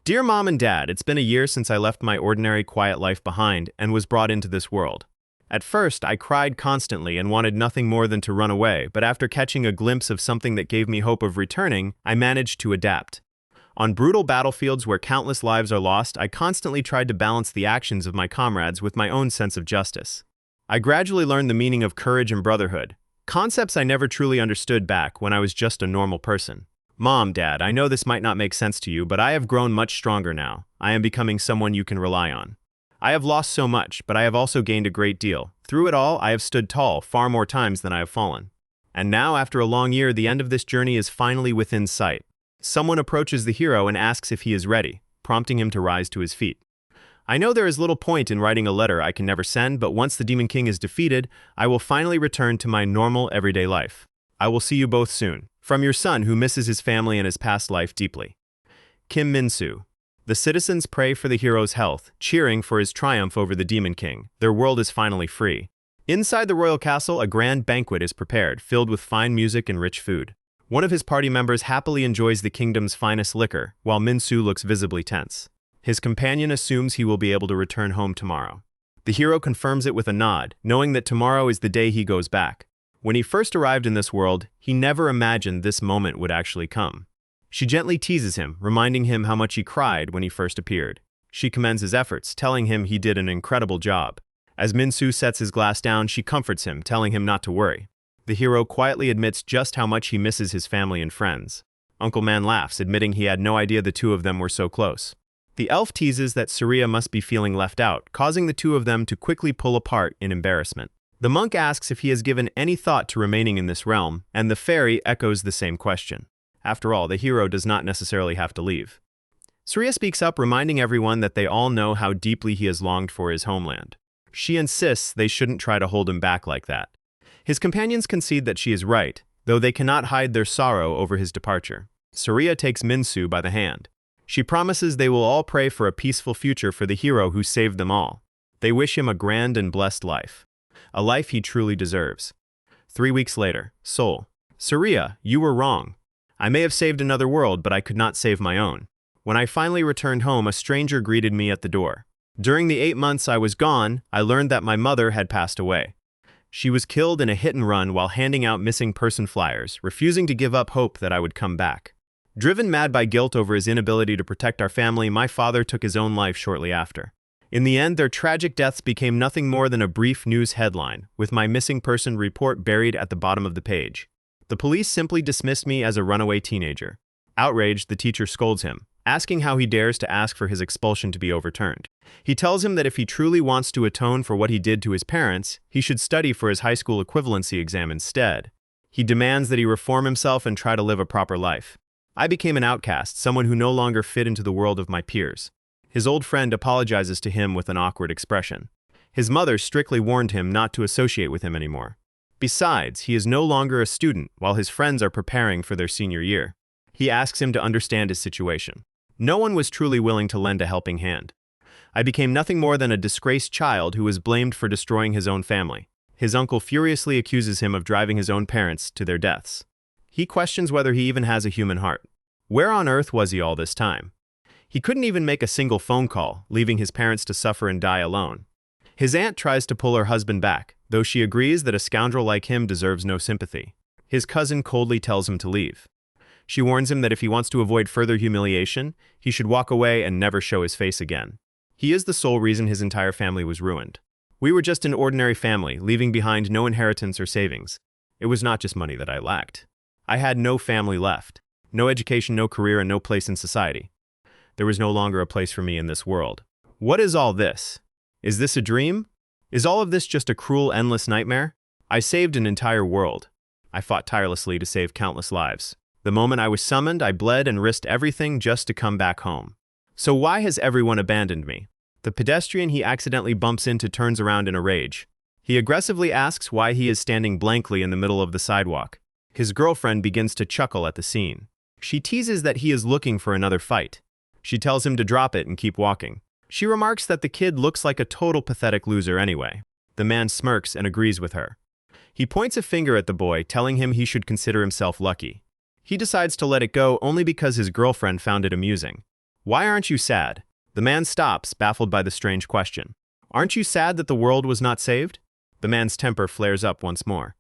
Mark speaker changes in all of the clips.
Speaker 1: Dear Mom and Dad, it's been a year since I left my ordinary, quiet life behind and was brought into this world. At first, I cried constantly and wanted nothing more than to run away, but after catching a glimpse of something that gave me hope of returning, I managed to adapt. On brutal battlefields where countless lives are lost, I constantly tried to balance the actions of my comrades with my own sense of justice. I gradually learned the meaning of courage and brotherhood, concepts I never truly understood back when I was just a normal person. Mom, Dad, I know this might not make sense to you, but I have grown much stronger now. I am becoming someone you can rely on. I have lost so much, but I have also gained a great deal. Through it all, I have stood tall far more times than I have fallen. And now, after a long year, the end of this journey is finally within sight. Someone approaches the hero and asks if he is ready, prompting him to rise to his feet. I know there is little point in writing a letter I can never send, but once the Demon King is defeated, I will finally return to my normal, everyday life. I will see you both soon. From your son who misses his family and his past life deeply. Kim Min-soo. The citizens pray for the hero's health, cheering for his triumph over the Demon King. Their world is finally free. Inside the royal castle, a grand banquet is prepared, filled with fine music and rich food. One of his party members happily enjoys the kingdom's finest liquor, while Min-soo looks visibly tense. His companion assumes he will be able to return home tomorrow. The hero confirms it with a nod, knowing that tomorrow is the day he goes back. When he first arrived in this world, he never imagined this moment would actually come. She gently teases him, reminding him how much he cried when he first appeared. She commends his efforts, telling him he did an incredible job. As Min-soo sets his glass down, she comforts him, telling him not to worry. The hero quietly admits just how much he misses his family and friends. Uncle Man laughs, admitting he had no idea the two of them were so close. The elf teases that Surya must be feeling left out, causing the two of them to quickly pull apart in embarrassment. The monk asks if he has given any thought to remaining in this realm, and the fairy echoes the same question. After all, the hero does not necessarily have to leave. Surya speaks up, reminding everyone that they all know how deeply he has longed for his homeland. She insists they shouldn't try to hold him back like that. His companions concede that she is right, though they cannot hide their sorrow over his departure. Surya takes Min-soo by the hand. She promises they will all pray for a peaceful future for the hero who saved them all. They wish him a grand and blessed life. A life he truly deserves. 3 weeks later, Seoul. Surya, you were wrong. I may have saved another world, but I could not save my own. When I finally returned home, a stranger greeted me at the door. During the 8 months I was gone, I learned that my mother had passed away. She was killed in a hit-and-run while handing out missing person flyers, refusing to give up hope that I would come back. Driven mad by guilt over his inability to protect our family, my father took his own life shortly after. In the end, their tragic deaths became nothing more than a brief news headline, with my missing person report buried at the bottom of the page. The police simply dismissed me as a runaway teenager. Outraged, the teacher scolds him, asking how he dares to ask for his expulsion to be overturned. He tells him that if he truly wants to atone for what he did to his parents, he should study for his high school equivalency exam instead. He demands that he reform himself and try to live a proper life. I became an outcast, someone who no longer fit into the world of my peers. His old friend apologizes to him with an awkward expression. His mother strictly warned him not to associate with him anymore. Besides, he is no longer a student while his friends are preparing for their senior year. He asks him to understand his situation. No one was truly willing to lend a helping hand. I became nothing more than a disgraced child who was blamed for destroying his own family. His uncle furiously accuses him of driving his own parents to their deaths. He questions whether he even has a human heart. Where on earth was he all this time? He couldn't even make a single phone call, leaving his parents to suffer and die alone. His aunt tries to pull her husband back, though she agrees that a scoundrel like him deserves no sympathy. His cousin coldly tells him to leave. She warns him that if he wants to avoid further humiliation, he should walk away and never show his face again. He is the sole reason his entire family was ruined. We were just an ordinary family, leaving behind no inheritance or savings. It was not just money that I lacked. I had no family left, no education, no career, and no place in society. There was no longer a place for me in this world. What is all this? Is this a dream? Is all of this just a cruel, endless nightmare? I saved an entire world. I fought tirelessly to save countless lives. The moment I was summoned, I bled and risked everything just to come back home. So why has everyone abandoned me? The pedestrian he accidentally bumps into turns around in a rage. He aggressively asks why he is standing blankly in the middle of the sidewalk. His girlfriend begins to chuckle at the scene. She teases that he is looking for another fight. She tells him to drop it and keep walking. She remarks that the kid looks like a total pathetic loser anyway. The man smirks and agrees with her. He points a finger at the boy, telling him he should consider himself lucky. He decides to let it go only because his girlfriend found it amusing. Why aren't you sad? The man stops, baffled by the strange question. Aren't you sad that the world was not saved? The man's temper flares up once more.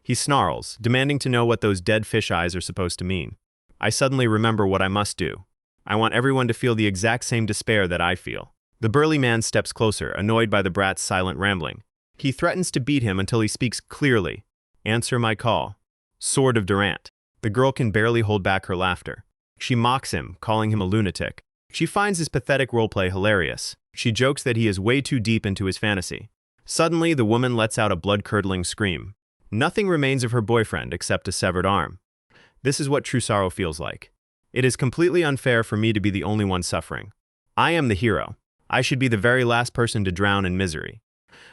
Speaker 1: He snarls, demanding to know what those dead fish eyes are supposed to mean. I suddenly remember what I must do. I want everyone to feel the exact same despair that I feel. The burly man steps closer, annoyed by the brat's silent rambling. He threatens to beat him until he speaks clearly. Answer my call. Sword of Durant. The girl can barely hold back her laughter. She mocks him, calling him a lunatic. She finds his pathetic roleplay hilarious. She jokes that he is way too deep into his fantasy. Suddenly, the woman lets out a blood-curdling scream. Nothing remains of her boyfriend except a severed arm. This is what true sorrow feels like. It is completely unfair for me to be the only one suffering. I am the hero. I should be the very last person to drown in misery.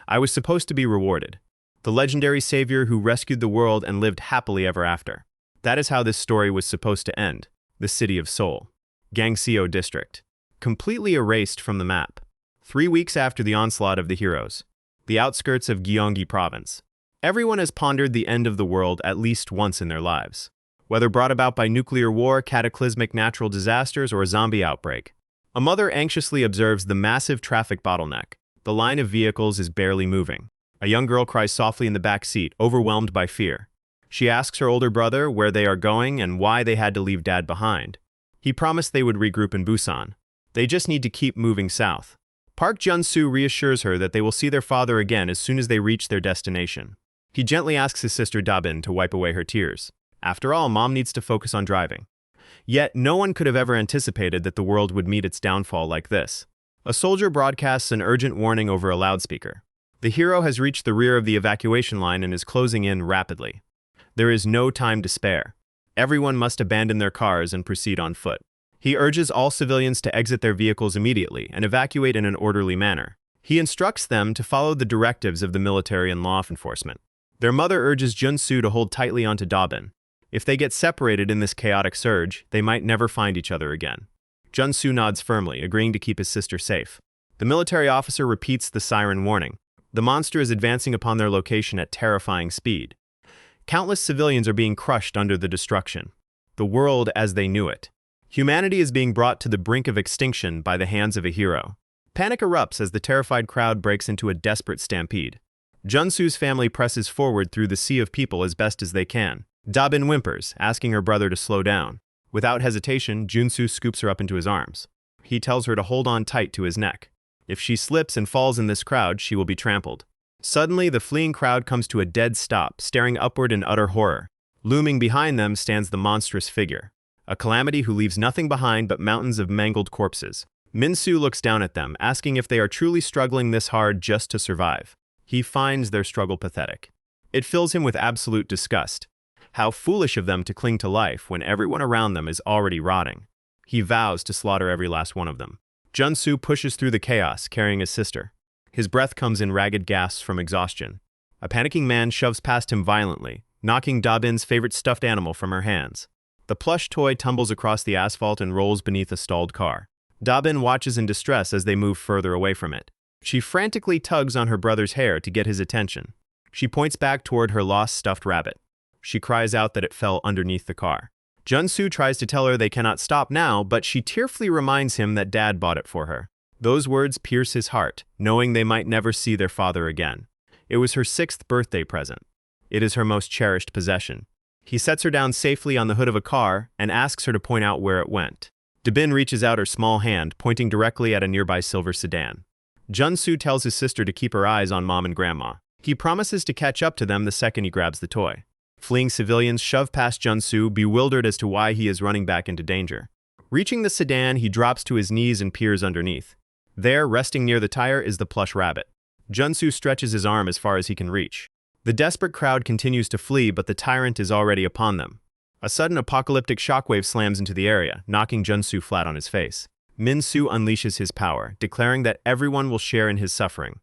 Speaker 1: I was supposed to be rewarded. The legendary savior who rescued the world and lived happily ever after. That is how this story was supposed to end. The city of Seoul. Gangseo District. Completely erased from the map. 3 weeks after the onslaught of the heroes. The outskirts of Gyeonggi Province. Everyone has pondered the end of the world at least once in their lives. Whether brought about by nuclear war, cataclysmic natural disasters, or a zombie outbreak. A mother anxiously observes the massive traffic bottleneck. The line of vehicles is barely moving. A young girl cries softly in the back seat, overwhelmed by fear. She asks her older brother where they are going and why they had to leave dad behind. He promised they would regroup in Busan. They just need to keep moving south. Park Jun-soo reassures her that they will see their father again as soon as they reach their destination. He gently asks his sister Da-bin to wipe away her tears. After all, mom needs to focus on driving. Yet, no one could have ever anticipated that the world would meet its downfall like this. A soldier broadcasts an urgent warning over a loudspeaker. The hero has reached the rear of the evacuation line and is closing in rapidly. There is no time to spare. Everyone must abandon their cars and proceed on foot. He urges all civilians to exit their vehicles immediately and evacuate in an orderly manner. He instructs them to follow the directives of the military and law enforcement. Their mother urges Jun-soo to hold tightly onto Da-bin. If they get separated in this chaotic surge, they might never find each other again. Jun-soo nods firmly, agreeing to keep his sister safe. The military officer repeats the siren warning. The monster is advancing upon their location at terrifying speed. Countless civilians are being crushed under the destruction. The world as they knew it. Humanity is being brought to the brink of extinction by the hands of a hero. Panic erupts as the terrified crowd breaks into a desperate stampede. Jun-soo's family presses forward through the sea of people as best as they can. Da-bin whimpers, asking her brother to slow down. Without hesitation, Jun-soo scoops her up into his arms. He tells her to hold on tight to his neck. If she slips and falls in this crowd, she will be trampled. Suddenly, the fleeing crowd comes to a dead stop, staring upward in utter horror. Looming behind them stands the monstrous figure. A calamity who leaves nothing behind but mountains of mangled corpses. Min-soo looks down at them, asking if they are truly struggling this hard just to survive. He finds their struggle pathetic. It fills him with absolute disgust. How foolish of them to cling to life when everyone around them is already rotting. He vows to slaughter every last one of them. Jun-soo pushes through the chaos, carrying his sister. His breath comes in ragged gasps from exhaustion. A panicking man shoves past him violently, knocking Da-bin's favorite stuffed animal from her hands. The plush toy tumbles across the asphalt and rolls beneath a stalled car. Da-bin watches in distress as they move further away from it. She frantically tugs on her brother's hair to get his attention. She points back toward her lost stuffed rabbit. She cries out that it fell underneath the car. Jun-soo tries to tell her they cannot stop now, but she tearfully reminds him that dad bought it for her. Those words pierce his heart, knowing they might never see their father again. It was her 6th birthday present. It is her most cherished possession. He sets her down safely on the hood of a car and asks her to point out where it went. Da-bin reaches out her small hand, pointing directly at a nearby silver sedan. Jun-soo tells his sister to keep her eyes on mom and grandma. He promises to catch up to them the second he grabs the toy. Fleeing civilians shove past Jun-soo, bewildered as to why he is running back into danger. Reaching the sedan, he drops to his knees and peers underneath. There, resting near the tire, is the plush rabbit. Jun-soo stretches his arm as far as he can reach. The desperate crowd continues to flee, but the tyrant is already upon them. A sudden apocalyptic shockwave slams into the area, knocking Jun-soo flat on his face. Min-soo unleashes his power, declaring that everyone will share in his suffering.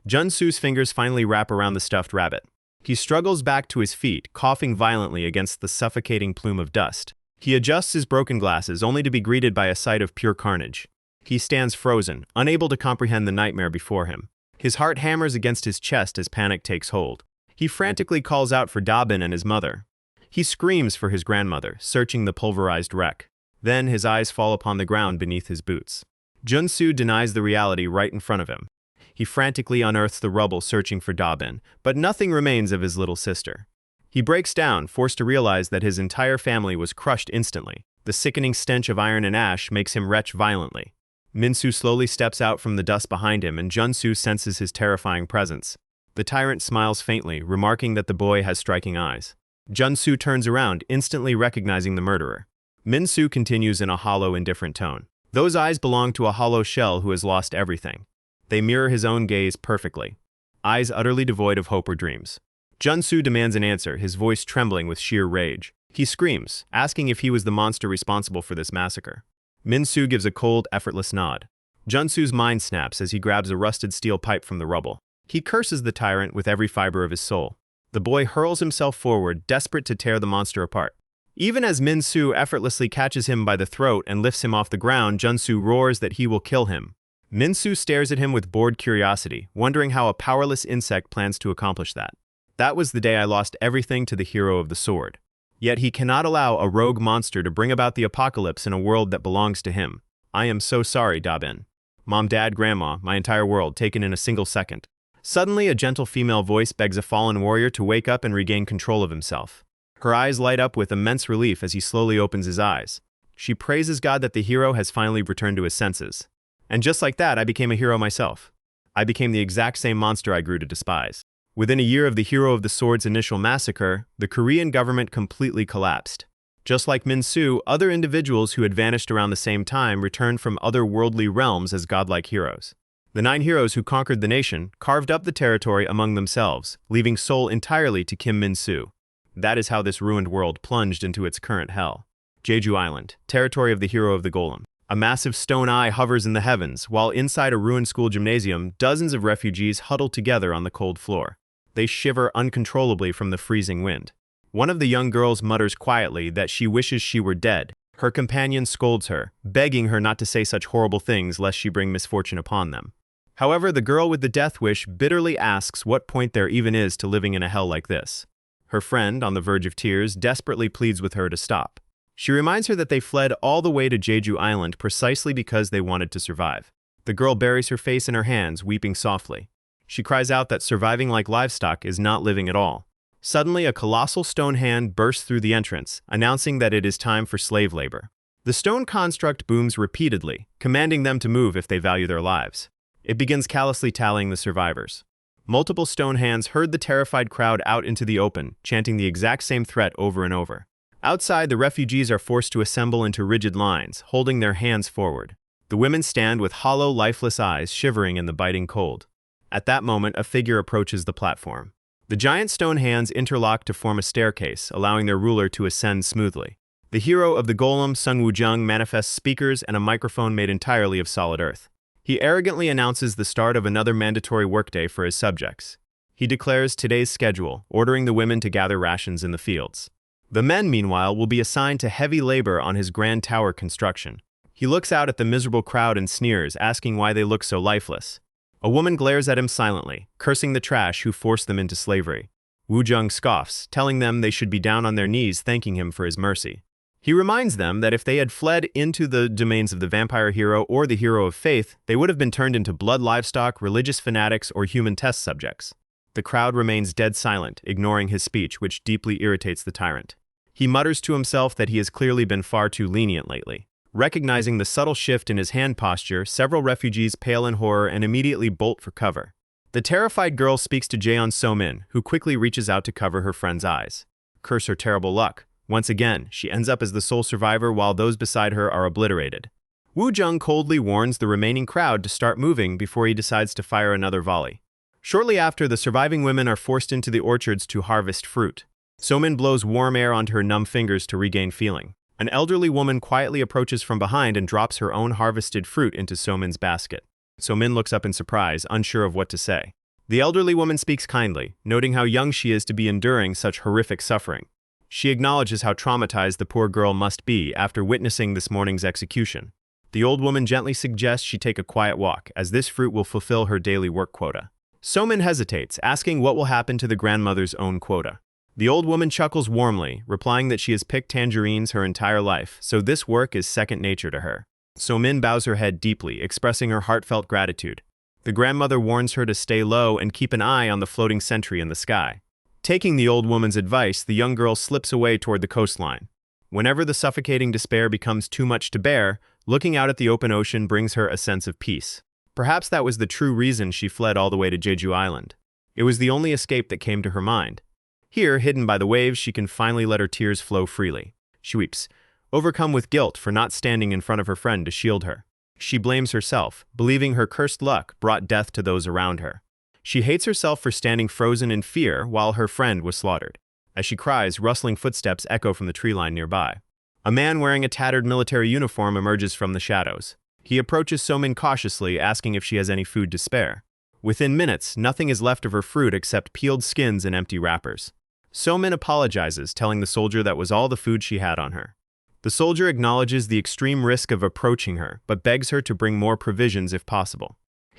Speaker 1: Jun-soo's fingers finally wrap around the stuffed rabbit. He struggles back to his feet, coughing violently against the suffocating plume of dust. He adjusts his broken glasses, only to be greeted by a sight of pure carnage. He stands frozen, unable to comprehend the nightmare before him. His heart hammers against his chest as panic takes hold. He frantically calls out for Da-bin and his mother. He screams for his grandmother, searching the pulverized wreck. Then his eyes fall upon the ground beneath his boots. Jun-soo denies the reality right in front of him. He frantically unearths the rubble searching for Da-bin, but nothing remains of his little sister. He breaks down, forced to realize that his entire family was crushed instantly. The sickening stench of iron and ash makes him retch violently. Min-soo slowly steps out from the dust behind him, and Jun-soo senses his terrifying presence. The tyrant smiles faintly, remarking that the boy has striking eyes. Jun-soo turns around, instantly recognizing the murderer. Min-soo continues in a hollow, indifferent tone. Those eyes belong to a hollow shell who has lost everything. They mirror his own gaze perfectly. Eyes utterly devoid of hope or dreams. Jun-soo demands an answer, his voice trembling with sheer rage. He screams, asking if he was the monster responsible for this massacre. Min-soo gives a cold, effortless nod. Jun-soo's mind snaps as he grabs a rusted steel pipe from the rubble. He curses the tyrant with every fiber of his soul. The boy hurls himself forward, desperate to tear the monster apart. Even as Min-soo effortlessly catches him by the throat and lifts him off the ground, Jun-soo roars that he will kill him. Min-soo stares at him with bored curiosity, wondering how a powerless insect plans to accomplish that. That was the day I lost everything to the hero of the sword. Yet he cannot allow a rogue monster to bring about the apocalypse in a world that belongs to him. I am so sorry, Da-bin. Mom, Dad, Grandma, my entire world, taken in a single second. Suddenly, a gentle female voice begs a fallen warrior to wake up and regain control of himself. Her eyes light up with immense relief as he slowly opens his eyes. She praises God that the hero has finally returned to his senses. And just like that, I became a hero myself. I became the exact same monster I grew to despise. Within a year of the hero of the sword's initial massacre, the Korean government completely collapsed. Just like Min-soo, other individuals who had vanished around the same time returned from otherworldly realms as godlike heroes. The 9 heroes who conquered the nation carved up the territory among themselves, leaving Seoul entirely to Kim Min-soo. That is how this ruined world plunged into its current hell. Jeju Island, territory of the hero of the golem. A massive stone eye hovers in the heavens, while inside a ruined school gymnasium, dozens of refugees huddle together on the cold floor. They shiver uncontrollably from the freezing wind. One of the young girls mutters quietly that she wishes she were dead. Her companion scolds her, begging her not to say such horrible things lest she bring misfortune upon them. However, the girl with the death wish bitterly asks what point there even is to living in a hell like this. Her friend, on the verge of tears, desperately pleads with her to stop. She reminds her that they fled all the way to Jeju Island precisely because they wanted to survive. The girl buries her face in her hands, weeping softly. She cries out that surviving like livestock is not living at all. Suddenly, a colossal stone hand bursts through the entrance, announcing that it is time for slave labor. The stone construct booms repeatedly, commanding them to move if they value their lives. It begins callously tallying the survivors. Multiple stone hands herd the terrified crowd out into the open, chanting the exact same threat over and over. Outside, the refugees are forced to assemble into rigid lines, holding their hands forward. The women stand with hollow, lifeless eyes, shivering in the biting cold. At that moment, a figure approaches the platform. The giant stone hands interlock to form a staircase, allowing their ruler to ascend smoothly. The hero of the golem, Sun Woo-jung, manifests speakers and a microphone made entirely of solid earth. He arrogantly announces the start of another mandatory workday for his subjects. He declares today's schedule, ordering the women to gather rations in the fields. The men, meanwhile, will be assigned to heavy labor on his grand tower construction. He looks out at the miserable crowd and sneers, asking why they look so lifeless. A woman glares at him silently, cursing the trash who forced them into slavery. Woo-jung scoffs, telling them they should be down on their knees thanking him for his mercy. He reminds them that if they had fled into the domains of the vampire hero or the hero of faith, they would have been turned into blood livestock, religious fanatics, or human test subjects. The crowd remains dead silent, ignoring his speech, which deeply irritates the tyrant. He mutters to himself that he has clearly been far too lenient lately. Recognizing the subtle shift in his hand posture, several refugees pale in horror and immediately bolt for cover. The terrified girl speaks to Jaeon So-min, who quickly reaches out to cover her friend's eyes. Curse her terrible luck. Once again, she ends up as the sole survivor while those beside her are obliterated. Woo-jung coldly warns the remaining crowd to start moving before he decides to fire another volley. Shortly after, the surviving women are forced into the orchards to harvest fruit. So-min blows warm air onto her numb fingers to regain feeling. An elderly woman quietly approaches from behind and drops her own harvested fruit into So-min's basket. So-min looks up in surprise, unsure of what to say. The elderly woman speaks kindly, noting how young she is to be enduring such horrific suffering. She acknowledges how traumatized the poor girl must be after witnessing this morning's execution. The old woman gently suggests she take a quiet walk, as this fruit will fulfill her daily work quota. So-min hesitates, asking what will happen to the grandmother's own quota. The old woman chuckles warmly, replying that she has picked tangerines her entire life, so this work is second nature to her. So-min bows her head deeply, expressing her heartfelt gratitude. The grandmother warns her to stay low and keep an eye on the floating sentry in the sky. Taking the old woman's advice, the young girl slips away toward the coastline. Whenever the suffocating despair becomes too much to bear, looking out at the open ocean brings her a sense of peace. Perhaps that was the true reason she fled all the way to Jeju Island. It was the only escape that came to her mind. Here, hidden by the waves, she can finally let her tears flow freely. She weeps, overcome with guilt for not standing in front of her friend to shield her. She blames herself, believing her cursed luck brought death to those around her. She hates herself for standing frozen in fear while her friend was slaughtered. As she cries, rustling footsteps echo from the tree line nearby. A man wearing a tattered military uniform emerges from the shadows. He approaches So-min cautiously, asking if she has any food to spare. Within minutes, nothing is left of her fruit except peeled skins and empty wrappers. So-min apologizes, telling the soldier that was all the food she had on her. The soldier acknowledges the extreme risk of approaching her, but begs her to bring more provisions if possible.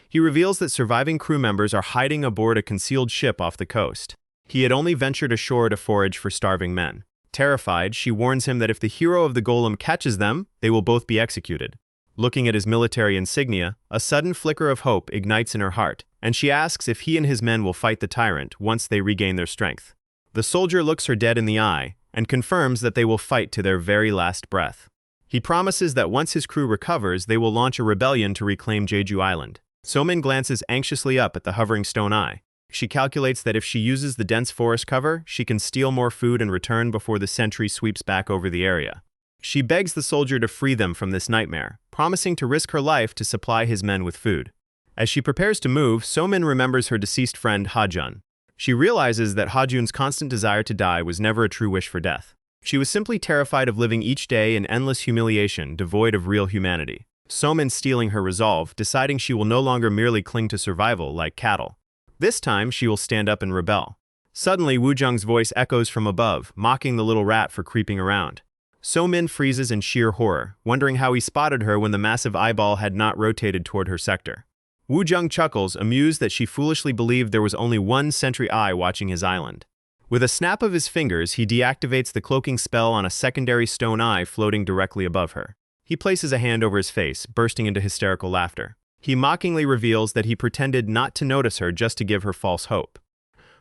Speaker 1: He reveals that surviving crew members are hiding aboard a concealed ship off the coast. He had only ventured ashore to forage for starving men. Terrified, she warns him that if the hero of the golem catches them, they will both be executed. Looking at his military insignia, a sudden flicker of hope ignites in her heart, and she asks if he and his men will fight the tyrant once they regain their strength. The soldier looks her dead in the eye and confirms that they will fight to their very last breath. He promises that once his crew recovers, they will launch a rebellion to reclaim Jeju Island. So-min glances anxiously up at the hovering stone eye. She calculates that if she uses the dense forest cover, she can steal more food and return before the sentry sweeps back over the area. She begs the soldier to free them from this nightmare, promising to risk her life to supply his men with food. As she prepares to move, So-min remembers her deceased friend Ha-jun. She realizes that Ha-jun's constant desire to die was never a true wish for death. She was simply terrified of living each day in endless humiliation, devoid of real humanity. So-min stealing her resolve, deciding she will no longer merely cling to survival like cattle. This time, she will stand up and rebel. Suddenly, Woo-jung's voice echoes from above, mocking the little rat for creeping around. So-min freezes in sheer horror, wondering how he spotted her when the massive eyeball had not rotated toward her sector. Woo-jung chuckles, amused that she foolishly believed there was only one sentry eye watching his island. With a snap of his fingers, he deactivates the cloaking spell on a secondary stone eye floating directly above her. He places a hand over his face, bursting into hysterical laughter. He mockingly reveals that he pretended not to notice her just to give her false hope.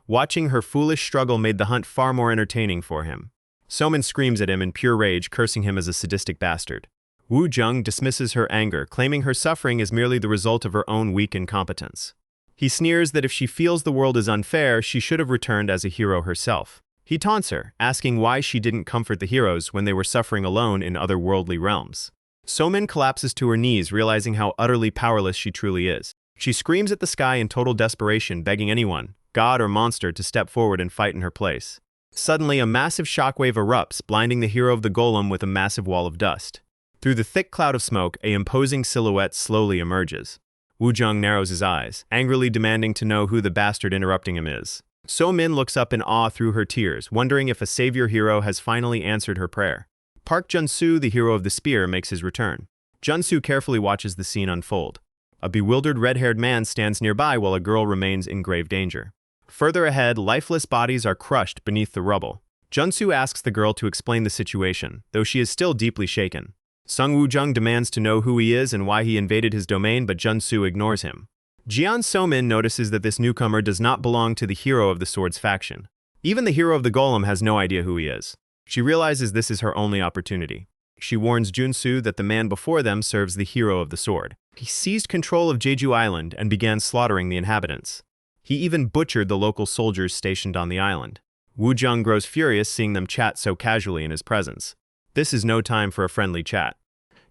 Speaker 1: Watching her foolish struggle made the hunt far more entertaining for him. So-min screams at him in pure rage, cursing him as a sadistic bastard. Woo-jung dismisses her anger, claiming her suffering is merely the result of her own weak incompetence. He sneers that if she feels the world is unfair, she should have returned as a hero herself. He taunts her, asking why she didn't comfort the heroes when they were suffering alone in otherworldly realms. So-min collapses to her knees, realizing how utterly powerless she truly is. She screams at the sky in total desperation, begging anyone, god or monster, to step forward and fight in her place. Suddenly, a massive shockwave erupts, blinding the hero of the golem with a massive wall of dust. Through the thick cloud of smoke, an imposing silhouette slowly emerges. Woo-jung narrows his eyes, angrily demanding to know who the bastard interrupting him is. So-min looks up in awe through her tears, wondering if a savior hero has finally answered her prayer. Park Jun-soo, the hero of the spear, makes his return. Jun-soo carefully watches the scene unfold. A bewildered red-haired man stands nearby while a girl remains in grave danger. Further ahead, lifeless bodies are crushed beneath the rubble. Jun-soo asks the girl to explain the situation, though she is still deeply shaken. Sung Woo-jung demands to know who he is and why he invaded his domain, but Jun-soo ignores him. Jeon So-min notices that this newcomer does not belong to the hero of the sword's faction. Even the hero of the golem has no idea who he is. She realizes this is her only opportunity. She warns Jun-soo that the man before them serves the hero of the sword. He seized control of Jeju Island and began slaughtering the inhabitants. He even butchered the local soldiers stationed on the island. Woo-jung grows furious seeing them chat so casually in his presence. This is no time for a friendly chat.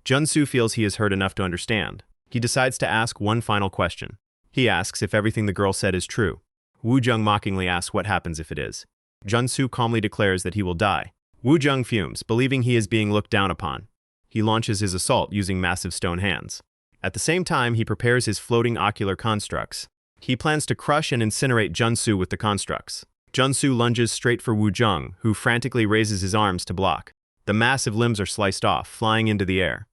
Speaker 1: Jun-soo feels he has heard enough to understand. He decides to ask one final question. He asks if everything the girl said is true. Woo-jung mockingly asks what happens if it is. Jun-soo calmly declares that he will die. Woo-jung fumes, believing he is being looked down upon. He launches his assault using massive stone hands. At the same time, he prepares his floating ocular constructs. He plans to crush and incinerate Jun-soo with the constructs. Jun-soo lunges straight for Woo-jung, who frantically raises his arms to block. The massive limbs are sliced off, flying into the air.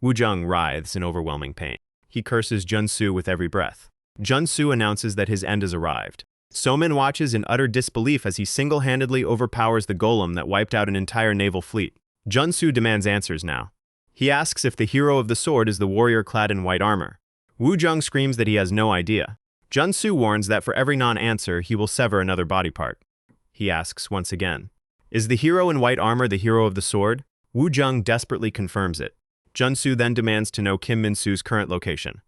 Speaker 1: Woo-jung writhes in overwhelming pain. He curses Jun-soo with every breath. Jun-soo announces that his end has arrived. So-min watches in utter disbelief as he single-handedly overpowers the golem that wiped out an entire naval fleet. Jun-soo demands answers now. He asks if the hero of the sword is the warrior clad in white armor. Woo-jung screams that he has no idea. Jun-soo warns that for every non-answer, he will sever another body part. He asks once again, "Is the hero in white armor the hero of the sword?" Woo-jung desperately confirms it. Jun-soo then demands to know Kim Min-soo's current location.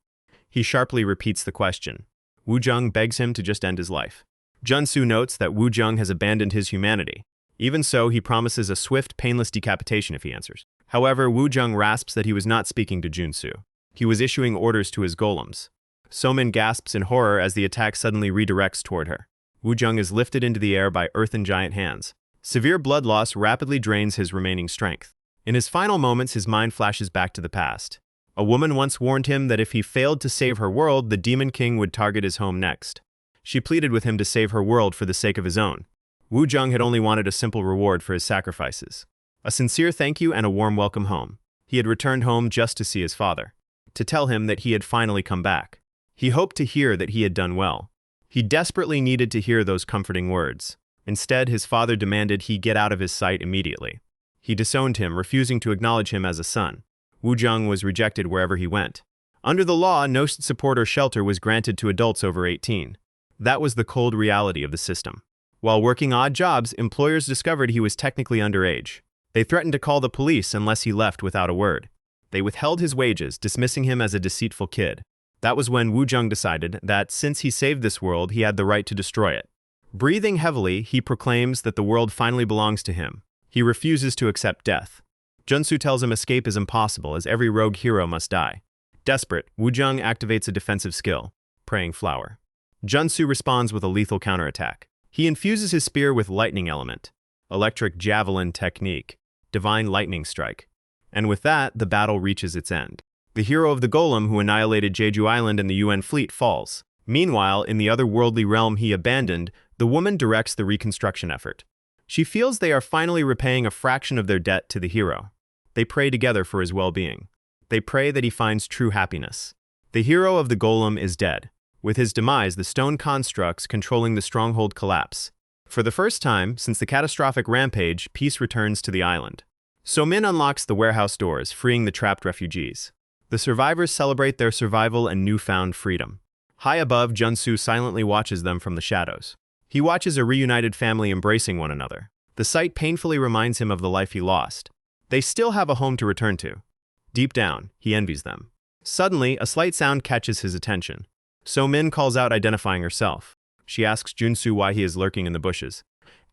Speaker 1: He sharply repeats the question. Woo-jung begs him to just end his life. Jun-soo notes that Woo-jung has abandoned his humanity. Even so, he promises a swift, painless decapitation if he answers. However, Woo-jung rasps that he was not speaking to Jun-soo. He was issuing orders to his golems. So-min gasps in horror as the attack suddenly redirects toward her. Woo-jung is lifted into the air by earthen giant hands. Severe blood loss rapidly drains his remaining strength. In his final moments, his mind flashes back to the past. A woman once warned him that if he failed to save her world, the Demon King would target his home next. She pleaded with him to save her world for the sake of his own. Woo-jung had only wanted a simple reward for his sacrifices. A sincere thank you and a warm welcome home. He had returned home just to see his father, to tell him that he had finally come back. He hoped to hear that he had done well. He desperately needed to hear those comforting words. Instead, his father demanded he get out of his sight immediately. He disowned him, refusing to acknowledge him as a son. Woo-jung was rejected wherever he went. Under the law, no support or shelter was granted to adults over 18. That was the cold reality of the system. While working odd jobs, employers discovered he was technically underage. They threatened to call the police unless he left without a word. They withheld his wages, dismissing him as a deceitful kid. That was when Woo-jung decided that since he saved this world, he had the right to destroy it. Breathing heavily, he proclaims that the world finally belongs to him. He refuses to accept death. Jun-soo tells him escape is impossible, as every rogue hero must die. Desperate, Woo-jung activates a defensive skill, Praying Flower. Jun-soo responds with a lethal counterattack. He infuses his spear with lightning element, electric javelin technique, divine lightning strike. And with that, the battle reaches its end. The hero of the golem who annihilated Jeju Island and the UN fleet falls. Meanwhile, in the otherworldly realm he abandoned, the woman directs the reconstruction effort. She feels they are finally repaying a fraction of their debt to the hero. They pray together for his well-being. They pray that he finds true happiness. The hero of the golem is dead. With his demise, the stone constructs controlling the stronghold collapse. For the first time since the catastrophic rampage, peace returns to the island. So-min unlocks the warehouse doors, freeing the trapped refugees. The survivors celebrate their survival and newfound freedom. High above, Jun-soo silently watches them from the shadows. He watches a reunited family embracing one another. The sight painfully reminds him of the life he lost. They still have a home to return to. Deep down, he envies them. Suddenly, a slight sound catches his attention. So-min calls out, identifying herself. She asks Jun-soo why he is lurking in the bushes.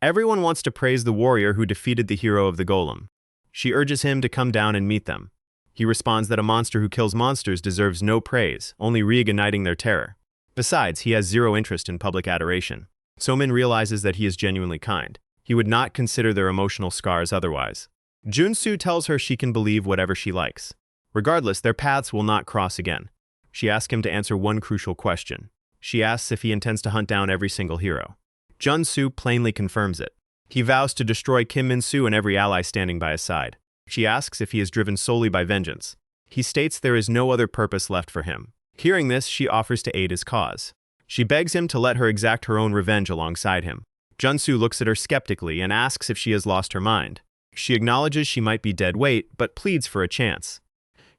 Speaker 1: Everyone wants to praise the warrior who defeated the hero of the golem. She urges him to come down and meet them. He responds that a monster who kills monsters deserves no praise, only reigniting their terror. Besides, he has zero interest in public adoration. So-min realizes that he is genuinely kind. He would not consider their emotional scars otherwise. Jun-soo tells her she can believe whatever she likes. Regardless, their paths will not cross again. She asks him to answer one crucial question. She asks if he intends to hunt down every single hero. Jun-soo plainly confirms it. He vows to destroy Kim Min-soo and every ally standing by his side. She asks if he is driven solely by vengeance. He states there is no other purpose left for him. Hearing this, she offers to aid his cause. She begs him to let her exact her own revenge alongside him. Jun-soo looks at her skeptically and asks if she has lost her mind. She acknowledges she might be dead weight, but pleads for a chance.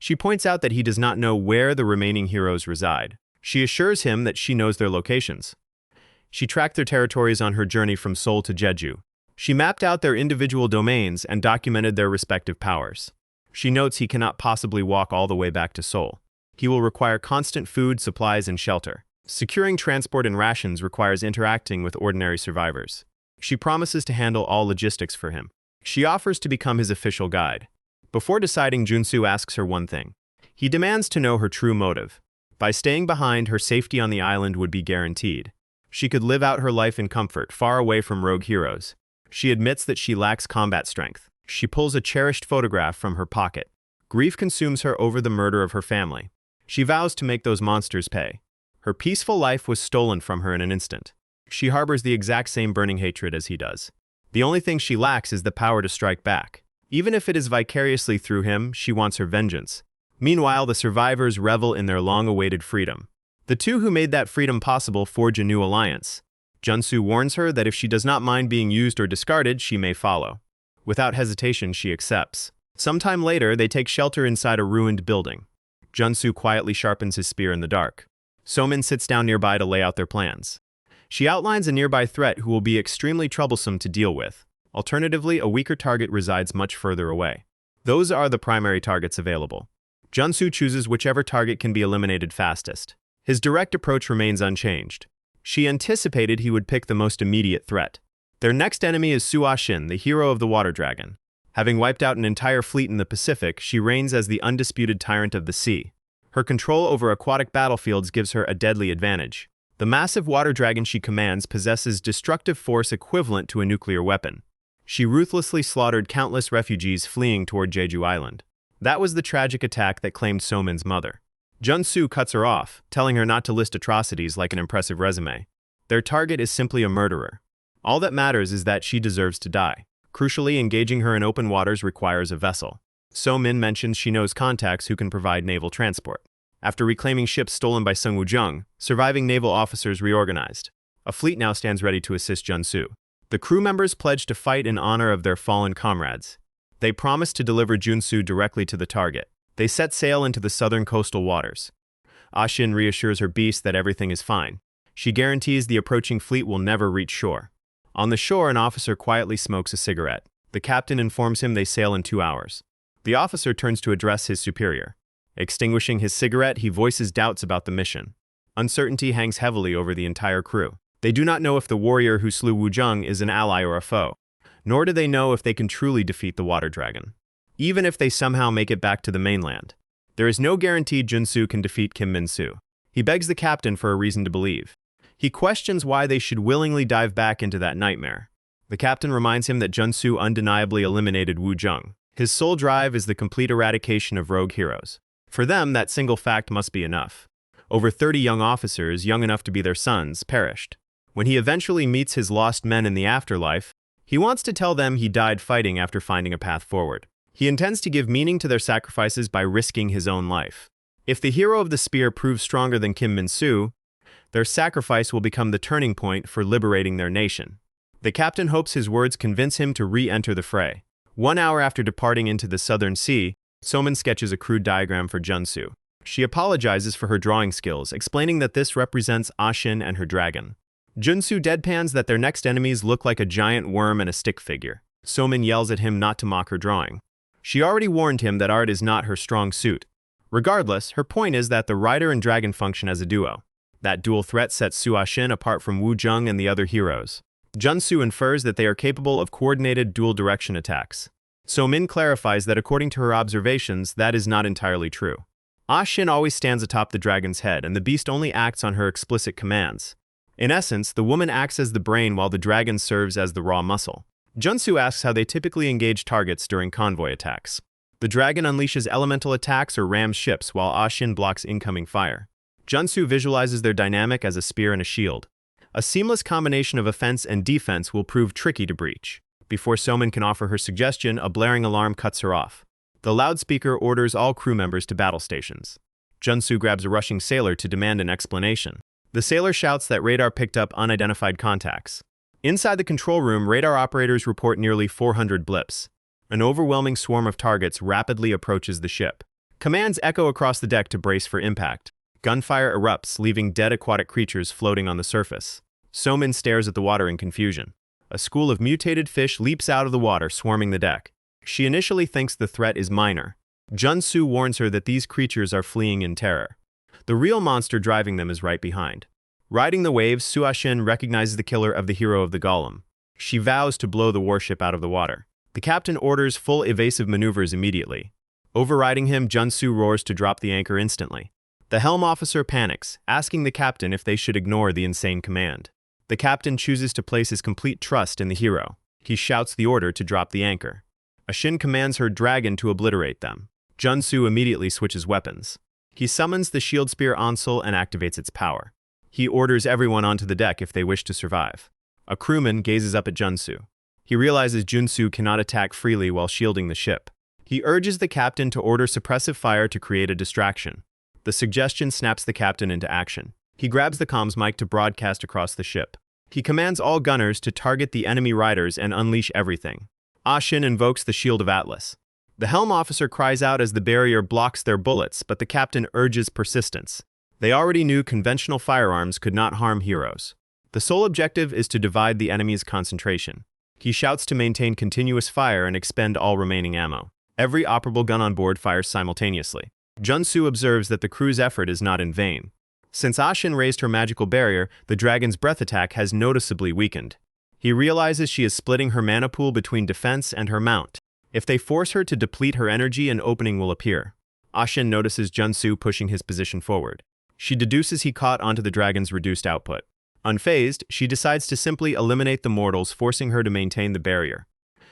Speaker 1: She points out that he does not know where the remaining heroes reside. She assures him that she knows their locations. She tracked their territories on her journey from Seoul to Jeju. She mapped out their individual domains and documented their respective powers. She notes he cannot possibly walk all the way back to Seoul. He will require constant food, supplies, and shelter. Securing transport and rations requires interacting with ordinary survivors. She promises to handle all logistics for him. She offers to become his official guide. Before deciding, Jun-soo asks her one thing. He demands to know her true motive. By staying behind, her safety on the island would be guaranteed. She could live out her life in comfort, far away from rogue heroes. She admits that she lacks combat strength. She pulls a cherished photograph from her pocket. Grief consumes her over the murder of her family. She vows to make those monsters pay. Her peaceful life was stolen from her in an instant. She harbors the exact same burning hatred as he does. The only thing she lacks is the power to strike back. Even if it is vicariously through him, she wants her vengeance. Meanwhile, the survivors revel in their long-awaited freedom. The two who made that freedom possible forge a new alliance. Jun-soo warns her that if she does not mind being used or discarded, she may follow. Without hesitation, she accepts. Sometime later, they take shelter inside a ruined building. Jun-soo quietly sharpens his spear in the dark. So-min sits down nearby to lay out their plans. She outlines a nearby threat who will be extremely troublesome to deal with. Alternatively, a weaker target resides much further away. Those are the primary targets available. Jun-soo chooses whichever target can be eliminated fastest. His direct approach remains unchanged. She anticipated he would pick the most immediate threat. Their next enemy is Soo-ah-shin, the hero of the water dragon. Having wiped out an entire fleet in the Pacific, she reigns as the undisputed tyrant of the sea. Her control over aquatic battlefields gives her a deadly advantage. The massive water dragon she commands possesses destructive force equivalent to a nuclear weapon. She ruthlessly slaughtered countless refugees fleeing toward Jeju Island. That was the tragic attack that claimed So-min's mother. Jun-soo cuts her off, telling her not to list atrocities like an impressive resume. Their target is simply a murderer. All that matters is that she deserves to die. Crucially, engaging her in open waters requires a vessel. So-min mentions she knows contacts who can provide naval transport. After reclaiming ships stolen by Sung Woo-jung, surviving naval officers reorganized. A fleet now stands ready to assist Jun-soo. The crew members pledge to fight in honor of their fallen comrades. They promise to deliver Jun-soo directly to the target. They set sail into the southern coastal waters. Ah-shin reassures her beast that everything is fine. She guarantees the approaching fleet will never reach shore. On the shore, an officer quietly smokes a cigarette. The captain informs him they sail in 2 hours. The officer turns to address his superior. Extinguishing his cigarette, he voices doubts about the mission. Uncertainty hangs heavily over the entire crew. They do not know if the warrior who slew Woo-jung is an ally or a foe, nor do they know if they can truly defeat the water dragon. Even if they somehow make it back to the mainland, there is no guarantee Jun-soo can defeat Kim Min-soo. He begs the captain for a reason to believe. He questions why they should willingly dive back into that nightmare. The captain reminds him that Jun-soo undeniably eliminated Woo-jung. His sole drive is the complete eradication of rogue heroes. For them, that single fact must be enough. Over 30 young officers, young enough to be their sons, perished. When he eventually meets his lost men in the afterlife, he wants to tell them he died fighting after finding a path forward. He intends to give meaning to their sacrifices by risking his own life. If the hero of the spear proves stronger than Kim Min-soo, their sacrifice will become the turning point for liberating their nation. The captain hopes his words convince him to re-enter the fray. 1 hour after departing into the southern sea, So-min sketches a crude diagram for Jun-soo. She apologizes for her drawing skills, explaining that this represents Ah-shin and her dragon. Jun-soo deadpans that their next enemies look like a giant worm and a stick figure. So-min yells at him not to mock her drawing. She already warned him that art is not her strong suit. Regardless, her point is that the rider and dragon function as a duo. That dual threat sets Soo-ah-shin apart from Woo-jung and the other heroes. Jun-soo infers that they are capable of coordinated dual-direction attacks. So-min clarifies that according to her observations, that is not entirely true. Ah-shin always stands atop the dragon's head, and the beast only acts on her explicit commands. In essence, the woman acts as the brain while the dragon serves as the raw muscle. Jun-soo asks how they typically engage targets during convoy attacks. The dragon unleashes elemental attacks or rams ships while Ah-shin blocks incoming fire. Jun-soo visualizes their dynamic as a spear and a shield. A seamless combination of offense and defense will prove tricky to breach. Before So-min can offer her suggestion, a blaring alarm cuts her off. The loudspeaker orders all crew members to battle stations. Jun-soo grabs a rushing sailor to demand an explanation. The sailor shouts that radar picked up unidentified contacts. Inside the control room, radar operators report nearly 400 blips. An overwhelming swarm of targets rapidly approaches the ship. Commands echo across the deck to brace for impact. Gunfire erupts, leaving dead aquatic creatures floating on the surface. So-min stares at the water in confusion. A school of mutated fish leaps out of the water, swarming the deck. She initially thinks the threat is minor. Jun-soo warns her that these creatures are fleeing in terror. The real monster driving them is right behind. Riding the waves, Soo-ah-shin recognizes the killer of the hero of the golem. She vows to blow the warship out of the water. The captain orders full evasive maneuvers immediately. Overriding him, Jun-soo roars to drop the anchor instantly. The helm officer panics, asking the captain if they should ignore the insane command. The captain chooses to place his complete trust in the hero. He shouts the order to drop the anchor. Ah-shin commands her dragon to obliterate them. Jun-soo immediately switches weapons. He summons the shield spear Ansel and activates its power. He orders everyone onto the deck if they wish to survive. A crewman gazes up at Jun-soo. He realizes Jun-soo cannot attack freely while shielding the ship. He urges the captain to order suppressive fire to create a distraction. The suggestion snaps the captain into action. He grabs the comms mic to broadcast across the ship. He commands all gunners to target the enemy riders and unleash everything. Ashin invokes the Shield of Atlas. The helm officer cries out as the barrier blocks their bullets, but the captain urges persistence. They already knew conventional firearms could not harm heroes. The sole objective is to divide the enemy's concentration. He shouts to maintain continuous fire and expend all remaining ammo. Every operable gun on board fires simultaneously. Jun-soo observes that the crew's effort is not in vain. Since Ashin raised her magical barrier, the dragon's breath attack has noticeably weakened. He realizes she is splitting her mana pool between defense and her mount. If they force her to deplete her energy, an opening will appear. Ashin notices Jun-soo pushing his position forward. She deduces he caught onto the dragon's reduced output. Unfazed, she decides to simply eliminate the mortals, forcing her to maintain the barrier.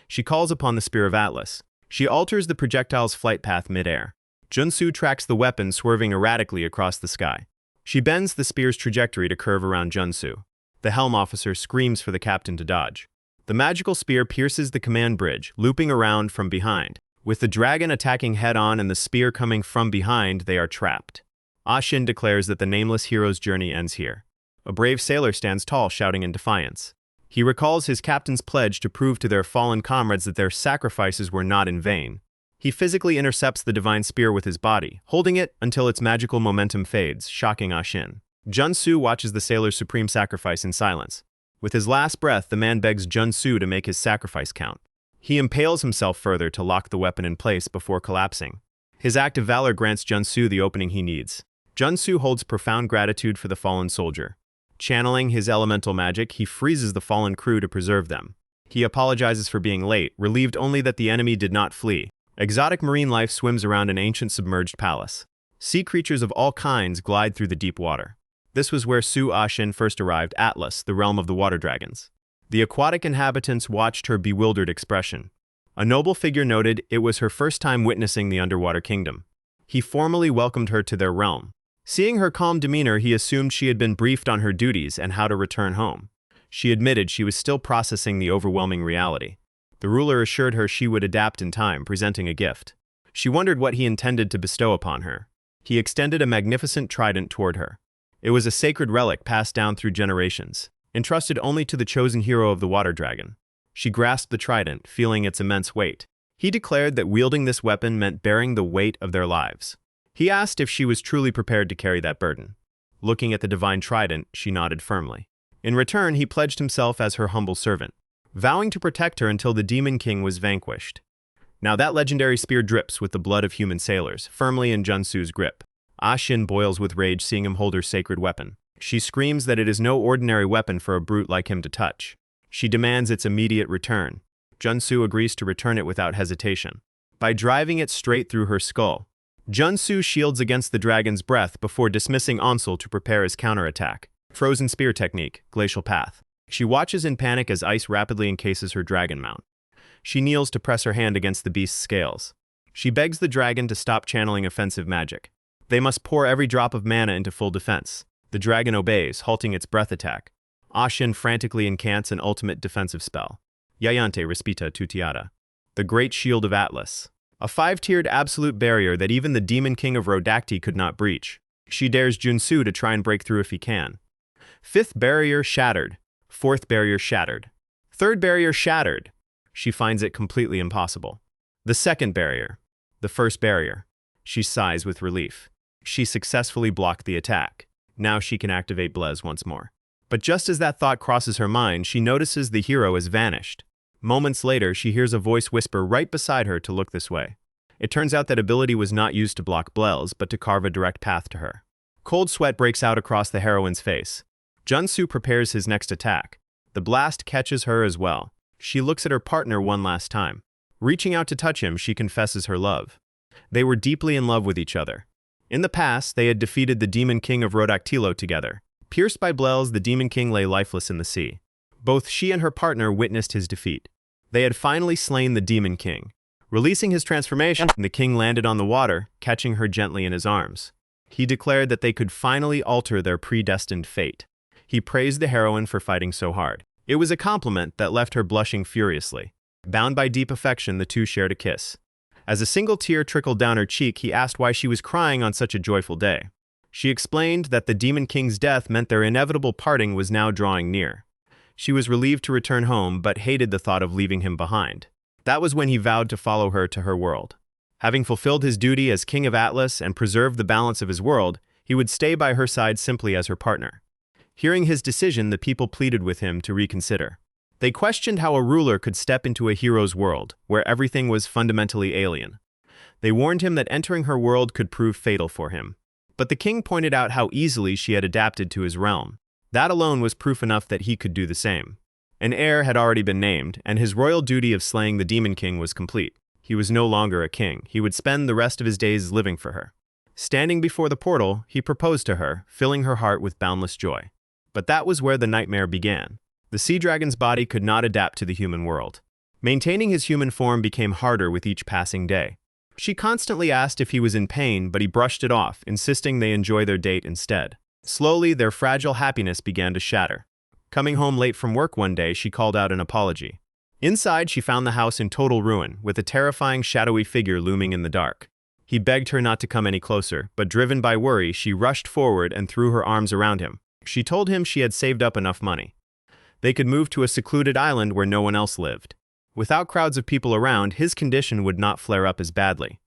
Speaker 1: She calls upon the Spear of Atlas. She alters the projectile's flight path mid-air. Jun-soo tracks the weapon, swerving erratically across the sky. She bends the spear's trajectory to curve around Jun-soo. The helm officer screams for the captain to dodge. The magical spear pierces the command bridge, looping around from behind. With the dragon attacking head-on and the spear coming from behind, they are trapped. Ashin declares that the nameless hero's journey ends here. A brave sailor stands tall, shouting in defiance. He recalls his captain's pledge to prove to their fallen comrades that their sacrifices were not in vain. He physically intercepts the divine spear with his body, holding it until its magical momentum fades, shocking Ashin. Jun-soo watches the sailor's supreme sacrifice in silence. With his last breath, the man begs Jun-soo to make his sacrifice count. He impales himself further to lock the weapon in place before collapsing. His act of valor grants Jun-soo the opening he needs. Jun-soo holds profound gratitude for the fallen soldier. Channeling his elemental magic, he freezes the fallen crew to preserve them. He apologizes for being late, relieved only that the enemy did not flee. Exotic marine life swims around an ancient submerged palace. Sea creatures of all kinds glide through the deep water. This was where Su Ashin first arrived, Atlas, the realm of the water dragons. The aquatic inhabitants watched her bewildered expression. A noble figure noted it was her first time witnessing the underwater kingdom. He formally welcomed her to their realm. Seeing her calm demeanor, he assumed she had been briefed on her duties and how to return home. She admitted she was still processing the overwhelming reality. The ruler assured her she would adapt in time, presenting a gift. She wondered what he intended to bestow upon her. He extended a magnificent trident toward her. It was a sacred relic passed down through generations, entrusted only to the chosen hero of the water dragon. She grasped the trident, feeling its immense weight. He declared that wielding this weapon meant bearing the weight of their lives. He asked if she was truly prepared to carry that burden. Looking at the divine trident, she nodded firmly. In return, he pledged himself as her humble servant, vowing to protect her until the Demon King was vanquished. Now that legendary spear drips with the blood of human sailors, firmly in Jun-soo's grip. Ashin boils with rage seeing him hold her sacred weapon. She screams that it is no ordinary weapon for a brute like him to touch. She demands its immediate return. Jun-soo agrees to return it without hesitation. By driving it straight through her skull, Jun-soo shields against the dragon's breath before dismissing Ansel to prepare his counterattack. Frozen spear technique, glacial path. She watches in panic as ice rapidly encases her dragon mount. She kneels to press her hand against the beast's scales. She begs the dragon to stop channeling offensive magic. They must pour every drop of mana into full defense. The dragon obeys, halting its breath attack. Ashin frantically incants an ultimate defensive spell. Yayante Respita Tutiata. The Great Shield of Atlas. A 5-tiered absolute barrier that even the Demon King of Rodakti could not breach. She dares Jun-soo to try and break through if he can. 5th barrier shattered. 4th barrier shattered. 3rd barrier shattered. She finds it completely impossible. The 2nd barrier. The 1st barrier. She sighs with relief. She successfully blocked the attack. Now she can activate Blaze once more. But just as that thought crosses her mind, she notices the hero has vanished. Moments later, she hears a voice whisper right beside her to look this way. It turns out that ability was not used to block Blaze, but to carve a direct path to her. Cold sweat breaks out across the heroine's face. Jun-soo prepares his next attack. The blast catches her as well. She looks at her partner one last time. Reaching out to touch him, she confesses her love. They were deeply in love with each other. In the past, they had defeated the Demon King of Rodaktilo together. Pierced by Blaze, the Demon King lay lifeless in the sea. Both she and her partner witnessed his defeat. They had finally slain the Demon King. Releasing his transformation, the king landed on the water, catching her gently in his arms. He declared that they could finally alter their predestined fate. He praised the heroine for fighting so hard. It was a compliment that left her blushing furiously. Bound by deep affection, the two shared a kiss. As a single tear trickled down her cheek, he asked why she was crying on such a joyful day. She explained that the Demon King's death meant their inevitable parting was now drawing near. She was relieved to return home but hated the thought of leaving him behind. That was when he vowed to follow her to her world. Having fulfilled his duty as king of Atlas and preserved the balance of his world, he would stay by her side simply as her partner. Hearing his decision, the people pleaded with him to reconsider. They questioned how a ruler could step into a hero's world, where everything was fundamentally alien. They warned him that entering her world could prove fatal for him. But the king pointed out how easily she had adapted to his realm. That alone was proof enough that he could do the same. An heir had already been named, and his royal duty of slaying the Demon King was complete. He was no longer a king. He would spend the rest of his days living for her. Standing before the portal, he proposed to her, filling her heart with boundless joy. But that was where the nightmare began. The sea dragon's body could not adapt to the human world. Maintaining his human form became harder with each passing day. She constantly asked if he was in pain, but he brushed it off, insisting they enjoy their date instead. Slowly, their fragile happiness began to shatter. Coming home late from work one day, she called out an apology. Inside, she found the house in total ruin, with a terrifying shadowy figure looming in the dark. He begged her not to come any closer, but driven by worry, she rushed forward and threw her arms around him. She told him she had saved up enough money. They could move to a secluded island where no one else lived. Without crowds of people around, his condition would not flare up as badly.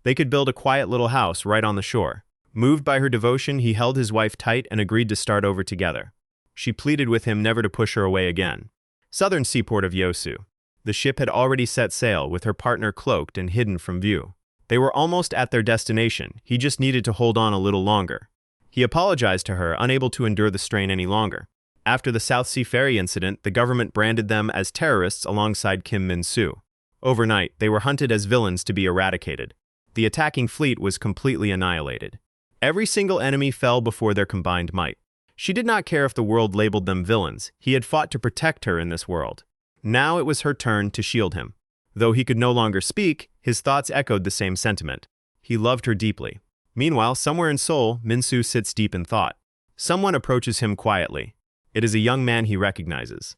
Speaker 1: They could build a quiet little house right on the shore. Moved by her devotion, he held his wife tight and agreed to start over together. She pleaded with him never to push her away again. Southern seaport of Yosu. The ship had already set sail, with her partner cloaked and hidden from view. They were almost at their destination. He just needed to hold on a little longer. He apologized to her, unable to endure the strain any longer. After the South Sea Ferry incident, the government branded them as terrorists alongside Kim Min-soo. Overnight, they were hunted as villains to be eradicated. The attacking fleet was completely annihilated. Every single enemy fell before their combined might. She did not care if the world labeled them villains. He had fought to protect her in this world. Now it was her turn to shield him. Though he could no longer speak, his thoughts echoed the same sentiment. He loved her deeply. Meanwhile, somewhere in Seoul, Min-soo sits deep in thought. Someone approaches him quietly. It is a young man he recognizes.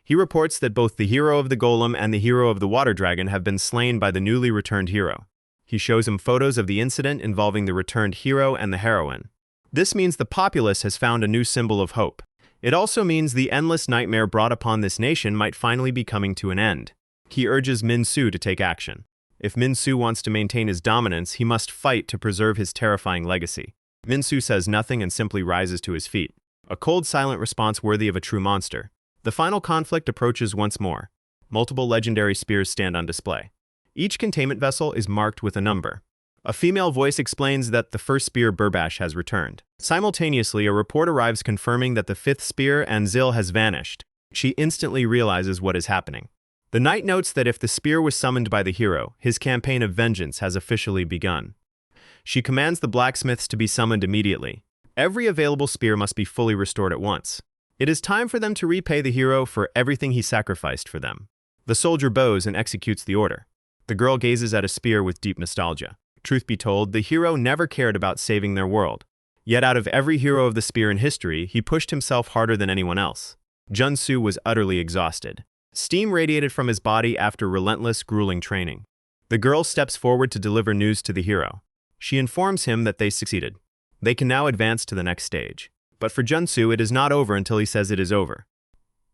Speaker 1: He reports that both the hero of the golem and the hero of the water dragon have been slain by the newly returned hero. He shows him photos of the incident involving the returned hero and the heroine. This means the populace has found a new symbol of hope. It also means the endless nightmare brought upon this nation might finally be coming to an end. He urges Min-soo to take action. If Min-soo wants to maintain his dominance, he must fight to preserve his terrifying legacy. Min-soo says nothing and simply rises to his feet. A cold, silent response worthy of a true monster. The final conflict approaches once more. Multiple legendary spears stand on display. Each containment vessel is marked with a number. A female voice explains that the first spear Burbash has returned. Simultaneously, a report arrives confirming that the fifth spear Anzil has vanished. She instantly realizes what is happening. The knight notes that if the spear was summoned by the hero, his campaign of vengeance has officially begun. She commands the blacksmiths to be summoned immediately. Every available spear must be fully restored at once. It is time for them to repay the hero for everything he sacrificed for them. The soldier bows and executes the order. The girl gazes at a spear with deep nostalgia. Truth be told, the hero never cared about saving their world. Yet out of every hero of the spear in history, he pushed himself harder than anyone else. Jun-soo was utterly exhausted. Steam radiated from his body after relentless, grueling training. The girl steps forward to deliver news to the hero. She informs him that they succeeded. They can now advance to the next stage. But for Jun-soo, it is not over until he says it is over.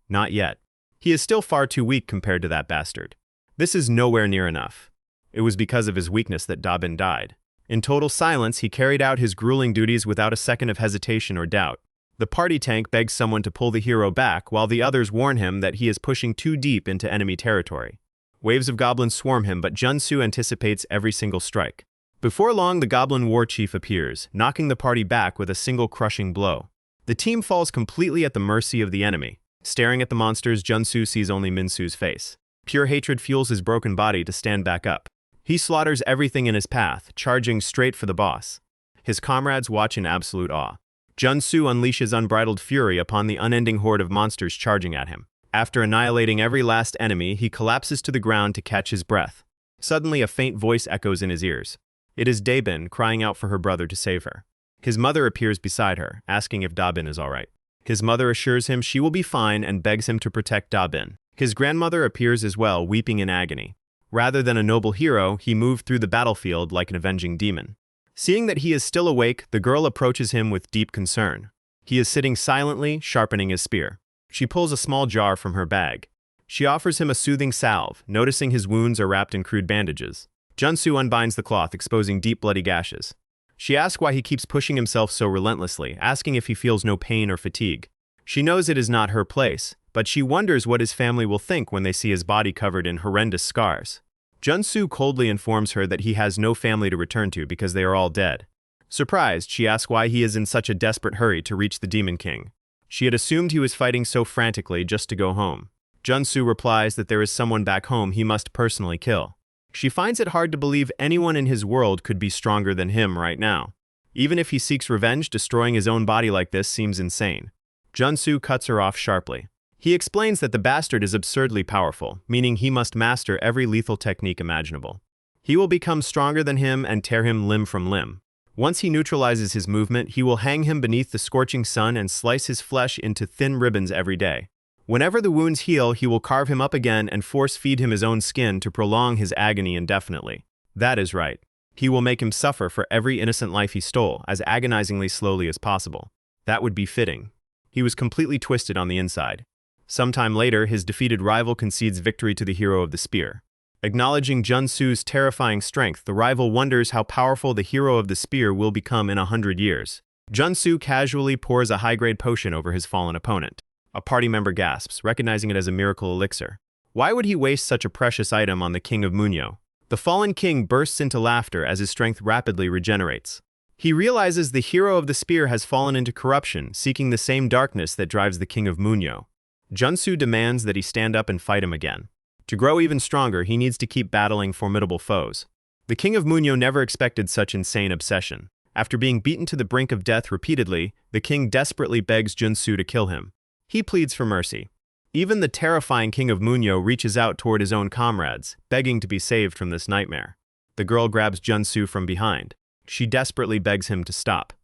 Speaker 1: Not yet. He is still far too weak compared to that bastard. This is nowhere near enough. It was because of his weakness that Da-bin died. In total silence, he carried out his grueling duties without a second of hesitation or doubt. The party tank begs someone to pull the hero back, while the others warn him that he is pushing too deep into enemy territory. Waves of goblins swarm him, but Jun-soo anticipates every single strike. Before long, the goblin war chief appears, knocking the party back with a single crushing blow. The team falls completely at the mercy of the enemy. Staring at the monsters, Jun-soo sees only Min-soo's face. Pure hatred fuels his broken body to stand back up. He slaughters everything in his path, charging straight for the boss. His comrades watch in absolute awe. Jun-soo unleashes unbridled fury upon the unending horde of monsters charging at him. After annihilating every last enemy, he collapses to the ground to catch his breath. Suddenly, a faint voice echoes in his ears. It is Da-bin crying out for her brother to save her. His mother appears beside her, asking if Da-bin is all right. His mother assures him she will be fine and begs him to protect Da-bin. His grandmother appears as well, weeping in agony. Rather than a noble hero, he moved through the battlefield like an avenging demon. Seeing that he is still awake, the girl approaches him with deep concern. He is sitting silently, sharpening his spear. She pulls a small jar from her bag. She offers him a soothing salve, noticing his wounds are wrapped in crude bandages. Jun-soo unbinds the cloth, exposing deep bloody gashes. She asks why he keeps pushing himself so relentlessly, asking if he feels no pain or fatigue. She knows it is not her place, but she wonders what his family will think when they see his body covered in horrendous scars. Jun-soo coldly informs her that he has no family to return to because they are all dead. Surprised, she asks why he is in such a desperate hurry to reach the Demon King. She had assumed he was fighting so frantically just to go home. Jun-soo replies that there is someone back home he must personally kill. She finds it hard to believe anyone in his world could be stronger than him right now. Even if he seeks revenge, destroying his own body like this seems insane. Jun-soo cuts her off sharply. He explains that the bastard is absurdly powerful, meaning he must master every lethal technique imaginable. He will become stronger than him and tear him limb from limb. Once he neutralizes his movement, he will hang him beneath the scorching sun and slice his flesh into thin ribbons every day. Whenever the wounds heal, he will carve him up again and force-feed him his own skin to prolong his agony indefinitely. That is right. He will make him suffer for every innocent life he stole, as agonizingly slowly as possible. That would be fitting. He was completely twisted on the inside. Sometime later, his defeated rival concedes victory to the hero of the spear. Acknowledging Jun-soo's terrifying strength, the rival wonders how powerful the hero of the spear will become in 100 years. Jun-soo casually pours a high-grade potion over his fallen opponent. A party member gasps, recognizing it as a miracle elixir. Why would he waste such a precious item on the king of Munyo? The fallen king bursts into laughter as his strength rapidly regenerates. He realizes the hero of the spear has fallen into corruption, seeking the same darkness that drives the king of Munyo. Jun-soo demands that he stand up and fight him again. To grow even stronger, he needs to keep battling formidable foes. The king of Munyo never expected such insane obsession. After being beaten to the brink of death repeatedly, the king desperately begs Jun-soo to kill him. He pleads for mercy. Even the terrifying king of Munyo reaches out toward his own comrades, begging to be saved from this nightmare. The girl grabs Jun-soo from behind. She desperately begs him to stop.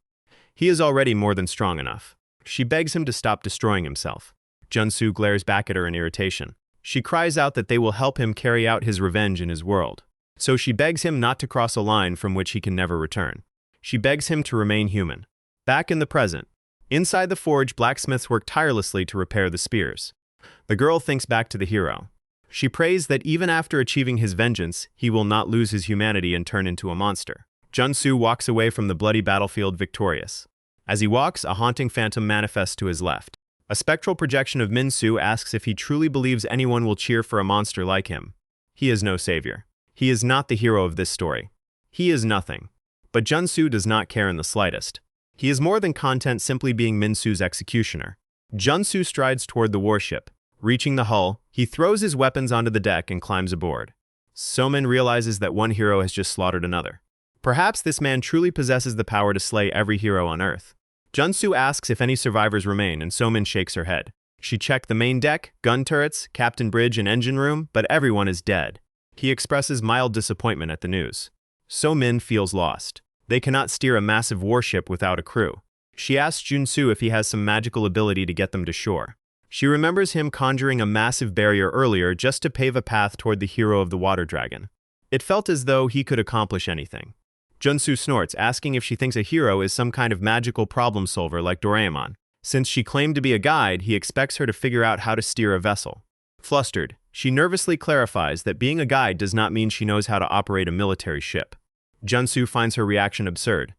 Speaker 1: He is already more than strong enough. She begs him to stop destroying himself. Jun-soo glares back at her in irritation. She cries out that they will help him carry out his revenge in his world. So she begs him not to cross a line from which he can never return. She begs him to remain human. Back in the present. Inside the forge, blacksmiths work tirelessly to repair the spears. The girl thinks back to the hero. She prays that even after achieving his vengeance, he will not lose his humanity and turn into a monster. Jun-soo walks away from the bloody battlefield victorious. As he walks, a haunting phantom manifests to his left. A spectral projection of Min-soo asks if he truly believes anyone will cheer for a monster like him. He is no savior. He is not the hero of this story. He is nothing. But Jun-soo does not care in the slightest. He is more than content simply being Min-soo's executioner. Jun-soo strides toward the warship. Reaching the hull, he throws his weapons onto the deck and climbs aboard. So-min realizes that one hero has just slaughtered another. Perhaps this man truly possesses the power to slay every hero on Earth. Jun-soo asks if any survivors remain, and So-min shakes her head. She checked the main deck, gun turrets, captain bridge, and engine room, but everyone is dead. He expresses mild disappointment at the news. So-min feels lost. They cannot steer a massive warship without a crew. She asks Jun-soo if he has some magical ability to get them to shore. She remembers him conjuring a massive barrier earlier just to pave a path toward the hero of the water dragon. It felt as though he could accomplish anything. Jun-soo snorts, asking if she thinks a hero is some kind of magical problem solver like Doraemon. Since she claimed to be a guide, he expects her to figure out how to steer a vessel. Flustered, she nervously clarifies that being a guide does not mean she knows how to operate a military ship. Jun-soo finds her reaction absurd.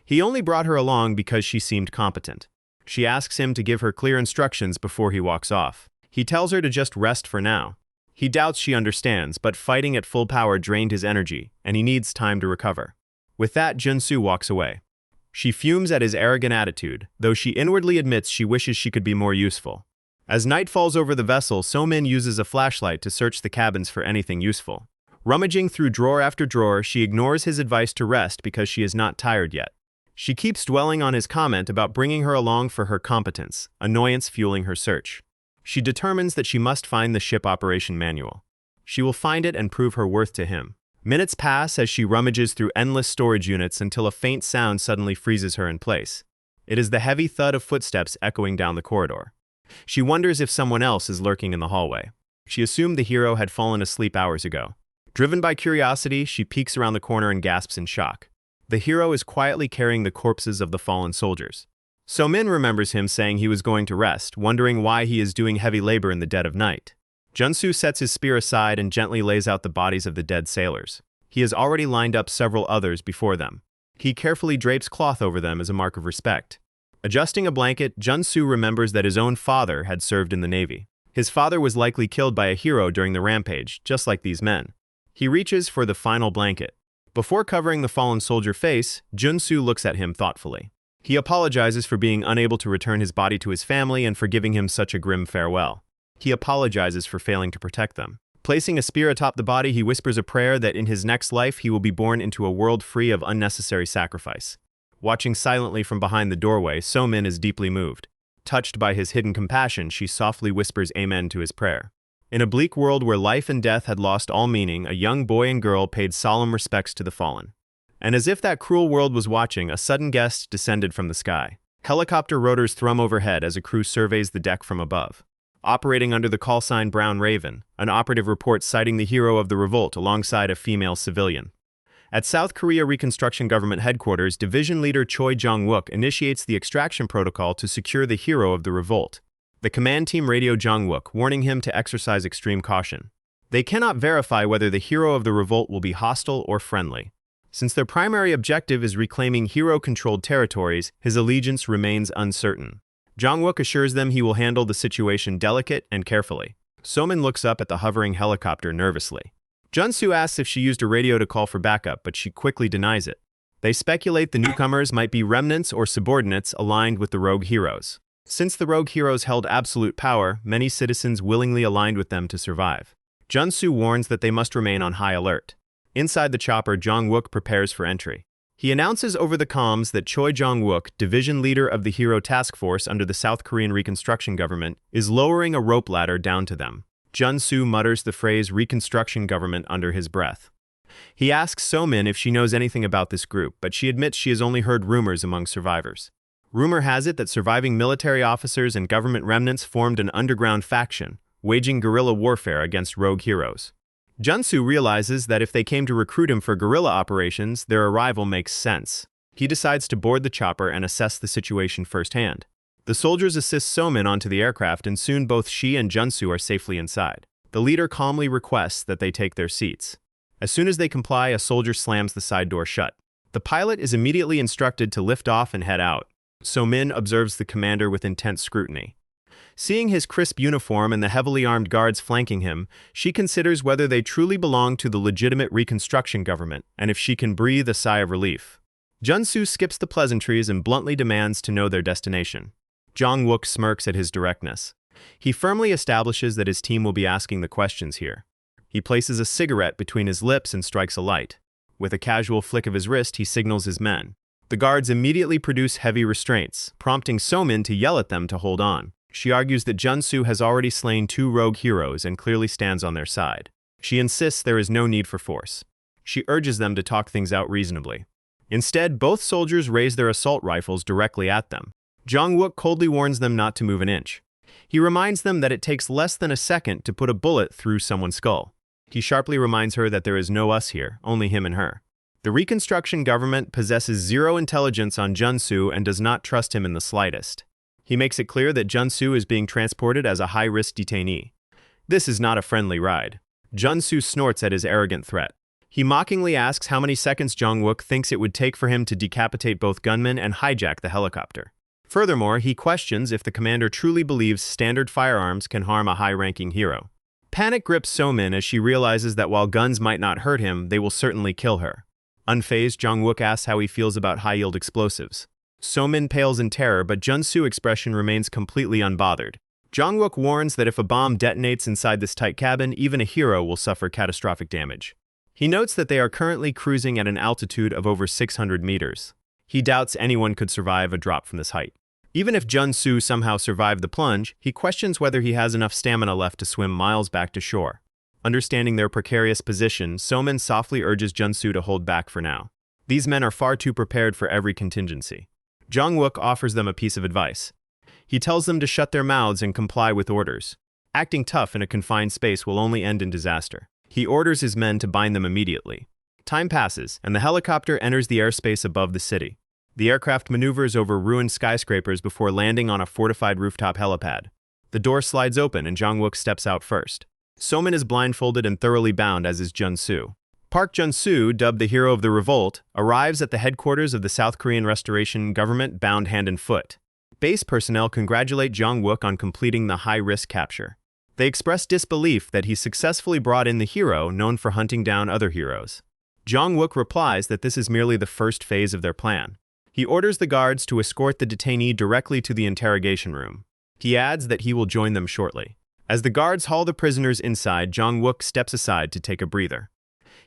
Speaker 1: He only brought her along because she seemed competent. She asks him to give her clear instructions before he walks off. He tells her to just rest for now. He doubts she understands, but fighting at full power drained his energy, and he needs time to recover. With that, Jun-soo walks away. She fumes at his arrogant attitude, though she inwardly admits she wishes she could be more useful. As night falls over the vessel, So-min uses a flashlight to search the cabins for anything useful. Rummaging through drawer after drawer, she ignores his advice to rest because she is not tired yet. She keeps dwelling on his comment about bringing her along for her competence, annoyance fueling her search. She determines that she must find the ship operation manual. She will find it and prove her worth to him. Minutes pass as she rummages through endless storage units until a faint sound suddenly freezes her in place. It is the heavy thud of footsteps echoing down the corridor. She wonders if someone else is lurking in the hallway. She assumed the hero had fallen asleep hours ago. Driven by curiosity, she peeks around the corner and gasps in shock. The hero is quietly carrying the corpses of the fallen soldiers. So-min remembers him saying he was going to rest, wondering why he is doing heavy labor in the dead of night. Jun-soo sets his spear aside and gently lays out the bodies of the dead sailors. He has already lined up several others before them. He carefully drapes cloth over them as a mark of respect. Adjusting a blanket, Jun-soo remembers that his own father had served in the Navy. His father was likely killed by a hero during the rampage, just like these men. He reaches for the final blanket. Before covering the fallen soldier's face, Jun-soo looks at him thoughtfully. He apologizes for being unable to return his body to his family and for giving him such a grim farewell. He apologizes for failing to protect them. Placing a spear atop the body, he whispers a prayer that in his next life he will be born into a world free of unnecessary sacrifice. Watching silently from behind the doorway, So-min is deeply moved. Touched by his hidden compassion, she softly whispers amen to his prayer. In a bleak world where life and death had lost all meaning, a young boy and girl paid solemn respects to the fallen. And as if that cruel world was watching, a sudden guest descended from the sky. Helicopter rotors thrum overhead as a crew surveys the deck from above. Operating under the call sign Brown Raven, an operative reports citing the hero of the revolt alongside a female civilian. At South Korea Reconstruction Government Headquarters, Division Leader Choi Jong-wook initiates the extraction protocol to secure the hero of the revolt. The command team radio Jong-wook, warning him to exercise extreme caution. They cannot verify whether the hero of the revolt will be hostile or friendly. Since their primary objective is reclaiming hero-controlled territories, his allegiance remains uncertain. Jong-wook assures them he will handle the situation delicate and carefully. So-min looks up at the hovering helicopter nervously. Jun-soo asks if she used a radio to call for backup, but she quickly denies it. They speculate the newcomers might be remnants or subordinates aligned with the rogue heroes. Since the rogue heroes held absolute power, many citizens willingly aligned with them to survive. Jun-soo warns that they must remain on high alert. Inside the chopper, Jong-wook prepares for entry. He announces over the comms that Choi Jong-wook, division leader of the Hero Task Force under the South Korean Reconstruction Government, is lowering a rope ladder down to them. Jun-soo mutters the phrase Reconstruction Government under his breath. He asks So-min if she knows anything about this group, but she admits she has only heard rumors among survivors. Rumor has it that surviving military officers and government remnants formed an underground faction, waging guerrilla warfare against rogue heroes. Jun-soo realizes that if they came to recruit him for guerrilla operations, their arrival makes sense. He decides to board the chopper and assess the situation firsthand. The soldiers assist So-min onto the aircraft, and soon both she and Jun-soo are safely inside. The leader calmly requests that they take their seats. As soon as they comply, a soldier slams the side door shut. The pilot is immediately instructed to lift off and head out. So-min observes the commander with intense scrutiny. Seeing his crisp uniform and the heavily armed guards flanking him, she considers whether they truly belong to the legitimate Reconstruction Government, and if she can breathe a sigh of relief. Jun-soo skips the pleasantries and bluntly demands to know their destination. Jong-wook smirks at his directness. He firmly establishes that his team will be asking the questions here. He places a cigarette between his lips and strikes a light. With a casual flick of his wrist, he signals his men. The guards immediately produce heavy restraints, prompting So-min to yell at them to hold on. She argues that Jun-soo has already slain 2 rogue heroes and clearly stands on their side. She insists there is no need for force. She urges them to talk things out reasonably. Instead, both soldiers raise their assault rifles directly at them. Jong-wook coldly warns them not to move an inch. He reminds them that it takes less than a second to put a bullet through someone's skull. He sharply reminds her that there is no us here, only him and her. The Reconstruction Government possesses zero intelligence on Jun-soo and does not trust him in the slightest. He makes it clear that Jun-soo is being transported as a high-risk detainee. This is not a friendly ride. Jun-soo snorts at his arrogant threat. He mockingly asks how many seconds Jong-wook thinks it would take for him to decapitate both gunmen and hijack the helicopter. Furthermore, he questions if the commander truly believes standard firearms can harm a high-ranking hero. Panic grips So-min as she realizes that while guns might not hurt him, they will certainly kill her. Unfazed, Jong-wook asks how he feels about high-yield explosives. So-min pales in terror, but Jun-soo's expression remains completely unbothered. Jong-wook warns that if a bomb detonates inside this tight cabin, even a hero will suffer catastrophic damage. He notes that they are currently cruising at an altitude of over 600 meters. He doubts anyone could survive a drop from this height. Even if Jun-soo somehow survived the plunge, he questions whether he has enough stamina left to swim miles back to shore. Understanding their precarious position, So-min softly urges Jun-soo to hold back for now. These men are far too prepared for every contingency. Jong-wook offers them a piece of advice. He tells them to shut their mouths and comply with orders. Acting tough in a confined space will only end in disaster. He orders his men to bind them immediately. Time passes, and the helicopter enters the airspace above the city. The aircraft maneuvers over ruined skyscrapers before landing on a fortified rooftop helipad. The door slides open and Jong-wook steps out first. So-min is blindfolded and thoroughly bound, as is Jun-soo. Park Jun-soo, dubbed the hero of the revolt, arrives at the headquarters of the South Korean Restoration Government bound hand and foot. Base personnel congratulate Jong-wook on completing the high-risk capture. They express disbelief that he successfully brought in the hero known for hunting down other heroes. Jong-wook replies that this is merely the first phase of their plan. He orders the guards to escort the detainee directly to the interrogation room. He adds that he will join them shortly. As the guards haul the prisoners inside, Jong-wook steps aside to take a breather.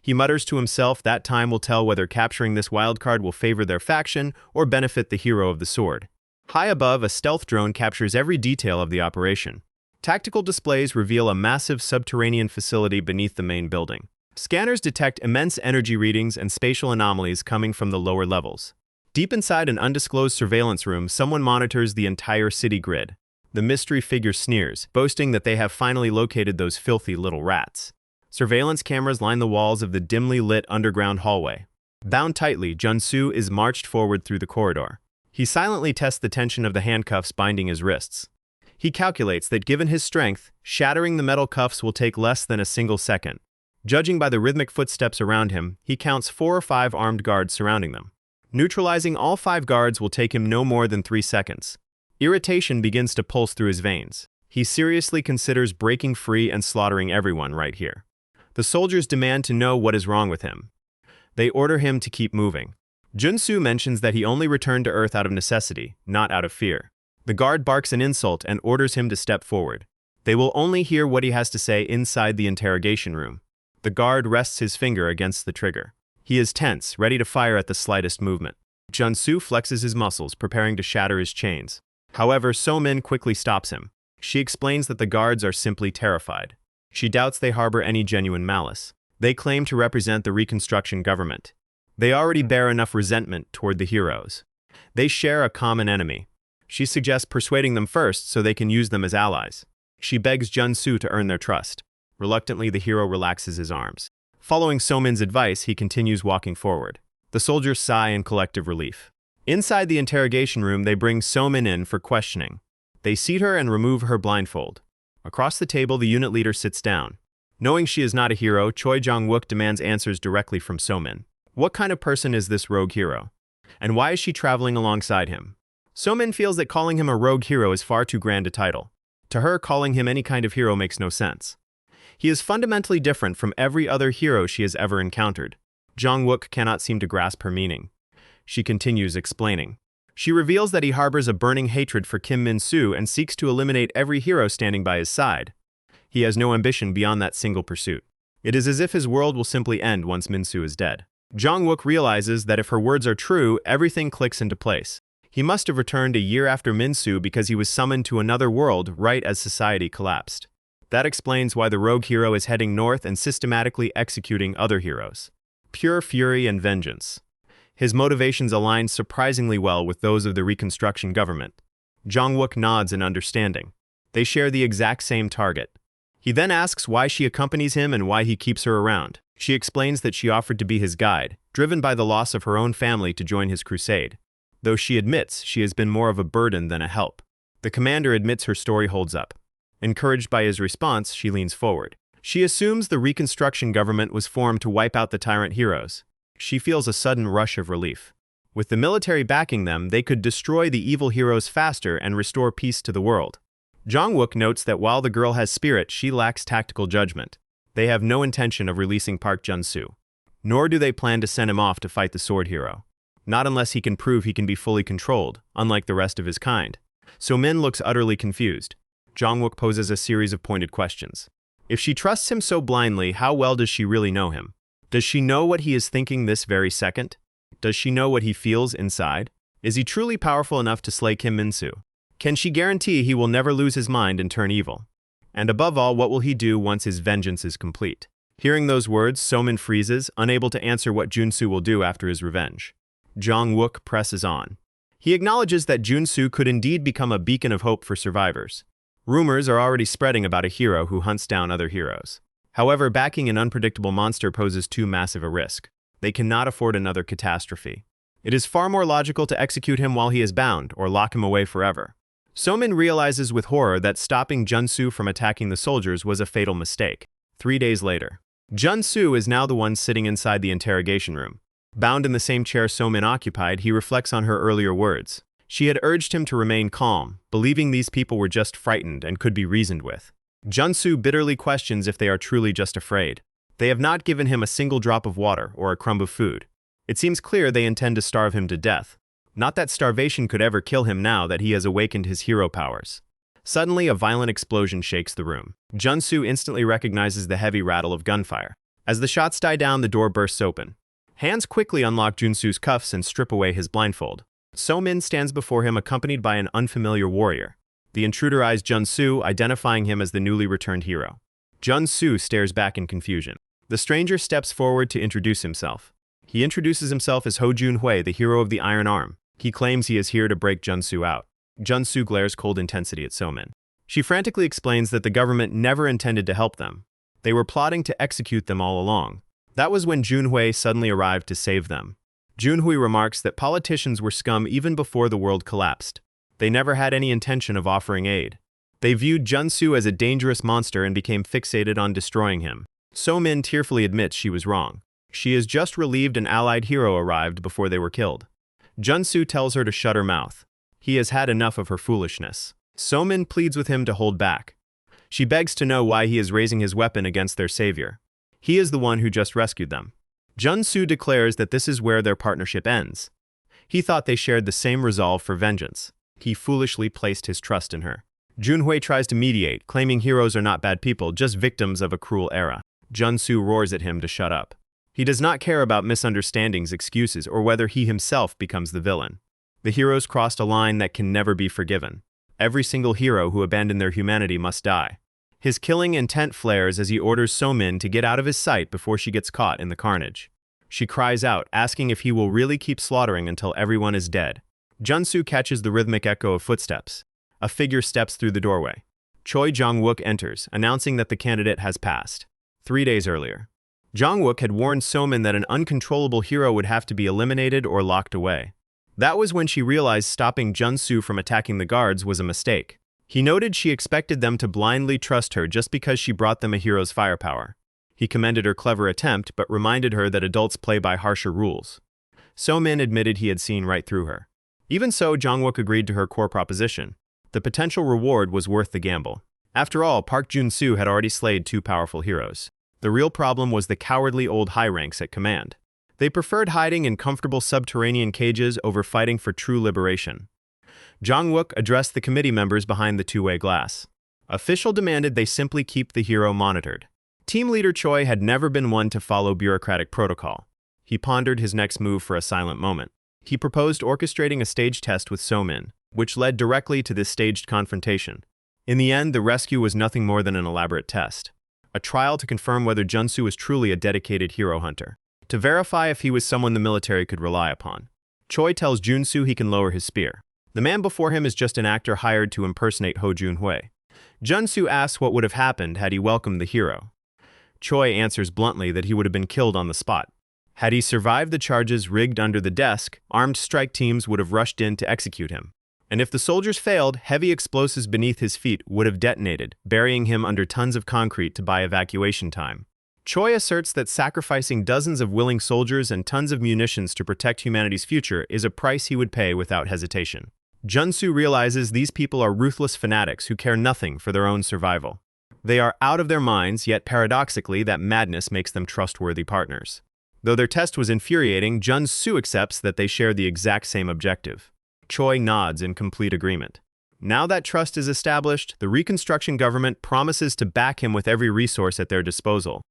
Speaker 1: He mutters to himself that time will tell whether capturing this wildcard will favor their faction or benefit the hero of the sword. High above, a stealth drone captures every detail of the operation. Tactical displays reveal a massive subterranean facility beneath the main building. Scanners detect immense energy readings and spatial anomalies coming from the lower levels. Deep inside an undisclosed surveillance room, someone monitors the entire city grid. The mystery figure sneers, boasting that they have finally located those filthy little rats. Surveillance cameras line the walls of the dimly lit underground hallway. Bound tightly, Jun-soo is marched forward through the corridor. He silently tests the tension of the handcuffs binding his wrists. He calculates that given his strength, shattering the metal cuffs will take less than a single second. Judging by the rhythmic footsteps around him, he counts 4 or 5 armed guards surrounding them. Neutralizing all 5 guards will take him no more than 3 seconds. Irritation begins to pulse through his veins. He seriously considers breaking free and slaughtering everyone right here. The soldiers demand to know what is wrong with him. They order him to keep moving. Jun-soo mentions that he only returned to Earth out of necessity, not out of fear. The guard barks an insult and orders him to step forward. They will only hear what he has to say inside the interrogation room. The guard rests his finger against the trigger. He is tense, ready to fire at the slightest movement. Jun-soo flexes his muscles, preparing to shatter his chains. However, So-min quickly stops him. She explains that the guards are simply terrified. She doubts they harbor any genuine malice. They claim to represent the Reconstruction government. They already bear enough resentment toward the heroes. They share a common enemy. She suggests persuading them first so they can use them as allies. She begs Jun-soo to earn their trust. Reluctantly, the hero relaxes his arms. Following So-min's advice, he continues walking forward. The soldiers sigh in collective relief. Inside the interrogation room, they bring So-min in for questioning. They seat her and remove her blindfold. Across the table, the unit leader sits down. Knowing she is not a hero, Choi Jong-wook demands answers directly from So-min. What kind of person is this rogue hero? And why is she traveling alongside him? So-min feels that calling him a rogue hero is far too grand a title. To her, calling him any kind of hero makes no sense. He is fundamentally different from every other hero she has ever encountered. Jong-wook cannot seem to grasp her meaning. She continues explaining. She reveals that he harbors a burning hatred for Kim Min-soo and seeks to eliminate every hero standing by his side. He has no ambition beyond that single pursuit. It is as if his world will simply end once Min-soo is dead. Jong-wook realizes that if her words are true, everything clicks into place. He must have returned a year after Min-soo because he was summoned to another world right as society collapsed. That explains why the rogue hero is heading north and systematically executing other heroes. Pure fury and vengeance. His motivations align surprisingly well with those of the Reconstruction government. Jong-wook nods in understanding. They share the exact same target. He then asks why she accompanies him and why he keeps her around. She explains that she offered to be his guide, driven by the loss of her own family to join his crusade. Though she admits she has been more of a burden than a help. The commander admits her story holds up. Encouraged by his response, she leans forward. She assumes the Reconstruction government was formed to wipe out the tyrant heroes. She feels a sudden rush of relief. With the military backing them, they could destroy the evil heroes faster and restore peace to the world. Jong-wook notes that while the girl has spirit, she lacks tactical judgment. They have no intention of releasing Park Jun-soo. Nor do they plan to send him off to fight the sword hero. Not unless he can prove he can be fully controlled, unlike the rest of his kind. So-min looks utterly confused. Jong-wook poses a series of pointed questions. If she trusts him so blindly, how well does she really know him? Does she know what he is thinking this very second? Does she know what he feels inside? Is he truly powerful enough to slay Kim Min-soo? Can she guarantee he will never lose his mind and turn evil? And above all, what will he do once his vengeance is complete? Hearing those words, So-min freezes, unable to answer what Jun-soo will do after his revenge. Jong-wook presses on. He acknowledges that Jun-soo could indeed become a beacon of hope for survivors. Rumors are already spreading about a hero who hunts down other heroes. However, backing an unpredictable monster poses too massive a risk. They cannot afford another catastrophe. It is far more logical to execute him while he is bound or lock him away forever. So-min realizes with horror that stopping Jun-soo from attacking the soldiers was a fatal mistake. 3 days later, Jun-soo is now the one sitting inside the interrogation room. Bound in the same chair So-min occupied, he reflects on her earlier words. She had urged him to remain calm, believing these people were just frightened and could be reasoned with. Jun-soo bitterly questions if they are truly just afraid. They have not given him a single drop of water or a crumb of food. It seems clear they intend to starve him to death. Not that starvation could ever kill him now that he has awakened his hero powers. Suddenly, a violent explosion shakes the room. Jun-soo instantly recognizes the heavy rattle of gunfire. As the shots die down, the door bursts open. Hands quickly unlock Jun-soo's cuffs and strip away his blindfold. So-min stands before him accompanied by an unfamiliar warrior. The intruder eyes Jun-soo, identifying him as the newly returned hero. Jun-soo stares back in confusion. The stranger steps forward to introduce himself. He introduces himself as Ho Jun-hui, the hero of the Iron Arm. He claims he is here to break Jun-soo out. Jun-soo glares cold intensity at So-min. She frantically explains that the government never intended to help them. They were plotting to execute them all along. That was when Jun-hui suddenly arrived to save them. Jun-hui remarks that politicians were scum even before the world collapsed. They never had any intention of offering aid. They viewed Jun-soo as a dangerous monster and became fixated on destroying him. So-min tearfully admits she was wrong. She is just relieved an allied hero arrived before they were killed. Jun-soo tells her to shut her mouth. He has had enough of her foolishness. So-min pleads with him to hold back. She begs to know why he is raising his weapon against their savior. He is the one who just rescued them. Jun-soo declares that this is where their partnership ends. He thought they shared the same resolve for vengeance. He foolishly placed his trust in her. Jun-hui tries to mediate, claiming heroes are not bad people, just victims of a cruel era. Jun-soo roars at him to shut up. He does not care about misunderstandings, excuses, or whether he himself becomes the villain. The heroes crossed a line that can never be forgiven. Every single hero who abandoned their humanity must die. His killing intent flares as he orders So-min to get out of his sight before she gets caught in the carnage. She cries out, asking if he will really keep slaughtering until everyone is dead. Jun-soo catches the rhythmic echo of footsteps. A figure steps through the doorway. Choi Jong-wook enters, announcing that the candidate has passed. 3 days earlier, Jong-wook had warned So-min that an uncontrollable hero would have to be eliminated or locked away. That was when she realized stopping Jun-soo from attacking the guards was a mistake. He noted she expected them to blindly trust her just because she brought them a hero's firepower. He commended her clever attempt, but reminded her that adults play by harsher rules. So-min admitted he had seen right through her. Even so, Jong-wook agreed to her core proposition. The potential reward was worth the gamble. After all, Park Jun-soo had already slayed 2 powerful heroes. The real problem was the cowardly old high ranks at command. They preferred hiding in comfortable subterranean cages over fighting for true liberation. Jong-wook addressed the committee members behind the two-way glass. Official demanded they simply keep the hero monitored. Team leader Choi had never been one to follow bureaucratic protocol. He pondered his next move for a silent moment. He proposed orchestrating a stage test with So-min, which led directly to this staged confrontation. In the end, the rescue was nothing more than an elaborate test. A trial to confirm whether Jun-soo was truly a dedicated hero hunter. To verify if he was someone the military could rely upon. Choi tells Jun-soo he can lower his spear. The man before him is just an actor hired to impersonate Ho Jun-hui. Jun-soo asks what would have happened had he welcomed the hero. Choi answers bluntly that he would have been killed on the spot. Had he survived the charges rigged under the desk, armed strike teams would have rushed in to execute him. And if the soldiers failed, heavy explosives beneath his feet would have detonated, burying him under tons of concrete to buy evacuation time. Choi asserts that sacrificing dozens of willing soldiers and tons of munitions to protect humanity's future is a price he would pay without hesitation. Jun-soo realizes these people are ruthless fanatics who care nothing for their own survival. They are out of their minds, yet paradoxically, that madness makes them trustworthy partners. Though their test was infuriating, Jun-soo accepts that they share the exact same objective. Choi nods in complete agreement. Now that trust is established, the Reconstruction government promises to back him with every resource at their disposal.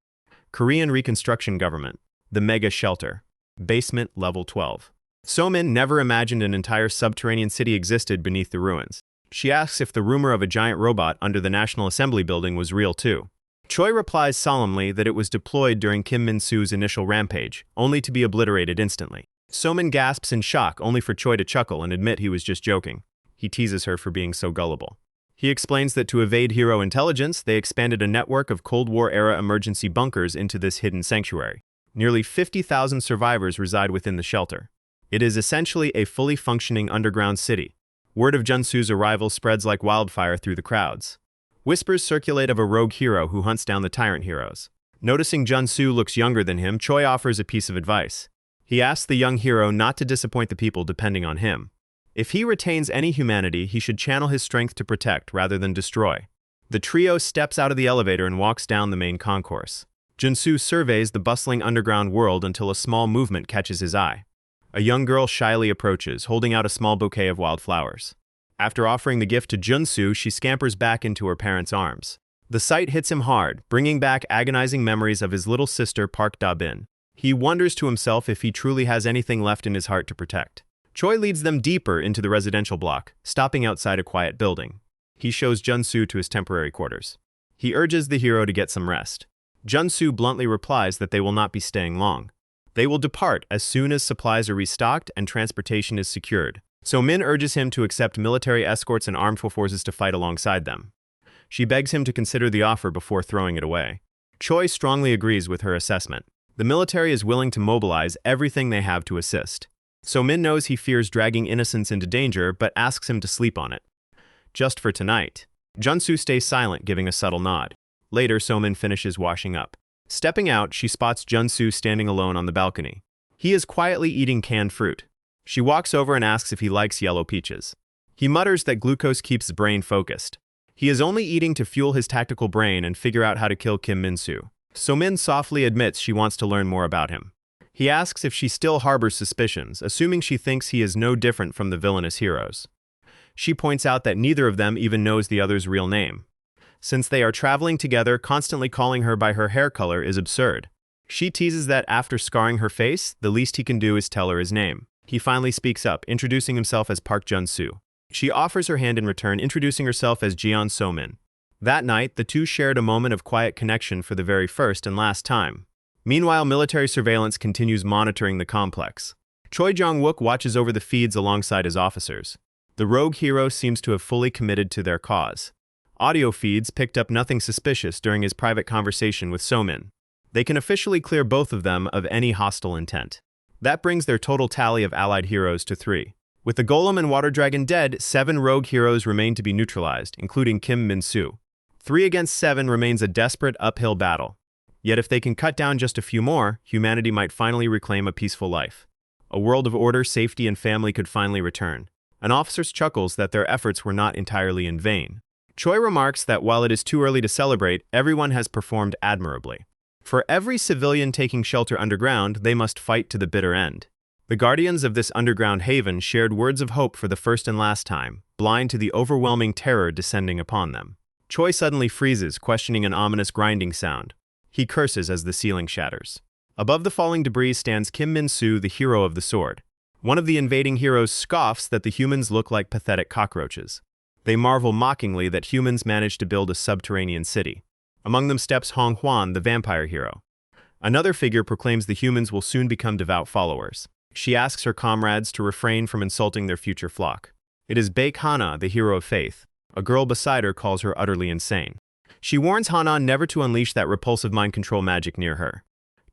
Speaker 1: Korean Reconstruction Government. The Mega Shelter. Basement Level 12. So-min never imagined an entire subterranean city existed beneath the ruins. She asks if the rumor of a giant robot under the National Assembly building was real too. Choi replies solemnly that it was deployed during Kim Min-soo's initial rampage, only to be obliterated instantly. So-min gasps in shock, only for Choi to chuckle and admit he was just joking. He teases her for being so gullible. He explains that to evade hero intelligence, they expanded a network of Cold War-era emergency bunkers into this hidden sanctuary. Nearly 50,000 survivors reside within the shelter. It is essentially a fully functioning underground city. Word of Jun-soo's arrival spreads like wildfire through the crowds. Whispers circulate of a rogue hero who hunts down the tyrant heroes. Noticing Jun-soo looks younger than him, Choi offers a piece of advice. He asks the young hero not to disappoint the people depending on him. If he retains any humanity, he should channel his strength to protect rather than destroy. The trio steps out of the elevator and walks down the main concourse. Jun-soo surveys the bustling underground world until a small movement catches his eye. A young girl shyly approaches, holding out a small bouquet of wildflowers. After offering the gift to Jun-soo, she scampers back into her parents' arms. The sight hits him hard, bringing back agonizing memories of his little sister Park Da-bin. He wonders to himself if he truly has anything left in his heart to protect. Choi leads them deeper into the residential block, stopping outside a quiet building. He shows Jun-soo to his temporary quarters. He urges the hero to get some rest. Jun-soo bluntly replies that they will not be staying long. They will depart as soon as supplies are restocked and transportation is secured. So Min urges him to accept military escorts and armed forces to fight alongside them. She begs him to consider the offer before throwing it away. Choi strongly agrees with her assessment. The military is willing to mobilize everything they have to assist. So Min knows he fears dragging innocents into danger, but asks him to sleep on it. Just for tonight. Jun-soo stays silent, giving a subtle nod. Later, So-min finishes washing up. Stepping out, she spots Jun-soo standing alone on the balcony. He is quietly eating canned fruit. She walks over and asks if he likes yellow peaches. He mutters that glucose keeps his brain focused. He is only eating to fuel his tactical brain and figure out how to kill Kim Min-soo. So-min softly admits she wants to learn more about him. He asks if she still harbors suspicions, assuming she thinks he is no different from the villainous heroes. She points out that neither of them even knows the other's real name. Since they are traveling together, constantly calling her by her hair color is absurd. She teases that after scarring her face, the least he can do is tell her his name. He finally speaks up, introducing himself as Park Jun-soo. She offers her hand in return, introducing herself as Jeon So-min. That night, the two shared a moment of quiet connection for the very first and last time. Meanwhile, military surveillance continues monitoring the complex. Choi Jong-wook watches over the feeds alongside his officers. The rogue hero seems to have fully committed to their cause. Audio feeds picked up nothing suspicious during his private conversation with So-min. They can officially clear both of them of any hostile intent. That brings their total tally of allied heroes to 3. With the Golem and Water Dragon dead, 7 rogue heroes remain to be neutralized, including Kim Min-soo. 3 against 7 remains a desperate uphill battle. Yet if they can cut down just a few more, humanity might finally reclaim a peaceful life. A world of order, safety, and family could finally return. An officer chuckles that their efforts were not entirely in vain. Choi remarks that while it is too early to celebrate, everyone has performed admirably. For every civilian taking shelter underground, they must fight to the bitter end. The guardians of this underground haven shared words of hope for the first and last time, blind to the overwhelming terror descending upon them. Choi suddenly freezes, questioning an ominous grinding sound. He curses as the ceiling shatters. Above the falling debris stands Kim Min-soo, the hero of the sword. One of the invading heroes scoffs that the humans look like pathetic cockroaches. They marvel mockingly that humans managed to build a subterranean city. Among them steps Hong Hwan, the vampire hero. Another figure proclaims the humans will soon become devout followers. She asks her comrades to refrain from insulting their future flock. It is Baek Hana, the hero of faith. A girl beside her calls her utterly insane. She warns Hana never to unleash that repulsive mind control magic near her.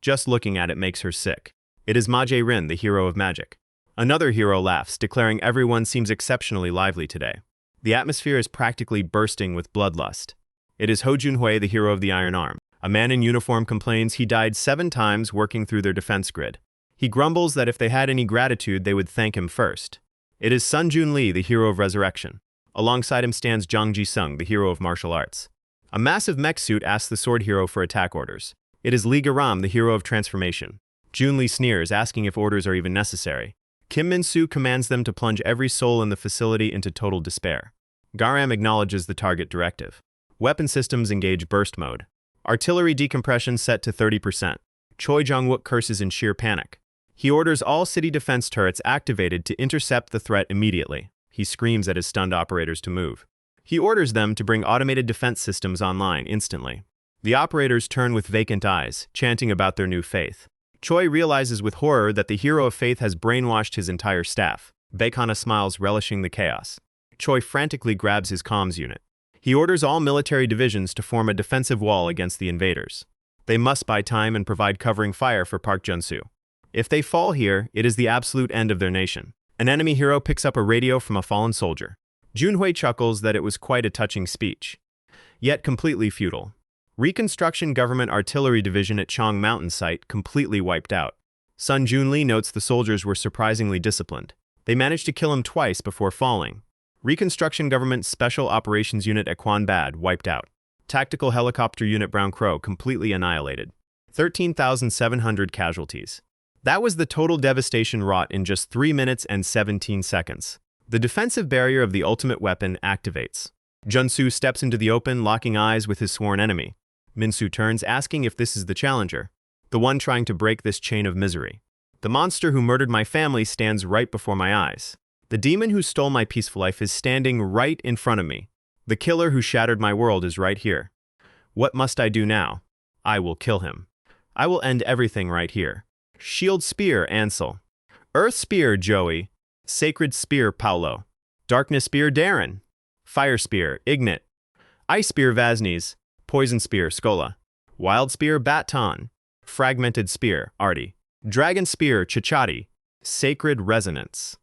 Speaker 1: Just looking at it makes her sick. It is Ma Jae-rin, the hero of magic. Another hero laughs, declaring everyone seems exceptionally lively today. The atmosphere is practically bursting with bloodlust. It is Ho Junhui, the hero of the Iron Arm. A man in uniform complains he died 7 times working through their defense grid. He grumbles that if they had any gratitude, they would thank him first. It is Sun Jun Lee, the hero of resurrection. Alongside him stands Jang Ji-sung, the hero of martial arts. A massive mech suit asks the sword hero for attack orders. It is Lee Garam, the hero of transformation. Jun Lee sneers, asking if orders are even necessary. Kim Min-soo commands them to plunge every soul in the facility into total despair. Garam acknowledges the target directive. Weapon systems engage burst mode. Artillery decompression set to 30%. Choi Jong-wook curses in sheer panic. He orders all city defense turrets activated to intercept the threat immediately. He screams at his stunned operators to move. He orders them to bring automated defense systems online instantly. The operators turn with vacant eyes, chanting about their new faith. Choi realizes with horror that the hero of faith has brainwashed his entire staff. Baek Hana smiles, relishing the chaos. Choi frantically grabs his comms unit. He orders all military divisions to form a defensive wall against the invaders. They must buy time and provide covering fire for Park Jun-soo. If they fall here, it is the absolute end of their nation. An enemy hero picks up a radio from a fallen soldier. Junhui chuckles that it was quite a touching speech, yet completely futile. Reconstruction Government Artillery Division at Chong Mountain site completely wiped out. Sun Junli notes the soldiers were surprisingly disciplined. They managed to kill him twice before falling. Reconstruction Government Special Operations Unit at Quan Bad wiped out. Tactical Helicopter Unit Brown Crow completely annihilated. 13,700 casualties. That was the total devastation wrought in just 3 minutes and 17 seconds. The defensive barrier of the ultimate weapon activates. Junsu steps into the open, locking eyes with his sworn enemy. Min-soo turns, asking if this is the challenger, the one trying to break this chain of misery. The monster who murdered my family stands right before my eyes. The demon who stole my peaceful life is standing right in front of me. The killer who shattered my world is right here. What must I do now? I will kill him. I will end everything right here. Shield Spear, Ansel. Earth Spear, Joey. Sacred Spear, Paulo. Darkness Spear, Darren. Fire Spear, Ignat. Ice Spear, Vasnes. Poison Spear, Skola. Wild Spear, Baton. Fragmented Spear, Artie. Dragon Spear, Chichati. Sacred Resonance.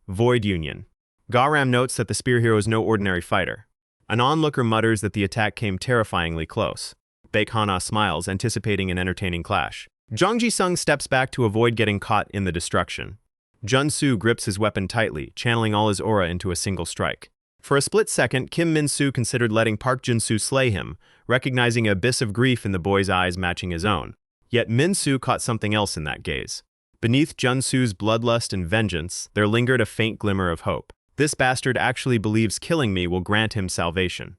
Speaker 1: Void Union. Garam notes that the spear hero is no ordinary fighter. An onlooker mutters that the attack came terrifyingly close. Baekhana smiles, anticipating an entertaining clash. Zhang Jisung steps back to avoid getting caught in the destruction. Junsu grips his weapon tightly, channeling all his aura into a single strike. For a split second, Kim Min-soo considered letting Park Jun-soo slay him, recognizing an abyss of grief in the boy's eyes matching his own. Yet Min-soo caught something else in that gaze. Beneath Jun-soo's bloodlust and vengeance, there lingered a faint glimmer of hope. This bastard actually believes killing me will grant him salvation.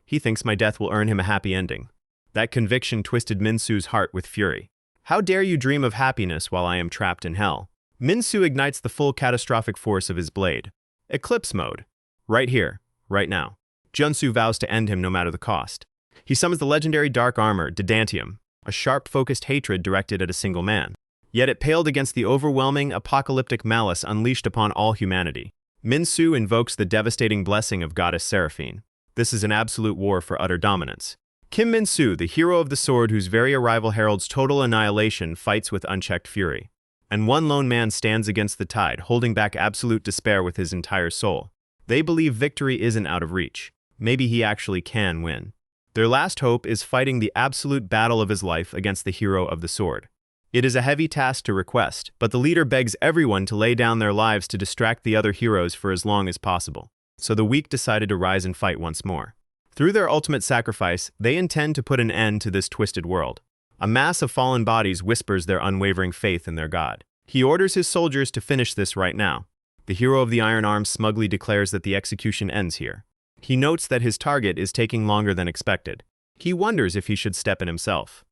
Speaker 1: He thinks my death will earn him a happy ending. That conviction twisted Min-soo's heart with fury. How dare you dream of happiness while I am trapped in hell? Min-soo ignites the full catastrophic force of his blade. Eclipse mode. Right here, right now. Junsu vows to end him no matter the cost. He summons the legendary dark armor, Didantium, a sharp, focused hatred directed at a single man. Yet it paled against the overwhelming, apocalyptic malice unleashed upon all humanity. Min-soo invokes the devastating blessing of Goddess Seraphine. This is an absolute war for utter dominance. Kim Min-soo, the hero of the sword whose very arrival heralds total annihilation, fights with unchecked fury. And one lone man stands against the tide, holding back absolute despair with his entire soul. They believe victory isn't out of reach. Maybe he actually can win. Their last hope is fighting the absolute battle of his life against the hero of the sword. It is a heavy task to request, but the leader begs everyone to lay down their lives to distract the other heroes for as long as possible. So the weak decided to rise and fight once more. Through their ultimate sacrifice, they intend to put an end to this twisted world. A mass of fallen bodies whispers their unwavering faith in their god. He orders his soldiers to finish this right now. The hero of the Iron Arms smugly declares that the execution ends here. He notes that his target is taking longer than expected. He wonders if he should step in himself.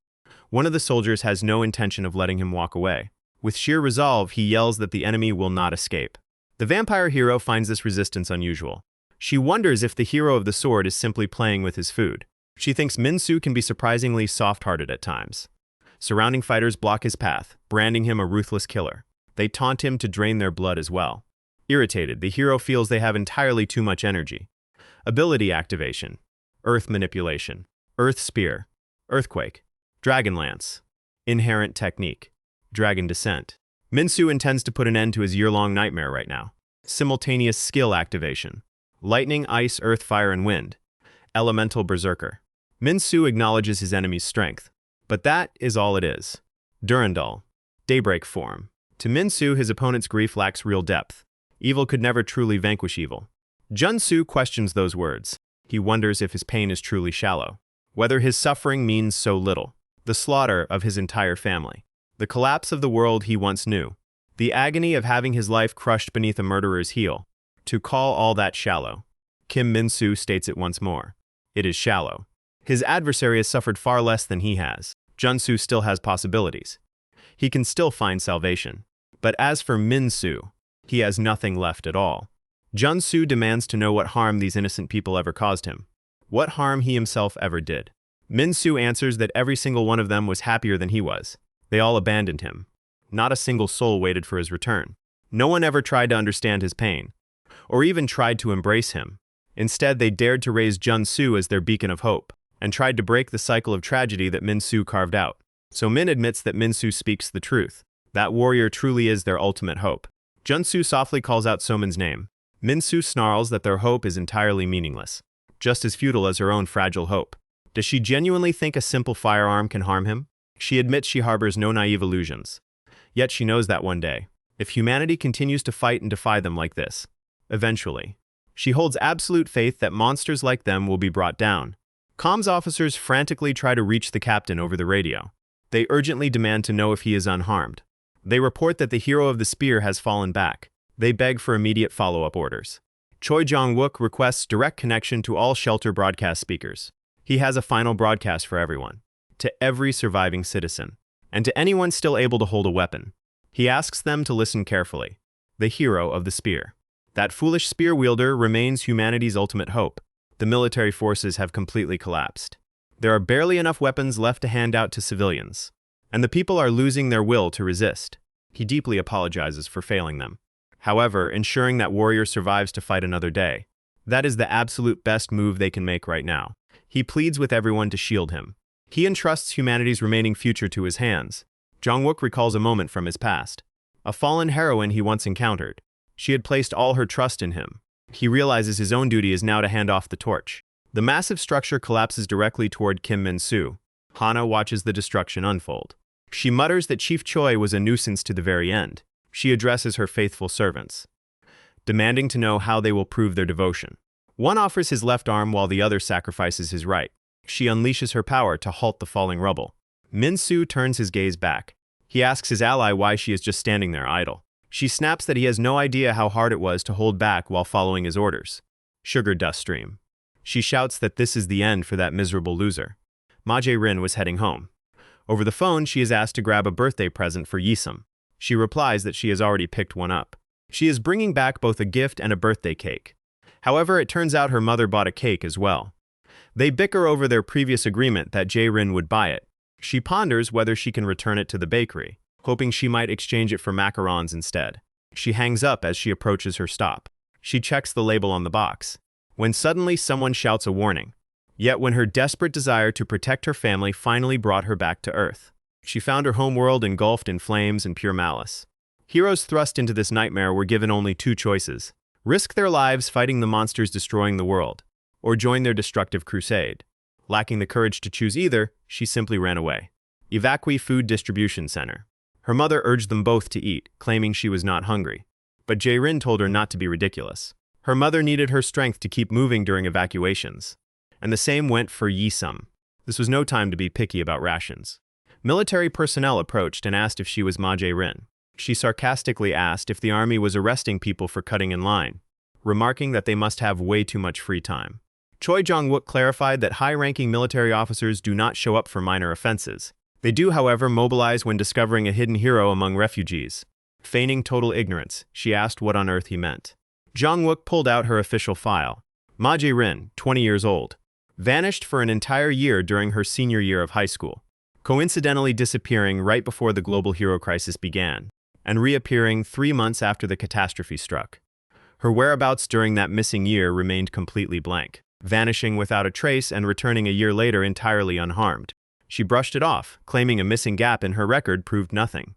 Speaker 1: One of the soldiers has no intention of letting him walk away. With sheer resolve, he yells that the enemy will not escape. The vampire hero finds this resistance unusual. She wonders if the hero of the sword is simply playing with his food. She thinks Min-soo can be surprisingly soft-hearted at times. Surrounding fighters block his path, branding him a ruthless killer. They taunt him to drain their blood as well. Irritated, the hero feels they have entirely too much energy. Ability activation. Earth manipulation. Earth Spear. Earthquake. Dragon Lance. Inherent technique. Dragon Descent. Min-soo intends to put an end to his year-long nightmare right now. Simultaneous skill activation. Lightning, Ice, Earth, Fire, and Wind. Elemental Berserker. Min-soo acknowledges his enemy's strength. But that is all it is. Durandal. Daybreak form. To Min-soo, his opponent's grief lacks real depth. Evil could never truly vanquish evil. Jun-soo questions those words. He wonders if his pain is truly shallow. Whether his suffering means so little. The slaughter of his entire family. The collapse of the world he once knew. The agony of having his life crushed beneath a murderer's heel. To call all that shallow. Kim Min-soo states it once more. It is shallow. His adversary has suffered far less than he has. Jun-soo still has possibilities. He can still find salvation. But as for Min-soo, he has nothing left at all. Jun-soo demands to know what harm these innocent people ever caused him. What harm he himself ever did. Min-soo answers that every single one of them was happier than he was. They all abandoned him. Not a single soul waited for his return. No one ever tried to understand his pain, or even tried to embrace him. Instead, they dared to raise Jun-soo as their beacon of hope, and tried to break the cycle of tragedy that Min-soo carved out. So Min admits that Min-soo speaks the truth. That warrior truly is their ultimate hope. Jun-soo softly calls out So-min's name. Min-soo snarls that their hope is entirely meaningless, just as futile as her own fragile hope. Does she genuinely think a simple firearm can harm him? She admits she harbors no naive illusions. Yet she knows that one day, if humanity continues to fight and defy them like this, eventually, she holds absolute faith that monsters like them will be brought down. Comms officers frantically try to reach the captain over the radio. They urgently demand to know if he is unharmed. They report that the hero of the spear has fallen back. They beg for immediate follow-up orders. Choi Jong-wook requests direct connection to all shelter broadcast speakers. He has a final broadcast for everyone, to every surviving citizen, and to anyone still able to hold a weapon. He asks them to listen carefully. The hero of the spear. That foolish spear wielder remains humanity's ultimate hope. The military forces have completely collapsed. There are barely enough weapons left to hand out to civilians, and the people are losing their will to resist. He deeply apologizes for failing them. However, ensuring that warrior survives to fight another day. That is the absolute best move they can make right now. He pleads with everyone to shield him. He entrusts humanity's remaining future to his hands. Jong-wook recalls a moment from his past. A fallen heroine he once encountered. She had placed all her trust in him. He realizes his own duty is now to hand off the torch. The massive structure collapses directly toward Kim Min-soo. Hana watches the destruction unfold. She mutters that Chief Choi was a nuisance to the very end. She addresses her faithful servants, demanding to know how they will prove their devotion. One offers his left arm while the other sacrifices his right. She unleashes her power to halt the falling rubble. Min-soo turns his gaze back. He asks his ally why she is just standing there idle. She snaps that he has no idea how hard it was to hold back while following his orders. Sugar dust stream. She shouts that this is the end for that miserable loser. Ma Jae-rin was heading home. Over the phone, she is asked to grab a birthday present for Yi-sum. She replies that she has already picked one up. She is bringing back both a gift and a birthday cake. However, it turns out her mother bought a cake as well. They bicker over their previous agreement that Jae-rin would buy it. She ponders whether she can return it to the bakery, hoping she might exchange it for macarons instead. She hangs up as she approaches her stop. She checks the label on the box, when suddenly someone shouts a warning. Yet when her desperate desire to protect her family finally brought her back to Earth, she found her homeworld engulfed in flames and pure malice. Heroes thrust into this nightmare were given only two choices: risk their lives fighting the monsters destroying the world, or join their destructive crusade. Lacking the courage to choose either, she simply ran away. Evacuee Food Distribution Center. Her mother urged them both to eat, claiming she was not hungry. But Jae-rin told her not to be ridiculous. Her mother needed her strength to keep moving during evacuations. And the same went for Yi-sum. This was no time to be picky about rations. Military personnel approached and asked if she was Ma Jae-rin. She sarcastically asked if the army was arresting people for cutting in line, remarking that they must have way too much free time. Choi Jong-wook clarified that high-ranking military officers do not show up for minor offenses. They do, however, mobilize when discovering a hidden hero among refugees. Feigning total ignorance, she asked what on earth he meant. Jong-wook pulled out her official file. Ma Jae-rin, 20 years old, vanished for an entire year during her senior year of high school, coincidentally disappearing right before the global hero crisis began, and reappearing 3 months after the catastrophe struck. Her whereabouts during that missing year remained completely blank, vanishing without a trace and returning a year later entirely unharmed. She brushed it off, claiming a missing gap in her record proved nothing.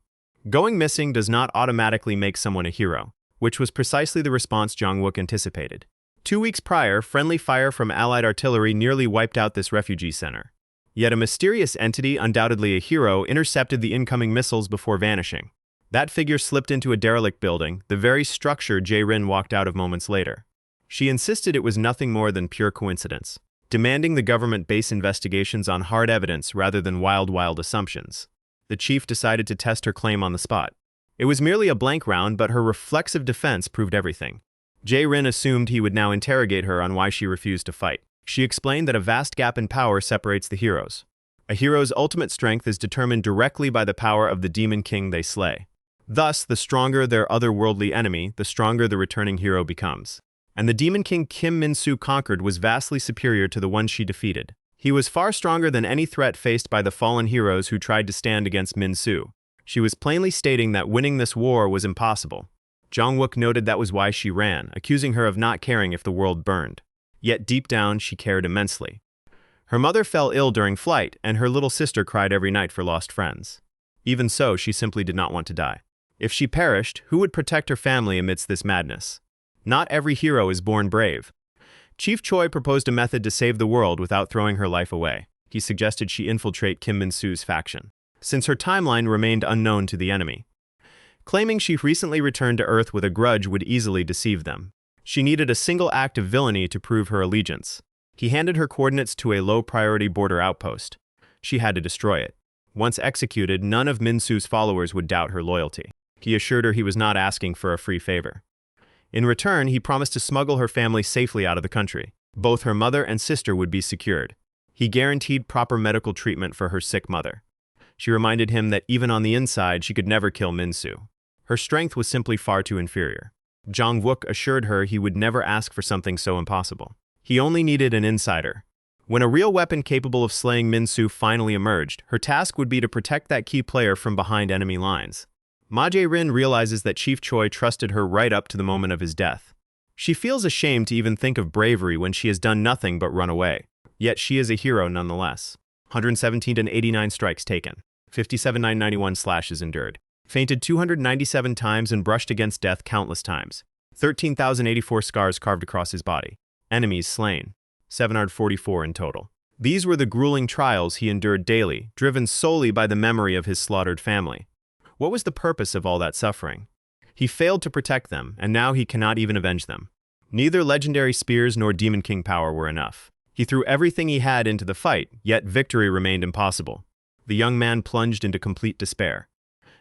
Speaker 1: Going missing does not automatically make someone a hero, which was precisely the response Jong-wook anticipated. 2 weeks prior, friendly fire from Allied artillery nearly wiped out this refugee center. Yet a mysterious entity, undoubtedly a hero, intercepted the incoming missiles before vanishing. That figure slipped into a derelict building, the very structure Jae-rin walked out of moments later. She insisted it was nothing more than pure coincidence, demanding the government base investigations on hard evidence rather than wild assumptions. The chief decided to test her claim on the spot. It was merely a blank round, but her reflexive defense proved everything. Jae-rin assumed he would now interrogate her on why she refused to fight. She explained that a vast gap in power separates the heroes. A hero's ultimate strength is determined directly by the power of the demon king they slay. Thus, the stronger their otherworldly enemy, the stronger the returning hero becomes. And the demon king Kim Min-soo conquered was vastly superior to the one she defeated. He was far stronger than any threat faced by the fallen heroes who tried to stand against Min-soo. She was plainly stating that winning this war was impossible. Jong-wook noted that was why she ran, accusing her of not caring if the world burned. Yet deep down, she cared immensely. Her mother fell ill during flight, and her little sister cried every night for lost friends. Even so, she simply did not want to die. If she perished, who would protect her family amidst this madness? Not every hero is born brave. Chief Choi proposed a method to save the world without throwing her life away. He suggested she infiltrate Kim Min-soo's faction, since her timeline remained unknown to the enemy. Claiming she recently returned to Earth with a grudge would easily deceive them. She needed a single act of villainy to prove her allegiance. He handed her coordinates to a low-priority border outpost. She had to destroy it. Once executed, none of Min-soo's followers would doubt her loyalty. He assured her he was not asking for a free favor. In return, he promised to smuggle her family safely out of the country. Both her mother and sister would be secured. He guaranteed proper medical treatment for her sick mother. She reminded him that even on the inside, she could never kill Min-soo. Her strength was simply far too inferior. Jong-wook assured her he would never ask for something so impossible. He only needed an insider. When a real weapon capable of slaying Min-soo finally emerged, her task would be to protect that key player from behind enemy lines. Ma Jae-rin realizes that Chief Choi trusted her right up to the moment of his death. She feels ashamed to even think of bravery when she has done nothing but run away. Yet she is a hero nonetheless. 117 strikes taken. 57,991 slashes endured. Fainted 297 times and brushed against death countless times. 13,084 scars carved across his body. Enemies slain. 744 in total. These were the grueling trials he endured daily, driven solely by the memory of his slaughtered family. What was the purpose of all that suffering? He failed to protect them, and now he cannot even avenge them. Neither legendary spears nor Demon King power were enough. He threw everything he had into the fight, yet victory remained impossible. The young man plunged into complete despair.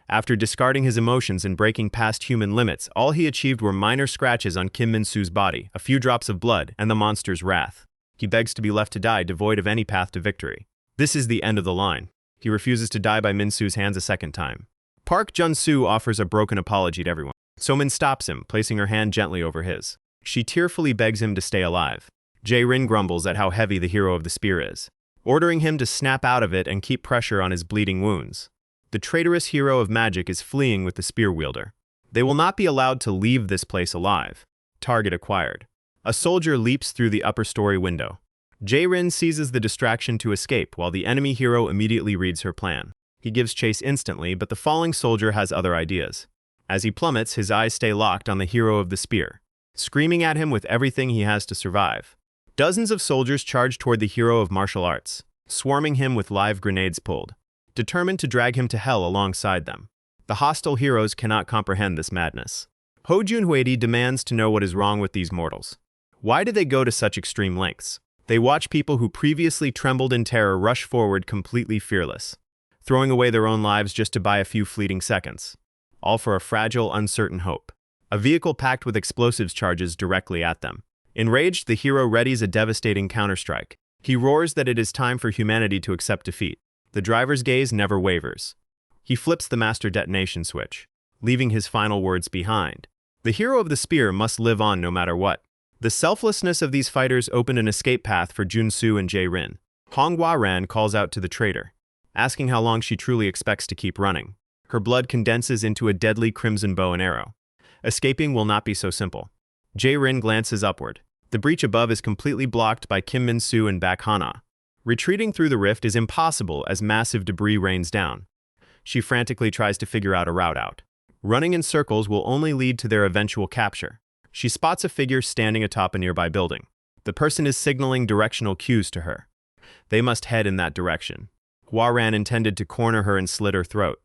Speaker 1: After discarding his emotions and breaking past human limits, all he achieved were minor scratches on Kim Min-soo's body, a few drops of blood, and the monster's wrath. He begs to be left to die, devoid of any path to victory. This is the end of the line. He refuses to die by Min-soo's hands a second time. Park Jun-soo offers a broken apology to everyone. So-min stops him, placing her hand gently over his. She tearfully begs him to stay alive. Jae-rin grumbles at how heavy the hero of the spear is, ordering him to snap out of it and keep pressure on his bleeding wounds. The traitorous hero of magic is fleeing with the spear wielder. They will not be allowed to leave this place alive. Target acquired. A soldier leaps through the upper story window. Jae-rin seizes the distraction to escape while the enemy hero immediately reads her plan. He gives chase instantly, but the falling soldier has other ideas. As he plummets, his eyes stay locked on the hero of the spear, screaming at him with everything he has to survive. Dozens of soldiers charge toward the hero of martial arts, swarming him with live grenades pulled, determined to drag him to hell alongside them. The hostile heroes cannot comprehend this madness. Ho Junhuedi demands to know what is wrong with these mortals. Why did they go to such extreme lengths? They watch people who previously trembled in terror rush forward completely fearless, throwing away their own lives just to buy a few fleeting seconds. All for a fragile, uncertain hope. A vehicle packed with explosives charges directly at them. Enraged, the hero readies a devastating counterstrike. He roars that it is time for humanity to accept defeat. The driver's gaze never wavers. He flips the master detonation switch, leaving his final words behind. The hero of the spear must live on no matter what. The selflessness of these fighters opened an escape path for Jun-soo and Jae-rin. Hong Hwa-ran calls out to the traitor, asking how long she truly expects to keep running. Her blood condenses into a deadly crimson bow and arrow. Escaping will not be so simple. Jae-rin glances upward. The breach above is completely blocked by Kim Min-soo and Baek Hana. Retreating through the rift is impossible as massive debris rains down. She frantically tries to figure out a route out. Running in circles will only lead to their eventual capture. She spots a figure standing atop a nearby building. The person is signaling directional cues to her. They must head in that direction. Hwa-ran intended to corner her and slit her throat.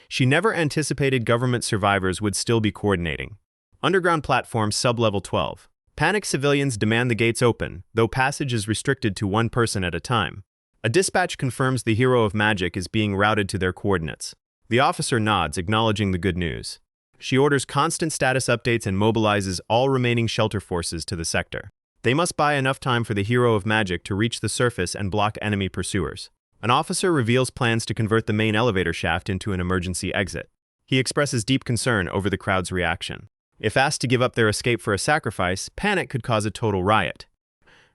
Speaker 1: She never anticipated government survivors would still be coordinating. Underground platform sub-level 12. Panicked civilians demand the gates open, though passage is restricted to one person at a time. A dispatch confirms the hero of magic is being routed to their coordinates. The officer nods, acknowledging the good news. She orders constant status updates and mobilizes all remaining shelter forces to the sector. They must buy enough time for the hero of magic to reach the surface and block enemy pursuers. An officer reveals plans to convert the main elevator shaft into an emergency exit. He expresses deep concern over the crowd's reaction. If asked to give up their escape for a sacrifice, panic could cause a total riot.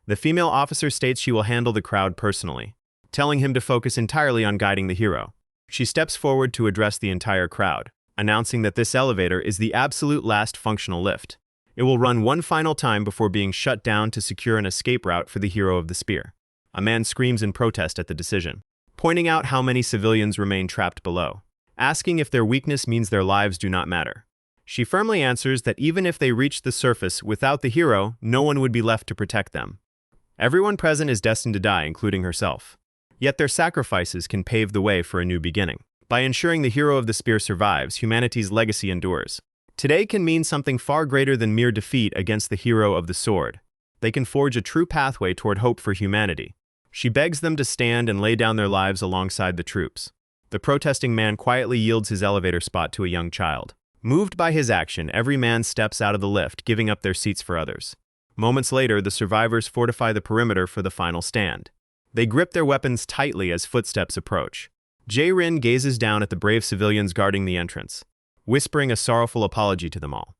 Speaker 1: The female officer states she will handle the crowd personally, telling him to focus entirely on guiding the hero. She steps forward to address the entire crowd, announcing that this elevator is the absolute last functional lift. It will run one final time before being shut down to secure an escape route for the hero of the spear. A man screams in protest at the decision, pointing out how many civilians remain trapped below. asking if their weakness means their lives do not matter. She firmly answers that even if they reached the surface without the hero, no one would be left to protect them. Everyone present is destined to die, including herself. Yet their sacrifices can pave the way for a new beginning. By ensuring the hero of the spear survives, humanity's legacy endures. Today can mean something far greater than mere defeat against the hero of the sword. They can forge a true pathway toward hope for humanity. She begs them to stand and lay down their lives alongside the troops. The protesting man quietly yields his elevator spot to a young child. Moved by his action, every man steps out of the lift, giving up their seats for others. Moments later, the survivors fortify the perimeter for the final stand. They grip their weapons tightly as footsteps approach. Jae-rin gazes down at the brave civilians guarding the entrance, whispering a sorrowful apology to them all.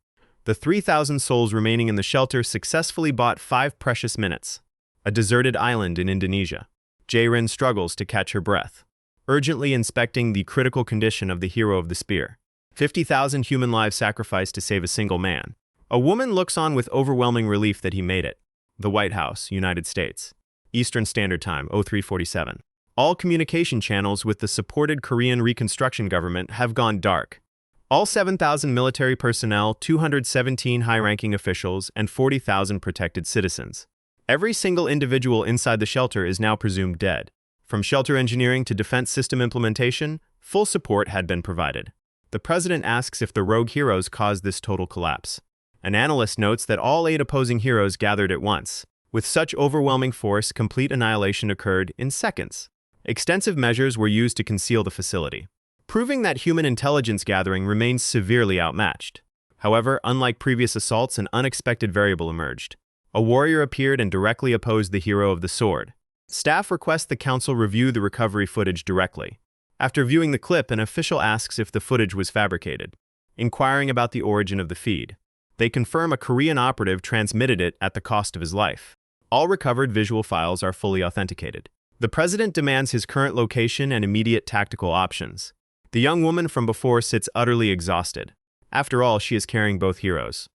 Speaker 1: The 3,000 souls remaining in the shelter successfully bought 5 precious minutes. A deserted island in Indonesia. Jae-rin struggles to catch her breath, urgently inspecting the critical condition of the hero of the spear. 50,000 human lives sacrificed to save a single man. A woman looks on with overwhelming relief that he made it. The White House, United States. Eastern Standard Time, 0347. All communication channels with the supported Korean Reconstruction government have gone dark. All 7,000 military personnel, 217 high-ranking officials, and 40,000 protected citizens. Every single individual inside the shelter is now presumed dead. From shelter engineering to defense system implementation, full support had been provided. The president asks if the rogue heroes caused this total collapse. An analyst notes that all 8 opposing heroes gathered at once. With such overwhelming force, complete annihilation occurred in seconds. Extensive measures were used to conceal the facility, proving that human intelligence gathering remains severely outmatched. However, unlike previous assaults, an unexpected variable emerged. A warrior appeared and directly opposed the hero of the sword. Staff request the council review the recovery footage directly. After viewing the clip, an official asks if the footage was fabricated, inquiring about the origin of the feed. They confirm a Korean operative transmitted it at the cost of his life. All recovered visual files are fully authenticated. The president demands his current location and immediate tactical options. The young woman from before sits utterly exhausted. After all, she is carrying both heroes.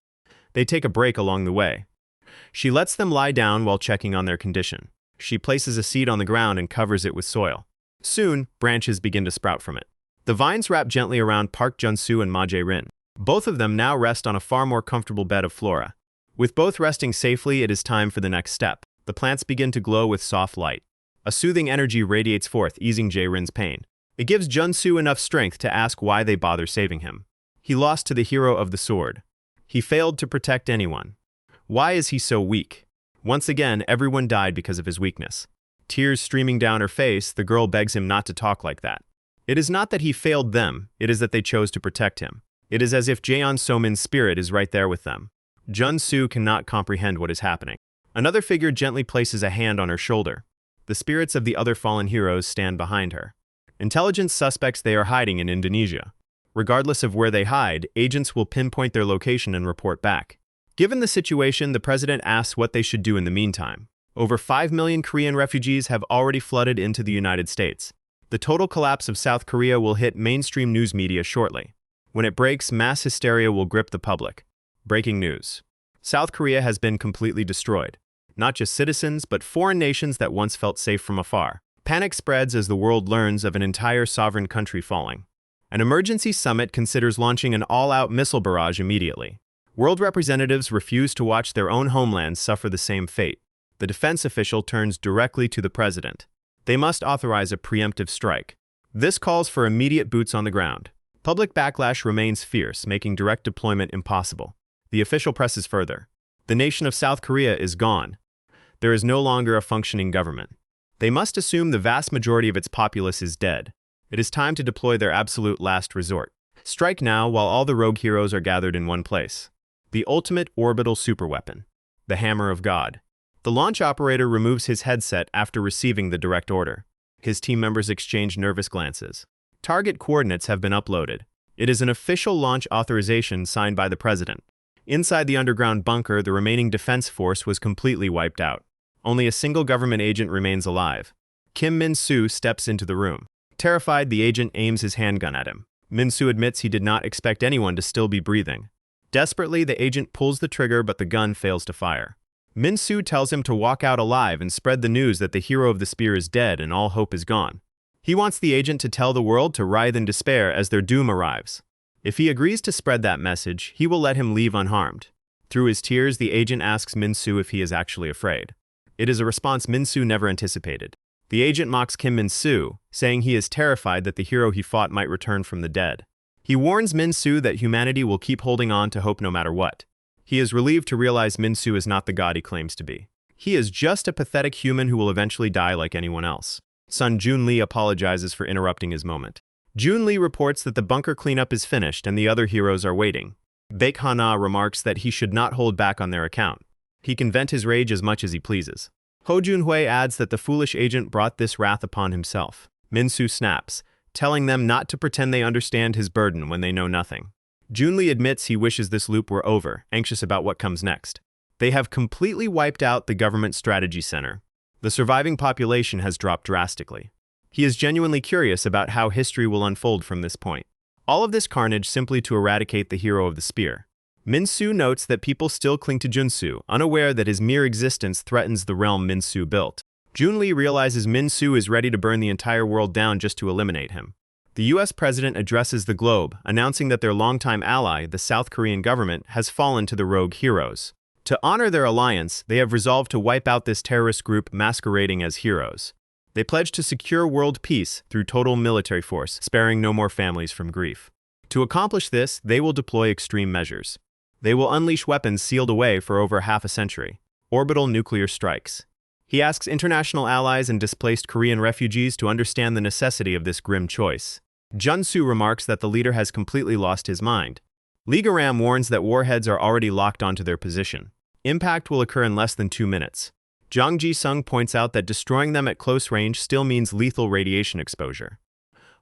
Speaker 1: They take a break along the way. She lets them lie down while checking on their condition. She places a seed on the ground and covers it with soil. Soon, branches begin to sprout from it. The vines wrap gently around Park Jun-soo and Ma Jae-rin. Both of them now rest on a far more comfortable bed of flora. With both resting safely, it is time for the next step. The plants begin to glow with soft light. A soothing energy radiates forth, easing Jae-rin's pain. It gives Jun-soo enough strength to ask why they bother saving him. He lost to the hero of the sword. He failed to protect anyone. Why is he so weak? Once again, everyone died because of his weakness. Tears streaming down her face, the girl begs him not to talk like that. It is not that he failed them, it is that they chose to protect him. It is as if Jaeon So-min's spirit is right there with them. Jun-soo cannot comprehend what is happening. Another figure gently places a hand on her shoulder. The spirits of the other fallen heroes stand behind her. Intelligence suspects they are hiding in Indonesia. Regardless of where they hide, agents will pinpoint their location and report back. Given the situation, the president asks what they should do in the meantime. Over 5 million Korean refugees have already flooded into the United States. The total collapse of South Korea will hit mainstream news media shortly. When it breaks, mass hysteria will grip the public. Breaking news. South Korea has been completely destroyed. Not just citizens, but foreign nations that once felt safe from afar. Panic spreads as the world learns of an entire sovereign country falling. An emergency summit considers launching an all-out missile barrage immediately. World representatives refuse to watch their own homelands suffer the same fate. The defense official turns directly to the president. They must authorize a preemptive strike. This calls for immediate boots on the ground. Public backlash remains fierce, making direct deployment impossible. The official presses further. The nation of South Korea is gone. There is no longer a functioning government. They must assume the vast majority of its populace is dead. It is time to deploy their absolute last resort. Strike now while all the rogue heroes are gathered in one place. The ultimate orbital superweapon. The Hammer of God. The launch operator removes his headset after receiving the direct order. His team members exchange nervous glances. Target coordinates have been uploaded. It is an official launch authorization signed by the president. Inside the underground bunker, the remaining defense force was completely wiped out. Only a single government agent remains alive. Kim Min-soo steps into the room. Terrified, the agent aims his handgun at him. Min-soo admits he did not expect anyone to still be breathing. Desperately, the agent pulls the trigger, but the gun fails to fire. Min-soo tells him to walk out alive and spread the news that the hero of the spear is dead and all hope is gone. He wants the agent to tell the world to writhe in despair as their doom arrives. If he agrees to spread that message, he will let him leave unharmed. Through his tears, the agent asks Min-soo if he is actually afraid. It is a response Min-soo never anticipated. The agent mocks Kim Min-soo, saying he is terrified that the hero he fought might return from the dead. He warns Min-soo that humanity will keep holding on to hope no matter what. He is relieved to realize Min-soo is not the god he claims to be. He is just a pathetic human who will eventually die like anyone else. Son Jun-lee apologizes for interrupting his moment. Jun-lee reports that the bunker cleanup is finished and the other heroes are waiting. Baek Ha-na remarks that he should not hold back on their account. He can vent his rage as much as he pleases. Ho Jun-hui adds that the foolish agent brought this wrath upon himself. Min-soo snaps, telling them not to pretend they understand his burden when they know nothing. Jun-lee admits he wishes this loop were over, anxious about what comes next. They have completely wiped out the government strategy center. The surviving population has dropped drastically. He is genuinely curious about how history will unfold from this point. All of this carnage simply to eradicate the hero of the spear. Min-soo notes that people still cling to Jun-soo, unaware that his mere existence threatens the realm Min-soo built. Jun-lee realizes Min-soo is ready to burn the entire world down just to eliminate him. The US president addresses the globe, announcing that their longtime ally, the South Korean government, has fallen to the rogue heroes. To honor their alliance, they have resolved to wipe out this terrorist group masquerading as heroes. They pledge to secure world peace through total military force, sparing no more families from grief. To accomplish this, they will deploy extreme measures. They will unleash weapons sealed away for over half a century. Orbital nuclear strikes. He asks international allies and displaced Korean refugees to understand the necessity of this grim choice. Jun-soo remarks that the leader has completely lost his mind. Lee Garam warns that warheads are already locked onto their position. Impact will occur in less than 2 minutes. Jang Ji-sung points out that destroying them at close range still means lethal radiation exposure.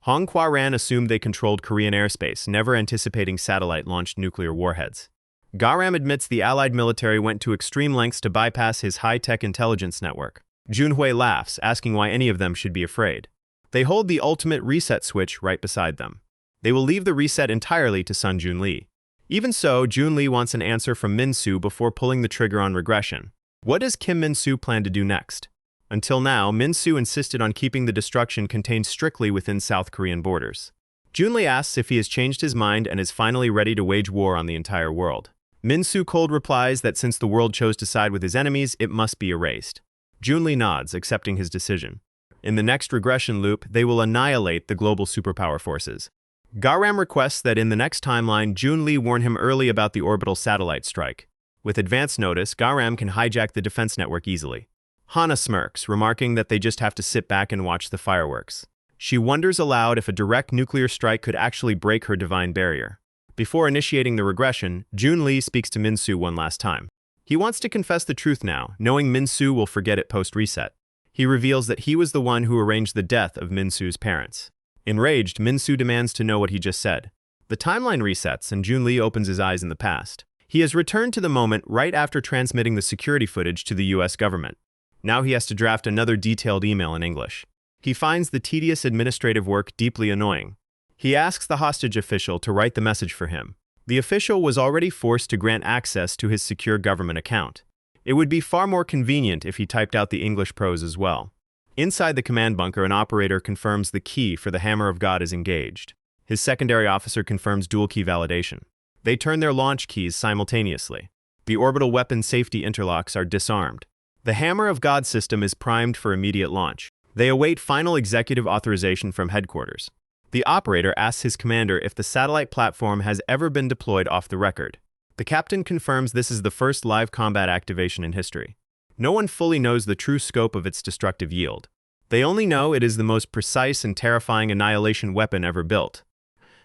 Speaker 1: Hong Kwa-ran assumed they controlled Korean airspace, never anticipating satellite-launched nuclear warheads. Garam admits the Allied military went to extreme lengths to bypass his high-tech intelligence network. Jun-hui laughs, asking why any of them should be afraid. They hold the ultimate reset switch right beside them. They will leave the reset entirely to Son Jun-lee. Even so, Jun-lee wants an answer from Min-soo before pulling the trigger on regression. What does Kim Min-soo plan to do next? Until now, Min-soo insisted on keeping the destruction contained strictly within South Korean borders. Jun-lee asks if he has changed his mind and is finally ready to wage war on the entire world. Min-soo cold replies that since the world chose to side with his enemies, it must be erased. Jun-lee nods, accepting his decision. In the next regression loop, they will annihilate the global superpower forces. Garam requests that in the next timeline, Jun-lee warn him early about the orbital satellite strike. With advance notice, Garam can hijack the defense network easily. Hana smirks, remarking that they just have to sit back and watch the fireworks. She wonders aloud if a direct nuclear strike could actually break her divine barrier. Before initiating the regression, Jun-lee speaks to Min-soo one last time. He wants to confess the truth now, knowing Min-soo will forget it post-reset. He reveals that he was the one who arranged the death of Min-soo's parents. Enraged, Min-soo demands to know what he just said. The timeline resets and Jun-lee opens his eyes in the past. He has returned to the moment right after transmitting the security footage to the US government. Now he has to draft another detailed email in English. He finds the tedious administrative work deeply annoying. He asks the hostage official to write the message for him. The official was already forced to grant access to his secure government account. It would be far more convenient if he typed out the English prose as well. Inside the command bunker, an operator confirms the key for the Hammer of God is engaged. His secondary officer confirms dual key validation. They turn their launch keys simultaneously. The orbital weapon safety interlocks are disarmed. The Hammer of God system is primed for immediate launch. They await final executive authorization from headquarters. The operator asks his commander if the satellite platform has ever been deployed off the record. The captain confirms this is the first live combat activation in history. No one fully knows the true scope of its destructive yield. They only know it is the most precise and terrifying annihilation weapon ever built.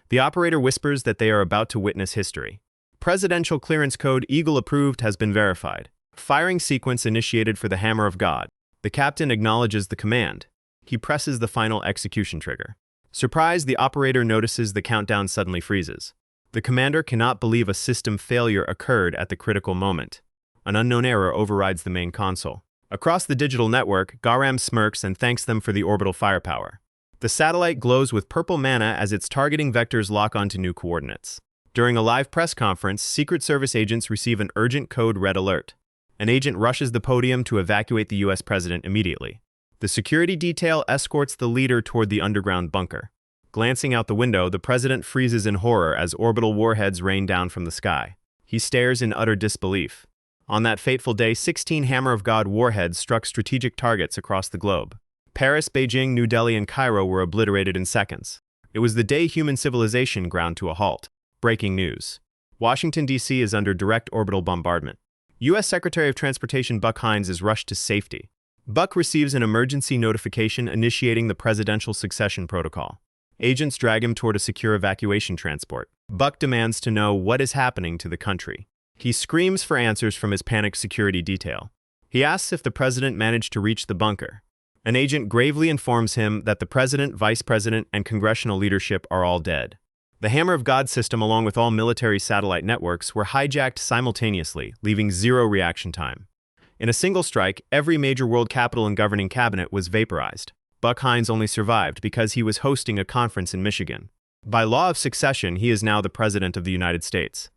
Speaker 1: The operator whispers that they are about to witness history. Presidential clearance code Eagle approved has been verified. Firing sequence initiated for the Hammer of God. The captain acknowledges the command. He presses the final execution trigger. Surprised, the operator notices the countdown suddenly freezes. The commander cannot believe a system failure occurred at the critical moment. An unknown error overrides the main console. Across the digital network, Garam smirks and thanks them for the orbital firepower. The satellite glows with purple mana as its targeting vectors lock onto new coordinates. During a live press conference, Secret Service agents receive an urgent code red alert. An agent rushes the podium to evacuate the US president immediately. The security detail escorts the leader toward the underground bunker. Glancing out the window, the president freezes in horror as orbital warheads rain down from the sky. He stares in utter disbelief. On that fateful day, 16 Hammer of God warheads struck strategic targets across the globe. Paris, Beijing, New Delhi, and Cairo were obliterated in seconds. It was the day human civilization ground to a halt. Breaking news. Washington, D.C. is under direct orbital bombardment. U.S. Secretary of Transportation Buck Hines is rushed to safety. Buck receives an emergency notification initiating the presidential succession protocol. Agents drag him toward a secure evacuation transport. Buck demands to know what is happening to the country. He screams for answers from his panicked security detail. He asks if the president managed to reach the bunker. An agent gravely informs him that the president, vice president, and congressional leadership are all dead. The Hammer of God system, along with all military satellite networks, were hijacked simultaneously, leaving zero reaction time. In a single strike, every major world capital and governing cabinet was vaporized. Buck Hines only survived because he was hosting a conference in Michigan. By law of succession, he is now the President of the United States.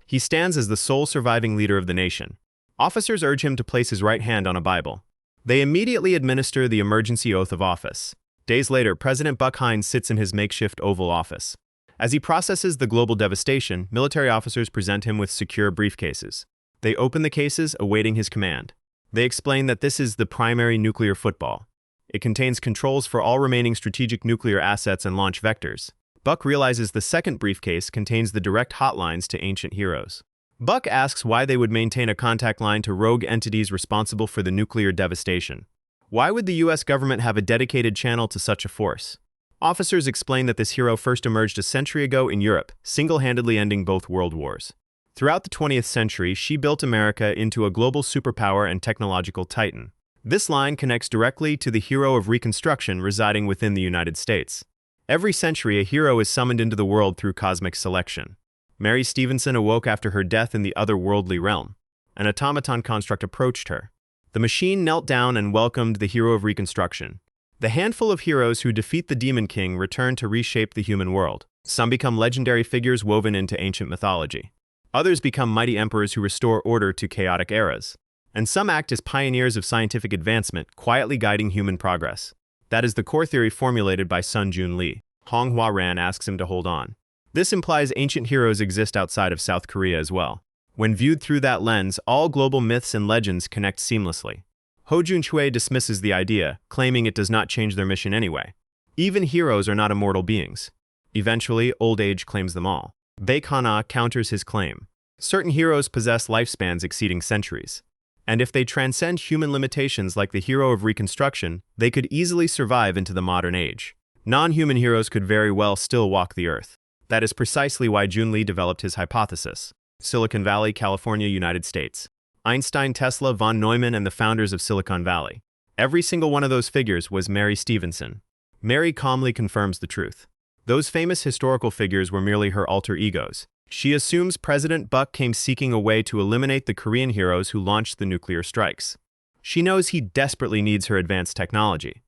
Speaker 1: He stands as the sole surviving leader of the nation. Officers urge him to place his right hand on a Bible. They immediately administer the emergency oath of office. Days later, President Buck Hines sits in his makeshift Oval Office. As he processes the global devastation, military officers present him with secure briefcases. They open the cases, awaiting his command. They explain that this is the primary nuclear football. It contains controls for all remaining strategic nuclear assets and launch vectors. Buck realizes the second briefcase contains the direct hotlines to ancient heroes. Buck asks why they would maintain a contact line to rogue entities responsible for the nuclear devastation. Why would the US government have a dedicated channel to such a force? Officers explain that this hero first emerged a century ago in Europe, single-handedly ending both world wars. Throughout the 20th century, she built America into a global superpower and technological titan. This line connects directly to the hero of Reconstruction residing within the United States. Every century, a hero is summoned into the world through cosmic selection. Mary Stevenson awoke after her death in the otherworldly realm. An automaton construct approached her. The machine knelt down and welcomed the hero of Reconstruction. The handful of heroes who defeat the Demon King return to reshape the human world. Some become legendary figures woven into ancient mythology. Others become mighty emperors who restore order to chaotic eras. And some act as pioneers of scientific advancement, quietly guiding human progress. That is the core theory formulated by Sun Jun Lee. Hong Hua Ran asks him to hold on. This implies ancient heroes exist outside of South Korea as well. When viewed through that lens, all global myths and legends connect seamlessly. Ho Jun-choi dismisses the idea, claiming it does not change their mission anyway. Even heroes are not immortal beings. Eventually, old age claims them all. Baek Han-ah counters his claim. Certain heroes possess lifespans exceeding centuries. And if they transcend human limitations like the hero of Reconstruction, they could easily survive into the modern age. Non-human heroes could very well still walk the earth. That is precisely why Jun Lee developed his hypothesis. Silicon Valley, California, United States. Einstein, Tesla, von Neumann, and the founders of Silicon Valley. Every single one of those figures was Mary Stevenson. Mary calmly confirms the truth. Those famous historical figures were merely her alter egos. She assumes President Buck came seeking a way to eliminate the Korean heroes who launched the nuclear strikes. She knows he desperately needs her advanced technology.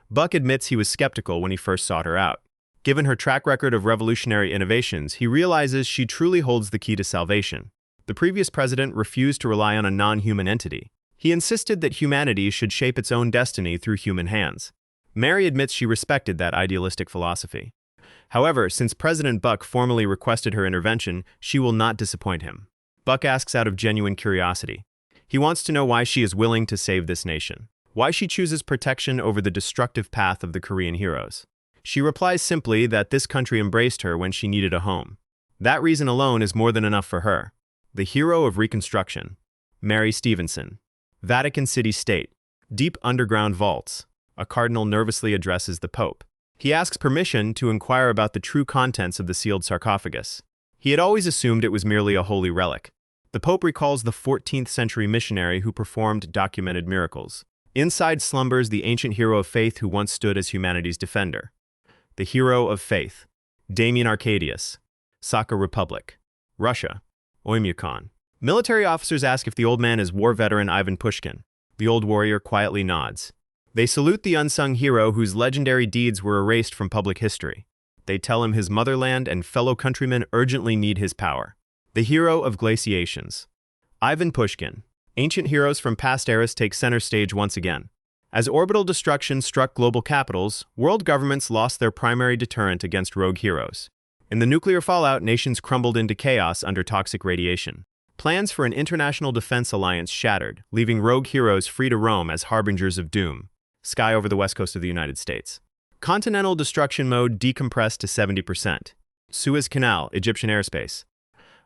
Speaker 1: Buck admits he was skeptical when he first sought her out. Given her track record of revolutionary innovations, he realizes she truly holds the key to salvation. The previous president refused to rely on a non-human entity. He insisted that humanity should shape its own destiny through human hands. Mary admits she respected that idealistic philosophy. However, since President Buck formally requested her intervention, she will not disappoint him. Buck asks out of genuine curiosity. He wants to know why she is willing to save this nation, why she chooses protection over the destructive path of the Korean heroes. She replies simply that this country embraced her when she needed a home. That reason alone is more than enough for her. The hero of Reconstruction. Mary Stevenson. Vatican City State. Deep underground vaults. A cardinal nervously addresses the Pope. He asks permission to inquire about the true contents of the sealed sarcophagus. He had always assumed it was merely a holy relic. The Pope recalls the 14th century missionary who performed documented miracles. Inside slumbers the ancient hero of faith who once stood as humanity's defender. The hero of faith. Damien Arcadius. Sakha Republic. Russia. Oymyakon. Military officers ask if the old man is war veteran Ivan Pushkin. The old warrior quietly nods. They salute the unsung hero whose legendary deeds were erased from public history. They tell him his motherland and fellow countrymen urgently need his power. The hero of glaciations. Ivan Pushkin. Ancient heroes from past eras take center stage once again. As orbital destruction struck global capitals, world governments lost their primary deterrent against rogue heroes. In the nuclear fallout, nations crumbled into chaos under toxic radiation. Plans for an international defense alliance shattered, leaving rogue heroes free to roam as harbingers of doom. Sky over the west coast of the United States. Continental destruction mode decompressed to 70%. Suez Canal, Egyptian airspace.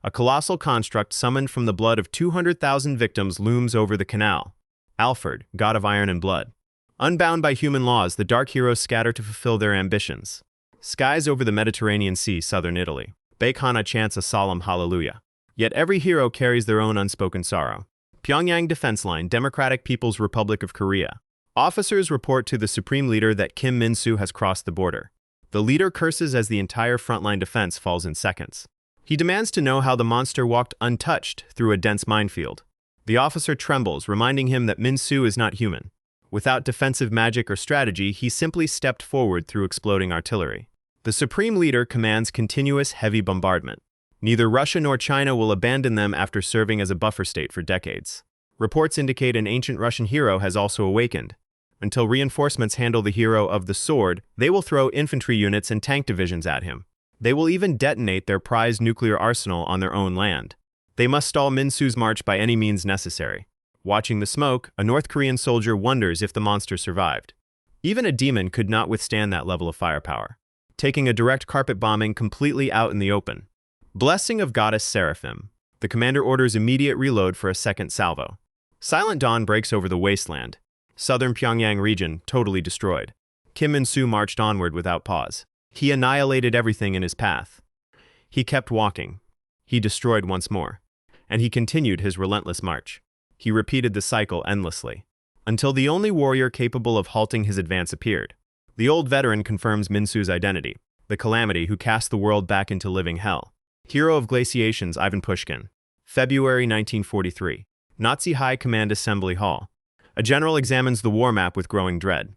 Speaker 1: A colossal construct summoned from the blood of 200,000 victims looms over the canal. Alfred, god of iron and blood. Unbound by human laws, the dark heroes scatter to fulfill their ambitions. Skies over the Mediterranean Sea, southern Italy. Baikhana chants a solemn hallelujah. Yet every hero carries their own unspoken sorrow. Pyongyang Defense Line, Democratic People's Republic of Korea. Officers report to the supreme leader that Kim Min-soo has crossed the border. The leader curses as the entire frontline defense falls in seconds. He demands to know how the monster walked untouched through a dense minefield. The officer trembles, reminding him that Min-soo is not human. Without defensive magic or strategy, he simply stepped forward through exploding artillery. The supreme leader commands continuous heavy bombardment. Neither Russia nor China will abandon them after serving as a buffer state for decades. Reports indicate an ancient Russian hero has also awakened. Until reinforcements handle the hero of the sword, they will throw infantry units and tank divisions at him. They will even detonate their prized nuclear arsenal on their own land. They must stall Min-soo's march by any means necessary. Watching the smoke, a North Korean soldier wonders if the monster survived. Even a demon could not withstand that level of firepower. Taking a direct carpet bombing completely out in the open. Blessing of Goddess Seraphim. The commander orders immediate reload for a second salvo. Silent dawn breaks over the wasteland. Southern Pyongyang region totally destroyed. Kim Min-soo marched onward without pause. He annihilated everything in his path. He kept walking. He destroyed once more. And he continued his relentless march. He repeated the cycle endlessly, until the only warrior capable of halting his advance appeared. The old veteran confirms Min-soo's identity, the calamity who cast the world back into living hell. Hero of glaciations Ivan Pushkin. February 1943. Nazi High Command Assembly Hall. A general examines the war map with growing dread.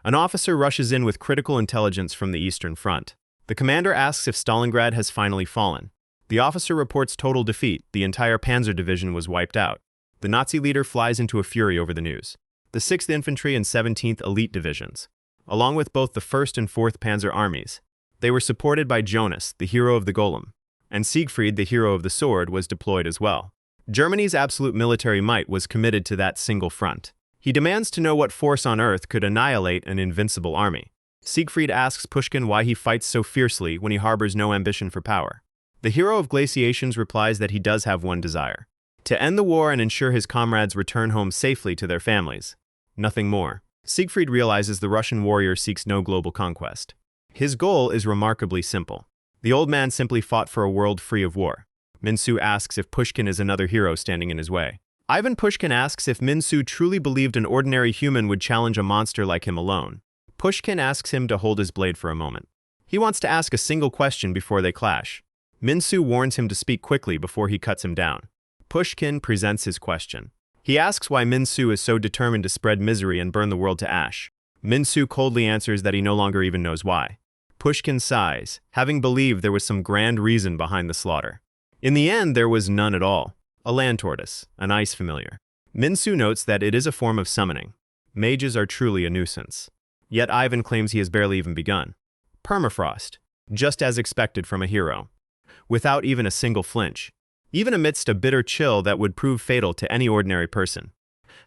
Speaker 1: An officer rushes in with critical intelligence from the Eastern Front. The commander asks if Stalingrad has finally fallen. The officer reports total defeat. The entire Panzer Division was wiped out. The Nazi leader flies into a fury over the news. The 6th Infantry and 17th Elite Divisions, along with both the 1st and 4th Panzer Armies. They were supported by Jonas, the hero of the golem, and Siegfried, the hero of the sword, was deployed as well. Germany's absolute military might was committed to that single front. He demands to know what force on earth could annihilate an invincible army. Siegfried asks Pushkin why he fights so fiercely when he harbors no ambition for power. The hero of glaciations replies that he does have one desire: to end the war and ensure his comrades return home safely to their families. Nothing more. Siegfried realizes the Russian warrior seeks no global conquest. His goal is remarkably simple. The old man simply fought for a world free of war. Min-soo asks if Pushkin is another hero standing in his way. Ivan Pushkin asks if Min-soo truly believed an ordinary human would challenge a monster like him alone. Pushkin asks him to hold his blade for a moment. He wants to ask a single question before they clash. Min-soo warns him to speak quickly before he cuts him down. Pushkin presents his question. He asks why Min-soo is so determined to spread misery and burn the world to ash. Min-soo coldly answers that he no longer even knows why. Pushkin sighs, having believed there was some grand reason behind the slaughter. In the end, there was none at all. A land tortoise, an ice familiar. Min-soo notes that it is a form of summoning. Mages are truly a nuisance. Yet Ivan claims he has barely even begun. Permafrost, just as expected from a hero. Without even a single flinch. Even amidst a bitter chill that would prove fatal to any ordinary person.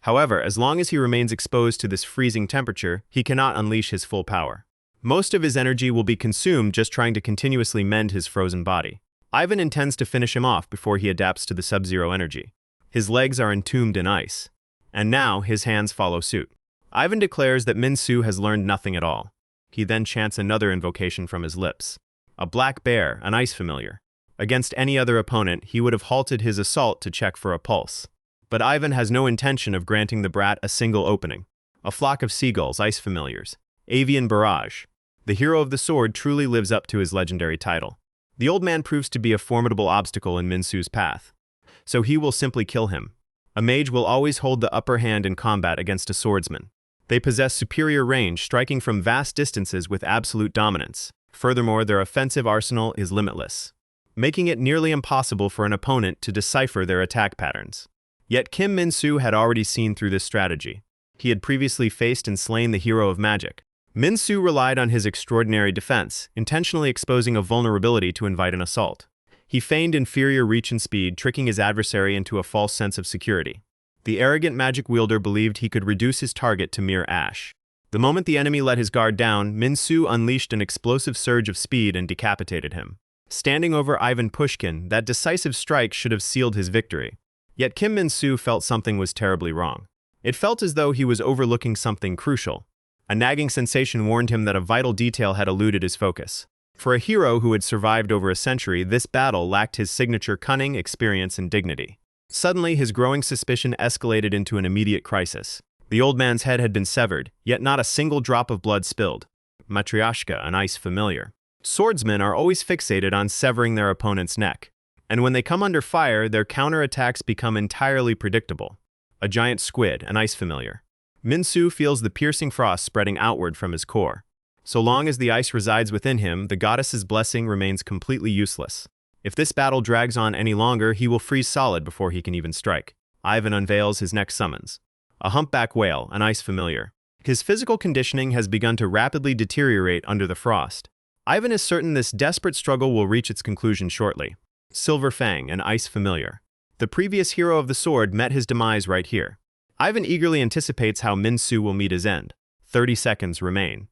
Speaker 1: However, as long as he remains exposed to this freezing temperature, he cannot unleash his full power. Most of his energy will be consumed just trying to continuously mend his frozen body. Ivan intends to finish him off before he adapts to the sub-zero energy. His legs are entombed in ice. And now his hands follow suit. Ivan declares that Min-soo has learned nothing at all. He then chants another invocation from his lips. A black bear, an ice familiar. Against any other opponent, he would have halted his assault to check for a pulse. But Ivan has no intention of granting the brat a single opening. A flock of seagulls, ice familiars. Avian barrage. The hero of the sword truly lives up to his legendary title. The old man proves to be a formidable obstacle in Min-soo's path. So he will simply kill him. A mage will always hold the upper hand in combat against a swordsman. They possess superior range, striking from vast distances with absolute dominance. Furthermore, their offensive arsenal is limitless, making it nearly impossible for an opponent to decipher their attack patterns. Yet Kim Min-soo had already seen through this strategy. he had previously faced and slain the hero of magic. Min-soo relied on his extraordinary defense, intentionally exposing a vulnerability to invite an assault. He feigned inferior reach and speed, tricking his adversary into a false sense of security. The arrogant magic wielder believed he could reduce his target to mere ash. The moment the enemy let his guard down, Min-soo unleashed an explosive surge of speed and decapitated him. Standing over Ivan Pushkin, that decisive strike should have sealed his victory. Yet Kim Min-soo felt something was terribly wrong. It felt as though he was overlooking something crucial. A nagging sensation warned him that a vital detail had eluded his focus. For a hero who had survived over a century, this battle lacked his signature cunning, experience, and dignity. Suddenly, his growing suspicion escalated into an immediate crisis. The old man's head had been severed, yet not a single drop of blood spilled. Matryoshka, an ice familiar. Swordsmen are always fixated on severing their opponent's neck. And when they come under fire, their counterattacks become entirely predictable. A giant squid, an ice familiar. Min-soo feels the piercing frost spreading outward from his core. So long as the ice resides within him, the goddess's blessing remains completely useless. If this battle drags on any longer, he will freeze solid before he can even strike. Ivan unveils his next summons. A humpback whale, an ice familiar. His physical conditioning has begun to rapidly deteriorate under the frost. Ivan is certain this desperate struggle will reach its conclusion shortly. Silver Fang, an ice familiar. The previous hero of the sword met his demise right here. Ivan eagerly anticipates how Min-soo will meet his end. 30 seconds remain.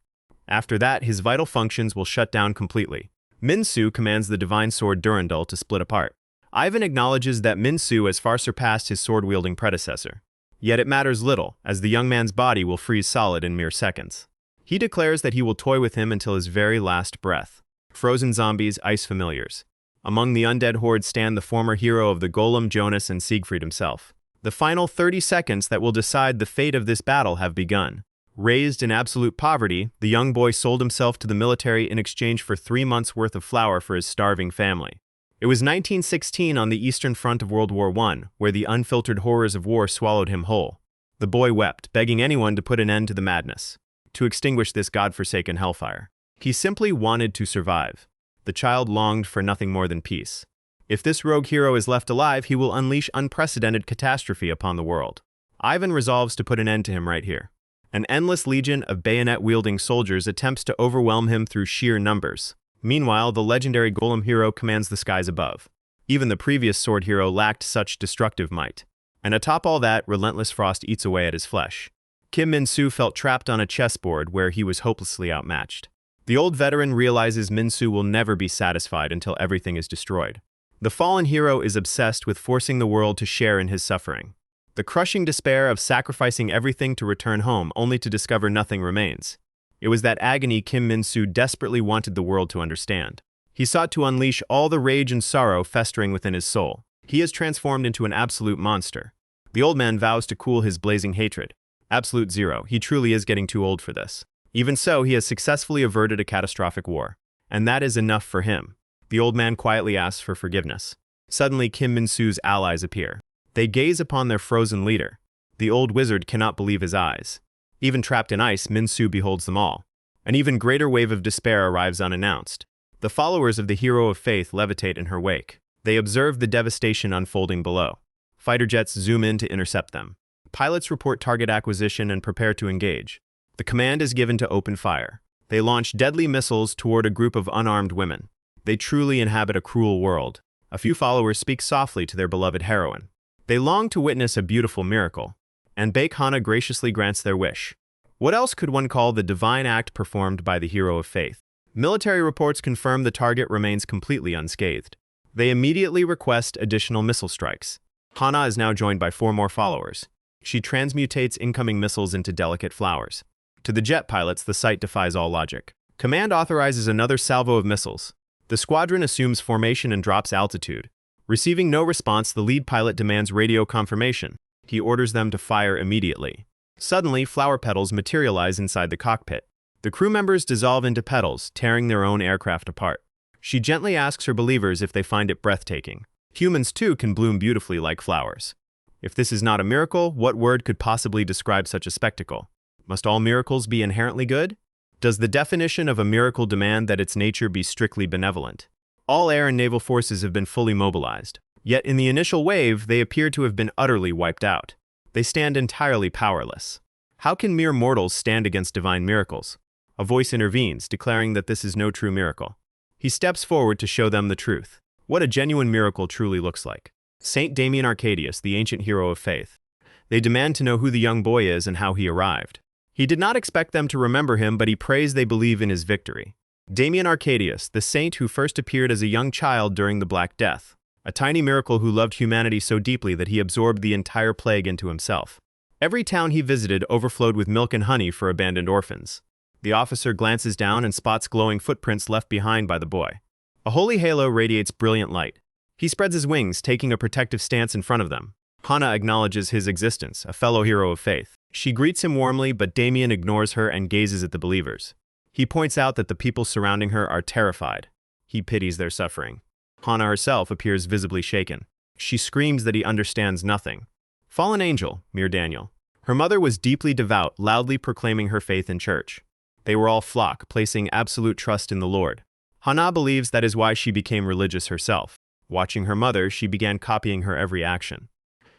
Speaker 1: After that, his vital functions will shut down completely. Min-soo commands the divine sword Durandal to split apart. Ivan acknowledges that Min-soo has far surpassed his sword-wielding predecessor. Yet it matters little, as the young man's body will freeze solid in mere seconds. He declares that he will toy with him until his very last breath. Frozen zombies, ice familiars. Among the undead horde stand the former hero of the Golem, Jonas, and Siegfried himself. The final 30 seconds that will decide the fate of this battle have begun. Raised in absolute poverty, the young boy sold himself to the military in exchange for 3 months' worth of flour for his starving family. It was 1916 on the Eastern Front of World War I, where the unfiltered horrors of war swallowed him whole. The boy wept, begging anyone to put an end to the madness, to extinguish this god-forsaken hellfire. He simply wanted to survive. The child longed for nothing more than peace. If this rogue hero is left alive, he will unleash unprecedented catastrophe upon the world. Ivan resolves to put an end to him right here. An endless legion of bayonet-wielding soldiers attempts to overwhelm him through sheer numbers. Meanwhile, the legendary Golem hero commands the skies above. Even the previous sword hero lacked such destructive might. And atop all that, relentless frost eats away at his flesh. Kim Min-soo felt trapped on a chessboard where he was hopelessly outmatched. The old veteran realizes Min-soo will never be satisfied until everything is destroyed. The fallen hero is obsessed with forcing the world to share in his suffering. The crushing despair of sacrificing everything to return home only to discover nothing remains. It was that agony Kim Min-soo desperately wanted the world to understand. He sought to unleash all the rage and sorrow festering within his soul. He is transformed into an absolute monster. The old man vows to cool his blazing hatred. Absolute zero. He truly is getting too old for this. Even so, he has successfully averted a catastrophic war. And that is enough for him. The old man quietly asks for forgiveness. Suddenly, Kim Min-soo's allies appear. They gaze upon their frozen leader. The old wizard cannot believe his eyes. Even trapped in ice, Min-soo beholds them all. An even greater wave of despair arrives unannounced. The followers of the hero of faith levitate in her wake. They observe the devastation unfolding below. Fighter jets zoom in to intercept them. Pilots report target acquisition and prepare to engage. The command is given to open fire. They launch deadly missiles toward a group of unarmed women. They truly inhabit a cruel world. A few followers speak softly to their beloved heroine. They long to witness a beautiful miracle, and Baek Hana graciously grants their wish. What else could one call the divine act performed by the hero of faith? Military reports confirm the target remains completely unscathed. They immediately request additional missile strikes. Hana is now joined by 4 more followers. She transmutates incoming missiles into delicate flowers. To the jet pilots, the sight defies all logic. Command authorizes another salvo of missiles. The squadron assumes formation and drops altitude. Receiving no response, the lead pilot demands radio confirmation. He orders them to fire immediately. Suddenly, flower petals materialize inside the cockpit. The crew members dissolve into petals, tearing their own aircraft apart. She gently asks her believers if they find it breathtaking. Humans, too, can bloom beautifully like flowers. If this is not a miracle, what word could possibly describe such a spectacle? Must all miracles be inherently good? Does the definition of a miracle demand that its nature be strictly benevolent? All air and naval forces have been fully mobilized. Yet in the initial wave, they appear to have been utterly wiped out. They stand entirely powerless. How can mere mortals stand against divine miracles? A voice intervenes, declaring that this is no true miracle. He steps forward to show them the truth. What a genuine miracle truly looks like. Saint Damien Arcadius, the ancient hero of faith. They demand to know who the young boy is and how he arrived. He did not expect them to remember him, but he prays they believe in his victory. Damien Arcadius, the saint who first appeared as a young child during the Black Death. A tiny miracle who loved humanity so deeply that he absorbed the entire plague into himself. Every town he visited overflowed with milk and honey for abandoned orphans. The officer glances down and spots glowing footprints left behind by the boy. A holy halo radiates brilliant light. He spreads his wings, taking a protective stance in front of them. Hana acknowledges his existence, a fellow hero of faith. She greets him warmly, but Damien ignores her and gazes at the believers. He points out that the people surrounding her are terrified. He pities their suffering. Hana herself appears visibly shaken. She screams that he understands nothing. Fallen angel, mere Daniel. Her mother was deeply devout, loudly proclaiming her faith in church. They were all flock, placing absolute trust in the Lord. Hana believes that is why she became religious herself. Watching her mother, she began copying her every action.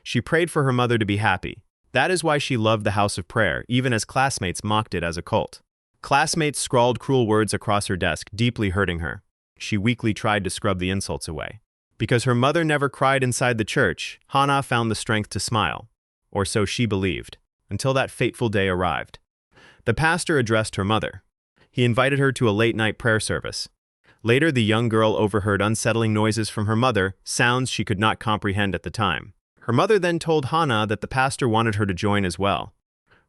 Speaker 1: She prayed for her mother to be happy. That is why she loved the house of prayer, even as classmates mocked it as a cult. Classmates scrawled cruel words across her desk, deeply hurting her. She weakly tried to scrub the insults away. Because her mother never cried inside the church, Hana found the strength to smile. Or so she believed, until that fateful day arrived. The pastor addressed her mother. He invited her to a late-night prayer service. Later, the young girl overheard unsettling noises from her mother, sounds she could not comprehend at the time. Her mother then told Hana that the pastor wanted her to join as well.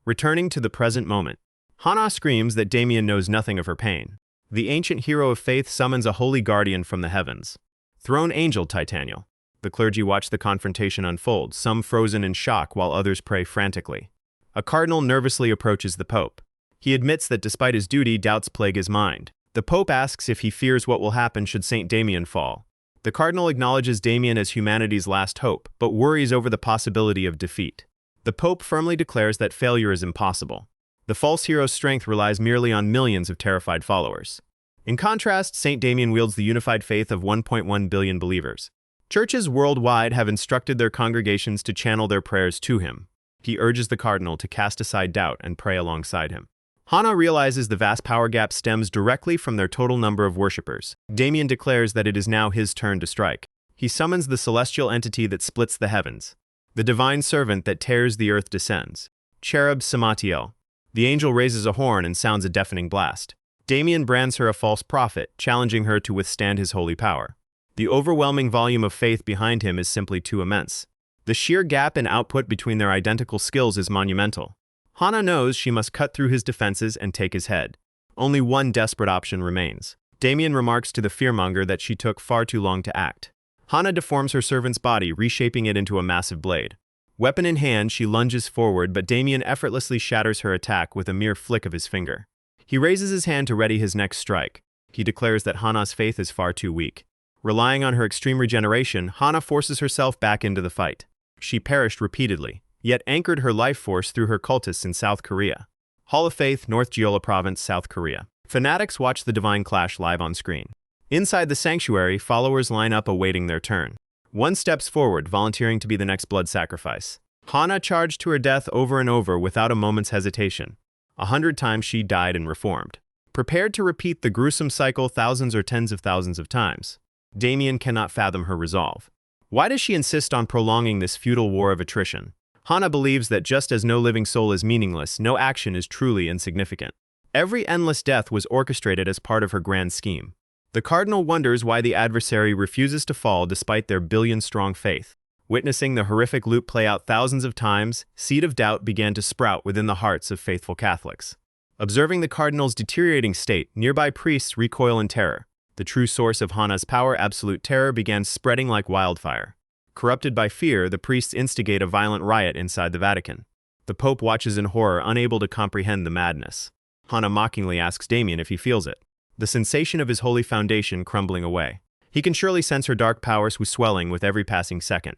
Speaker 1: Returning to the present moment, Hana screams that Damien knows nothing of her pain. The ancient hero of faith summons a holy guardian from the heavens. Throne Angel Titaniel. The clergy watch the confrontation unfold, some frozen in shock while others pray frantically. A cardinal nervously approaches the Pope. He admits that despite his duty, doubts plague his mind. The Pope asks if he fears what will happen should Saint Damien fall. The cardinal acknowledges Damien as humanity's last hope, but worries over the possibility of defeat. The Pope firmly declares that failure is impossible. The false hero's strength relies merely on millions of terrified followers. In contrast, Saint Damien wields the unified faith of 1.1 billion believers. Churches worldwide have instructed their congregations to channel their prayers to him. He urges the cardinal to cast aside doubt and pray alongside him. Hana realizes the vast power gap stems directly from their total number of worshippers. Damien declares that it is now his turn to strike. He summons the celestial entity that splits the heavens. The divine servant that tears the earth descends. Cherub Samatiel. The angel raises a horn and sounds a deafening blast. Damien brands her a false prophet, challenging her to withstand his holy power. The overwhelming volume of faith behind him is simply too immense. The sheer gap in output between their identical skills is monumental. Hana knows she must cut through his defenses and take his head. Only one desperate option remains. Damien remarks to the fearmonger that she took far too long to act. Hana deforms her servant's body, reshaping it into a massive blade. Weapon in hand, she lunges forward, but Damien effortlessly shatters her attack with a mere flick of his finger. He raises his hand to ready his next strike. He declares that Hana's faith is far too weak. Relying on her extreme regeneration, Hana forces herself back into the fight. She perished repeatedly, yet anchored her life force through her cultists in South Korea. Hall of Faith, North Jeolla Province, South Korea. Fanatics watch the divine clash live on screen. Inside the sanctuary, followers line up awaiting their turn. One steps forward, volunteering to be the next blood sacrifice. Hana charged to her death over and over without a moment's hesitation. 100 times she died and reformed. Prepared to repeat the gruesome cycle thousands or tens of thousands of times. Damien cannot fathom her resolve. Why does she insist on prolonging this futile war of attrition? Hana believes that just as no living soul is meaningless, no action is truly insignificant. Every endless death was orchestrated as part of her grand scheme. The cardinal wonders why the adversary refuses to fall despite their billion-strong faith. Witnessing the horrific loop play out thousands of times, seed of doubt began to sprout within the hearts of faithful Catholics. Observing the cardinal's deteriorating state, nearby priests recoil in terror. The true source of Hana's power, absolute terror, began spreading like wildfire. Corrupted by fear, the priests instigate a violent riot inside the Vatican. The Pope watches in horror, unable to comprehend the madness. Hana mockingly asks Damien if he feels it. The sensation of his holy foundation crumbling away. He can surely sense her dark powers was swelling with every passing second.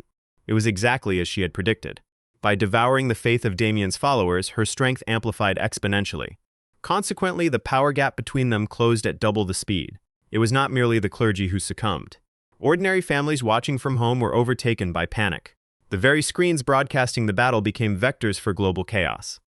Speaker 1: It was exactly as she had predicted. By devouring the faith of Damien's followers, her strength amplified exponentially. Consequently, the power gap between them closed at double the speed. It was not merely the clergy who succumbed. Ordinary families watching from home were overtaken by panic. The very screens broadcasting the battle became vectors for global chaos.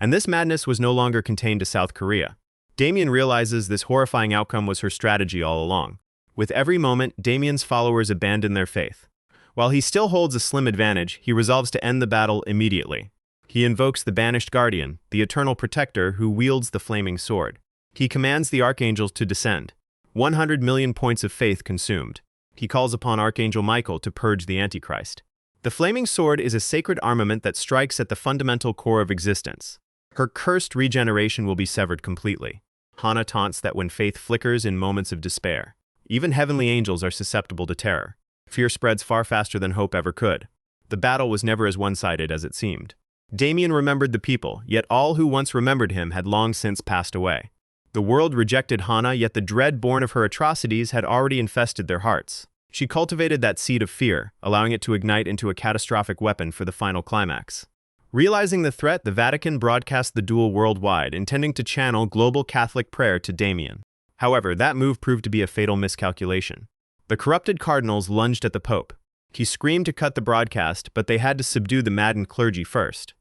Speaker 1: And this madness was no longer contained to South Korea. Damien realizes this horrifying outcome was her strategy all along. With every moment, Damien's followers abandon their faith. While he still holds a slim advantage, he resolves to end the battle immediately. He invokes the banished guardian, the eternal protector who wields the flaming sword. He commands the archangels to descend. 100 million points of faith consumed. He calls upon Archangel Michael to purge the Antichrist. The flaming sword is a sacred armament that strikes at the fundamental core of existence. Her cursed regeneration will be severed completely. Hana taunts that when faith flickers in moments of despair, even heavenly angels are susceptible to terror. Fear spreads far faster than hope ever could. The battle was never as one-sided as it seemed. Damien remembered the people, yet all who once remembered him had long since passed away. The world rejected Hana, yet the dread born of her atrocities had already infested their hearts. She cultivated that seed of fear, allowing it to ignite into a catastrophic weapon for the final climax. Realizing the threat, the Vatican broadcast the duel worldwide, intending to channel global Catholic prayer to Damien. However, that move proved to be a fatal miscalculation. The corrupted cardinals lunged at the Pope. He screamed to cut the broadcast, but they had to subdue the maddened clergy first.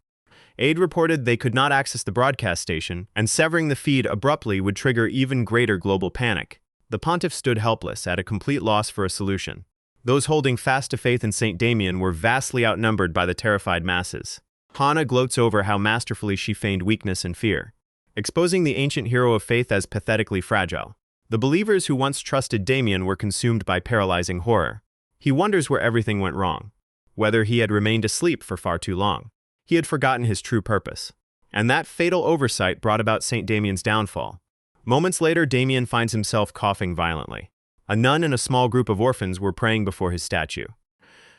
Speaker 1: Aid reported they could not access the broadcast station, and severing the feed abruptly would trigger even greater global panic. The pontiff stood helpless, at a complete loss for a solution. Those holding fast to faith in St. Damien were vastly outnumbered by the terrified masses. Hana gloats over how masterfully she feigned weakness and fear, exposing the ancient hero of faith as pathetically fragile. The believers who once trusted Damien were consumed by paralyzing horror. He wonders where everything went wrong, whether he had remained asleep for far too long. He had forgotten his true purpose. And that fatal oversight brought about St. Damien's downfall. Moments later, Damien finds himself coughing violently. A nun and a small group of orphans were praying before his statue.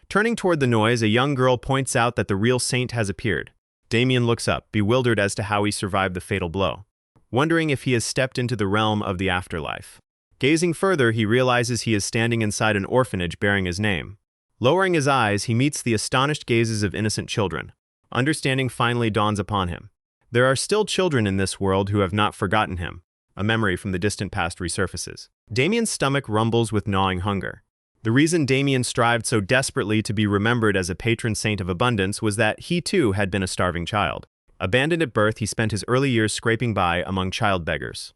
Speaker 1: Turning toward the noise, a young girl points out that the real saint has appeared. Damien looks up, bewildered as to how he survived the fatal blow, wondering if he has stepped into the realm of the afterlife. Gazing further, he realizes he is standing inside an orphanage bearing his name. Lowering his eyes, he meets the astonished gazes of innocent children. Understanding finally dawns upon him. There are still children in this world who have not forgotten him. A memory from the distant past resurfaces. Damien's stomach rumbles with gnawing hunger. The reason Damien strived so desperately to be remembered as a patron saint of abundance was that he too had been a starving child. Abandoned at birth, he spent his early years scraping by among child beggars.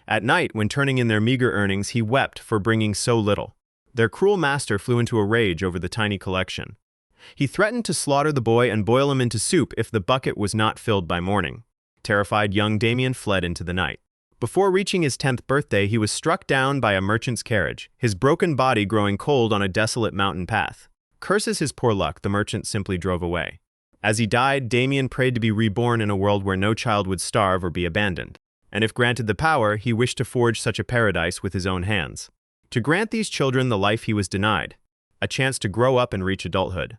Speaker 1: At night, when turning in their meager earnings, he wept for bringing so little. Their cruel master flew into a rage over the tiny collection. He threatened to slaughter the boy and boil him into soup if the bucket was not filled by morning. Terrified, young Damien fled into the night. Before reaching his 10th birthday, he was struck down by a merchant's carriage, his broken body growing cold on a desolate mountain path. Curses his poor luck, the merchant simply drove away. As he died, Damien prayed to be reborn in a world where no child would starve or be abandoned. And if granted the power, he wished to forge such a paradise with his own hands. To grant these children the life he was denied, a chance to grow up and reach adulthood.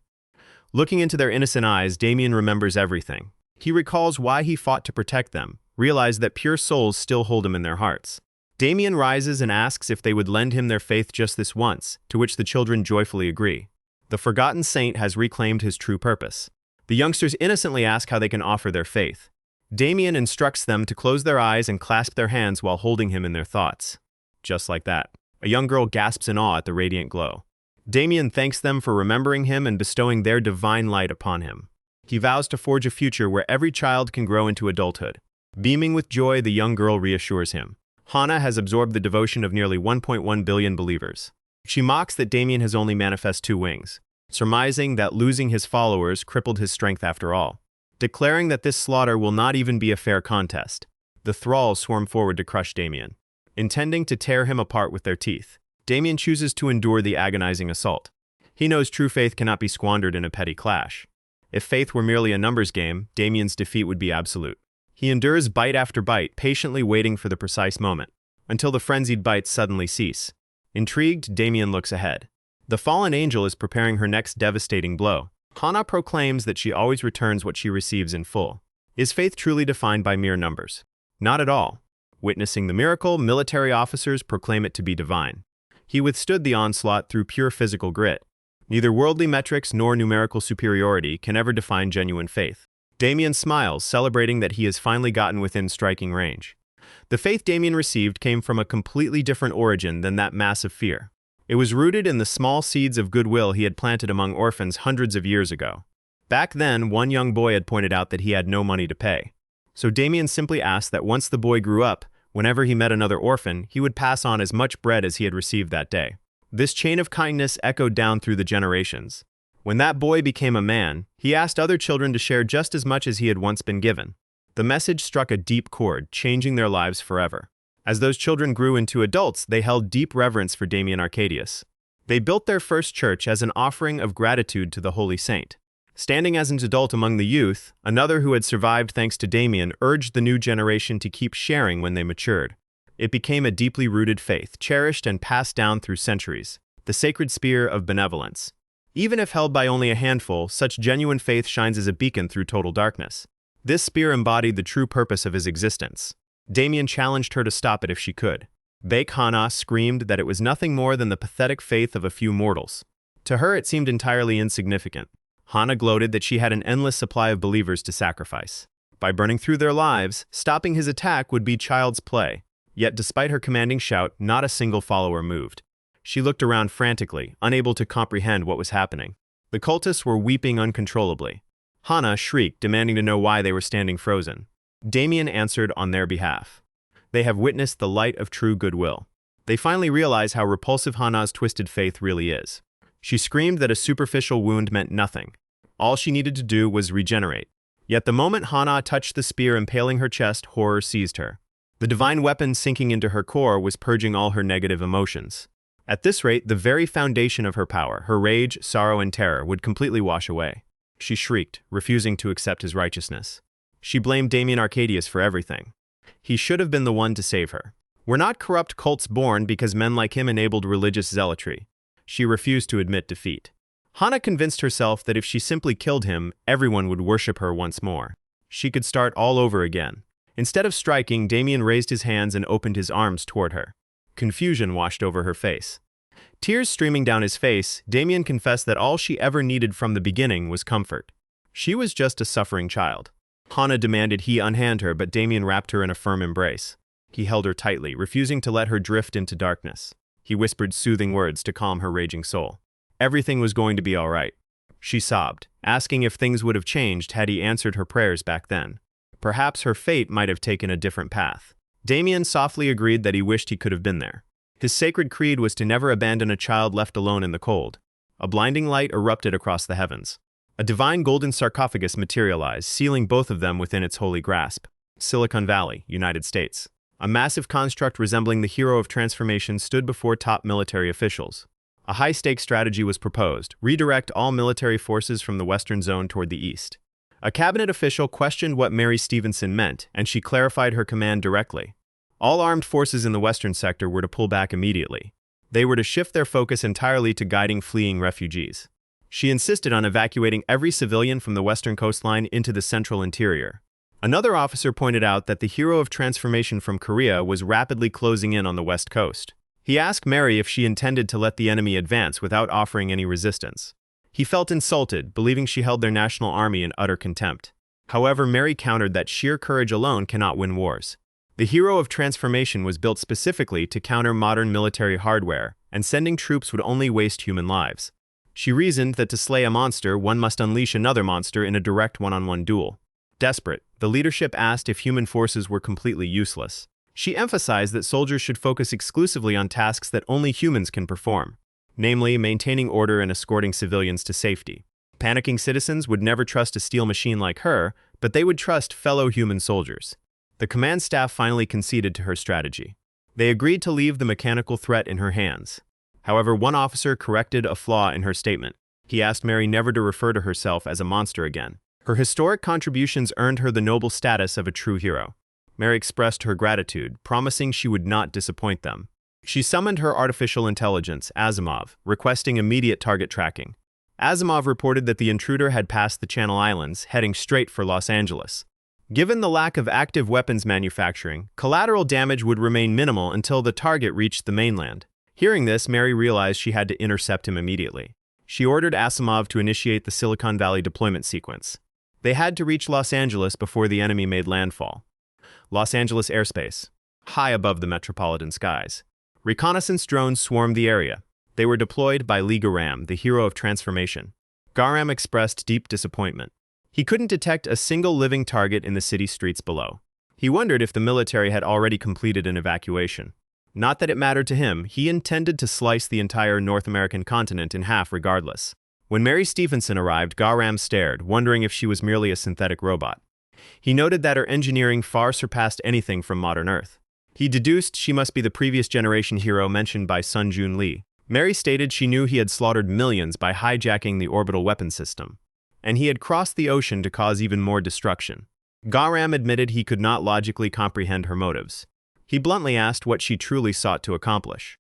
Speaker 1: Looking into their innocent eyes, Damien remembers everything. He recalls why he fought to protect them, realized that pure souls still hold him in their hearts. Damien rises and asks if they would lend him their faith just this once, to which the children joyfully agree. The forgotten saint has reclaimed his true purpose. The youngsters innocently ask how they can offer their faith. Damien instructs them to close their eyes and clasp their hands while holding him in their thoughts. Just like that, a young girl gasps in awe at the radiant glow. Damien thanks them for remembering him and bestowing their divine light upon him. He vows to forge a future where every child can grow into adulthood. Beaming with joy, the young girl reassures him. Hana has absorbed the devotion of nearly 1.1 billion believers. She mocks that Damien has only manifest 2 wings, surmising that losing his followers crippled his strength after all. Declaring that this slaughter will not even be a fair contest, the thralls swarm forward to crush Damien, intending to tear him apart with their teeth. Damien chooses to endure the agonizing assault. He knows true faith cannot be squandered in a petty clash. If faith were merely a numbers game, Damien's defeat would be absolute. He endures bite after bite, patiently waiting for the precise moment, until the frenzied bites suddenly cease. Intrigued, Damien looks ahead. The fallen angel is preparing her next devastating blow. Hana proclaims that she always returns what she receives in full. Is faith truly defined by mere numbers? Not at all. Witnessing the miracle, military officers proclaim it to be divine. He withstood the onslaught through pure physical grit. Neither worldly metrics nor numerical superiority can ever define genuine faith. Damien smiles, celebrating that he has finally gotten within striking range. The faith Damien received came from a completely different origin than that massive fear. It was rooted in the small seeds of goodwill he had planted among orphans hundreds of years ago. Back then, one young boy had pointed out that he had no money to pay. So Damien simply asked that once the boy grew up, whenever he met another orphan, he would pass on as much bread as he had received that day. This chain of kindness echoed down through the generations. When that boy became a man, he asked other children to share just as much as he had once been given. The message struck a deep chord, changing their lives forever. As those children grew into adults, they held deep reverence for Damien Arcadius. They built their first church as an offering of gratitude to the holy saint. Standing as an adult among the youth, another who had survived thanks to Damien urged the new generation to keep sharing when they matured. It became a deeply rooted faith, cherished and passed down through centuries, the sacred spear of benevolence. Even if held by only a handful, such genuine faith shines as a beacon through total darkness. This spear embodied the true purpose of his existence. Damien challenged her to stop it if she could. Baek Hana screamed that it was nothing more than the pathetic faith of a few mortals. To her, it seemed entirely insignificant. Hana gloated that she had an endless supply of believers to sacrifice. By burning through their lives, stopping his attack would be child's play. Yet despite her commanding shout, not a single follower moved. She looked around frantically, unable to comprehend what was happening. The cultists were weeping uncontrollably. Hana shrieked, demanding to know why they were standing frozen. Damien answered on their behalf. They have witnessed the light of true goodwill. They finally realize how repulsive Hana's twisted faith really is. She screamed that a superficial wound meant nothing. All she needed to do was regenerate. Yet the moment Hana touched the spear impaling her chest, horror seized her. The divine weapon sinking into her core was purging all her negative emotions. At this rate, the very foundation of her power, her rage, sorrow, and terror, would completely wash away. She shrieked, refusing to accept his righteousness. She blamed Damien Arcadius for everything. He should have been the one to save her. Were not corrupt cults born because men like him enabled religious zealotry? She refused to admit defeat. Hana convinced herself that if she simply killed him, everyone would worship her once more. She could start all over again. Instead of striking, Damien raised his hands and opened his arms toward her. Confusion washed over her face. Tears streaming down his face, Damien confessed that all she ever needed from the beginning was comfort. She was just a suffering child. Hana demanded he unhand her, but Damien wrapped her in a firm embrace. He held her tightly, refusing to let her drift into darkness. He whispered soothing words to calm her raging soul. Everything was going to be all right. She sobbed, asking if things would have changed had he answered her prayers back then. Perhaps her fate might have taken a different path. Damien softly agreed that he wished he could have been there. His sacred creed was to never abandon a child left alone in the cold. A blinding light erupted across the heavens. A divine golden sarcophagus materialized, sealing both of them within its holy grasp. Silicon Valley, United States. A massive construct resembling the hero of transformation stood before top military officials. A high-stakes strategy was proposed: redirect all military forces from the western zone toward the east. A cabinet official questioned what Mary Stevenson meant, and she clarified her command directly. All armed forces in the western sector were to pull back immediately. They were to shift their focus entirely to guiding fleeing refugees. She insisted on evacuating every civilian from the western coastline into the central interior. Another officer pointed out that the hero of transformation from Korea was rapidly closing in on the west coast. He asked Mary if she intended to let the enemy advance without offering any resistance. He felt insulted, believing she held their national army in utter contempt. However, Mary countered that sheer courage alone cannot win wars. The hero of transformation was built specifically to counter modern military hardware, and sending troops would only waste human lives. She reasoned that to slay a monster, one must unleash another monster in a direct one-on-one duel. Desperate, the leadership asked if human forces were completely useless. She emphasized that soldiers should focus exclusively on tasks that only humans can perform, namely maintaining order and escorting civilians to safety. Panicking citizens would never trust a steel machine like her, but they would trust fellow human soldiers. The command staff finally conceded to her strategy. They agreed to leave the mechanical threat in her hands. However, one officer corrected a flaw in her statement. He asked Mary never to refer to herself as a monster again. Her historic contributions earned her the noble status of a true hero. Mary expressed her gratitude, promising she would not disappoint them. She summoned her artificial intelligence, Asimov, requesting immediate target tracking. Asimov reported that the intruder had passed the Channel Islands, heading straight for Los Angeles. Given the lack of active weapons manufacturing, collateral damage would remain minimal until the target reached the mainland. Hearing this, Mary realized she had to intercept him immediately. She ordered Asimov to initiate the Silicon Valley deployment sequence. They had to reach Los Angeles before the enemy made landfall. Los Angeles airspace, high above the metropolitan skies. Reconnaissance drones swarmed the area. They were deployed by Lee Garam, the hero of transformation. Garam expressed deep disappointment. He couldn't detect a single living target in the city streets below. He wondered if the military had already completed an evacuation. Not that it mattered to him, he intended to slice the entire North American continent in half regardless. When Mary Stephenson arrived, Garam stared, wondering if she was merely a synthetic robot. He noted that her engineering far surpassed anything from modern Earth. He deduced she must be the previous generation hero mentioned by Sun Jun Lee. Mary stated she knew he had slaughtered millions by hijacking the orbital weapon system, and he had crossed the ocean to cause even more destruction. Garam admitted he could not logically comprehend her motives. He bluntly asked what she truly sought to accomplish.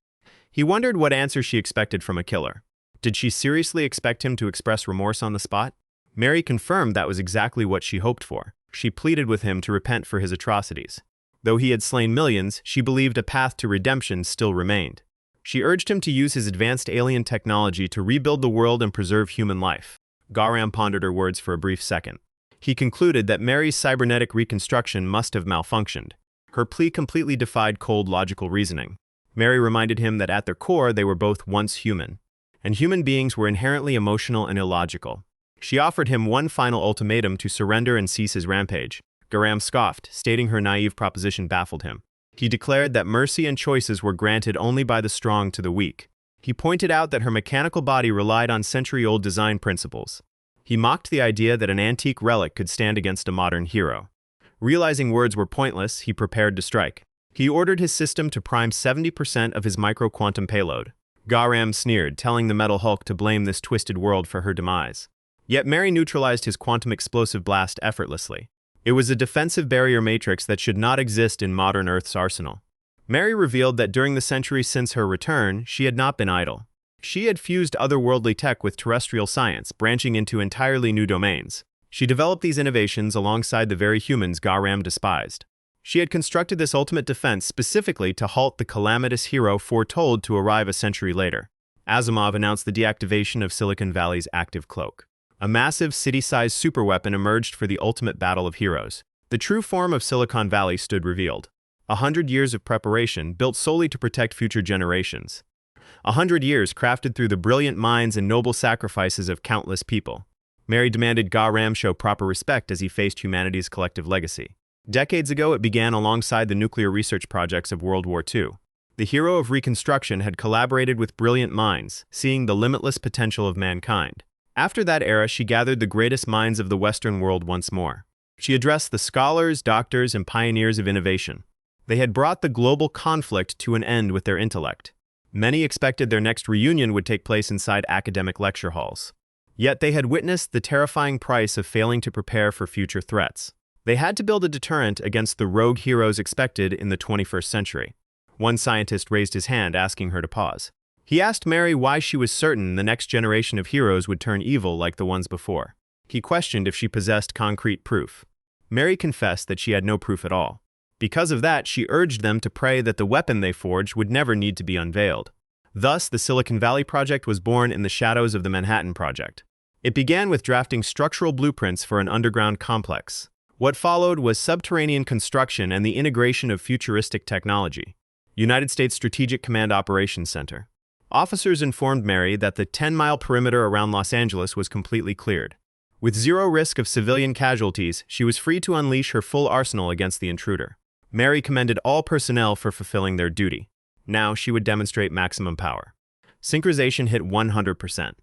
Speaker 1: He wondered what answer she expected from a killer. Did she seriously expect him to express remorse on the spot? Mary confirmed that was exactly what she hoped for. She pleaded with him to repent for his atrocities. Though he had slain millions, she believed a path to redemption still remained. She urged him to use his advanced alien technology to rebuild the world and preserve human life. Garam pondered her words for a brief second. He concluded that Mary's cybernetic reconstruction must have malfunctioned. Her plea completely defied cold logical reasoning. Mary reminded him that at their core they were both once human, and human beings were inherently emotional and illogical. She offered him one final ultimatum to surrender and cease his rampage. Garam scoffed, stating her naive proposition baffled him. He declared that mercy and choices were granted only by the strong to the weak. He pointed out that her mechanical body relied on century-old design principles. He mocked the idea that an antique relic could stand against a modern hero. Realizing words were pointless, he prepared to strike. He ordered his system to prime 70% of his micro-quantum payload. Garam sneered, telling the Metal Hulk to blame this twisted world for her demise. Yet Mary neutralized his quantum explosive blast effortlessly. It was a defensive barrier matrix that should not exist in modern Earth's arsenal. Mary revealed that during the centuries since her return, she had not been idle. She had fused otherworldly tech with terrestrial science, branching into entirely new domains. She developed these innovations alongside the very humans Garam despised. She had constructed this ultimate defense specifically to halt the calamitous hero foretold to arrive a century later. Asimov announced the deactivation of Silicon Valley's active cloak. A massive city-sized superweapon emerged for the ultimate battle of heroes. The true form of Silicon Valley stood revealed. 100 years of preparation built solely to protect future generations. 100 years crafted through the brilliant minds and noble sacrifices of countless people. Mary demanded Garam show proper respect as he faced humanity's collective legacy. Decades ago, it began alongside the nuclear research projects of World War II. The hero of Reconstruction had collaborated with brilliant minds, seeing the limitless potential of mankind. After that era, she gathered the greatest minds of the Western world once more. She addressed the scholars, doctors, and pioneers of innovation. They had brought the global conflict to an end with their intellect. Many expected their next reunion would take place inside academic lecture halls. Yet they had witnessed the terrifying price of failing to prepare for future threats. They had to build a deterrent against the rogue heroes expected in the 21st century. One scientist raised his hand, asking her to pause. He asked Mary why she was certain the next generation of heroes would turn evil like the ones before. He questioned if she possessed concrete proof. Mary confessed that she had no proof at all. Because of that, she urged them to pray that the weapon they forged would never need to be unveiled. Thus, the Silicon Valley Project was born in the shadows of the Manhattan Project. It began with drafting structural blueprints for an underground complex. What followed was subterranean construction and the integration of futuristic technology. United States Strategic Command Operations Center. Officers informed Mary that the 10-mile perimeter around Los Angeles was completely cleared. With zero risk of civilian casualties, she was free to unleash her full arsenal against the intruder. Mary commended all personnel for fulfilling their duty. Now she would demonstrate maximum power. Synchronization hit 100%.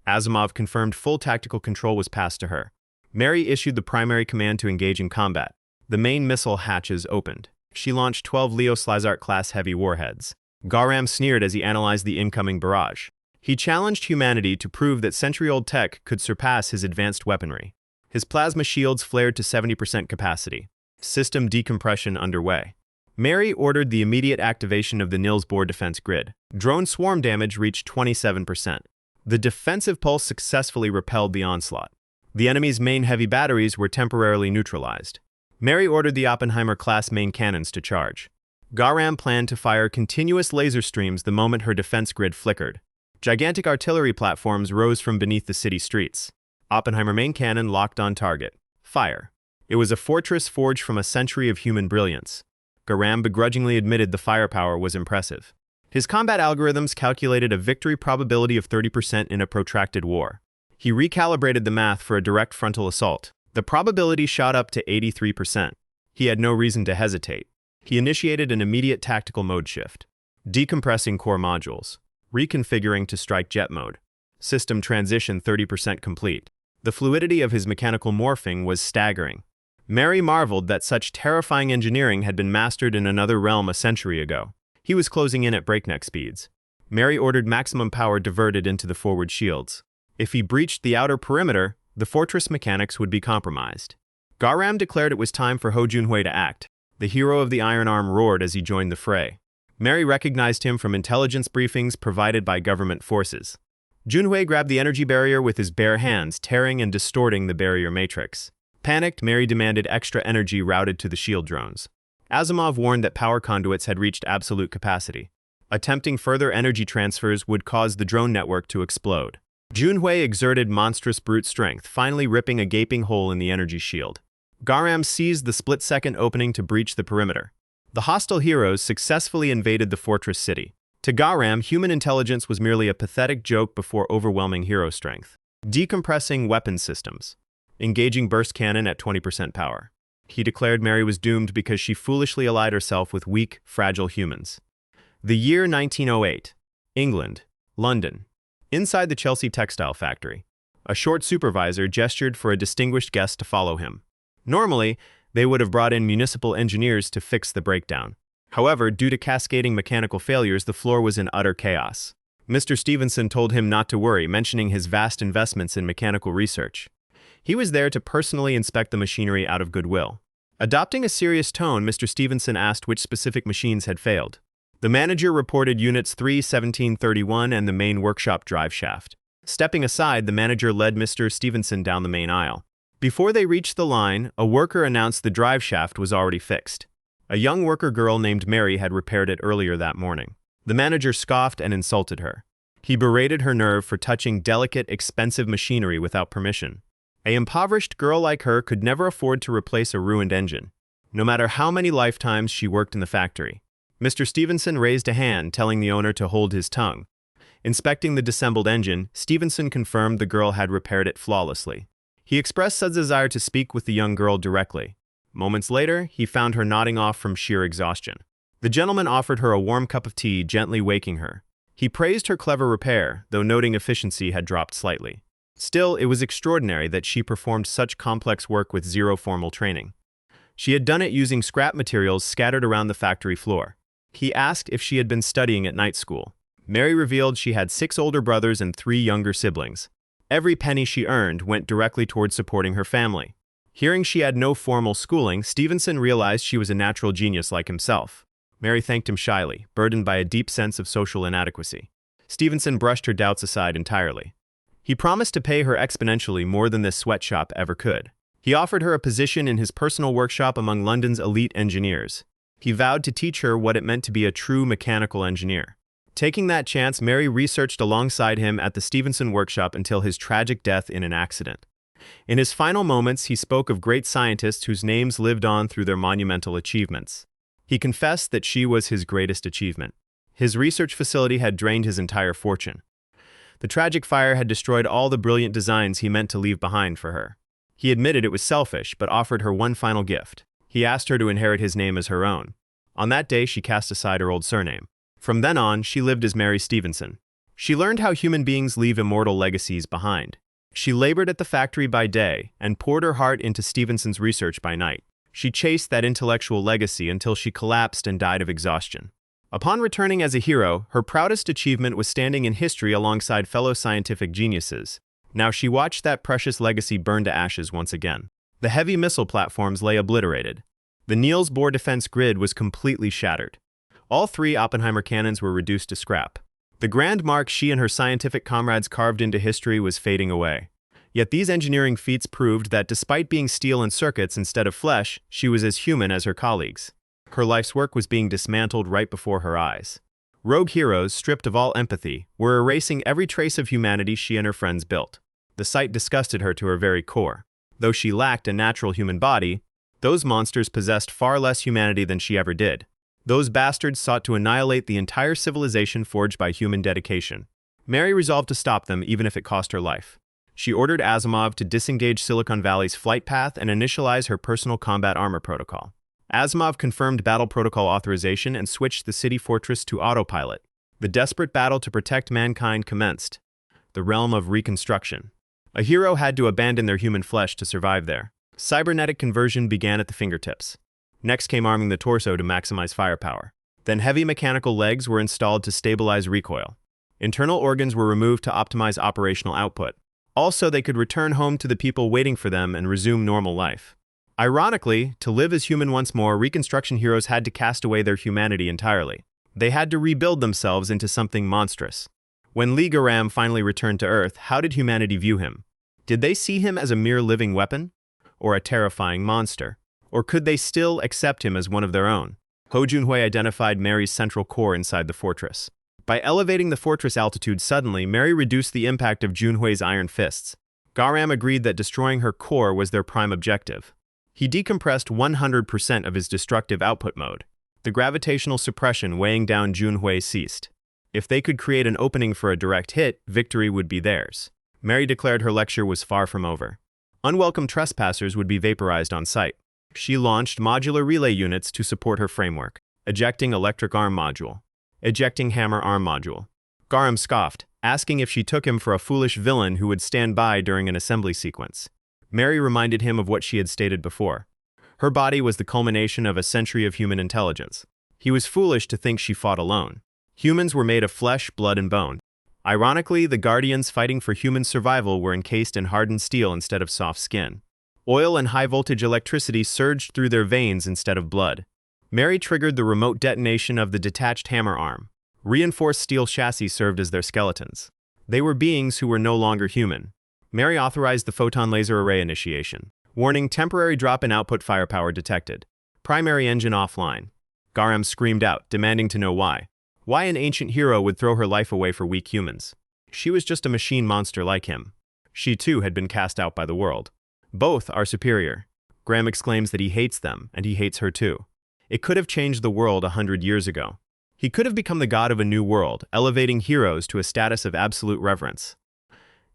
Speaker 1: Asimov confirmed full tactical control was passed to her. Mary issued the primary command to engage in combat. The main missile hatches opened. She launched 12 Leo Slizart-class heavy warheads. Garam sneered as he analyzed the incoming barrage. He challenged humanity to prove that century-old tech could surpass his advanced weaponry. His plasma shields flared to 70% capacity. System decompression underway. Mary ordered the immediate activation of the Niels Bohr defense grid. Drone swarm damage reached 27%. The defensive pulse successfully repelled the onslaught. The enemy's main heavy batteries were temporarily neutralized. Mary ordered the Oppenheimer-class main cannons to charge. Garam planned to fire continuous laser streams the moment her defense grid flickered. Gigantic artillery platforms rose from beneath the city streets. Oppenheimer main cannon locked on target. Fire. It was a fortress forged from a century of human brilliance. Garam begrudgingly admitted the firepower was impressive. His combat algorithms calculated a victory probability of 30% in a protracted war. He recalibrated the math for a direct frontal assault. The probability shot up to 83%. He had no reason to hesitate. He initiated an immediate tactical mode shift. Decompressing core modules. Reconfiguring to strike jet mode. System transition 30% complete. The fluidity of his mechanical morphing was staggering. Mary marveled that such terrifying engineering had been mastered in another realm a century ago. He was closing in at breakneck speeds. Mary ordered maximum power diverted into the forward shields. If he breached the outer perimeter, the fortress mechanics would be compromised. Garam declared it was time for Ho Junhui to act. The hero of the Iron Arm roared as he joined the fray. Mary recognized him from intelligence briefings provided by government forces. Junhui grabbed the energy barrier with his bare hands, tearing and distorting the barrier matrix. Panicked, Mary demanded extra energy routed to the shield drones. Asimov warned that power conduits had reached absolute capacity. Attempting further energy transfers would cause the drone network to explode. Junhui exerted monstrous brute strength, finally ripping a gaping hole in the energy shield. Garam seized the split-second opening to breach the perimeter. The hostile heroes successfully invaded the fortress city. To Garam, human intelligence was merely a pathetic joke before overwhelming hero strength. Decompressing weapon systems. Engaging burst cannon at 20% power. He declared Mary was doomed because she foolishly allied herself with weak, fragile humans. The year 1908. England. London. Inside the Chelsea textile factory, a short supervisor gestured for a distinguished guest to follow him. Normally, they would have brought in municipal engineers to fix the breakdown. However, due to cascading mechanical failures, the floor was in utter chaos. Mr. Stevenson told him not to worry, mentioning his vast investments in mechanical research. He was there to personally inspect the machinery out of goodwill. Adopting a serious tone, Mr. Stevenson asked which specific machines had failed. The manager reported Units 3-1731 and the main workshop drive shaft. Stepping aside, the manager led Mr. Stevenson down the main aisle. Before they reached the line, a worker announced the drive shaft was already fixed. A young worker girl named Mary had repaired it earlier that morning. The manager scoffed and insulted her. He berated her nerve for touching delicate, expensive machinery without permission. An impoverished girl like her could never afford to replace a ruined engine, no matter how many lifetimes she worked in the factory. Mr. Stevenson raised a hand, telling the owner to hold his tongue. Inspecting the disassembled engine, Stevenson confirmed the girl had repaired it flawlessly. He expressed such desire to speak with the young girl directly. Moments later, he found her nodding off from sheer exhaustion. The gentleman offered her a warm cup of tea, gently waking her. He praised her clever repair, though noting efficiency had dropped slightly. Still, it was extraordinary that she performed such complex work with zero formal training. She had done it using scrap materials scattered around the factory floor. He asked if she had been studying at night school. Mary revealed she had 6 older brothers and 3 younger siblings. Every penny she earned went directly towards supporting her family. Hearing she had no formal schooling, Stevenson realized she was a natural genius like himself. Mary thanked him shyly, burdened by a deep sense of social inadequacy. Stevenson brushed her doubts aside entirely. He promised to pay her exponentially more than this sweatshop ever could. He offered her a position in his personal workshop among London's elite engineers. He vowed to teach her what it meant to be a true mechanical engineer. Taking that chance, Mary researched alongside him at the Stevenson workshop until his tragic death in an accident. In his final moments, he spoke of great scientists whose names lived on through their monumental achievements. He confessed that she was his greatest achievement. His research facility had drained his entire fortune. The tragic fire had destroyed all the brilliant designs he meant to leave behind for her. He admitted it was selfish, but offered her one final gift. He asked her to inherit his name as her own. On that day, she cast aside her old surname. From then on, she lived as Mary Stevenson. She learned how human beings leave immortal legacies behind. She labored at the factory by day and poured her heart into Stevenson's research by night. She chased that intellectual legacy until she collapsed and died of exhaustion. Upon returning as a hero, her proudest achievement was standing in history alongside fellow scientific geniuses. Now she watched that precious legacy burn to ashes once again. The heavy missile platforms lay obliterated. The Niels Bohr defense grid was completely shattered. All 3 Oppenheimer cannons were reduced to scrap. The grand mark she and her scientific comrades carved into history was fading away. Yet these engineering feats proved that despite being steel and circuits instead of flesh, she was as human as her colleagues. Her life's work was being dismantled right before her eyes. Rogue heroes, stripped of all empathy, were erasing every trace of humanity she and her friends built. The sight disgusted her to her very core. Though she lacked a natural human body, those monsters possessed far less humanity than she ever did. Those bastards sought to annihilate the entire civilization forged by human dedication. Mary resolved to stop them even if it cost her life. She ordered Asimov to disengage Silicon Valley's flight path and initialize her personal combat armor protocol. Asimov confirmed battle protocol authorization and switched the city fortress to autopilot. The desperate battle to protect mankind commenced. The realm of reconstruction. A hero had to abandon their human flesh to survive there. Cybernetic conversion began at the fingertips. Next came arming the torso to maximize firepower. Then heavy mechanical legs were installed to stabilize recoil. Internal organs were removed to optimize operational output. Also, they could return home to the people waiting for them and resume normal life. Ironically, to live as human once more, Reconstruction heroes had to cast away their humanity entirely. They had to rebuild themselves into something monstrous. When Lee Garam finally returned to Earth, how did humanity view him? Did they see him as a mere living weapon? Or a terrifying monster? Or could they still accept him as one of their own? Ho Junhui identified Mary's central core inside the fortress. By elevating the fortress altitude suddenly, Mary reduced the impact of Junhui's iron fists. Garam agreed that destroying her core was their prime objective. He decompressed 100% of his destructive output mode. The gravitational suppression weighing down Junhui ceased. If they could create an opening for a direct hit, victory would be theirs. Mary declared her lecture was far from over. Unwelcome trespassers would be vaporized on sight. She launched modular relay units to support her framework, ejecting electric arm module. Ejecting hammer arm module. Garam scoffed, asking if she took him for a foolish villain who would stand by during an assembly sequence. Mary reminded him of what she had stated before. Her body was the culmination of a century of human intelligence. He was foolish to think she fought alone. Humans were made of flesh, blood, and bone. Ironically, the Guardians fighting for human survival were encased in hardened steel instead of soft skin. Oil and high-voltage electricity surged through their veins instead of blood. Mary triggered the remote detonation of the detached hammer arm. Reinforced steel chassis served as their skeletons. They were beings who were no longer human. Mary authorized the photon laser array initiation. Warning: temporary drop in output firepower detected. Primary engine offline. Garam screamed out, demanding to know why. Why an ancient hero would throw her life away for weak humans. She was just a machine monster like him. She too had been cast out by the world. Both are superior. Garam exclaims that he hates them, and he hates her too. It could have changed the world 100 years ago. He could have become the god of a new world, elevating heroes to a status of absolute reverence.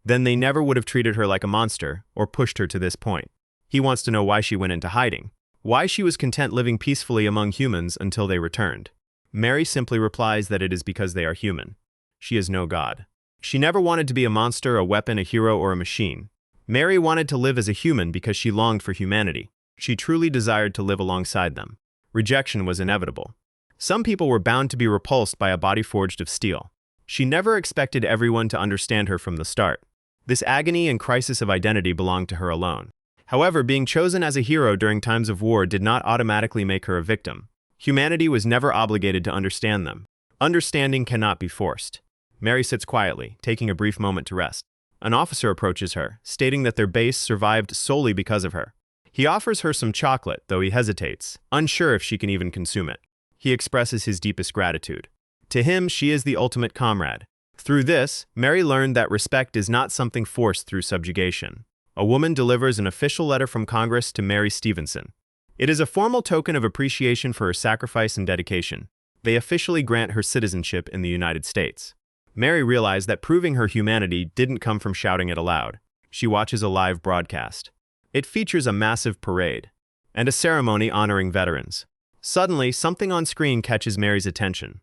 Speaker 1: Then they never would have treated her like a monster, or pushed her to this point. He wants to know why she went into hiding. Why she was content living peacefully among humans until they returned. Mary simply replies that it is because they are human. She is no god. She never wanted to be a monster, a weapon, a hero, or a machine. Mary wanted to live as a human because she longed for humanity. She truly desired to live alongside them. Rejection was inevitable. Some people were bound to be repulsed by a body forged of steel. She never expected everyone to understand her from the start. This agony and crisis of identity belonged to her alone. However, being chosen as a hero during times of war did not automatically make her a victim. Humanity was never obligated to understand them. Understanding cannot be forced. Mary sits quietly, taking a brief moment to rest. An officer approaches her, stating that their base survived solely because of her. He offers her some chocolate, though he hesitates, unsure if she can even consume it. He expresses his deepest gratitude. To him, she is the ultimate comrade. Through this, Mary learned that respect is not something forced through subjugation. A woman delivers an official letter from Congress to Mary Stevenson. It is a formal token of appreciation for her sacrifice and dedication. They officially grant her citizenship in the United States. Mary realized that proving her humanity didn't come from shouting it aloud. She watches a live broadcast. It features a massive parade and a ceremony honoring veterans. Suddenly, something on screen catches Mary's attention.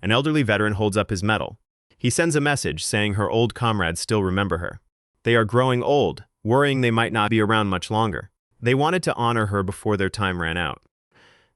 Speaker 1: An elderly veteran holds up his medal. He sends a message saying her old comrades still remember her. They are growing old, worrying they might not be around much longer. They wanted to honor her before their time ran out.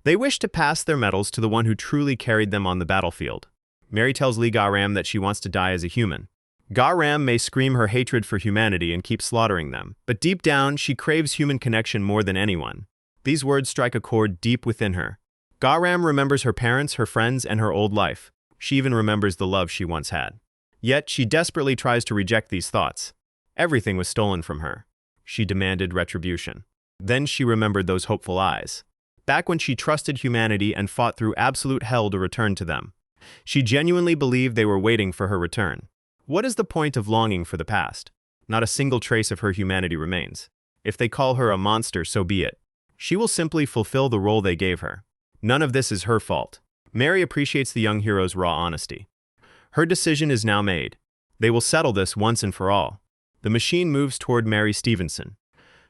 Speaker 1: They wished to pass their medals to the one who truly carried them on the battlefield. Mary tells Lee Garam that she wants to die as a human. Garam may scream her hatred for humanity and keep slaughtering them, but deep down, she craves human connection more than anyone. These words strike a chord deep within her. Garam remembers her parents, her friends, and her old life. She even remembers the love she once had. Yet, she desperately tries to reject these thoughts. Everything was stolen from her. She demanded retribution. Then she remembered those hopeful eyes. Back when she trusted humanity and fought through absolute hell to return to them. She genuinely believed they were waiting for her return. What is the point of longing for the past? Not a single trace of her humanity remains. If they call her a monster, so be it. She will simply fulfill the role they gave her. None of this is her fault. Mary appreciates the young hero's raw honesty. Her decision is now made. They will settle this once and for all. The machine moves toward Mary Stevenson,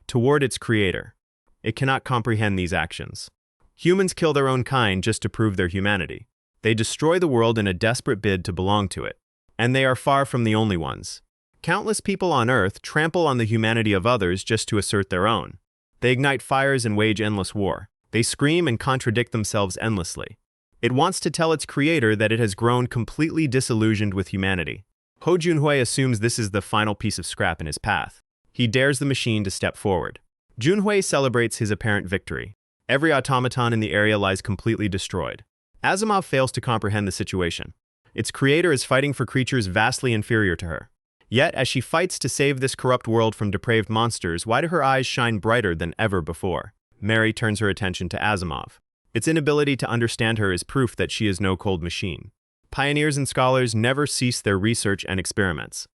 Speaker 1: toward its creator. It cannot comprehend these actions. Humans kill their own kind just to prove their humanity. They destroy the world in a desperate bid to belong to it. And they are far from the only ones. Countless people on Earth trample on the humanity of others just to assert their own. They ignite fires and wage endless war. They scream and contradict themselves endlessly. It wants to tell its creator that it has grown completely disillusioned with humanity. Ho Junhui assumes this is the final piece of scrap in his path. He dares the machine to step forward. Junhui celebrates his apparent victory. Every automaton in the area lies completely destroyed. Asimov fails to comprehend the situation. Its creator is fighting for creatures vastly inferior to her. Yet, as she fights to save this corrupt world from depraved monsters, why do her eyes shine brighter than ever before? Mary turns her attention to Asimov. Its inability to understand her is proof that she is no cold machine. Pioneers and scholars never cease their research and experiments.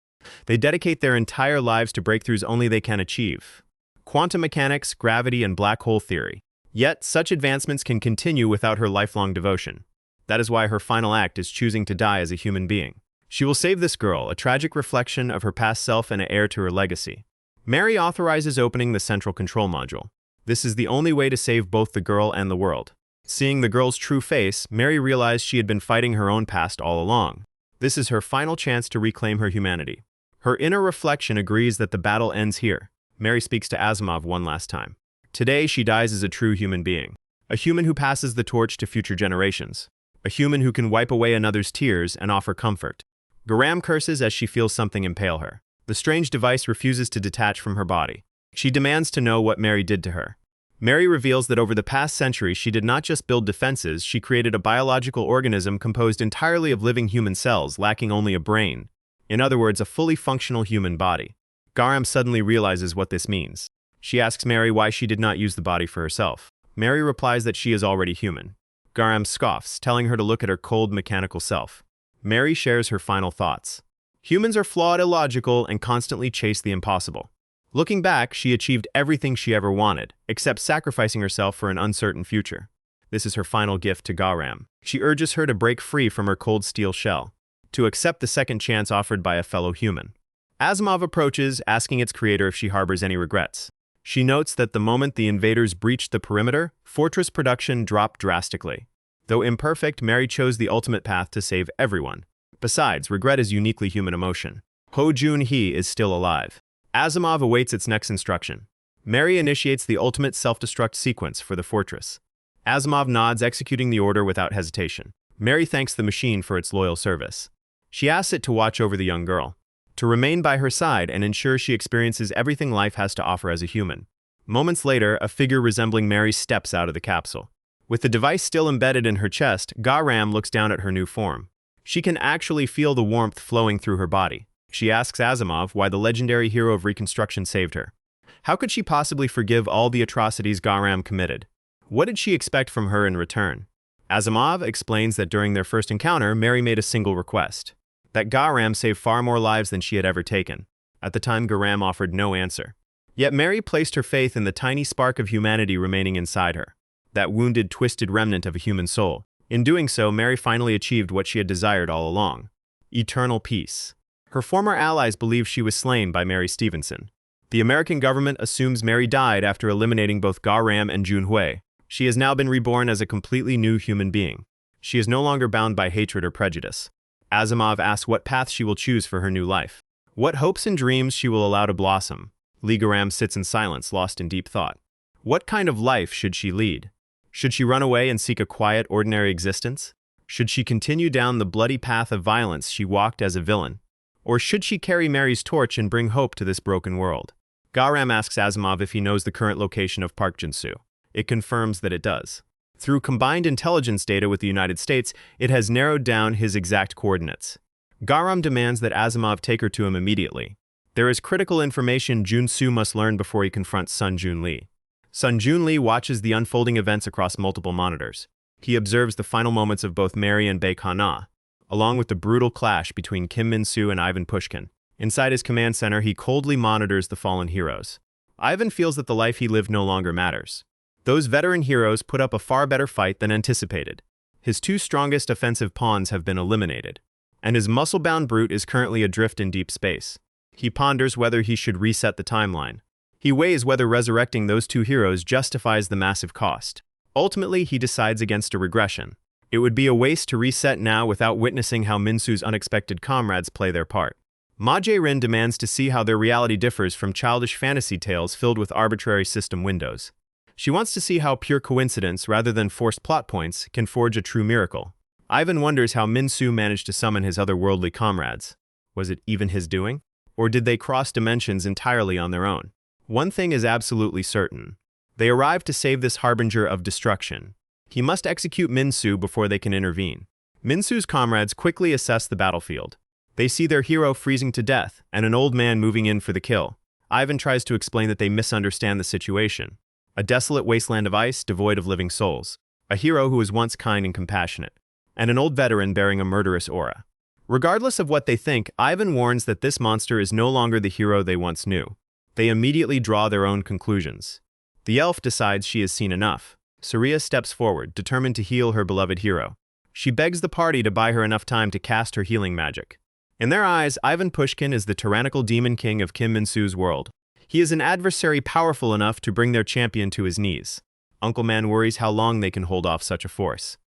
Speaker 1: They dedicate their entire lives to breakthroughs only they can achieve. Quantum mechanics, gravity, and black hole theory. Yet, such advancements can continue without her lifelong devotion. That is why her final act is choosing to die as a human being. She will save this girl, a tragic reflection of her past self and an heir to her legacy. Mary authorizes opening the central control module. This is the only way to save both the girl and the world. Seeing the girl's true face, Mary realized she had been fighting her own past all along. This is her final chance to reclaim her humanity. Her inner reflection agrees that the battle ends here. Mary speaks to Asimov one last time. Today, she dies as a true human being. A human who passes the torch to future generations. A human who can wipe away another's tears and offer comfort. Garam curses as she feels something impale her. The strange device refuses to detach from her body. She demands to know what Mary did to her. Mary reveals that over the past century, she did not just build defenses, she created a biological organism composed entirely of living human cells, lacking only a brain. In other words, a fully functional human body. Garam suddenly realizes what this means. She asks Mary why she did not use the body for herself. Mary replies that she is already human. Garam scoffs, telling her to look at her cold mechanical self. Mary shares her final thoughts. Humans are flawed, illogical, and constantly chase the impossible. Looking back, she achieved everything she ever wanted, except sacrificing herself for an uncertain future. This is her final gift to Garam. She urges her to break free from her cold steel shell, to accept the second chance offered by a fellow human. Asimov approaches, asking its creator if she harbors any regrets. She notes that the moment the invaders breached the perimeter, Fortress production dropped drastically. Though imperfect, Mary chose the ultimate path to save everyone. Besides, regret is uniquely human emotion. Ho Jun-hee is still alive. Asimov awaits its next instruction. Mary initiates the ultimate self-destruct sequence for the fortress. Asimov nods, executing the order without hesitation. Mary thanks the machine for its loyal service. She asks it to watch over the young girl, to remain by her side and ensure she experiences everything life has to offer as a human. Moments later, a figure resembling Mary steps out of the capsule. With the device still embedded in her chest, Garam looks down at her new form. She can actually feel the warmth flowing through her body. She asks Asimov why the legendary hero of Reconstruction saved her. How could she possibly forgive all the atrocities Garam committed? What did she expect from her in return? Asimov explains that during their first encounter, Mary made a single request. That Garam saved far more lives than she had ever taken. At the time, Garam offered no answer. Yet Mary placed her faith in the tiny spark of humanity remaining inside her. That wounded, twisted remnant of a human soul. In doing so, Mary finally achieved what she had desired all along. Eternal peace. Her former allies believe she was slain by Mary Stevenson. The American government assumes Mary died after eliminating both Garam and Junhui. She has now been reborn as a completely new human being. She is no longer bound by hatred or prejudice. Asimov asks what path she will choose for her new life. What hopes and dreams she will allow to blossom. Lee Garam sits in silence, lost in deep thought. What kind of life should she lead? Should she run away and seek a quiet, ordinary existence? Should she continue down the bloody path of violence she walked as a villain? Or should she carry Mary's torch and bring hope to this broken world? Garam asks Asimov if he knows the current location of Park Jin-soo. It confirms that it does. Through combined intelligence data with the United States, it has narrowed down his exact coordinates. Garam demands that Asimov take her to him immediately. There is critical information Jun-soo must learn before he confronts Sun Jun-lee. Sun Jun-lee watches the unfolding events across multiple monitors. He observes the final moments of both Mary and Baek Ha-na, along with the brutal clash between Kim Min-soo and Ivan Pushkin. Inside his command center, he coldly monitors the fallen heroes. Ivan feels that the life he lived no longer matters. Those veteran heroes put up a far better fight than anticipated. His two strongest offensive pawns have been eliminated, and his muscle-bound brute is currently adrift in deep space. He ponders whether he should reset the timeline. He weighs whether resurrecting those two heroes justifies the massive cost. Ultimately, he decides against a regression. It would be a waste to reset now without witnessing how Min-soo's unexpected comrades play their part. Ma Jae-rin demands to see how their reality differs from childish fantasy tales filled with arbitrary system windows. She wants to see how pure coincidence, rather than forced plot points, can forge a true miracle. Ivan wonders how Min-soo managed to summon his otherworldly comrades. Was it even his doing? Or did they cross dimensions entirely on their own? One thing is absolutely certain. They arrive to save this harbinger of destruction. He must execute Min-soo before they can intervene. Min-soo's comrades quickly assess the battlefield. They see their hero freezing to death and an old man moving in for the kill. Ivan tries to explain that they misunderstand the situation. A desolate wasteland of ice devoid of living souls. A hero who was once kind and compassionate. And an old veteran bearing a murderous aura. Regardless of what they think, Ivan warns that this monster is no longer the hero they once knew. They immediately draw their own conclusions. The elf decides she has seen enough. Surya steps forward, determined to heal her beloved hero. She begs the party to buy her enough time to cast her healing magic. In their eyes, Ivan Pushkin is the tyrannical demon king of Kim Min-soo's world. He is an adversary powerful enough to bring their champion to his knees. Uncle Man worries how long they can hold off such a force.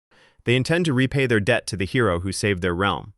Speaker 1: They intend to repay their debt to the hero who saved their realm.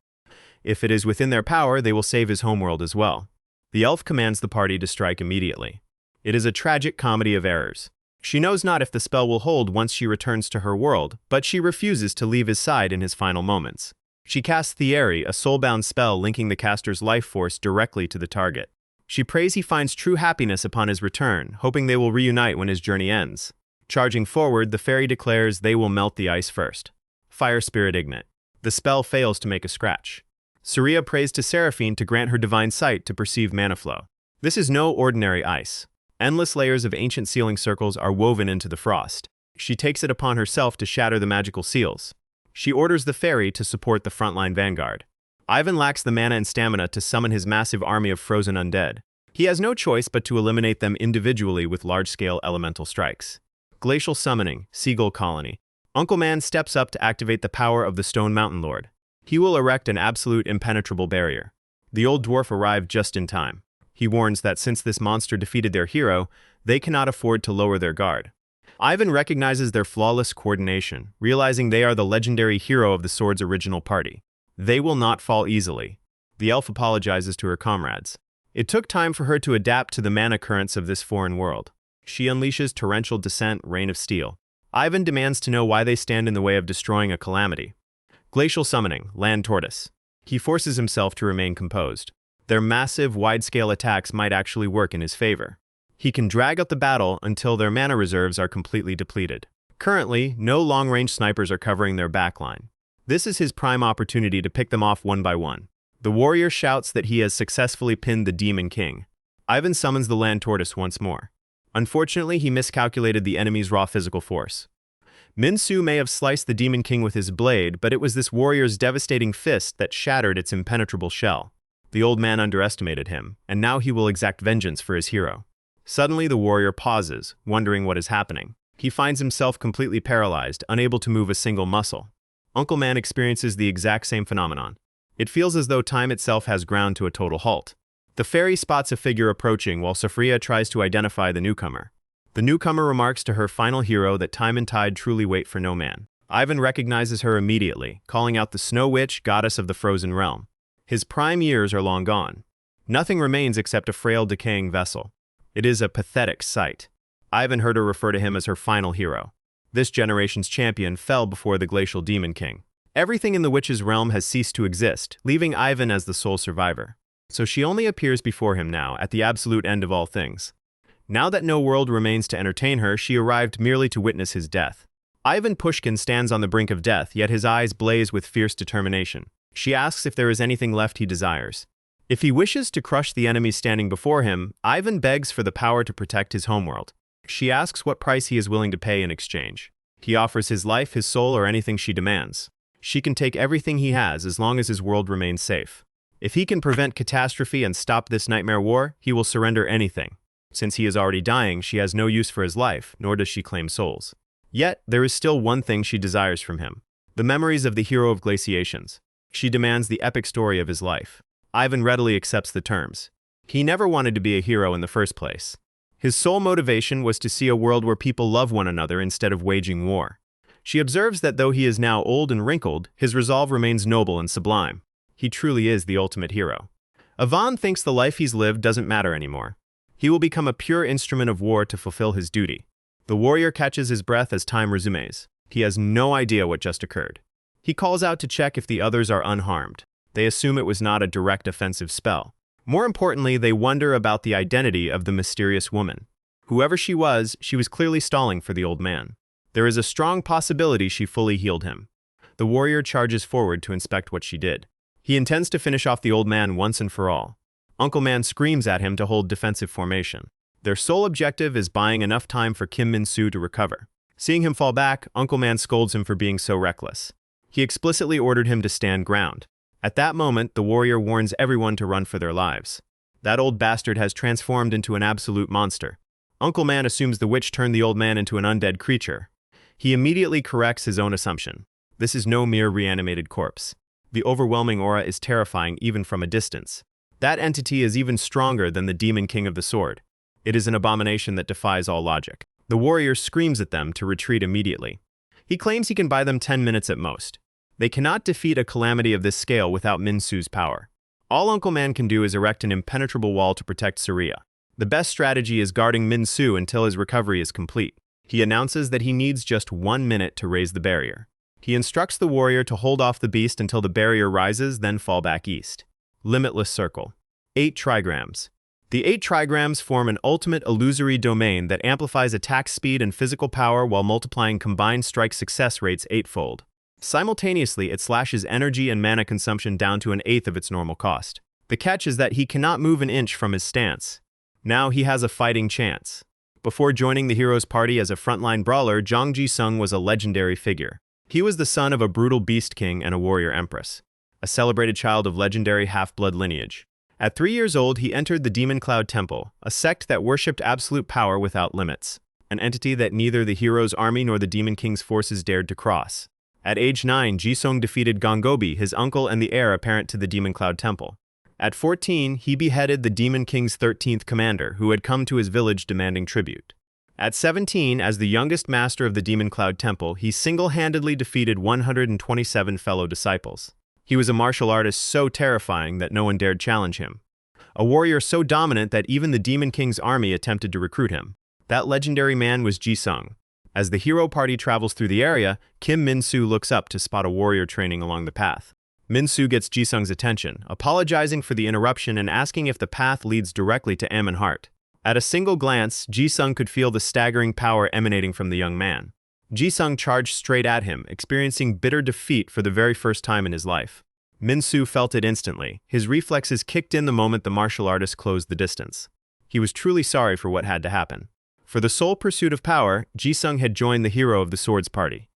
Speaker 1: If it is within their power, they will save his homeworld as well. The elf commands the party to strike immediately. It is a tragic comedy of errors. She knows not if the spell will hold once she returns to her world, but she refuses to leave his side in his final moments. She casts Theory, a soul-bound spell linking the caster's life force directly to the target. She prays he finds true happiness upon his return, hoping they will reunite when his journey ends. Charging forward, the fairy declares they will melt the ice first. Fire Spirit Ignite. The spell fails to make a scratch. Surya prays to Seraphine to grant her divine sight to perceive mana flow. This is no ordinary ice. Endless layers of ancient sealing circles are woven into the frost. She takes it upon herself to shatter the magical seals. She orders the fairy to support the frontline vanguard. Ivan lacks the mana and stamina to summon his massive army of frozen undead. He has no choice but to eliminate them individually with large-scale elemental strikes. Glacial Summoning, Seagull Colony. Uncle Man steps up to activate the power of the Stone Mountain Lord. He will erect an absolute impenetrable barrier. The old dwarf arrived just in time. He warns that since this monster defeated their hero, they cannot afford to lower their guard. Ivan recognizes their flawless coordination, realizing they are the legendary hero of the sword's original party. They will not fall easily. The elf apologizes to her comrades. It took time for her to adapt to the mana currents of this foreign world. She unleashes Torrential Descent, Rain of Steel. Ivan demands to know why they stand in the way of destroying a calamity. Glacial Summoning, Land Tortoise. He forces himself to remain composed. Their massive, wide-scale attacks might actually work in his favor. He can drag out the battle until their mana reserves are completely depleted. Currently, no long-range snipers are covering their backline. This is his prime opportunity to pick them off one by one. The warrior shouts that he has successfully pinned the Demon King. Ivan summons the Land Tortoise once more. Unfortunately, he miscalculated the enemy's raw physical force. Min-soo may have sliced the Demon King with his blade, but it was this warrior's devastating fist that shattered its impenetrable shell. The old man underestimated him, and now he will exact vengeance for his hero. Suddenly, the warrior pauses, wondering what is happening. He finds himself completely paralyzed, unable to move a single muscle. Uncle Man experiences the exact same phenomenon. It feels as though time itself has ground to a total halt. The fairy spots a figure approaching while Safria tries to identify the newcomer. The newcomer remarks to her final hero that time and tide truly wait for no man. Ivan recognizes her immediately, calling out the Snow Witch, goddess of the frozen realm. His prime years are long gone. Nothing remains except a frail, decaying vessel. It is a pathetic sight. Ivan heard her refer to him as her final hero. This generation's champion fell before the Glacial Demon King. Everything in the witch's realm has ceased to exist, leaving Ivan as the sole survivor. So she only appears before him now, at the absolute end of all things. Now that no world remains to entertain her, she arrived merely to witness his death. Ivan Pushkin stands on the brink of death, yet his eyes blaze with fierce determination. She asks if there is anything left he desires. If he wishes to crush the enemies standing before him, Ivan begs for the power to protect his homeworld. She asks what price he is willing to pay in exchange. He offers his life, his soul, or anything she demands. She can take everything he has as long as his world remains safe. If he can prevent catastrophe and stop this nightmare war, he will surrender anything. Since he is already dying, she has no use for his life, nor does she claim souls. Yet, there is still one thing she desires from him. The memories of the hero of glaciations. She demands the epic story of his life. Ivan readily accepts the terms. He never wanted to be a hero in the first place. His sole motivation was to see a world where people love one another instead of waging war. She observes that though he is now old and wrinkled, his resolve remains noble and sublime. He truly is the ultimate hero. Ivan thinks the life he's lived doesn't matter anymore. He will become a pure instrument of war to fulfill his duty. The warrior catches his breath as time resumes. He has no idea what just occurred. He calls out to check if the others are unharmed. They assume it was not a direct offensive spell. More importantly, they wonder about the identity of the mysterious woman. Whoever she was clearly stalling for the old man. There is a strong possibility she fully healed him. The warrior charges forward to inspect what she did. He intends to finish off the old man once and for all. Uncle Man screams at him to hold defensive formation. Their sole objective is buying enough time for Kim Min-soo to recover. Seeing him fall back, Uncle Man scolds him for being so reckless. He explicitly ordered him to stand ground. At that moment, the warrior warns everyone to run for their lives. That old bastard has transformed into an absolute monster. Uncle Man assumes the witch turned the old man into an undead creature. He immediately corrects his own assumption. This is no mere reanimated corpse. The overwhelming aura is terrifying even from a distance. That entity is even stronger than the demon king of the sword. It is an abomination that defies all logic. The warrior screams at them to retreat immediately. He claims he can buy them 10 minutes at most. They cannot defeat a calamity of this scale without Min-soo's power. All Uncle Man can do is erect an impenetrable wall to protect Surya. The best strategy is guarding Min-soo until his recovery is complete. He announces that he needs just 1 minute to raise the barrier. He instructs the warrior to hold off the beast until the barrier rises, then fall back east. Limitless circle. 8 trigrams. The 8 trigrams form an ultimate illusory domain that amplifies attack speed and physical power while multiplying combined strike success rates 8-fold. Simultaneously, it slashes energy and mana consumption down to 1/8 of its normal cost. The catch is that he cannot move an inch from his stance. Now he has a fighting chance. Before joining the hero's party as a frontline brawler, Jang Ji-sung was a legendary figure. He was the son of a brutal beast king and a warrior empress, a celebrated child of legendary half-blood lineage. At 3 years old, he entered the Demon Cloud Temple, a sect that worshipped absolute power without limits, an entity that neither the hero's army nor the Demon King's forces dared to cross. At age 9, Ji-sung defeated Gonggobi, his uncle and the heir apparent to the Demon Cloud Temple. At 14, he beheaded the Demon King's 13th commander, who had come to his village demanding tribute. At 17, as the youngest master of the Demon Cloud Temple, he single-handedly defeated 127 fellow disciples. He was a martial artist so terrifying that no one dared challenge him. A warrior so dominant that even the Demon King's army attempted to recruit him. That legendary man was Ji-sung. As the hero party travels through the area, Kim Min-soo looks up to spot a warrior training along the path. Min-soo gets Ji-sung's attention, apologizing for the interruption and asking if the path leads directly to Amon Heart. At a single glance, Ji-sung could feel the staggering power emanating from the young man. Ji-sung charged straight at him, experiencing bitter defeat for the very first time in his life. Min-soo felt it instantly. His reflexes kicked in the moment the martial artist closed the distance. He was truly sorry for what had to happen. For the sole pursuit of power, Ji-sung had joined the hero of the sword's party.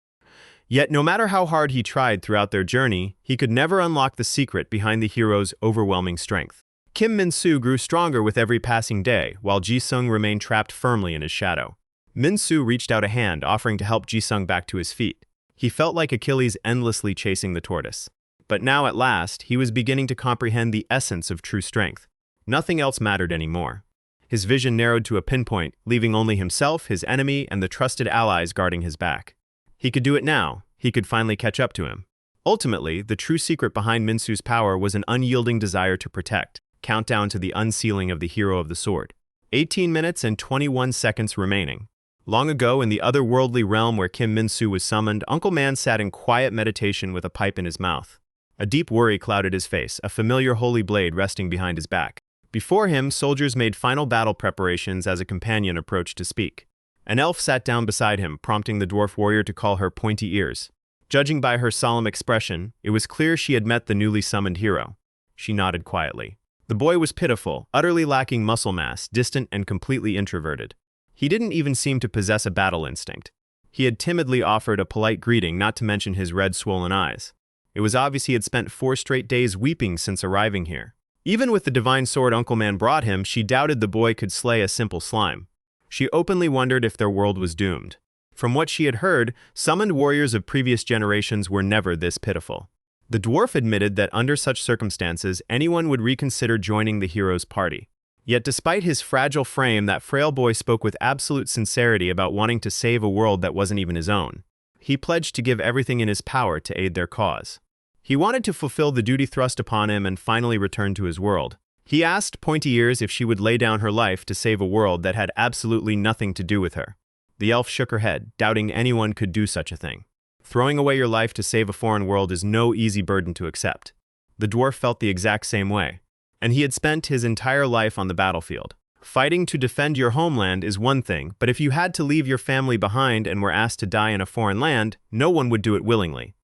Speaker 1: Yet no matter how hard he tried throughout their journey, he could never unlock the secret behind the hero's overwhelming strength. Kim Min-soo grew stronger with every passing day, while Ji-sung remained trapped firmly in his shadow. Min-soo reached out a hand, offering to help Ji-sung back to his feet. He felt like Achilles endlessly chasing the tortoise. But now at last, he was beginning to comprehend the essence of true strength. Nothing else mattered anymore. His vision narrowed to a pinpoint, leaving only himself, his enemy, and the trusted allies guarding his back. He could do it now. He could finally catch up to him. Ultimately, the true secret behind Min-soo's power was an unyielding desire to protect. Countdown to the unsealing of the hero of the sword. 18 minutes and 21 seconds remaining. Long ago, in the otherworldly realm where Kim Min-soo was summoned, Uncle Man sat in quiet meditation with a pipe in his mouth. A deep worry clouded his face, a familiar holy blade resting behind his back. Before him, soldiers made final battle preparations as a companion approached to speak. An elf sat down beside him, prompting the dwarf warrior to call her pointy ears. Judging by her solemn expression, it was clear she had met the newly summoned hero. She nodded quietly. The boy was pitiful, utterly lacking muscle mass, distant and completely introverted. He didn't even seem to possess a battle instinct. He had timidly offered a polite greeting, not to mention his red, swollen eyes. It was obvious he had spent 4 straight days weeping since arriving here. Even with the divine sword Uncle Man brought him, she doubted the boy could slay a simple slime. She openly wondered if their world was doomed. From what she had heard, summoned warriors of previous generations were never this pitiful. The dwarf admitted that under such circumstances, anyone would reconsider joining the hero's party. Yet despite his fragile frame, that frail boy spoke with absolute sincerity about wanting to save a world that wasn't even his own. He pledged to give everything in his power to aid their cause. He wanted to fulfill the duty thrust upon him and finally return to his world. He asked Pointy Ears if she would lay down her life to save a world that had absolutely nothing to do with her. The elf shook her head, doubting anyone could do such a thing. Throwing away your life to save a foreign world is no easy burden to accept. The dwarf felt the exact same way, and he had spent his entire life on the battlefield. Fighting to defend your homeland is one thing, but if you had to leave your family behind and were asked to die in a foreign land, no one would do it willingly.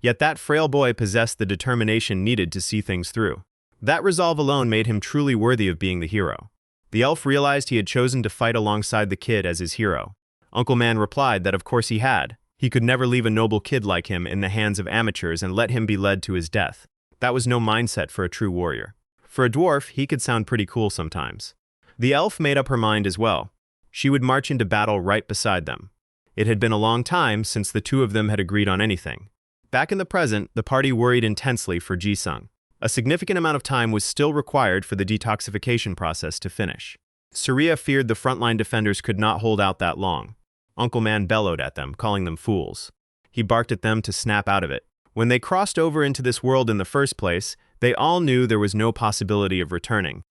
Speaker 1: Yet that frail boy possessed the determination needed to see things through. That resolve alone made him truly worthy of being the hero. The elf realized he had chosen to fight alongside the kid as his hero. Uncle Man replied that of course he had. He could never leave a noble kid like him in the hands of amateurs and let him be led to his death. That was no mindset for a true warrior. For a dwarf, he could sound pretty cool sometimes. The elf made up her mind as well. She would march into battle right beside them. It had been a long time since the two of them had agreed on anything. Back in the present, the party worried intensely for Ji-sung. A significant amount of time was still required for the detoxification process to finish. Surya feared the frontline defenders could not hold out that long. Uncle Man bellowed at them, calling them fools. He barked at them to snap out of it. When they crossed over into this world in the first place, they all knew there was no possibility of returning.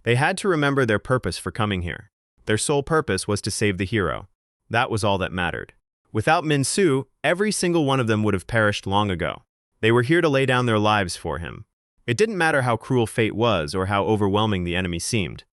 Speaker 1: They had to remember their purpose for coming here. Their sole purpose was to save the hero. That was all that mattered. Without Min-soo, every single one of them would have perished long ago. They were here to lay down their lives for him. It didn't matter how cruel fate was or how overwhelming the enemy seemed.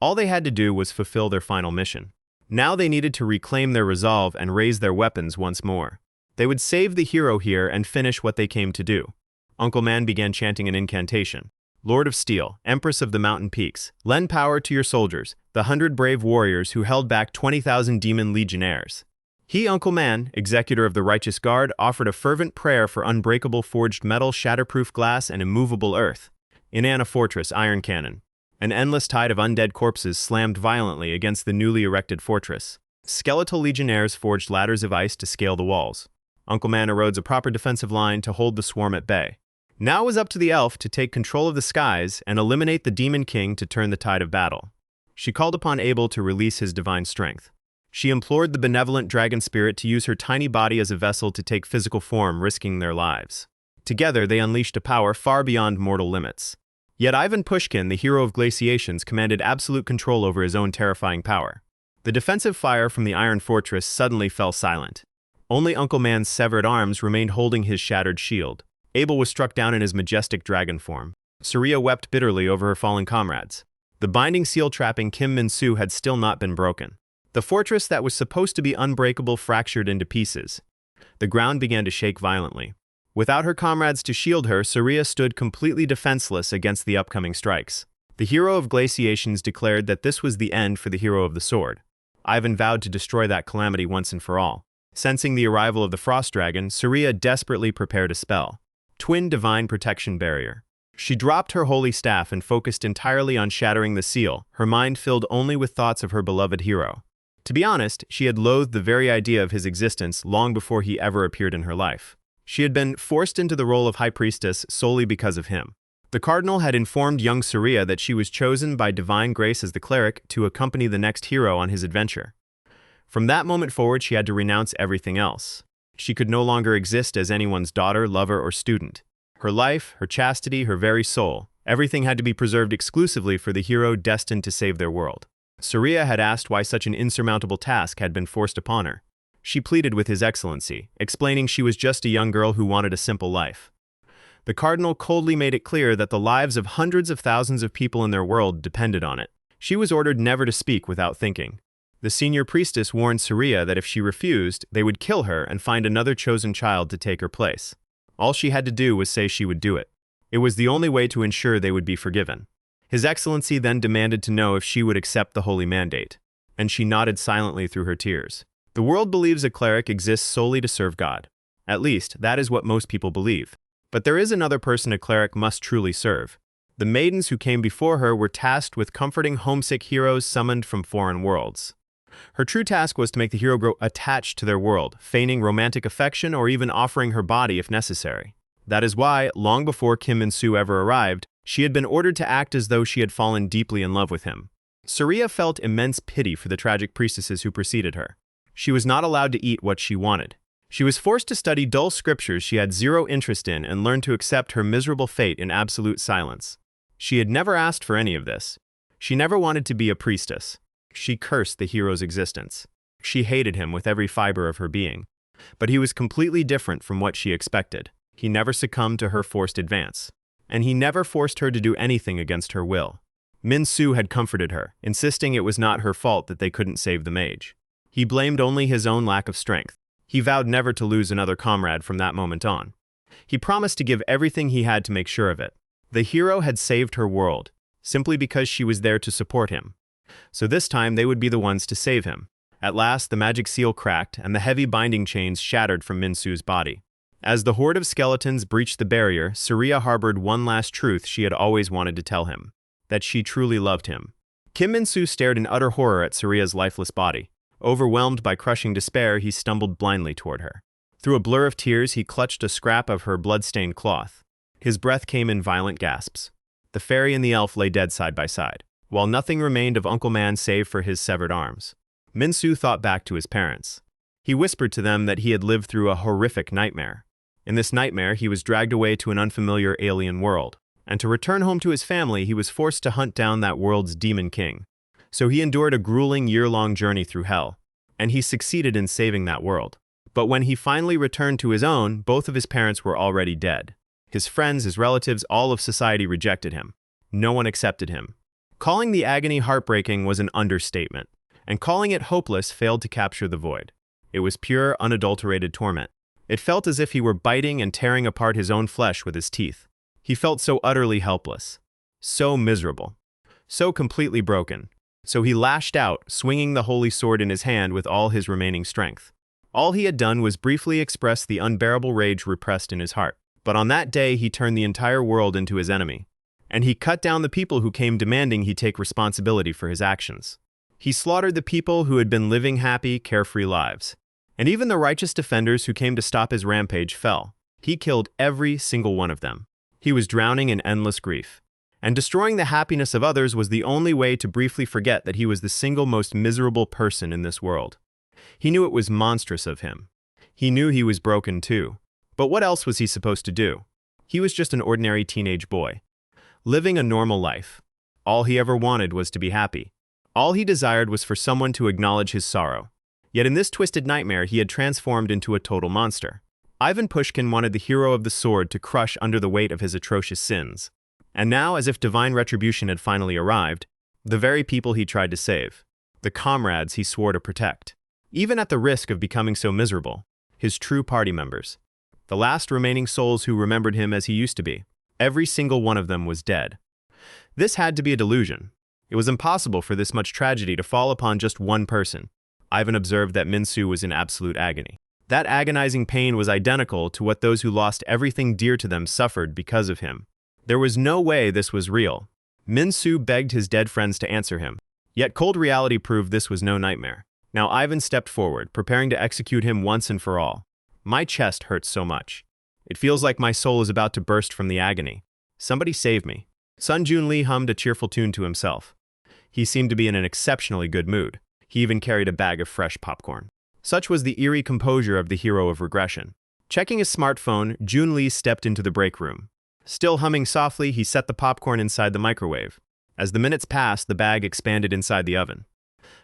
Speaker 1: All they had to do was fulfill their final mission. Now they needed to reclaim their resolve and raise their weapons once more. They would save the hero here and finish what they came to do. Uncle Man began chanting an incantation. Lord of Steel, Empress of the Mountain Peaks, lend power to your soldiers, the 100 brave warriors who held back 20,000 demon legionnaires. He, Uncle Man, executor of the Righteous Guard, offered a fervent prayer for unbreakable forged metal, shatterproof glass, and immovable earth. Inanna Fortress, Iron Cannon. An endless tide of undead corpses slammed violently against the newly erected fortress. Skeletal legionnaires forged ladders of ice to scale the walls. Uncle Man erodes a proper defensive line to hold the swarm at bay. Now it was up to the elf to take control of the skies and eliminate the Demon King to turn the tide of battle. She called upon Abel to release his divine strength. She implored the benevolent dragon spirit to use her tiny body as a vessel to take physical form, risking their lives. Together, they unleashed a power far beyond mortal limits. Yet Ivan Pushkin, the hero of glaciations, commanded absolute control over his own terrifying power. The defensive fire from the Iron Fortress suddenly fell silent. Only Uncle Man's severed arms remained holding his shattered shield. Abel was struck down in his majestic dragon form. Surya wept bitterly over her fallen comrades. The binding seal trapping Kim Min-soo had still not been broken. The fortress that was supposed to be unbreakable fractured into pieces. The ground began to shake violently. Without her comrades to shield her, Surya stood completely defenseless against the upcoming strikes. The hero of glaciations declared that this was the end for the hero of the sword. Ivan vowed to destroy that calamity once and for all. Sensing the arrival of the frost dragon, Surya desperately prepared a spell. Twin Divine Protection Barrier. She dropped her holy staff and focused entirely on shattering the seal, her mind filled only with thoughts of her beloved hero. To be honest, she had loathed the very idea of his existence long before he ever appeared in her life. She had been forced into the role of high priestess solely because of him. The cardinal had informed young Surya that she was chosen by divine grace as the cleric to accompany the next hero on his adventure. From that moment forward, she had to renounce everything else. She could no longer exist as anyone's daughter, lover, or student. Her life, her chastity, her very soul, everything had to be preserved exclusively for the hero destined to save their world. Surya had asked why such an insurmountable task had been forced upon her. She pleaded with His Excellency, explaining she was just a young girl who wanted a simple life. The cardinal coldly made it clear that the lives of hundreds of thousands of people in their world depended on it. She was ordered never to speak without thinking. The senior priestess warned Surya that if she refused, they would kill her and find another chosen child to take her place. All she had to do was say she would do it. It was the only way to ensure they would be forgiven. His Excellency then demanded to know if she would accept the holy mandate, and she nodded silently through her tears. The world believes a cleric exists solely to serve God. At least, that is what most people believe. But there is another person a cleric must truly serve. The maidens who came before her were tasked with comforting homesick heroes summoned from foreign worlds. Her true task was to make the hero grow attached to their world, feigning romantic affection or even offering her body if necessary. That is why, long before Kim Min-soo ever arrived, She had been ordered to act as though she had fallen deeply in love with him. Surya felt immense pity for the tragic priestesses who preceded her. She was not allowed to eat what she wanted. She was forced to study dull scriptures she had zero interest in and learn to accept her miserable fate in absolute silence. She had never asked for any of this. She never wanted to be a priestess. She cursed the hero's existence. She hated him with every fiber of her being. But he was completely different from what she expected. He never succumbed to her forced advance. And he never forced her to do anything against her will. Min-soo had comforted her, insisting it was not her fault that they couldn't save the mage. He blamed only his own lack of strength. He vowed never to lose another comrade from that moment on. He promised to give everything he had to make sure of it. The hero had saved her world, simply because she was there to support him. So this time they would be the ones to save him. At last, the magic seal cracked, and the heavy binding chains shattered from Min-soo's body. As the horde of skeletons breached the barrier, Surya harbored one last truth she had always wanted to tell him: that she truly loved him. Kim Min-soo stared in utter horror at Surya's lifeless body. Overwhelmed by crushing despair, he stumbled blindly toward her. Through a blur of tears, he clutched a scrap of her blood-stained cloth. His breath came in violent gasps. The fairy and the elf lay dead side by side, while nothing remained of Uncle Man save for his severed arms. Min-soo thought back to his parents. He whispered to them that he had lived through a horrific nightmare. In this nightmare, he was dragged away to an unfamiliar alien world, and to return home to his family, he was forced to hunt down that world's demon king. So he endured a grueling year-long journey through hell, and he succeeded in saving that world. But when he finally returned to his own, both of his parents were already dead. His friends, his relatives, all of society rejected him. No one accepted him. Calling the agony heartbreaking was an understatement, and calling it hopeless failed to capture the void. It was pure, unadulterated torment. It felt as if he were biting and tearing apart his own flesh with his teeth. He felt so utterly helpless, so miserable, so completely broken. So he lashed out, swinging the holy sword in his hand with all his remaining strength. All he had done was briefly express the unbearable rage repressed in his heart. But on that day, he turned the entire world into his enemy. And he cut down the people who came demanding he take responsibility for his actions. He slaughtered the people who had been living happy, carefree lives. And even the righteous defenders who came to stop his rampage fell. He killed every single one of them. He was drowning in endless grief. And destroying the happiness of others was the only way to briefly forget that he was the single most miserable person in this world. He knew it was monstrous of him. He knew he was broken too. But what else was he supposed to do? He was just an ordinary teenage boy, living a normal life. All he ever wanted was to be happy. All he desired was for someone to acknowledge his sorrow. Yet in this twisted nightmare, he had transformed into a total monster. Ivan Pushkin wanted the hero of the sword to crush under the weight of his atrocious sins. And now, as if divine retribution had finally arrived, the very people he tried to save, the comrades he swore to protect, even at the risk of becoming so miserable, his true party members, the last remaining souls who remembered him as he used to be, every single one of them was dead. This had to be a delusion. It was impossible for this much tragedy to fall upon just one person. Ivan observed that Min-soo was in absolute agony. That agonizing pain was identical to what those who lost everything dear to them suffered because of him. There was no way this was real. Min-soo begged his dead friends to answer him. Yet cold reality proved this was no nightmare. Now Ivan stepped forward, preparing to execute him once and for all. My chest hurts so much. It feels like my soul is about to burst from the agony. Somebody save me. Sun Jun-lee hummed a cheerful tune to himself. He seemed to be in an exceptionally good mood. He even carried a bag of fresh popcorn. Such was the eerie composure of the hero of regression. Checking his smartphone, Jun-lee stepped into the break room. Still humming softly, he set the popcorn inside the microwave. As the minutes passed, the bag expanded inside the oven,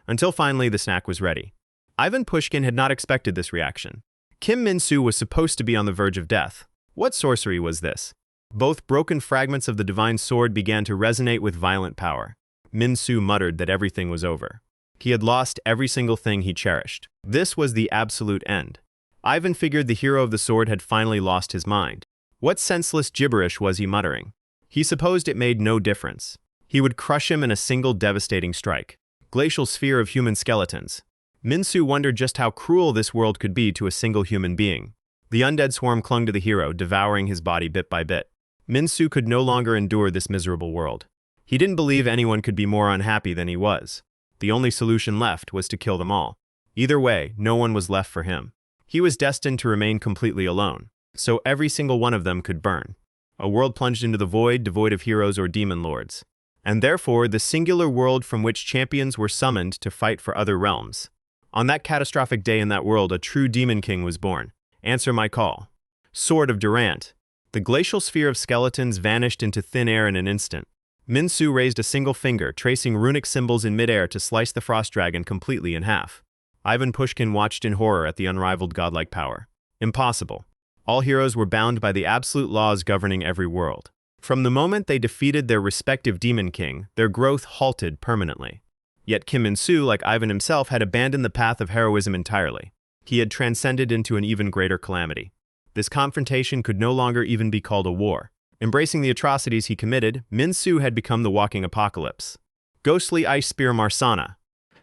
Speaker 1: until finally the snack was ready. Ivan Pushkin had not expected this reaction. Kim Min-soo was supposed to be on the verge of death. What sorcery was this? Both broken fragments of the divine sword began to resonate with violent power. Min-soo muttered that everything was over. He had lost every single thing he cherished. This was the absolute end. Ivan figured the hero of the sword had finally lost his mind. What senseless gibberish was he muttering? He supposed it made no difference. He would crush him in a single devastating strike. Glacial sphere of human skeletons. Min-soo wondered just how cruel this world could be to a single human being. The undead swarm clung to the hero, devouring his body bit by bit. Min-soo could no longer endure this miserable world. He didn't believe anyone could be more unhappy than he was. The only solution left was to kill them all. Either way, no one was left for him. He was destined to remain completely alone, so every single one of them could burn. a world plunged into the void, devoid of heroes or demon lords, and therefore the singular world from which champions were summoned to fight for other realms. On that catastrophic day in that world, a true demon king was born. Answer my call. Sword of Durant. The glacial sphere of skeletons vanished into thin air in an instant. Min-soo raised a single finger, tracing runic symbols in midair to slice the frost dragon completely in half. Ivan Pushkin watched in horror at the unrivaled godlike power. Impossible. All heroes were bound by the absolute laws governing every world. From the moment they defeated their respective demon king, their growth halted permanently. Yet Kim Min-soo, like Ivan himself, had abandoned the path of heroism entirely. He had transcended into an even greater calamity. This confrontation could no longer even be called a war. Embracing the atrocities he committed, Min-soo had become the walking apocalypse. Ghostly ice spear Marsana.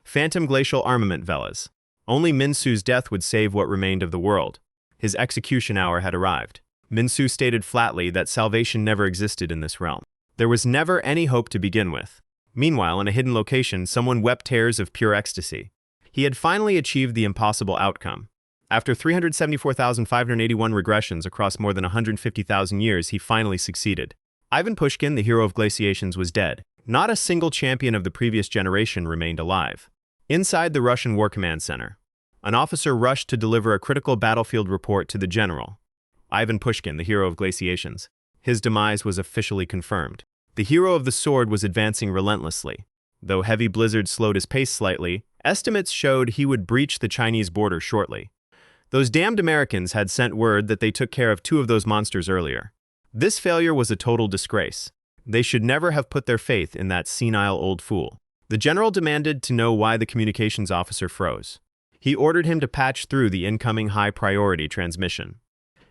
Speaker 1: Phantom glacial armament velas. Only Min-soo's death would save what remained of the world. His execution hour had arrived. Min-soo stated flatly that salvation never existed in this realm. There was never any hope to begin with. Meanwhile, in a hidden location, someone wept tears of pure ecstasy. He had finally achieved the impossible outcome. After 374,581 regressions across more than 150,000 years, he finally succeeded. Ivan Pushkin, the hero of glaciations, was dead. Not a single champion of the previous generation remained alive. Inside the Russian War Command Center, an officer rushed to deliver a critical battlefield report to the general. Ivan Pushkin, the hero of glaciations. His demise was officially confirmed. The hero of the sword was advancing relentlessly. Though heavy blizzards slowed his pace slightly, estimates showed he would breach the Chinese border shortly. Those damned Americans had sent word that they took care of 2 of those monsters earlier. This failure was a total disgrace. They should never have put their faith in that senile old fool. The general demanded to know why the communications officer froze. He ordered him to patch through the incoming high-priority transmission.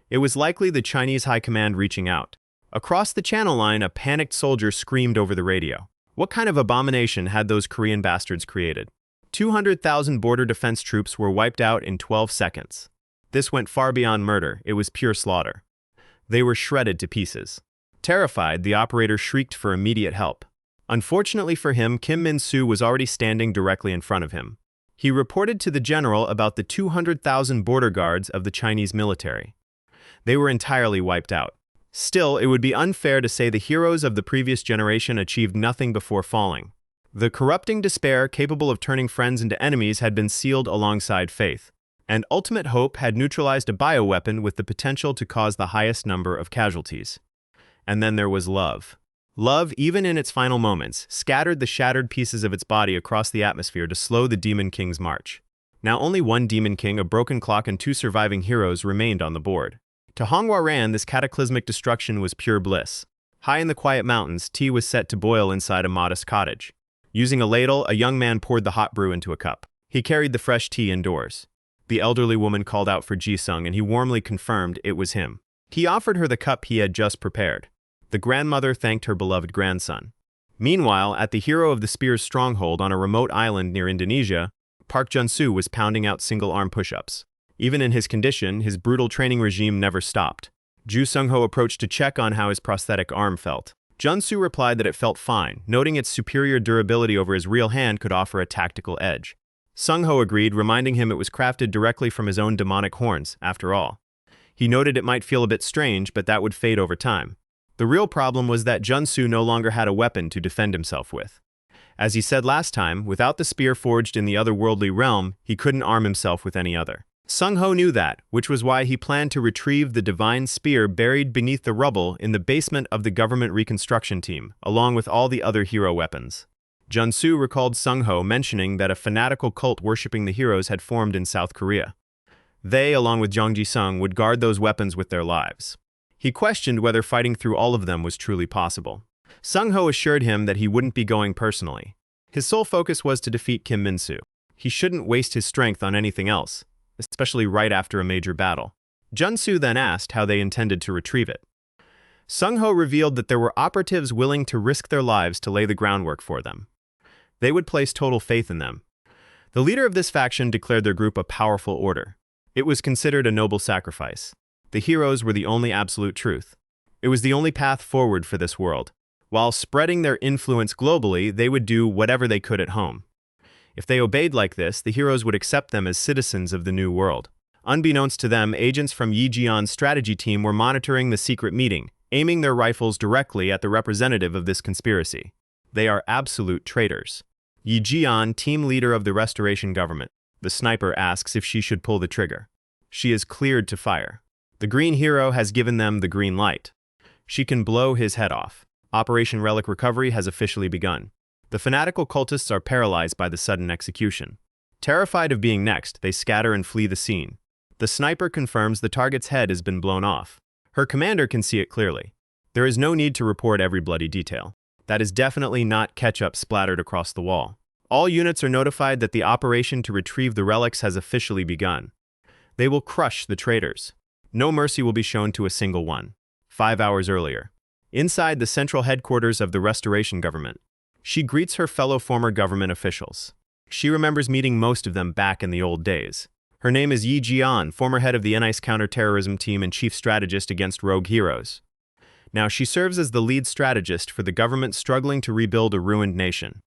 Speaker 1: It was likely the Chinese high command reaching out. Across the channel line, a panicked soldier screamed over the radio. What kind of abomination had those Korean bastards created? 200,000 border defense troops were wiped out in 12 seconds. This went far beyond murder. It was pure slaughter. They were shredded to pieces. Terrified, the operator shrieked for immediate help. Unfortunately for him, Kim Min-soo was already standing directly in front of him. He reported to the general about the 200,000 border guards of the Chinese military. They were entirely wiped out. Still, it would be unfair to say the heroes of the previous generation achieved nothing before falling. The corrupting despair capable of turning friends into enemies had been sealed alongside faith, and ultimate hope had neutralized a bioweapon with the potential to cause the highest number of casualties. And then there was love. Love, even in its final moments, scattered the shattered pieces of its body across the atmosphere to slow the Demon King's march. Now only one Demon King, a broken clock, and 2 surviving heroes remained on the board. To Manhwa Ran, this cataclysmic destruction was pure bliss. High in the quiet mountains, tea was set to boil inside a modest cottage. Using a ladle, a young man poured the hot brew into a cup. He carried the fresh tea indoors. The elderly woman called out for Ji-sung, and he warmly confirmed it was him. He offered her the cup he had just prepared. The grandmother thanked her beloved grandson. Meanwhile, at the hero of the spear's stronghold on a remote island near Indonesia, Park Jun-soo was pounding out single-arm push-ups. Even in his condition, his brutal training regime never stopped. Ju Sung-ho approached to check on how his prosthetic arm felt. Jun-soo replied that it felt fine, noting its superior durability over his real hand could offer a tactical edge. Sung-ho agreed, reminding him it was crafted directly from his own demonic horns, after all. He noted it might feel a bit strange, but that would fade over time. The real problem was that Jun-soo no longer had a weapon to defend himself with. As he said last time, without the spear forged in the otherworldly realm, he couldn't arm himself with any other. Sung-ho knew that, which was why he planned to retrieve the divine spear buried beneath the rubble in the basement of the government reconstruction team, along with all the other hero weapons. Jun-soo recalled Sung-ho mentioning that a fanatical cult worshipping the heroes had formed in South Korea. They, along with Jang Ji-sung, would guard those weapons with their lives. He questioned whether fighting through all of them was truly possible. Sung-ho assured him that he wouldn't be going personally. His sole focus was to defeat Kim Min-soo. He shouldn't waste his strength on anything else, especially right after a major battle. Jun-soo then asked how they intended to retrieve it. Sung-ho revealed that there were operatives willing to risk their lives to lay the groundwork for them. They would place total faith in them. The leader of this faction declared their group a powerful order. It was considered a noble sacrifice. The heroes were the only absolute truth. It was the only path forward for this world. While spreading their influence globally, they would do whatever they could at home. If they obeyed like this, the heroes would accept them as citizens of the new world. Unbeknownst to them, agents from Yi Jian's strategy team were monitoring the secret meeting, aiming their rifles directly at the representative of this conspiracy. They are absolute traitors. Yi Jian, team leader of the restoration government. The sniper asks if she should pull the trigger. She is cleared to fire. The green hero has given them the green light. She can blow his head off. Operation Relic Recovery has officially begun. The fanatical cultists are paralyzed by the sudden execution. Terrified of being next, they scatter and flee the scene. The sniper confirms the target's head has been blown off. Her commander can see it clearly. There is no need to report every bloody detail. That is definitely not ketchup splattered across the wall. All units are notified that the operation to retrieve the relics has officially begun. They will crush the traitors. No mercy will be shown to a single one. 5 hours earlier, inside the central headquarters of the restoration government, she greets her fellow former government officials. She remembers meeting most of them back in the old days. Her name is Yi Jian, former head of the NICE counterterrorism team and chief strategist against rogue heroes. Now she serves as the lead strategist for the government struggling to rebuild a ruined nation.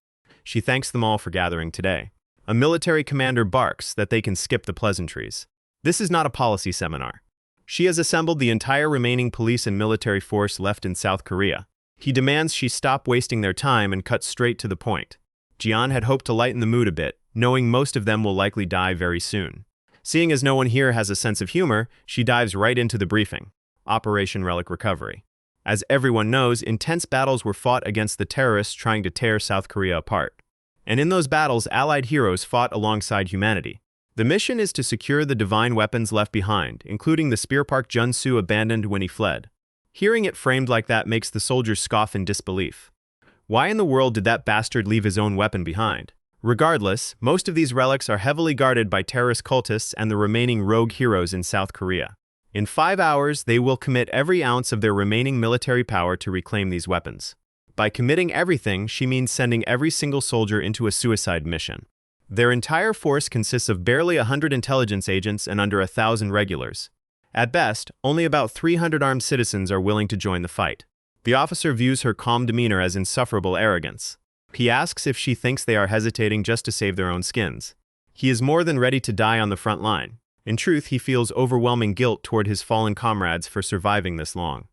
Speaker 1: She thanks them all for gathering today. A military commander barks that they can skip the pleasantries. This is not a policy seminar. She has assembled the entire remaining police and military force left in South Korea. He demands she stop wasting their time and cut straight to the point. Jian had hoped to lighten the mood a bit, knowing most of them will likely die very soon. Seeing as no one here has a sense of humor, she dives right into the briefing. Operation Relic Recovery. As everyone knows, intense battles were fought against the terrorists trying to tear South Korea apart. And in those battles, allied heroes fought alongside humanity. The mission is to secure the divine weapons left behind, including the spear Park Jun-soo abandoned when he fled. Hearing it framed like that makes the soldiers scoff in disbelief. Why in the world did that bastard leave his own weapon behind? Regardless, most of these relics are heavily guarded by terrorist cultists and the remaining rogue heroes in South Korea. In 5 hours, they will commit every ounce of their remaining military power to reclaim these weapons. By committing everything, she means sending every single soldier into a suicide mission. Their entire force consists of barely 100 intelligence agents and under 1,000 regulars. At best, only about 300 armed citizens are willing to join the fight. The officer views her calm demeanor as insufferable arrogance. He asks if she thinks they are hesitating just to save their own skins. He is more than ready to die on the front line. In truth, he feels overwhelming guilt toward his fallen comrades for surviving this long.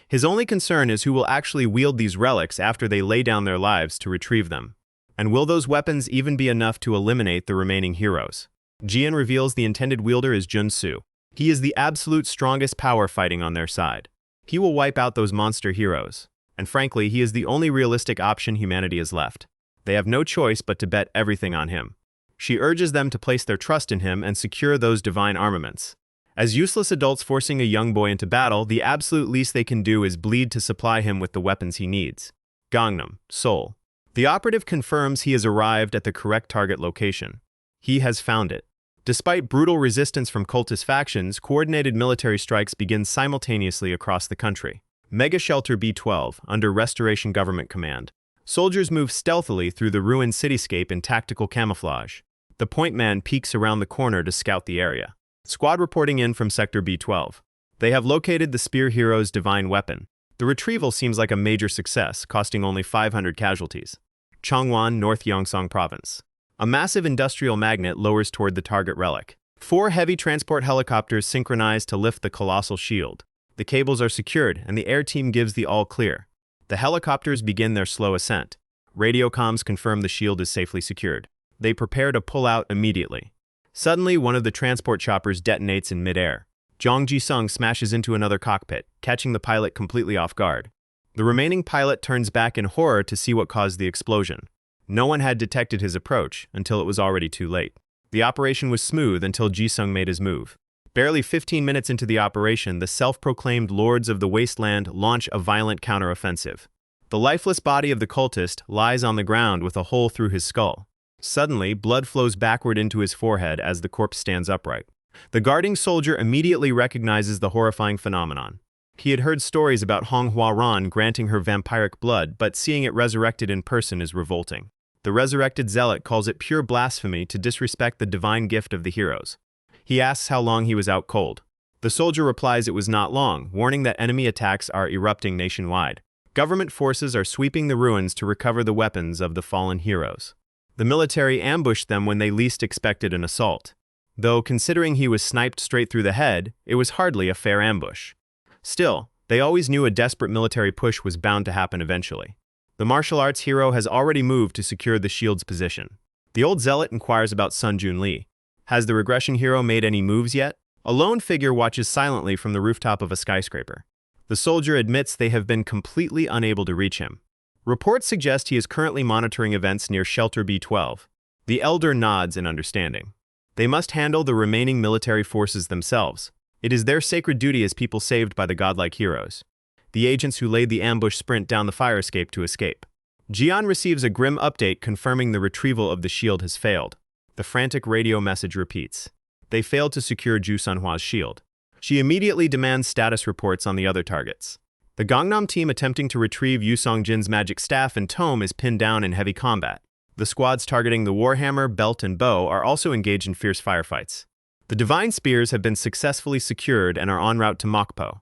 Speaker 1: His only concern is who will actually wield these relics after they lay down their lives to retrieve them. And will those weapons even be enough to eliminate the remaining heroes? Jian reveals the intended wielder is Jun-soo. He is the absolute strongest power fighting on their side. He will wipe out those monster heroes. And frankly, he is the only realistic option humanity has left. They have no choice but to bet everything on him. She urges them to place their trust in him and secure those divine armaments. As useless adults forcing a young boy into battle, the absolute least they can do is bleed to supply him with the weapons he needs. Gangnam, Seoul. The operative confirms he has arrived at the correct target location. He has found it. Despite brutal resistance from cultist factions, coordinated military strikes begin simultaneously across the country. Mega Shelter B-12, under Restoration Government Command. Soldiers move stealthily through the ruined cityscape in tactical camouflage. The point man peeks around the corner to scout the area. Squad reporting in from Sector B-12. They have located the Spear Hero's divine weapon. The retrieval seems like a major success, costing only 500 casualties. Chongwon, North Gyeongsang Province. A massive industrial magnet lowers toward the target relic. 4 heavy transport helicopters synchronize to lift the colossal shield. The cables are secured, and the air team gives the all-clear. The helicopters begin their slow ascent. Radio comms confirm the shield is safely secured. They prepare to pull out immediately. Suddenly, one of the transport choppers detonates in midair. Jong Ji-sung smashes into another cockpit, catching the pilot completely off guard. The remaining pilot turns back in horror to see what caused the explosion. No one had detected his approach until it was already too late. The operation was smooth until Ji-sung made his move. Barely 15 minutes into the operation, the self-proclaimed Lords of the Wasteland launch a violent counteroffensive. The lifeless body of the cultist lies on the ground with a hole through his skull. Suddenly, blood flows backward into his forehead as the corpse stands upright. The guarding soldier immediately recognizes the horrifying phenomenon. He had heard stories about Hong Hua-ran granting her vampiric blood, but seeing it resurrected in person is revolting. The resurrected zealot calls it pure blasphemy to disrespect the divine gift of the heroes. He asks how long he was out cold. The soldier replies it was not long, warning that enemy attacks are erupting nationwide. Government forces are sweeping the ruins to recover the weapons of the fallen heroes. The military ambushed them when they least expected an assault. Though, considering he was sniped straight through the head, it was hardly a fair ambush. Still, They always knew a desperate military push was bound to happen eventually. The martial arts hero has already moved to secure the shield's position. The old zealot inquires about Sun Jun Lee. Has the regression hero made any moves yet? A lone figure watches silently from the rooftop of a skyscraper. The soldier admits they have been completely unable to reach him. Reports suggest he is currently monitoring events near Shelter B-12. The elder nods in understanding. They must handle the remaining military forces themselves. It is their sacred duty as people saved by the godlike heroes. The agents who laid the ambush sprint down the fire escape to escape. Jian receives a grim update confirming the retrieval of the shield has failed. The frantic radio message repeats. They failed to secure Ju Sunhwa's shield. She immediately demands status reports on the other targets. The Gangnam team attempting to retrieve Yu Songjin's magic staff and tome is pinned down in heavy combat. The squads targeting the warhammer, belt, and bow are also engaged in fierce firefights. The divine spears have been successfully secured and are en route to Mokpo.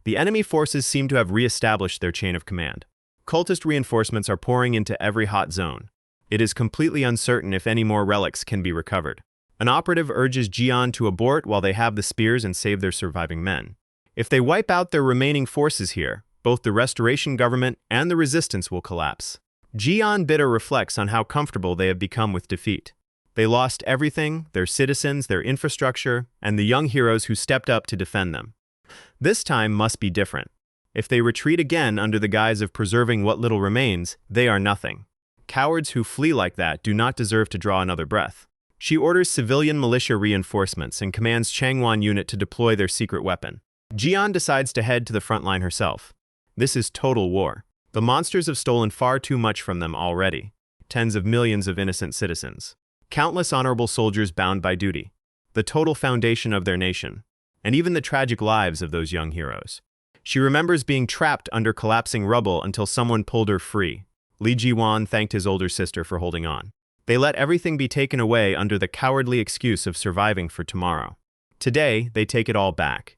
Speaker 1: The enemy forces seem to have re-established their chain of command. Cultist reinforcements are pouring into every hot zone. It is completely uncertain if any more relics can be recovered. An operative urges Jian to abort while they have the spears and save their surviving men. If they wipe out their remaining forces here, both the restoration government and the resistance will collapse. Jian bitter reflects on how comfortable they have become with defeat. They lost everything, their citizens, their infrastructure, and the young heroes who stepped up to defend them. This time must be different. If they retreat again under the guise of preserving what little remains, they are nothing. Cowards who flee like that do not deserve to draw another breath. She orders civilian militia reinforcements and commands Changwon unit to deploy their secret weapon. Jian decides to head to the front line herself. This is total war. The monsters have stolen far too much from them already. Tens of millions of innocent citizens. Countless honorable soldiers bound by duty. The total foundation of their nation. And even the tragic lives of those young heroes. She remembers being trapped under collapsing rubble until someone pulled her free. Li Jiwan thanked his older sister for holding on. They let everything be taken away under the cowardly excuse of surviving for tomorrow. Today, they take it all back.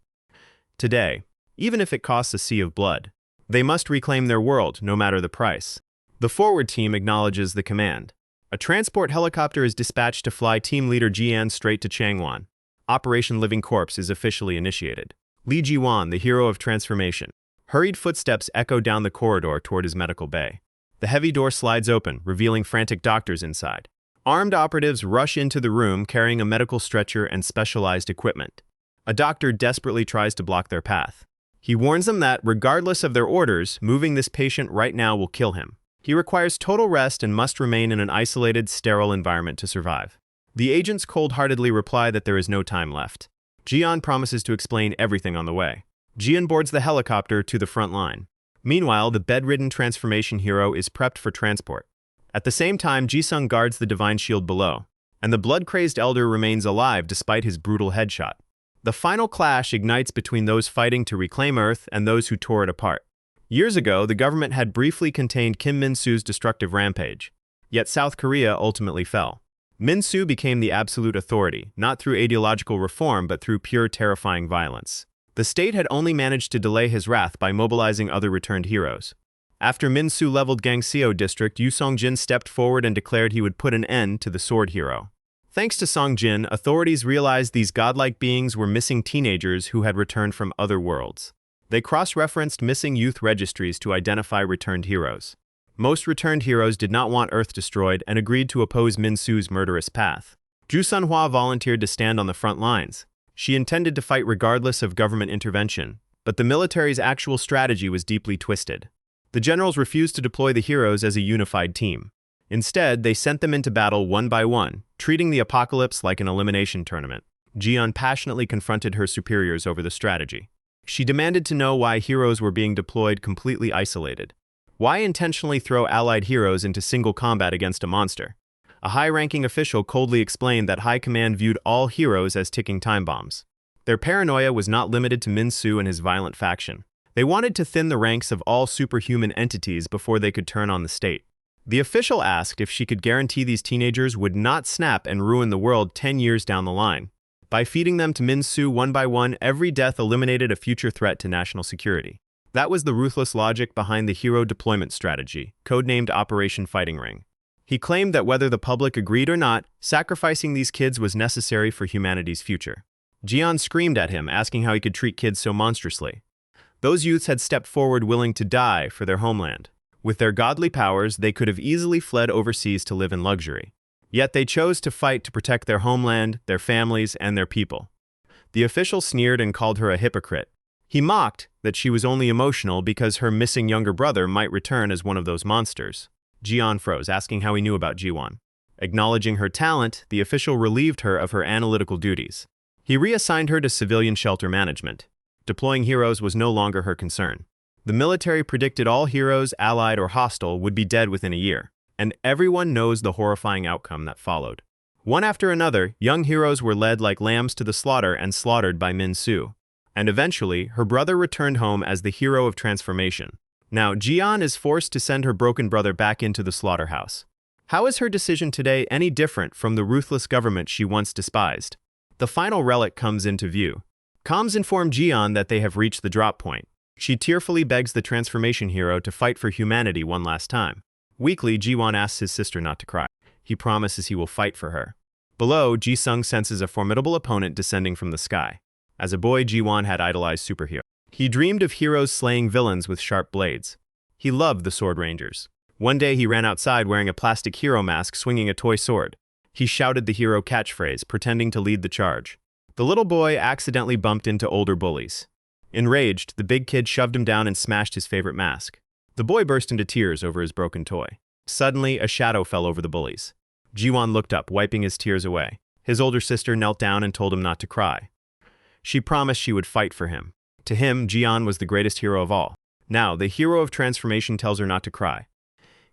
Speaker 1: Today, even if it costs a sea of blood, they must reclaim their world no matter the price. The forward team acknowledges the command. A transport helicopter is dispatched to fly team leader Jian straight to Changwon. Operation Living Corpse is officially initiated. Li Jiwan, the hero of transformation. Hurried footsteps echo down the corridor toward his medical bay. The heavy door slides open, revealing frantic doctors inside. Armed operatives rush into the room carrying a medical stretcher and specialized equipment. A doctor desperately tries to block their path. He warns them that, regardless of their orders, moving this patient right now will kill him. He requires total rest and must remain in an isolated, sterile environment to survive. The agents cold-heartedly reply that there is no time left. Jian promises to explain everything on the way. Jian boards the helicopter to the front line. Meanwhile, the bedridden transformation hero is prepped for transport. At the same time, Jisung guards the divine shield below, and the blood-crazed elder remains alive despite his brutal headshot. The final clash ignites between those fighting to reclaim Earth and those who tore it apart. Years ago, the government had briefly contained Kim Min-soo's destructive rampage, yet South Korea ultimately fell. Min-soo became the absolute authority, not through ideological reform but through pure terrifying violence. The state had only managed to delay his wrath by mobilizing other returned heroes. After Min-soo leveled Gangseo district, Yu Songjin stepped forward and declared he would put an end to the sword hero. Thanks to Songjin, authorities realized these godlike beings were missing teenagers who had returned from other worlds. They cross-referenced missing youth registries to identify returned heroes. Most returned heroes did not want Earth destroyed and agreed to oppose Min-soo's murderous path. Ju Sunhwa volunteered to stand on the front lines. She intended to fight regardless of government intervention, but the military's actual strategy was deeply twisted. The generals refused to deploy the heroes as a unified team. Instead, they sent them into battle one by one, treating the apocalypse like an elimination tournament. Jian passionately confronted her superiors over the strategy. She demanded to know why heroes were being deployed completely isolated. Why intentionally throw allied heroes into single combat against a monster? A high-ranking official coldly explained that High Command viewed all heroes as ticking time bombs. Their paranoia was not limited to Min-soo and his violent faction. They wanted to thin the ranks of all superhuman entities before they could turn on the state. The official asked if she could guarantee these teenagers would not snap and ruin the world 10 years down the line. By feeding them to Min-soo one by one, every death eliminated a future threat to national security. That was the ruthless logic behind the hero deployment strategy, codenamed Operation Fighting Ring. He claimed that whether the public agreed or not, sacrificing these kids was necessary for humanity's future. Jian screamed at him, asking how he could treat kids so monstrously. Those youths had stepped forward willing to die for their homeland. With their godly powers, they could have easily fled overseas to live in luxury. Yet they chose to fight to protect their homeland, their families, and their people. The official sneered and called her a hypocrite. He mocked that she was only emotional because her missing younger brother might return as one of those monsters. Jian froze, asking how he knew about Jiwon. Acknowledging her talent, the official relieved her of her analytical duties. He reassigned her to civilian shelter management. Deploying heroes was no longer her concern. The military predicted all heroes, allied or hostile, would be dead within a year, and everyone knows the horrifying outcome that followed. One after another, young heroes were led like lambs to the slaughter and slaughtered by Min-soo. And eventually, her brother returned home as the hero of transformation. Now, Jian is forced to send her broken brother back into the slaughterhouse. How is her decision today any different from the ruthless government she once despised? The final relic comes into view. Comms inform Jian that they have reached the drop point. She tearfully begs the transformation hero to fight for humanity one last time. Weakly, Jiwon asks his sister not to cry. He promises he will fight for her. Below, Ji-sung senses a formidable opponent descending from the sky. As a boy, Jiwon had idolized superheroes. He dreamed of heroes slaying villains with sharp blades. He loved the Sword Rangers. One day he ran outside wearing a plastic hero mask swinging a toy sword. He shouted the hero catchphrase, pretending to lead the charge. The little boy accidentally bumped into older bullies. Enraged, the big kid shoved him down and smashed his favorite mask. The boy burst into tears over his broken toy. Suddenly, a shadow fell over the bullies. Jiwon looked up, wiping his tears away. His older sister knelt down and told him not to cry. She promised she would fight for him. To him, Jian was the greatest hero of all. Now, the hero of transformation tells her not to cry.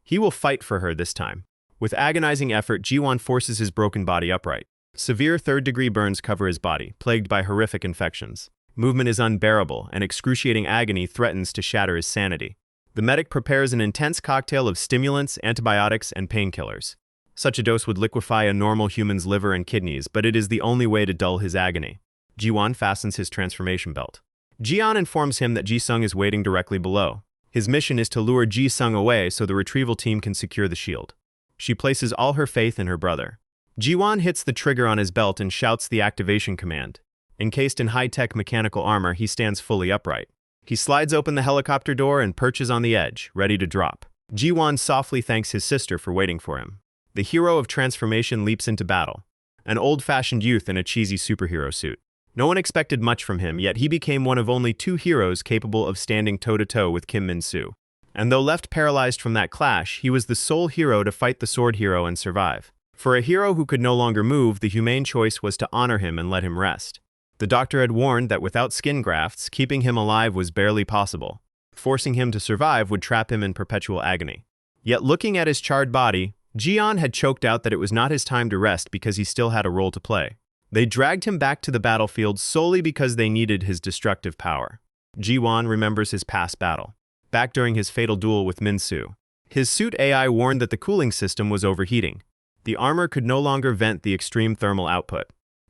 Speaker 1: He will fight for her this time. With agonizing effort, Jiwon forces his broken body upright. Severe third-degree burns cover his body, plagued by horrific infections. Movement is unbearable, and excruciating agony threatens to shatter his sanity. The medic prepares an intense cocktail of stimulants, antibiotics, and painkillers. Such a dose would liquefy a normal human's liver and kidneys, but it is the only way to dull his agony. Jiwon fastens his transformation belt. Jian informs him that Ji-sung is waiting directly below. His mission is to lure Ji-sung away so the retrieval team can secure the shield. She places all her faith in her brother. Jiwon hits the trigger on his belt and shouts the activation command. Encased in high-tech mechanical armor, he stands fully upright. He slides open the helicopter door and perches on the edge, ready to drop. Jiwon softly thanks his sister for waiting for him. The hero of transformation leaps into battle. An old-fashioned youth in a cheesy superhero suit. No one expected much from him, yet he became one of only 2 heroes capable of standing toe-to-toe with Kim Min-soo. And though left paralyzed from that clash, he was the sole hero to fight the sword hero and survive. For a hero who could no longer move, the humane choice was to honor him and let him rest. The doctor had warned that without skin grafts, keeping him alive was barely possible. Forcing him to survive would trap him in perpetual agony. Yet looking at his charred body, Jian had choked out that it was not his time to rest because he still had a role to play. They dragged him back to the battlefield solely because they needed his destructive power. Jiwon remembers his past battle. Back during his fatal duel with Min-soo. His suit AI warned that the cooling system was overheating. The armor could no longer vent the extreme thermal output.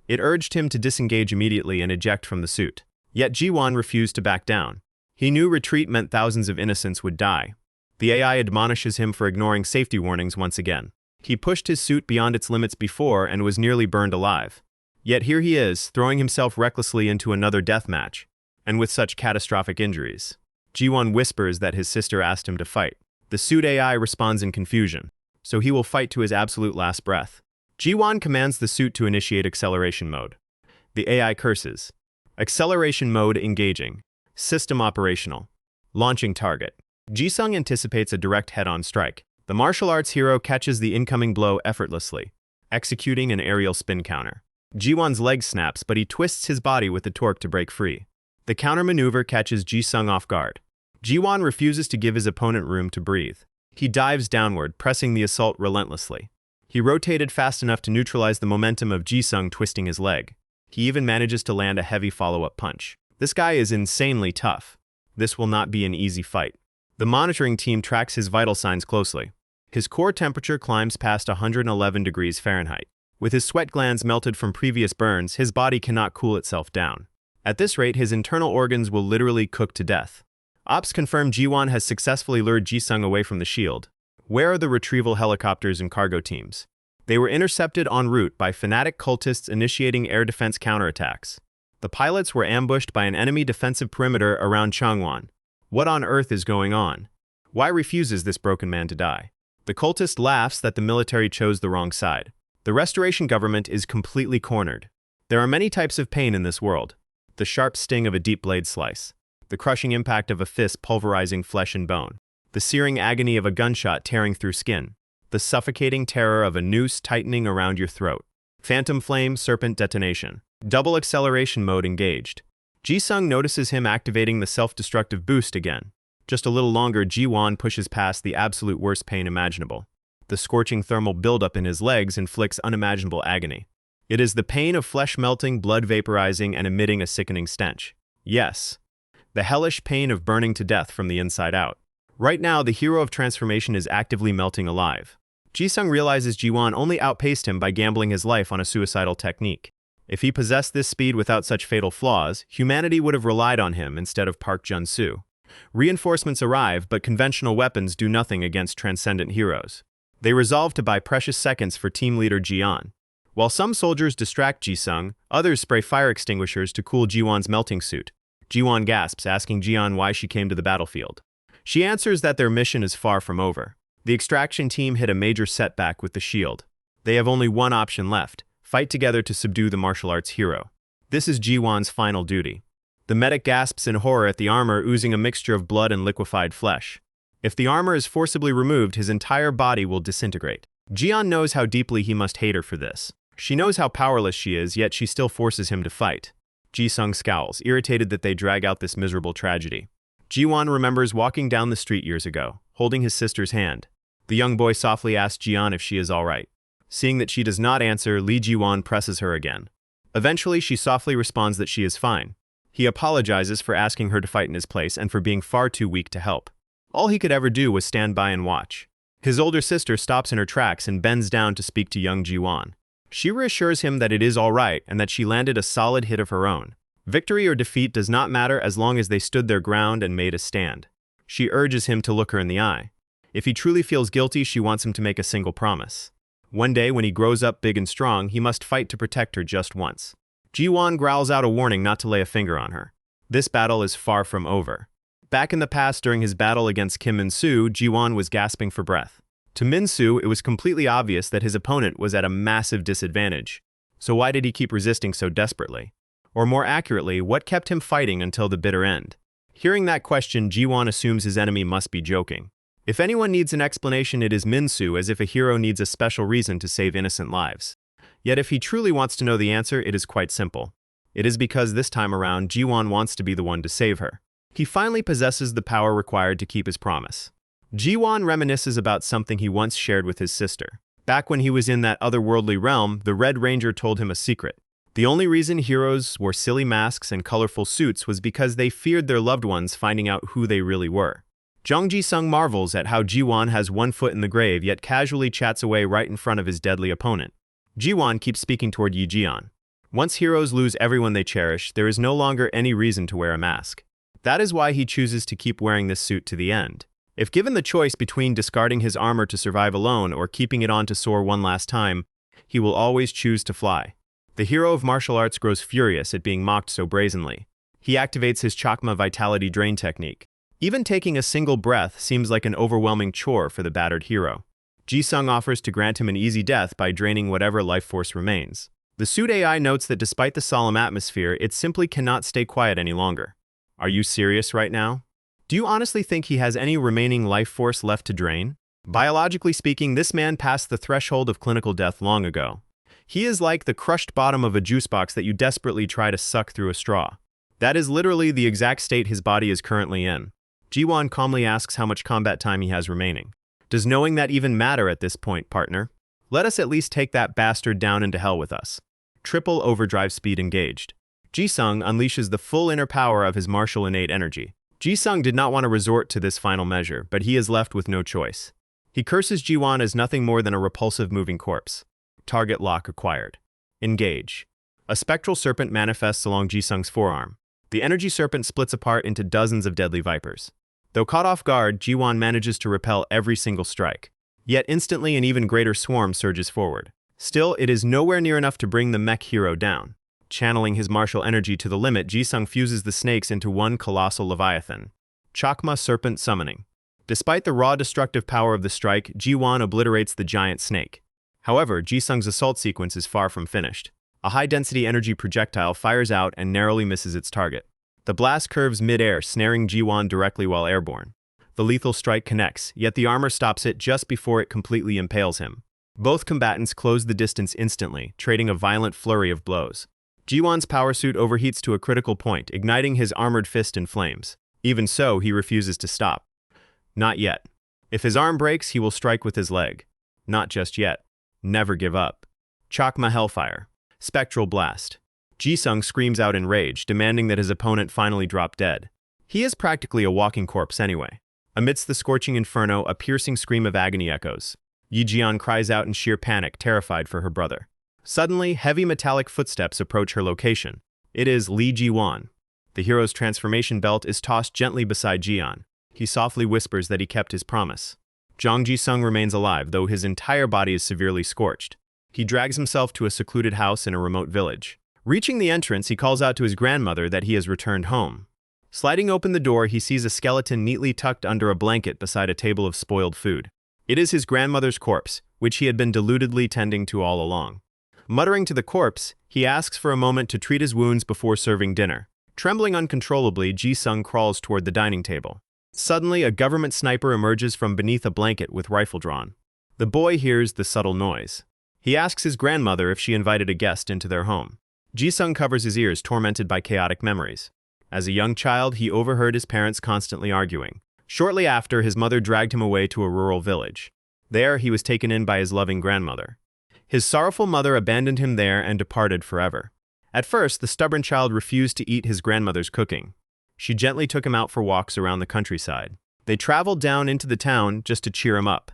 Speaker 1: It urged him to disengage immediately and eject from the suit. Yet Jiwon refused to back down. He knew retreat meant thousands of innocents would die. The AI admonishes him for ignoring safety warnings once again. He pushed his suit beyond its limits before and was nearly burned alive. Yet here he is, throwing himself recklessly into another death match, and with such catastrophic injuries. Jiwon whispers that his sister asked him to fight. The suit AI responds in confusion, so he will fight to his absolute last breath. Jiwon commands the suit to initiate acceleration mode. The AI curses. Acceleration mode engaging. System operational. Launching target. Ji-sung anticipates a direct head-on strike. The martial arts hero catches the incoming blow effortlessly, executing an aerial spin counter. Jiwon's leg snaps, but he twists his body with the torque to break free. The counter maneuver catches Ji-sung off guard. Jiwon refuses to give his opponent room to breathe. He dives downward, pressing the assault relentlessly. He rotated fast enough to neutralize the momentum of Ji-sung twisting his leg. He even manages to land a heavy follow-up punch. This guy is insanely tough. This will not be an easy fight. The monitoring team tracks his vital signs closely. His core temperature climbs past 111 degrees Fahrenheit. With his sweat glands melted from previous burns, his body cannot cool itself down. At this rate, his internal organs will literally cook to death. Ops confirm Jiwon has successfully lured Ji-sung away from the shield. Where are the retrieval helicopters and cargo teams? They were intercepted en route by fanatic cultists initiating air defense counterattacks. The pilots were ambushed by an enemy defensive perimeter around Changwon. What on earth is going on? Why refuses this broken man to die? The cultist laughs that the military chose the wrong side. The restoration government is completely cornered. There are many types of pain in this world. The sharp sting of a deep blade slice. The crushing impact of a fist pulverizing flesh and bone. The searing agony of a gunshot tearing through skin. The suffocating terror of a noose tightening around your throat. Phantom flame, serpent detonation. Double acceleration mode engaged. Ji-sung notices him activating the self-destructive boost again. Just a little longer, Ji-won pushes past the absolute worst pain imaginable. The scorching thermal buildup in his legs inflicts unimaginable agony. It is the pain of flesh melting, blood vaporizing, and emitting a sickening stench. Yes, the hellish pain of burning to death from the inside out. Right now, the hero of transformation is actively melting alive. Ji-sung realizes Ji-won only outpaced him by gambling his life on a suicidal technique. If he possessed this speed without such fatal flaws, humanity would have relied on him instead of Park Jun-soo. Reinforcements arrive, but conventional weapons do nothing against transcendent heroes. They resolve to buy precious seconds for team leader Ji-on. While some soldiers distract Ji-sung, others spray fire extinguishers to cool Ji-won's melting suit. Ji-won gasps, asking Ji-on why she came to the battlefield. She answers that their mission is far from over. The extraction team hit a major setback with the shield. They have only one option left: fight together to subdue the martial arts hero. This is Ji-won's final duty. The medic gasps in horror at the armor oozing a mixture of blood and liquefied flesh. If the armor is forcibly removed, his entire body will disintegrate. Ji-on knows how deeply he must hate her for this. She knows how powerless she is, yet she still forces him to fight. Ji-sung scowls, irritated that they drag out this miserable tragedy. Ji-won remembers walking down the street years ago, holding his sister's hand. The young boy softly asks Ji-on if she is all right. Seeing that she does not answer, Lee Ji-won presses her again. Eventually, she softly responds that she is fine. He apologizes for asking her to fight in his place and for being far too weak to help. All he could ever do was stand by and watch. His older sister stops in her tracks and bends down to speak to young Ji-won. She reassures him that it is all right and that she landed a solid hit of her own. Victory or defeat does not matter as long as they stood their ground and made a stand. She urges him to look her in the eye. If he truly feels guilty, she wants him to make a single promise. One day, when he grows up big and strong, he must fight to protect her just once. Ji-won growls out a warning not to lay a finger on her. This battle is far from over. Back in the past, during his battle against Kim Min-soo, Ji-won was gasping for breath. To Min-soo, it was completely obvious that his opponent was at a massive disadvantage. So why did he keep resisting so desperately? Or more accurately, what kept him fighting until the bitter end? Hearing that question, Ji-won assumes his enemy must be joking. If anyone needs an explanation, it is Min-soo, as if a hero needs a special reason to save innocent lives. Yet if he truly wants to know the answer, it is quite simple. It is because this time around, Ji-won wants to be the one to save her. He finally possesses the power required to keep his promise. Ji-won reminisces about something he once shared with his sister. Back when he was in that otherworldly realm, the Red Ranger told him a secret. The only reason heroes wore silly masks and colorful suits was because they feared their loved ones finding out who they really were. Jung Ji-sung marvels at how Ji-won has one foot in the grave yet casually chats away right in front of his deadly opponent. Ji-won keeps speaking toward Yi Ji-on. Once heroes lose everyone they cherish, there is no longer any reason to wear a mask. That is why he chooses to keep wearing this suit to the end. If given the choice between discarding his armor to survive alone or keeping it on to soar one last time, he will always choose to fly. The hero of martial arts grows furious at being mocked so brazenly. He activates his Chakma Vitality Drain technique. Even taking a single breath seems like an overwhelming chore for the battered hero. Ji-sung offers to grant him an easy death by draining whatever life force remains. The suit AI notes that despite the solemn atmosphere, it simply cannot stay quiet any longer. Are you serious right now? Do you honestly think he has any remaining life force left to drain? Biologically speaking, this man passed the threshold of clinical death long ago. He is like the crushed bottom of a juice box that you desperately try to suck through a straw. That is literally the exact state his body is currently in. Ji-won calmly asks how much combat time he has remaining. Does knowing that even matter at this point, partner? Let us at least take that bastard down into hell with us. Triple overdrive speed engaged. Ji-sung unleashes the full inner power of his martial innate energy. Ji-sung did not want to resort to this final measure, but he is left with no choice. He curses Ji-won as nothing more than a repulsive moving corpse. Target lock acquired. Engage. A spectral serpent manifests along Ji-sung's forearm. The energy serpent splits apart into dozens of deadly vipers. Though caught off guard, Ji-won manages to repel every single strike. Yet instantly an even greater swarm surges forward. Still, it is nowhere near enough to bring the mech hero down. Channeling his martial energy to the limit, Ji-sung fuses the snakes into one colossal leviathan. Chakma Serpent Summoning. Despite the raw destructive power of the strike, Ji-won obliterates the giant snake. However, Ji-sung's assault sequence is far from finished. A high-density energy projectile fires out and narrowly misses its target. The blast curves mid-air, snaring Ji-won directly while airborne. The lethal strike connects, yet the armor stops it just before it completely impales him. Both combatants close the distance instantly, trading a violent flurry of blows. Ji-won's power suit overheats to a critical point, igniting his armored fist in flames. Even so, he refuses to stop. Not yet. If his arm breaks, he will strike with his leg. Not just yet. Never give up. Chakma Hellfire. Spectral Blast. Ji-sung screams out in rage, demanding that his opponent finally drop dead. He is practically a walking corpse anyway. Amidst the scorching inferno, a piercing scream of agony echoes. Yi-jeon cries out in sheer panic, terrified for her brother. Suddenly, heavy metallic footsteps approach her location. It is Lee Ji-won. The hero's transformation belt is tossed gently beside Jeon. He softly whispers that he kept his promise. Jang Ji-sung remains alive, though his entire body is severely scorched. He drags himself to a secluded house in a remote village. Reaching the entrance, he calls out to his grandmother that he has returned home. Sliding open the door, he sees a skeleton neatly tucked under a blanket beside a table of spoiled food. It is his grandmother's corpse, which he had been deludedly tending to all along. Muttering to the corpse, he asks for a moment to treat his wounds before serving dinner. Trembling uncontrollably, Ji-sung crawls toward the dining table. Suddenly, a government sniper emerges from beneath a blanket with rifle drawn. The boy hears the subtle noise. He asks his grandmother if she invited a guest into their home. Ji-sung covers his ears, tormented by chaotic memories. As a young child, he overheard his parents constantly arguing. Shortly after, his mother dragged him away to a rural village. There, he was taken in by his loving grandmother. His sorrowful mother abandoned him there and departed forever. At first, the stubborn child refused to eat his grandmother's cooking. She gently took him out for walks around the countryside. They traveled down into the town just to cheer him up.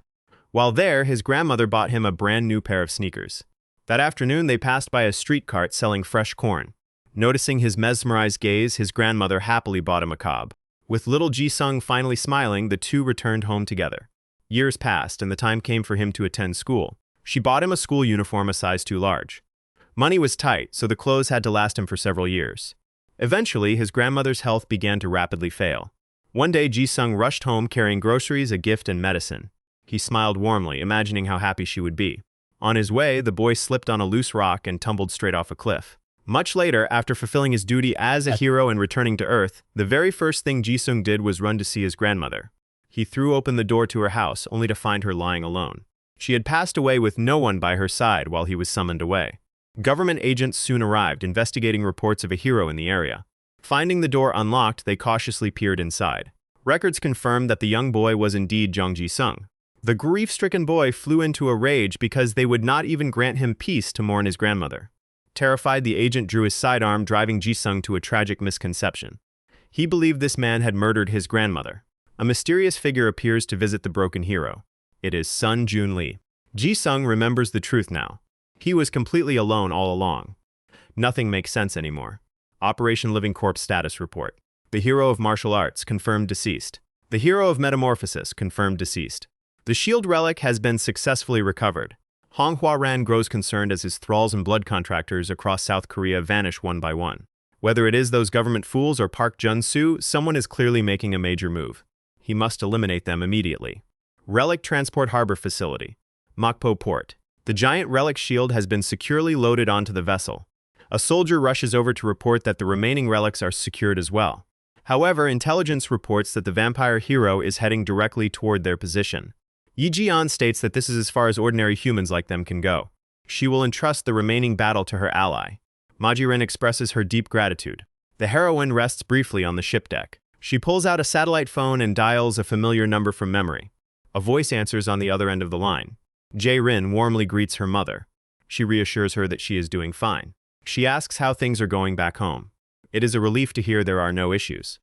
Speaker 1: While there, his grandmother bought him a brand new pair of sneakers. That afternoon, they passed by a street cart selling fresh corn. Noticing his mesmerized gaze, his grandmother happily bought him a cob. With little Ji-sung finally smiling, the two returned home together. Years passed, and the time came for him to attend school. She bought him a school uniform a size too large. Money was tight, so the clothes had to last him for several years. Eventually, his grandmother's health began to rapidly fail. One day, Ji-sung rushed home carrying groceries, a gift, and medicine. He smiled warmly, imagining how happy she would be. On his way, the boy slipped on a loose rock and tumbled straight off a cliff. Much later, after fulfilling his duty as a hero and returning to Earth, the very first thing Ji-sung did was run to see his grandmother. He threw open the door to her house, only to find her lying alone. She had passed away with no one by her side while he was summoned away. Government agents soon arrived, investigating reports of a hero in the area. Finding the door unlocked, they cautiously peered inside. Records confirmed that the young boy was indeed Jang Ji-sung. The grief-stricken boy flew into a rage because they would not even grant him peace to mourn his grandmother. Terrified, the agent drew his sidearm, driving Ji-sung to a tragic misconception. He believed this man had murdered his grandmother. A mysterious figure appears to visit the broken hero. It is Sun Jun-lee. Ji-sung remembers the truth now. He was completely alone all along. Nothing makes sense anymore. Operation Living Corpse status report. The hero of martial arts, confirmed deceased. The hero of metamorphosis, confirmed deceased. The shield relic has been successfully recovered. Hong Hwa-ran grows concerned as his thralls and blood contractors across South Korea vanish one by one. Whether it is those government fools or Park Jun-soo, someone is clearly making a major move. He must eliminate them immediately. Relic Transport Harbor Facility. Mokpo Port. The giant relic shield has been securely loaded onto the vessel. A soldier rushes over to report that the remaining relics are secured as well. However, intelligence reports that the vampire hero is heading directly toward their position. Yi-jeon states that this is as far as ordinary humans like them can go. She will entrust the remaining battle to her ally. Maji-rin expresses her deep gratitude. The heroine rests briefly on the ship deck. She pulls out a satellite phone and dials a familiar number from memory. A voice answers on the other end of the line. Jae-rin warmly greets her mother. She reassures her that she is doing fine. She asks how things are going back home. It is a relief to hear there are no issues.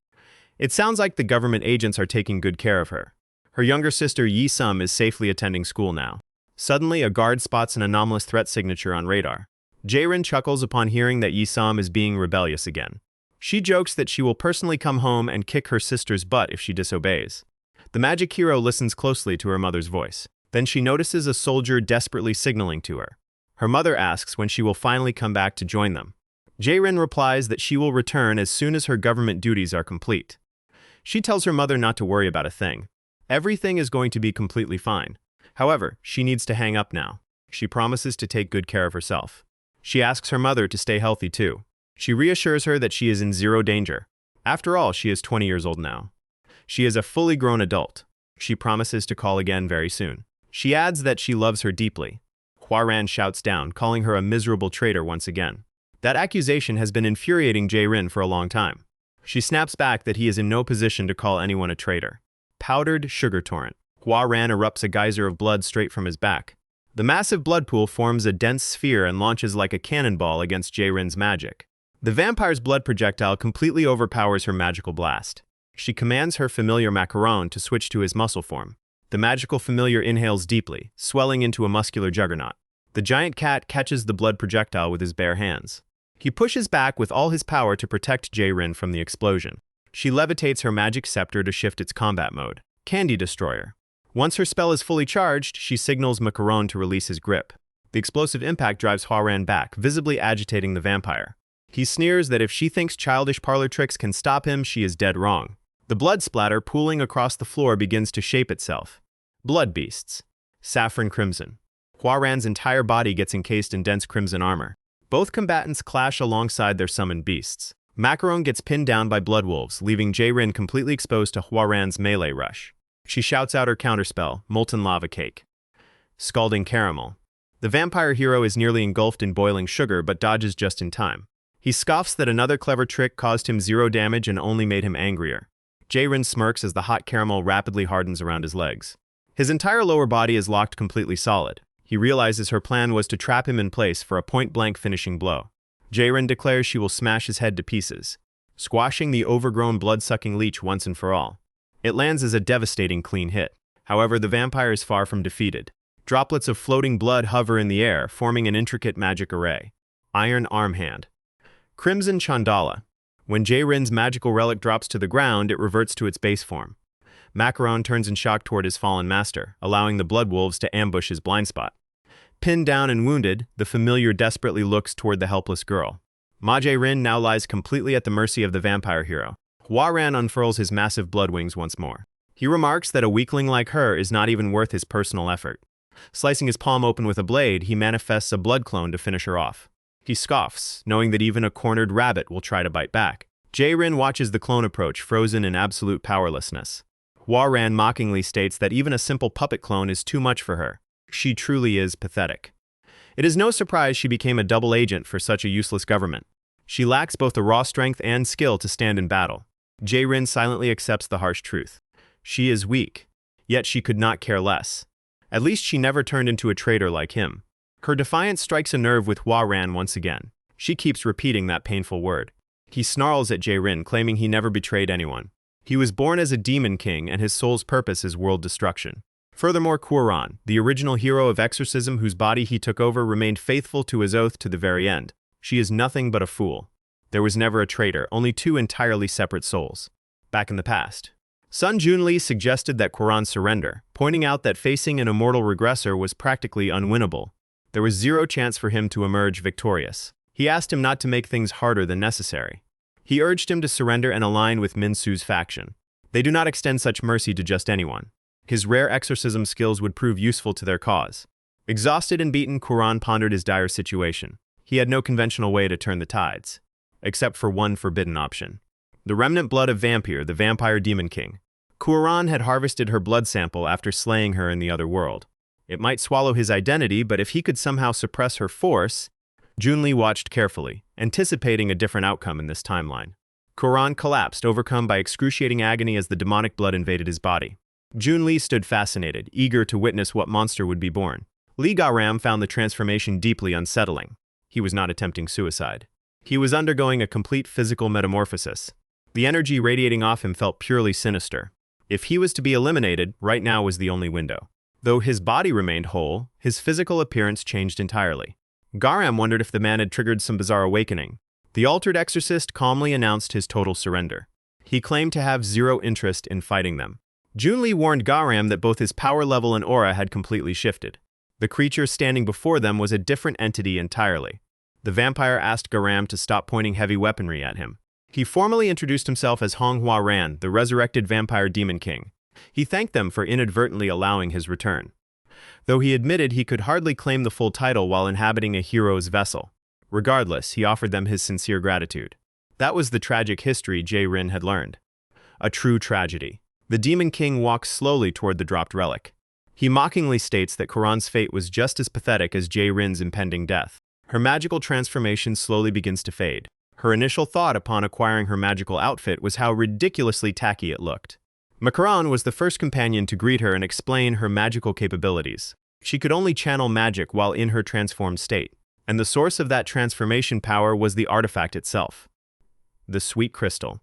Speaker 1: It sounds like the government agents are taking good care of her. Her younger sister Yi-sum is safely attending school now. Suddenly, a guard spots an anomalous threat signature on radar. Jae-rin chuckles upon hearing that Yi-sum is being rebellious again. She jokes that she will personally come home and kick her sister's butt if she disobeys. The magic hero listens closely to her mother's voice. Then she notices a soldier desperately signaling to her. Her mother asks when she will finally come back to join them. Jae-rin replies that she will return as soon as her government duties are complete. She tells her mother not to worry about a thing. Everything is going to be completely fine. However, she needs to hang up now. She promises to take good care of herself. She asks her mother to stay healthy too. She reassures her that she is in zero danger. After all, she is 20 years old now. She is a fully grown adult. She promises to call again very soon. She adds that she loves her deeply. Hwa-ran shouts down, calling her a miserable traitor once again. That accusation has been infuriating Jae-rin for a long time. She snaps back that he is in no position to call anyone a traitor. Powdered sugar torrent. Hwa-ran erupts a geyser of blood straight from his back. The massive blood pool forms a dense sphere and launches like a cannonball against Jae-rin's magic. The vampire's blood projectile completely overpowers her magical blast. She commands her familiar macaron to switch to his muscle form. The magical familiar inhales deeply, swelling into a muscular juggernaut. The giant cat catches the blood projectile with his bare hands. He pushes back with all his power to protect Jae-rin from the explosion. She levitates her magic scepter to shift its combat mode. Candy Destroyer. Once her spell is fully charged, she signals Macaron to release his grip. The explosive impact drives Hwa-ran back, visibly agitating the vampire. He sneers that if she thinks childish parlor tricks can stop him, she is dead wrong. The blood splatter pooling across the floor begins to shape itself. Blood beasts. Saffron crimson. Hwa-ran's entire body gets encased in dense crimson armor. Both combatants clash alongside their summoned beasts. Macaron gets pinned down by blood wolves, leaving Jae-rin completely exposed to Hwa-ran's melee rush. She shouts out her counterspell, Molten Lava Cake. Scalding Caramel. The vampire hero is nearly engulfed in boiling sugar but dodges just in time. He scoffs that another clever trick caused him 0 damage and only made him angrier. Jae-rin smirks as the hot caramel rapidly hardens around his legs. His entire lower body is locked completely solid. He realizes her plan was to trap him in place for a point-blank finishing blow. Jae-rin declares she will smash his head to pieces, squashing the overgrown blood-sucking leech once and for all. It lands as a devastating clean hit. However, the vampire is far from defeated. Droplets of floating blood hover in the air, forming an intricate magic array. Iron Arm Hand. Crimson Chandala. When Jae-rin's magical relic drops to the ground, it reverts to its base form. Macaron turns in shock toward his fallen master, allowing the blood wolves to ambush his blind spot. Pinned down and wounded, the familiar desperately looks toward the helpless girl. Jae-rin now lies completely at the mercy of the vampire hero. Hwa-ran unfurls his massive blood wings once more. He remarks that a weakling like her is not even worth his personal effort. Slicing his palm open with a blade, he manifests a blood clone to finish her off. He scoffs, knowing that even a cornered rabbit will try to bite back. Jae-rin watches the clone approach, frozen in absolute powerlessness. Hwa-ran mockingly states that even a simple puppet clone is too much for her. She truly is pathetic. It is no surprise she became a double agent for such a useless government. She lacks both the raw strength and skill to stand in battle. Jae-rin silently accepts the harsh truth. She is weak, yet she could not care less. At least she never turned into a traitor like him. Her defiance strikes a nerve with Hwa-ran once again. She keeps repeating that painful word. He snarls at Jae-rin, claiming he never betrayed anyone. He was born as a demon king, and his soul's purpose is world destruction. Furthermore, Hwa-ran, the original hero of exorcism whose body he took over, remained faithful to his oath to the very end. She is nothing but a fool. There was never a traitor, only 2 entirely separate souls. Back in the past, Sun Junli suggested that Hwa-ran surrender, pointing out that facing an immortal regressor was practically unwinnable. There was 0 chance for him to emerge victorious. He asked him not to make things harder than necessary. He urged him to surrender and align with Min-soo's faction. They do not extend such mercy to just anyone. His rare exorcism skills would prove useful to their cause. Exhausted and beaten, Hwa-ran pondered his dire situation. He had no conventional way to turn the tides, except for one forbidden option. The remnant blood of Vampire, the vampire demon king. Hwa-ran had harvested her blood sample after slaying her in the other world. It might swallow his identity, but if he could somehow suppress her force... Junli watched carefully, anticipating a different outcome in this timeline. Hwa-ran collapsed, overcome by excruciating agony as the demonic blood invaded his body. Junli stood fascinated, eager to witness what monster would be born. Lee Ga-ram found the transformation deeply unsettling. He was not attempting suicide. He was undergoing a complete physical metamorphosis. The energy radiating off him felt purely sinister. If he was to be eliminated, right now was the only window. Though his body remained whole, his physical appearance changed entirely. Ga-ram wondered if the man had triggered some bizarre awakening. The altered exorcist calmly announced his total surrender. He claimed to have 0 interest in fighting them. Junli warned Ga-ram that both his power level and aura had completely shifted. The creature standing before them was a different entity entirely. The vampire asked Garam to stop pointing heavy weaponry at him. He formally introduced himself as Honghua Ran, the resurrected vampire demon king. He thanked them for inadvertently allowing his return, though he admitted he could hardly claim the full title while inhabiting a hero's vessel. Regardless, he offered them his sincere gratitude. That was the tragic history Jae-rin had learned. A true tragedy. The demon king walks slowly toward the dropped relic. He mockingly states that Karan's fate was just as pathetic as Jae-rin's impending death. Her magical transformation slowly begins to fade. Her initial thought upon acquiring her magical outfit was how ridiculously tacky it looked. Makaran was the first companion to greet her and explain her magical capabilities. She could only channel magic while in her transformed state, and the source of that transformation power was the artifact itself. The Sweet Crystal.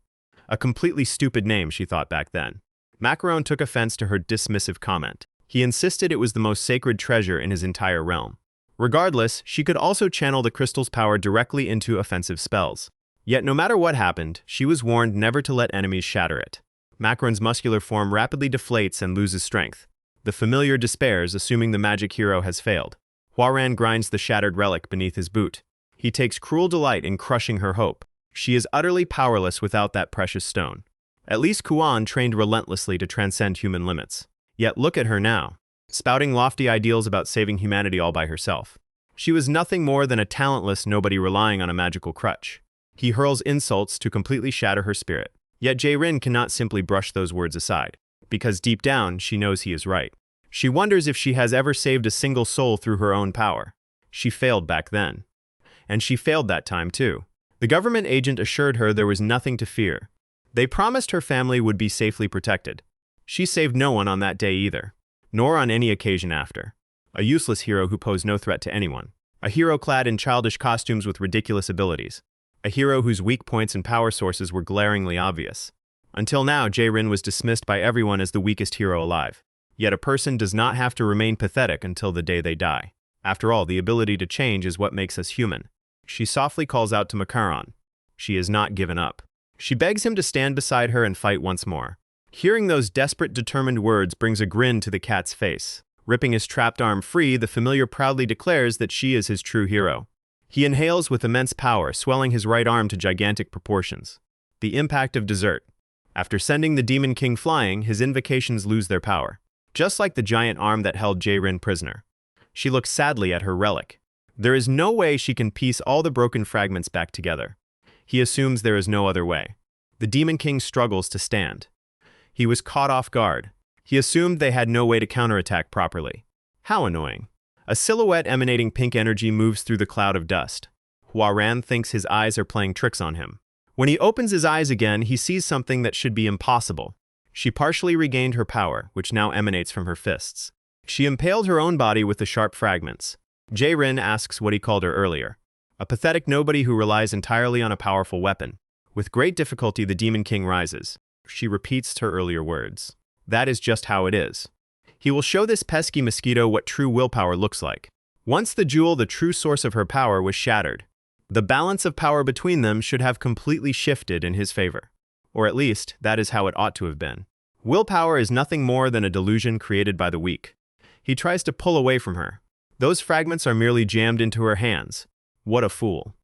Speaker 1: A completely stupid name, she thought back then. Macaron took offense to her dismissive comment. He insisted it was the most sacred treasure in his entire realm. Regardless, she could also channel the crystal's power directly into offensive spells. Yet no matter what happened, she was warned never to let enemies shatter it. Macaron's muscular form rapidly deflates and loses strength. The familiar despairs, assuming the magic hero has failed. Huaran grinds the shattered relic beneath his boot. He takes cruel delight in crushing her hope. She is utterly powerless without that precious stone. At least Kuan trained relentlessly to transcend human limits. Yet look at her now, spouting lofty ideals about saving humanity all by herself. She was nothing more than a talentless nobody relying on a magical crutch. He hurls insults to completely shatter her spirit. Yet Jae-rin cannot simply brush those words aside, because deep down she knows he is right. She wonders if she has ever saved a single soul through her own power. She failed back then. And she failed that time too. The government agent assured her there was nothing to fear. They promised her family would be safely protected. She saved no one on that day either, nor on any occasion after. A useless hero who posed no threat to anyone. A hero clad in childish costumes with ridiculous abilities. A hero whose weak points and power sources were glaringly obvious. Until now, Jae-rin was dismissed by everyone as the weakest hero alive. Yet a person does not have to remain pathetic until the day they die. After all, the ability to change is what makes us human. She softly calls out to Makaran. She has not given up. She begs him to stand beside her and fight once more. Hearing those desperate, determined words brings a grin to the cat's face. Ripping his trapped arm free, the familiar proudly declares that she is his true hero. He inhales with immense power, swelling his right arm to gigantic proportions. The impact of desert. After sending the Demon King flying, his invocations lose their power. Just like the giant arm that held Jae-rin prisoner. She looks sadly at her relic. There is no way she can piece all the broken fragments back together. He assumes there is no other way. The Demon King struggles to stand. He was caught off guard. He assumed they had no way to counterattack properly. How annoying. A silhouette emanating pink energy moves through the cloud of dust. Huaran thinks his eyes are playing tricks on him. When he opens his eyes again, he sees something that should be impossible. She partially regained her power, which now emanates from her fists. She impaled her own body with the sharp fragments. Jae-rin asks what he called her earlier. A pathetic nobody who relies entirely on a powerful weapon. With great difficulty, the Demon King rises. She repeats her earlier words. That is just how it is. He will show this pesky mosquito what true willpower looks like. Once the jewel, the true source of her power, was shattered. The balance of power between them should have completely shifted in his favor. Or at least, that is how it ought to have been. Willpower is nothing more than a delusion created by the weak. He tries to pull away from her. Those fragments are merely jammed into her hands. What a fool.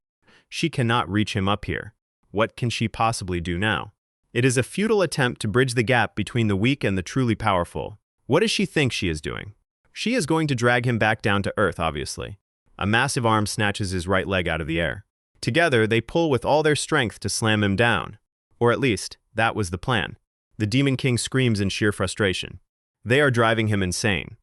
Speaker 1: She cannot reach him up here. What can she possibly do now? It is a futile attempt to bridge the gap between the weak and the truly powerful. What does she think she is doing? She is going to drag him back down to earth, obviously. A massive arm snatches his right leg out of the air. Together, they pull with all their strength to slam him down. Or at least, that was the plan. The Demon King screams in sheer frustration. They are driving him insane.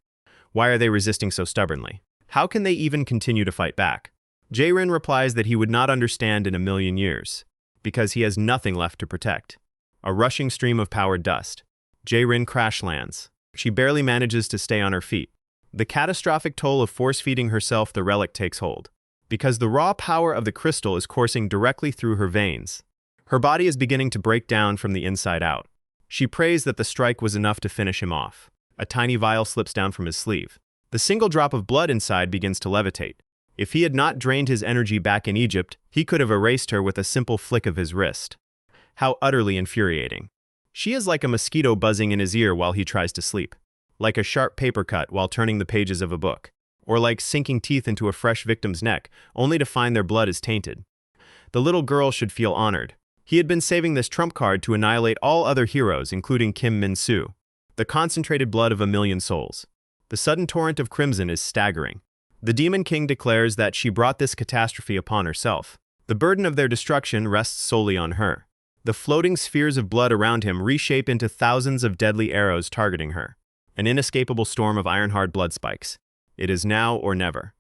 Speaker 1: Why are they resisting so stubbornly? How can they even continue to fight back? Jae-rin replies that he would not understand in a million years, because he has nothing left to protect. A rushing stream of powered dust. Jae-rin crash lands. She barely manages to stay on her feet. The catastrophic toll of force-feeding herself the relic takes hold, because the raw power of the crystal is coursing directly through her veins. Her body is beginning to break down from the inside out. She prays that the strike was enough to finish him off. A tiny vial slips down from his sleeve. The single drop of blood inside begins to levitate. If he had not drained his energy back in Egypt, he could have erased her with a simple flick of his wrist. How utterly infuriating. She is like a mosquito buzzing in his ear while he tries to sleep. Like a sharp paper cut while turning the pages of a book. or like sinking teeth into a fresh victim's neck, only to find their blood is tainted. The little girl should feel honored. He had been saving this trump card to annihilate all other heroes, including Kim Min-soo, the concentrated blood of 1,000,000 souls. The sudden torrent of crimson is staggering. The Demon King declares that she brought this catastrophe upon herself. The burden of their destruction rests solely on her. The floating spheres of blood around him reshape into thousands of deadly arrows targeting her. An inescapable storm of iron-hard blood spikes. It is now or never.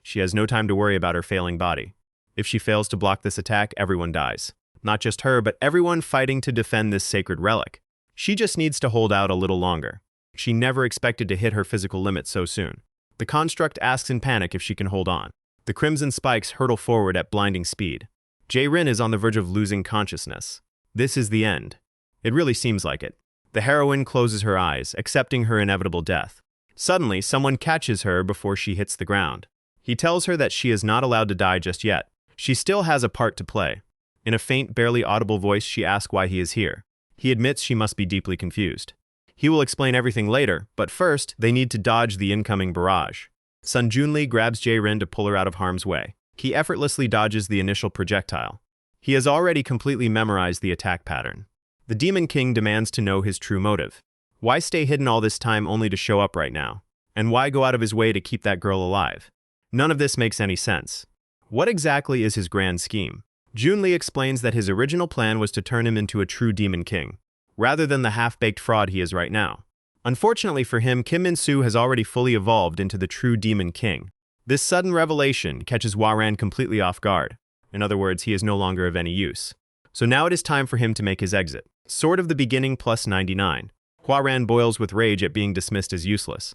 Speaker 1: She has no time to worry about her failing body. If she fails to block this attack, everyone dies. Not just her, but everyone fighting to defend this sacred relic. She just needs to hold out a little longer. She never expected to hit her physical limit so soon. The construct asks in panic if she can hold on. The crimson spikes hurtle forward at blinding speed. Jae-rin is on the verge of losing consciousness. This is the end. It really seems like it. The heroine closes her eyes, accepting her inevitable death. Suddenly, someone catches her before she hits the ground. He tells her that she is not allowed to die just yet. She still has a part to play. In a faint, barely audible voice, she asks why he is here. He admits she must be deeply confused. He will explain everything later, but first, they need to dodge the incoming barrage. Sun Junli grabs Jae-rin to pull her out of harm's way. He effortlessly dodges the initial projectile. He has already completely memorized the attack pattern. The Demon King demands to know his true motive. Why stay hidden all this time only to show up right now? And why go out of his way to keep that girl alive? None of this makes any sense. What exactly is his grand scheme? Junli explains that his original plan was to turn him into a true Demon King, rather than the half-baked fraud he is right now. Unfortunately for him, Kim Min-soo has already fully evolved into the true Demon King. This sudden revelation catches Hwa-ran completely off guard. In other words, he is no longer of any use. So now it is time for him to make his exit. Sword of the Beginning plus 99. Hwa-ran boils with rage at being dismissed as useless.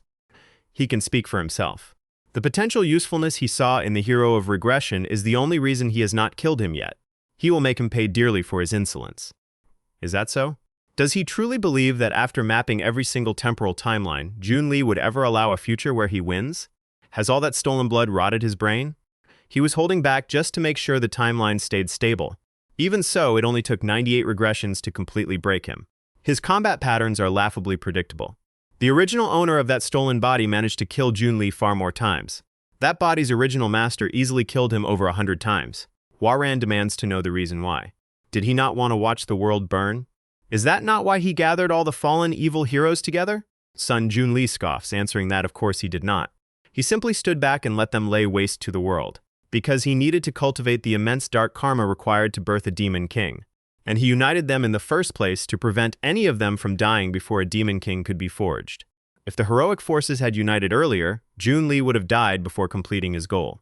Speaker 1: He can speak for himself. The potential usefulness he saw in the hero of regression is the only reason he has not killed him yet. He will make him pay dearly for his insolence. Is that so? Does he truly believe that after mapping every single temporal timeline, Junli would ever allow a future where he wins? Has all that stolen blood rotted his brain? He was holding back just to make sure the timeline stayed stable. Even so, it only took 98 regressions to completely break him. His combat patterns are laughably predictable. The original owner of that stolen body managed to kill Junli far more times. That body's original master easily killed him over 100 times. Hwa-ran demands to know the reason why. Did he not want to watch the world burn? Is that not why he gathered all the fallen evil heroes together? Sun Junli scoffs, answering that of course he did not. He simply stood back and let them lay waste to the world, because he needed to cultivate the immense dark karma required to birth a Demon King. And he united them in the first place to prevent any of them from dying before a Demon King could be forged. If the heroic forces had united earlier, Junli would have died before completing his goal.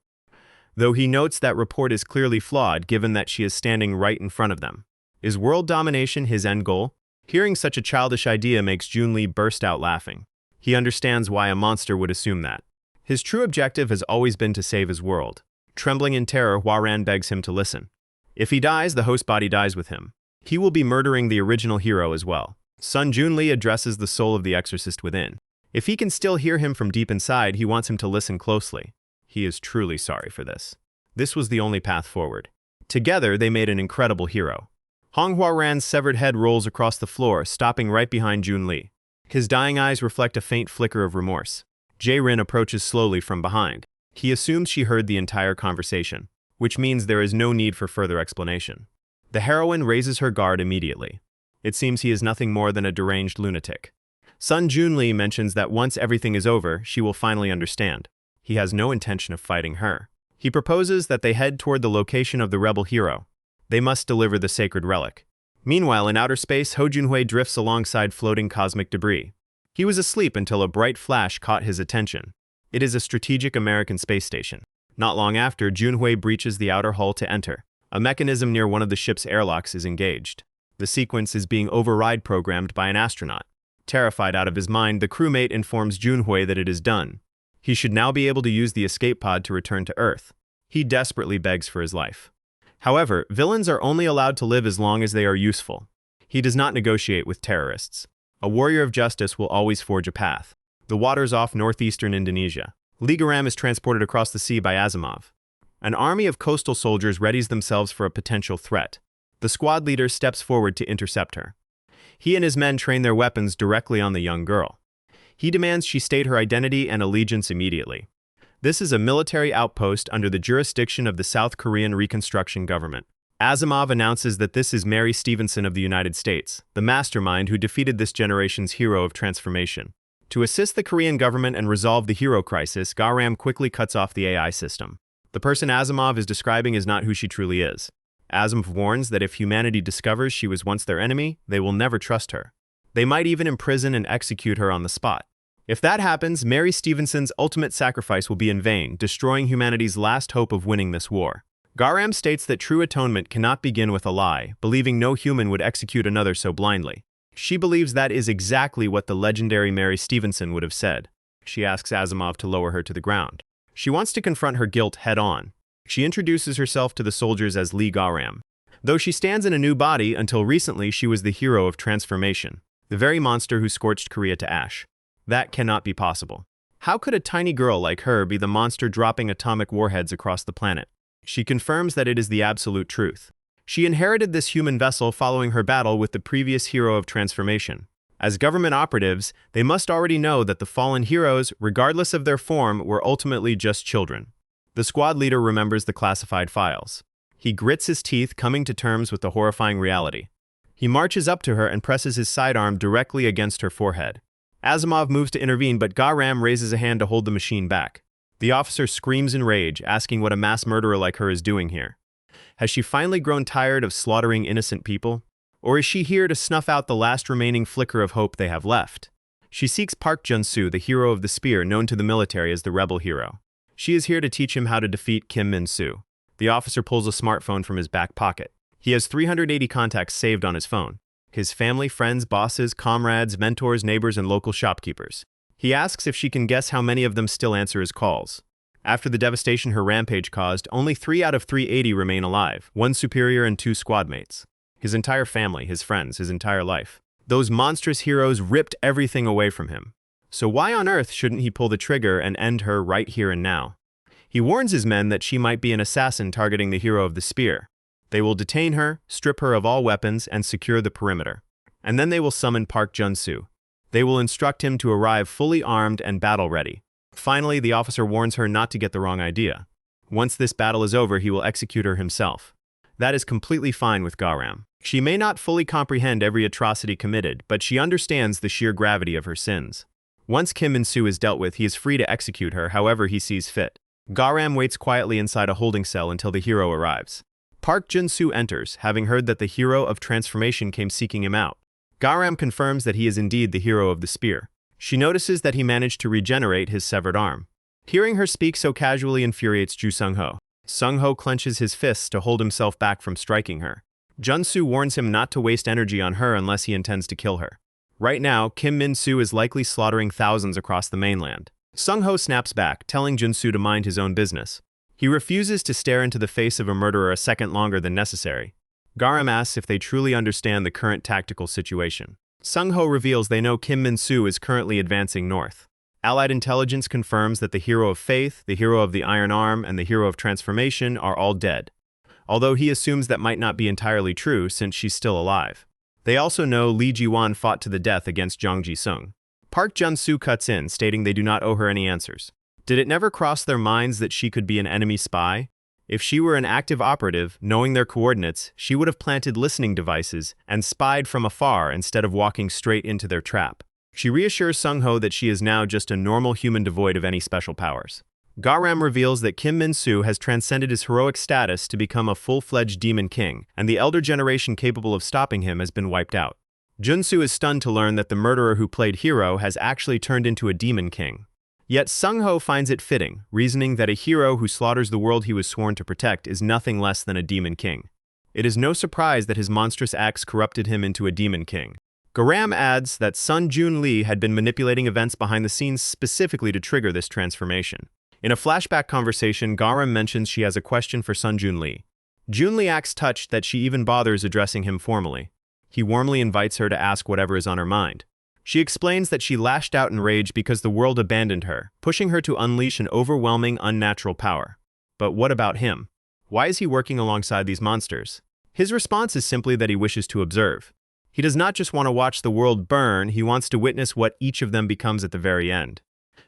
Speaker 1: Though he notes that report is clearly flawed given that she is standing right in front of them. Is world domination his end goal? Hearing such a childish idea makes Junli burst out laughing. He understands why a monster would assume that. His true objective has always been to save his world. Trembling in terror, Hwa-ran begs him to listen. If he dies, the host body dies with him. He will be murdering the original hero as well. Sun Junli addresses the soul of the exorcist within. If he can still hear him from deep inside, he wants him to listen closely. He is truly sorry for this. This was the only path forward. Together, they made an incredible hero. Hong Hwa-ran's severed head rolls across the floor, stopping right behind Junli. His dying eyes reflect a faint flicker of remorse. Jae-rin approaches slowly from behind. He assumes she heard the entire conversation, which means there is no need for further explanation. The heroine raises her guard immediately. It seems he is nothing more than a deranged lunatic. Sun Junli mentions that once everything is over, she will finally understand. He has no intention of fighting her. He proposes that they head toward the location of the rebel hero. They must deliver the sacred relic. Meanwhile, in outer space, Ho Junhui drifts alongside floating cosmic debris. He was asleep until a bright flash caught his attention. It is a strategic American space station. Not long after, Junhui breaches the outer hull to enter. A mechanism near one of the ship's airlocks is engaged. The sequence is being override programmed by an astronaut. Terrified out of his mind, the crewmate informs Junhui that it is done. He should now be able to use the escape pod to return to Earth. He desperately begs for his life. However, villains are only allowed to live as long as they are useful. He does not negotiate with terrorists. A warrior of justice will always forge a path. The waters off northeastern Indonesia. Ligaram is transported across the sea by Asimov. An army of coastal soldiers readies themselves for a potential threat. The squad leader steps forward to intercept her. He and his men train their weapons directly on the young girl. He demands she state her identity and allegiance immediately. This is a military outpost under the jurisdiction of the South Korean Reconstruction Government. Asimov announces that this is Mary Stevenson of the United States, the mastermind who defeated this generation's hero of transformation. To assist the Korean government and resolve the hero crisis, Garam quickly cuts off the AI system. The person Asimov is describing is not who she truly is. Asimov warns that if humanity discovers she was once their enemy, they will never trust her. They might even imprison and execute her on the spot. If that happens, Mary Stevenson's ultimate sacrifice will be in vain, destroying humanity's last hope of winning this war. Garam states that true atonement cannot begin with a lie, believing no human would execute another so blindly. She believes that is exactly what the legendary Mary Stevenson would have said. She asks Asimov to lower her to the ground. She wants to confront her guilt head-on. She introduces herself to the soldiers as Lee Garam. Though she stands in a new body, until recently she was the hero of transformation, the very monster who scorched Korea to ash. That cannot be possible. How could a tiny girl like her be the monster dropping atomic warheads across the planet? She confirms that it is the absolute truth. She inherited this human vessel following her battle with the previous hero of transformation. As government operatives, they must already know that the fallen heroes, regardless of their form, were ultimately just children. The squad leader remembers the classified files. He grits his teeth, coming to terms with the horrifying reality. He marches up to her and presses his sidearm directly against her forehead. Asimov moves to intervene, but Garam raises a hand to hold the machine back. The officer screams in rage, asking what a mass murderer like her is doing here. Has she finally grown tired of slaughtering innocent people? Or is she here to snuff out the last remaining flicker of hope they have left? She seeks Park Jun-soo, the hero of the spear, known to the military as the rebel hero. She is here to teach him how to defeat Kim Min-soo. The officer pulls a smartphone from his back pocket. He has 380 contacts saved on his phone. His family, friends, bosses, comrades, mentors, neighbors, and local shopkeepers. He asks if she can guess how many of them still answer his calls. After the devastation her rampage caused, only 3 out of 380 remain alive, 1 superior and 2 squad mates. His entire family, his friends, his entire life. Those monstrous heroes ripped everything away from him. So why on earth shouldn't he pull the trigger and end her right here and now? He warns his men that she might be an assassin targeting the hero of the spear. They will detain her, strip her of all weapons, and secure the perimeter. And then they will summon Park Jun-soo. They will instruct him to arrive fully armed and battle-ready. Finally, the officer warns her not to get the wrong idea. Once this battle is over, he will execute her himself. That is completely fine with Garam. She may not fully comprehend every atrocity committed, but she understands the sheer gravity of her sins. Once Kim Min-soo is dealt with, he is free to execute her however he sees fit. Garam waits quietly inside a holding cell until the hero arrives. Park Jun-soo enters, having heard that the hero of transformation came seeking him out. Garam confirms that he is indeed the hero of the spear. She notices that he managed to regenerate his severed arm. Hearing her speak so casually infuriates Ju Sung-ho. Sung-ho clenches his fists to hold himself back from striking her. Jun-soo warns him not to waste energy on her unless he intends to kill her. Right now, Kim Min-soo is likely slaughtering thousands across the mainland. Sung-ho snaps back, telling Jun-soo to mind his own business. He refuses to stare into the face of a murderer a second longer than necessary. Garam asks if they truly understand the current tactical situation. Sung-ho reveals they know Kim Min-soo is currently advancing north. Allied intelligence confirms that the hero of faith, the hero of the iron arm, and the hero of transformation are all dead. Although he assumes that might not be entirely true since she's still alive. They also know Lee Ji-won fought to the death against Jang Ji-sung. Park Jun-soo cuts in, stating they do not owe her any answers. Did it never cross their minds that she could be an enemy spy? If she were an active operative, knowing their coordinates, she would have planted listening devices and spied from afar instead of walking straight into their trap. She reassures Sung-ho that she is now just a normal human devoid of any special powers. Garam reveals that Kim Min-soo has transcended his heroic status to become a full-fledged demon king, and the elder generation capable of stopping him has been wiped out. Jun-soo is stunned to learn that the murderer who played hero has actually turned into a demon king. Yet Sung-ho finds it fitting, reasoning that a hero who slaughters the world he was sworn to protect is nothing less than a demon king. It is no surprise that his monstrous acts corrupted him into a demon king. Garam adds that Sun Jun-lee had been manipulating events behind the scenes specifically to trigger this transformation. In a flashback conversation, Garam mentions she has a question for Sun Jun-lee. Jun-lee acts touched that she even bothers addressing him formally. He warmly invites her to ask whatever is on her mind. She explains that she lashed out in rage because the world abandoned her, pushing her to unleash an overwhelming, unnatural power. But what about him? Why is he working alongside these monsters? His response is simply that he wishes to observe. He does not just want to watch the world burn, he wants to witness what each of them becomes at the very end.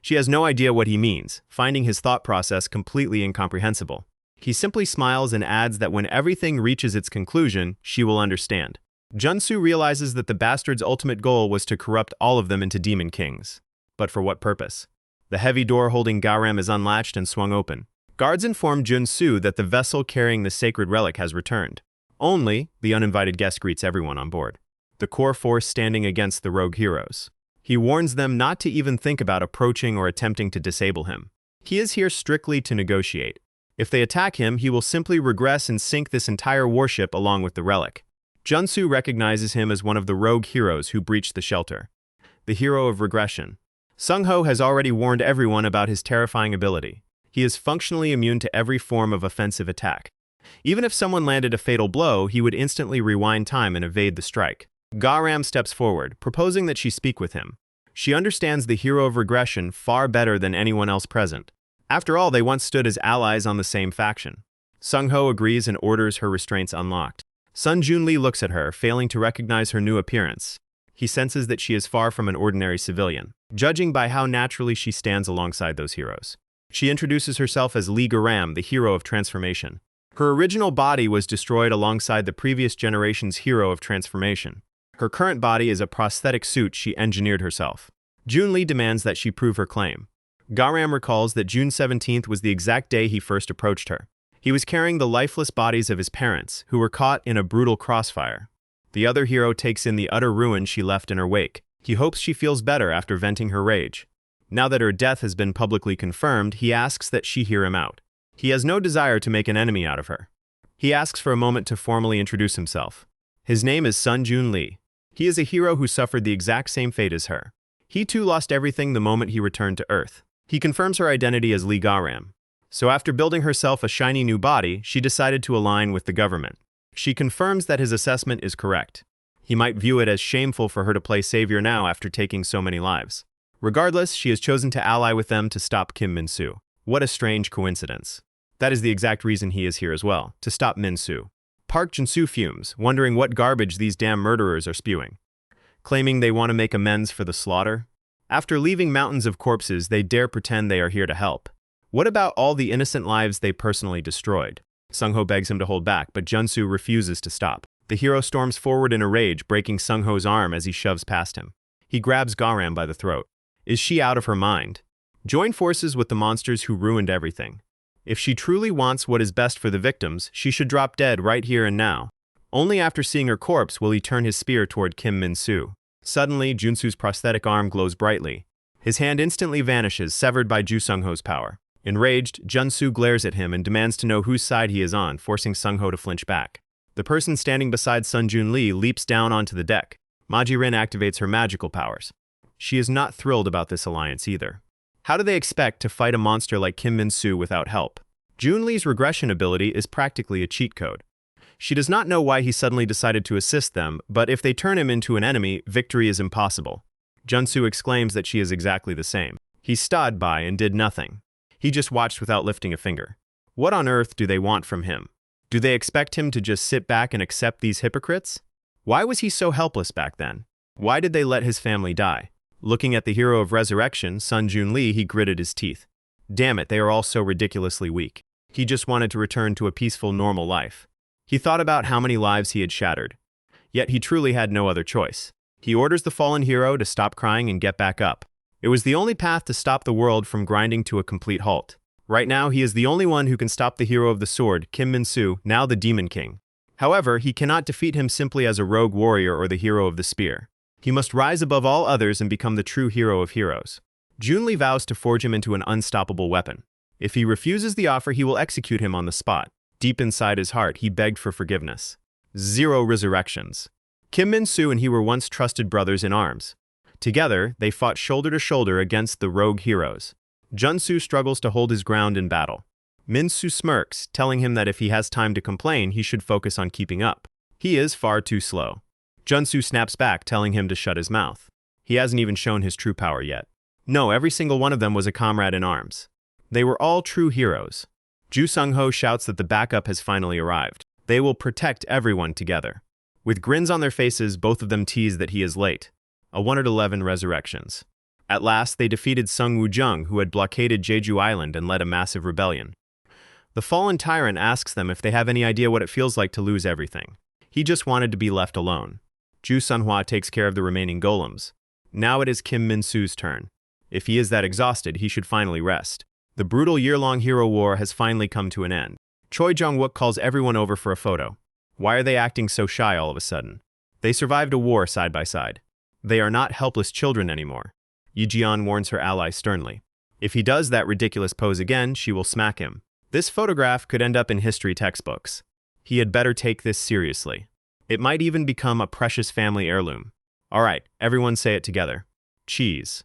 Speaker 1: She has no idea what he means, finding his thought process completely incomprehensible. He simply smiles and adds that when everything reaches its conclusion, she will understand. Jun-soo realizes that the bastard's ultimate goal was to corrupt all of them into demon kings. But for what purpose? The heavy door holding Garam is unlatched and swung open. Guards inform Jun-soo that the vessel carrying the sacred relic has returned. Only, the uninvited guest greets everyone on board. The core force standing against the rogue heroes. He warns them not to even think about approaching or attempting to disable him. He is here strictly to negotiate. If they attack him, he will simply regress and sink this entire warship along with the relic. Jun-soo recognizes him as one of the rogue heroes who breached the shelter. The hero of regression. Sung-ho has already warned everyone about his terrifying ability. He is functionally immune to every form of offensive attack. Even if someone landed a fatal blow, he would instantly rewind time and evade the strike. Garam steps forward, proposing that she speak with him. She understands the hero of regression far better than anyone else present. After all, they once stood as allies on the same faction. Sung-ho agrees and orders her restraints unlocked. Sun Junli looks at her, failing to recognize her new appearance. He senses that she is far from an ordinary civilian, judging by how naturally she stands alongside those heroes. She introduces herself as Lee Garam, the hero of transformation. Her original body was destroyed alongside the previous generation's hero of transformation. Her current body is a prosthetic suit she engineered herself. Junli demands that she prove her claim. Garam recalls that June 17th was the exact day he first approached her. He was carrying the lifeless bodies of his parents, who were caught in a brutal crossfire. The other hero takes in the utter ruin she left in her wake. He hopes she feels better after venting her rage. Now that her death has been publicly confirmed, he asks that she hear him out. He has no desire to make an enemy out of her. He asks for a moment to formally introduce himself. His name is Sun Jun Lee. He is a hero who suffered the exact same fate as her. He too lost everything the moment he returned to Earth. He confirms her identity as Lee Garam. So after building herself a shiny new body, she decided to align with the government. She confirms that his assessment is correct. He might view it as shameful for her to play savior now after taking so many lives. Regardless, she has chosen to ally with them to stop Kim Min-soo. What a strange coincidence. That is the exact reason he is here as well, to stop Min-soo. Park Jun-soo fumes, wondering what garbage these damn murderers are spewing. Claiming they want to make amends for the slaughter? After leaving mountains of corpses, they dare pretend they are here to help. What about all the innocent lives they personally destroyed? Sung-ho begs him to hold back, but Jun-soo refuses to stop. The hero storms forward in a rage, breaking Sung-ho's arm as he shoves past him. He grabs Garam by the throat. Is she out of her mind? Join forces with the monsters who ruined everything. If she truly wants what is best for the victims, she should drop dead right here and now. Only after seeing her corpse will he turn his spear toward Kim Min-soo. Suddenly, Jun-soo's prosthetic arm glows brightly. His hand instantly vanishes, severed by Ju Sung-ho's power. Enraged, Jun-soo glares at him and demands to know whose side he is on, forcing Sung-ho to flinch back. The person standing beside Sun Jun Lee leaps down onto the deck. Maji-rin activates her magical powers. She is not thrilled about this alliance either. How do they expect to fight a monster like Kim Min-soo without help? Jun Lee's regression ability is practically a cheat code. She does not know why he suddenly decided to assist them, but if they turn him into an enemy, victory is impossible. Jun-soo exclaims that she is exactly the same. He stood by and did nothing. He just watched without lifting a finger. What on earth do they want from him? Do they expect him to just sit back and accept these hypocrites? Why was he so helpless back then? Why did they let his family die? Looking at the hero of resurrection, Sun Jun Lee, he gritted his teeth. Damn it, they are all so ridiculously weak. He just wanted to return to a peaceful, normal life. He thought about how many lives he had shattered. Yet he truly had no other choice. He orders the fallen hero to stop crying and get back up. It was the only path to stop the world from grinding to a complete halt. Right now, he is the only one who can stop the hero of the sword, Kim Min-soo, now the Demon King. However, he cannot defeat him simply as a rogue warrior or the hero of the spear. He must rise above all others and become the true hero of heroes. Jun Lee vows to forge him into an unstoppable weapon. If he refuses the offer, he will execute him on the spot. Deep inside his heart, he begged for forgiveness. 0 resurrections. Kim Min-soo and he were once trusted brothers in arms. Together, they fought shoulder to shoulder against the rogue heroes. Jun-soo struggles to hold his ground in battle. Min-soo smirks, telling him that if he has time to complain, he should focus on keeping up. He is far too slow. Jun-soo snaps back, telling him to shut his mouth. He hasn't even shown his true power yet. No, every single one of them was a comrade in arms. They were all true heroes. Ju Sung-ho shouts that the backup has finally arrived. They will protect everyone together. With grins on their faces, both of them tease that he is late. A 1 at 11 resurrections. At last, they defeated Sung Woo-jung, who had blockaded Jeju Island and led a massive rebellion. The fallen tyrant asks them if they have any idea what it feels like to lose everything. He just wanted to be left alone. Ju Sunhwa takes care of the remaining golems. Now it is Kim Min-soo's turn. If he is that exhausted, he should finally rest. The brutal year-long hero war has finally come to an end. Choi Jong-wook calls everyone over for a photo. Why are they acting so shy all of a sudden? They survived a war side by side. They are not helpless children anymore. Yi Jian warns her ally sternly. If he does that ridiculous pose again, she will smack him. This photograph could end up in history textbooks. He had better take this seriously. It might even become a precious family heirloom. All right, everyone say it together. Cheese.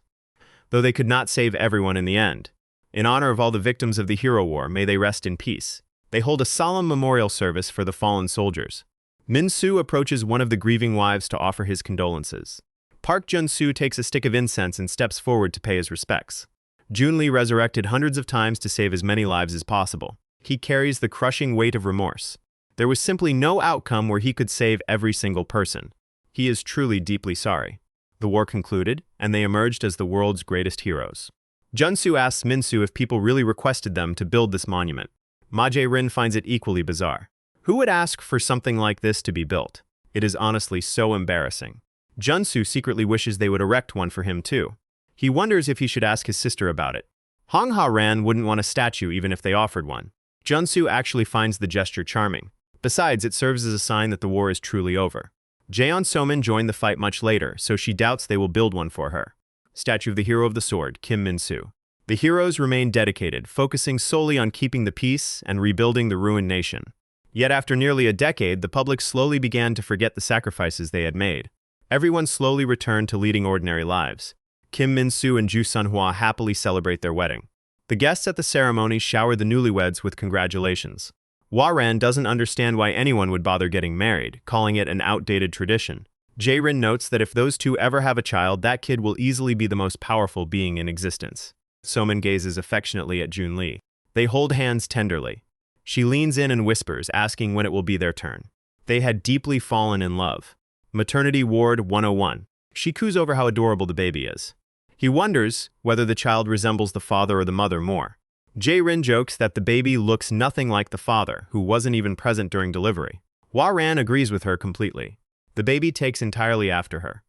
Speaker 1: Though they could not save everyone in the end. In honor of all the victims of the hero war, may they rest in peace. They hold a solemn memorial service for the fallen soldiers. Min-soo approaches one of the grieving wives to offer his condolences. Park Jun-soo takes a stick of incense and steps forward to pay his respects. Jun-lee resurrected hundreds of times to save as many lives as possible. He carries the crushing weight of remorse. There was simply no outcome where he could save every single person. He is truly deeply sorry. The war concluded, and they emerged as the world's greatest heroes. Jun-soo asks Min-soo if people really requested them to build this monument. Ma Jae-rin finds it equally bizarre. Who would ask for something like this to be built? It is honestly so embarrassing. Jun-soo secretly wishes they would erect one for him too. He wonders if he should ask his sister about it. Hong Ha-ran wouldn't want a statue even if they offered one. Jun-soo actually finds the gesture charming. Besides, it serves as a sign that the war is truly over. Jaeon Somin joined the fight much later, so she doubts they will build one for her. Statue of the hero of the sword, Kim Min-soo. The heroes remain dedicated, focusing solely on keeping the peace and rebuilding the ruined nation. Yet after nearly a decade, the public slowly began to forget the sacrifices they had made. Everyone slowly returned to leading ordinary lives. Kim Min-soo and Ju Sunhwa happily celebrate their wedding. The guests at the ceremony shower the newlyweds with congratulations. Hwa-ran doesn't understand why anyone would bother getting married, calling it an outdated tradition. Jae-rin notes that if those two ever have a child, that kid will easily be the most powerful being in existence. Somin gazes affectionately at Jun-lee. They hold hands tenderly. She leans in and whispers, asking when it will be their turn. They had deeply fallen in love. Maternity Ward 101. She coos over how adorable the baby is. He wonders whether the child resembles the father or the mother more. Jae-rin jokes that the baby looks nothing like the father, who wasn't even present during delivery. Hwa-ran agrees with her completely. The baby takes entirely after her.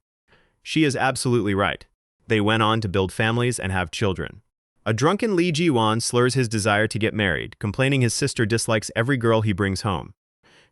Speaker 1: She is absolutely right. They went on to build families and have children. A drunken Lee Ji-won slurs his desire to get married, complaining his sister dislikes every girl he brings home.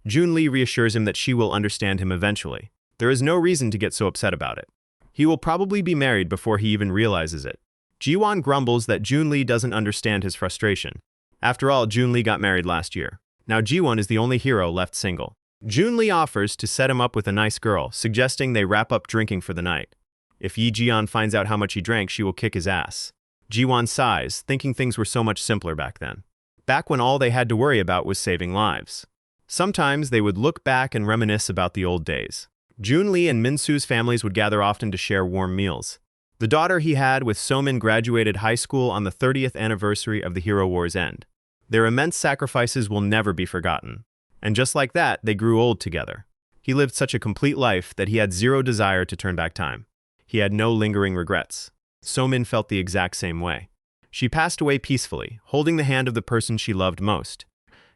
Speaker 1: Jun-lee reassures him that she will understand him eventually. There is no reason to get so upset about it. He will probably be married before he even realizes it. Ji-won grumbles that Jun-lee doesn't understand his frustration. After all, Jun-lee got married last year. Now Ji-won is the only hero left single. Jun-lee offers to set him up with a nice girl, suggesting they wrap up drinking for the night. If Yi Ji-yeon finds out how much he drank, she will kick his ass. Ji-won sighs, thinking things were so much simpler back then. Back when all they had to worry about was saving lives. Sometimes they would look back and reminisce about the old days. Jun-lee and Min-soo's families would gather often to share warm meals. The daughter he had with Somin graduated high school on the 30th anniversary of the Hero War's end. Their immense sacrifices will never be forgotten. And just like that, they grew old together. He lived such a complete life that he had zero desire to turn back time. He had no lingering regrets. Somin felt the exact same way. She passed away peacefully, holding the hand of the person she loved most.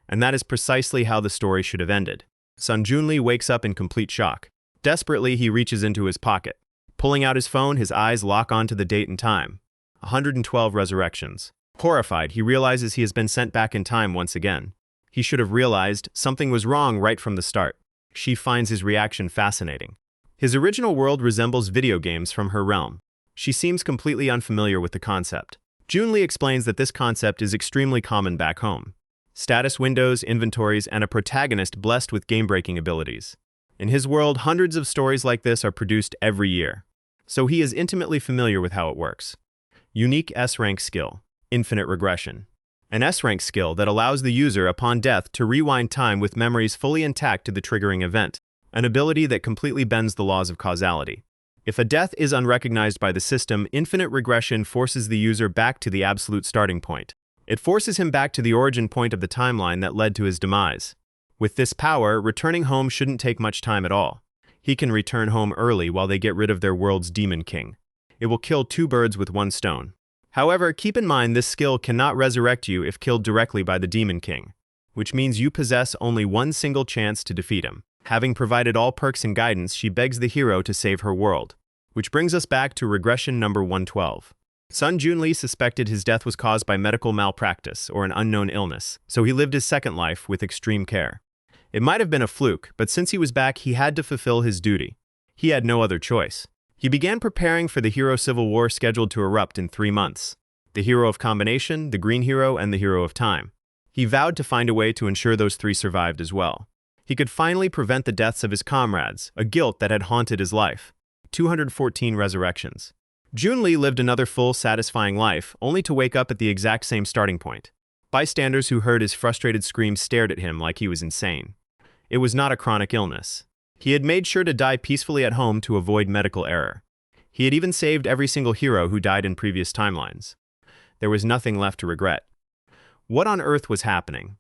Speaker 1: And that is precisely how the story should have ended. Son Jun-lee wakes up in complete shock. Desperately, he reaches into his pocket. Pulling out his phone, his eyes lock onto the date and time. 112 resurrections. Horrified, he realizes he has been sent back in time once again. He should have realized something was wrong right from the start. She finds his reaction fascinating. His original world resembles video games from her realm. She seems completely unfamiliar with the concept. Jun-lee explains that this concept is extremely common back home. Status windows, inventories, and a protagonist blessed with game-breaking abilities. In his world, hundreds of stories like this are produced every year. So he is intimately familiar with how it works. Unique S-rank skill, infinite regression. An S-rank skill that allows the user upon death to rewind time with memories fully intact to the triggering event, an ability that completely bends the laws of causality. If a death is unrecognized by the system, infinite regression forces the user back to the absolute starting point. It forces him back to the origin point of the timeline that led to his demise. With this power, returning home shouldn't take much time at all. He can return home early while they get rid of their world's demon king. It will kill two birds with one stone. However, keep in mind this skill cannot resurrect you if killed directly by the Demon King, which means you possess only one single chance to defeat him. Having provided all perks and guidance, she begs the hero to save her world. Which brings us back to regression number 112. Sun Junli suspected his death was caused by medical malpractice or an unknown illness, so he lived his second life with extreme care. It might have been a fluke, but since he was back, he had to fulfill his duty. He had no other choice. He began preparing for the hero civil war scheduled to erupt in 3 months. The hero of combination, the green hero, and the hero of time. He vowed to find a way to ensure those 3 survived as well. He could finally prevent the deaths of his comrades, a guilt that had haunted his life. 214 resurrections. Junli lived another full, satisfying life, only to wake up at the exact same starting point. Bystanders who heard his frustrated screams stared at him like he was insane. It was not a chronic illness. He had made sure to die peacefully at home to avoid medical error. He had even saved every single hero who died in previous timelines. There was nothing left to regret. What on earth was happening?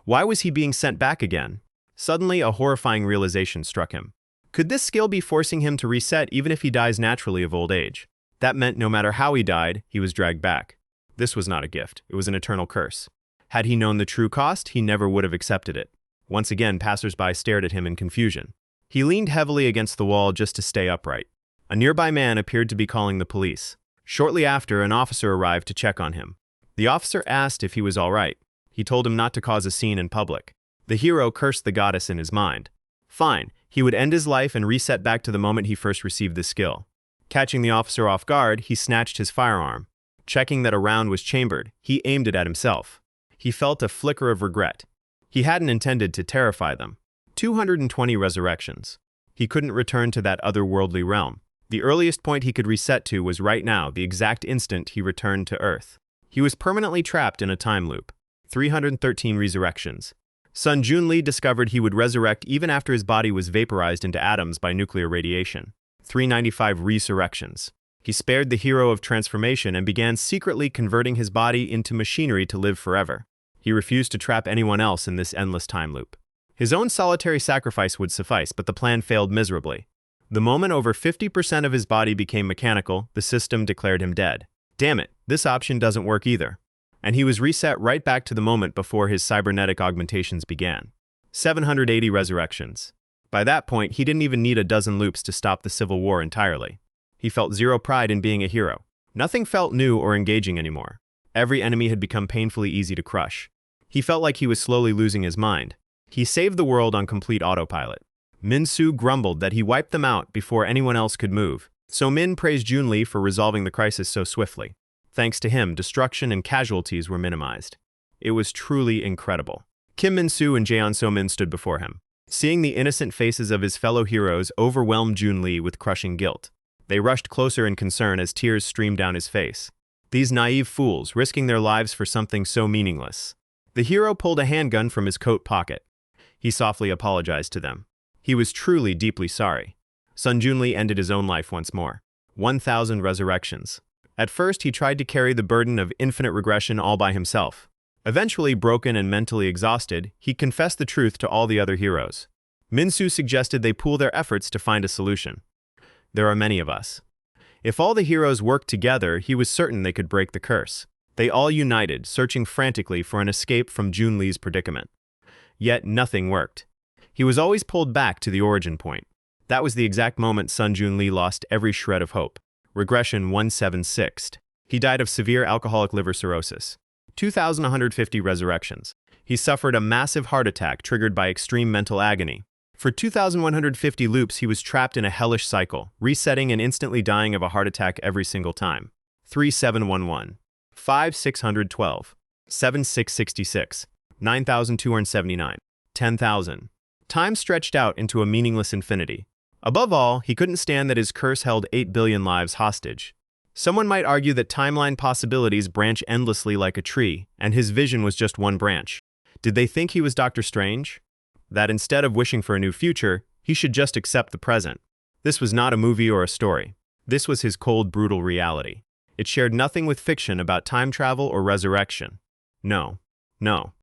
Speaker 1: Why was he being sent back again? Suddenly, a horrifying realization struck him. Could this skill be forcing him to reset even if he dies naturally of old age? That meant no matter how he died, he was dragged back. This was not a gift, it was an eternal curse. Had he known the true cost, he never would have accepted it. Once again, passers-by stared at him in confusion. He leaned heavily against the wall just to stay upright. A nearby man appeared to be calling the police. Shortly after, an officer arrived to check on him. The officer asked if he was all right. He told him not to cause a scene in public. The hero cursed the goddess in his mind. Fine, he would end his life and reset back to the moment he first received the skill. Catching the officer off guard, he snatched his firearm. Checking that a round was chambered, he aimed it at himself. He felt a flicker of regret. He hadn't intended to terrify them. 220 resurrections. He couldn't return to that otherworldly realm. The earliest point he could reset to was right now, the exact instant he returned to Earth. He was permanently trapped in a time loop. 313 resurrections. Sun Junli discovered he would resurrect even after his body was vaporized into atoms by nuclear radiation. 395 resurrections. He spared the hero of transformation and began secretly converting his body into machinery to live forever. He refused to trap anyone else in this endless time loop. His own solitary sacrifice would suffice, but the plan failed miserably. The moment over 50% of his body became mechanical, the system declared him dead. Damn it, this option doesn't work either. And he was reset right back to the moment before his cybernetic augmentations began. 780 resurrections. By that point, he didn't even need a dozen loops to stop the civil war entirely. He felt zero pride in being a hero. Nothing felt new or engaging anymore. Every enemy had become painfully easy to crush. He felt like he was slowly losing his mind. He saved the world on complete autopilot. Min-soo grumbled that he wiped them out before anyone else could move. So Min praised Junli for resolving the crisis so swiftly. Thanks to him, destruction and casualties were minimized. It was truly incredible. Kim Min-soo and Jaeon So-min stood before him. Seeing the innocent faces of his fellow heroes overwhelmed Junli with crushing guilt. They rushed closer in concern as tears streamed down his face. These naive fools, risking their lives for something so meaningless. The hero pulled a handgun from his coat pocket. He softly apologized to them. He was truly deeply sorry. Sun Junli ended his own life once more. 1,000 resurrections. At first, he tried to carry the burden of infinite regression all by himself. Eventually, broken and mentally exhausted, he confessed the truth to all the other heroes. Min-soo suggested they pool their efforts to find a solution. There are many of us. If all the heroes worked together, he was certain they could break the curse. They all united, searching frantically for an escape from Junli's predicament. Yet nothing worked. He was always pulled back to the origin point. That was the exact moment Sun Junli lost every shred of hope. Regression 176. He died of severe alcoholic liver cirrhosis. 2,150 resurrections. He suffered a massive heart attack triggered by extreme mental agony. For 2,150 loops, he was trapped in a hellish cycle, resetting and instantly dying of a heart attack every single time. 3711. 5612. 7666. 9,279. 10,000. Time stretched out into a meaningless infinity. Above all, he couldn't stand that his curse held 8 billion lives hostage. Someone might argue that timeline possibilities branch endlessly like a tree, and his vision was just one branch. Did they think he was Dr. Strange? That instead of wishing for a new future, he should just accept the present. This was not a movie or a story. This was his cold, brutal reality. It shared nothing with fiction about time travel or resurrection. No. No.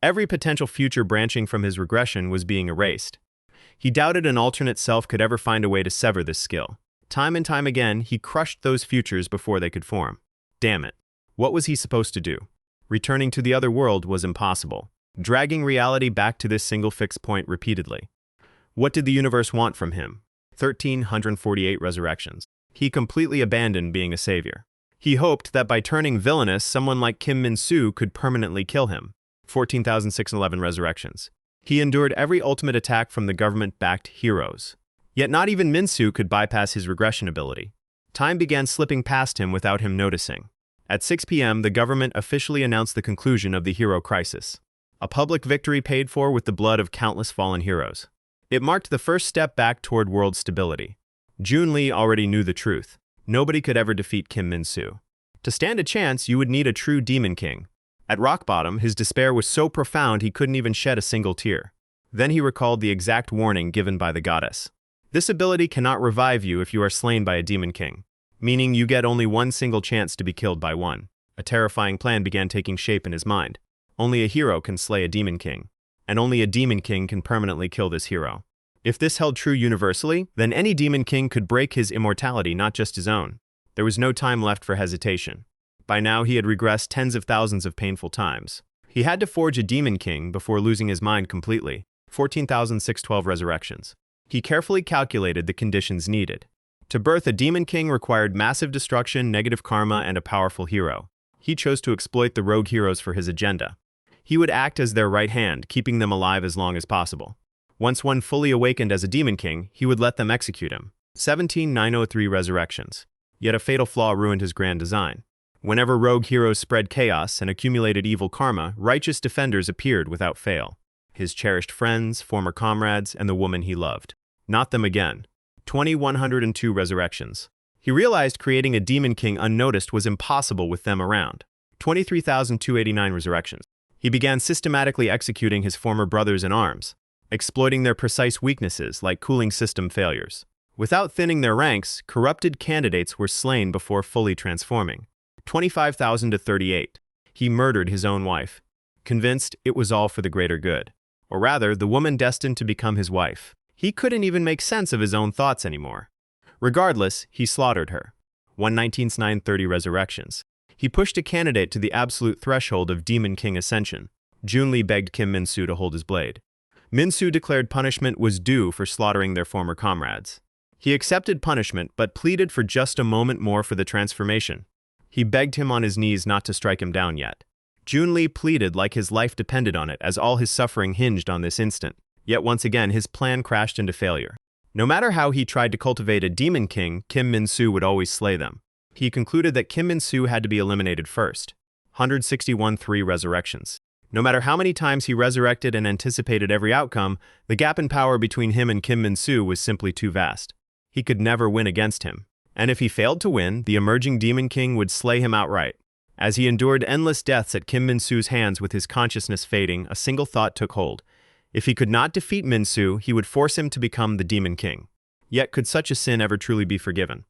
Speaker 1: Every potential future branching from his regression was being erased. He doubted an alternate self could ever find a way to sever this skill. Time and time again, he crushed those futures before they could form. Damn it. What was he supposed to do? Returning to the other world was impossible, dragging reality back to this single fixed point repeatedly. What did the universe want from him? 1,348 resurrections. He completely abandoned being a savior. He hoped that by turning villainous, someone like Kim Min-soo could permanently kill him. 14,611 resurrections. He endured every ultimate attack from the government-backed heroes. Yet not even Min-soo could bypass his regression ability. Time began slipping past him without him noticing. At 6 p.m., the government officially announced the conclusion of the hero crisis. A public victory paid for with the blood of countless fallen heroes. It marked the first step back toward world stability. Jun Lee already knew the truth. Nobody could ever defeat Kim Min-soo. To stand a chance, you would need a true demon king. At rock bottom, his despair was so profound he couldn't even shed a single tear. Then he recalled the exact warning given by the goddess. This ability cannot revive you if you are slain by a demon king, meaning you get only one single chance to be killed by one. A terrifying plan began taking shape in his mind. Only a hero can slay a demon king, and only a demon king can permanently kill this hero. If this held true universally, then any demon king could break his immortality, not just his own. There was no time left for hesitation. By now, he had regressed tens of thousands of painful times. He had to forge a demon king before losing his mind completely. 14,612 resurrections. He carefully calculated the conditions needed. To birth a demon king required massive destruction, negative karma, and a powerful hero. He chose to exploit the rogue heroes for his agenda. He would act as their right hand, keeping them alive as long as possible. Once one fully awakened as a demon king, he would let them execute him. 17,903 resurrections. Yet a fatal flaw ruined his grand design. Whenever rogue heroes spread chaos and accumulated evil karma, righteous defenders appeared without fail. His cherished friends, former comrades, and the woman he loved. Not them again. 2,102 resurrections. He realized creating a demon king unnoticed was impossible with them around. 23,289 resurrections. He began systematically executing his former brothers in arms, exploiting their precise weaknesses like cooling system failures. Without thinning their ranks, corrupted candidates were slain before fully transforming. 25,000 to 38. He murdered his own wife, convinced it was all for the greater good. Or rather, the woman destined to become his wife. He couldn't even make sense of his own thoughts anymore. Regardless, he slaughtered her. 119,930 resurrections. He pushed a candidate to the absolute threshold of Demon King Ascension. Jun Lee begged Kim Min-soo to hold his blade. Min-soo declared punishment was due for slaughtering their former comrades. He accepted punishment, but pleaded for just a moment more for the transformation. He begged him on his knees not to strike him down yet. Jun Lee pleaded like his life depended on it, as all his suffering hinged on this instant. Yet once again, his plan crashed into failure. No matter how he tried to cultivate a demon king, Kim Min-soo would always slay them. He concluded that Kim Min-soo had to be eliminated first. 161,3 resurrections. No matter how many times he resurrected and anticipated every outcome, the gap in power between him and Kim Min-soo was simply too vast. He could never win against him. And if he failed to win, the emerging demon king would slay him outright. As he endured endless deaths at Kim Min-soo's hands with his consciousness fading, a single thought took hold. If he could not defeat Min-soo, he would force him to become the demon king. Yet could such a sin ever truly be forgiven?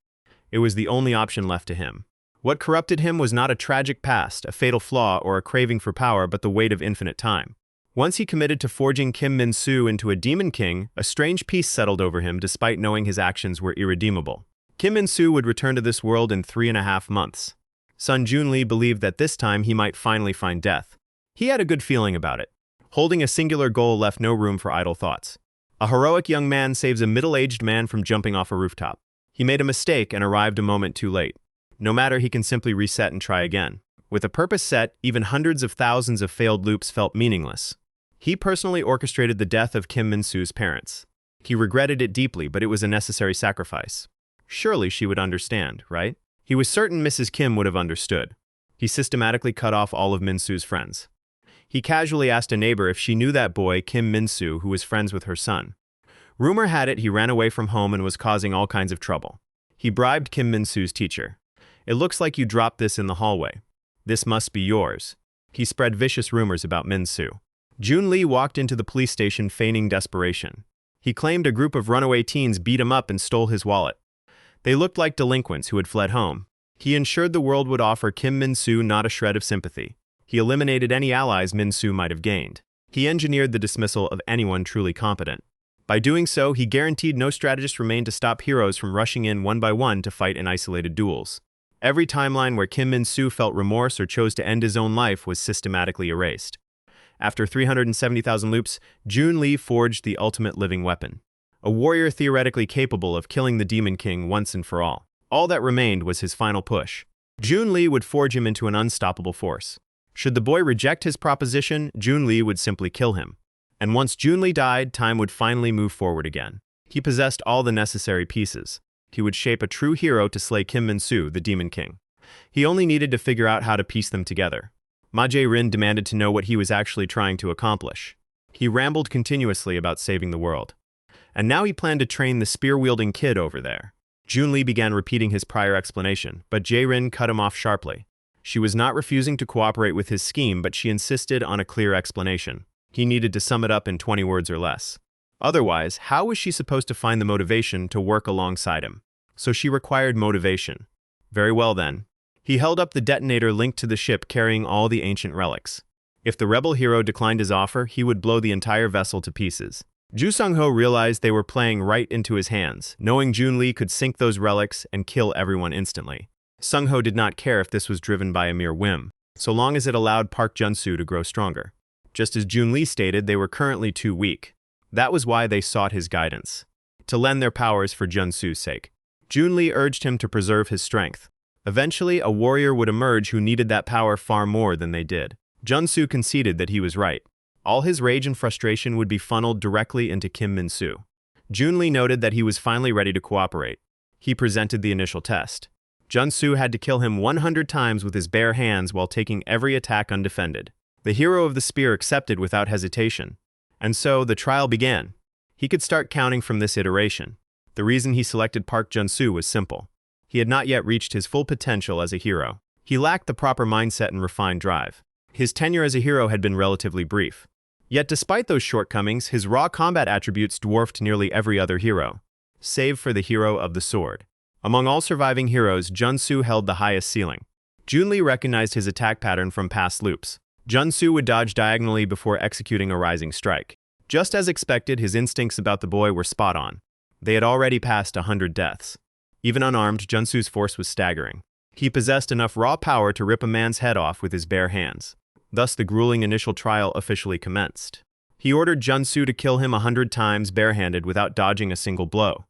Speaker 1: It was the only option left to him. What corrupted him was not a tragic past, a fatal flaw, or a craving for power, but the weight of infinite time. Once he committed to forging Kim Min-soo into a demon king, a strange peace settled over him despite knowing his actions were irredeemable. Kim Min-soo would return to this world in 3.5 months. Son Jun Lee believed that this time he might finally find death. He had a good feeling about it. Holding a singular goal left no room for idle thoughts. A heroic young man saves a middle-aged man from jumping off a rooftop. He made a mistake and arrived a moment too late. No matter, he can simply reset and try again. With a purpose set, even hundreds of thousands of failed loops felt meaningless. He personally orchestrated the death of Kim Min-soo's parents. He regretted it deeply, but it was a necessary sacrifice. Surely she would understand, right? He was certain Mrs. Kim would have understood. He systematically cut off all of Min-soo's friends. He casually asked a neighbor if she knew that boy, Kim Min-soo, who was friends with her son. Rumor had it he ran away from home and was causing all kinds of trouble. He bribed Kim Min-soo's teacher. It looks like you dropped this in the hallway. This must be yours. He spread vicious rumors about Min-soo. Jun Lee walked into the police station feigning desperation. He claimed a group of runaway teens beat him up and stole his wallet. They looked like delinquents who had fled home. He ensured the world would offer Kim Min-soo not a shred of sympathy. He eliminated any allies Min-soo might have gained. He engineered the dismissal of anyone truly competent. By doing so, he guaranteed no strategist remained to stop heroes from rushing in one by one to fight in isolated duels. Every timeline where Kim Min-soo felt remorse or chose to end his own life was systematically erased. After 370,000 loops, Jun Lee forged the ultimate living weapon. A warrior theoretically capable of killing the Demon King once and for all. All that remained was his final push. Jun Lee would forge him into an unstoppable force. Should the boy reject his proposition, Jun Lee would simply kill him. And once Jun Lee died, time would finally move forward again. He possessed all the necessary pieces. He would shape a true hero to slay Kim Min-soo, the Demon King. He only needed to figure out how to piece them together. Ma Jae-rin demanded to know what he was actually trying to accomplish. He rambled continuously about saving the world. And now he planned to train the spear-wielding kid over there. Jun Lee began repeating his prior explanation, but Jae-rin cut him off sharply. She was not refusing to cooperate with his scheme, but she insisted on a clear explanation. He needed to sum it up in 20 words or less. Otherwise, how was she supposed to find the motivation to work alongside him? So she required motivation. Very well then. He held up the detonator linked to the ship carrying all the ancient relics. If the rebel hero declined his offer, he would blow the entire vessel to pieces. Ju Sung-ho realized they were playing right into his hands, knowing Jun Lee could sink those relics and kill everyone instantly. Sung-ho did not care if this was driven by a mere whim, so long as it allowed Park Jun-soo to grow stronger. Just as Jun Lee stated, they were currently too weak. That was why they sought his guidance, to lend their powers for Jun-soo's sake. Jun Lee urged him to preserve his strength. Eventually, a warrior would emerge who needed that power far more than they did. Jun-soo conceded that he was right. All his rage and frustration would be funneled directly into Kim Min-soo. Jun Lee noted that he was finally ready to cooperate. He presented the initial test. Jun-soo had to kill him 100 times with his bare hands while taking every attack undefended. The hero of the spear accepted without hesitation. And so, the trial began. He could start counting from this iteration. The reason he selected Park Jun-soo was simple. He had not yet reached his full potential as a hero. He lacked the proper mindset and refined drive. His tenure as a hero had been relatively brief. Yet despite those shortcomings, his raw combat attributes dwarfed nearly every other hero, save for the hero of the sword. Among all surviving heroes, Jun-soo held the highest ceiling. Jun Lee recognized his attack pattern from past loops. Jun-soo would dodge diagonally before executing a rising strike. Just as expected, his instincts about the boy were spot on. They had already passed 100 deaths. Even unarmed, Jun-soo's force was staggering. He possessed enough raw power to rip a man's head off with his bare hands. Thus, the grueling initial trial officially commenced. He ordered Jun-soo to kill him 100 times barehanded without dodging a single blow.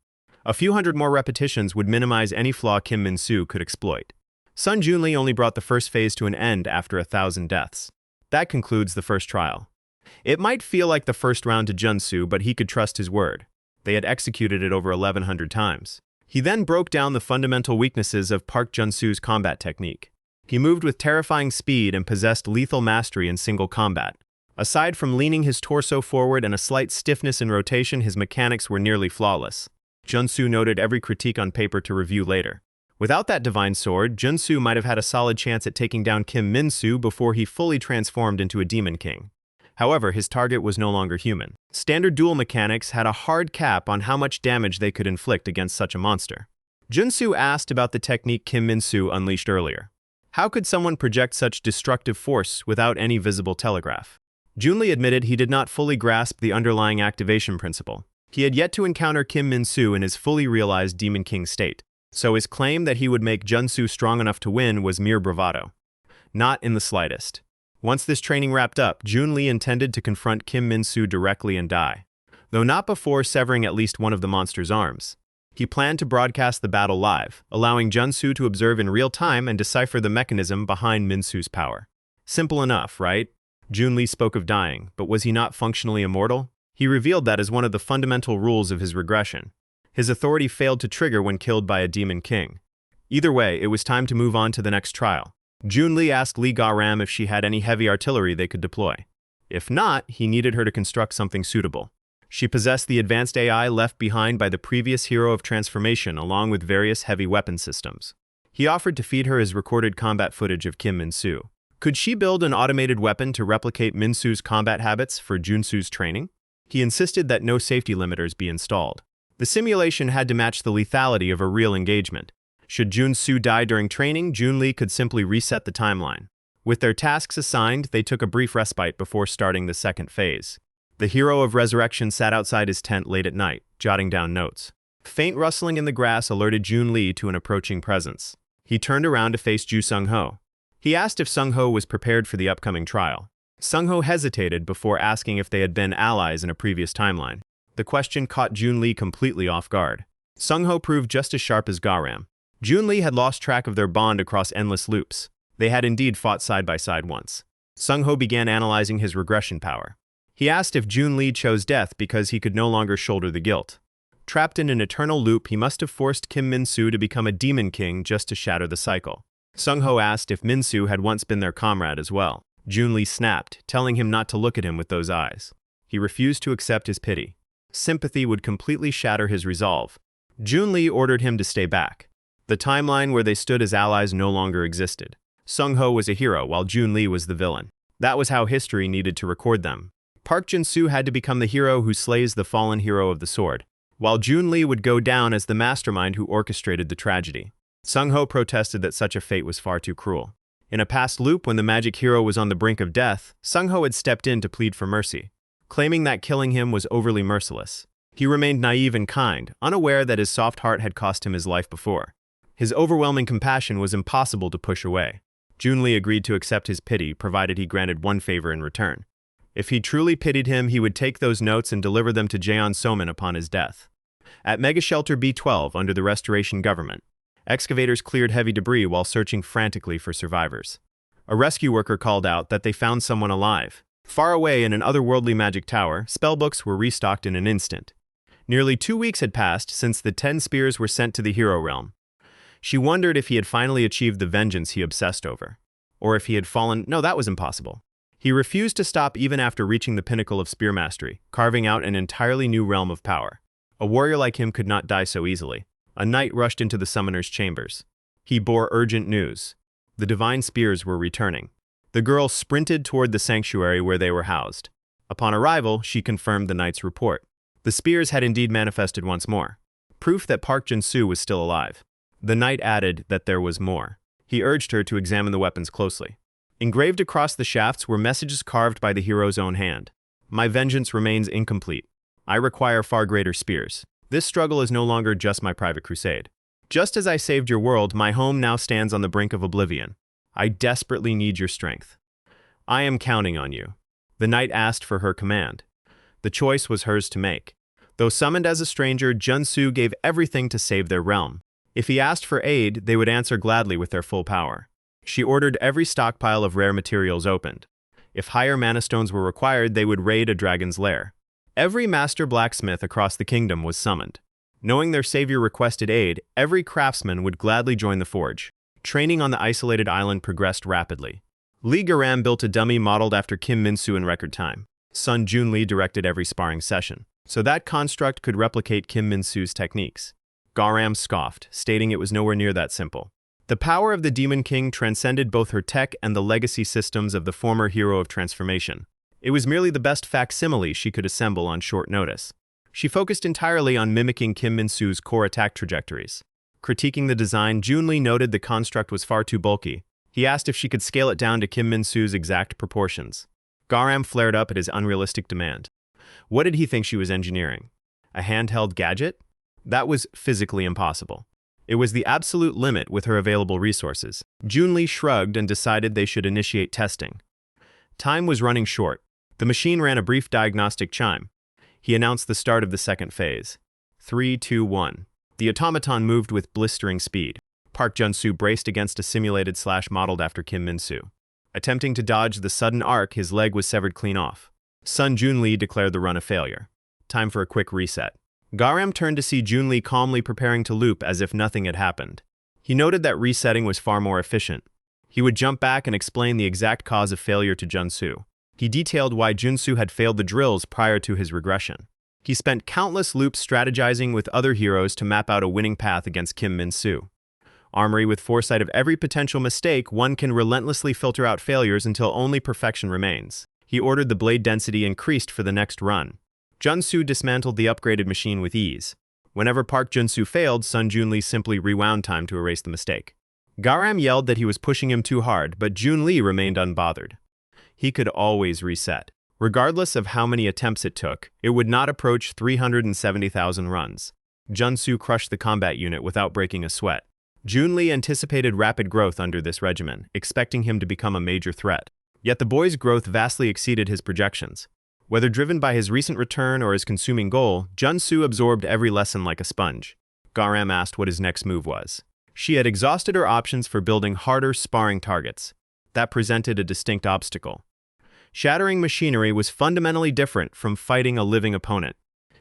Speaker 1: A few hundred more repetitions would minimize any flaw Kim Min-soo could exploit. Sun Jun-lee only brought the first phase to an end after 1,000 deaths. That concludes the first trial. It might feel like the first round to Jun-soo, but he could trust his word. They had executed it over 1,100 times. He then broke down the fundamental weaknesses of Park Jun-soo's combat technique. He moved with terrifying speed and possessed lethal mastery in single combat. Aside from leaning his torso forward and a slight stiffness in rotation, his mechanics were nearly flawless. Jun-soo noted every critique on paper to review later. Without that divine sword, Jun-soo might have had a solid chance at taking down Kim Min-soo before he fully transformed into a Demon King. However, his target was no longer human. Standard duel mechanics had a hard cap on how much damage they could inflict against such a monster. Jun-soo asked about the technique Kim Min-soo unleashed earlier. How could someone project such destructive force without any visible telegraph? Jun Lee admitted he did not fully grasp the underlying activation principle. He had yet to encounter Kim Min-soo in his fully realized Demon King state, so his claim that he would make Jun-soo strong enough to win was mere bravado. Not in the slightest. Once this training wrapped up, Jun Lee intended to confront Kim Min-soo directly and die, though not before severing at least one of the monster's arms. He planned to broadcast the battle live, allowing Jun-soo to observe in real time and decipher the mechanism behind Min-soo's power. Simple enough, right? Jun Lee spoke of dying, but was he not functionally immortal? He revealed that as one of the fundamental rules of his regression. His authority failed to trigger when killed by a Demon King. Either way, it was time to move on to the next trial. Jun Lee asked Lee Ga-ram if she had any heavy artillery they could deploy. If not, he needed her to construct something suitable. She possessed the advanced AI left behind by the previous hero of transformation along with various heavy weapon systems. He offered to feed her his recorded combat footage of Kim Min-soo. Could she build an automated weapon to replicate Min-soo's combat habits for Jun-soo's training? He insisted that no safety limiters be installed. The simulation had to match the lethality of a real engagement. Should Jun-soo die during training, Jun Lee could simply reset the timeline. With their tasks assigned, they took a brief respite before starting the second phase. The hero of resurrection sat outside his tent late at night, jotting down notes. Faint rustling in the grass alerted Jun-Lee to an approaching presence. He turned around to face Ju Sung-ho. He asked if Sung-ho was prepared for the upcoming trial. Sung-ho hesitated before asking if they had been allies in a previous timeline. The question caught Jun-Lee completely off guard. Sung-ho proved just as sharp as Garam. Jun-Lee had lost track of their bond across endless loops. They had indeed fought side by side once. Sung-ho began analyzing his regression power. He asked if Jun-Lee chose death because he could no longer shoulder the guilt. Trapped in an eternal loop, he must have forced Kim Min-soo to become a demon king just to shatter the cycle. Sung-ho asked if Min-soo had once been their comrade as well. Jun-Lee snapped, telling him not to look at him with those eyes. He refused to accept his pity. Sympathy would completely shatter his resolve. Jun-Lee ordered him to stay back. The timeline where they stood as allies no longer existed. Sung-ho was a hero while Jun-Lee was the villain. That was how history needed to record them. Park Jin-soo had to become the hero who slays the fallen hero of the sword, while Jun-Lee would go down as the mastermind who orchestrated the tragedy. Sung-ho protested that such a fate was far too cruel. In a past loop when the magic hero was on the brink of death, Sung-ho had stepped in to plead for mercy, claiming that killing him was overly merciless. He remained naive and kind, unaware that his soft heart had cost him his life before. His overwhelming compassion was impossible to push away. Jun-Lee agreed to accept his pity, provided he granted one favor in return. If he truly pitied him, he would take those notes and deliver them to Jaeon Somin upon his death. At Mega Shelter B12 under the Restoration government, excavators cleared heavy debris while searching frantically for survivors. A rescue worker called out that they found someone alive. Far away in an otherworldly magic tower, spellbooks were restocked in an instant. Nearly 2 weeks had passed since the 10 spears were sent to the hero realm. She wondered if he had finally achieved the vengeance he obsessed over. Or if he had fallen. No, that was impossible. He refused to stop even after reaching the pinnacle of spear mastery, carving out an entirely new realm of power. A warrior like him could not die so easily. A knight rushed into the summoner's chambers. He bore urgent news. The divine spears were returning. The girl sprinted toward the sanctuary where they were housed. Upon arrival, she confirmed the knight's report. The spears had indeed manifested once more. Proof that Park Jin-soo was still alive. The knight added that there was more. He urged her to examine the weapons closely. Engraved across the shafts were messages carved by the hero's own hand. My vengeance remains incomplete. I require far greater spears. This struggle is no longer just my private crusade. Just as I saved your world, my home now stands on the brink of oblivion. I desperately need your strength. I am counting on you. The knight asked for her command. The choice was hers to make. Though summoned as a stranger, Jun-soo gave everything to save their realm. If he asked for aid, they would answer gladly with their full power. She ordered every stockpile of rare materials opened. If higher mana stones were required, they would raid a dragon's lair. Every master blacksmith across the kingdom was summoned. Knowing their savior requested aid, every craftsman would gladly join the forge. Training on the isolated island progressed rapidly. Lee Garam built a dummy modeled after Kim Min-soo in record time. Son Jun-Lee directed every sparring session, so that construct could replicate Kim Min-soo's techniques. Garam scoffed, stating it was nowhere near that simple. The power of the Demon King transcended both her tech and the legacy systems of the former hero of transformation. It was merely the best facsimile she could assemble on short notice. She focused entirely on mimicking Kim Min-soo's core attack trajectories. Critiquing the design, Jun-Lee noted the construct was far too bulky. He asked if she could scale it down to Kim Min-soo's exact proportions. Garam flared up at his unrealistic demand. What did he think she was engineering? A handheld gadget? That was physically impossible. It was the absolute limit with her available resources. Jun-Lee shrugged and decided they should initiate testing. Time was running short. The machine ran a brief diagnostic chime. He announced the start of the second phase. 3, 2, 1. The automaton moved with blistering speed. Park Jin-soo braced against a simulated slash modeled after Kim Min-soo. Attempting to dodge the sudden arc, his leg was severed clean off. Son Jun-Lee declared the run a failure. Time for a quick reset. Garam turned to see Jun-Lee calmly preparing to loop as if nothing had happened. He noted that resetting was far more efficient. He would jump back and explain the exact cause of failure to Jun-soo. He detailed why Jun-soo had failed the drills prior to his regression. He spent countless loops strategizing with other heroes to map out a winning path against Kim Min-soo. Armory with foresight of every potential mistake, one can relentlessly filter out failures until only perfection remains. He ordered the blade density increased for the next run. Jun-soo dismantled the upgraded machine with ease. Whenever Park Jin-soo failed, Son Jun-Lee simply rewound time to erase the mistake. Garam yelled that he was pushing him too hard, but Jun-Lee remained unbothered. He could always reset. Regardless of how many attempts it took, it would not approach 370,000 runs. Jun-soo crushed the combat unit without breaking a sweat. Jun-lee anticipated rapid growth under this regimen, expecting him to become a major threat. Yet the boy's growth vastly exceeded his projections. Whether driven by his recent return or his consuming goal, Jun-soo absorbed every lesson like a sponge. Garam asked what his next move was. She had exhausted her options for building harder sparring targets. That presented a distinct obstacle. Shattering machinery was fundamentally different from fighting a living opponent.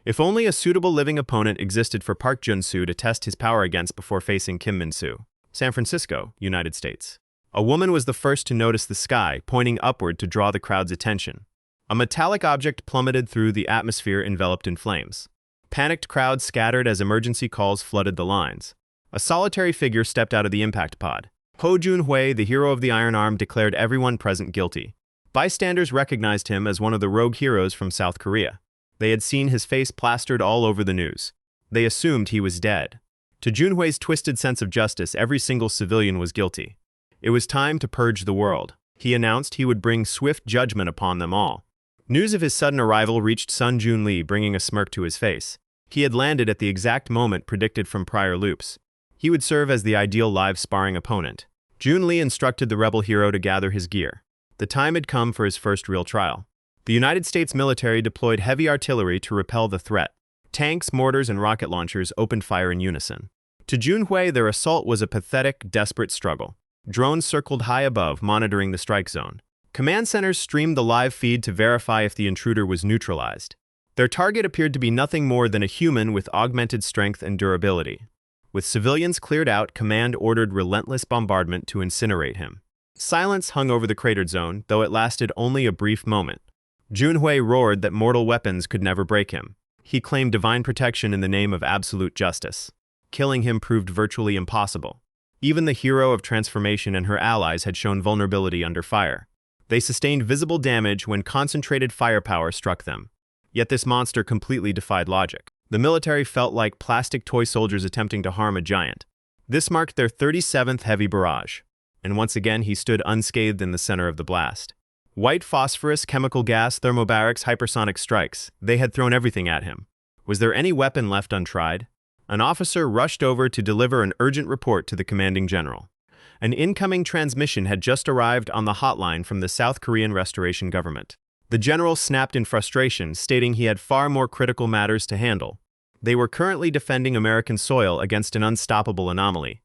Speaker 1: If only a suitable living opponent existed for Park Jun-soo to test his power against before facing Kim Min-soo. San Francisco, United States. A woman was the first to notice the sky, pointing upward to draw the crowd's attention. A metallic object plummeted through the atmosphere enveloped in flames. Panicked crowds scattered as emergency calls flooded the lines. A solitary figure stepped out of the impact pod. Ho Jun-hui, the hero of the Iron Arm, declared everyone present guilty. Bystanders recognized him as one of the rogue heroes from South Korea. They had seen his face plastered all over the news. They assumed he was dead. To Jun-hui's twisted sense of justice, every single civilian was guilty. It was time to purge the world. He announced he would bring swift judgment upon them all. News of his sudden arrival reached Sun Jun-lee, bringing a smirk to his face. He had landed at the exact moment predicted from prior loops. He would serve as the ideal live sparring opponent. Jun-lee instructed the rebel hero to gather his gear. The time had come for his first real trial. The United States military deployed heavy artillery to repel the threat. Tanks, mortars, and rocket launchers opened fire in unison. To Jun-hui, their assault was a pathetic, desperate struggle. Drones circled high above, monitoring the strike zone. Command centers streamed the live feed to verify if the intruder was neutralized. Their target appeared to be nothing more than a human with augmented strength and durability. With civilians cleared out, command ordered relentless bombardment to incinerate him. Silence hung over the cratered zone, though it lasted only a brief moment. Jun-hui roared that mortal weapons could never break him. He claimed divine protection in the name of absolute justice. Killing him proved virtually impossible. Even the hero of transformation and her allies had shown vulnerability under fire. They sustained visible damage when concentrated firepower struck them. Yet this monster completely defied logic. The military felt like plastic toy soldiers attempting to harm a giant. This marked their 37th heavy barrage. And once again, he stood unscathed in the center of the blast. White phosphorus, chemical gas, thermobarics, hypersonic strikes. They had thrown everything at him. Was there any weapon left untried? An officer rushed over to deliver an urgent report to the commanding general. An incoming transmission had just arrived on the hotline from the South Korean Restoration Government. The general snapped in frustration, stating he had far more critical matters to handle. They were currently defending American soil against an unstoppable anomaly.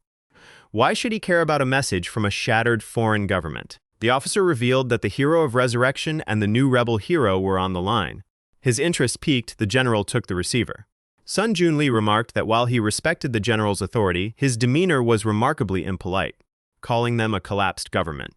Speaker 1: Why should he care about a message from a shattered foreign government? The officer revealed that the hero of resurrection and the new rebel hero were on the line. His interest piqued, the general took the receiver. Sun Jun-lee remarked that while he respected the general's authority, his demeanor was remarkably impolite, calling them a collapsed government.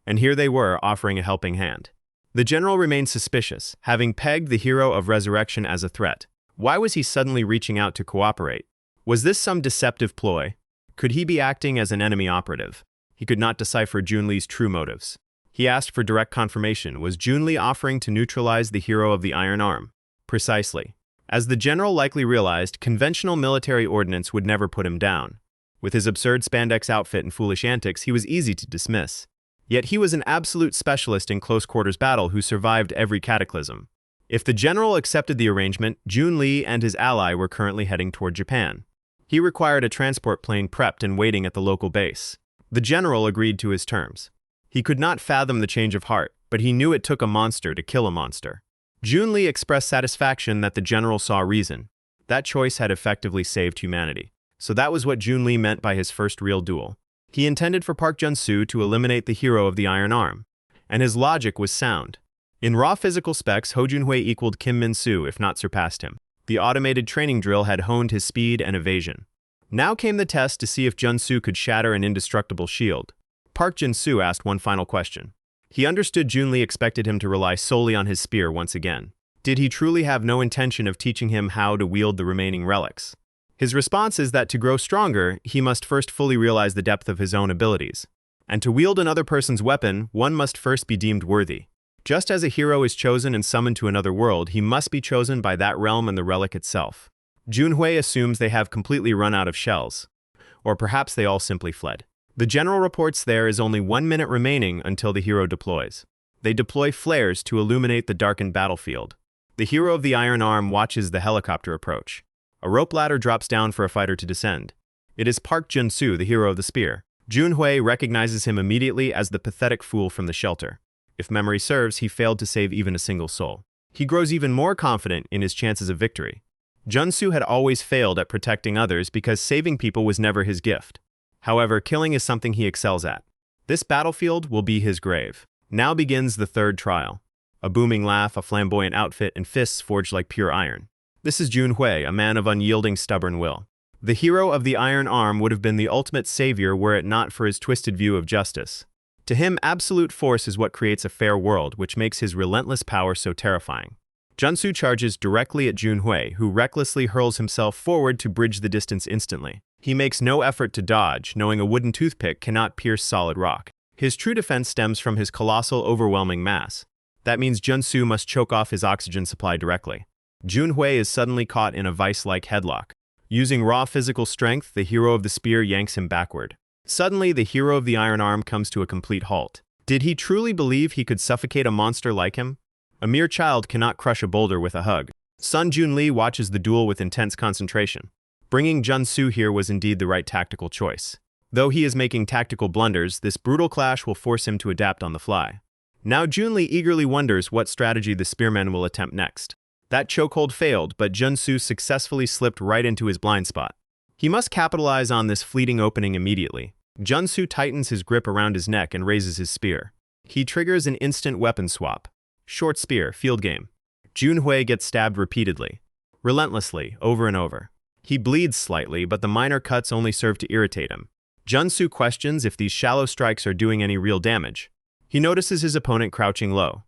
Speaker 1: And here they were, offering a helping hand. The general remained suspicious, having pegged the hero of resurrection as a threat. Why was he suddenly reaching out to cooperate? Was this some deceptive ploy? Could he be acting as an enemy operative? He could not decipher Jun-lee's true motives. He asked for direct confirmation. Was Jun-lee offering to neutralize the hero of the Iron Arm? Precisely. As the general likely realized, conventional military ordnance would never put him down. With his absurd spandex outfit and foolish antics, he was easy to dismiss. Yet he was an absolute specialist in close-quarters battle who survived every cataclysm. If the general accepted the arrangement, Jun-lee and his ally were currently heading toward Japan. He required a transport plane prepped and waiting at the local base. The general agreed to his terms. He could not fathom the change of heart, but he knew it took a monster to kill a monster. Jun-lee expressed satisfaction that the general saw reason. That choice had effectively saved humanity. So that was what Jun-lee meant by his first real duel. He intended for Park Jun-soo to eliminate the hero of the Iron Arm. And his logic was sound. In raw physical specs, Ho Jun-hui equaled Kim Min-soo, if not surpassed him. The automated training drill had honed his speed and evasion. Now came the test to see if Jun-soo could shatter an indestructible shield. Park Jun-soo asked one final question. He understood Jun-lee expected him to rely solely on his spear once again. Did he truly have no intention of teaching him how to wield the remaining relics? His response is that to grow stronger, he must first fully realize the depth of his own abilities. And to wield another person's weapon, one must first be deemed worthy. Just as a hero is chosen and summoned to another world, he must be chosen by that realm and the relic itself. Jun-hui assumes they have completely run out of shells. Or perhaps they all simply fled. The general reports there is only 1 minute remaining until the hero deploys. They deploy flares to illuminate the darkened battlefield. The hero of the Iron Arm watches the helicopter approach. A rope ladder drops down for a fighter to descend. It is Park Jun-soo, the hero of the spear. Jun-hui recognizes him immediately as the pathetic fool from the shelter. If memory serves, he failed to save even a single soul. He grows even more confident in his chances of victory. Jun-soo had always failed at protecting others because saving people was never his gift. However, killing is something he excels at. This battlefield will be his grave. Now begins the third trial. A booming laugh, a flamboyant outfit, and fists forged like pure iron. This is Jun-hui, a man of unyielding, stubborn will. The hero of the Iron Arm would have been the ultimate savior were it not for his twisted view of justice. To him, absolute force is what creates a fair world, which makes his relentless power so terrifying. Jun-soo charges directly at Jun-hui, who recklessly hurls himself forward to bridge the distance instantly. He makes no effort to dodge, knowing a wooden toothpick cannot pierce solid rock. His true defense stems from his colossal, overwhelming mass. That means Jun-soo must choke off his oxygen supply directly. Jun-hui is suddenly caught in a vice-like headlock. Using raw physical strength, the hero of the spear yanks him backward. Suddenly, the hero of the Iron Arm comes to a complete halt. Did he truly believe he could suffocate a monster like him? A mere child cannot crush a boulder with a hug. Sun Jun-lee watches the duel with intense concentration. Bringing Jun-soo here was indeed the right tactical choice. Though he is making tactical blunders, this brutal clash will force him to adapt on the fly. Now Jun-lee eagerly wonders what strategy the spearman will attempt next. That chokehold failed, but Jun-soo successfully slipped right into his blind spot. He must capitalize on this fleeting opening immediately. Jun-soo tightens his grip around his neck and raises his spear. He triggers an instant weapon swap. Short spear, field game. Jun-hui gets stabbed repeatedly, relentlessly, over and over. He bleeds slightly, but the minor cuts only serve to irritate him. Jun-soo questions if these shallow strikes are doing any real damage. He notices his opponent crouching low.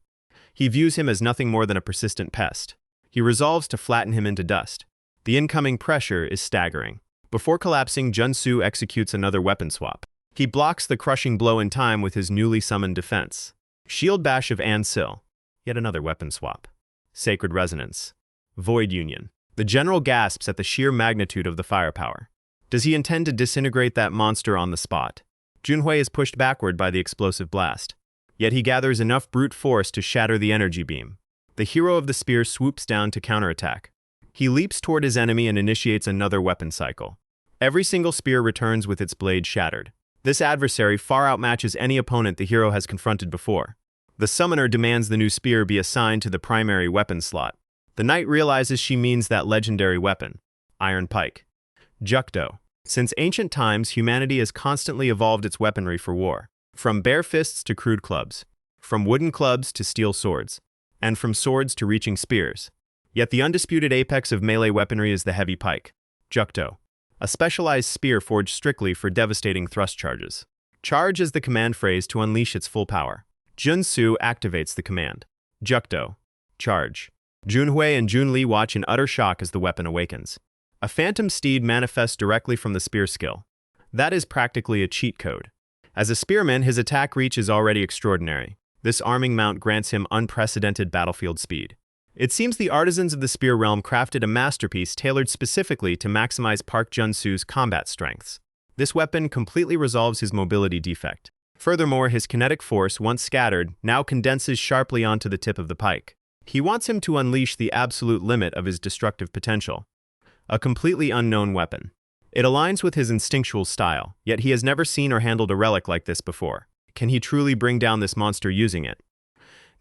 Speaker 1: He views him as nothing more than a persistent pest. He resolves to flatten him into dust. The incoming pressure is staggering. Before collapsing, Jun-soo executes another weapon swap. He blocks the crushing blow in time with his newly summoned defense. Shield bash of An-sil. Yet another weapon swap. Sacred resonance. Void union. The general gasps at the sheer magnitude of the firepower. Does he intend to disintegrate that monster on the spot? Jun-hui is pushed backward by the explosive blast. Yet he gathers enough brute force to shatter the energy beam. The hero of the spear swoops down to counterattack. He leaps toward his enemy and initiates another weapon cycle. Every single spear returns with its blade shattered. This adversary far outmatches any opponent the hero has confronted before. The summoner demands the new spear be assigned to the primary weapon slot. The knight realizes she means that legendary weapon, Iron Pike. Jukdo. Since ancient times, humanity has constantly evolved its weaponry for war. From bare fists to crude clubs. From wooden clubs to steel swords. And from swords to reaching spears. Yet the undisputed apex of melee weaponry is the heavy pike, Jukdo, a specialized spear forged strictly for devastating thrust charges. Charge is the command phrase to unleash its full power. Jun-soo activates the command. Jukdo. Charge. Jun-hui and Jun-lee watch in utter shock as the weapon awakens. A phantom steed manifests directly from the spear skill. That is practically a cheat code. As a spearman, his attack reach is already extraordinary. This arming mount grants him unprecedented battlefield speed. It seems the artisans of the spear realm crafted a masterpiece tailored specifically to maximize Park Jun-soo's combat strengths. This weapon completely resolves his mobility defect. Furthermore, his kinetic force, once scattered, now condenses sharply onto the tip of the pike. He wants him to unleash the absolute limit of his destructive potential. A completely unknown weapon. It aligns with his instinctual style, yet he has never seen or handled a relic like this before. Can he truly bring down this monster using it?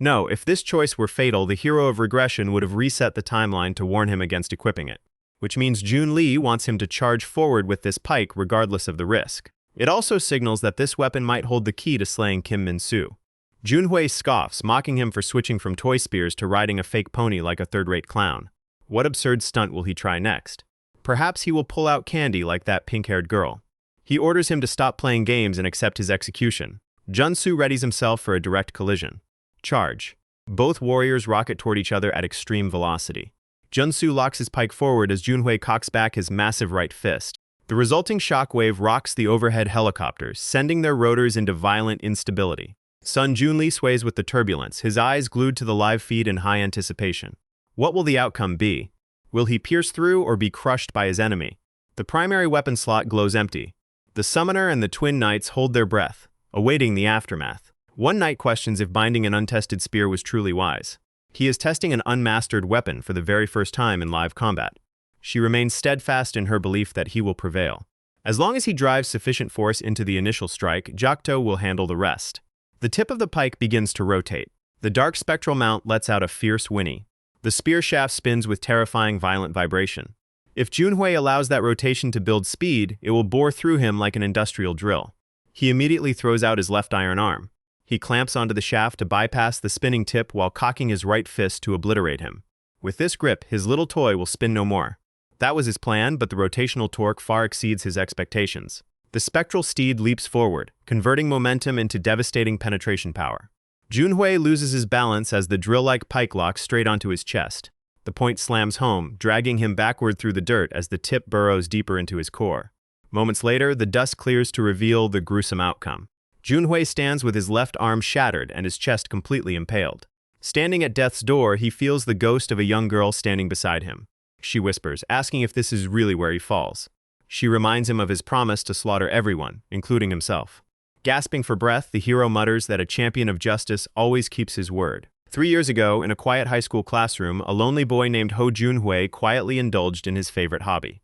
Speaker 1: No, if this choice were fatal, the hero of regression would have reset the timeline to warn him against equipping it. Which means Jun-lee wants him to charge forward with this pike regardless of the risk. It also signals that this weapon might hold the key to slaying Kim Min-soo. Jun-hui scoffs, mocking him for switching from toy spears to riding a fake pony like a third-rate clown. What absurd stunt will he try next? Perhaps he will pull out candy like that pink-haired girl. He orders him to stop playing games and accept his execution. Jun-soo readies himself for a direct collision. Charge. Both warriors rocket toward each other at extreme velocity. Jun-soo locks his pike forward as Jun-hui cocks back his massive right fist. The resulting shockwave rocks the overhead helicopters, sending their rotors into violent instability. Sun Jun-lee sways with the turbulence, his eyes glued to the live feed in high anticipation. What will the outcome be? Will he pierce through or be crushed by his enemy? The primary weapon slot glows empty. The summoner and the twin knights hold their breath, awaiting the aftermath. One knight questions if binding an untested spear was truly wise. He is testing an unmastered weapon for the very first time in live combat. She remains steadfast in her belief that he will prevail. As long as he drives sufficient force into the initial strike, Jakto will handle the rest. The tip of the pike begins to rotate. The dark spectral mount lets out a fierce whinny. The spear shaft spins with terrifying violent vibration. If Junhui allows that rotation to build speed, it will bore through him like an industrial drill. He immediately throws out his left iron arm. He clamps onto the shaft to bypass the spinning tip while cocking his right fist to obliterate him. With this grip, his little toy will spin no more. That was his plan, but the rotational torque far exceeds his expectations. The spectral steed leaps forward, converting momentum into devastating penetration power. Junhui loses his balance as the drill-like pike locks straight onto his chest. The point slams home, dragging him backward through the dirt as the tip burrows deeper into his core. Moments later, the dust clears to reveal the gruesome outcome. Junhui stands with his left arm shattered and his chest completely impaled. Standing at death's door, he feels the ghost of a young girl standing beside him. She whispers, asking if this is really where he falls. She reminds him of his promise to slaughter everyone, including himself. Gasping for breath, the hero mutters that a champion of justice always keeps his word. 3 years ago, in a quiet high school classroom, a lonely boy named Ho Junhui quietly indulged in his favorite hobby.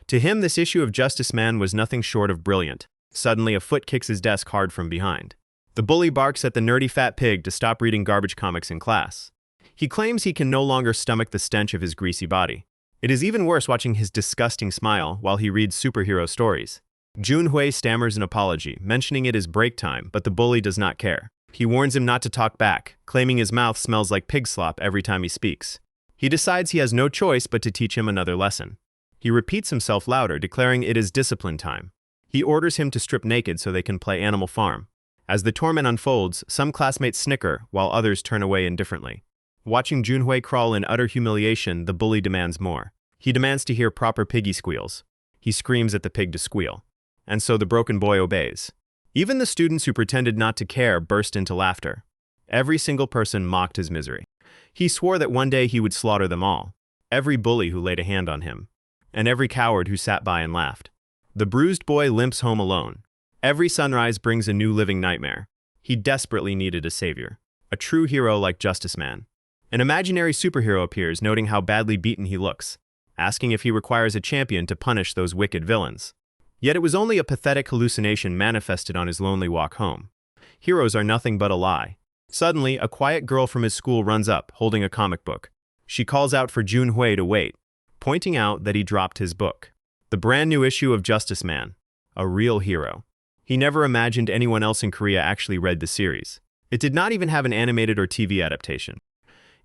Speaker 1: To him, this issue of Justice Man was nothing short of brilliant. Suddenly, a foot kicks his desk hard from behind. The bully barks at the nerdy fat pig to stop reading garbage comics in class. He claims he can no longer stomach the stench of his greasy body. It is even worse watching his disgusting smile while he reads superhero stories. Junhui stammers an apology, mentioning it is break time, but the bully does not care. He warns him not to talk back, claiming his mouth smells like pig slop every time he speaks. He decides he has no choice but to teach him another lesson. He repeats himself louder, declaring it is discipline time. He orders him to strip naked so they can play Animal Farm. As the torment unfolds, some classmates snicker, while others turn away indifferently. Watching Junhui crawl in utter humiliation, the bully demands more. He demands to hear proper piggy squeals. He screams at the pig to squeal. And so the broken boy obeys. Even the students who pretended not to care burst into laughter. Every single person mocked his misery. He swore that one day he would slaughter them all. Every bully who laid a hand on him. And every coward who sat by and laughed. The bruised boy limps home alone. Every sunrise brings a new living nightmare. He desperately needed a savior. A true hero like Justice Man. An imaginary superhero appears, noting how badly beaten he looks, asking if he requires a champion to punish those wicked villains. Yet it was only a pathetic hallucination manifested on his lonely walk home. Heroes are nothing but a lie. Suddenly, a quiet girl from his school runs up, holding a comic book. She calls out for Junhui to wait, pointing out that he dropped his book. The brand new issue of Justice Man. A real hero. He never imagined anyone else in Korea actually read the series. It did not even have an animated or TV adaptation.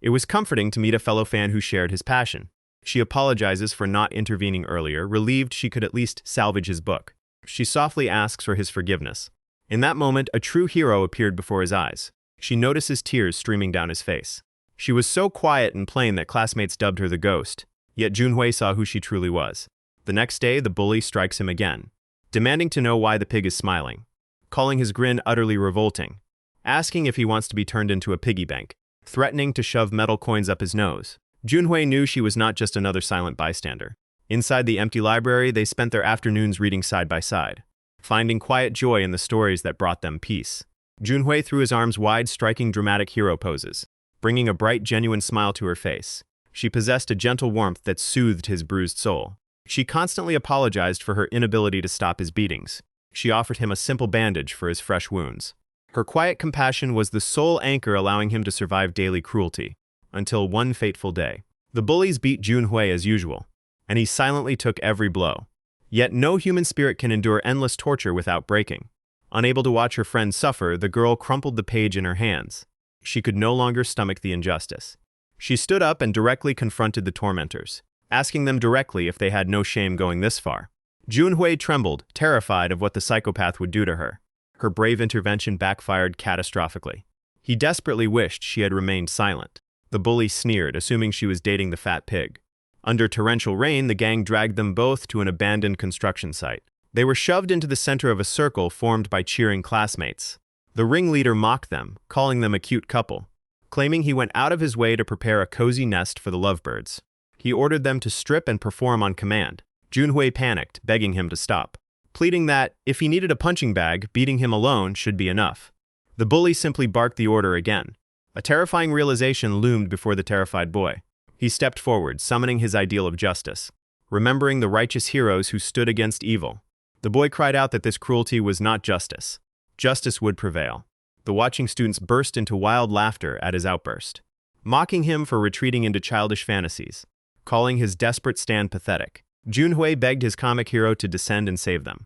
Speaker 1: It was comforting to meet a fellow fan who shared his passion. She apologizes for not intervening earlier, relieved she could at least salvage his book. She softly asks for his forgiveness. In that moment, a true hero appeared before his eyes. She notices tears streaming down his face. She was so quiet and plain that classmates dubbed her the ghost. Yet Junhui saw who she truly was. The next day, the bully strikes him again, demanding to know why the pig is smiling, calling his grin utterly revolting, asking if he wants to be turned into a piggy bank, threatening to shove metal coins up his nose. Junhui knew she was not just another silent bystander. Inside the empty library, they spent their afternoons reading side by side, finding quiet joy in the stories that brought them peace. Junhui threw his arms wide, striking dramatic hero poses, bringing a bright, genuine smile to her face. She possessed a gentle warmth that soothed his bruised soul. She constantly apologized for her inability to stop his beatings. She offered him a simple bandage for his fresh wounds. Her quiet compassion was the sole anchor allowing him to survive daily cruelty. Until one fateful day. The bullies beat Junhui as usual, and he silently took every blow. Yet no human spirit can endure endless torture without breaking. Unable to watch her friend suffer, the girl crumpled the page in her hands. She could no longer stomach the injustice. She stood up and directly confronted the tormentors, asking them directly if they had no shame going this far. Junhui trembled, terrified of what the psychopath would do to her. Her brave intervention backfired catastrophically. He desperately wished she had remained silent. The bully sneered, assuming she was dating the fat pig. Under torrential rain, the gang dragged them both to an abandoned construction site. They were shoved into the center of a circle formed by cheering classmates. The ringleader mocked them, calling them a cute couple, claiming he went out of his way to prepare a cozy nest for the lovebirds. He ordered them to strip and perform on command. Junhui panicked, begging him to stop, pleading that, if he needed a punching bag, beating him alone should be enough. The bully simply barked the order again. A terrifying realization loomed before the terrified boy. He stepped forward, summoning his ideal of justice, remembering the righteous heroes who stood against evil. The boy cried out that this cruelty was not justice. Justice would prevail. The watching students burst into wild laughter at his outburst, mocking him for retreating into childish fantasies, calling his desperate stand pathetic. Junhui begged his comic hero to descend and save them.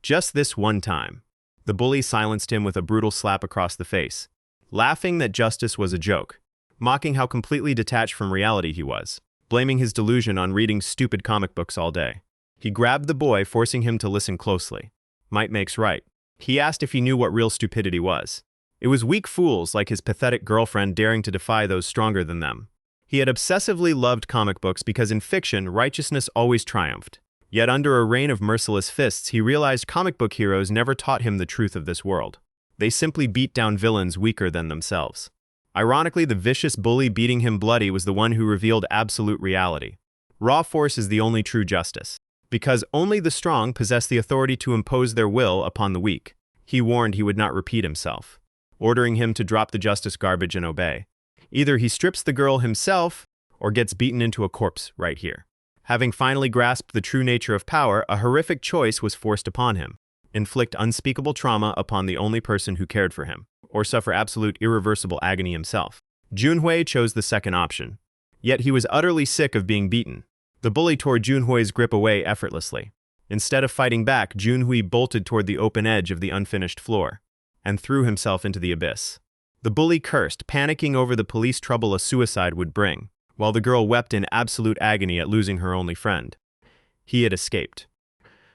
Speaker 1: Just this one time. The bully silenced him with a brutal slap across the face, laughing that justice was a joke, mocking how completely detached from reality he was, blaming his delusion on reading stupid comic books all day. He grabbed the boy, forcing him to listen closely. Might makes right. He asked if he knew what real stupidity was. It was weak fools like his pathetic girlfriend daring to defy those stronger than them. He had obsessively loved comic books because in fiction, righteousness always triumphed. Yet under a rain of merciless fists, he realized comic book heroes never taught him the truth of this world. They simply beat down villains weaker than themselves. Ironically, the vicious bully beating him bloody was the one who revealed absolute reality. Raw force is the only true justice, because only the strong possess the authority to impose their will upon the weak. He warned he would not repeat himself, ordering him to drop the justice garbage and obey. Either he strips the girl himself, or gets beaten into a corpse right here. Having finally grasped the true nature of power, a horrific choice was forced upon him: inflict unspeakable trauma upon the only person who cared for him, or suffer absolute irreversible agony himself. Junhui chose the second option. Yet he was utterly sick of being beaten. The bully tore Junhui's grip away effortlessly. Instead of fighting back, Junhui bolted toward the open edge of the unfinished floor, and threw himself into the abyss. The bully cursed, panicking over the police trouble a suicide would bring, while the girl wept in absolute agony at losing her only friend. He had escaped.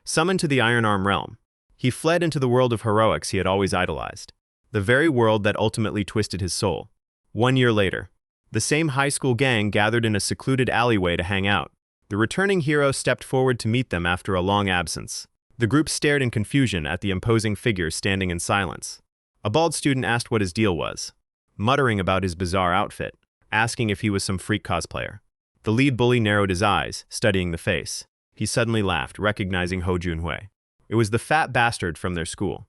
Speaker 1: Summoned to the Iron Arm realm, he fled into the world of heroics he had always idolized, the very world that ultimately twisted his soul. 1 year later, the same high school gang gathered in a secluded alleyway to hang out. The returning hero stepped forward to meet them after a long absence. The group stared in confusion at the imposing figure standing in silence. A bald student asked what his deal was, muttering about his bizarre outfit, asking if he was some freak cosplayer. The lead bully narrowed his eyes, studying the face. He suddenly laughed, recognizing Ho Junhui. It was the fat bastard from their school,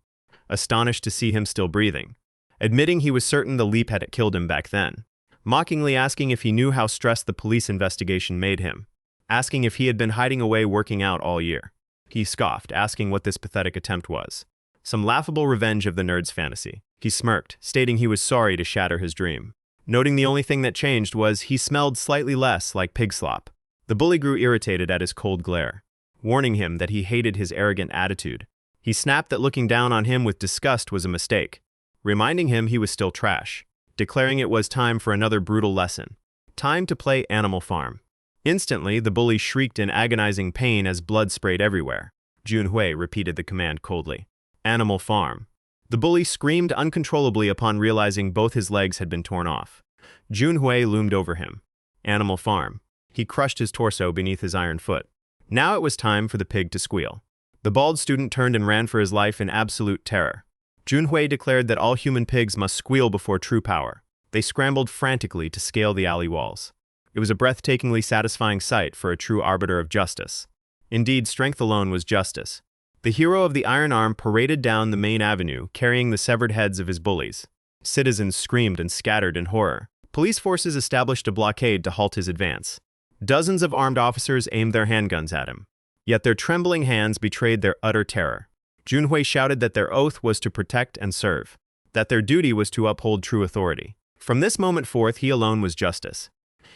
Speaker 1: astonished to see him still breathing, admitting he was certain the leap had killed him back then, mockingly asking if he knew how stressed the police investigation made him, asking if he had been hiding away working out all year. He scoffed, asking what this pathetic attempt was. Some laughable revenge of the nerd's fantasy. He smirked, stating he was sorry to shatter his dream, noting the only thing that changed was he smelled slightly less like pig slop. The bully grew irritated at his cold glare, warning him that he hated his arrogant attitude. He snapped that looking down on him with disgust was a mistake, reminding him he was still trash, declaring it was time for another brutal lesson. Time to play Animal Farm. Instantly, the bully shrieked in agonizing pain as blood sprayed everywhere. Junhui repeated the command coldly. Animal Farm. The bully screamed uncontrollably upon realizing both his legs had been torn off. Junhui loomed over him. Animal Farm. He crushed his torso beneath his iron foot. Now it was time for the pig to squeal. The bald student turned and ran for his life in absolute terror. Junhui declared that all human pigs must squeal before true power. They scrambled frantically to scale the alley walls. It was a breathtakingly satisfying sight for a true arbiter of justice. Indeed, strength alone was justice. The hero of the Iron Arm paraded down the main avenue, carrying the severed heads of his bullies. Citizens screamed and scattered in horror. Police forces established a blockade to halt his advance. Dozens of armed officers aimed their handguns at him. Yet their trembling hands betrayed their utter terror. Junhui shouted that their oath was to protect and serve, that their duty was to uphold true authority. From this moment forth, he alone was justice.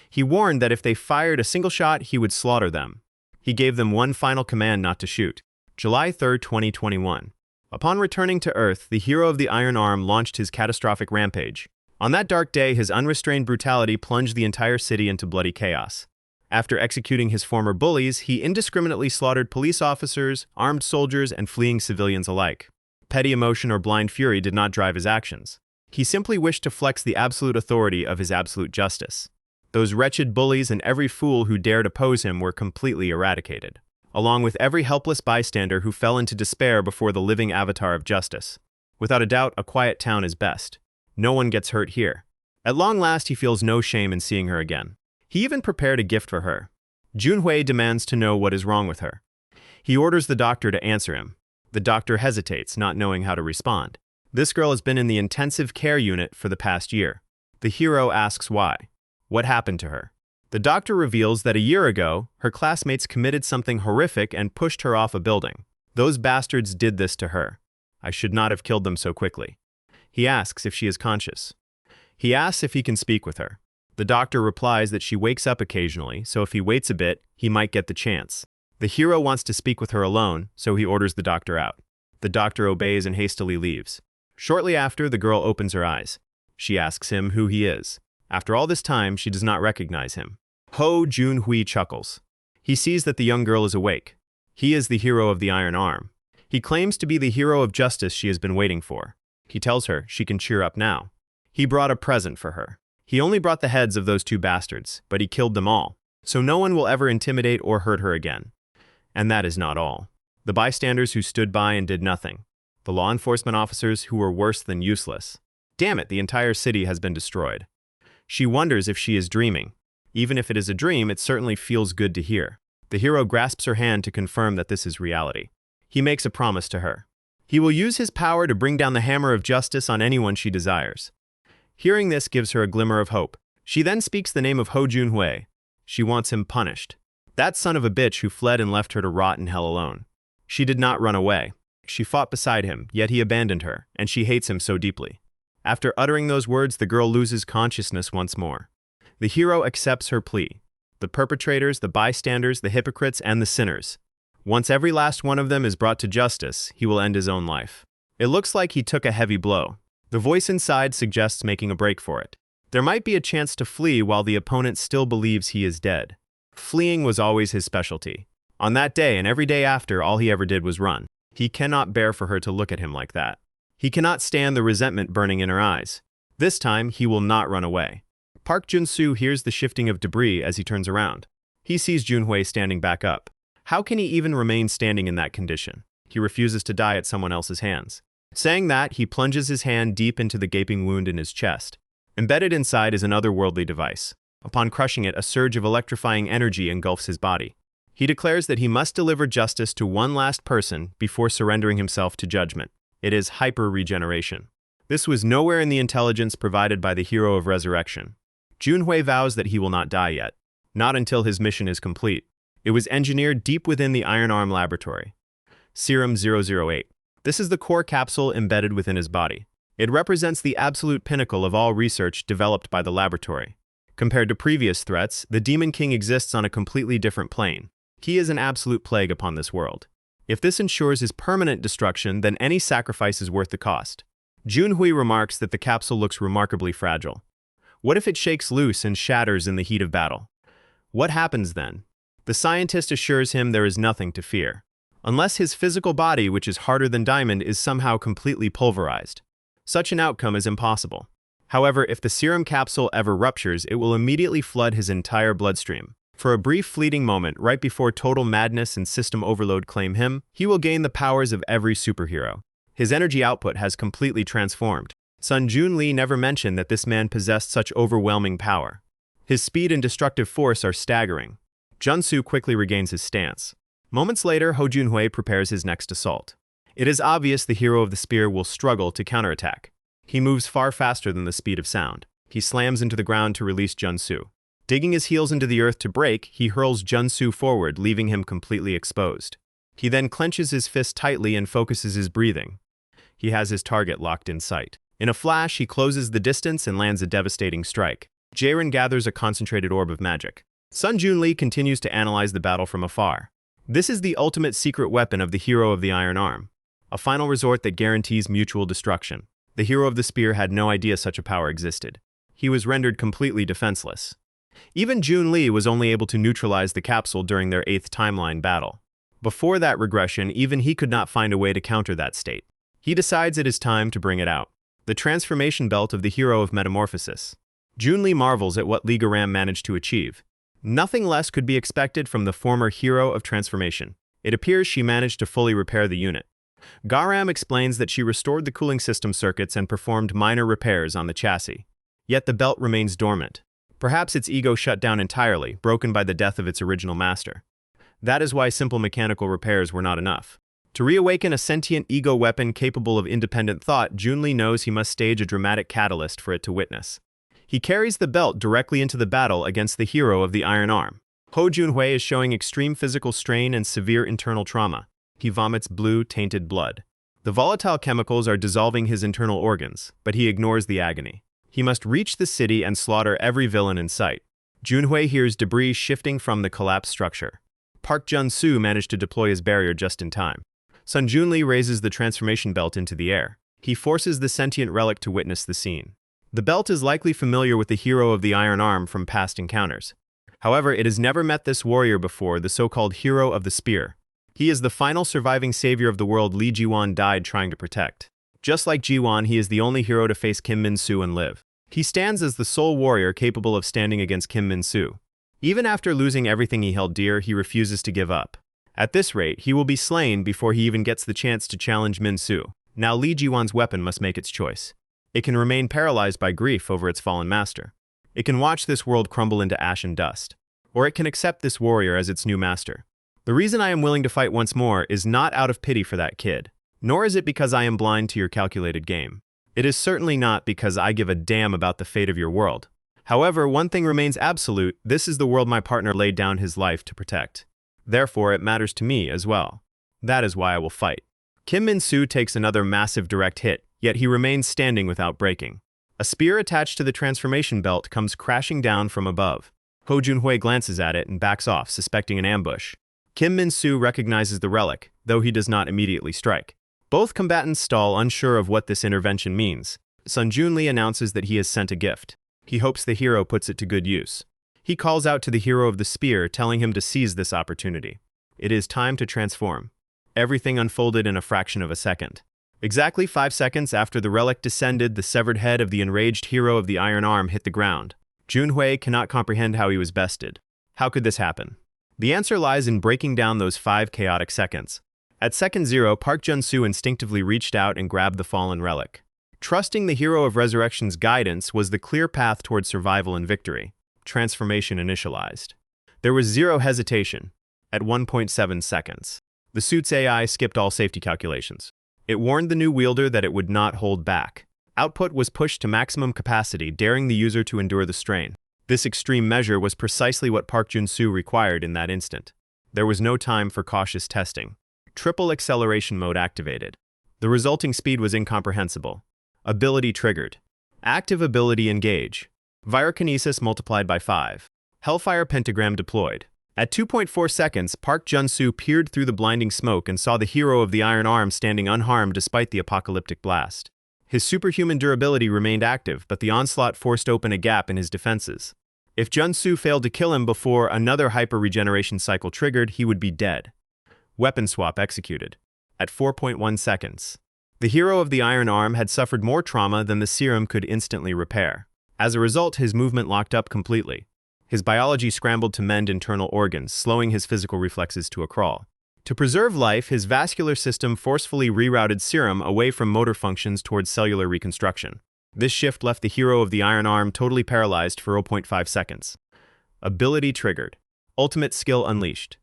Speaker 1: He warned that if they fired a single shot, he would slaughter them. He gave them one final command not to shoot. July 3, 2021. Upon returning to Earth, the hero of the Iron Arm launched his catastrophic rampage. On that dark day, his unrestrained brutality plunged the entire city into bloody chaos. After executing his former bullies, he indiscriminately slaughtered police officers, armed soldiers, and fleeing civilians alike. Petty emotion or blind fury did not drive his actions. He simply wished to flex the absolute authority of his absolute justice. Those wretched bullies and every fool who dared oppose him were completely eradicated, along with every helpless bystander who fell into despair before the living avatar of justice. Without a doubt, a quiet town is best. No one gets hurt here. At long last, he feels no shame in seeing her again. He even prepared a gift for her. Junhui demands to know what is wrong with her. He orders the doctor to answer him. The doctor hesitates, not knowing how to respond. This girl has been in the intensive care unit for the past year. The hero asks why. What happened to her? The doctor reveals that a year ago, her classmates committed something horrific and pushed her off a building. Those bastards did this to her. I should not have killed them so quickly. He asks if she is conscious. He asks if he can speak with her. The doctor replies that she wakes up occasionally, so if he waits a bit, he might get the chance. The hero wants to speak with her alone, so he orders the doctor out. The doctor obeys and hastily leaves. Shortly after, the girl opens her eyes. She asks him who he is. After all this time, she does not recognize him. Ho Jun-hui chuckles. He sees that the young girl is awake. He is the hero of the Iron Arm. He claims to be the hero of justice she has been waiting for. He tells her she can cheer up now. He brought a present for her. He only brought the heads of those two bastards, but he killed them all, so no one will ever intimidate or hurt her again. And that is not all. The bystanders who stood by and did nothing. The law enforcement officers who were worse than useless. Damn it, the entire city has been destroyed. She wonders if she is dreaming. Even if it is a dream, it certainly feels good to hear. The hero grasps her hand to confirm that this is reality. He makes a promise to her. He will use his power to bring down the hammer of justice on anyone she desires. Hearing this gives her a glimmer of hope. She then speaks the name of Ho Jun-hui. She wants him punished. That son of a bitch who fled and left her to rot in hell alone. She did not run away. She fought beside him, yet he abandoned her, and she hates him so deeply. After uttering those words, the girl loses consciousness once more. The hero accepts her plea. The perpetrators, the bystanders, the hypocrites, and the sinners. Once every last one of them is brought to justice, he will end his own life. It looks like he took a heavy blow. The voice inside suggests making a break for it. There might be a chance to flee while the opponent still believes he is dead. Fleeing was always his specialty. On that day and every day after, all he ever did was run. He cannot bear for her to look at him like that. He cannot stand the resentment burning in her eyes. This time, he will not run away. Park Jun-soo hears the shifting of debris as he turns around. He sees Jun-hui standing back up. How can he even remain standing in that condition? He refuses to die at someone else's hands. Saying that, he plunges his hand deep into the gaping wound in his chest. Embedded inside is an otherworldly device. Upon crushing it, a surge of electrifying energy engulfs his body. He declares that he must deliver justice to one last person before surrendering himself to judgment. It is hyper-regeneration. This was nowhere in the intelligence provided by the hero of resurrection. Jun-hui vows that he will not die yet. Not until his mission is complete. It was engineered deep within the Iron Arm laboratory. Serum 008. This is the core capsule embedded within his body. It represents the absolute pinnacle of all research developed by the laboratory. Compared to previous threats, the Demon King exists on a completely different plane. He is an absolute plague upon this world. If this ensures his permanent destruction, then any sacrifice is worth the cost. Jun-hui remarks that the capsule looks remarkably fragile. What if it shakes loose and shatters in the heat of battle? What happens then? The scientist assures him there is nothing to fear. Unless his physical body, which is harder than diamond, is somehow completely pulverized. Such an outcome is impossible. However, if the serum capsule ever ruptures, it will immediately flood his entire bloodstream. For a brief fleeting moment, right before total madness and system overload claim him, he will gain the powers of every superhero. His energy output has completely transformed. Sun Jun-lee never mentioned that this man possessed such overwhelming power. His speed and destructive force are staggering. Jun-soo quickly regains his stance. Moments later, Ho Jun-hui prepares his next assault. It is obvious the hero of the spear will struggle to counterattack. He moves far faster than the speed of sound. He slams into the ground to release Jun-soo. Digging his heels into the earth to break, he hurls Jun-soo forward, leaving him completely exposed. He then clenches his fist tightly and focuses his breathing. He has his target locked in sight. In a flash, he closes the distance and lands a devastating strike. Jaerin gathers a concentrated orb of magic. Sun Jun-lee continues to analyze the battle from afar. This is the ultimate secret weapon of the hero of the Iron Arm. A final resort that guarantees mutual destruction. The hero of the spear had no idea such a power existed. He was rendered completely defenseless. Even Jun-lee was only able to neutralize the capsule during their 8th timeline battle. Before that regression, even he could not find a way to counter that state. He decides it is time to bring it out. The transformation belt of the hero of metamorphosis. Jun-lee marvels at what Lee Garam managed to achieve. Nothing less could be expected from the former hero of transformation. It appears she managed to fully repair the unit. Garam explains that she restored the cooling system circuits and performed minor repairs on the chassis. Yet the belt remains dormant. Perhaps its ego shut down entirely, broken by the death of its original master. That is why simple mechanical repairs were not enough. To reawaken a sentient ego weapon capable of independent thought, Junli knows he must stage a dramatic catalyst for it to witness. He carries the belt directly into the battle against the hero of the Iron Arm. Ho Junhui is showing extreme physical strain and severe internal trauma. He vomits blue, tainted blood. The volatile chemicals are dissolving his internal organs, but he ignores the agony. He must reach the city and slaughter every villain in sight. Junhui hears debris shifting from the collapsed structure. Park Jun-soo managed to deploy his barrier just in time. Sun Junli raises the transformation belt into the air. He forces the sentient relic to witness the scene. The belt is likely familiar with the hero of the Iron Arm from past encounters. However, it has never met this warrior before, the so-called hero of the spear. He is the final surviving savior of the world Lee Ji-won died trying to protect. Just like Ji-won, he is the only hero to face Kim Min-soo and live. He stands as the sole warrior capable of standing against Kim Min-soo. Even after losing everything he held dear, he refuses to give up. At this rate, he will be slain before he even gets the chance to challenge Min-soo. Now Lee Ji-won's weapon must make its choice. It can remain paralyzed by grief over its fallen master. It can watch this world crumble into ash and dust. Or it can accept this warrior as its new master. The reason I am willing to fight once more is not out of pity for that kid, nor is it because I am blind to your calculated game. It is certainly not because I give a damn about the fate of your world. However, one thing remains absolute: this is the world my partner laid down his life to protect. Therefore, it matters to me as well. That is why I will fight. Kim Min-soo takes another massive direct hit, yet he remains standing without breaking. A spear attached to the transformation belt comes crashing down from above. Ho Junhui glances at it and backs off, suspecting an ambush. Kim Min-soo recognizes the relic, though he does not immediately strike. Both combatants stall, unsure of what this intervention means. Sun Junli announces that he has sent a gift. He hopes the hero puts it to good use. He calls out to the hero of the spear, telling him to seize this opportunity. It is time to transform. Everything unfolded in a fraction of a second. Exactly 5 seconds after the relic descended, the severed head of the enraged hero of the Iron Arm hit the ground. Junhui cannot comprehend how he was bested. How could this happen? The answer lies in breaking down those 5 chaotic seconds. At second 0, Park Jun-soo instinctively reached out and grabbed the fallen relic. Trusting the hero of Resurrection's guidance was the clear path toward survival and victory. Transformation initialized. There was zero hesitation. At 1.7 seconds, the suit's AI skipped all safety calculations. It warned the new wielder that it would not hold back. Output was pushed to maximum capacity, daring the user to endure the strain. This extreme measure was precisely what Park Jun-soo required in that instant. There was no time for cautious testing. Triple acceleration mode activated. The resulting speed was incomprehensible. Ability triggered. Active ability engage. Pyrokinesis multiplied by 5. Hellfire pentagram deployed. At 2.4 seconds, Park Jun-soo peered through the blinding smoke and saw the hero of the Iron Arm standing unharmed despite the apocalyptic blast. His superhuman durability remained active, but the onslaught forced open a gap in his defenses. If Jun-soo failed to kill him before another hyper-regeneration cycle triggered, he would be dead. Weapon swap executed. At 4.1 seconds. The hero of the Iron Arm had suffered more trauma than the serum could instantly repair. As a result, his movement locked up completely. His biology scrambled to mend internal organs, slowing his physical reflexes to a crawl. To preserve life, his vascular system forcefully rerouted serum away from motor functions towards cellular reconstruction. This shift left the hero of the Iron Arm totally paralyzed for 0.5 seconds. Ability triggered. Ultimate skill unleashed.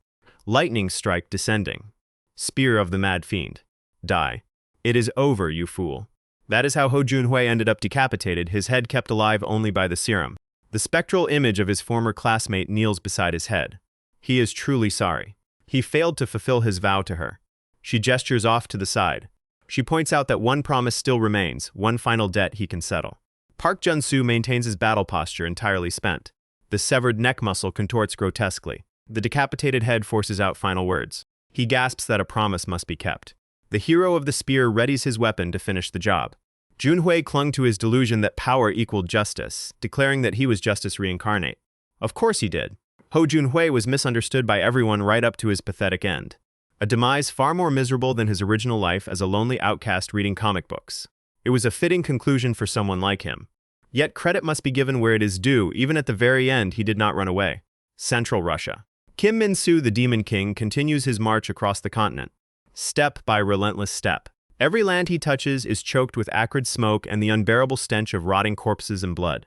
Speaker 1: Lightning strike descending. Spear of the Mad Fiend. Die. It is over, you fool. That is how Ho Junhui ended up decapitated, his head kept alive only by the serum. The spectral image of his former classmate kneels beside his head. He is truly sorry. He failed to fulfill his vow to her. She gestures off to the side. She points out that one promise still remains, one final debt he can settle. Park Jun-soo maintains his battle posture, entirely spent. The severed neck muscle contorts grotesquely. The decapitated head forces out final words. He gasps that a promise must be kept. The hero of the spear readies his weapon to finish the job. Junhui clung to his delusion that power equaled justice, declaring that he was justice reincarnate. Of course he did. Ho Junhui was misunderstood by everyone right up to his pathetic end. A demise far more miserable than his original life as a lonely outcast reading comic books. It was a fitting conclusion for someone like him. Yet credit must be given where it is due. Even at the very end, he did not run away. Central Russia. Kim Min-soo, the Demon King, continues his march across the continent. Step by relentless step. Every land he touches is choked with acrid smoke and the unbearable stench of rotting corpses and blood.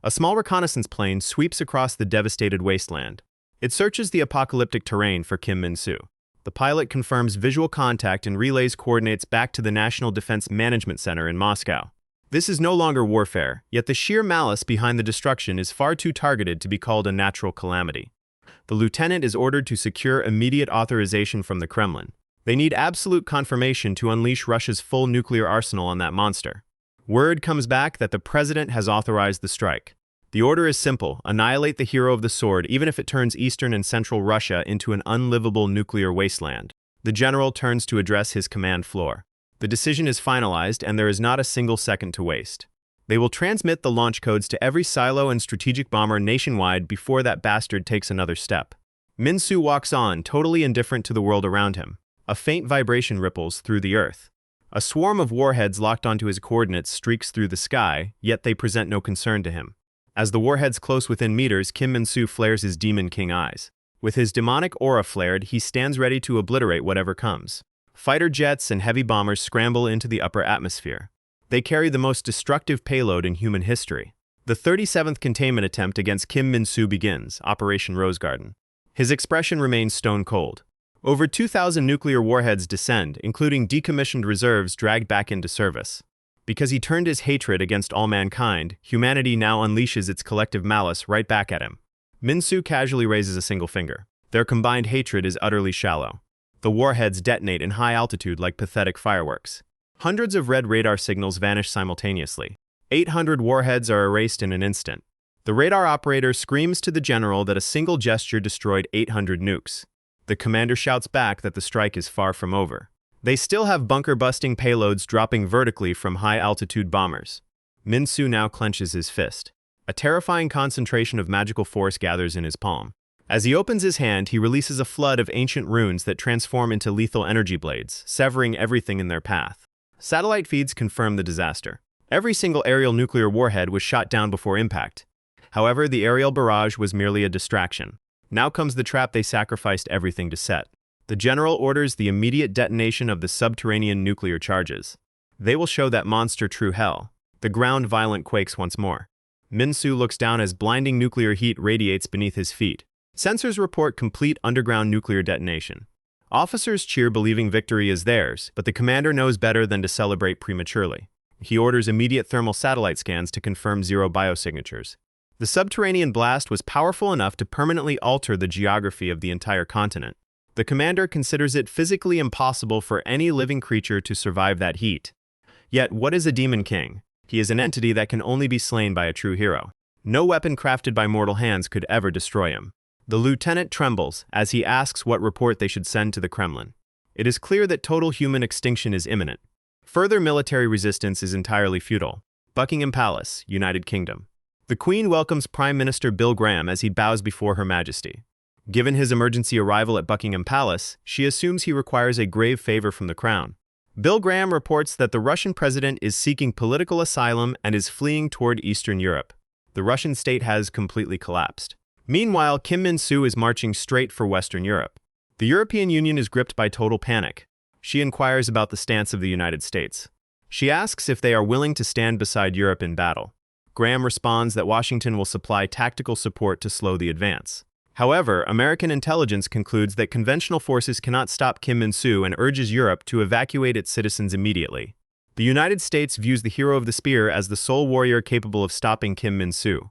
Speaker 1: A small reconnaissance plane sweeps across the devastated wasteland. It searches the apocalyptic terrain for Kim Min-soo. The pilot confirms visual contact and relays coordinates back to the National Defense Management Center in Moscow. This is no longer warfare, yet the sheer malice behind the destruction is far too targeted to be called a natural calamity. The lieutenant is ordered to secure immediate authorization from the Kremlin. They need absolute confirmation to unleash Russia's full nuclear arsenal on that monster. Word comes back that the president has authorized the strike. The order is simple: annihilate the hero of the sword, even if it turns eastern and central Russia into an unlivable nuclear wasteland. The general turns to address his command floor. The decision is finalized, and there is not a single second to waste. They will transmit the launch codes to every silo and strategic bomber nationwide before that bastard takes another step. Min-soo walks on, totally indifferent to the world around him. A faint vibration ripples through the earth. A swarm of warheads locked onto his coordinates streaks through the sky, yet they present no concern to him. As the warheads close within meters, Kim Min-soo flares his Demon King eyes. With his demonic aura flared, he stands ready to obliterate whatever comes. Fighter jets and heavy bombers scramble into the upper atmosphere. They carry the most destructive payload in human history. The 37th containment attempt against Kim Min-soo begins, Operation Rose Garden. His expression remains stone cold. Over 2,000 nuclear warheads descend, including decommissioned reserves dragged back into service. Because he turned his hatred against all mankind, humanity now unleashes its collective malice right back at him. Min-soo casually raises a single finger. Their combined hatred is utterly shallow. The warheads detonate in high altitude like pathetic fireworks. Hundreds of red radar signals vanish simultaneously. 800 warheads are erased in an instant. The radar operator screams to the general that a single gesture destroyed 800 nukes. The commander shouts back that the strike is far from over. They still have bunker-busting payloads dropping vertically from high-altitude bombers. Min-soo now clenches his fist. A terrifying concentration of magical force gathers in his palm. As he opens his hand, he releases a flood of ancient runes that transform into lethal energy blades, severing everything in their path. Satellite feeds confirm the disaster. Every single aerial nuclear warhead was shot down before impact. However, the aerial barrage was merely a distraction. Now comes the trap they sacrificed everything to set. The general orders the immediate detonation of the subterranean nuclear charges. They will show that monster true hell. The ground violent quakes once more. Min-soo looks down as blinding nuclear heat radiates beneath his feet. Sensors report complete underground nuclear detonation. Officers cheer, believing victory is theirs, but the commander knows better than to celebrate prematurely. He orders immediate thermal satellite scans to confirm zero biosignatures. The subterranean blast was powerful enough to permanently alter the geography of the entire continent. The commander considers it physically impossible for any living creature to survive that heat. Yet, what is a Demon King? He is an entity that can only be slain by a true hero. No weapon crafted by mortal hands could ever destroy him. The lieutenant trembles as he asks what report they should send to the Kremlin. It is clear that total human extinction is imminent. Further military resistance is entirely futile. Buckingham Palace, United Kingdom. The Queen welcomes Prime Minister Bill Graham as he bows before Her Majesty. Given his emergency arrival at Buckingham Palace, she assumes he requires a grave favor from the crown. Bill Graham reports that the Russian president is seeking political asylum and is fleeing toward Eastern Europe. The Russian state has completely collapsed. Meanwhile, Kim Min-soo is marching straight for Western Europe. The European Union is gripped by total panic. She inquires about the stance of the United States. She asks if they are willing to stand beside Europe in battle. Graham responds that Washington will supply tactical support to slow the advance. However, American intelligence concludes that conventional forces cannot stop Kim Min-soo and urges Europe to evacuate its citizens immediately. The United States views the hero of the spear as the sole warrior capable of stopping Kim Min-soo.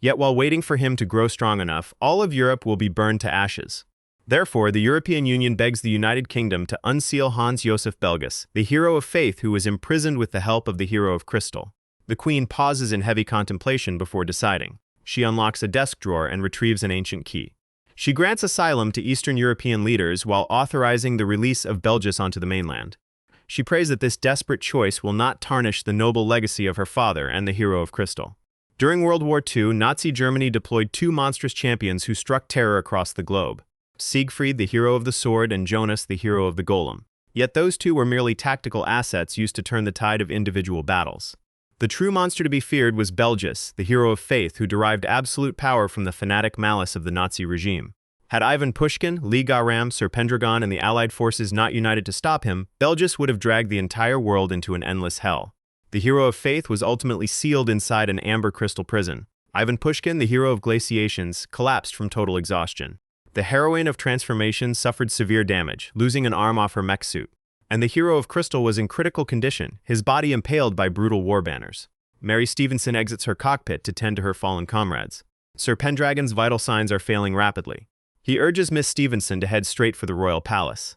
Speaker 1: Yet while waiting for him to grow strong enough, all of Europe will be burned to ashes. Therefore, the European Union begs the United Kingdom to unseal Hans Josef Belgus, the hero of faith who was imprisoned with the help of the hero of crystal. The Queen pauses in heavy contemplation before deciding. She unlocks a desk drawer and retrieves an ancient key. She grants asylum to Eastern European leaders while authorizing the release of Belgus onto the mainland. She prays that this desperate choice will not tarnish the noble legacy of her father and the hero of crystal. During World War II, Nazi Germany deployed two monstrous champions who struck terror across the globe: Siegfried, the hero of the sword, and Jonas, the hero of the golem. Yet those two were merely tactical assets used to turn the tide of individual battles. The true monster to be feared was Belgus, the hero of faith who derived absolute power from the fanatic malice of the Nazi regime. Had Ivan Pushkin, Lee Garam, Sir Pendragon, and the Allied forces not united to stop him, Belgus would have dragged the entire world into an endless hell. The hero of faith was ultimately sealed inside an amber crystal prison. Ivan Pushkin, the hero of glaciations, collapsed from total exhaustion. The heroine of transformation suffered severe damage, losing an arm off her mech suit. And the hero of crystal was in critical condition, his body impaled by brutal war banners. Mary Stevenson exits her cockpit to tend to her fallen comrades. Sir Pendragon's vital signs are failing rapidly. He urges Miss Stevenson to head straight for the royal palace.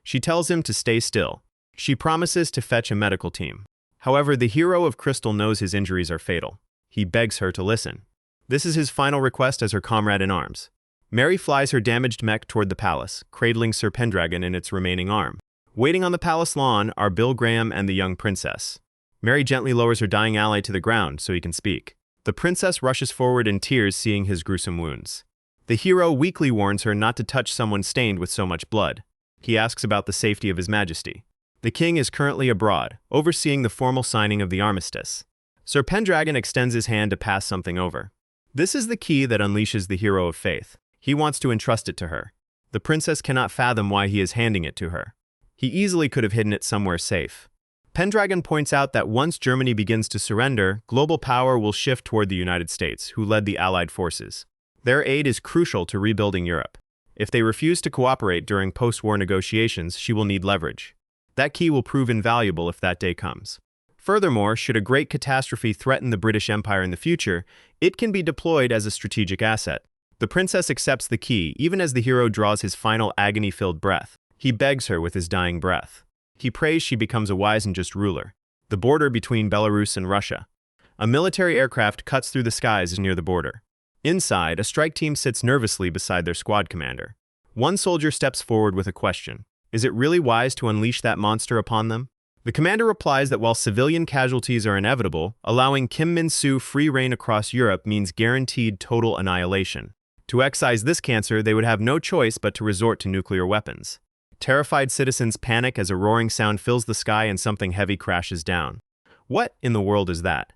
Speaker 1: She tells him to stay still. She promises to fetch a medical team. However, the hero of crystal knows his injuries are fatal. He begs her to listen. This is his final request as her comrade in arms. Mary flies her damaged mech toward the palace, cradling Sir Pendragon in its remaining arm. Waiting on the palace lawn are Bill Graham and the young princess. Mary gently lowers her dying ally to the ground so he can speak. The princess rushes forward in tears, seeing his gruesome wounds. The hero weakly warns her not to touch someone stained with so much blood. He asks about the safety of His Majesty. The king is currently abroad, overseeing the formal signing of the armistice. Sir Pendragon extends his hand to pass something over. This is the key that unleashes the hero of faith. He wants to entrust it to her. The princess cannot fathom why he is handing it to her. He easily could have hidden it somewhere safe. Pendragon points out that once Germany begins to surrender, global power will shift toward the United States, who led the Allied forces. Their aid is crucial to rebuilding Europe. If they refuse to cooperate during post-war negotiations, she will need leverage. That key will prove invaluable if that day comes. Furthermore, should a great catastrophe threaten the British Empire in the future, it can be deployed as a strategic asset. The princess accepts the key, even as the hero draws his final agony-filled breath. He begs her with his dying breath. He prays she becomes a wise and just ruler. The border between Belarus and Russia. A military aircraft cuts through the skies near the border. Inside, a strike team sits nervously beside their squad commander. One soldier steps forward with a question. Is it really wise to unleash that monster upon them? The commander replies that while civilian casualties are inevitable, allowing Kim Min-soo free reign across Europe means guaranteed total annihilation. To excise this cancer, they would have no choice but to resort to nuclear weapons. Terrified citizens panic as a roaring sound fills the sky and something heavy crashes down. What in the world is that?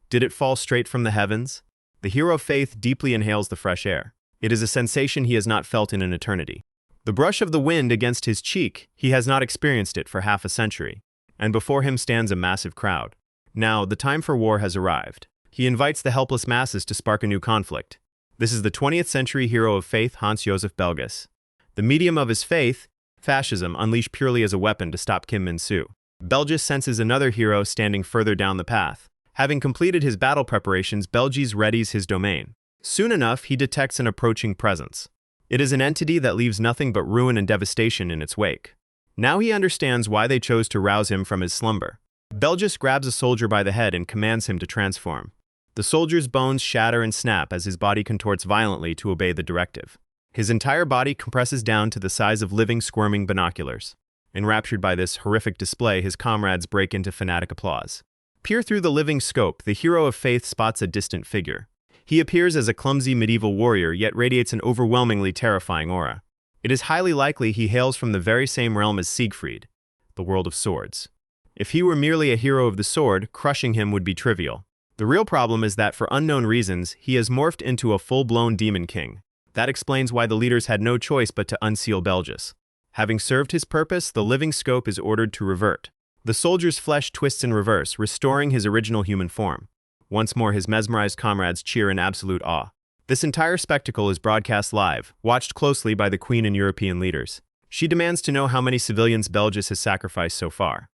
Speaker 1: Did it fall straight from the heavens? The hero of faith deeply inhales the fresh air. It is a sensation he has not felt in an eternity. The brush of the wind against his cheek, he has not experienced it for half a century. And before him stands a massive crowd. Now, the time for war has arrived. He invites the helpless masses to spark a new conflict. This is the 20th century hero of faith, Hans Josef Belges. The medium of his faith, fascism, unleashed purely as a weapon to stop Kim Min-soo. Belges senses another hero standing further down the path. Having completed his battle preparations, Belges readies his domain. Soon enough, he detects an approaching presence. It is an entity that leaves nothing but ruin and devastation in its wake. Now he understands why they chose to rouse him from his slumber. Belges grabs a soldier by the head and commands him to transform. The soldier's bones shatter and snap as his body contorts violently to obey the directive. His entire body compresses down to the size of living, squirming binoculars. Enraptured by this horrific display, his comrades break into fanatic applause. Peer through the living scope, the hero of faith spots a distant figure. He appears as a clumsy medieval warrior, yet radiates an overwhelmingly terrifying aura. It is highly likely he hails from the very same realm as Siegfried, the world of swords. If he were merely a hero of the sword, crushing him would be trivial. The real problem is that for unknown reasons, he has morphed into a full-blown demon king. That explains why the leaders had no choice but to unseal Belges. Having served his purpose, the living scope is ordered to revert. The soldier's flesh twists in reverse, restoring his original human form. Once more, his mesmerized comrades cheer in absolute awe. This entire spectacle is broadcast live, watched closely by the Queen and European leaders. She demands to know how many civilians Belges has sacrificed so far.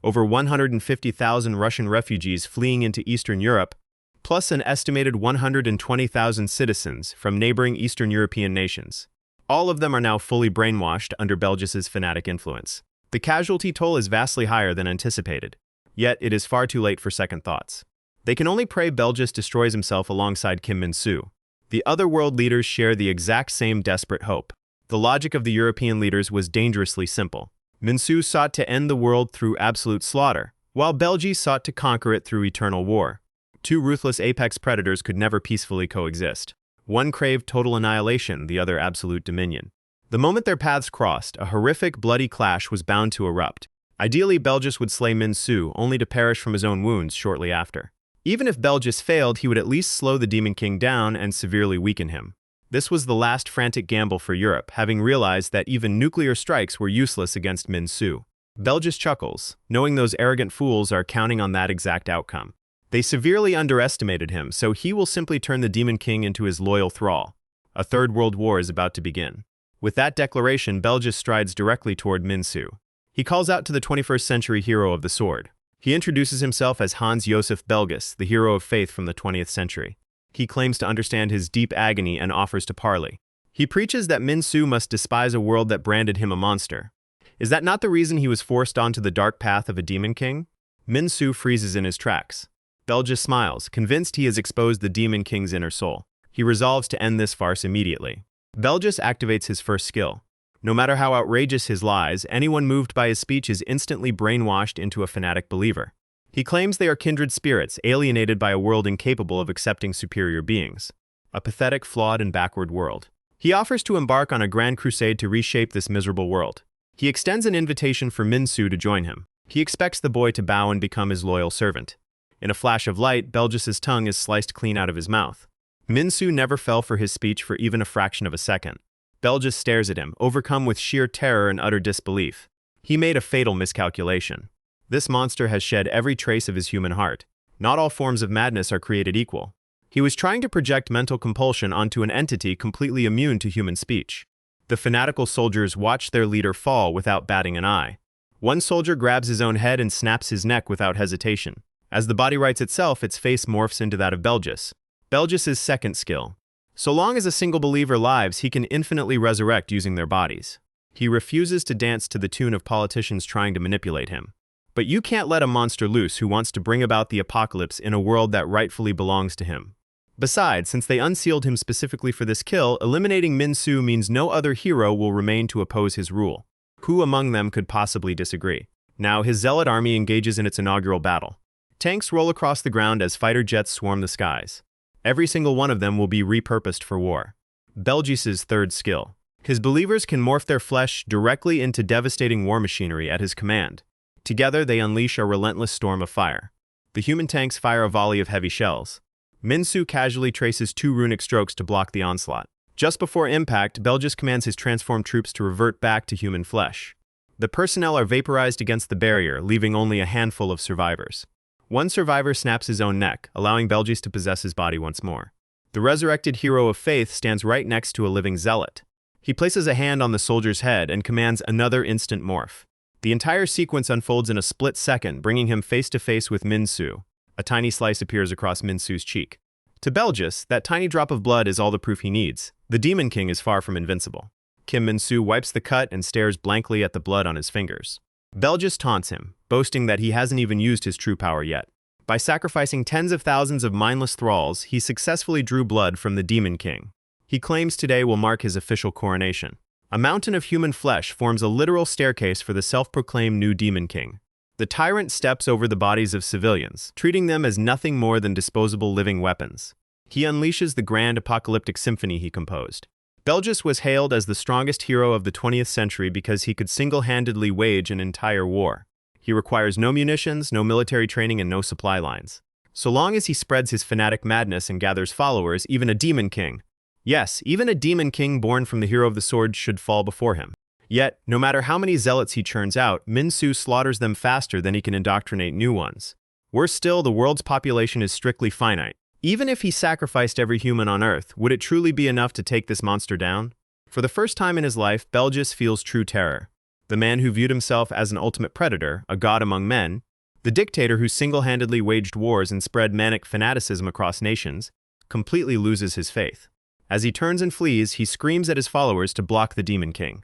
Speaker 1: Over 150,000 Russian refugees fleeing into Eastern Europe, plus an estimated 120,000 citizens from neighboring Eastern European nations. All of them are now fully brainwashed under Belges's fanatic influence. The casualty toll is vastly higher than anticipated. Yet, it is far too late for second thoughts. They can only pray Belges destroys himself alongside Kim Min-soo. The otherworld leaders share the exact same desperate hope. The logic of the European leaders was dangerously simple. Min-soo sought to end the world through absolute slaughter, while Belges sought to conquer it through eternal war. Two ruthless apex predators could never peacefully coexist. One craved total annihilation, the other absolute dominion. The moment their paths crossed, a horrific, bloody clash was bound to erupt. Ideally, Belges would slay Min-soo, only to perish from his own wounds shortly after. Even if Belges failed, he would at least slow the Demon King down and severely weaken him. This was the last frantic gamble for Europe, having realized that even nuclear strikes were useless against Min-soo. Belges chuckles, knowing those arrogant fools are counting on that exact outcome. They severely underestimated him, so he will simply turn the Demon King into his loyal thrall. A third world war is about to begin. With that declaration, Belgus strides directly toward Min-soo. He calls out to the 21st century hero of the sword. He introduces himself as Hans Josef Belgus, the hero of faith from the 20th century. He claims to understand his deep agony and offers to parley. He preaches that Min-soo must despise a world that branded him a monster. Is that not the reason he was forced onto the dark path of a demon king? Min-soo freezes in his tracks. Belgus smiles, convinced he has exposed the demon king's inner soul. He resolves to end this farce immediately. Belgus activates his first skill. No matter how outrageous his lies, anyone moved by his speech is instantly brainwashed into a fanatic believer. He claims they are kindred spirits, alienated by a world incapable of accepting superior beings. A pathetic, flawed, and backward world. He offers to embark on a grand crusade to reshape this miserable world. He extends an invitation for Min-soo to join him. He expects the boy to bow and become his loyal servant. In a flash of light, Belgus' tongue is sliced clean out of his mouth. Min-soo never fell for his speech for even a fraction of a second. Belgus stares at him, overcome with sheer terror and utter disbelief. He made a fatal miscalculation. This monster has shed every trace of his human heart. Not all forms of madness are created equal. He was trying to project mental compulsion onto an entity completely immune to human speech. The fanatical soldiers watch their leader fall without batting an eye. One soldier grabs his own head and snaps his neck without hesitation. As the body rights itself, its face morphs into that of Belgus. Belgus' second skill. So long as a single believer lives, he can infinitely resurrect using their bodies. He refuses to dance to the tune of politicians trying to manipulate him. But you can't let a monster loose who wants to bring about the apocalypse in a world that rightfully belongs to him. Besides, since they unsealed him specifically for this kill, eliminating Min-soo means no other hero will remain to oppose his rule. Who among them could possibly disagree? Now, his zealot army engages in its inaugural battle. Tanks roll across the ground as fighter jets swarm the skies. Every single one of them will be repurposed for war. Belgus' third skill. His believers can morph their flesh directly into devastating war machinery at his command. Together, they unleash a relentless storm of fire. The human tanks fire a volley of heavy shells. Min-soo casually traces 2 runic strokes to block the onslaught. Just before impact, Belgus commands his transformed troops to revert back to human flesh. The personnel are vaporized against the barrier, leaving only a handful of survivors. One survivor snaps his own neck, allowing Belgus to possess his body once more. The resurrected hero of faith stands right next to a living zealot. He places a hand on the soldier's head and commands another instant morph. The entire sequence unfolds in a split second, bringing him face to face with Min-soo. A tiny slice appears across Min-soo's cheek. To Belgus, that tiny drop of blood is all the proof he needs. The Demon King is far from invincible. Kim Min-soo wipes the cut and stares blankly at the blood on his fingers. Belgus taunts him, boasting that he hasn't even used his true power yet. By sacrificing tens of thousands of mindless thralls, he successfully drew blood from the Demon King. He claims today will mark his official coronation. A mountain of human flesh forms a literal staircase for the self-proclaimed new Demon King. The tyrant steps over the bodies of civilians, treating them as nothing more than disposable living weapons. He unleashes the grand apocalyptic symphony he composed. Belgus was hailed as the strongest hero of the 20th century because he could single-handedly wage an entire war. He requires no munitions, no military training, and no supply lines. So long as he spreads his fanatic madness and gathers followers, even a demon king. Yes, even a demon king born from the hero of the sword should fall before him. Yet, no matter how many zealots he churns out, Min-soo slaughters them faster than he can indoctrinate new ones. Worse still, the world's population is strictly finite. Even if he sacrificed every human on Earth, would it truly be enough to take this monster down? For the first time in his life, Belgus feels true terror. The man who viewed himself as an ultimate predator, a god among men, the dictator who single-handedly waged wars and spread manic fanaticism across nations, completely loses his faith. As he turns and flees, he screams at his followers to block the Demon King.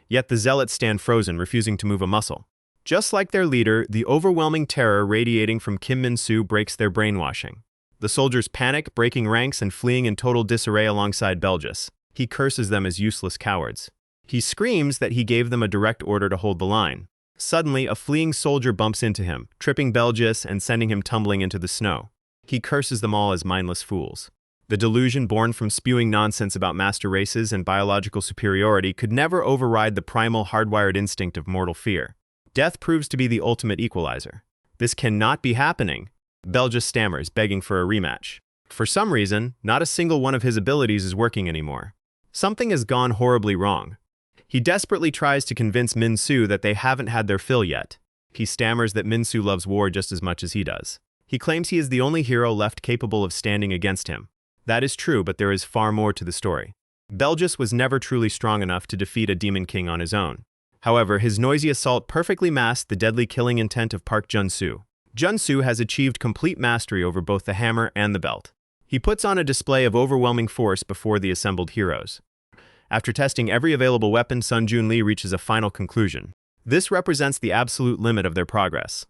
Speaker 1: Yet the zealots stand frozen, refusing to move a muscle. Just like their leader, the overwhelming terror radiating from Kim Min-soo breaks their brainwashing. The soldiers panic, breaking ranks and fleeing in total disarray alongside Belgus. He curses them as useless cowards. He screams that he gave them a direct order to hold the line. Suddenly, a fleeing soldier bumps into him, tripping Belgus and sending him tumbling into the snow. He curses them all as mindless fools. The delusion born from spewing nonsense about master races and biological superiority could never override the primal hardwired instinct of mortal fear. Death proves to be the ultimate equalizer. This cannot be happening. Belgus stammers, begging for a rematch. For some reason, not a single one of his abilities is working anymore. Something has gone horribly wrong. He desperately tries to convince Min-soo that they haven't had their fill yet. He stammers that Min-soo loves war just as much as he does. He claims he is the only hero left capable of standing against him. That is true, but there is far more to the story. Belgus was never truly strong enough to defeat a demon king on his own. However, his noisy assault perfectly masked the deadly killing intent of Park Jun-soo. Jun-soo has achieved complete mastery over both the hammer and the belt. He puts on a display of overwhelming force before the assembled heroes. After testing every available weapon, Sun Jun-lee reaches a final conclusion. This represents the absolute limit of their progress.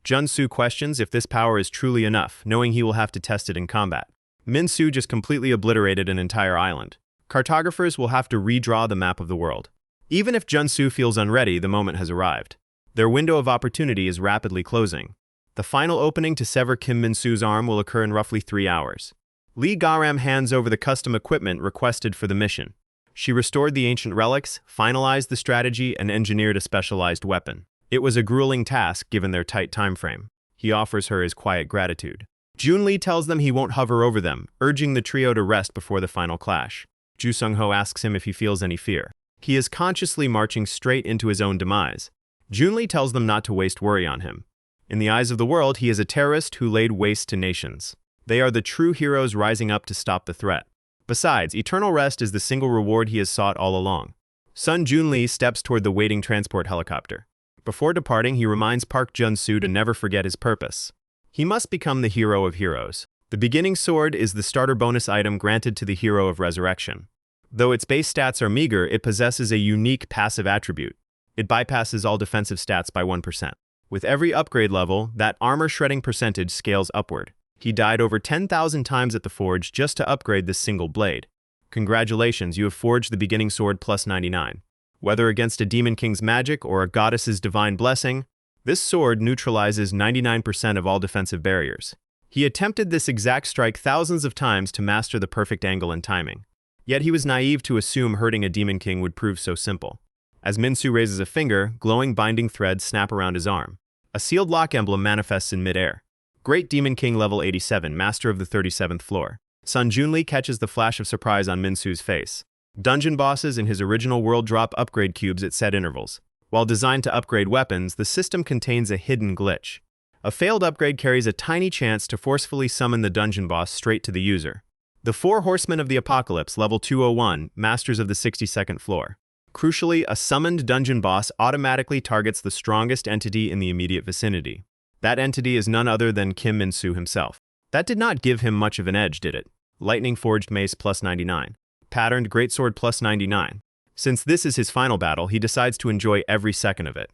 Speaker 1: Jun-soo questions if this power is truly enough, knowing he will have to test it in combat. Min-soo just completely obliterated an entire island. Cartographers will have to redraw the map of the world. Even if Jun-soo feels unready, the moment has arrived. Their window of opportunity is rapidly closing. The final opening to sever Kim Min-soo's arm will occur in roughly 3 hours. Lee Garam hands over the custom equipment requested for the mission. She restored the ancient relics, finalized the strategy, and engineered a specialized weapon. It was a grueling task given their tight time frame. He offers her his quiet gratitude. Jun-lee tells them he won't hover over them, urging the trio to rest before the final clash. Ju Sung-ho asks him if he feels any fear. He is consciously marching straight into his own demise. Jun-lee tells them not to waste worry on him. In the eyes of the world, he is a terrorist who laid waste to nations. They are the true heroes rising up to stop the threat. Besides, eternal rest is the single reward he has sought all along. Sun Jun-lee steps toward the waiting transport helicopter. Before departing, he reminds Park Jun-soo to never forget his purpose. He must become the hero of heroes. The beginning sword is the starter bonus item granted to the hero of resurrection. Though its base stats are meager, it possesses a unique passive attribute. It bypasses all defensive stats by 1%. With every upgrade level, that armor shredding percentage scales upward. He died over 10,000 times at the forge just to upgrade this single blade. Congratulations, you have forged the beginning sword plus 99. Whether against a demon king's magic or a goddess's divine blessing, this sword neutralizes 99% of all defensive barriers. He attempted this exact strike thousands of times to master the perfect angle and timing. Yet he was naive to assume hurting a demon king would prove so simple. As Min-soo raises a finger, glowing binding threads snap around his arm. A sealed lock emblem manifests in midair. Great Demon King level 87, master of the 37th floor. Sun Jun-lee catches the flash of surprise on Min-soo's face. Dungeon bosses in his original world drop upgrade cubes at set intervals. While designed to upgrade weapons, the system contains a hidden glitch. A failed upgrade carries a tiny chance to forcefully summon the dungeon boss straight to the user. The 4 Horsemen of the Apocalypse, level 201, masters of the 62nd floor. Crucially, a summoned dungeon boss automatically targets the strongest entity in the immediate vicinity. That entity is none other than Kim Min-soo himself. That did not give him much of an edge, did it? Lightning Forged Mace plus 99. Patterned Greatsword plus 99. Since this is his final battle, he decides to enjoy every second of it.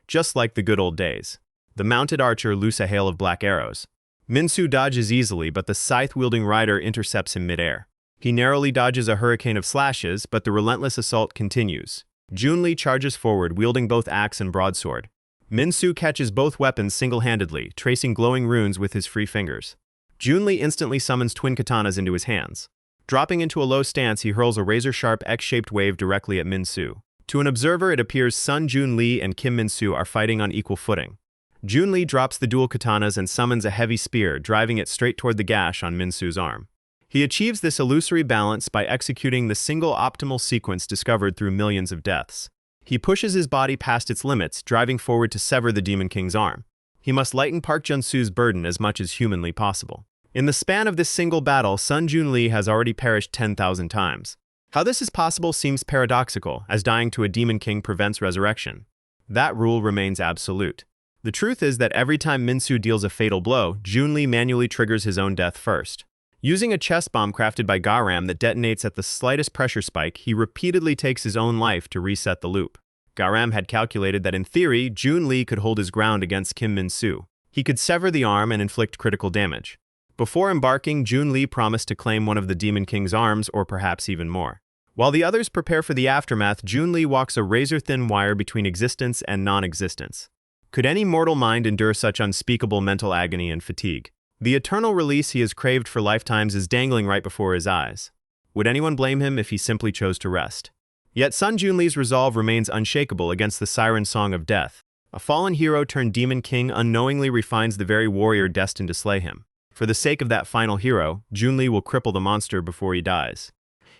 Speaker 1: Just like the good old days. The mounted archer loose a hail of black arrows. Min-soo dodges easily, but the scythe-wielding rider intercepts him midair. He narrowly dodges a hurricane of slashes, but the relentless assault continues. Jun-lee charges forward, wielding both axe and broadsword. Min-soo catches both weapons single-handedly, tracing glowing runes with his free fingers. Jun-lee instantly summons twin katanas into his hands. Dropping into a low stance, he hurls a razor-sharp X-shaped wave directly at Min-soo. To an observer, it appears Sun Jun-lee and Kim Min-soo are fighting on equal footing. Jun-lee drops the dual katanas and summons a heavy spear, driving it straight toward the gash on Min-soo's arm. He achieves this illusory balance by executing the single optimal sequence discovered through millions of deaths. He pushes his body past its limits, driving forward to sever the Demon King's arm. He must lighten Park Jun-soo's burden as much as humanly possible. In the span of this single battle, Sun Jun-lee has already perished 10,000 times. How this is possible seems paradoxical, as dying to a Demon King prevents resurrection. That rule remains absolute. The truth is that every time Min-soo deals a fatal blow, Jun-lee manually triggers his own death first. Using a chest bomb crafted by Garam that detonates at the slightest pressure spike, he repeatedly takes his own life to reset the loop. Garam had calculated that in theory, Jun-lee could hold his ground against Kim Min-soo. He could sever the arm and inflict critical damage. Before embarking, Jun-lee promised to claim one of the Demon King's arms, or perhaps even more. While the others prepare for the aftermath, Jun-lee walks a razor-thin wire between existence and non-existence. Could any mortal mind endure such unspeakable mental agony and fatigue? The eternal release he has craved for lifetimes is dangling right before his eyes. Would anyone blame him if he simply chose to rest? Yet Sun Jun-lee's resolve remains unshakable against the siren song of death. A fallen hero turned Demon King unknowingly refines the very warrior destined to slay him. For the sake of that final hero, Jun-lee will cripple the monster before he dies.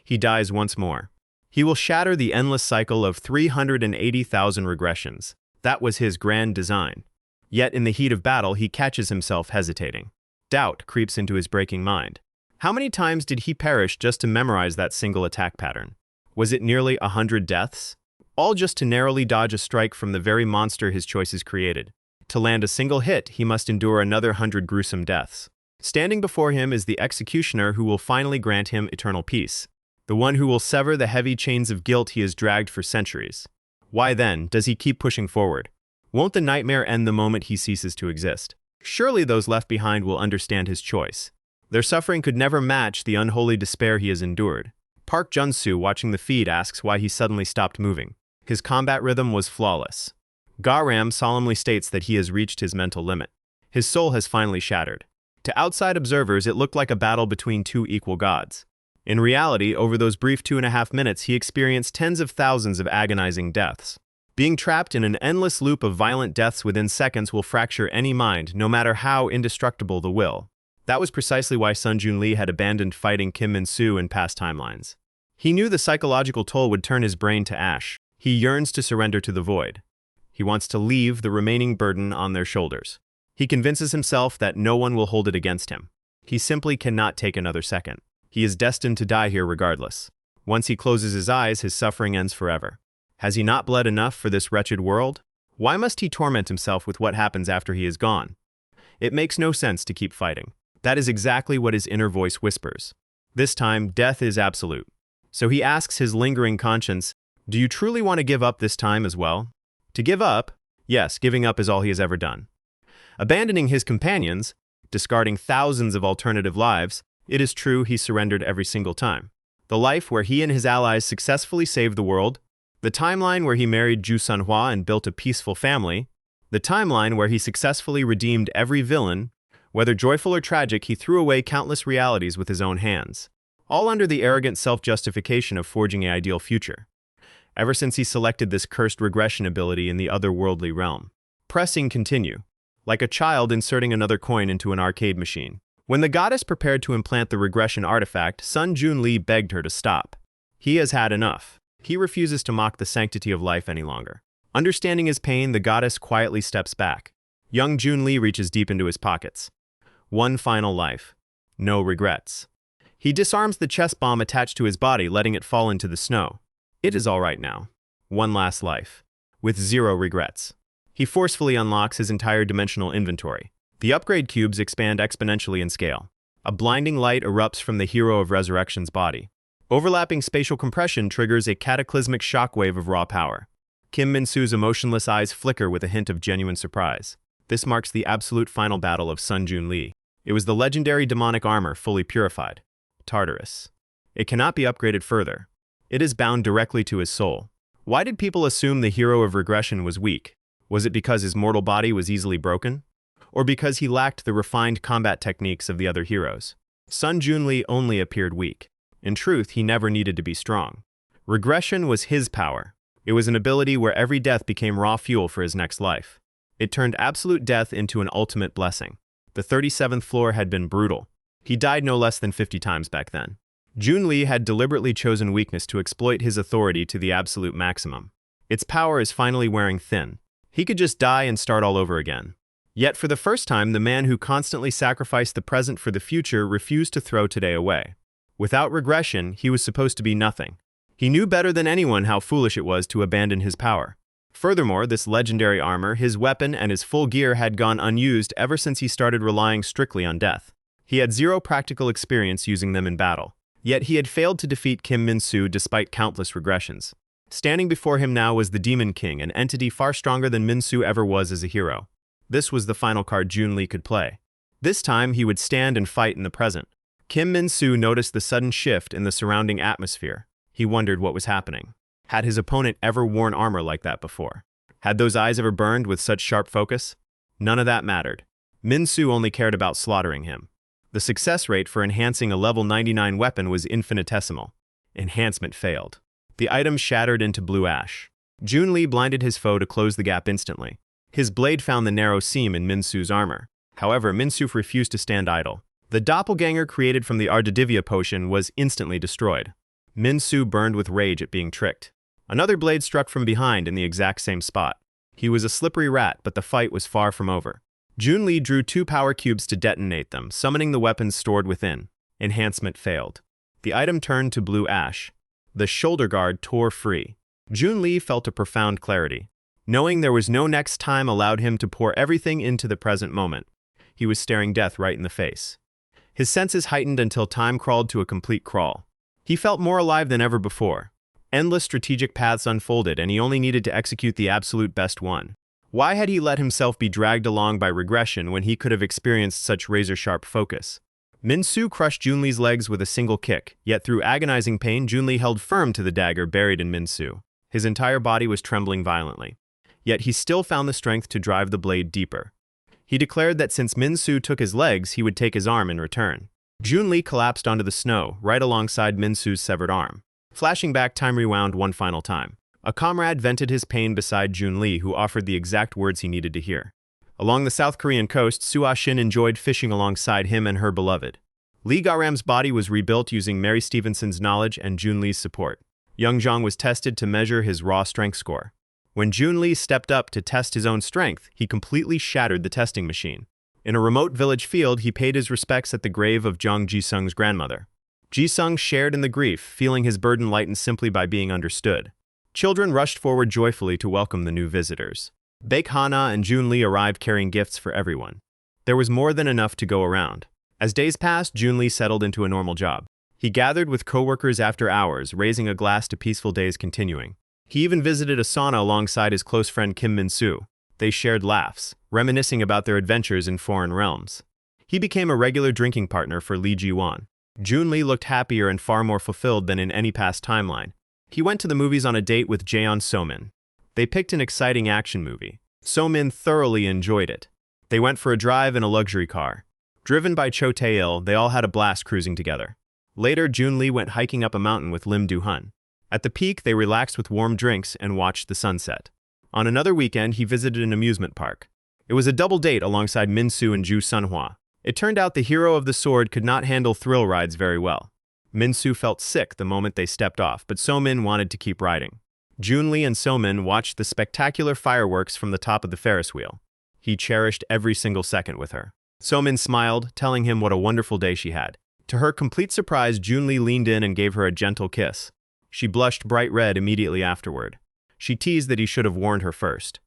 Speaker 1: He dies once more. He will shatter the endless cycle of 380,000 regressions. That was his grand design. Yet in the heat of battle, he catches himself hesitating. Doubt creeps into his breaking mind. How many times did he perish just to memorize that single attack pattern? Was it nearly 100 deaths? All just to narrowly dodge a strike from the very monster his choices created. To land a single hit, he must endure another 100 gruesome deaths. Standing before him is the executioner who will finally grant him eternal peace, the one who will sever the heavy chains of guilt he has dragged for centuries. Why then does he keep pushing forward? Won't the nightmare end the moment he ceases to exist? Surely those left behind will understand his choice. Their suffering could never match the unholy despair he has endured. Park Jun-soo, watching the feed, asks why he suddenly stopped moving. His combat rhythm was flawless. Ga-ram solemnly states that he has reached his mental limit. His soul has finally shattered. To outside observers, it looked like a battle between two equal gods. In reality, over those brief 2.5 minutes, he experienced tens of thousands of agonizing deaths. Being trapped in an endless loop of violent deaths within seconds will fracture any mind, no matter how indestructible the will. That was precisely why Sun Jun-lee had abandoned fighting Kim Min-soo in past timelines. He knew the psychological toll would turn his brain to ash. He yearns to surrender to the void. He wants to leave the remaining burden on their shoulders. He convinces himself that no one will hold it against him. He simply cannot take another second. He is destined to die here regardless. Once he closes his eyes, his suffering ends forever. Has he not bled enough for this wretched world? Why must he torment himself with what happens after he is gone? It makes no sense to keep fighting. That is exactly what his inner voice whispers. This time, death is absolute. So he asks his lingering conscience, do you truly want to give up this time as well? To give up? Yes, giving up is all he has ever done. Abandoning his companions, discarding thousands of alternative lives, it is true he surrendered every single time. The life where he and his allies successfully saved the world, the timeline where he married Ju Sun-hwa and built a peaceful family, the timeline where he successfully redeemed every villain, whether joyful or tragic, he threw away countless realities with his own hands, all under the arrogant self-justification of forging an ideal future. Ever since he selected this cursed regression ability in the otherworldly realm. Pressing continue, like a child inserting another coin into an arcade machine. When the goddess prepared to implant the regression artifact, Sun Jun-lee begged her to stop. He has had enough. He refuses to mock the sanctity of life any longer. Understanding his pain, the goddess quietly steps back. Young Jun-lee reaches deep into his pockets. One final life. No regrets. He disarms the chest bomb attached to his body, letting it fall into the snow. It is all right now. One last life. With 0 regrets. He forcefully unlocks his entire dimensional inventory. The upgrade cubes expand exponentially in scale. A blinding light erupts from the hero of Resurrection's body. Overlapping spatial compression triggers a cataclysmic shockwave of raw power. Kim Min-soo's emotionless eyes flicker with a hint of genuine surprise. This marks the absolute final battle of Sun Jun-lee. It was the legendary demonic armor fully purified. Tartarus. It cannot be upgraded further. It is bound directly to his soul. Why did people assume the hero of regression was weak? Was it because his mortal body was easily broken? Or because he lacked the refined combat techniques of the other heroes? Sun Jun-lee only appeared weak. In truth, he never needed to be strong. Regression was his power. It was an ability where every death became raw fuel for his next life. It turned absolute death into an ultimate blessing. The 37th floor had been brutal. He died no less than 50 times back then. Jun-lee had deliberately chosen weakness to exploit his authority to the absolute maximum. Its power is finally wearing thin. He could just die and start all over again. Yet for the first time, the man who constantly sacrificed the present for the future refused to throw today away. Without regression, he was supposed to be nothing. He knew better than anyone how foolish it was to abandon his power. Furthermore, this legendary armor, his weapon, and his full gear had gone unused ever since he started relying strictly on death. He had 0 practical experience using them in battle. Yet he had failed to defeat Kim Min-soo despite countless regressions. Standing before him now was the Demon King, an entity far stronger than Min-soo ever was as a hero. This was the final card Jun-lee could play. This time, he would stand and fight in the present. Kim Min-soo noticed the sudden shift in the surrounding atmosphere. He wondered what was happening. Had his opponent ever worn armor like that before? Had those eyes ever burned with such sharp focus? None of that mattered. Min-soo only cared about slaughtering him. The success rate for enhancing a level 99 weapon was infinitesimal. Enhancement failed. The item shattered into blue ash. Jun-lee blinded his foe to close the gap instantly. His blade found the narrow seam in Min-soo's armor. However, Min-soo refused to stand idle. The doppelganger created from the Ardadivya potion was instantly destroyed. Min-soo burned with rage at being tricked. Another blade struck from behind in the exact same spot. He was a slippery rat, but the fight was far from over. Jun-lee drew 2 power cubes to detonate them, summoning the weapons stored within. Enhancement failed. The item turned to blue ash. The shoulder guard tore free. Junli felt a profound clarity. Knowing there was no next time allowed him to pour everything into the present moment. He was staring death right in the face. His senses heightened until time crawled to a complete crawl. He felt more alive than ever before. Endless strategic paths unfolded, and he only needed to execute the absolute best one. Why had he let himself be dragged along by regression when he could have experienced such razor-sharp focus? Min-soo crushed Junli's legs with a single kick, yet through agonizing pain, Junli held firm to the dagger buried in Min-soo. His entire body was trembling violently. Yet he still found the strength to drive the blade deeper. He declared that since Min-soo took his legs, he would take his arm in return. Junli collapsed onto the snow, right alongside Min-soo's severed arm. Flashing back, time rewound one final time. A comrade vented his pain beside Junli, who offered the exact words he needed to hear. Along the South Korean coast, Soo-ah-shin enjoyed fishing alongside him and her beloved. Lee Ga-ram's body was rebuilt using Mary Stevenson's knowledge and Junli's support. Young Jong was tested to measure his raw strength score. When Junli stepped up to test his own strength, he completely shattered the testing machine. In a remote village field, he paid his respects at the grave of Jong Ji-sung's grandmother. Ji-sung shared in the grief, feeling his burden lightened simply by being understood. Children rushed forward joyfully to welcome the new visitors. Baek Hana and Junli arrived carrying gifts for everyone. There was more than enough to go around. As days passed, Junli settled into a normal job. He gathered with co-workers after hours, raising a glass to peaceful days continuing. He even visited a sauna alongside his close friend Kim Min-soo. They shared laughs, reminiscing about their adventures in foreign realms. He became a regular drinking partner for Lee Ji-won. Junli looked happier and far more fulfilled than in any past timeline. He went to the movies on a date with Jaeon So-min. They picked an exciting action movie. So-min thoroughly enjoyed it. They went for a drive in a luxury car. Driven by Cho Tae-il, they all had a blast cruising together. Later, Junli went hiking up a mountain with Lim Do-hun. At the peak, they relaxed with warm drinks and watched the sunset. On another weekend, he visited an amusement park. It was a double date alongside Min-soo and Ju Sunhwa. It turned out the hero of the sword could not handle thrill rides very well. Min-soo felt sick the moment they stepped off, but So-min wanted to keep riding. Junli and So-min watched the spectacular fireworks from the top of the Ferris wheel. He cherished every single second with her. So-min smiled, telling him what a wonderful day she had. To her complete surprise, Junli leaned in and gave her a gentle kiss. She blushed bright red immediately afterward. She teased that he should have warned her first.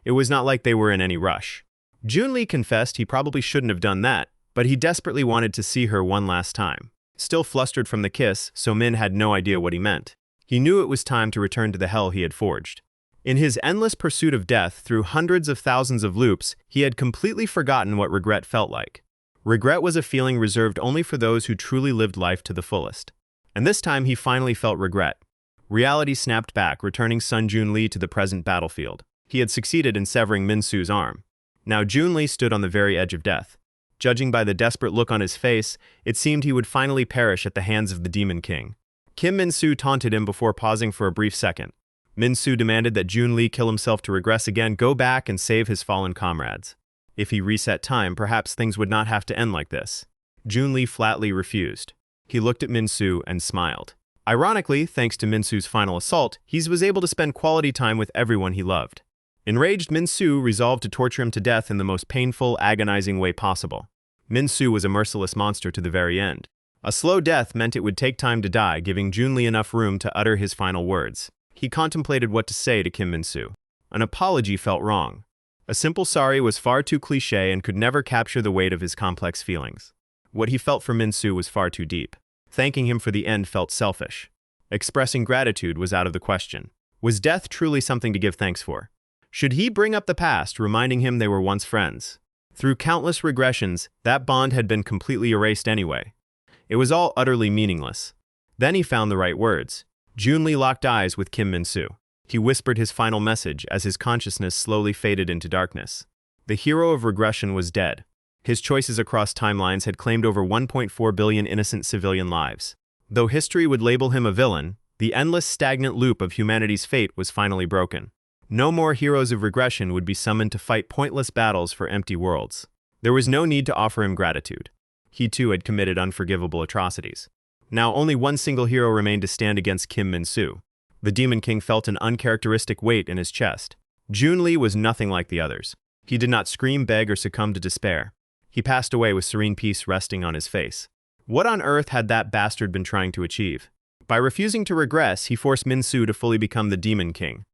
Speaker 1: It was not like they were in any rush. Junli confessed he probably shouldn't have done that, but he desperately wanted to see her one last time. Still flustered from the kiss, So-min had no idea what he meant. He knew it was time to return to the hell he had forged. In his endless pursuit of death through hundreds of thousands of loops, he had completely forgotten what regret felt like. Regret was a feeling reserved only for those who truly lived life to the fullest. And this time he finally felt regret. Reality snapped back, returning Sun Junli to the present battlefield. He had succeeded in severing Min-soo's arm. Now Junli stood on the very edge of death. Judging by the desperate look on his face, it seemed he would finally perish at the hands of the Demon King. Kim Min-soo taunted him before pausing for a brief second. Min-soo demanded that Junli kill himself to regress again, go back and save his fallen comrades. If he reset time, perhaps things would not have to end like this. Junli flatly refused. He looked at Min-soo and smiled. Ironically, thanks to Min-soo's final assault, he was able to spend quality time with everyone he loved. Enraged, Min-soo resolved to torture him to death in the most painful, agonizing way possible. Min-soo was a merciless monster to the very end. A slow death meant it would take time to die, giving Junli enough room to utter his final words. He contemplated what to say to Kim Min-soo. An apology felt wrong. A simple sorry was far too cliché and could never capture the weight of his complex feelings. What he felt for Min-soo was far too deep. Thanking him for the end felt selfish. Expressing gratitude was out of the question. Was death truly something to give thanks for? Should he bring up the past, reminding him they were once friends? Through countless regressions, that bond had been completely erased anyway. It was all utterly meaningless. Then he found the right words. Junli locked eyes with Kim Min-soo. He whispered his final message as his consciousness slowly faded into darkness. The hero of regression was dead. His choices across timelines had claimed over 1.4 billion innocent civilian lives. Though history would label him a villain, the endless stagnant loop of humanity's fate was finally broken. No more heroes of regression would be summoned to fight pointless battles for empty worlds. There was no need to offer him gratitude. He too had committed unforgivable atrocities. Now only one single hero remained to stand against Kim Min-soo. The Demon King felt an uncharacteristic weight in his chest. Junli was nothing like the others. He did not scream, beg, or succumb to despair. He passed away with serene peace resting on his face. What on earth had that bastard been trying to achieve? By refusing to regress, he forced Min-soo to fully become the Demon King.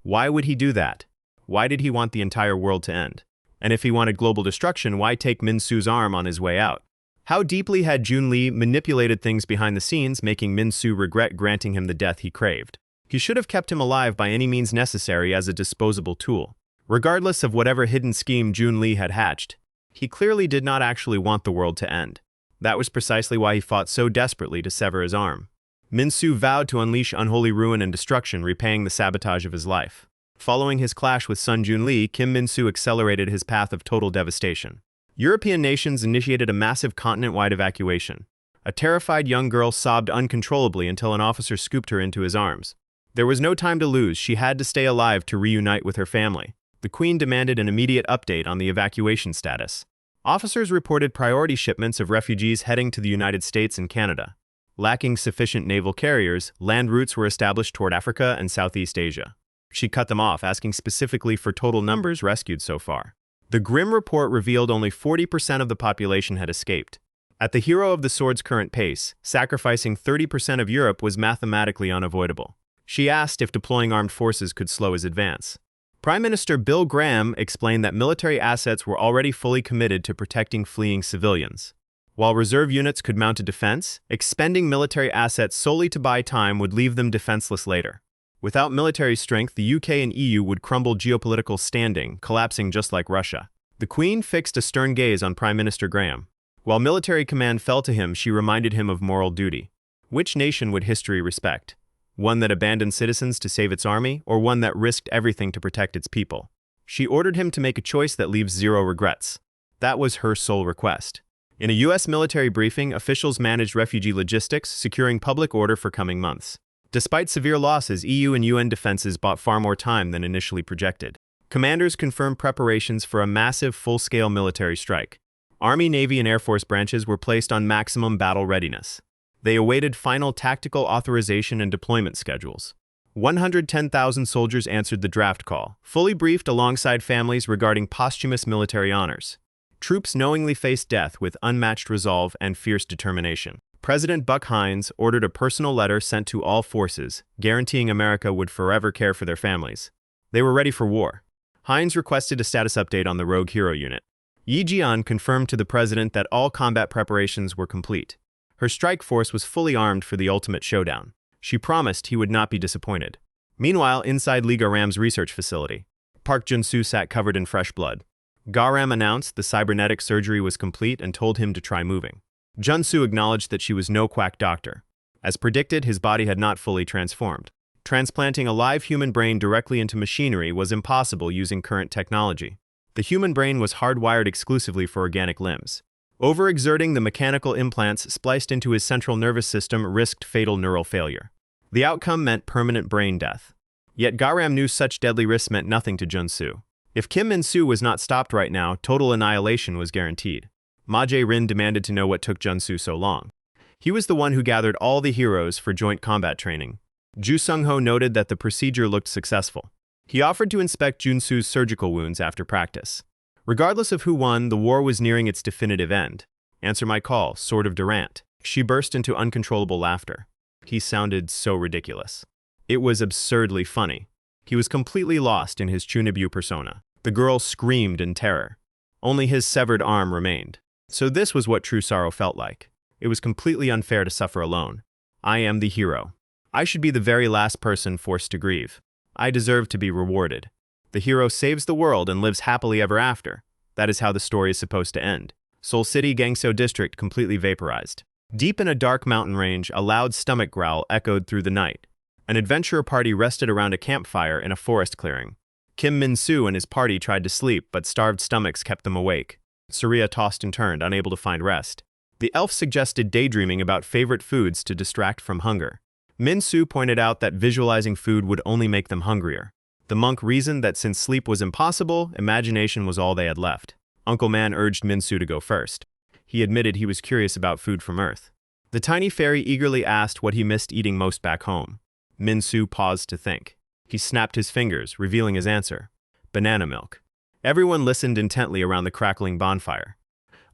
Speaker 1: Why would he do that? Why did he want the entire world to end? And if he wanted global destruction, why take Min-soo's arm on his way out? How deeply had Jun-lee manipulated things behind the scenes, making Min-soo regret granting him the death he craved? He should have kept him alive by any means necessary as a disposable tool. Regardless of whatever hidden scheme Jun-lee had hatched, he clearly did not actually want the world to end. That was precisely why he fought so desperately to sever his arm. Min-soo vowed to unleash unholy ruin and destruction, repaying the sabotage of his life. Following his clash with Sun Jun-lee, Kim Min-soo accelerated his path of total devastation. European nations initiated a massive continent-wide evacuation. A terrified young girl sobbed uncontrollably until an officer scooped her into his arms. There was no time to lose. She had to stay alive to reunite with her family. The Queen demanded an immediate update on the evacuation status. Officers reported priority shipments of refugees heading to the United States and Canada. Lacking sufficient naval carriers, land routes were established toward Africa and Southeast Asia. She cut them off, asking specifically for total numbers rescued so far. The grim report revealed only 40% of the population had escaped. At the hero of the sword's current pace, sacrificing 30% of Europe was mathematically unavoidable. She asked if deploying armed forces could slow his advance. Prime Minister Bill Graham explained that military assets were already fully committed to protecting fleeing civilians. While reserve units could mount a defense, expending military assets solely to buy time would leave them defenseless later. Without military strength, the UK and EU would crumble geopolitical standing, collapsing just like Russia. The Queen fixed a stern gaze on Prime Minister Graham. While military command fell to him, she reminded him of moral duty. Which nation would history respect? One that abandoned citizens to save its army, or one that risked everything to protect its people? She ordered him to make a choice that leaves zero regrets. That was her sole request. In a U.S. military briefing, officials managed refugee logistics, securing public order for coming months. Despite severe losses, EU and UN defenses bought far more time than initially projected. Commanders confirmed preparations for a massive, full-scale military strike. Army, Navy, and Air Force branches were placed on maximum battle readiness. They awaited final tactical authorization and deployment schedules. 110,000 soldiers answered the draft call, fully briefed alongside families regarding posthumous military honors. Troops knowingly faced death with unmatched resolve and fierce determination. President Buck Hines ordered a personal letter sent to all forces, guaranteeing America would forever care for their families. They were ready for war. Hines requested a status update on the Rogue Hero unit. Yi Jian confirmed to the president that all combat preparations were complete. Her strike force was fully armed for the ultimate showdown. She promised he would not be disappointed. Meanwhile, inside Lee Garam's research facility, Park Jun-soo sat covered in fresh blood. Garam announced the cybernetic surgery was complete and told him to try moving. Jun-soo acknowledged that she was no quack doctor. As predicted, his body had not fully transformed. Transplanting a live human brain directly into machinery was impossible using current technology. The human brain was hardwired exclusively for organic limbs. Overexerting the mechanical implants spliced into his central nervous system risked fatal neural failure. The outcome meant permanent brain death. Yet Garam knew such deadly risks meant nothing to Jun-soo. If Kim Min-soo was not stopped right now, total annihilation was guaranteed. Ma Jae-rin demanded to know what took Jun-soo so long. He was the one who gathered all the heroes for joint combat training. Ju Sung-ho noted that the procedure looked successful. He offered to inspect Jun-soo's surgical wounds after practice. Regardless of who won, the war was nearing its definitive end. Answer my call, Sword of Durant. She burst into uncontrollable laughter. He sounded so ridiculous. It was absurdly funny. He was completely lost in his Chunibyu persona. The girl screamed in terror. Only his severed arm remained. So this was what true sorrow felt like. It was completely unfair to suffer alone. I am the hero. I should be the very last person forced to grieve. I deserve to be rewarded. The hero saves the world and lives happily ever after. That is how the story is supposed to end. Seoul City, Gangseo District completely vaporized. Deep in a dark mountain range, a loud stomach growl echoed through the night. An adventurer party rested around a campfire in a forest clearing. Kim Min-soo and his party tried to sleep, but starved stomachs kept them awake. Surya tossed and turned, unable to find rest. The elf suggested daydreaming about favorite foods to distract from hunger. Min-soo pointed out that visualizing food would only make them hungrier. The monk reasoned that since sleep was impossible, imagination was all they had left. Uncle Man urged Min-soo to go first. He admitted he was curious about food from Earth. The tiny fairy eagerly asked what he missed eating most back home. Min-soo paused to think. He snapped his fingers, revealing his answer. Banana milk. Everyone listened intently around the crackling bonfire.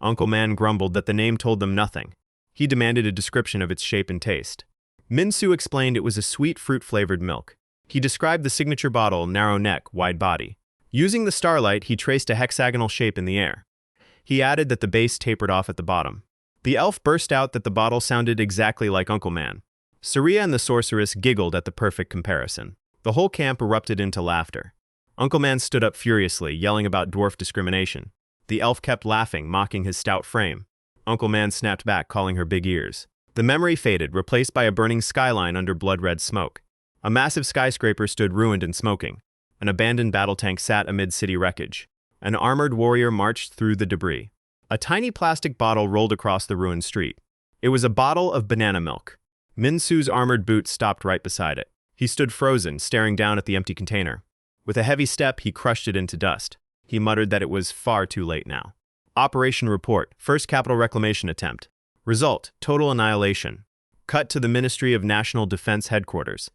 Speaker 1: Uncle Man grumbled that the name told them nothing. He demanded a description of its shape and taste. Min-soo explained it was a sweet fruit-flavored milk. He described the signature bottle, narrow neck, wide body. Using the starlight, he traced a hexagonal shape in the air. He added that the base tapered off at the bottom. The elf burst out that the bottle sounded exactly like Uncle Man. Saria and the sorceress giggled at the perfect comparison. The whole camp erupted into laughter. Uncle Man stood up furiously, yelling about dwarf discrimination. The elf kept laughing, mocking his stout frame. Uncle Man snapped back, calling her big ears. The memory faded, replaced by a burning skyline under blood-red smoke. A massive skyscraper stood ruined and smoking. An abandoned battle tank sat amid city wreckage. An armored warrior marched through the debris. A tiny plastic bottle rolled across the ruined street. It was a bottle of banana milk. Min-soo's armored boots stopped right beside it. He stood frozen, staring down at the empty container. With a heavy step, he crushed it into dust. He muttered that it was far too late now. Operation Report, First Capital Reclamation Attempt. Result, total annihilation. Cut to the Ministry of National Defense headquarters.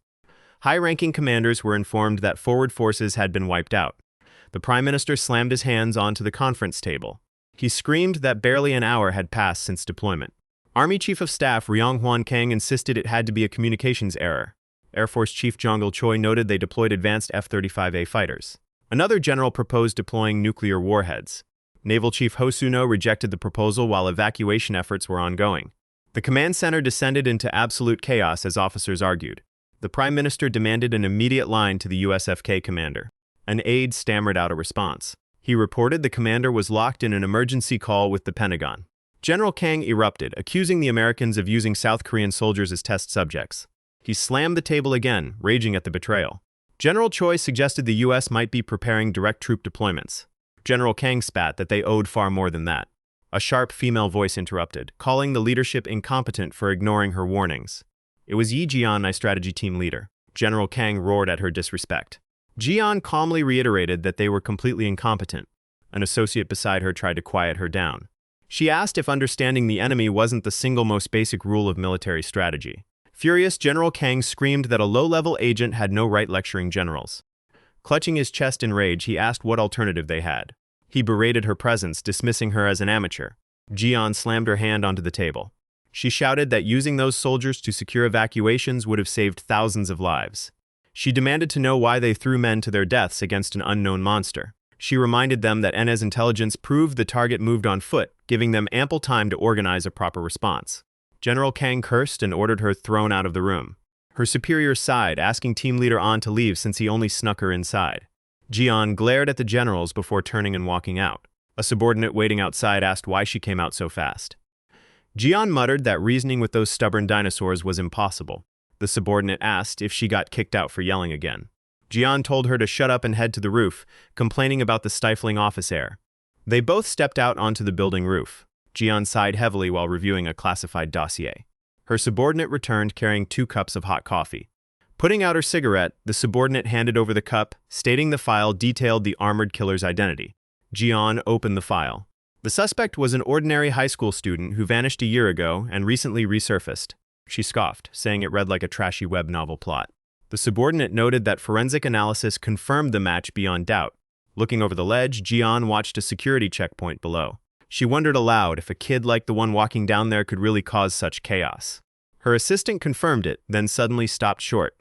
Speaker 1: High-ranking commanders were informed that forward forces had been wiped out. The Prime Minister slammed his hands onto the conference table. He screamed that barely an hour had passed since deployment. Army Chief of Staff Ryong Hwan Kang insisted it had to be a communications error. Air Force Chief Jong-il Choi noted they deployed advanced F-35A fighters. Another general proposed deploying nuclear warheads. Naval Chief Ho Suno rejected the proposal while evacuation efforts were ongoing. The command center descended into absolute chaos as officers argued. The Prime Minister demanded an immediate line to the USFK commander. An aide stammered out a response. He reported the commander was locked in an emergency call with the Pentagon. General Kang erupted, accusing the Americans of using South Korean soldiers as test subjects. He slammed the table again, raging at the betrayal. General Choi suggested the U.S. might be preparing direct troop deployments. General Kang spat that they owed far more than that. A sharp female voice interrupted, calling the leadership incompetent for ignoring her warnings. It was Yi Jian, my strategy team leader. General Kang roared at her disrespect. Jian calmly reiterated that they were completely incompetent. An associate beside her tried to quiet her down. She asked if understanding the enemy wasn't the single most basic rule of military strategy. Furious, General Kang screamed that a low-level agent had no right lecturing generals. Clutching his chest in rage, he asked what alternative they had. He berated her presence, dismissing her as an amateur. Jian slammed her hand onto the table. She shouted that using those soldiers to secure evacuations would have saved thousands of lives. She demanded to know why they threw men to their deaths against an unknown monster. She reminded them that NS intelligence proved the target moved on foot, giving them ample time to organize a proper response. General Kang cursed and ordered her thrown out of the room. Her superior sighed, asking Team Leader An to leave since he only snuck her inside. Jian glared at the generals before turning and walking out. A subordinate waiting outside asked why she came out so fast. Jian muttered that reasoning with those stubborn dinosaurs was impossible. The subordinate asked if she got kicked out for yelling again. Jian told her to shut up and head to the roof, complaining about the stifling office air. They both stepped out onto the building roof. Jian sighed heavily while reviewing a classified dossier. Her subordinate returned carrying 2 cups of hot coffee. Putting out her cigarette, the subordinate handed over the cup, stating the file detailed the armored killer's identity. Jian opened the file. The suspect was an ordinary high school student who vanished a year ago and recently resurfaced. She scoffed, saying it read like a trashy web novel plot. The subordinate noted that forensic analysis confirmed the match beyond doubt. Looking over the ledge, Jian watched a security checkpoint below. She wondered aloud if a kid like the one walking down there could really cause such chaos. Her assistant confirmed it, then suddenly stopped short.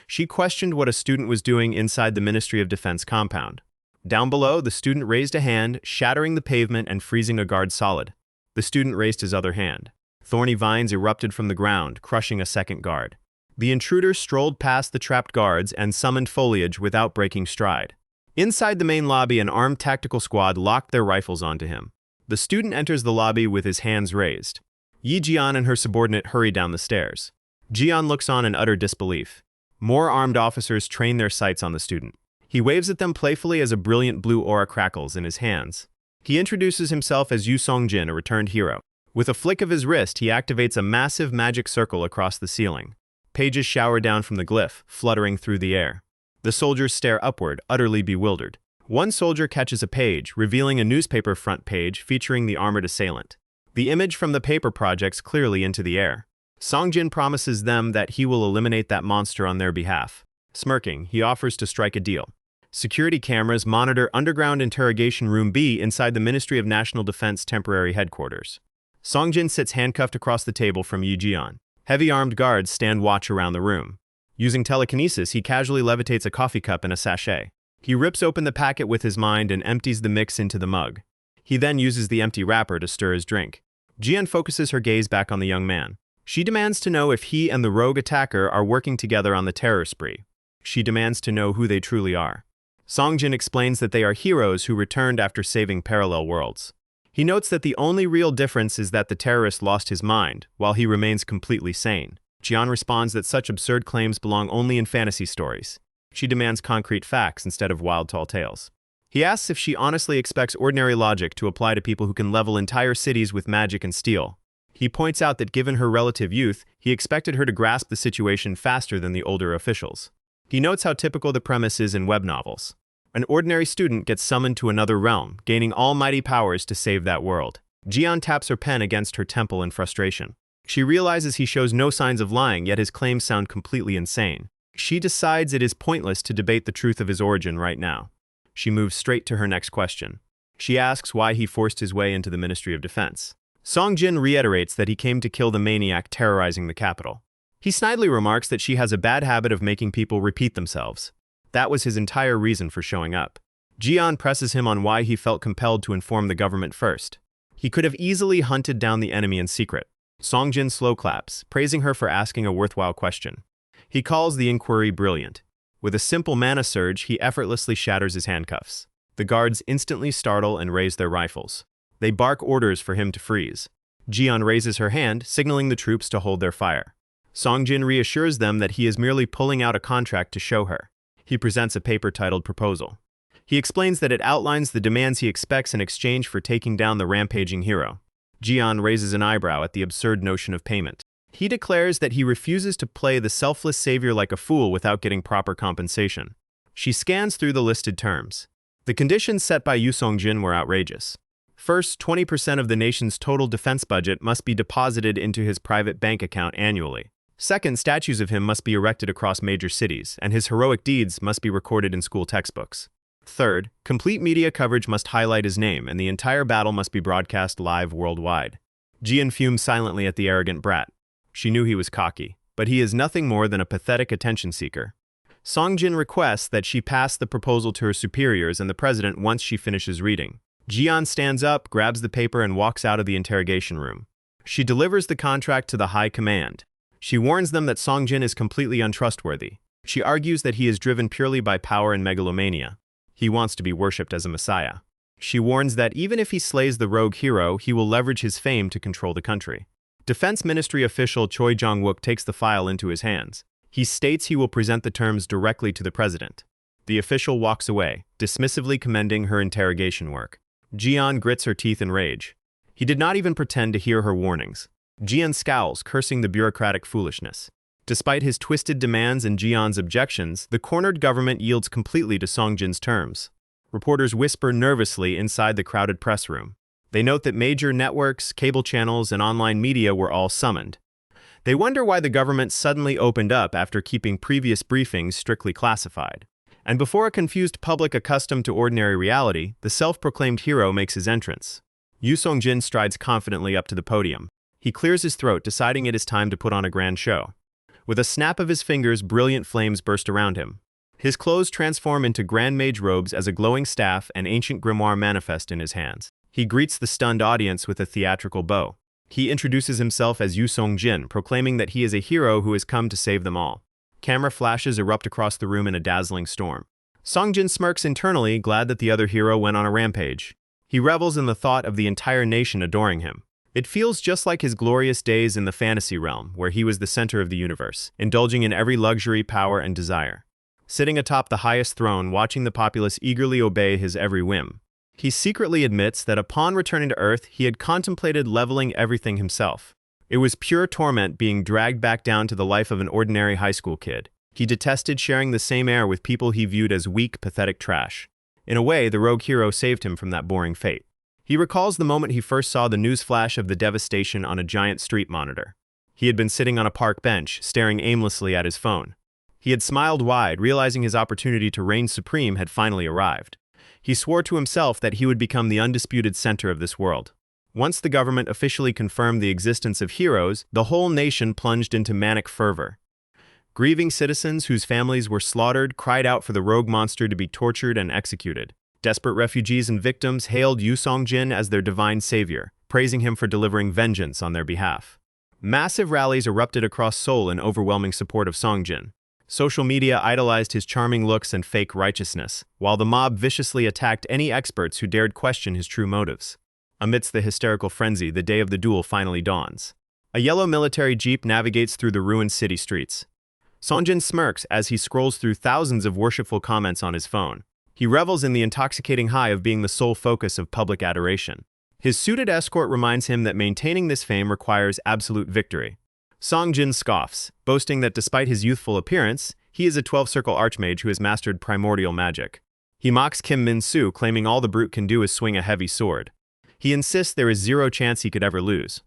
Speaker 1: She questioned what a student was doing inside the Ministry of Defense compound. Down below, the student raised a hand, shattering the pavement and freezing a guard solid. The student raised his other hand. Thorny vines erupted from the ground, crushing a second guard. The intruder strolled past the trapped guards and summoned foliage without breaking stride. Inside the main lobby, an armed tactical squad locked their rifles onto him. The student enters the lobby with his hands raised. Yi Jian and her subordinate hurry down the stairs. Jian looks on in utter disbelief. More armed officers train their sights on the student. He waves at them playfully as a brilliant blue aura crackles in his hands. He introduces himself as Yu Songjin, a returned hero. With a flick of his wrist, he activates a massive magic circle across the ceiling. Pages shower down from the glyph, fluttering through the air. The soldiers stare upward, utterly bewildered. One soldier catches a page, revealing a newspaper front page featuring the armored assailant. The image from the paper projects clearly into the air. Songjin promises them that he will eliminate that monster on their behalf. Smirking, he offers to strike a deal. Security cameras monitor underground interrogation room B inside the Ministry of National Defense temporary headquarters. Songjin sits handcuffed across the table from Yi-jeon. Heavy armed guards stand watch around the room. Using telekinesis, he casually levitates a coffee cup and a sachet. He rips open the packet with his mind and empties the mix into the mug. He then uses the empty wrapper to stir his drink. Jeon focuses her gaze back on the young man. She demands to know if he and the rogue attacker are working together on the terror spree. She demands to know who they truly are. Songjin explains that they are heroes who returned after saving parallel worlds. He notes that the only real difference is that the terrorist lost his mind, while he remains completely sane. Jeon responds that such absurd claims belong only in fantasy stories. She demands concrete facts instead of wild tall tales. He asks if she honestly expects ordinary logic to apply to people who can level entire cities with magic and steel. He points out that given her relative youth, he expected her to grasp the situation faster than the older officials. He notes how typical the premise is in web novels. An ordinary student gets summoned to another realm, gaining almighty powers to save that world. Jeon taps her pen against her temple in frustration. She realizes he shows no signs of lying, yet his claims sound completely insane. She decides it is pointless to debate the truth of his origin right now. She moves straight to her next question. She asks why he forced his way into the Ministry of Defense. Songjin reiterates that he came to kill the maniac terrorizing the capital. He snidely remarks that she has a bad habit of making people repeat themselves. That was his entire reason for showing up. Jeon presses him on why he felt compelled to inform the government first. He could have easily hunted down the enemy in secret. Songjin slow claps, praising her for asking a worthwhile question. He calls the inquiry brilliant. With a simple mana surge, he effortlessly shatters his handcuffs. The guards instantly startle and raise their rifles. They bark orders for him to freeze. Jeon raises her hand, signaling the troops to hold their fire. Songjin reassures them that he is merely pulling out a contract to show her. He presents a paper titled Proposal. He explains that it outlines the demands he expects in exchange for taking down the rampaging hero. Jeon raises an eyebrow at the absurd notion of payment. He declares that he refuses to play the selfless savior like a fool without getting proper compensation. She scans through the listed terms. The conditions set by Yu Songjin were outrageous. First, 20% of the nation's total defense budget must be deposited into his private bank account annually. Second, statues of him must be erected across major cities, and his heroic deeds must be recorded in school textbooks. Third, complete media coverage must highlight his name, and the entire battle must be broadcast live worldwide. Jeon fumes silently at the arrogant brat. She knew he was cocky, but he is nothing more than a pathetic attention seeker. Songjin requests that she pass the proposal to her superiors and the president once she finishes reading. Jeon stands up, grabs the paper, and walks out of the interrogation room. She delivers the contract to the high command. She warns them that Songjin is completely untrustworthy. She argues that he is driven purely by power and megalomania. He wants to be worshipped as a messiah. She warns that even if he slays the rogue hero, he will leverage his fame to control the country. Defense Ministry official Choi Jong-wook takes the file into his hands. He states he will present the terms directly to the president. The official walks away, dismissively commending her interrogation work. Jeon grits her teeth in rage. He did not even pretend to hear her warnings. Jeon scowls, cursing the bureaucratic foolishness. Despite his twisted demands and Jeon's objections, the cornered government yields completely to Songjin's terms. Reporters whisper nervously inside the crowded press room. They note that major networks, cable channels, and online media were all summoned. They wonder why the government suddenly opened up after keeping previous briefings strictly classified. And before a confused public accustomed to ordinary reality, the self-proclaimed hero makes his entrance. Yu Songjin strides confidently up to the podium. He clears his throat, deciding it is time to put on a grand show. With a snap of his fingers, brilliant flames burst around him. His clothes transform into grand mage robes as a glowing staff and ancient grimoire manifest in his hands. He greets the stunned audience with a theatrical bow. He introduces himself as Yu Songjin, proclaiming that he is a hero who has come to save them all. Camera flashes erupt across the room in a dazzling storm. Songjin smirks internally, glad that the other hero went on a rampage. He revels in the thought of the entire nation adoring him. It feels just like his glorious days in the fantasy realm, where he was the center of the universe, indulging in every luxury, power, and desire. Sitting atop the highest throne, watching the populace eagerly obey his every whim. He secretly admits that upon returning to Earth, he had contemplated leveling everything himself. It was pure torment being dragged back down to the life of an ordinary high school kid. He detested sharing the same air with people he viewed as weak, pathetic trash. In a way, the rogue hero saved him from that boring fate. He recalls the moment he first saw the news flash of the devastation on a giant street monitor. He had been sitting on a park bench, staring aimlessly at his phone. He had smiled wide, realizing his opportunity to reign supreme had finally arrived. He swore to himself that he would become the undisputed center of this world. Once the government officially confirmed the existence of heroes, the whole nation plunged into manic fervor. Grieving citizens whose families were slaughtered cried out for the rogue monster to be tortured and executed. Desperate refugees and victims hailed Yu Songjin as their divine savior, praising him for delivering vengeance on their behalf. Massive rallies erupted across Seoul in overwhelming support of Songjin. Social media idolized his charming looks and fake righteousness, while the mob viciously attacked any experts who dared question his true motives. Amidst the hysterical frenzy, the day of the duel finally dawns. A yellow military jeep navigates through the ruined city streets. Songjin smirks as he scrolls through thousands of worshipful comments on his phone. He revels in the intoxicating high of being the sole focus of public adoration. His suited escort reminds him that maintaining this fame requires absolute victory. Songjin scoffs, boasting that despite his youthful appearance, he is a 12-circle archmage who has mastered primordial magic. He mocks Kim Min-soo, claiming all the brute can do is swing a heavy sword. He insists there is zero chance he could ever lose.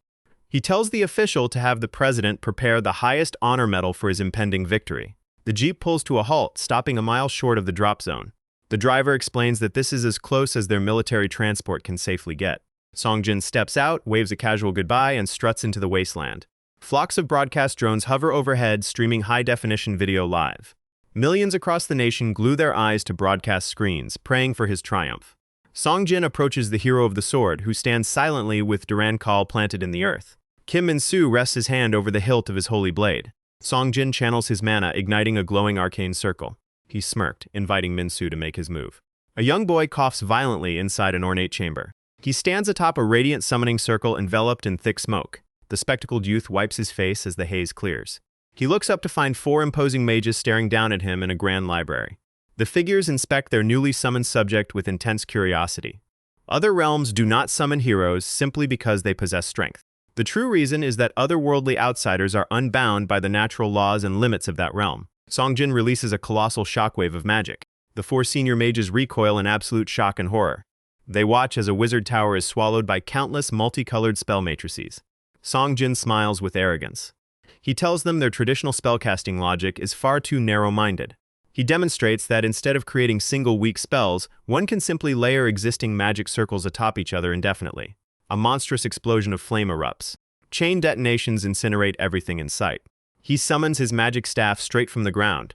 Speaker 1: He tells the official to have the president prepare the highest honor medal for his impending victory. The jeep pulls to a halt, stopping a mile short of the drop zone. The driver explains that this is as close as their military transport can safely get. Songjin steps out, waves a casual goodbye, and struts into the wasteland. Flocks of broadcast drones hover overhead, streaming high-definition video live. Millions across the nation glue their eyes to broadcast screens, praying for his triumph. Songjin approaches the hero of the sword, who stands silently with Duran Kal planted in the earth. Kim Min-soo rests his hand over the hilt of his holy blade. Songjin channels his mana, igniting a glowing arcane circle. He smirked, inviting Min-soo to make his move. A young boy coughs violently inside an ornate chamber. He stands atop a radiant summoning circle enveloped in thick smoke. The spectacled youth wipes his face as the haze clears. He looks up to find 4 imposing mages staring down at him in a grand library. The figures inspect their newly summoned subject with intense curiosity. Other realms do not summon heroes simply because they possess strength. The true reason is that otherworldly outsiders are unbound by the natural laws and limits of that realm. Songjin releases a colossal shockwave of magic. The 4 senior mages recoil in absolute shock and horror. They watch as a wizard tower is swallowed by countless multicolored spell matrices. Songjin smiles with arrogance. He tells them their traditional spellcasting logic is far too narrow-minded. He demonstrates that instead of creating single weak spells, one can simply layer existing magic circles atop each other indefinitely. A monstrous explosion of flame erupts. Chain detonations incinerate everything in sight. He summons his magic staff straight from the ground.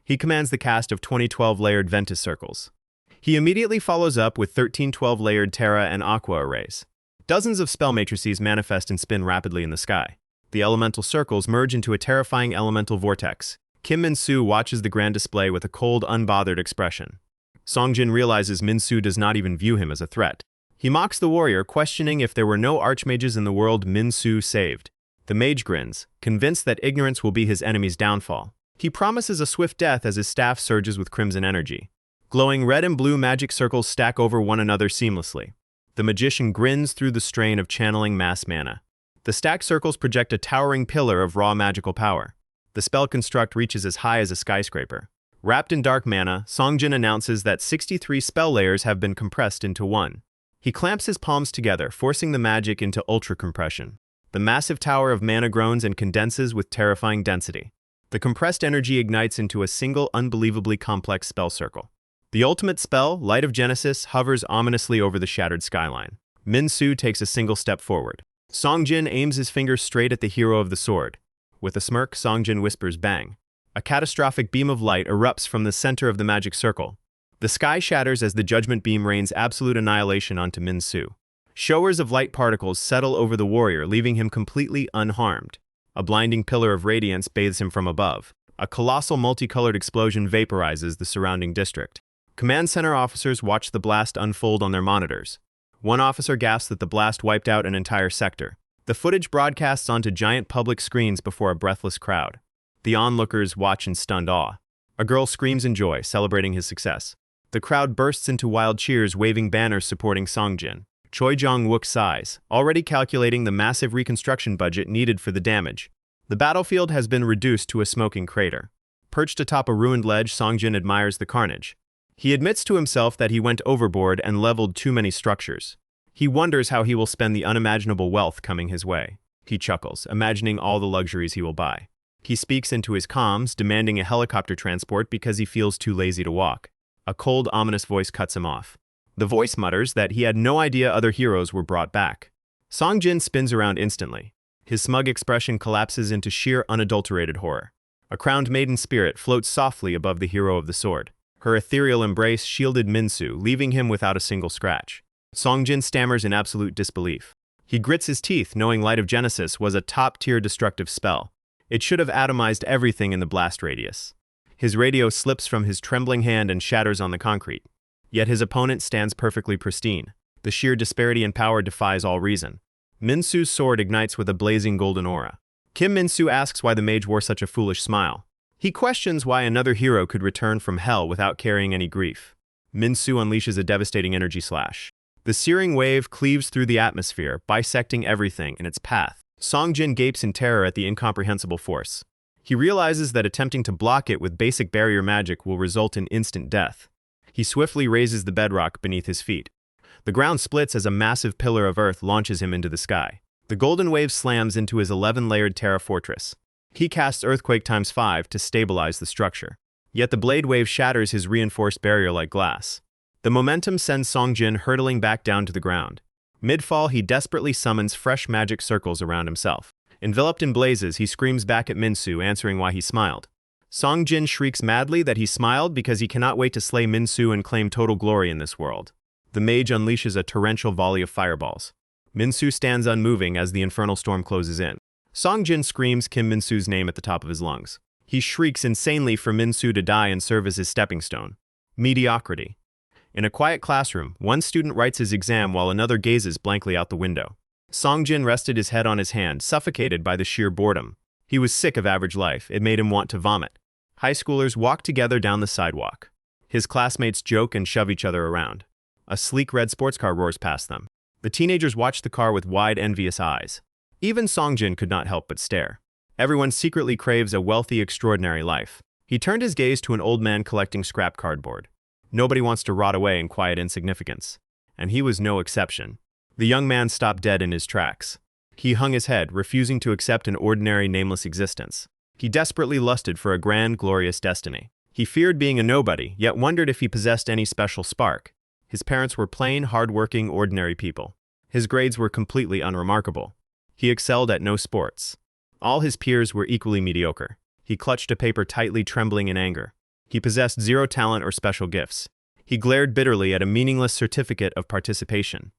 Speaker 1: He commands the cast of 20 12-layered Ventus circles. He immediately follows up with 13 12-layered Terra and Aqua arrays. Dozens of spell matrices manifest and spin rapidly in the sky. The elemental circles merge into a terrifying elemental vortex. Kim Min-soo watches the grand display with a cold, unbothered expression. Songjin realizes Min-soo does not even view him as a threat. He mocks the warrior, questioning if there were no archmages in the world Min-soo saved. The mage grins, convinced that ignorance will be his enemy's downfall. He promises a swift death as his staff surges with crimson energy. Glowing red and blue magic circles stack over one another seamlessly. The magician grins through the strain of channeling mass mana. The stacked circles project a towering pillar of raw magical power. The spell construct reaches as high as a skyscraper. Wrapped in dark mana, Songjin announces that 63 spell layers have been compressed into one. He clamps his palms together, forcing the magic into ultra-compression. The massive tower of mana groans and condenses with terrifying density. The compressed energy ignites into a single, unbelievably complex spell circle. The ultimate spell, Light of Genesis, hovers ominously over the shattered skyline. Min-soo takes a single step forward. Songjin aims his finger straight at the hero of the sword. With a smirk, Songjin whispers bang. A catastrophic beam of light erupts from the center of the magic circle. The sky shatters as the judgment beam rains absolute annihilation onto Min-soo. Showers of light particles settle over the warrior, leaving him completely unharmed. A blinding pillar of radiance bathes him from above. A colossal multicolored explosion vaporizes the surrounding district. Command center officers watch the blast unfold on their monitors. One officer gasps that the blast wiped out an entire sector. The footage broadcasts onto giant public screens before a breathless crowd. The onlookers watch in stunned awe. A girl screams in joy, celebrating his success. The crowd bursts into wild cheers, waving banners supporting Songjin. Choi Jong-wook sighs, already calculating the massive reconstruction budget needed for the damage. The battlefield has been reduced to a smoking crater. Perched atop a ruined ledge, Songjin admires the carnage. He admits to himself that he went overboard and leveled too many structures. He wonders how he will spend the unimaginable wealth coming his way. He chuckles, imagining all the luxuries he will buy. He speaks into his comms, demanding a helicopter transport because he feels too lazy to walk. A cold, ominous voice cuts him off. The voice mutters that he had no idea other heroes were brought back. Song Jin spins around instantly. His smug expression collapses into sheer unadulterated horror. A crowned maiden spirit floats softly above the hero of the sword. Her ethereal embrace shielded Min-soo, leaving him without a single scratch. Song Jin stammers in absolute disbelief. He grits his teeth, knowing Light of Genesis was a top-tier destructive spell. It should have atomized everything in the blast radius. His radio slips from his trembling hand and shatters on the concrete. Yet his opponent stands perfectly pristine. The sheer disparity in power defies all reason. Min-soo's sword ignites with a blazing golden aura. Kim Min-soo asks why the mage wore such a foolish smile. He questions why another hero could return from hell without carrying any grief. Min-soo unleashes a devastating energy slash. The searing wave cleaves through the atmosphere, bisecting everything in its path. Song Jin gapes in terror at the incomprehensible force. He realizes that attempting to block it with basic barrier magic will result in instant death. He swiftly raises the bedrock beneath his feet. The ground splits as a massive pillar of earth launches him into the sky. The golden wave slams into his 11-layered Terra fortress. He casts Earthquake ×5 to stabilize the structure. Yet the blade wave shatters his reinforced barrier like glass. The momentum sends Song Jin hurtling back down to the ground. Mid-fall, he desperately summons fresh magic circles around himself. Enveloped in blazes, he screams back at Min-soo, answering why he smiled. Song Jin shrieks madly that he smiled because he cannot wait to slay Min-soo and claim total glory in this world. The mage unleashes a torrential volley of fireballs. Min-soo stands unmoving as the infernal storm closes in. Song Jin screams Kim Min-soo's name at the top of his lungs. He shrieks insanely for Min-soo to die and serve as his stepping stone. Mediocrity. In a quiet classroom, one student writes his exam while another gazes blankly out the window. Song Jin rested his head on his hand, suffocated by the sheer boredom. He was sick of average life. It made him want to vomit. High schoolers walk together down the sidewalk. His classmates joke and shove each other around. A sleek red sports car roars past them. The teenagers watch the car with wide, envious eyes. Even Song Jin could not help but stare. Everyone secretly craves a wealthy, extraordinary life. He turned his gaze to an old man collecting scrap cardboard. Nobody wants to rot away in quiet insignificance. And he was no exception. The young man stopped dead in his tracks. He hung his head, refusing to accept an ordinary, nameless existence. He desperately lusted for a grand, glorious destiny. He feared being a nobody, yet wondered if he possessed any special spark. His parents were plain, hard-working, ordinary people. His grades were completely unremarkable. He excelled at no sports. All his peers were equally mediocre. He clutched a paper tightly, trembling in anger. He possessed zero talent or special gifts. He glared bitterly at a meaningless certificate of participation.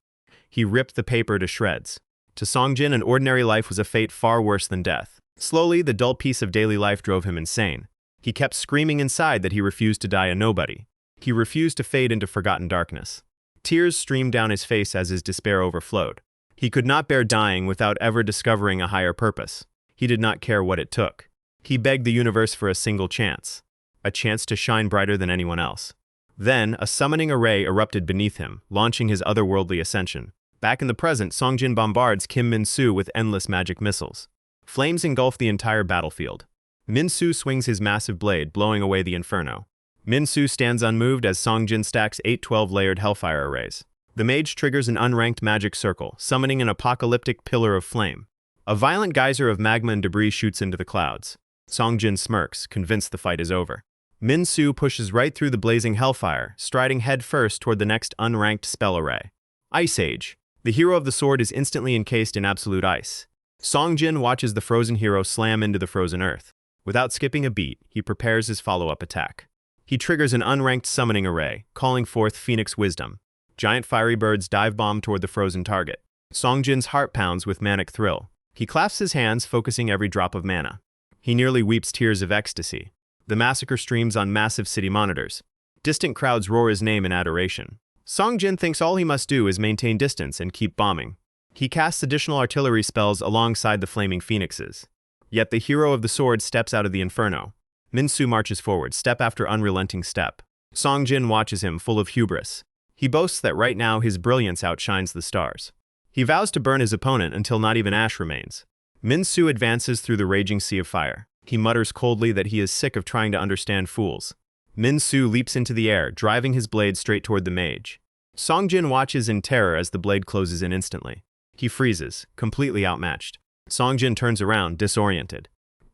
Speaker 1: He ripped the paper to shreds. To Song Jin, an ordinary life was a fate far worse than death. Slowly, the dull piece of daily life drove him insane. He kept screaming inside that he refused to die a nobody. He refused to fade into forgotten darkness. Tears streamed down his face as his despair overflowed. He could not bear dying without ever discovering a higher purpose. He did not care what it took. He begged the universe for a single chance. A chance to shine brighter than anyone else. Then, a summoning array erupted beneath him, launching his otherworldly ascension. Back in the present, Song Jin bombards Kim Min-soo with endless magic missiles. Flames engulf the entire battlefield. Min-soo swings his massive blade, blowing away the inferno. Min-soo stands unmoved as Song Jin stacks 8 12-layered hellfire arrays. The mage triggers an unranked magic circle, summoning an apocalyptic pillar of flame. A violent geyser of magma and debris shoots into the clouds. Song Jin smirks, convinced the fight is over. Min-soo pushes right through the blazing hellfire, striding headfirst toward the next unranked spell array. Ice Age. The hero of the sword is instantly encased in absolute ice. Song Jin watches the frozen hero slam into the frozen earth. Without skipping a beat, he prepares his follow-up attack. He triggers an unranked summoning array, calling forth Phoenix Wisdom. Giant fiery birds dive bomb toward the frozen target. Song Jin's heart pounds with manic thrill. He clasps his hands, focusing every drop of mana. He nearly weeps tears of ecstasy. The massacre streams on massive city monitors. Distant crowds roar his name in adoration. Song Jin thinks all he must do is maintain distance and keep bombing. He casts additional artillery spells alongside the flaming phoenixes. Yet the hero of the sword steps out of the inferno. Min-soo marches forward, step after unrelenting step. Song Jin watches him, full of hubris. He boasts that right now his brilliance outshines the stars. He vows to burn his opponent until not even ash remains. Min-soo advances through the raging sea of fire. He mutters coldly that he is sick of trying to understand fools. Min-soo leaps into the air, driving his blade straight toward the mage. Song Jin watches in terror as the blade closes in instantly. He freezes, completely outmatched. Song Jin turns around, disoriented.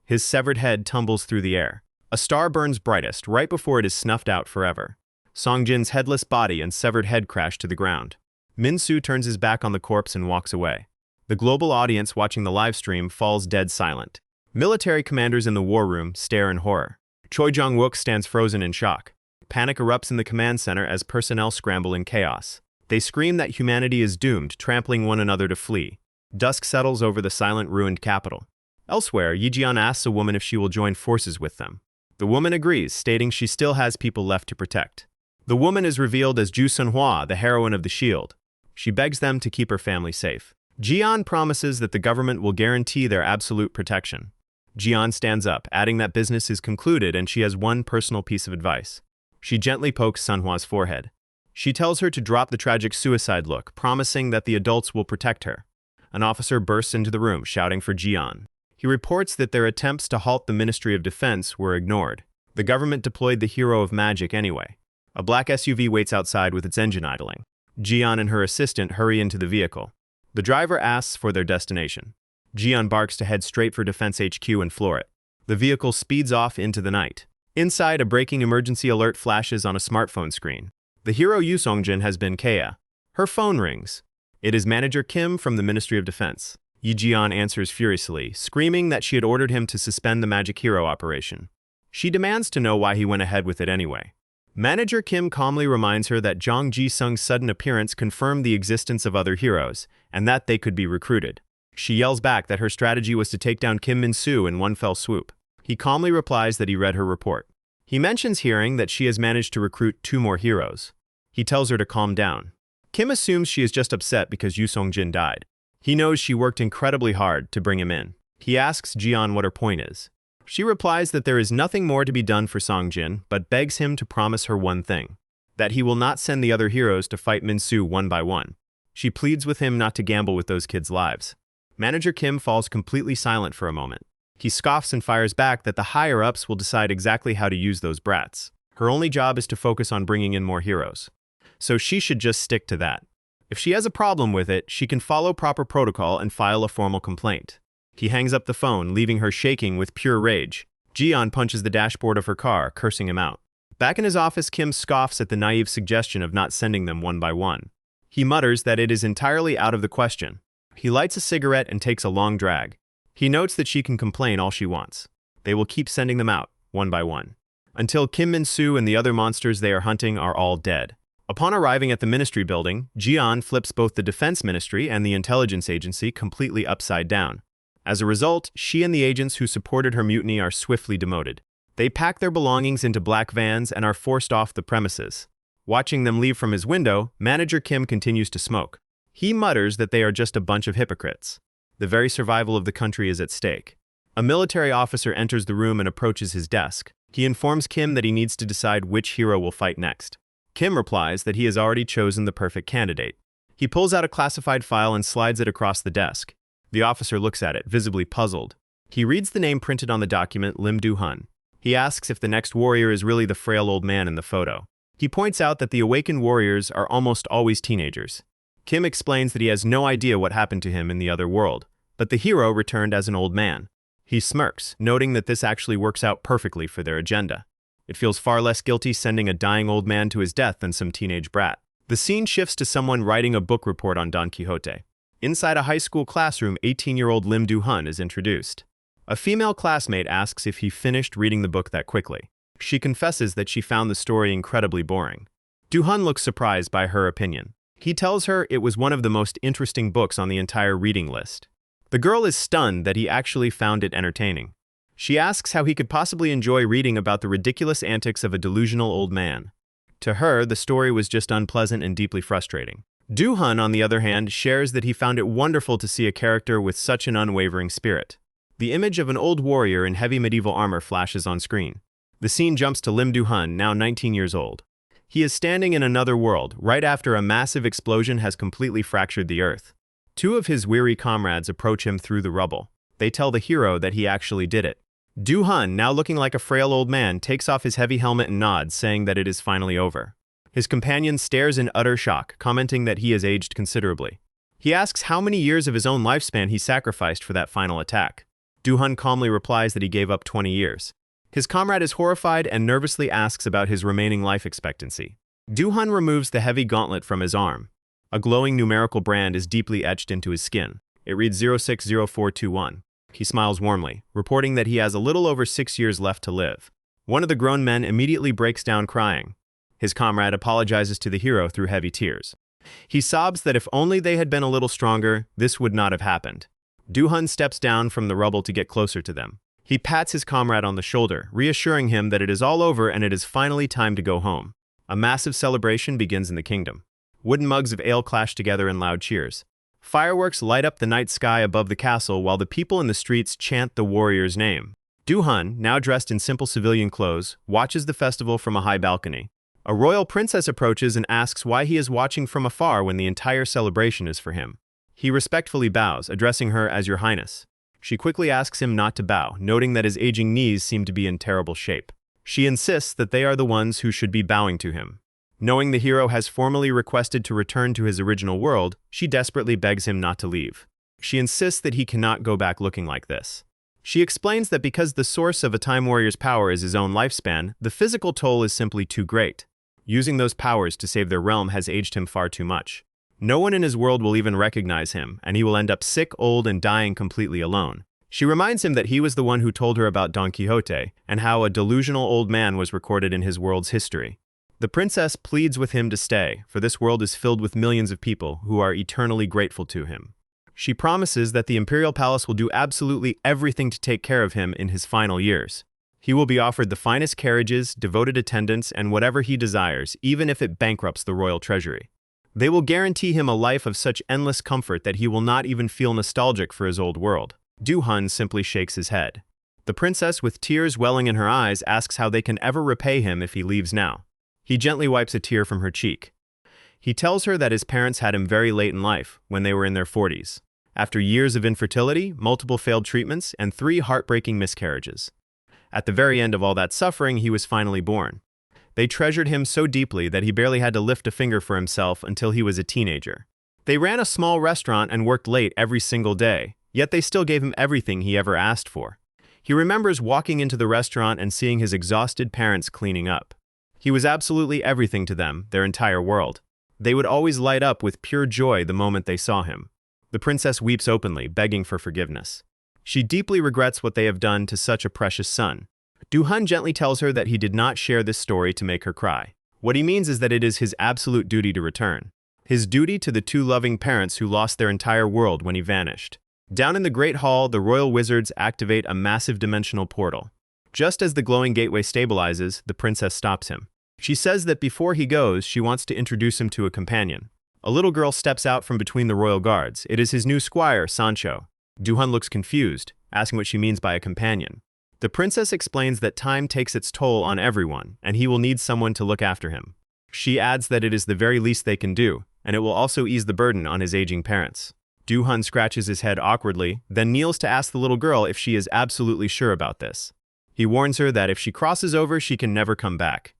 Speaker 1: His severed head tumbles through the air. A star burns brightest right before it is snuffed out forever. Song Jin's headless body and severed head crash to the ground. Min-soo turns his back on the corpse and walks away. The global audience watching the live stream falls dead silent. Military commanders in the war room stare in horror. Choi Jong-wook stands frozen in shock. Panic erupts in the command center as personnel scramble in chaos. They scream that humanity is doomed, trampling one another to flee. Dusk settles over the silent, ruined capital. Elsewhere, Yi-jian asks a woman if she will join forces with them. The woman agrees, stating she still has people left to protect. The woman is revealed as Ju Sun-hwa, the heroine of the Shield. She begs them to keep her family safe. Jian promises that the government will guarantee their absolute protection. Jian stands up, adding that business is concluded and she has one personal piece of advice. She gently pokes Sun-hwa's forehead. She tells her to drop the tragic suicide look, promising that the adults will protect her. An officer bursts into the room, shouting for Jian. He reports that their attempts to halt the Ministry of Defense were ignored. The government deployed the hero of magic anyway. A black SUV waits outside with its engine idling. Jian and her assistant hurry into the vehicle. The driver asks for their destination. Jian barks to head straight for Defense HQ and floor it. The vehicle speeds off into the night. Inside, a breaking emergency alert flashes on a smartphone screen. The hero Yoo Sung-jin has been Kea. Her phone rings. It is Manager Kim from the Ministry of Defense. Yi-jian answers furiously, screaming that she had ordered him to suspend the magic hero operation. She demands to know why he went ahead with it anyway. Manager Kim calmly reminds her that Jong Ji-sung's sudden appearance confirmed the existence of other heroes, and that they could be recruited. She yells back that her strategy was to take down Kim Min-soo in one fell swoop. He calmly replies that he read her report. He mentions hearing that she has managed to recruit 2 more heroes. He tells her to calm down. Kim assumes she is just upset because Yoo Sung-jin died. He knows she worked incredibly hard to bring him in. He asks Jian what her point is. She replies that there is nothing more to be done for Sung-jin, but begs him to promise her one thing, that he will not send the other heroes to fight Min-soo one by one. She pleads with him not to gamble with those kids' lives. Manager Kim falls completely silent for a moment. He scoffs and fires back that the higher-ups will decide exactly how to use those brats. Her only job is to focus on bringing in more heroes. So she should just stick to that. If she has a problem with it, she can follow proper protocol and file a formal complaint. He hangs up the phone, leaving her shaking with pure rage. Jian punches the dashboard of her car, cursing him out. Back in his office, Kim scoffs at the naive suggestion of not sending them one by one. He mutters that it is entirely out of the question. He lights a cigarette and takes a long drag. He notes that she can complain all she wants. They will keep sending them out, one by one, until Kim Min-soo and the other monsters they are hunting are all dead. Upon arriving at the ministry building, Jian flips both the defense ministry and the intelligence agency completely upside down. As a result, she and the agents who supported her mutiny are swiftly demoted. They pack their belongings into black vans and are forced off the premises. Watching them leave from his window, Manager Kim continues to smoke. He mutters that they are just a bunch of hypocrites. The very survival of the country is at stake. A military officer enters the room and approaches his desk. He informs Kim that he needs to decide which hero will fight next. Kim replies that he has already chosen the perfect candidate. He pulls out a classified file and slides it across the desk. The officer looks at it, visibly puzzled. He reads the name printed on the document, Lim Do-hun. He asks if the next warrior is really the frail old man in the photo. He points out that the awakened warriors are almost always teenagers. Kim explains that he has no idea what happened to him in the other world, but the hero returned as an old man. He smirks, noting that this actually works out perfectly for their agenda. It feels far less guilty sending a dying old man to his death than some teenage brat. The scene shifts to someone writing a book report on Don Quixote. Inside a high school classroom, 18-year-old Lim Do-hun is introduced. A female classmate asks if he finished reading the book that quickly. She confesses that she found the story incredibly boring. Do-hun looks surprised by her opinion. He tells her it was one of the most interesting books on the entire reading list. The girl is stunned that he actually found it entertaining. She asks how he could possibly enjoy reading about the ridiculous antics of a delusional old man. To her, the story was just unpleasant and deeply frustrating. Do-hun, on the other hand, shares that he found it wonderful to see a character with such an unwavering spirit. The image of an old warrior in heavy medieval armor flashes on screen. The scene jumps to Lim Do-hun, now 19 years old. He is standing in another world, right after a massive explosion has completely fractured the earth. 2 of his weary comrades approach him through the rubble. They tell the hero that he actually did it. Do-hun, now looking like a frail old man, takes off his heavy helmet and nods, saying that it is finally over. His companion stares in utter shock, commenting that he has aged considerably. He asks how many years of his own lifespan he sacrificed for that final attack. Do-hun calmly replies that he gave up 20 years. His comrade is horrified and nervously asks about his remaining life expectancy. Do-hun removes the heavy gauntlet from his arm. A glowing numerical brand is deeply etched into his skin. It reads 060421. He smiles warmly, reporting that he has a little over 6 years left to live. One of the grown men immediately breaks down crying. His comrade apologizes to the hero through heavy tears. He sobs that if only they had been a little stronger, this would not have happened. Do-hun steps down from the rubble to get closer to them. He pats his comrade on the shoulder, reassuring him that it is all over and it is finally time to go home. A massive celebration begins in the kingdom. Wooden mugs of ale clash together in loud cheers. Fireworks light up the night sky above the castle while the people in the streets chant the warrior's name. Do-hun, now dressed in simple civilian clothes, watches the festival from a high balcony. A royal princess approaches and asks why he is watching from afar when the entire celebration is for him. He respectfully bows, addressing her as Your Highness. She quickly asks him not to bow, noting that his aging knees seem to be in terrible shape. She insists that they are the ones who should be bowing to him. Knowing the hero has formally requested to return to his original world, she desperately begs him not to leave. She insists that he cannot go back looking like this. She explains that because the source of a Time Warrior's power is his own lifespan, the physical toll is simply too great. Using those powers to save their realm has aged him far too much. No one in his world will even recognize him, and he will end up sick, old, and dying completely alone. She reminds him that he was the one who told her about Don Quixote, and how a delusional old man was recorded in his world's history. The princess pleads with him to stay, for this world is filled with millions of people who are eternally grateful to him. She promises that the imperial palace will do absolutely everything to take care of him in his final years. He will be offered the finest carriages, devoted attendants, and whatever he desires, even if it bankrupts the royal treasury. They will guarantee him a life of such endless comfort that he will not even feel nostalgic for his old world. Do-hun simply shakes his head. The princess, with tears welling in her eyes, asks how they can ever repay him if he leaves now. He gently wipes a tear from her cheek. He tells her that his parents had him very late in life, when they were in their 40s. After years of infertility, multiple failed treatments, and 3 heartbreaking miscarriages. At the very end of all that suffering, he was finally born. They treasured him so deeply that he barely had to lift a finger for himself until he was a teenager. They ran a small restaurant and worked late every single day, yet they still gave him everything he ever asked for. He remembers walking into the restaurant and seeing his exhausted parents cleaning up. He was absolutely everything to them, their entire world. They would always light up with pure joy the moment they saw him. The princess weeps openly, begging for forgiveness. She deeply regrets what they have done to such a precious son. Do-hun gently tells her that he did not share this story to make her cry. What he means is that it is his absolute duty to return. His duty to the 2 loving parents who lost their entire world when he vanished. Down in the Great Hall, the royal wizards activate a massive dimensional portal. Just as the glowing gateway stabilizes, the princess stops him. She says that before he goes, she wants to introduce him to a companion. A little girl steps out from between the royal guards. It is his new squire, Sancho. Do-hun looks confused, asking what she means by a companion. The princess explains that time takes its toll on everyone, and he will need someone to look after him. She adds that it is the very least they can do, and it will also ease the burden on his aging parents. Do-hun scratches his head awkwardly, then kneels to ask the little girl if she is absolutely sure about this. He warns her that if she crosses over, she can never come back.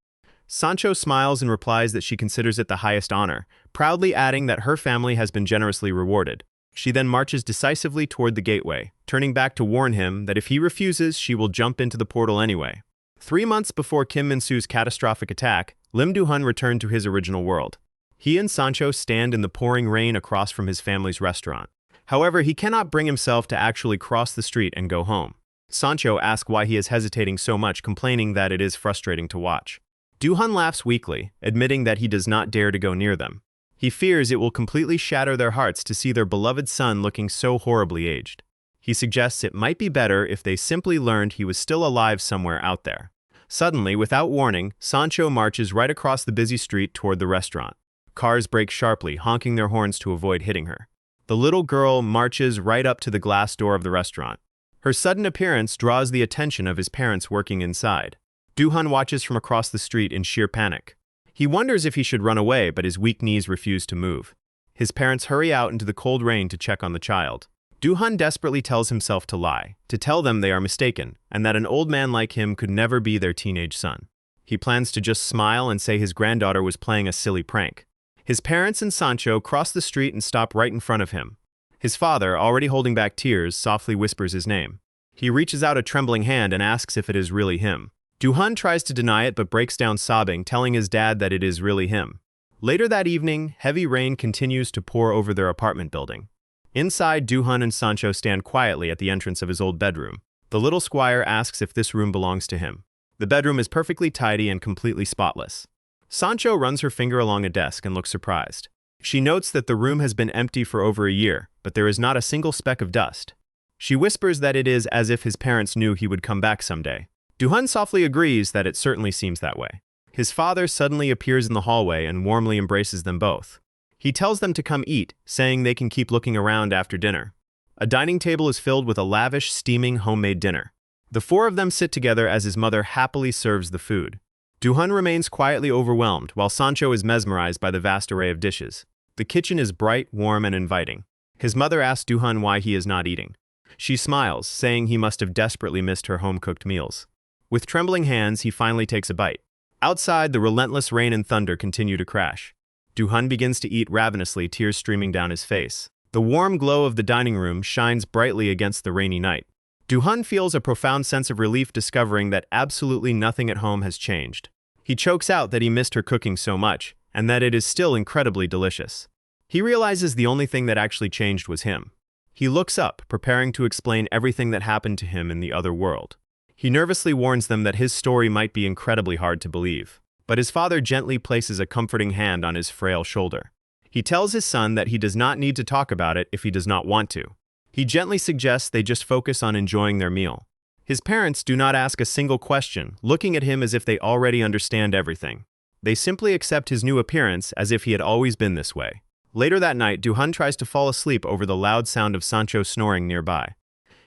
Speaker 1: Sancho smiles and replies that she considers it the highest honor, proudly adding that her family has been generously rewarded. She then marches decisively toward the gateway, turning back to warn him that if he refuses, she will jump into the portal anyway. 3 months before Kim Min-soo's catastrophic attack, Lim Do-hun returned to his original world. He and Sancho stand in the pouring rain across from his family's restaurant. However, he cannot bring himself to actually cross the street and go home. Sancho asks why he is hesitating so much, complaining that it is frustrating to watch. Do-hun laughs weakly, admitting that he does not dare to go near them. He fears it will completely shatter their hearts to see their beloved son looking so horribly aged. He suggests it might be better if they simply learned he was still alive somewhere out there. Suddenly, without warning, Sancho marches right across the busy street toward the restaurant. Cars brake sharply, honking their horns to avoid hitting her. The little girl marches right up to the glass door of the restaurant. Her sudden appearance draws the attention of his parents working inside. Do-hun watches from across the street in sheer panic. He wonders if he should run away, but his weak knees refuse to move. His parents hurry out into the cold rain to check on the child. Do-hun desperately tells himself to lie, to tell them they are mistaken, and that an old man like him could never be their teenage son. He plans to just smile and say his granddaughter was playing a silly prank. His parents and Sancho cross the street and stop right in front of him. His father, already holding back tears, softly whispers his name. He reaches out a trembling hand and asks if it is really him. Do-hun tries to deny it but breaks down sobbing, telling his dad that it is really him. Later that evening, heavy rain continues to pour over their apartment building. Inside, Do-hun and Sancho stand quietly at the entrance of his old bedroom. The little squire asks if this room belongs to him. The bedroom is perfectly tidy and completely spotless. Sancho runs her finger along a desk and looks surprised. She notes that the room has been empty for over a year, but there is not a single speck of dust. She whispers that it is as if his parents knew he would come back someday. Do-hun softly agrees that it certainly seems that way. His father suddenly appears in the hallway and warmly embraces them both. He tells them to come eat, saying they can keep looking around after dinner. A dining table is filled with a lavish, steaming homemade dinner. The four of them sit together as his mother happily serves the food. Do-hun remains quietly overwhelmed, while Sancho is mesmerized by the vast array of dishes. The kitchen is bright, warm, and inviting. His mother asks Do-hun why he is not eating. She smiles, saying he must have desperately missed her home-cooked meals. With trembling hands, he finally takes a bite. Outside, the relentless rain and thunder continue to crash. Do-hun begins to eat ravenously, tears streaming down his face. The warm glow of the dining room shines brightly against the rainy night. Do-hun feels a profound sense of relief discovering that absolutely nothing at home has changed. He chokes out that he missed her cooking so much, and that it is still incredibly delicious. He realizes the only thing that actually changed was him. He looks up, preparing to explain everything that happened to him in the other world. He nervously warns them that his story might be incredibly hard to believe. But his father gently places a comforting hand on his frail shoulder. He tells his son that he does not need to talk about it if he does not want to. He gently suggests they just focus on enjoying their meal. His parents do not ask a single question, looking at him as if they already understand everything. They simply accept his new appearance as if he had always been this way. Later that night, Do-hun tries to fall asleep over the loud sound of Sancho snoring nearby.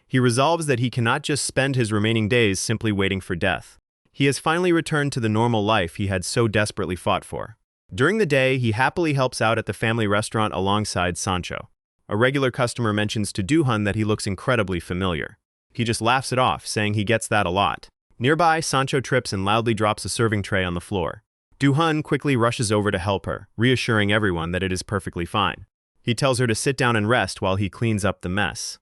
Speaker 1: He resolves that he cannot just spend his remaining days simply waiting for death. He has finally returned to the normal life he had so desperately fought for. During the day, he happily helps out at the family restaurant alongside Sancho. A regular customer mentions to Do-hun that he looks incredibly familiar. He just laughs it off, saying he gets that a lot. Nearby, Sancho trips and loudly drops a serving tray on the floor. Do-hun quickly rushes over to help her, reassuring everyone that it is perfectly fine. He tells her to sit down and rest while he cleans up the mess.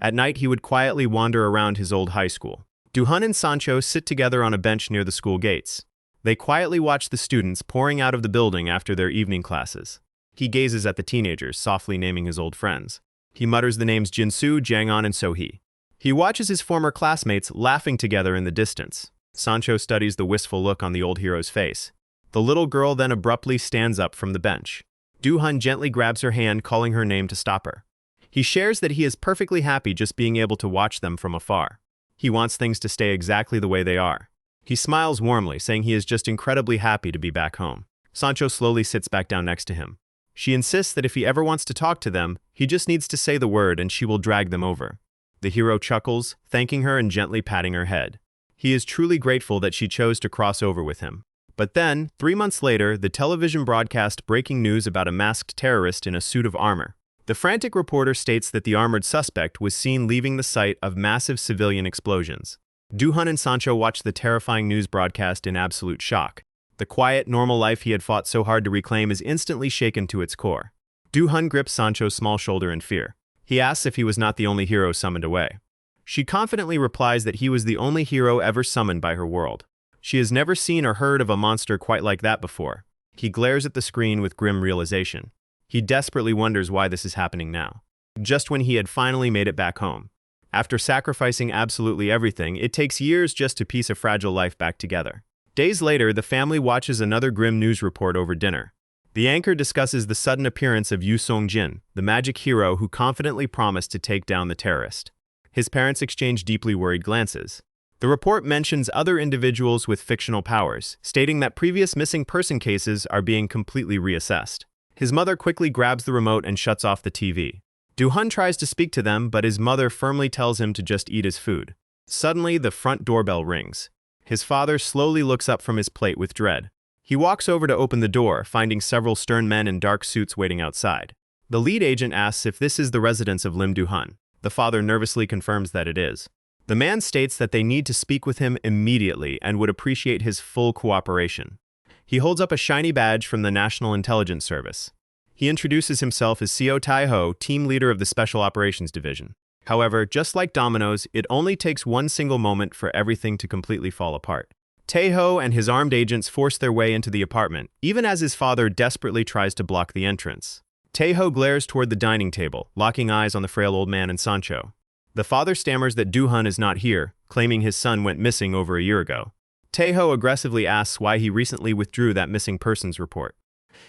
Speaker 1: At night, he would quietly wander around his old high school. Do-hun and Sancho sit together on a bench near the school gates. They quietly watch the students pouring out of the building after their evening classes. He gazes at the teenagers, softly naming his old friends. He mutters the names Jin-soo, Jang-on, and So-hee. He watches his former classmates laughing together in the distance. Sancho studies the wistful look on the old hero's face. The little girl then abruptly stands up from the bench. Do-hun gently grabs her hand, calling her name to stop her. He shares that he is perfectly happy just being able to watch them from afar. He wants things to stay exactly the way they are. He smiles warmly, saying he is just incredibly happy to be back home. Sancho slowly sits back down next to him. She insists that if he ever wants to talk to them, he just needs to say the word and she will drag them over. The hero chuckles, thanking her and gently patting her head. He is truly grateful that she chose to cross over with him. But then, 3 months later, the television broadcast breaking news about a masked terrorist in a suit of armor. The frantic reporter states that the armored suspect was seen leaving the site of massive civilian explosions. Do-hun and Sancho watch the terrifying news broadcast in absolute shock. The quiet, normal life he had fought so hard to reclaim is instantly shaken to its core. Do-hun grips Sancho's small shoulder in fear. He asks if he was not the only hero summoned away. She confidently replies that he was the only hero ever summoned by her world. She has never seen or heard of a monster quite like that before. He glares at the screen with grim realization. He desperately wonders why this is happening now, just when he had finally made it back home. After sacrificing absolutely everything, it takes years just to piece a fragile life back together. Days later, the family watches another grim news report over dinner. The anchor discusses the sudden appearance of Yu Song-jin, the magic hero who confidently promised to take down the terrorist. His parents exchange deeply worried glances. The report mentions other individuals with fictional powers, stating that previous missing person cases are being completely reassessed. His mother quickly grabs the remote and shuts off the TV. Do-hun tries to speak to them, but his mother firmly tells him to just eat his food. Suddenly, the front doorbell rings. His father slowly looks up from his plate with dread. He walks over to open the door, finding several stern men in dark suits waiting outside. The lead agent asks if this is the residence of Lim Do-hun. The father nervously confirms that it is. The man states that they need to speak with him immediately and would appreciate his full cooperation. He holds up a shiny badge from the National Intelligence Service. He introduces himself as Seo Tai-ho, team leader of the Special Operations Division. However, just like dominoes, it only takes one single moment for everything to completely fall apart. Tai-ho and his armed agents force their way into the apartment, even as his father desperately tries to block the entrance. Taeho glares toward the dining table, locking eyes on the frail old man and Sancho. The father stammers that Do-hun is not here, claiming his son went missing over a year ago. Taeho aggressively asks why he recently withdrew that missing persons report.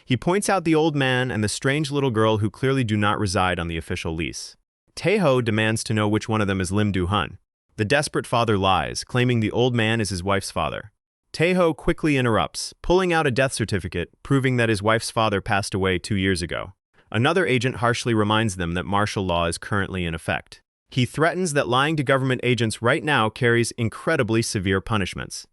Speaker 1: He points out the old man and the strange little girl who clearly do not reside on the official lease. Taeho demands to know which one of them is Lim Do-hun. The desperate father lies, claiming the old man is his wife's father. Taeho quickly interrupts, pulling out a death certificate, proving that his wife's father passed away 2 years ago. Another agent harshly reminds them that martial law is currently in effect. He threatens that lying to government agents right now carries incredibly severe punishments.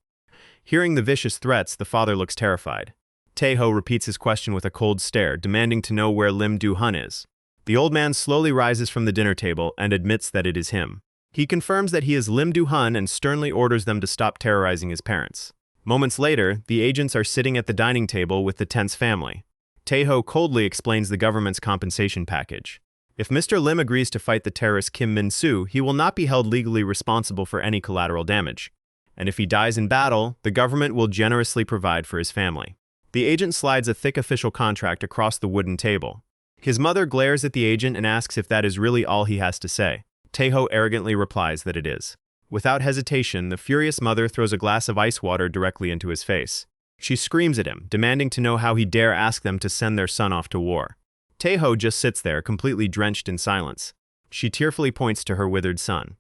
Speaker 1: Hearing the vicious threats, the father looks terrified. Taeho repeats his question with a cold stare, demanding to know where Lim Do-hun is. The old man slowly rises from the dinner table and admits that it is him. He confirms that he is Lim Do-hun and sternly orders them to stop terrorizing his parents. Moments later, the agents are sitting at the dining table with the tense family. Taeho coldly explains the government's compensation package. If Mr. Lim agrees to fight the terrorist Kim Min-soo, he will not be held legally responsible for any collateral damage. And if he dies in battle, the government will generously provide for his family. The agent slides a thick official contract across the wooden table. His mother glares at the agent and asks if that is really all he has to say. Taeho arrogantly replies that it is. Without hesitation, the furious mother throws a glass of ice water directly into his face. She screams at him, demanding to know how he dare ask them to send their son off to war. Taeho just sits there, completely drenched in silence. She tearfully points to her withered son.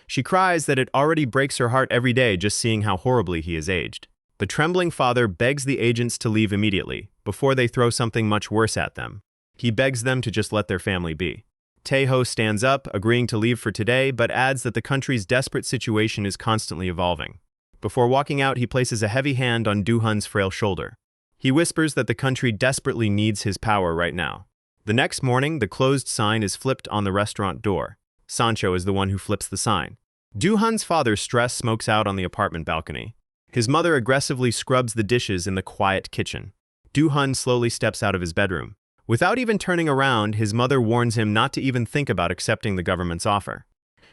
Speaker 1: She cries that it already breaks her heart every day just seeing how horribly he is aged. The trembling father begs the agents to leave immediately, before they throw something much worse at them. He begs them to just let their family be. Taeho stands up, agreeing to leave for today, but adds that the country's desperate situation is constantly evolving. Before walking out, he places a heavy hand on Do-hun's frail shoulder. He whispers that the country desperately needs his power right now. The next morning, the closed sign is flipped on the restaurant door. Sancho is the one who flips the sign. Do-hun's father's stress smokes out on the apartment balcony. His mother aggressively scrubs the dishes in the quiet kitchen. Do-hun slowly steps out of his bedroom. Without even turning around, his mother warns him not to even think about accepting the government's offer.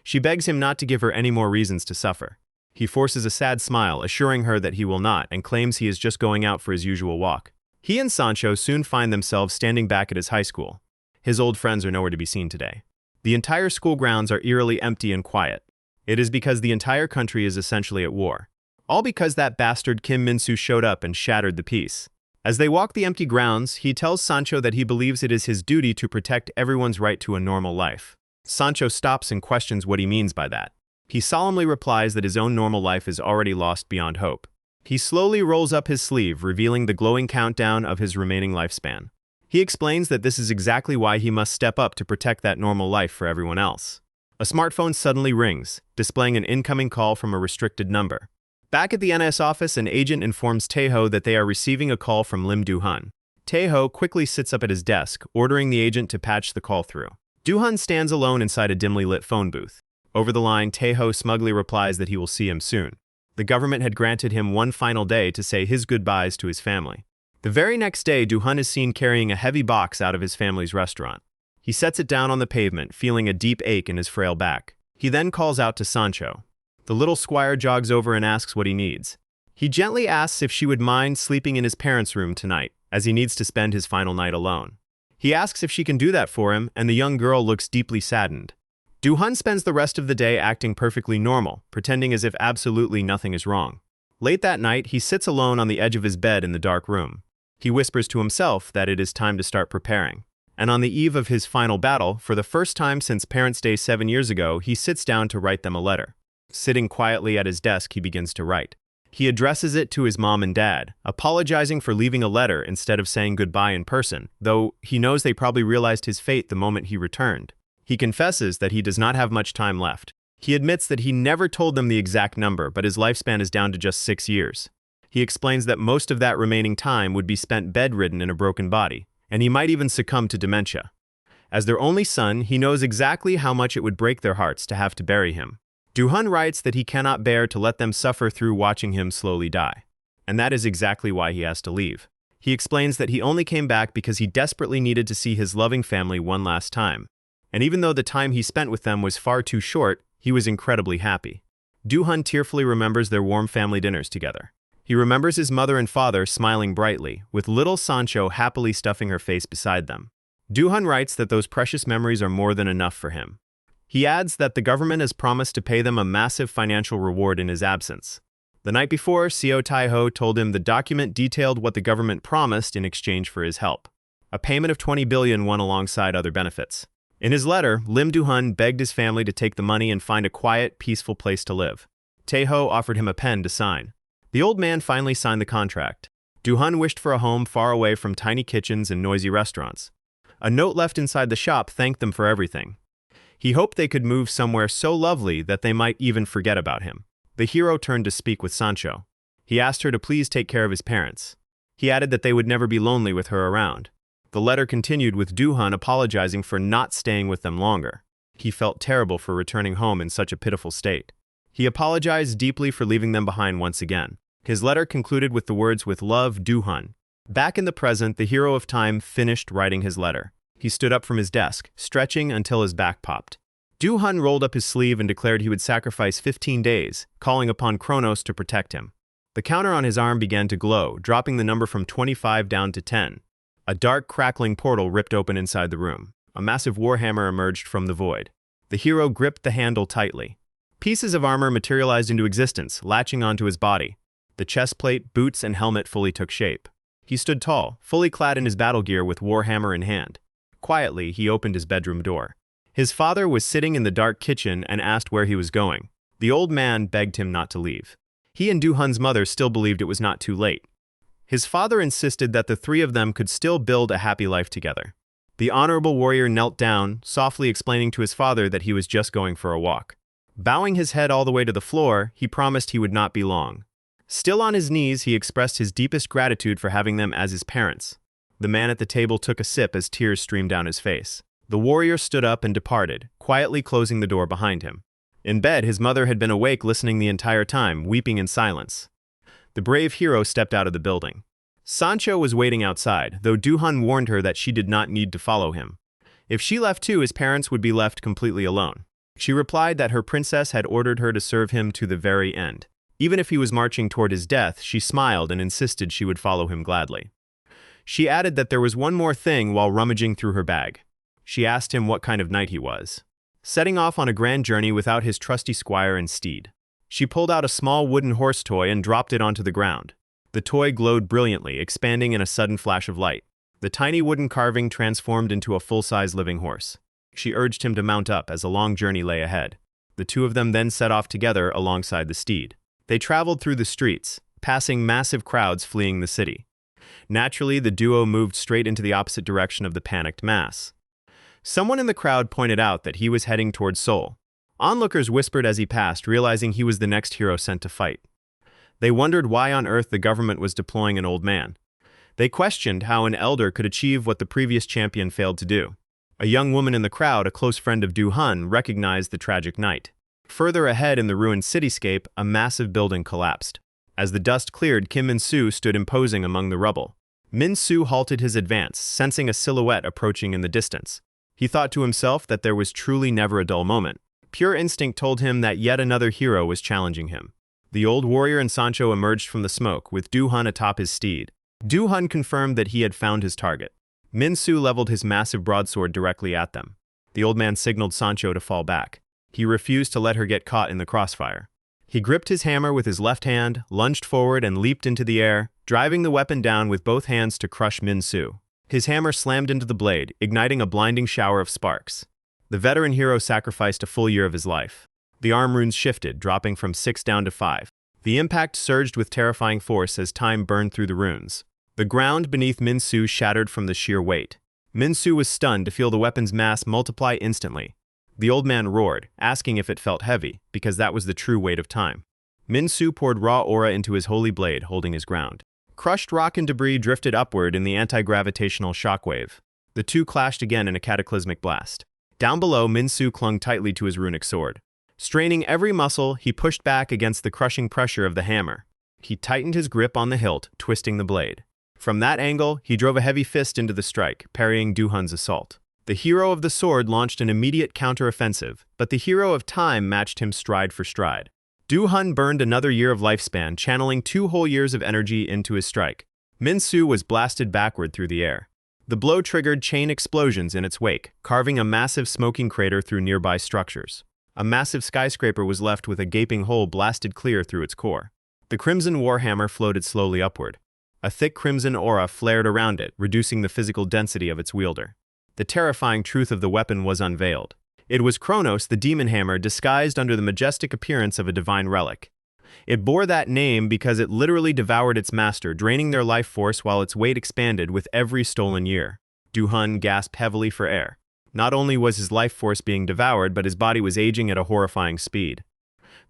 Speaker 1: She begs him not to give her any more reasons to suffer. He forces a sad smile, assuring her that he will not, and claims he is just going out for his usual walk. He and Sancho soon find themselves standing back at his high school. His old friends are nowhere to be seen today. The entire school grounds are eerily empty and quiet. It is because the entire country is essentially at war. All because that bastard Kim Min-soo showed up and shattered the peace. As they walk the empty grounds, he tells Sancho that he believes it is his duty to protect everyone's right to a normal life. Sancho stops and questions what he means by that. He solemnly replies that his own normal life is already lost beyond hope. He slowly rolls up his sleeve, revealing the glowing countdown of his remaining lifespan. He explains that this is exactly why he must step up to protect that normal life for everyone else. A smartphone suddenly rings, displaying an incoming call from a restricted number. Back at the NS office, an agent informs Taeho that they are receiving a call from Lim Do-hun. Taeho quickly sits up at his desk, ordering the agent to patch the call through. Do-hun stands alone inside a dimly lit phone booth. Over the line, Taeho smugly replies that he will see him soon. The government had granted him one final day to say his goodbyes to his family. The very next day, Do-hun is seen carrying a heavy box out of his family's restaurant. He sets it down on the pavement, feeling a deep ache in his frail back. He then calls out to Sancho. The little squire jogs over and asks what he needs. He gently asks if she would mind sleeping in his parents' room tonight, as he needs to spend his final night alone. He asks if she can do that for him, and the young girl looks deeply saddened. Do-hun spends the rest of the day acting perfectly normal, pretending as if absolutely nothing is wrong. Late that night, he sits alone on the edge of his bed in the dark room. He whispers to himself that it is time to start preparing. And on the eve of his final battle, for the first time since Parents' Day 7 years ago, he sits down to write them a letter. Sitting quietly at his desk, he begins to write. He addresses it to his mom and dad, apologizing for leaving a letter instead of saying goodbye in person, though he knows they probably realized his fate the moment he returned. He confesses that he does not have much time left. He admits that he never told them the exact number, but his lifespan is down to just 6 years. He explains that most of that remaining time would be spent bedridden in a broken body, and he might even succumb to dementia. As their only son, he knows exactly how much it would break their hearts to have to bury him. Do-hun writes that he cannot bear to let them suffer through watching him slowly die. And that is exactly why he has to leave. He explains that he only came back because he desperately needed to see his loving family one last time. And even though the time he spent with them was far too short, he was incredibly happy. Do-hun tearfully remembers their warm family dinners together. He remembers his mother and father smiling brightly, with little Sancho happily stuffing her face beside them. Do-hun writes that those precious memories are more than enough for him. He adds that the government has promised to pay them a massive financial reward in his absence. The night before, Seo Tai-ho told him the document detailed what the government promised in exchange for his help. A payment of 20 billion won alongside other benefits. In his letter, Lim Do-hun begged his family to take the money and find a quiet, peaceful place to live. Tae-ho offered him a pen to sign. The old man finally signed the contract. Do-hun wished for a home far away from tiny kitchens and noisy restaurants. A note left inside the shop thanked them for everything. He hoped they could move somewhere so lovely that they might even forget about him. The hero turned to speak with Sancho. He asked her to please take care of his parents. He added that they would never be lonely with her around. The letter continued with Do-hun apologizing for not staying with them longer. He felt terrible for returning home in such a pitiful state. He apologized deeply for leaving them behind once again. His letter concluded with the words, "With love, Do-hun." Back in the present, the hero of time finished writing his letter. He stood up from his desk, stretching until his back popped. Do-hun rolled up his sleeve and declared he would sacrifice 15 days, calling upon Kronos to protect him. The counter on his arm began to glow, dropping the number from 25 down to 10. A dark, crackling portal ripped open inside the room. A massive warhammer emerged from the void. The hero gripped the handle tightly. Pieces of armor materialized into existence, latching onto his body. The chestplate, boots, and helmet fully took shape. He stood tall, fully clad in his battle gear with warhammer in hand. Quietly, he opened his bedroom door. His father was sitting in the dark kitchen and asked where he was going. The old man begged him not to leave. He and Do-hun's mother still believed it was not too late. His father insisted that the three of them could still build a happy life together. The honorable warrior knelt down, softly explaining to his father that he was just going for a walk. Bowing his head all the way to the floor, he promised he would not be long. Still on his knees, he expressed his deepest gratitude for having them as his parents. The man at the table took a sip as tears streamed down his face. The warrior stood up and departed, quietly closing the door behind him. In bed, his mother had been awake listening the entire time, weeping in silence. The brave hero stepped out of the building. Sancho was waiting outside, though Do-hun warned her that she did not need to follow him. If she left too, his parents would be left completely alone. She replied that her princess had ordered her to serve him to the very end. Even if he was marching toward his death, she smiled and insisted she would follow him gladly. She added that there was one more thing while rummaging through her bag. She asked him what kind of knight he was. Setting off on a grand journey without his trusty squire and steed. She pulled out a small wooden horse toy and dropped it onto the ground. The toy glowed brilliantly, expanding in a sudden flash of light. The tiny wooden carving transformed into a full-size living horse. She urged him to mount up as a long journey lay ahead. The two of them then set off together alongside the steed. They traveled through the streets, passing massive crowds fleeing the city. Naturally, the duo moved straight into the opposite direction of the panicked mass. Someone in the crowd pointed out that he was heading towards Seoul. Onlookers whispered as he passed, realizing he was the next hero sent to fight. They wondered why on earth the government was deploying an old man. They questioned how an elder could achieve what the previous champion failed to do. A young woman in the crowd, a close friend of Do-hun, recognized the tragic night. Further ahead in the ruined cityscape, a massive building collapsed. As the dust cleared, Kim Min-soo stood imposing among the rubble. Min-soo halted his advance, sensing a silhouette approaching in the distance. He thought to himself that there was truly never a dull moment. Pure instinct told him that yet another hero was challenging him. The old warrior and Sancho emerged from the smoke, with Do-hun atop his steed. Do-hun confirmed that he had found his target. Min-soo leveled his massive broadsword directly at them. The old man signaled Sancho to fall back. He refused to let her get caught in the crossfire. He gripped his hammer with his left hand, lunged forward, and leaped into the air, driving the weapon down with both hands to crush Min-soo. His hammer slammed into the blade, igniting a blinding shower of sparks. The veteran hero sacrificed a full year of his life. The arm runes shifted, dropping from 6 down to 5. The impact surged with terrifying force as time burned through the runes. The ground beneath Min-soo shattered from the sheer weight. Min-soo was stunned to feel the weapon's mass multiply instantly. The old man roared, asking if it felt heavy, because that was the true weight of time. Min-soo poured raw aura into his holy blade, holding his ground. Crushed rock and debris drifted upward in the anti-gravitational shockwave. The two clashed again in a cataclysmic blast. Down below, Min-soo clung tightly to his runic sword. Straining every muscle, he pushed back against the crushing pressure of the hammer. He tightened his grip on the hilt, twisting the blade. From that angle, he drove a heavy fist into the strike, parrying Do-hun's assault. The hero of the sword launched an immediate counter-offensive, but the hero of time matched him stride for stride. Do-hun burned another year of lifespan, channeling 2 whole years of energy into his strike. Min-soo was blasted backward through the air. The blow triggered chain explosions in its wake, carving a massive smoking crater through nearby structures. A massive skyscraper was left with a gaping hole blasted clear through its core. The crimson warhammer floated slowly upward. A thick crimson aura flared around it, reducing the physical density of its wielder. The terrifying truth of the weapon was unveiled. It was Kronos, the demon hammer, disguised under the majestic appearance of a divine relic. It bore that name because it literally devoured its master, draining their life force while its weight expanded with every stolen year. Du-hun gasped heavily for air. Not only was his life force being devoured, but his body was aging at a horrifying speed.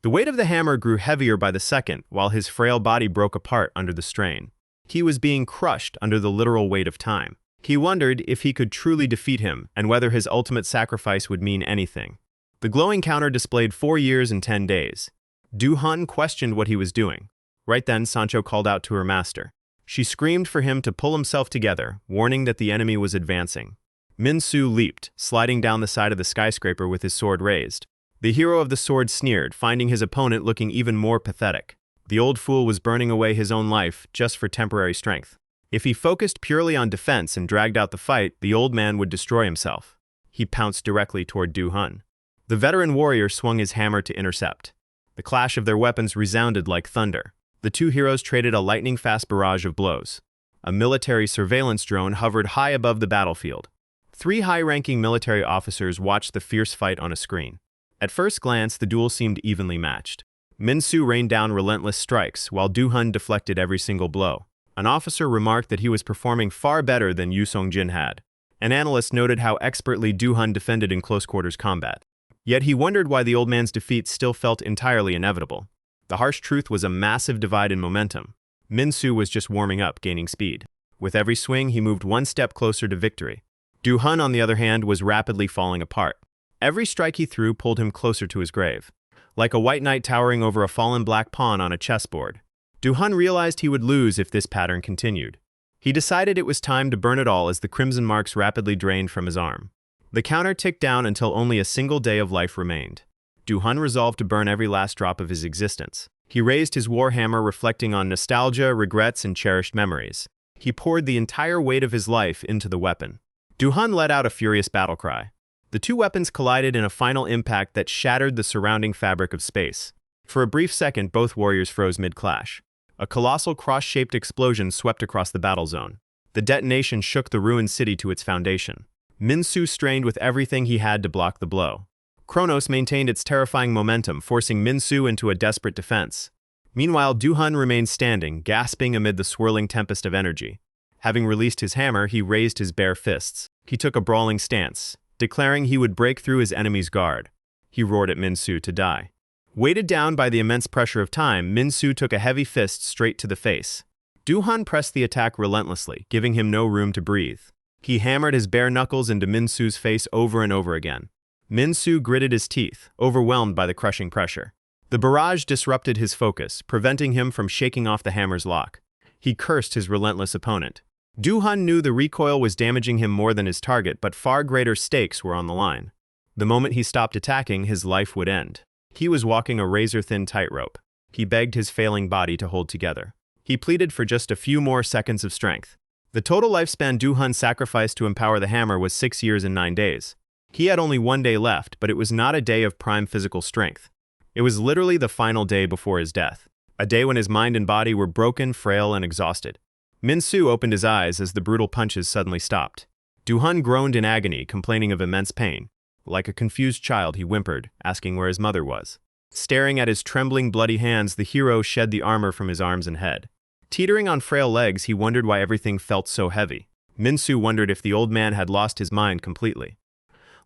Speaker 1: The weight of the hammer grew heavier by the second, while his frail body broke apart under the strain. He was being crushed under the literal weight of time. He wondered if he could truly defeat him, and whether his ultimate sacrifice would mean anything. The glowing counter displayed 4 years and 10 days. Du-hun questioned what he was doing. Right then, Sancho called out to her master. She screamed for him to pull himself together, warning that the enemy was advancing. Min-soo leaped, sliding down the side of the skyscraper with his sword raised. The hero of the sword sneered, finding his opponent looking even more pathetic. The old fool was burning away his own life just for temporary strength. If he focused purely on defense and dragged out the fight, the old man would destroy himself. He pounced directly toward Du-hun. The veteran warrior swung his hammer to intercept. The clash of their weapons resounded like thunder. The two heroes traded a lightning-fast barrage of blows. A military surveillance drone hovered high above the battlefield. 3 high-ranking military officers watched the fierce fight on a screen. At first glance, the duel seemed evenly matched. Min-soo rained down relentless strikes, while Du-hun deflected every single blow. An officer remarked that he was performing far better than Yu Song-jin had. An analyst noted how expertly Du-hun defended in close-quarters combat. Yet he wondered why the old man's defeat still felt entirely inevitable. The harsh truth was a massive divide in momentum. Min-soo was just warming up, gaining speed. With every swing, he moved one step closer to victory. Du-hun, on the other hand, was rapidly falling apart. Every strike he threw pulled him closer to his grave. Like a white knight towering over a fallen black pawn on a chessboard. Du-hun realized he would lose if this pattern continued. He decided it was time to burn it all as the crimson marks rapidly drained from his arm. The counter ticked down until only a single day of life remained. Du-hun resolved to burn every last drop of his existence. He raised his warhammer, reflecting on nostalgia, regrets, and cherished memories. He poured the entire weight of his life into the weapon. Du-hun let out a furious battle cry. The two weapons collided in a final impact that shattered the surrounding fabric of space. For a brief second, both warriors froze mid-clash. A colossal cross-shaped explosion swept across the battle zone. The detonation shook the ruined city to its foundation. Min-soo strained with everything he had to block the blow. Kronos maintained its terrifying momentum, forcing Min-soo into a desperate defense. Meanwhile, Du-hun remained standing, gasping amid the swirling tempest of energy. Having released his hammer, he raised his bare fists. He took a brawling stance, declaring he would break through his enemy's guard. He roared at Min-soo to die. Weighted down by the immense pressure of time, Min-soo took a heavy fist straight to the face. Du-hun pressed the attack relentlessly, giving him no room to breathe. He hammered his bare knuckles into Min-soo's face over and over again. Min-soo gritted his teeth, overwhelmed by the crushing pressure. The barrage disrupted his focus, preventing him from shaking off the hammer's lock. He cursed his relentless opponent. Du-hun knew the recoil was damaging him more than his target, but far greater stakes were on the line. The moment he stopped attacking, his life would end. He was walking a razor-thin tightrope. He begged his failing body to hold together. He pleaded for just a few more seconds of strength. The total lifespan Du-hun sacrificed to empower the hammer was 6 years and 9 days. He had only 1 day left, but it was not a day of prime physical strength. It was literally the final day before his death. A day when his mind and body were broken, frail, and exhausted. Min-soo opened his eyes as the brutal punches suddenly stopped. Du-hun groaned in agony, complaining of immense pain. Like a confused child, he whimpered, asking where his mother was. Staring at his trembling, bloody hands, the hero shed the armor from his arms and head. Teetering on frail legs, he wondered why everything felt so heavy. Min-soo wondered if the old man had lost his mind completely.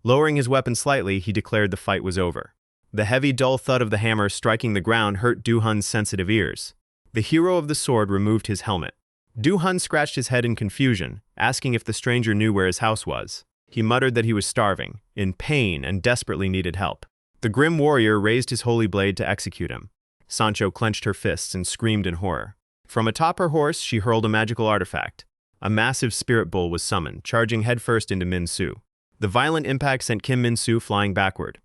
Speaker 1: Lowering his weapon slightly, he declared the fight was over. The heavy, dull thud of the hammer striking the ground hurt Du-hun's sensitive ears. The hero of the sword removed his helmet. Du-hun scratched his head in confusion, asking if the stranger knew where his house was. He muttered that he was starving, in pain, and desperately needed help. The grim warrior raised his holy blade to execute him. Sancho clenched her fists and screamed in horror. From atop her horse, she hurled a magical artifact. A massive spirit bull was summoned, charging headfirst into Min-soo. The violent impact sent Kim Min-soo flying backward.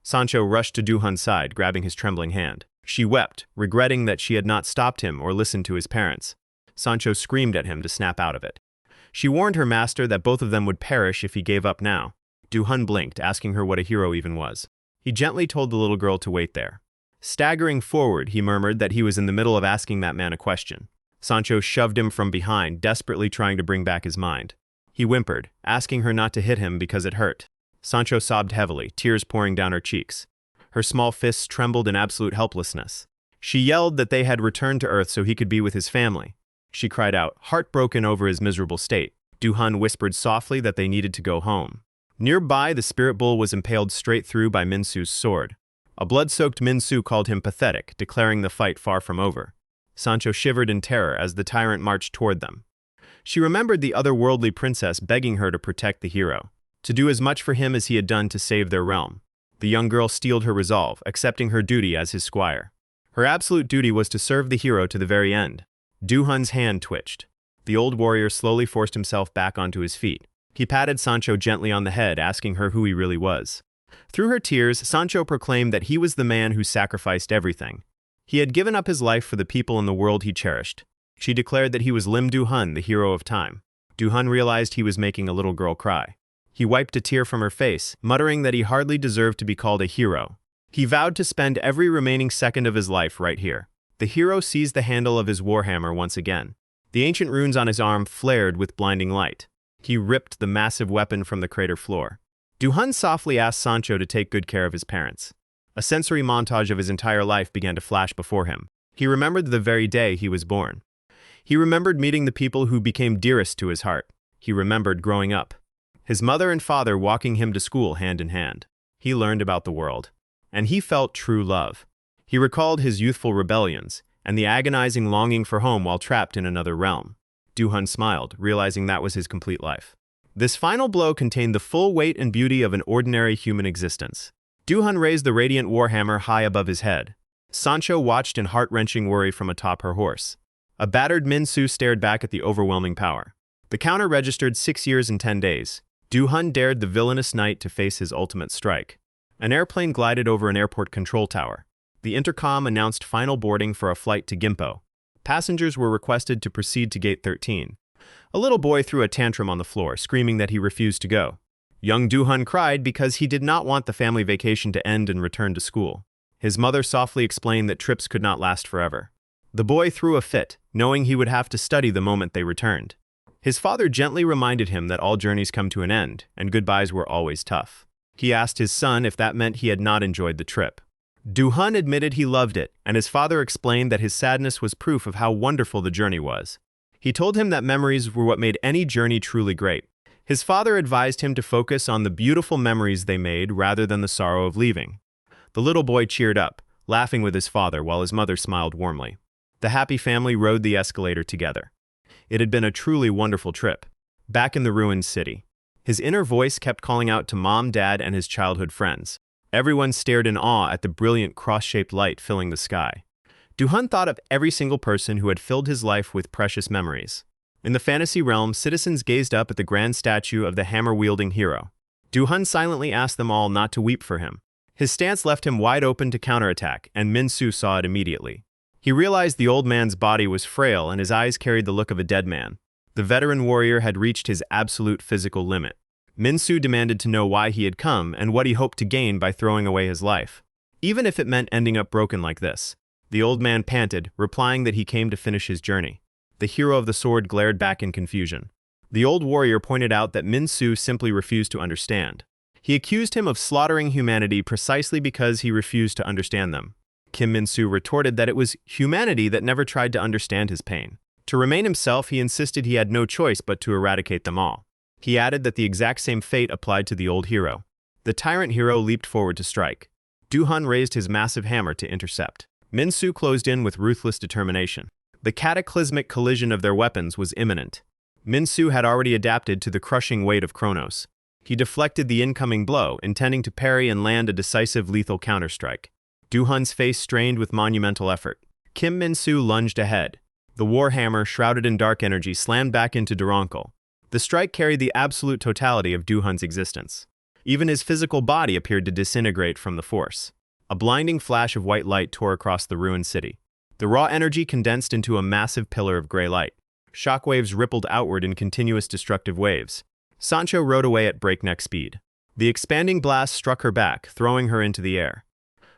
Speaker 1: Sancho rushed to Du-hun's side, grabbing his trembling hand. She wept, regretting that she had not stopped him or listened to his parents. Sancho screamed at him to snap out of it. She warned her master that both of them would perish if he gave up now. Du-hun blinked, asking her what a hero even was. He gently told the little girl to wait there. Staggering forward, he murmured that he was in the middle of asking that man a question. Sancho shoved him from behind, desperately trying to bring back his mind. He whimpered, asking her not to hit him because it hurt. Sancho sobbed heavily, tears pouring down her cheeks. Her small fists trembled in absolute helplessness. She yelled that they had returned to Earth so he could be with his family. She cried out, heartbroken over his miserable state. Du-hun whispered softly that they needed to go home. Nearby, the spirit bull was impaled straight through by Min-soo's sword. A blood-soaked Min-soo called him pathetic, declaring the fight far from over. Sancho shivered in terror as the tyrant marched toward them. She remembered the otherworldly princess begging her to protect the hero, to do as much for him as he had done to save their realm. The young girl steeled her resolve, accepting her duty as his squire. Her absolute duty was to serve the hero to the very end. Du-hun's hand twitched. The old warrior slowly forced himself back onto his feet. He patted Sancho gently on the head, asking her who he really was. Through her tears, Sancho proclaimed that he was the man who sacrificed everything. He had given up his life for the people in the world he cherished. She declared that he was Lim Du-hun, the hero of time. Du-hun realized he was making a little girl cry. He wiped a tear from her face, muttering that he hardly deserved to be called a hero. He vowed to spend every remaining second of his life right here. The hero seized the handle of his warhammer once again. The ancient runes on his arm flared with blinding light. He ripped the massive weapon from the crater floor. Du-hun softly asked Sancho to take good care of his parents. A sensory montage of his entire life began to flash before him. He remembered the very day he was born. He remembered meeting the people who became dearest to his heart. He remembered growing up. His mother and father walking him to school hand in hand. He learned about the world. And he felt true love. He recalled his youthful rebellions and the agonizing longing for home while trapped in another realm. Du-hun smiled, realizing that was his complete life. This final blow contained the full weight and beauty of an ordinary human existence. Du-hun raised the radiant warhammer high above his head. Sancho watched in heart-wrenching worry from atop her horse. A battered Min-soo stared back at the overwhelming power. The counter registered 6 years and 10 days. Du-hun dared the villainous knight to face his ultimate strike. An airplane glided over an airport control tower. The intercom announced final boarding for a flight to Gimpo. Passengers were requested to proceed to Gate 13. A little boy threw a tantrum on the floor, screaming that he refused to go. Young Du-hun cried because he did not want the family vacation to end and return to school. His mother softly explained that trips could not last forever. The boy threw a fit, knowing he would have to study the moment they returned. His father gently reminded him that all journeys come to an end, and goodbyes were always tough. He asked his son if that meant he had not enjoyed the trip. Du-hun admitted he loved it, and his father explained that his sadness was proof of how wonderful the journey was. He told him that memories were what made any journey truly great. His father advised him to focus on the beautiful memories they made rather than the sorrow of leaving. The little boy cheered up, laughing with his father while his mother smiled warmly. The happy family rode the escalator together. It had been a truly wonderful trip. Back in the ruined city, his inner voice kept calling out to Mom, Dad, and his childhood friends. Everyone stared in awe at the brilliant cross-shaped light filling the sky. Du-hun thought of every single person who had filled his life with precious memories. In the fantasy realm, citizens gazed up at the grand statue of the hammer-wielding hero. Du-hun silently asked them all not to weep for him. His stance left him wide open to counterattack, and Min-soo saw it immediately. He realized the old man's body was frail and his eyes carried the look of a dead man. The veteran warrior had reached his absolute physical limit. Min-soo demanded to know why he had come and what he hoped to gain by throwing away his life, even if it meant ending up broken like this. The old man panted, replying that he came to finish his journey. The hero of the sword glared back in confusion. The old warrior pointed out that Min-soo simply refused to understand. He accused him of slaughtering humanity precisely because he refused to understand them. Kim Min-soo retorted that it was humanity that never tried to understand his pain. To remain himself, he insisted he had no choice but to eradicate them all. He added that the exact same fate applied to the old hero. The tyrant hero leaped forward to strike. Du-hun raised his massive hammer to intercept. Min-soo closed in with ruthless determination. The cataclysmic collision of their weapons was imminent. Min-soo had already adapted to the crushing weight of Kronos. He deflected the incoming blow, intending to parry and land a decisive lethal counterstrike. Du-hun's face strained with monumental effort. Kim Min-soo lunged ahead. The warhammer, shrouded in dark energy, slammed back into Duronkel. The strike carried the absolute totality of Du-hun's existence. Even his physical body appeared to disintegrate from the force. A blinding flash of white light tore across the ruined city. The raw energy condensed into a massive pillar of gray light. shockwaves rippled outward in continuous destructive waves. Sancho rode away at breakneck speed. The expanding blast struck her back, throwing her into the air.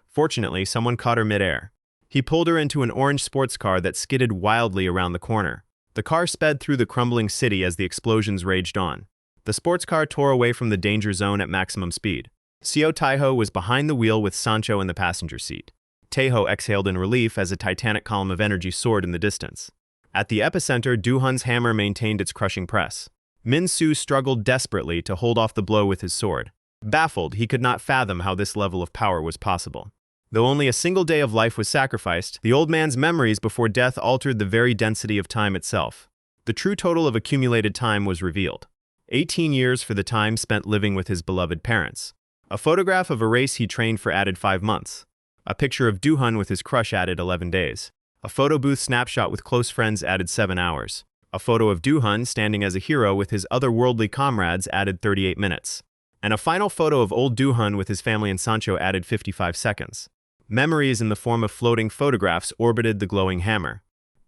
Speaker 1: Fortunately, someone caught her midair. He pulled her into an orange sports car that skidded wildly around the corner. The car sped through the crumbling city as the explosions raged on. The sports car tore away from the danger zone at maximum speed. Seo Taiho was behind the wheel with Sancho in the passenger seat. Taeho exhaled in relief as a titanic column of energy soared in the distance. At the epicenter, Do-hun's hammer maintained its crushing press. Min-soo struggled desperately to hold off the blow with his sword. Baffled, he could not fathom how this level of power was possible. Though only a single day of life was sacrificed, the old man's memories before death altered the very density of time itself. The true total of accumulated time was revealed. 18 years for the time spent living with his beloved parents. A photograph of a race he trained for added 5 months. A picture of Do-hun with his crush added 11 days. A photo booth snapshot with close friends added 7 hours. A photo of Do-hun standing as a hero with his otherworldly comrades added 38 minutes. And a final photo of old Do-hun with his family and Sancho added 55 seconds. Memories in the form of floating photographs orbited the glowing hammer.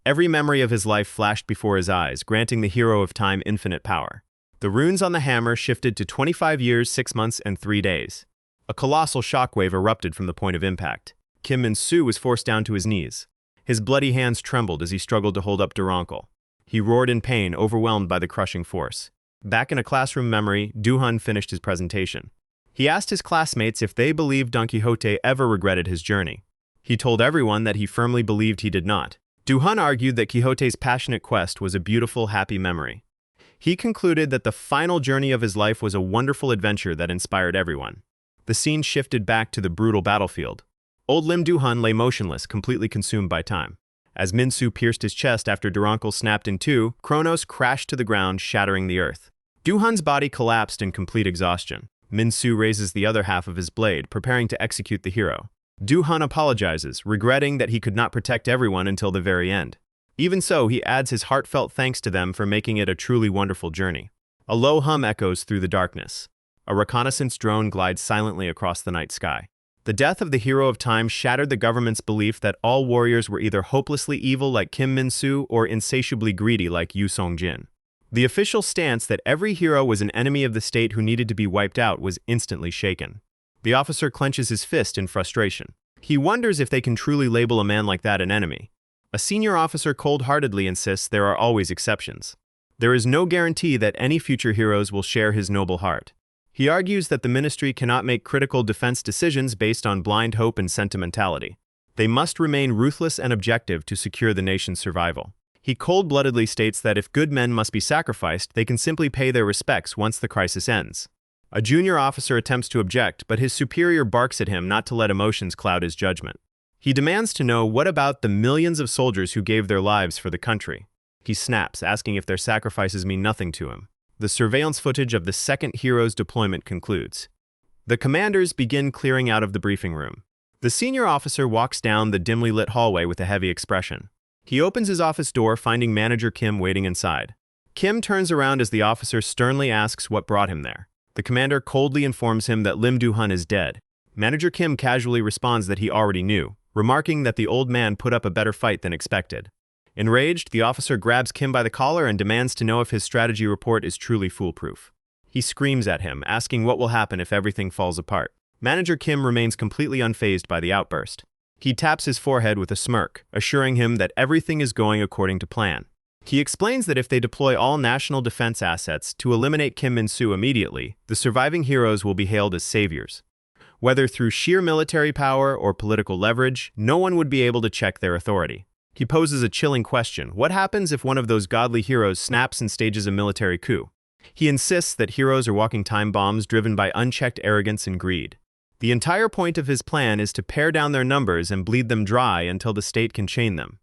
Speaker 1: Every memory of his life flashed before his eyes, granting the hero of time infinite power. The runes on the hammer shifted to 25 years, 6 months, and 3 days. A colossal shockwave erupted from the point of impact. Kim Min-soo was forced down to his knees. His bloody hands trembled as he struggled to hold up Do-uncle. He roared in pain, overwhelmed by the crushing force. Back in a classroom memory, Do-hun finished his presentation. He asked his classmates if they believed Don Quixote ever regretted his journey. He told everyone that he firmly believed he did not. Do-hun argued that Quixote's passionate quest was a beautiful, happy memory. He concluded that the final journey of his life was a wonderful adventure that inspired everyone. The scene shifted back to the brutal battlefield. Old Lim Do-hun lay motionless, completely consumed by time. As Min-soo pierced his chest after Do-uncle snapped in two, Kronos crashed to the ground, shattering the earth. Do-hun's body collapsed in complete exhaustion. Min-soo raises the other half of his blade, preparing to execute the hero. Do-hun apologizes, regretting that he could not protect everyone until the very end. Even so, he adds his heartfelt thanks to them for making it a truly wonderful journey. A low hum echoes through the darkness. A reconnaissance drone glides silently across the night sky. The death of the hero of time shattered the government's belief that all warriors were either hopelessly evil like Kim Min-soo or insatiably greedy like Yu Song-jin. The official stance that every hero was an enemy of the state who needed to be wiped out was instantly shaken. The officer clenches his fist in frustration. He wonders if they can truly label a man like that an enemy. A senior officer cold-heartedly insists there are always exceptions. There is no guarantee that any future heroes will share his noble heart. He argues that the ministry cannot make critical defense decisions based on blind hope and sentimentality. They must remain ruthless and objective to secure the nation's survival. He cold-bloodedly states that if good men must be sacrificed, they can simply pay their respects once the crisis ends. A junior officer attempts to object, but his superior barks at him not to let emotions cloud his judgment. He demands to know what about the millions of soldiers who gave their lives for the country. He snaps, asking if their sacrifices mean nothing to him. The surveillance footage of the second hero's deployment concludes. The commanders begin clearing out of the briefing room. The senior officer walks down the dimly lit hallway with a heavy expression. He opens his office door, finding manager Kim waiting inside. Kim turns around as the officer sternly asks what brought him there. The commander coldly informs him that Lim Do-hun is dead. Manager Kim casually responds that he already knew, remarking that the old man put up a better fight than expected. Enraged, the officer grabs Kim by the collar and demands to know if his strategy report is truly foolproof. He screams at him, asking what will happen if everything falls apart. Manager Kim remains completely unfazed by the outburst. He taps his forehead with a smirk, assuring him that everything is going according to plan. He explains that if they deploy all national defense assets to eliminate Kim Min-soo immediately, the surviving heroes will be hailed as saviors. Whether through sheer military power or political leverage, no one would be able to check their authority. He poses a chilling question: what happens if one of those godly heroes snaps and stages a military coup? He insists that heroes are walking time bombs driven by unchecked arrogance and greed. The entire point of his plan is to pare down their numbers and bleed them dry until the state can chain them.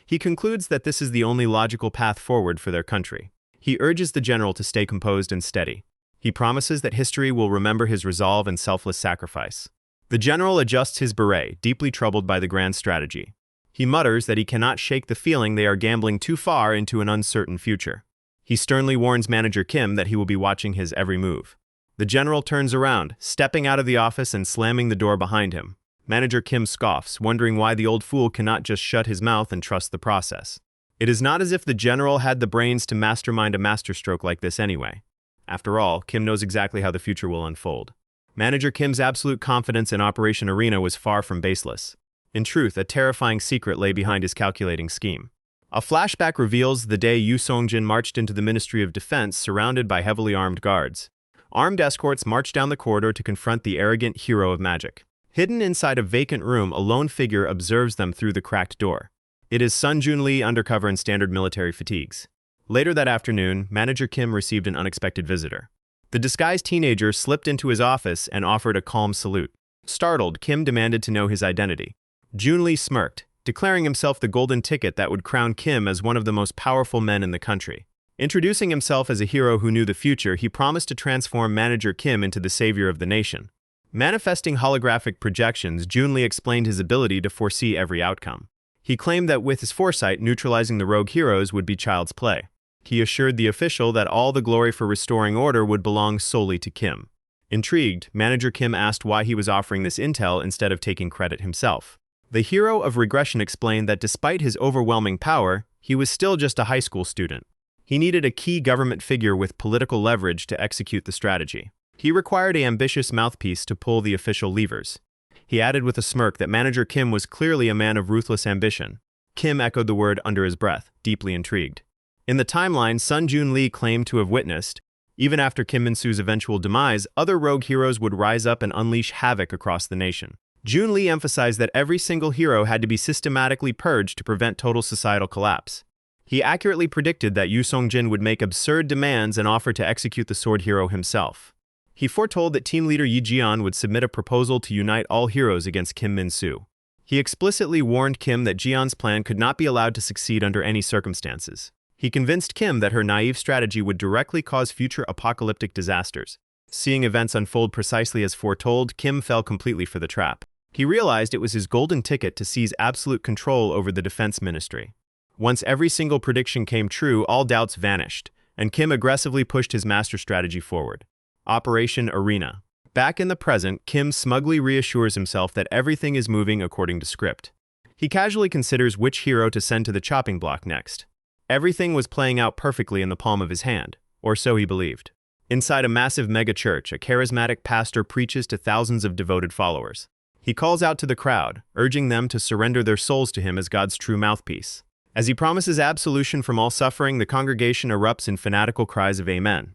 Speaker 1: He concludes that this is the only logical path forward for their country. He urges the general to stay composed and steady. He promises that history will remember his resolve and selfless sacrifice. The general adjusts his beret, deeply troubled by the grand strategy. He mutters that he cannot shake the feeling they are gambling too far into an uncertain future. He sternly warns manager Kim that he will be watching his every move. The general turns around, stepping out of the office and slamming the door behind him. Manager Kim scoffs, wondering why the old fool cannot just shut his mouth and trust the process. It is not as if the general had the brains to mastermind a masterstroke like this anyway. After all, Kim knows exactly how the future will unfold. Manager Kim's absolute confidence in Operation Arena was far from baseless. In truth, a terrifying secret lay behind his calculating scheme. A flashback reveals the day Yoo Sung-jin marched into the Ministry of Defense surrounded by heavily armed guards. Armed escorts marched down the corridor to confront the arrogant hero of magic. Hidden inside a vacant room, a lone figure observes them through the cracked door. It is Sun Jun-lee undercover in standard military fatigues. Later that afternoon, Manager Kim received an unexpected visitor. The disguised teenager slipped into his office and offered a calm salute. Startled, Kim demanded to know his identity. Jun-lee smirked, declaring himself the golden ticket that would crown Kim as one of the most powerful men in the country. Introducing himself as a hero who knew the future, he promised to transform Manager Kim into the savior of the nation. Manifesting holographic projections, Jun-lee explained his ability to foresee every outcome. He claimed that with his foresight, neutralizing the rogue heroes would be child's play. He assured the official that all the glory for restoring order would belong solely to Kim. Intrigued, Manager Kim asked why he was offering this intel instead of taking credit himself. The hero of regression explained that despite his overwhelming power, he was still just a high school student. He needed a key government figure with political leverage to execute the strategy. He required an ambitious mouthpiece to pull the official levers. He added with a smirk that Manager Kim was clearly a man of ruthless ambition. Kim echoed the word under his breath, deeply intrigued. In the timeline Sun Jun-lee claimed to have witnessed, even after Kim Min-soo's eventual demise, other rogue heroes would rise up and unleash havoc across the nation. Jun-lee emphasized that every single hero had to be systematically purged to prevent total societal collapse. He accurately predicted that Yoo Sung-jin would make absurd demands and offer to execute the sword hero himself. He foretold that team leader Yi Jian would submit a proposal to unite all heroes against Kim Min-soo. He explicitly warned Kim that Jian's plan could not be allowed to succeed under any circumstances. He convinced Kim that her naive strategy would directly cause future apocalyptic disasters. Seeing events unfold precisely as foretold, Kim fell completely for the trap. He realized it was his golden ticket to seize absolute control over the defense ministry. Once every single prediction came true, all doubts vanished, and Kim aggressively pushed his master strategy forward. Operation Arena. Back in the present, Kim smugly reassures himself that everything is moving according to script. He casually considers which hero to send to the chopping block next. Everything was playing out perfectly in the palm of his hand, or so he believed. Inside a massive mega-church, a charismatic pastor preaches to thousands of devoted followers. He calls out to the crowd, urging them to surrender their souls to him as God's true mouthpiece. As he promises absolution from all suffering, the congregation erupts in fanatical cries of Amen.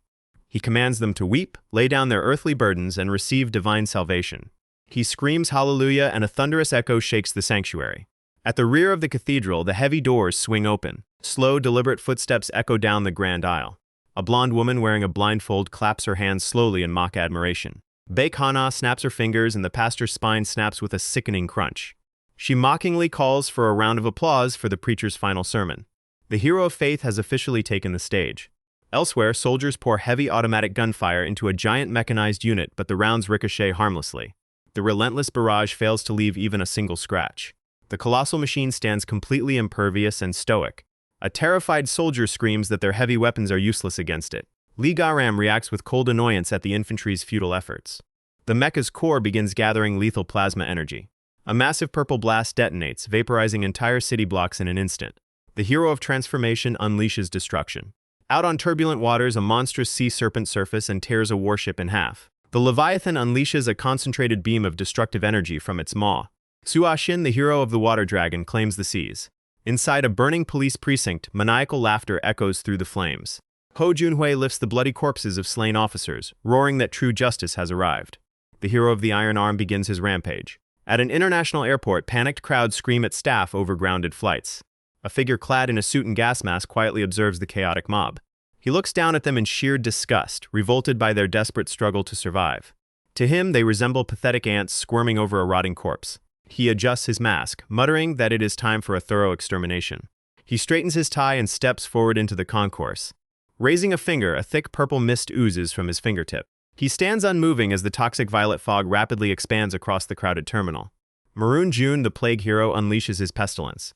Speaker 1: He commands them to weep, lay down their earthly burdens, and receive divine salvation. He screams hallelujah, and a thunderous echo shakes the sanctuary. At the rear of the cathedral, the heavy doors swing open. Slow, deliberate footsteps echo down the grand aisle. A blonde woman wearing a blindfold claps her hands slowly in mock admiration. Baek Hana snaps her fingers, and the pastor's spine snaps with a sickening crunch. She mockingly calls for a round of applause for the preacher's final sermon. The hero of faith has officially taken the stage. Elsewhere, soldiers pour heavy automatic gunfire into a giant mechanized unit, but the rounds ricochet harmlessly. The relentless barrage fails to leave even a single scratch. The colossal machine stands completely impervious and stoic. A terrified soldier screams that their heavy weapons are useless against it. Lee Garam reacts with cold annoyance at the infantry's futile efforts. The mecha's core begins gathering lethal plasma energy. A massive purple blast detonates, vaporizing entire city blocks in an instant. The hero of transformation unleashes destruction. Out on turbulent waters, a monstrous sea serpent surfaces and tears a warship in half. The Leviathan unleashes a concentrated beam of destructive energy from its maw. Sua Shin, the hero of the water dragon, claims the seas. Inside a burning police precinct, maniacal laughter echoes through the flames. Ho Junhui lifts the bloody corpses of slain officers, roaring that true justice has arrived. The hero of the Iron Arm begins his rampage. At an international airport, panicked crowds scream at staff over grounded flights. A figure clad in a suit and gas mask quietly observes the chaotic mob. He looks down at them in sheer disgust, revolted by their desperate struggle to survive. To him, they resemble pathetic ants squirming over a rotting corpse. He adjusts his mask, muttering that it is time for a thorough extermination. He straightens his tie and steps forward into the concourse. Raising a finger, a thick purple mist oozes from his fingertip. He stands unmoving as the toxic violet fog rapidly expands across the crowded terminal. Maroon June, the plague hero, unleashes his pestilence.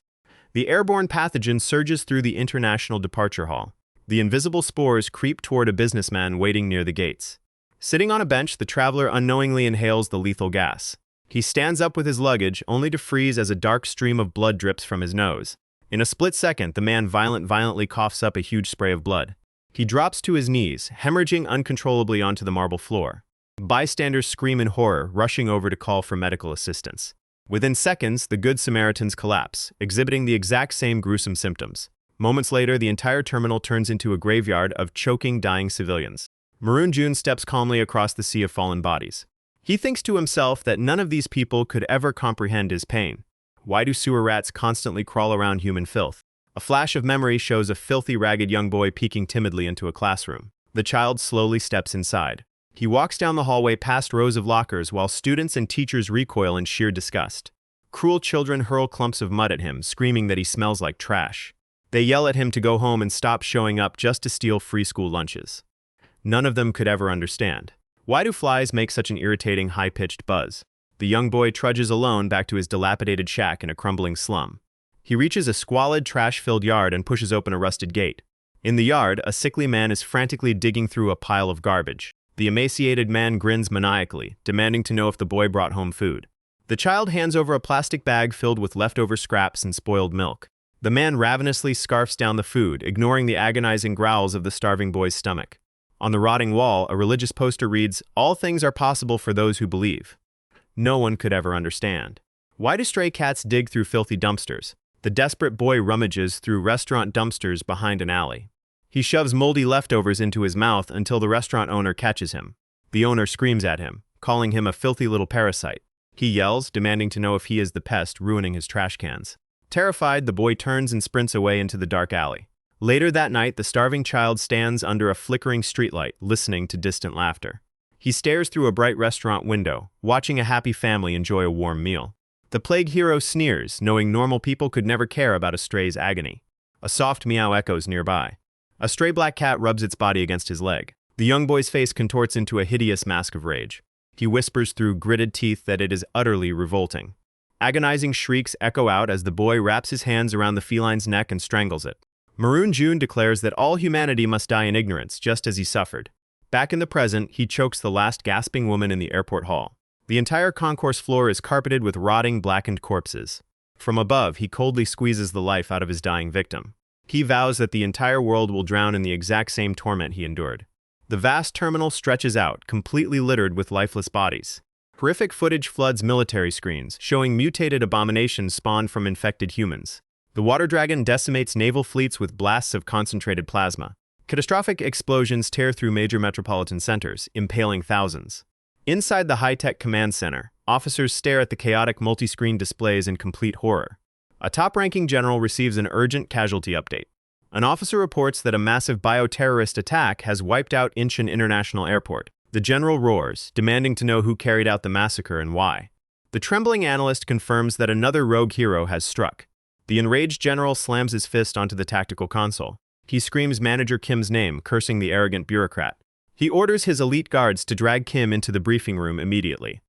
Speaker 1: The airborne pathogen surges through the international departure hall. The invisible spores creep toward a businessman waiting near the gates. Sitting on a bench, the traveler unknowingly inhales the lethal gas. He stands up with his luggage, only to freeze as a dark stream of blood drips from his nose. In a split second, the man violently coughs up a huge spray of blood. He drops to his knees, hemorrhaging uncontrollably onto the marble floor. Bystanders scream in horror, rushing over to call for medical assistance. Within seconds, the Good Samaritans collapse, exhibiting the exact same gruesome symptoms. Moments later, the entire terminal turns into a graveyard of choking, dying civilians. Maroon-jun steps calmly across the sea of fallen bodies. He thinks to himself that none of these people could ever comprehend his pain. Why do sewer rats constantly crawl around human filth? A flash of memory shows a filthy, ragged young boy peeking timidly into a classroom. The child slowly steps inside. He walks down the hallway past rows of lockers while students and teachers recoil in sheer disgust. Cruel children hurl clumps of mud at him, screaming that he smells like trash. They yell at him to go home and stop showing up just to steal free school lunches. None of them could ever understand. Why do flies make such an irritating, high-pitched buzz? The young boy trudges alone back to his dilapidated shack in a crumbling slum. He reaches a squalid, trash-filled yard and pushes open a rusted gate. In the yard, a sickly man is frantically digging through a pile of garbage. The emaciated man grins maniacally, demanding to know if the boy brought home food. The child hands over a plastic bag filled with leftover scraps and spoiled milk. The man ravenously scarfs down the food, ignoring the agonizing growls of the starving boy's stomach. On the rotting wall, a religious poster reads, "All things are possible for those who believe." No one could ever understand. Why do stray cats dig through filthy dumpsters? The desperate boy rummages through restaurant dumpsters behind an alley. He shoves moldy leftovers into his mouth until the restaurant owner catches him. The owner screams at him, calling him a filthy little parasite. He yells, demanding to know if he is the pest ruining his trash cans. Terrified, the boy turns and sprints away into the dark alley. Later that night, the starving child stands under a flickering streetlight, listening to distant laughter. He stares through a bright restaurant window, watching a happy family enjoy a warm meal. The plague hero sneers, knowing normal people could never care about a stray's agony. A soft meow echoes nearby. A stray black cat rubs its body against his leg. The young boy's face contorts into a hideous mask of rage. He whispers through gritted teeth that it is utterly revolting. Agonizing shrieks echo out as the boy wraps his hands around the feline's neck and strangles it. Maroon-jun declares that all humanity must die in ignorance, just as he suffered. Back in the present, he chokes the last gasping woman in the airport hall. The entire concourse floor is carpeted with rotting, blackened corpses. From above, he coldly squeezes the life out of his dying victim. He vows that the entire world will drown in the exact same torment he endured. The vast terminal stretches out, completely littered with lifeless bodies. Horrific footage floods military screens, showing mutated abominations spawned from infected humans. The water dragon decimates naval fleets with blasts of concentrated plasma. Catastrophic explosions tear through major metropolitan centers, impaling thousands. Inside the high-tech command center, officers stare at the chaotic multi-screen displays in complete horror. A top-ranking general receives an urgent casualty update. An officer reports that a massive bioterrorist attack has wiped out Incheon International Airport. The general roars, demanding to know who carried out the massacre and why. The trembling analyst confirms that another rogue hero has struck. The enraged general slams his fist onto the tactical console. He screams Manager Kim's name, cursing the arrogant bureaucrat. He orders his elite guards to drag Kim into the briefing room immediately.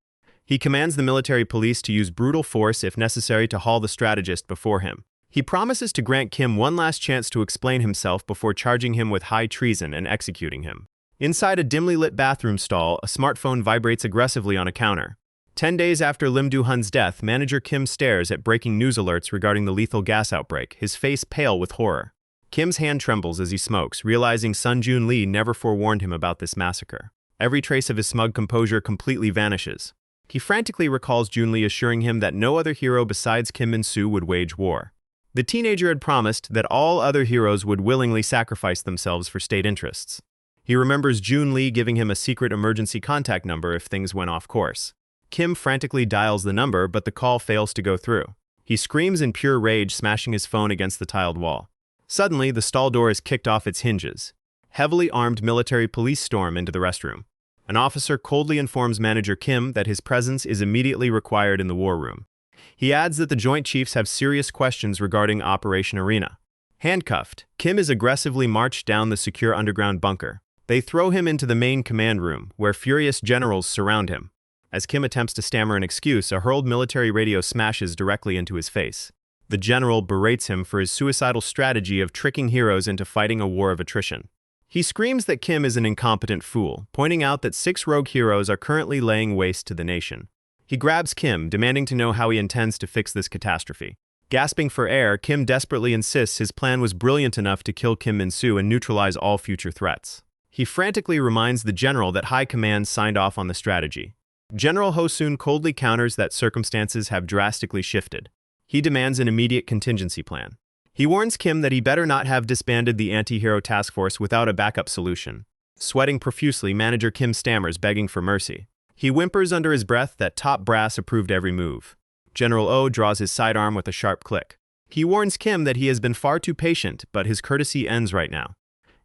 Speaker 1: He commands the military police to use brutal force if necessary to haul the strategist before him. He promises to grant Kim one last chance to explain himself before charging him with high treason and executing him. Inside a dimly lit bathroom stall, a smartphone vibrates aggressively on a counter. 10 days after Lim Do-hun's death, Manager Kim stares at breaking news alerts regarding the lethal gas outbreak, his face pale with horror. Kim's hand trembles as he smokes, realizing Sun Jun Lee never forewarned him about this massacre. Every trace of his smug composure completely vanishes. He frantically recalls Jun Lee assuring him that no other hero besides Kim Min-soo would wage war. The teenager had promised that all other heroes would willingly sacrifice themselves for state interests. He remembers Jun Lee giving him a secret emergency contact number if things went off course. Kim frantically dials the number, but the call fails to go through. He screams in pure rage, smashing his phone against the tiled wall. Suddenly, the stall door is kicked off its hinges. Heavily armed military police storm into the restroom. An officer coldly informs Manager Kim that his presence is immediately required in the war room. He adds that the Joint Chiefs have serious questions regarding Operation Arena. Handcuffed, Kim is aggressively marched down the secure underground bunker. They throw him into the main command room, where furious generals surround him. As Kim attempts to stammer an excuse, a hurled military radio smashes directly into his face. The general berates him for his suicidal strategy of tricking heroes into fighting a war of attrition. He screams that Kim is an incompetent fool, pointing out that 6 rogue heroes are currently laying waste to the nation. He grabs Kim, demanding to know how he intends to fix this catastrophe. Gasping for air, Kim desperately insists his plan was brilliant enough to kill Kim Min-soo and neutralize all future threats. He frantically reminds the general that high command signed off on the strategy. General Ho-soon coldly counters that circumstances have drastically shifted. He demands an immediate contingency plan. He warns Kim that he better not have disbanded the anti-hero task force without a backup solution. Sweating profusely, Manager Kim stammers, begging for mercy. He whimpers under his breath that top brass approved every move. General Oh draws his sidearm with a sharp click. He warns Kim that he has been far too patient, but his courtesy ends right now.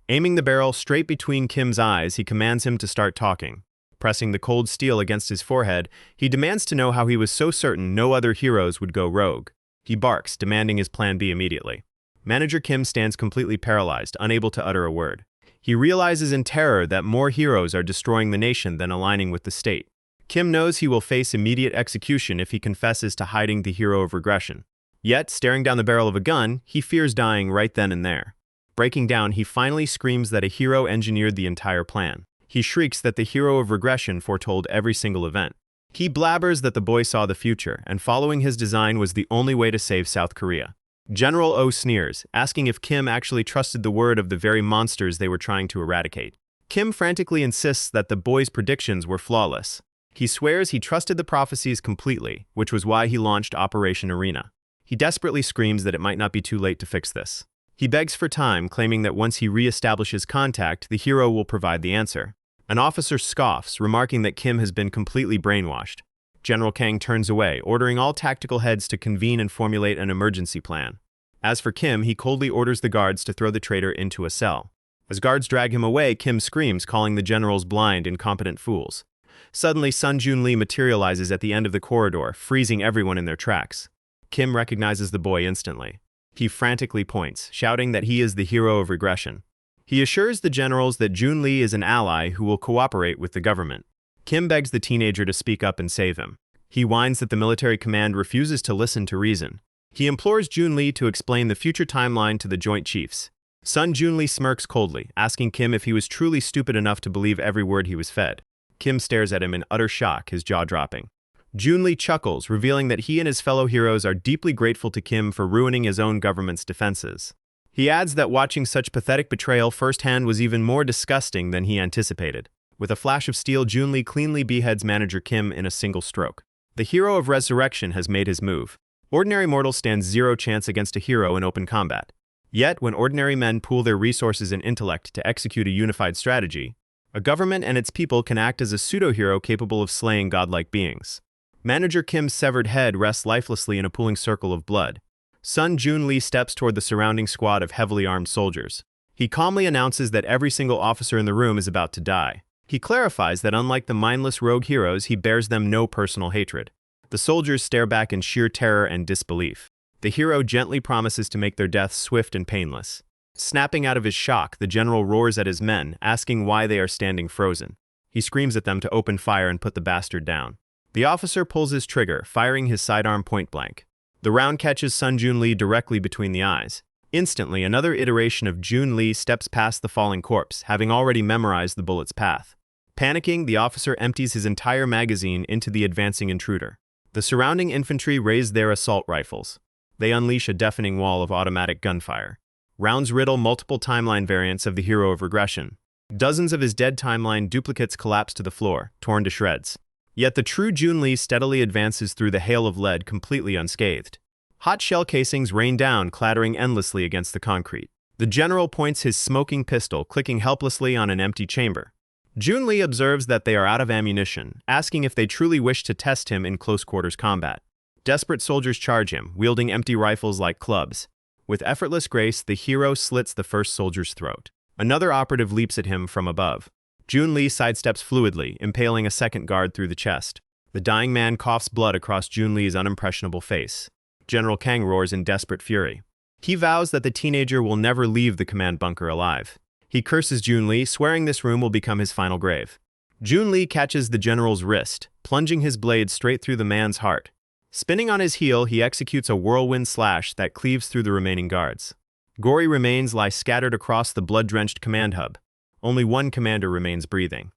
Speaker 1: Aiming the barrel straight between Kim's eyes, he commands him to start talking. Pressing the cold steel against his forehead, he demands to know how he was so certain no other heroes would go rogue. He barks, demanding his plan B immediately. Manager Kim stands completely paralyzed, unable to utter a word. He realizes in terror that more heroes are destroying the nation than aligning with the state. Kim knows he will face immediate execution if he confesses to hiding the hero of regression. Yet, staring down the barrel of a gun, he fears dying right then and there. Breaking down, he finally screams that a hero engineered the entire plan. He shrieks that the hero of regression foretold every single event. He blabbers that the boy saw the future, and following his design was the only way to save South Korea. General Oh sneers, asking if Kim actually trusted the word of the very monsters they were trying to eradicate. Kim frantically insists that the boy's predictions were flawless. He swears he trusted the prophecies completely, which was why he launched Operation Arena. He desperately screams that it might not be too late to fix this. He begs for time, claiming that once he re-establishes contact, the hero will provide the answer. An officer scoffs, remarking that Kim has been completely brainwashed. General Kang turns away, ordering all tactical heads to convene and formulate an emergency plan. As for Kim, he coldly orders the guards to throw the traitor into a cell. As guards drag him away, Kim screams, calling the generals blind, incompetent fools. Suddenly, Sun Jun-lee materializes at the end of the corridor, freezing everyone in their tracks. Kim recognizes the boy instantly. He frantically points, shouting that he is the hero of regression. He assures the generals that Jun-lee is an ally who will cooperate with the government. Kim begs the teenager to speak up and save him. He whines that the military command refuses to listen to reason. He implores Jun-lee to explain the future timeline to the Joint Chiefs. Sun Jun-lee smirks coldly, asking Kim if he was truly stupid enough to believe every word he was fed. Kim stares at him in utter shock, his jaw dropping. Jun-lee chuckles, revealing that he and his fellow heroes are deeply grateful to Kim for ruining his own government's defenses. He adds that watching such pathetic betrayal firsthand was even more disgusting than he anticipated. With a flash of steel, Jun-lee cleanly beheads Manager Kim in a single stroke. The hero of resurrection has made his move. Ordinary mortals stand zero chance against a hero in open combat. Yet, when ordinary men pool their resources and intellect to execute a unified strategy, a government and its people can act as a pseudo-hero capable of slaying godlike beings. Manager Kim's severed head rests lifelessly in a pooling circle of blood. Sun Jun-lee steps toward the surrounding squad of heavily armed soldiers. He calmly announces that every single officer in the room is about to die. He clarifies that unlike the mindless rogue heroes, he bears them no personal hatred. The soldiers stare back in sheer terror and disbelief. The hero gently promises to make their deaths swift and painless. Snapping out of his shock, the general roars at his men, asking why they are standing frozen. He screams at them to open fire and put the bastard down. The officer pulls his trigger, firing his sidearm point blank. The round catches Sun Jun-lee directly between the eyes. Instantly, another iteration of Jun-lee steps past the falling corpse, having already memorized the bullet's path. Panicking, the officer empties his entire magazine into the advancing intruder. The surrounding infantry raise their assault rifles. They unleash a deafening wall of automatic gunfire. Rounds riddle multiple timeline variants of the hero of regression. Dozens of his dead timeline duplicates collapse to the floor, torn to shreds. Yet the true Jun-lee steadily advances through the hail of lead completely unscathed. Hot shell casings rain down, clattering endlessly against the concrete. The general points his smoking pistol, clicking helplessly on an empty chamber. Jun-lee observes that they are out of ammunition, asking if they truly wish to test him in close-quarters combat. Desperate soldiers charge him, wielding empty rifles like clubs. With effortless grace, the hero slits the first soldier's throat. Another operative leaps at him from above. Jun-lee sidesteps fluidly, impaling a second guard through the chest. The dying man coughs blood across Jun-lee's unimpressionable face. General Kang roars in desperate fury. He vows that the teenager will never leave the command bunker alive. He curses Jun-lee, swearing this room will become his final grave. Jun-lee catches the general's wrist, plunging his blade straight through the man's heart. Spinning on his heel, he executes a whirlwind slash that cleaves through the remaining guards. Gory remains lie scattered across the blood-drenched command hub. Only one commander remains breathing.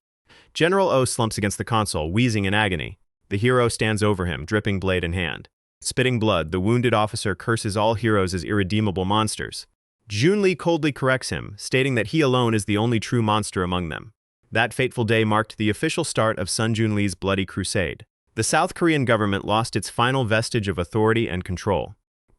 Speaker 1: General Oh slumps against the console, wheezing in agony. The hero stands over him, dripping blade in hand. Spitting blood, the wounded officer curses all heroes as irredeemable monsters. Junli coldly corrects him, stating that he alone is the only true monster among them. That fateful day marked the official start of Sun Junli's bloody crusade. The South Korean government lost its final vestige of authority and control.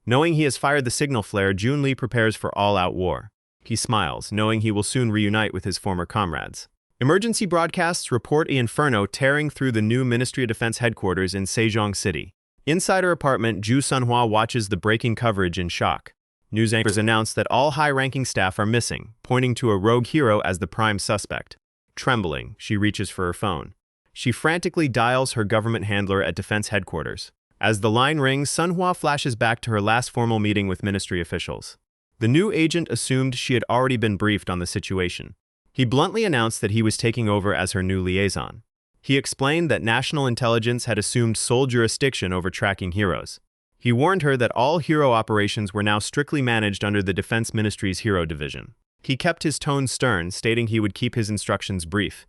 Speaker 1: Knowing he has fired the signal flare, Junli prepares for all-out war. He smiles, knowing he will soon reunite with his former comrades. Emergency broadcasts report an inferno tearing through the new Ministry of Defense headquarters in Sejong City. Inside her apartment, Ju Sunhwa watches the breaking coverage in shock. News anchors announce that all high-ranking staff are missing, pointing to a rogue hero as the prime suspect. Trembling, she reaches for her phone. She frantically dials her government handler at defense headquarters. As the line rings, Sunhwa flashes back to her last formal meeting with ministry officials. The new agent assumed she had already been briefed on the situation. He bluntly announced that he was taking over as her new liaison. He explained that national intelligence had assumed sole jurisdiction over tracking heroes. He warned her that all hero operations were now strictly managed under the Defense Ministry's Hero Division. He kept his tone stern, stating he would keep his instructions brief.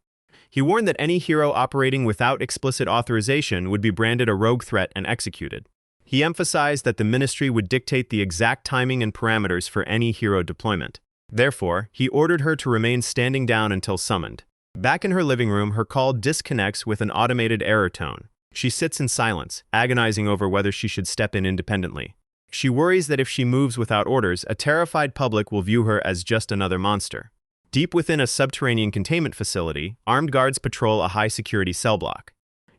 Speaker 1: He warned that any hero operating without explicit authorization would be branded a rogue threat and executed. He emphasized that the ministry would dictate the exact timing and parameters for any hero deployment. Therefore, he ordered her to remain standing down until summoned. Back in her living room, her call disconnects with an automated error tone. She sits in silence, agonizing over whether she should step in independently. She worries that if she moves without orders, a terrified public will view her as just another monster. Deep within a subterranean containment facility, armed guards patrol a high-security cell block.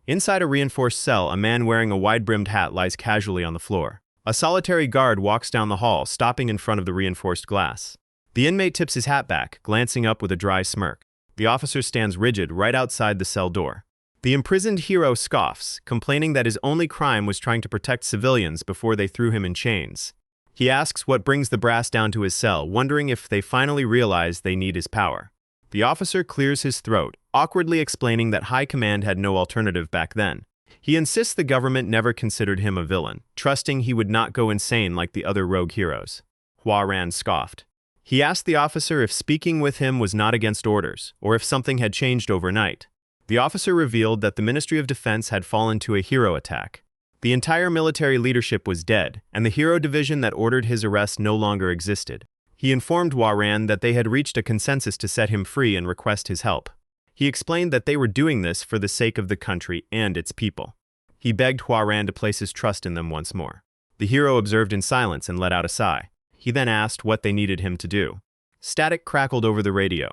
Speaker 1: Inside a reinforced cell, a man wearing a wide-brimmed hat lies casually on the floor. A solitary guard walks down the hall, stopping in front of the reinforced glass. The inmate tips his hat back, glancing up with a dry smirk. The officer stands rigid right outside the cell door. The imprisoned hero scoffs, complaining that his only crime was trying to protect civilians before they threw him in chains. He asks what brings the brass down to his cell, wondering if they finally realize they need his power. The officer clears his throat, awkwardly explaining that high command had no alternative back then. He insists the government never considered him a villain, trusting he would not go insane like the other rogue heroes. Hua Ran scoffed. He asked the officer if speaking with him was not against orders, or if something had changed overnight. The officer revealed that the Ministry of Defense had fallen to a hero attack. The entire military leadership was dead, and the hero division that ordered his arrest no longer existed. He informed Hua Ran that they had reached a consensus to set him free and request his help. He explained that they were doing this for the sake of the country and its people. He begged Hua Ran to place his trust in them once more. The hero observed in silence and let out a sigh. He then asked what they needed him to do. Static crackled over the radio.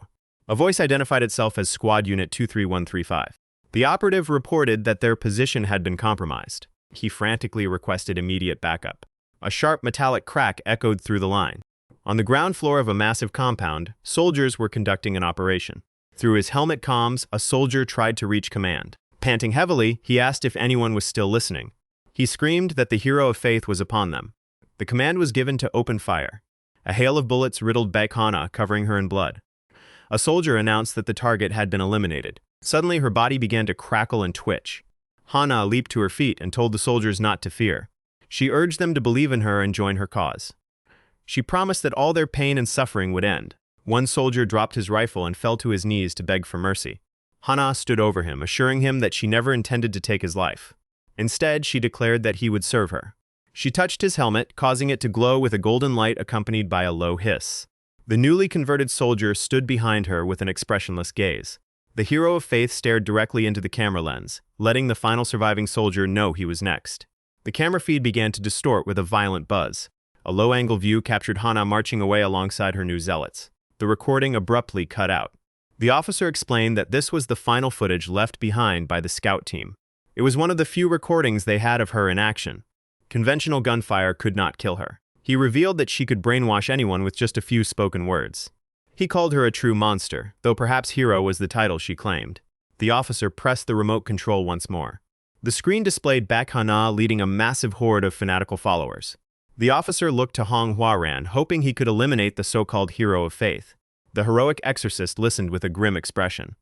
Speaker 1: A voice identified itself as Squad Unit 23135. The operative reported that their position had been compromised. He frantically requested immediate backup. A sharp metallic crack echoed through the line. On the ground floor of a massive compound, soldiers were conducting an operation. Through his helmet comms, a soldier tried to reach command. Panting heavily, he asked if anyone was still listening. He screamed that the hero of faith was upon them. The command was given to open fire. A hail of bullets riddled Baek-hana, covering her in blood. A soldier announced that the target had been eliminated. Suddenly, her body began to crackle and twitch. Hana leaped to her feet and told the soldiers not to fear. She urged them to believe in her and join her cause. She promised that all their pain and suffering would end. One soldier dropped his rifle and fell to his knees to beg for mercy. Hana stood over him, assuring him that she never intended to take his life. Instead, she declared that he would serve her. She touched his helmet, causing it to glow with a golden light accompanied by a low hiss. The newly converted soldier stood behind her with an expressionless gaze. The hero of faith stared directly into the camera lens, letting the final surviving soldier know he was next. The camera feed began to distort with a violent buzz. A low-angle view captured Hana marching away alongside her new zealots. The recording abruptly cut out. The officer explained that this was the final footage left behind by the scout team. It was one of the few recordings they had of her in action. Conventional gunfire could not kill her. He revealed that she could brainwash anyone with just a few spoken words. He called her a true monster, though perhaps hero was the title she claimed. The officer pressed the remote control once more. The screen displayed Baek-hana leading a massive horde of fanatical followers. The officer looked to Hong Hua-ran, hoping he could eliminate the so-called hero of faith. The heroic exorcist listened with a grim expression.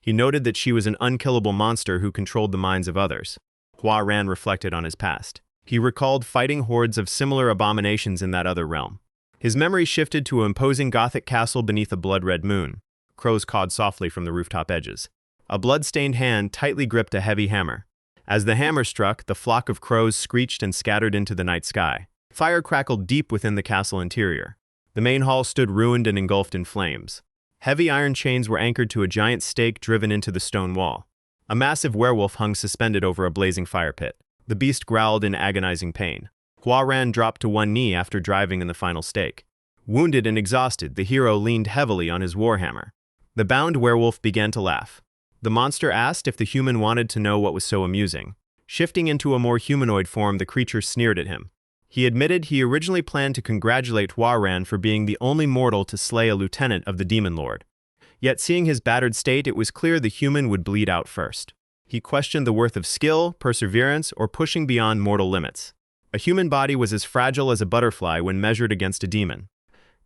Speaker 1: He noted that she was an unkillable monster who controlled the minds of others. Hua-ran reflected on his past. He recalled fighting hordes of similar abominations in that other realm. His memory shifted to an imposing Gothic castle beneath a blood-red moon. Crows cawed softly from the rooftop edges. A blood-stained hand tightly gripped a heavy hammer. As the hammer struck, the flock of crows screeched and scattered into the night sky. Fire crackled deep within the castle interior. The main hall stood ruined and engulfed in flames. Heavy iron chains were anchored to a giant stake driven into the stone wall. A massive werewolf hung suspended over a blazing fire pit. The beast growled in agonizing pain. Hua Ran dropped to one knee after driving in the final stake. Wounded and exhausted, the hero leaned heavily on his warhammer. The bound werewolf began to laugh. The monster asked if the human wanted to know what was so amusing. Shifting into a more humanoid form, the creature sneered at him. He admitted he originally planned to congratulate Hua Ran for being the only mortal to slay a lieutenant of the Demon Lord. Yet seeing his battered state, it was clear the human would bleed out first. He questioned the worth of skill, perseverance, or pushing beyond mortal limits. A human body was as fragile as a butterfly when measured against a demon.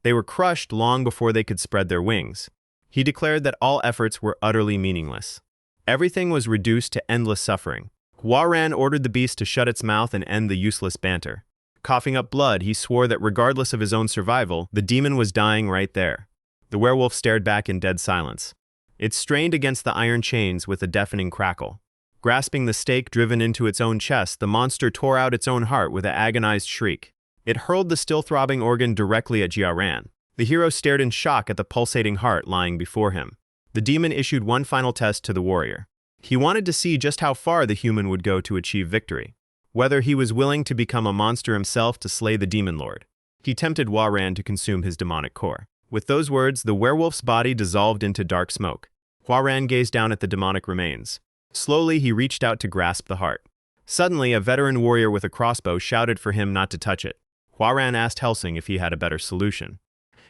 Speaker 1: They were crushed long before they could spread their wings. He declared that all efforts were utterly meaningless. Everything was reduced to endless suffering. Hua Ran ordered the beast to shut its mouth and end the useless banter. Coughing up blood, he swore that regardless of his own survival, the demon was dying right there. The werewolf stared back in dead silence. It strained against the iron chains with a deafening crackle. Grasping the stake driven into its own chest, the monster tore out its own heart with an agonized shriek. It hurled the still-throbbing organ directly at Jia Ran. The hero stared in shock at the pulsating heart lying before him. The demon issued one final test to the warrior. He wanted to see just how far the human would go to achieve victory. Whether he was willing to become a monster himself to slay the Demon Lord. He tempted Hua Ran to consume his demonic core. With those words, the werewolf's body dissolved into dark smoke. Hua Ran gazed down at the demonic remains. Slowly, he reached out to grasp the heart. Suddenly, a veteran warrior with a crossbow shouted for him not to touch it. Hua Ran asked Helsing if he had a better solution.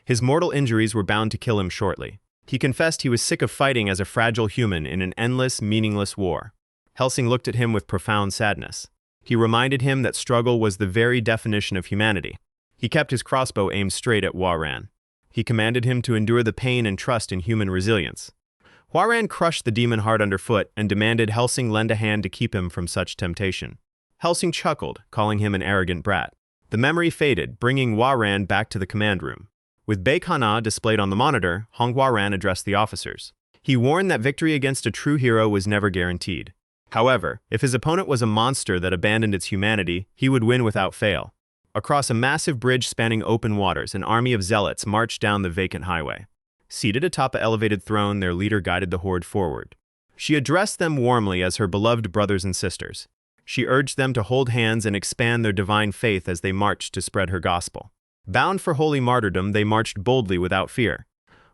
Speaker 1: His mortal injuries were bound to kill him shortly. He confessed he was sick of fighting as a fragile human in an endless, meaningless war. Helsing looked at him with profound sadness. He reminded him that struggle was the very definition of humanity. He kept his crossbow aimed straight at Hua Ran. He commanded him to endure the pain and trust in human resilience. Hua Ran crushed the demon heart underfoot and demanded Helsing lend a hand to keep him from such temptation. Helsing chuckled, calling him an arrogant brat. The memory faded, bringing Hua Ran back to the command room. With Baek-hana displayed on the monitor, Hong Hua Ran addressed the officers. He warned that victory against a true hero was never guaranteed. However, if his opponent was a monster that abandoned its humanity, he would win without fail. Across a massive bridge spanning open waters, an army of zealots marched down the vacant highway. Seated atop an elevated throne, their leader guided the horde forward. She addressed them warmly as her beloved brothers and sisters. She urged them to hold hands and expand their divine faith as they marched to spread her gospel. Bound for holy martyrdom, they marched boldly without fear.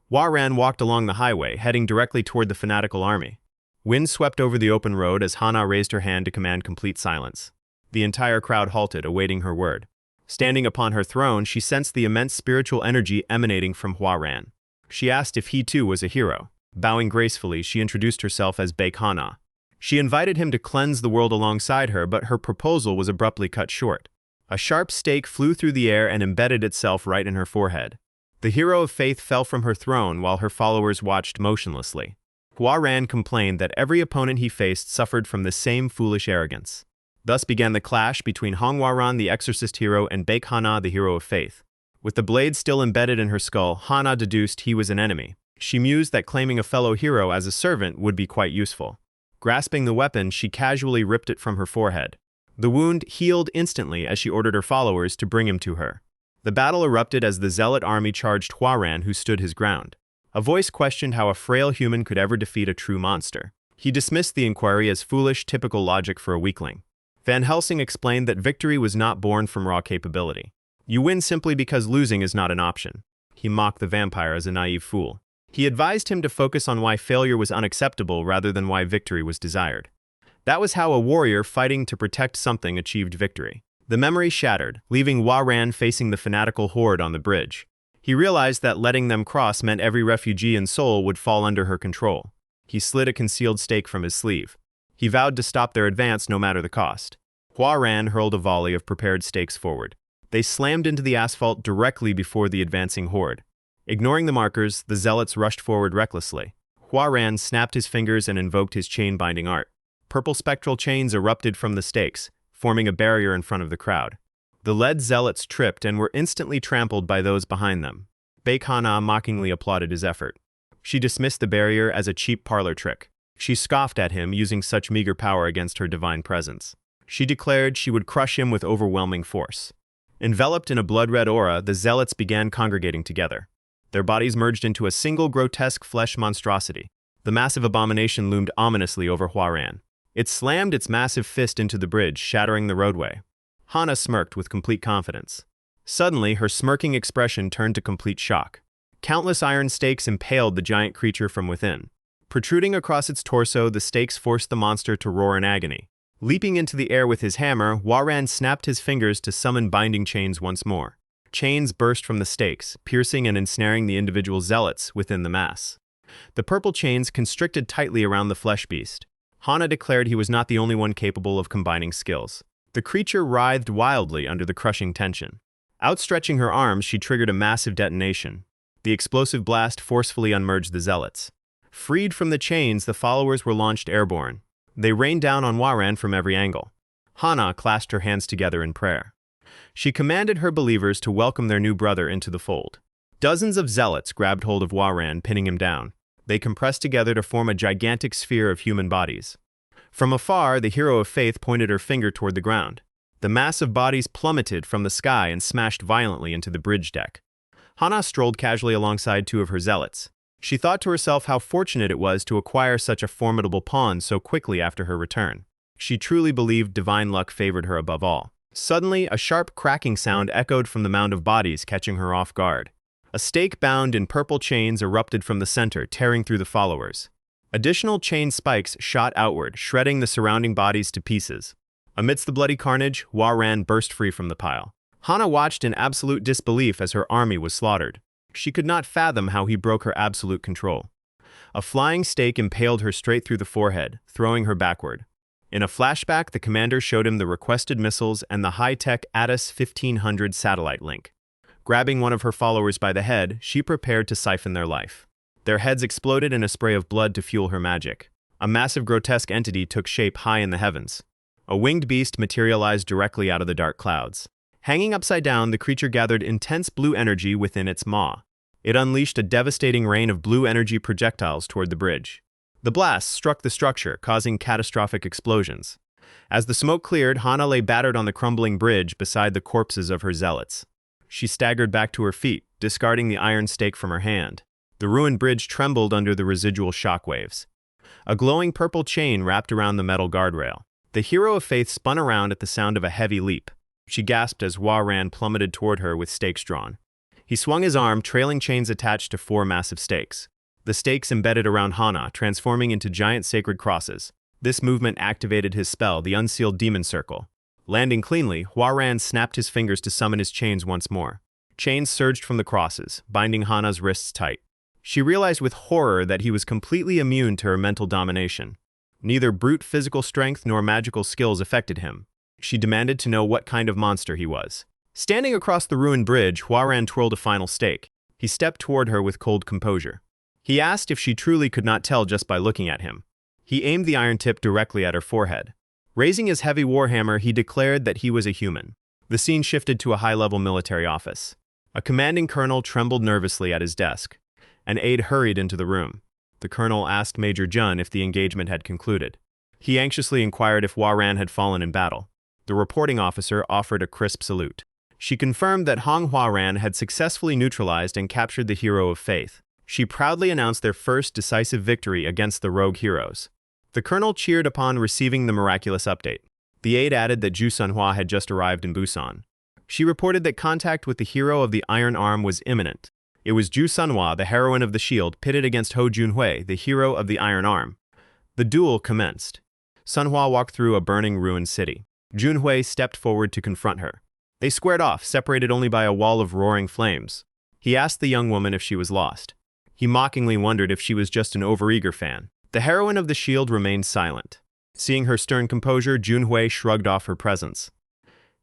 Speaker 1: Hua Ran walked along the highway, heading directly toward the fanatical army. Wind swept over the open road as Hana raised her hand to command complete silence. The entire crowd halted, awaiting her word. Standing upon her throne, she sensed the immense spiritual energy emanating from Hua Ran. She asked if he too was a hero. Bowing gracefully, she introduced herself as Baek-hana. She invited him to cleanse the world alongside her, but her proposal was abruptly cut short. A sharp stake flew through the air and embedded itself right in her forehead. The hero of faith fell from her throne while her followers watched motionlessly. Hua Ran complained that every opponent he faced suffered from the same foolish arrogance. Thus began the clash between Hong Hua Ran, the exorcist hero, and Baek-hana, the hero of faith. With the blade still embedded in her skull, Hana deduced he was an enemy. She mused that claiming a fellow hero as a servant would be quite useful. Grasping the weapon, she casually ripped it from her forehead. The wound healed instantly as she ordered her followers to bring him to her. The battle erupted as the zealot army charged Hua Ran, who stood his ground. A voice questioned how a frail human could ever defeat a true monster. He dismissed the inquiry as foolish, typical logic for a weakling. Van Helsing explained that victory was not born from raw capability. You win simply because losing is not an option. He mocked the vampire as a naive fool. He advised him to focus on why failure was unacceptable rather than why victory was desired. That was how a warrior fighting to protect something achieved victory. The memory shattered, leaving Hua Ran facing the fanatical horde on the bridge. He realized that letting them cross meant every refugee and soul would fall under her control. He slid a concealed stake from his sleeve. He vowed to stop their advance no matter the cost. Hua Ran hurled a volley of prepared stakes forward. They slammed into the asphalt directly before the advancing horde. Ignoring the markers, the zealots rushed forward recklessly. Hua Ran snapped his fingers and invoked his chain-binding art. Purple spectral chains erupted from the stakes, forming a barrier in front of the crowd. The lead zealots tripped and were instantly trampled by those behind them. Baek-hana mockingly applauded his effort. She dismissed the barrier as a cheap parlor trick. She scoffed at him, using such meager power against her divine presence. She declared she would crush him with overwhelming force. Enveloped in a blood-red aura, the zealots began congregating together. Their bodies merged into a single grotesque flesh monstrosity. The massive abomination loomed ominously over Hwa-ran. It slammed its massive fist into the bridge, shattering the roadway. Hana smirked with complete confidence. Suddenly, her smirking expression turned to complete shock. Countless iron stakes impaled the giant creature from within. Protruding across its torso, the stakes forced the monster to roar in agony. Leaping into the air with his hammer, Hwa-ran snapped his fingers to summon binding chains once more. Chains burst from the stakes, piercing and ensnaring the individual zealots within the mass. The purple chains constricted tightly around the flesh beast. Hana declared he was not the only one capable of combining skills. The creature writhed wildly under the crushing tension. Outstretching her arms, she triggered a massive detonation. The explosive blast forcefully unmerged the zealots. Freed from the chains, the followers were launched airborne. They rained down on Hwa-ran from every angle. Hana clasped her hands together in prayer. She commanded her believers to welcome their new brother into the fold. Dozens of zealots grabbed hold of Hwa-ran, pinning him down. They compressed together to form a gigantic sphere of human bodies. From afar, the hero of faith pointed her finger toward the ground. The mass of bodies plummeted from the sky and smashed violently into the bridge deck. Hana strolled casually alongside two of her zealots. She thought to herself how fortunate it was to acquire such a formidable pawn so quickly after her return. She truly believed divine luck favored her above all. Suddenly, a sharp cracking sound echoed from the mound of bodies, catching her off guard. A stake bound in purple chains erupted from the center, tearing through the followers. Additional chain spikes shot outward, shredding the surrounding bodies to pieces. Amidst the bloody carnage, Hwa-ran burst free from the pile. Hana watched in absolute disbelief as her army was slaughtered. She could not fathom how he broke her absolute control. A flying stake impaled her straight through the forehead, throwing her backward. In a flashback, the commander showed him the requested missiles and the high-tech ATIS 1500 satellite link. Grabbing one of her followers by the head, she prepared to siphon their life. Their heads exploded in a spray of blood to fuel her magic. A massive grotesque entity took shape high in the heavens. A winged beast materialized directly out of the dark clouds. Hanging upside down, the creature gathered intense blue energy within its maw. It unleashed a devastating rain of blue energy projectiles toward the bridge. The blasts struck the structure, causing catastrophic explosions. As the smoke cleared, Hana lay battered on the crumbling bridge beside the corpses of her zealots. She staggered back to her feet, discarding the iron stake from her hand. The ruined bridge trembled under the residual shockwaves. A glowing purple chain wrapped around the metal guardrail. The hero of faith spun around at the sound of a heavy leap. She gasped as Hwa-ran plummeted toward her with stakes drawn. He swung his arm, trailing chains attached to 4 massive stakes. The stakes embedded around Hana, transforming into giant sacred crosses. This movement activated his spell, the Unsealed Demon Circle. Landing cleanly, Hwa-ran snapped his fingers to summon his chains once more. Chains surged from the crosses, binding Hana's wrists tight. She realized with horror that he was completely immune to her mental domination. Neither brute physical strength nor magical skills affected him. She demanded to know what kind of monster he was. Standing across the ruined bridge, Hwa-ran twirled a final stake. He stepped toward her with cold composure. He asked if she truly could not tell just by looking at him. He aimed the iron tip directly at her forehead. Raising his heavy warhammer, he declared that he was a human. The scene shifted to a high-level military office. A commanding colonel trembled nervously at his desk. An aide hurried into the room. The colonel asked Major Jun if the engagement had concluded. He anxiously inquired if Hwa-ran had fallen in battle. The reporting officer offered a crisp salute. She confirmed that Hwa-ran had successfully neutralized and captured the hero of faith. She proudly announced their first decisive victory against the rogue heroes. The colonel cheered upon receiving the miraculous update. The aide added that Ju Sunhwa had just arrived in Busan. She reported that contact with the hero of the Iron Arm was imminent. It was Ju Sunhwa, the heroine of the shield, pitted against Ho Junhui, the hero of the Iron Arm. The duel commenced. Sunhwa walked through a burning ruined city. Junhui stepped forward to confront her. They squared off, separated only by a wall of roaring flames. He asked the young woman if she was lost. He mockingly wondered if she was just an overeager fan. The heroine of the shield remained silent. Seeing her stern composure, Junhui shrugged off her presence.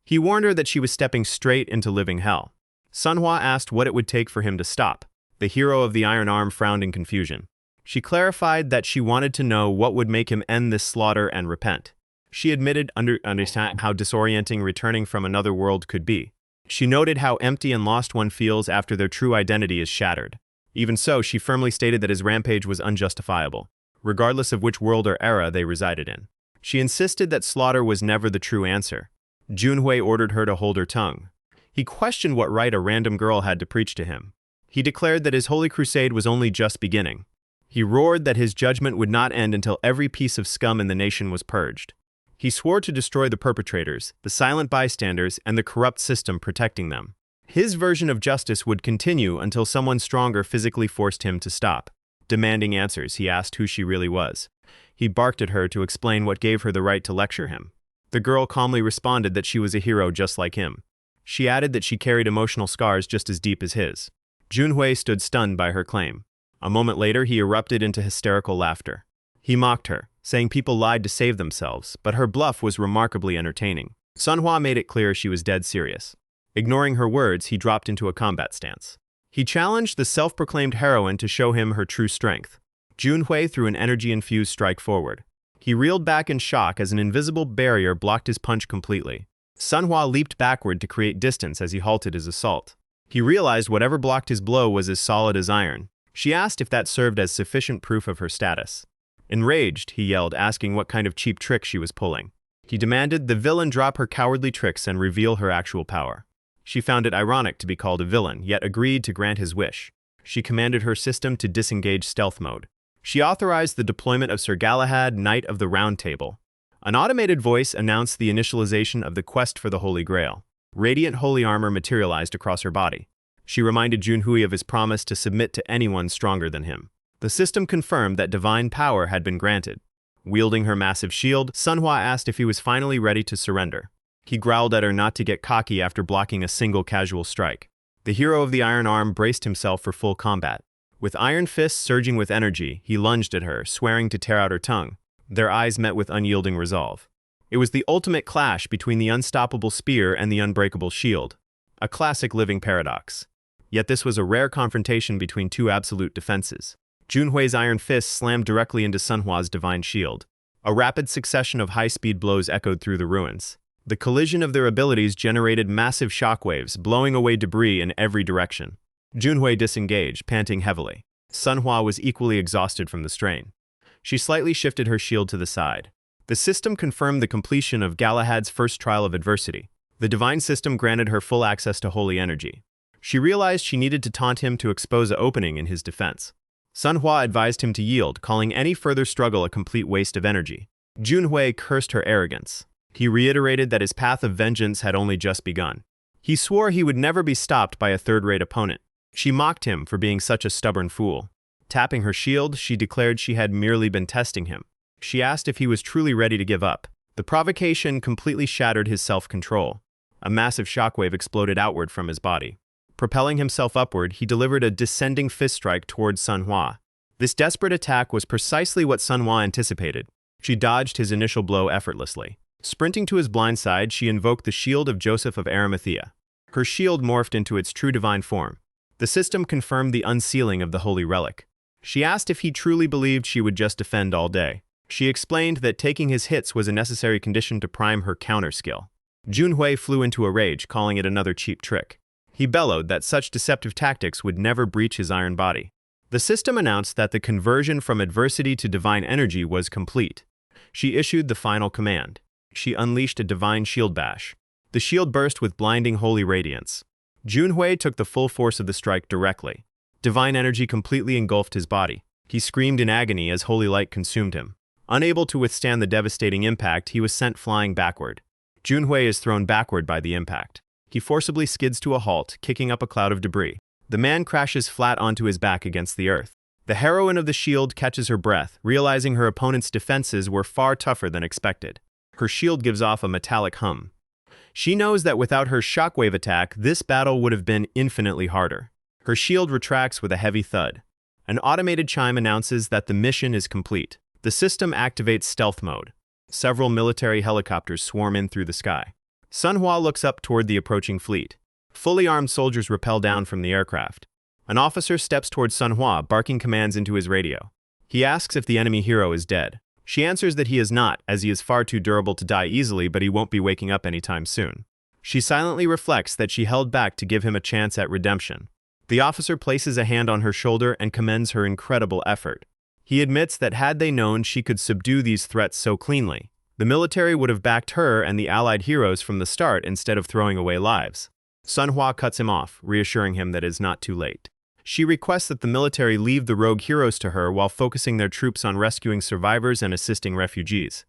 Speaker 1: He warned her that she was stepping straight into living hell. Sunhwa asked what it would take for him to stop. The hero of the Iron Arm frowned in confusion. She clarified that she wanted to know what would make him end this slaughter and repent. She admitted understand how disorienting returning from another world could be. She noted how empty and lost one feels after their true identity is shattered. Even so, she firmly stated that his rampage was unjustifiable. regardless of which world or era they resided in. She insisted that slaughter was never the true answer. Junhui ordered her to hold her tongue. He questioned what right a random girl had to preach to him. He declared that his holy crusade was only just beginning. He roared that his judgment would not end until every piece of scum in the nation was purged. He swore to destroy the perpetrators, the silent bystanders, and the corrupt system protecting them. His version of justice would continue until someone stronger physically forced him to stop. Demanding answers, he asked who she really was. He barked at her to explain what gave her the right to lecture him. The girl calmly responded that she was a hero just like him. She added that she carried emotional scars just as deep as his. Junhui stood stunned by her claim. A moment later, he erupted into hysterical laughter. He mocked her, saying people lied to save themselves, but her bluff was remarkably entertaining. Manhwa made it clear she was dead serious. Ignoring her words, he dropped into a combat stance. He challenged the self-proclaimed heroine to show him her true strength. Junhui threw an energy-infused strike forward. He reeled back in shock as an invisible barrier blocked his punch completely. Manhwa leaped backward to create distance as he halted his assault. He realized whatever blocked his blow was as solid as iron. She asked if that served as sufficient proof of her status. Enraged, he yelled, asking what kind of cheap trick she was pulling. He demanded the villain drop her cowardly tricks and reveal her actual power. She found it ironic to be called a villain, yet agreed to grant his wish. She commanded her system to disengage stealth mode. She authorized the deployment of Sir Galahad, Knight of the Round Table. An automated voice announced the initialization of the quest for the Holy Grail. Radiant holy armor materialized across her body. She reminded Junhui of his promise to submit to anyone stronger than him. The system confirmed that divine power had been granted. Wielding her massive shield, Manhwa asked if he was finally ready to surrender. He growled at her not to get cocky after blocking a single casual strike. The hero of the Iron Arm braced himself for full combat. With iron fists surging with energy, he lunged at her, swearing to tear out her tongue. Their eyes met with unyielding resolve. It was the ultimate clash between the unstoppable spear and the unbreakable shield. A classic living paradox. Yet this was a rare confrontation between two absolute defenses. Junhui's iron fist slammed directly into Manhwa's divine shield. A rapid succession of high-speed blows echoed through the ruins. The collision of their abilities generated massive shockwaves, blowing away debris in every direction. Junhui disengaged, panting heavily. Manhwa was equally exhausted from the strain. She slightly shifted her shield to the side. The system confirmed the completion of Galahad's first trial of adversity. The divine system granted her full access to holy energy. She realized she needed to taunt him to expose an opening in his defense. Manhwa advised him to yield, calling any further struggle a complete waste of energy. Junhui cursed her arrogance. He reiterated that his path of vengeance had only just begun. He swore he would never be stopped by a third-rate opponent. She mocked him for being such a stubborn fool. Tapping her shield, she declared she had merely been testing him. She asked if he was truly ready to give up. The provocation completely shattered his self-control. A massive shockwave exploded outward from his body. Propelling himself upward, he delivered a descending fist strike towards Manhwa. This desperate attack was precisely what Manhwa anticipated. She dodged his initial blow effortlessly. Sprinting to his blind side, she invoked the shield of Joseph of Arimathea. Her shield morphed into its true divine form. The system confirmed the unsealing of the holy relic. She asked if he truly believed she would just defend all day. She explained that taking his hits was a necessary condition to prime her counter skill. Junhui flew into a rage, calling it another cheap trick. He bellowed that such deceptive tactics would never breach his iron body. The system announced that the conversion from adversity to divine energy was complete. She issued the final command. She unleashed a divine shield bash. The shield burst with blinding holy radiance. Junhui took the full force of the strike directly. Divine energy completely engulfed his body. He screamed in agony as holy light consumed him. Unable to withstand the devastating impact, he was sent flying backward. Junhui is thrown backward by the impact. He forcibly skids to a halt, kicking up a cloud of debris. The man crashes flat onto his back against the earth. The heroine of the shield catches her breath, realizing her opponent's defenses were far tougher than expected. Her shield gives off a metallic hum. She knows that without her shockwave attack, this battle would have been infinitely harder. Her shield retracts with a heavy thud. An automated chime announces that the mission is complete. The system activates stealth mode. Several military helicopters swarm in through the sky. Manhwa looks up toward the approaching fleet. Fully armed soldiers rappel down from the aircraft. An officer steps towards Manhwa, barking commands into his radio. He asks if the enemy hero is dead. She answers that he is not, as he is far too durable to die easily, but he won't be waking up anytime soon. She silently reflects that she held back to give him a chance at redemption. The officer places a hand on her shoulder and commends her incredible effort. He admits that had they known she could subdue these threats so cleanly, the military would have backed her and the allied heroes from the start instead of throwing away lives. Manhwa cuts him off, reassuring him that it is not too late. She requests that the military leave the rogue heroes to her while focusing their troops on rescuing survivors and assisting refugees.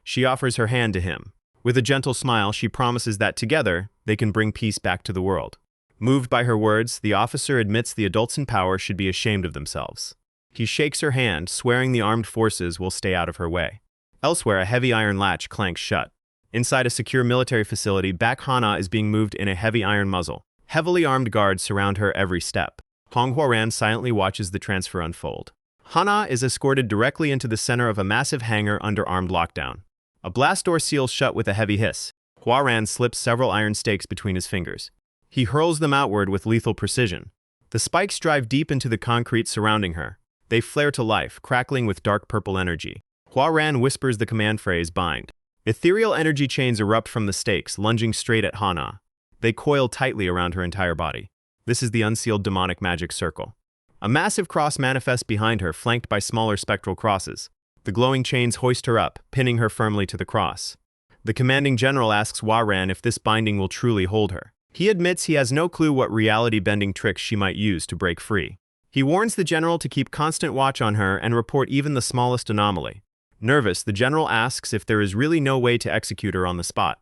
Speaker 1: She offers her hand to him. With a gentle smile, she promises that together, they can bring peace back to the world. Moved by her words, the officer admits the adults in power should be ashamed of themselves. He shakes her hand, swearing the armed forces will stay out of her way. Elsewhere, a heavy iron latch clanks shut. Inside a secure military facility, Hana is being moved in a heavy iron muzzle. Heavily armed guards surround her every step. Hong Hwa-ran silently watches the transfer unfold. Hana is escorted directly into the center of a massive hangar under armed lockdown. A blast door seals shut with a heavy hiss. Hwa-ran slips several iron stakes between his fingers. He hurls them outward with lethal precision. The spikes drive deep into the concrete surrounding her. They flare to life, crackling with dark purple energy. Hwa-ran whispers the command phrase, bind. Ethereal energy chains erupt from the stakes, lunging straight at Hana. They coil tightly around her entire body. This is the unsealed demonic magic circle. A massive cross manifests behind her, flanked by smaller spectral crosses. The glowing chains hoist her up, pinning her firmly to the cross. The commanding general asks Hwa-ran if this binding will truly hold her. He admits he has no clue what reality-bending tricks she might use to break free. He warns the general to keep constant watch on her and report even the smallest anomaly. Nervous, the general asks if there is really no way to execute her on the spot.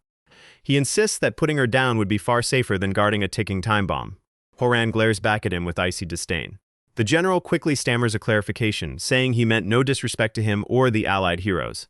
Speaker 1: He insists that putting her down would be far safer than guarding a ticking time bomb. Hwa-ran glares back at him with icy disdain. The general quickly stammers a clarification, saying he meant no disrespect to him or the allied heroes.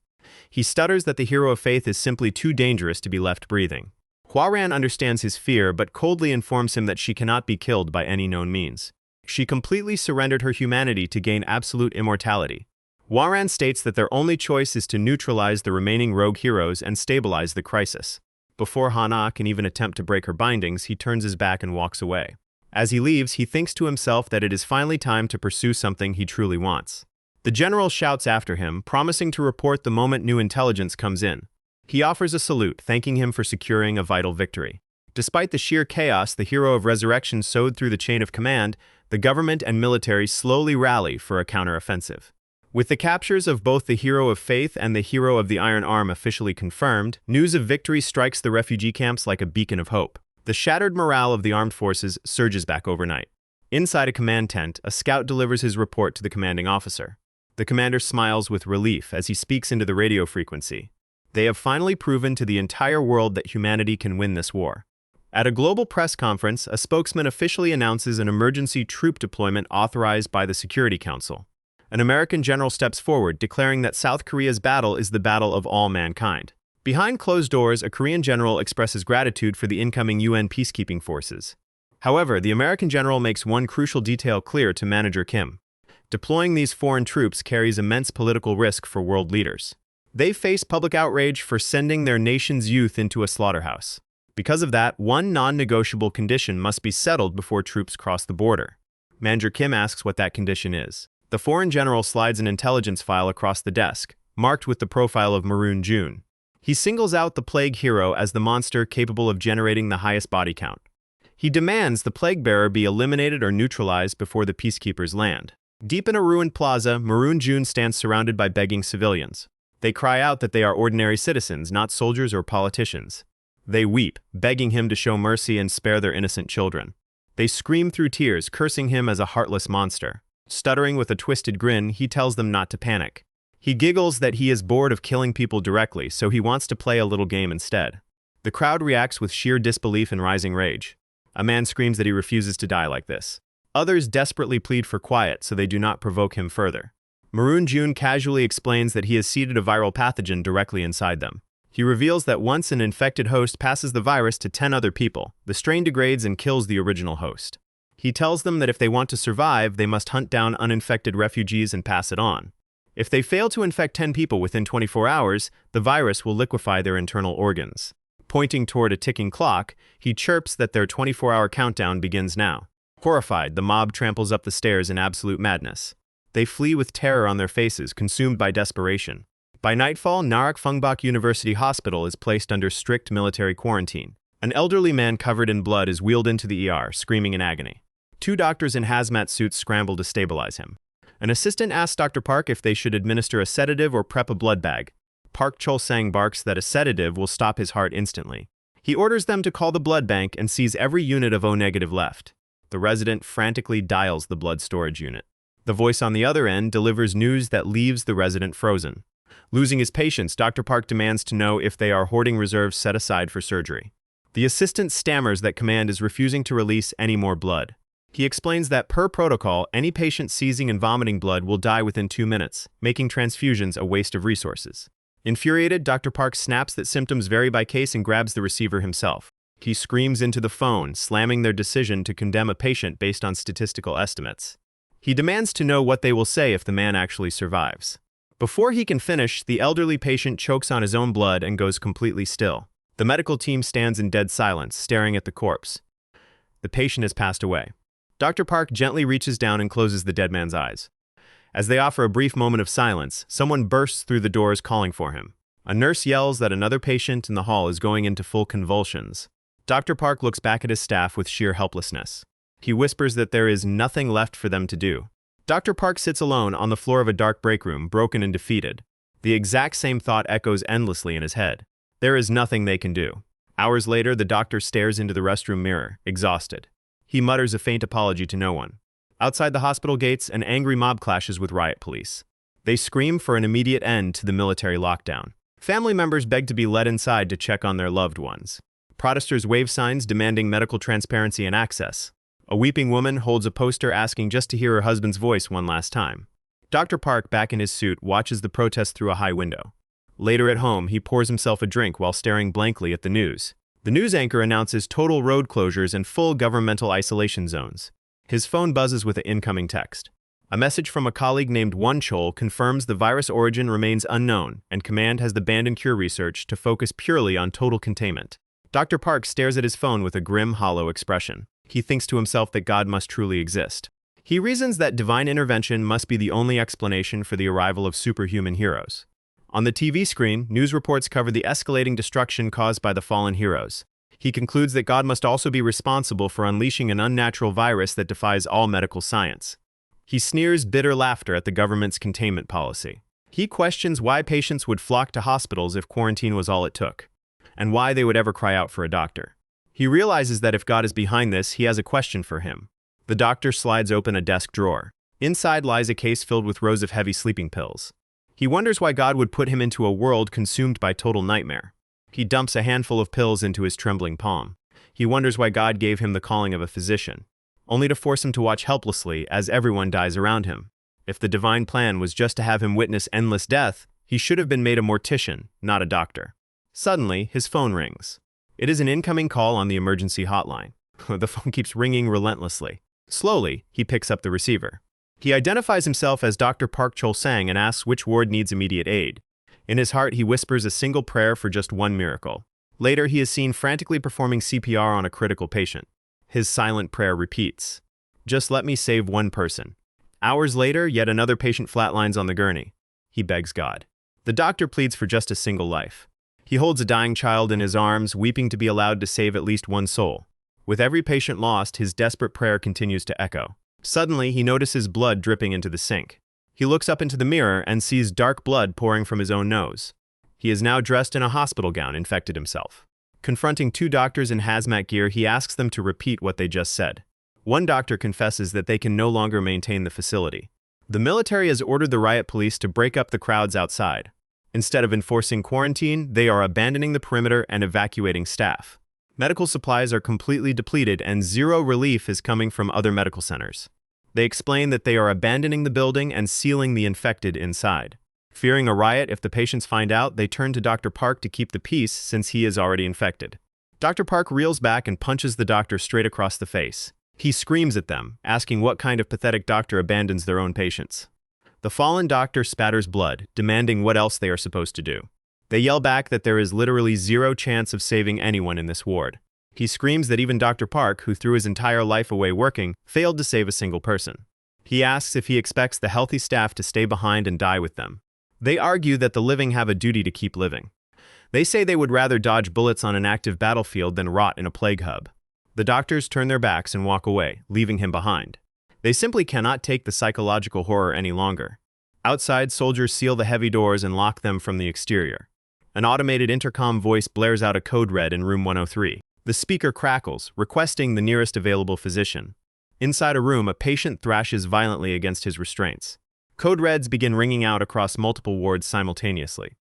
Speaker 1: He stutters that the hero of faith is simply too dangerous to be left breathing. Hwa-ran understands his fear, but coldly informs him that she cannot be killed by any known means. She completely surrendered her humanity to gain absolute immortality. Hwa-ran states that their only choice is to neutralize the remaining rogue heroes and stabilize the crisis. Before Hana can even attempt to break her bindings, he turns his back and walks away. As he leaves, he thinks to himself that it is finally time to pursue something he truly wants. The general shouts after him, promising to report the moment new intelligence comes in. He offers a salute, thanking him for securing a vital victory. Despite the sheer chaos the hero of resurrection sowed through the chain of command, the government and military slowly rally for a counteroffensive. With the captures of both the hero of faith and the hero of the Iron Arm officially confirmed, news of victory strikes the refugee camps like a beacon of hope. The shattered morale of the armed forces surges back overnight. Inside a command tent, a scout delivers his report to the commanding officer. The commander smiles with relief as he speaks into the radio frequency. They have finally proven to the entire world that humanity can win this war. At a global press conference, a spokesman officially announces an emergency troop deployment authorized by the Security Council. An American general steps forward, declaring that South Korea's battle is the battle of all mankind. Behind closed doors, a Korean general expresses gratitude for the incoming UN peacekeeping forces. However, the American general makes one crucial detail clear to Manager Kim. Deploying these foreign troops carries immense political risk for world leaders. They face public outrage for sending their nation's youth into a slaughterhouse. Because of that, one non-negotiable condition must be settled before troops cross the border. Manager Kim asks what that condition is. The foreign general slides an intelligence file across the desk, marked with the profile of Maroon June. He singles out the plague hero as the monster capable of generating the highest body count. He demands the plague bearer be eliminated or neutralized before the peacekeepers land. Deep in a ruined plaza, Maroon June stands surrounded by begging civilians. They cry out that they are ordinary citizens, not soldiers or politicians. They weep, begging him to show mercy and spare their innocent children. They scream through tears, cursing him as a heartless monster. Stuttering with a twisted grin, he tells them not to panic. He giggles that he is bored of killing people directly, so he wants to play a little game instead. The crowd reacts with sheer disbelief and rising rage. A man screams that he refuses to die like this. Others desperately plead for quiet so they do not provoke him further. Maroon June casually explains that he has seeded a viral pathogen directly inside them. He reveals that once an infected host passes the virus to 10 other people, the strain degrades and kills the original host. He tells them that if they want to survive, they must hunt down uninfected refugees and pass it on. If they fail to infect 10 people within 24 hours, the virus will liquefy their internal organs. Pointing toward a ticking clock, he chirps that their 24-hour countdown begins now. Horrified, the mob tramples up the stairs in absolute madness. They flee with terror on their faces, consumed by desperation. By nightfall, Narak Fungbak University Hospital is placed under strict military quarantine. An elderly man covered in blood is wheeled into the ER, screaming in agony. 2 doctors in hazmat suits scramble to stabilize him. An assistant asks Dr. Park if they should administer a sedative or prep a blood bag. Park Chol-sang barks that a sedative will stop his heart instantly. He orders them to call the blood bank and sees every unit of O-negative left. The resident frantically dials the blood storage unit. The voice on the other end delivers news that leaves the resident frozen. Losing his patience, Dr. Park demands to know if they are hoarding reserves set aside for surgery. The assistant stammers that command is refusing to release any more blood. He explains that per protocol, any patient seizing and vomiting blood will die within 2 minutes, making transfusions a waste of resources. Infuriated, Dr. Park snaps that symptoms vary by case and grabs the receiver himself. He screams into the phone, slamming their decision to condemn a patient based on statistical estimates. He demands to know what they will say if the man actually survives. Before he can finish, the elderly patient chokes on his own blood and goes completely still. The medical team stands in dead silence, staring at the corpse. The patient has passed away. Dr. Park gently reaches down and closes the dead man's eyes. As they offer a brief moment of silence, someone bursts through the doors calling for him. A nurse yells that another patient in the hall is going into full convulsions. Dr. Park looks back at his staff with sheer helplessness. He whispers that there is nothing left for them to do. Dr. Park sits alone on the floor of a dark break room, broken and defeated. The exact same thought echoes endlessly in his head. There is nothing they can do. Hours later, the doctor stares into the restroom mirror, exhausted. He mutters a faint apology to no one. Outside the hospital gates, an angry mob clashes with riot police. They scream for an immediate end to the military lockdown. Family members beg to be let inside to check on their loved ones. Protesters wave signs demanding medical transparency and access. A weeping woman holds a poster asking just to hear her husband's voice one last time. Dr. Park, back in his suit, watches the protest through a high window. Later at home, he pours himself a drink while staring blankly at the news. The news anchor announces total road closures and full governmental isolation zones. His phone buzzes with an incoming text. A message from a colleague named Won Chol confirms the virus origin remains unknown, and command has abandoned cure research to focus purely on total containment. Dr. Park stares at his phone with a grim, hollow expression. He thinks to himself that God must truly exist. He reasons that divine intervention must be the only explanation for the arrival of superhuman heroes. On the TV screen, news reports cover the escalating destruction caused by the fallen heroes. He concludes that God must also be responsible for unleashing an unnatural virus that defies all medical science. He sneers bitter laughter at the government's containment policy. He questions why patients would flock to hospitals if quarantine was all it took, and why they would ever cry out for a doctor. He realizes that if God is behind this, he has a question for him. The doctor slides open a desk drawer. Inside lies a case filled with rows of heavy sleeping pills. He wonders why God would put him into a world consumed by total nightmare. He dumps a handful of pills into his trembling palm. He wonders why God gave him the calling of a physician, only to force him to watch helplessly as everyone dies around him. If the divine plan was just to have him witness endless death, he should have been made a mortician, not a doctor. Suddenly, his phone rings. It is an incoming call on the emergency hotline. The phone keeps ringing relentlessly. Slowly, he picks up the receiver. He identifies himself as Dr. Park Chol-sang and asks which ward needs immediate aid. In his heart, he whispers a single prayer for just one miracle. Later, he is seen frantically performing CPR on a critical patient. His silent prayer repeats, "Just let me save one person." Hours later, yet another patient flatlines on the gurney. He begs God. The doctor pleads for just a single life. He holds a dying child in his arms, weeping to be allowed to save at least one soul. With every patient lost, his desperate prayer continues to echo. Suddenly, he notices blood dripping into the sink. He looks up into the mirror and sees dark blood pouring from his own nose. He is now dressed in a hospital gown, infected himself. Confronting 2 doctors in hazmat gear, he asks them to repeat what they just said. One doctor confesses that they can no longer maintain the facility. The military has ordered the riot police to break up the crowds outside. Instead of enforcing quarantine, they are abandoning the perimeter and evacuating staff. Medical supplies are completely depleted and zero relief is coming from other medical centers. They explain that they are abandoning the building and sealing the infected inside. Fearing a riot if the patients find out, they turn to Dr. Park to keep the peace since he is already infected. Dr. Park reels back and punches the doctor straight across the face. He screams at them, asking what kind of pathetic doctor abandons their own patients. The fallen doctor spatters blood, demanding what else they are supposed to do. They yell back that there is literally zero chance of saving anyone in this ward. He screams that even Dr. Park, who threw his entire life away working, failed to save a single person. He asks if he expects the healthy staff to stay behind and die with them. They argue that the living have a duty to keep living. They say they would rather dodge bullets on an active battlefield than rot in a plague hub. The doctors turn their backs and walk away, leaving him behind. They simply cannot take the psychological horror any longer. Outside, soldiers seal the heavy doors and lock them from the exterior. An automated intercom voice blares out a code red in room 103. The speaker crackles, requesting the nearest available physician. Inside a room, a patient thrashes violently against his restraints. Code reds begin ringing out across multiple wards simultaneously.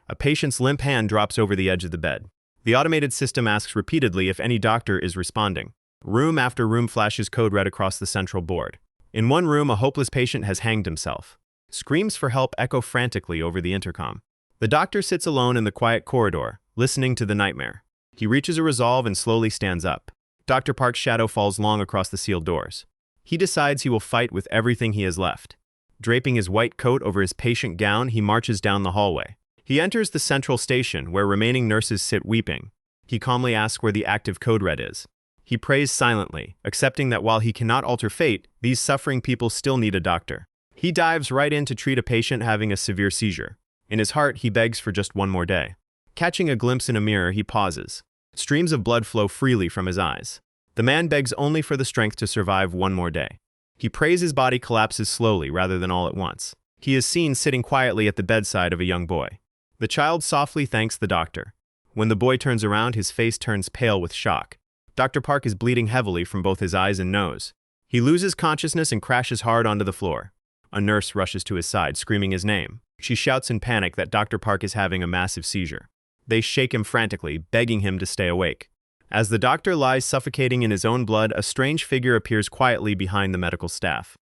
Speaker 1: A patient's limp hand drops over the edge of the bed. The automated system asks repeatedly if any doctor is responding. Room after room flashes code red across the central board. In one room, a hopeless patient has hanged himself. Screams for help echo frantically over the intercom. The doctor sits alone in the quiet corridor, listening to the nightmare. He reaches a resolve and slowly stands up. Dr. Park's shadow falls long across the sealed doors. He decides he will fight with everything he has left. Draping his white coat over his patient gown, he marches down the hallway. He enters the central station, where remaining nurses sit weeping. He calmly asks where the active code red is. He prays silently, accepting that while he cannot alter fate, these suffering people still need a doctor. He dives right in to treat a patient having a severe seizure. In his heart, he begs for just one more day. Catching a glimpse in a mirror, he pauses. Streams of blood flow freely from his eyes. The man begs only for the strength to survive one more day. He prays his body collapses slowly rather than all at once. He is seen sitting quietly at the bedside of a young boy. The child softly thanks the doctor. When the boy turns around, his face turns pale with shock. Dr. Park is bleeding heavily from both his eyes and nose. He loses consciousness and crashes hard onto the floor. A nurse rushes to his side, screaming his name. She shouts in panic that Dr. Park is having a massive seizure. They shake him frantically, begging him to stay awake. As the doctor lies suffocating in his own blood, a strange figure appears quietly behind the medical staff.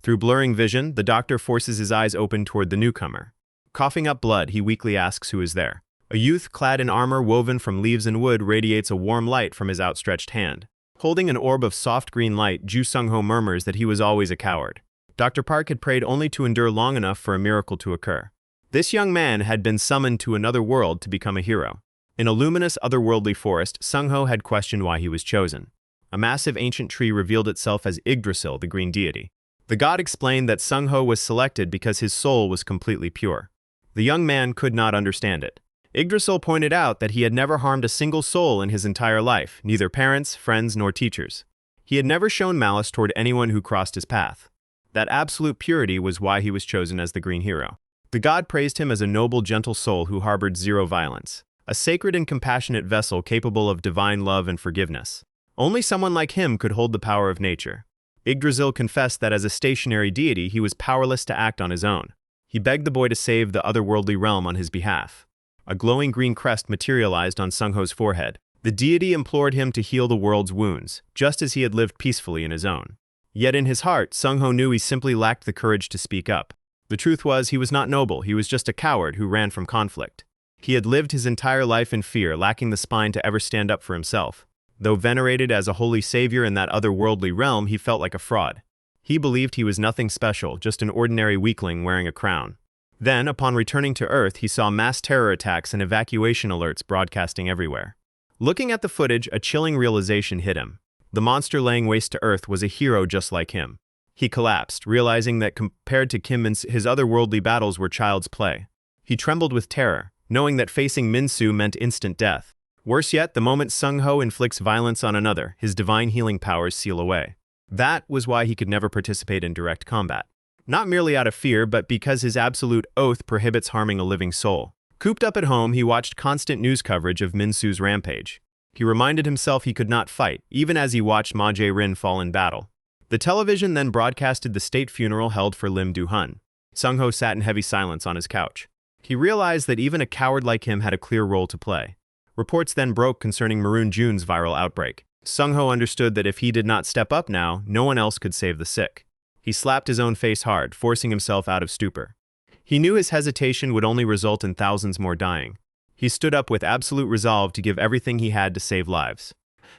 Speaker 1: Through blurring vision, the doctor forces his eyes open toward the newcomer. Coughing up blood, he weakly asks who is there. A youth clad in armor woven from leaves and wood radiates a warm light from his outstretched hand. Holding an orb of soft green light, Ju Sung-ho murmurs that he was always a coward. Dr. Park had prayed only to endure long enough for a miracle to occur. This young man had been summoned to another world to become a hero. In a luminous, otherworldly forest, Sung-ho had questioned why he was chosen. A massive ancient tree revealed itself as Yggdrasil, the green deity. The god explained that Sung-ho was selected because his soul was completely pure. The young man could not understand it. Yggdrasil pointed out that he had never harmed a single soul in his entire life, neither parents, friends, nor teachers. He had never shown malice toward anyone who crossed his path. That absolute purity was why he was chosen as the green hero. The god praised him as a noble, gentle soul who harbored zero violence, a sacred and compassionate vessel capable of divine love and forgiveness. Only someone like him could hold the power of nature. Yggdrasil confessed that as a stationary deity, he was powerless to act on his own. He begged the boy to save the otherworldly realm on his behalf. A glowing green crest materialized on Sung-ho's forehead. The deity implored him to heal the world's wounds, just as he had lived peacefully in his own. Yet in his heart, Sung-ho knew he simply lacked the courage to speak up. The truth was, he was not noble, he was just a coward who ran from conflict. He had lived his entire life in fear, lacking the spine to ever stand up for himself. Though venerated as a holy savior in that otherworldly realm, he felt like a fraud. He believed he was nothing special, just an ordinary weakling wearing a crown. Then, upon returning to Earth, he saw mass terror attacks and evacuation alerts broadcasting everywhere. Looking at the footage, a chilling realization hit him. The monster laying waste to Earth was a hero just like him. He collapsed, realizing that compared to Kim Min-soo, his otherworldly battles were child's play. He trembled with terror, knowing that facing Min-soo meant instant death. Worse yet, the moment Sung-ho inflicts violence on another, his divine healing powers seal away. That was why he could never participate in direct combat. Not merely out of fear, but because his absolute oath prohibits harming a living soul. Cooped up at home, he watched constant news coverage of Min-soo's rampage. He reminded himself he could not fight, even as he watched Ma Jae-rin fall in battle. The television then broadcasted the state funeral held for Lim Do-hun. Sung-ho sat in heavy silence on his couch. He realized that even a coward like him had a clear role to play. Reports then broke concerning Maroon June's viral outbreak. Sung-ho understood that if he did not step up now, no one else could save the sick. He slapped his own face hard, forcing himself out of stupor. He knew his hesitation would only result in thousands more dying. He stood up with absolute resolve to give everything he had to save lives.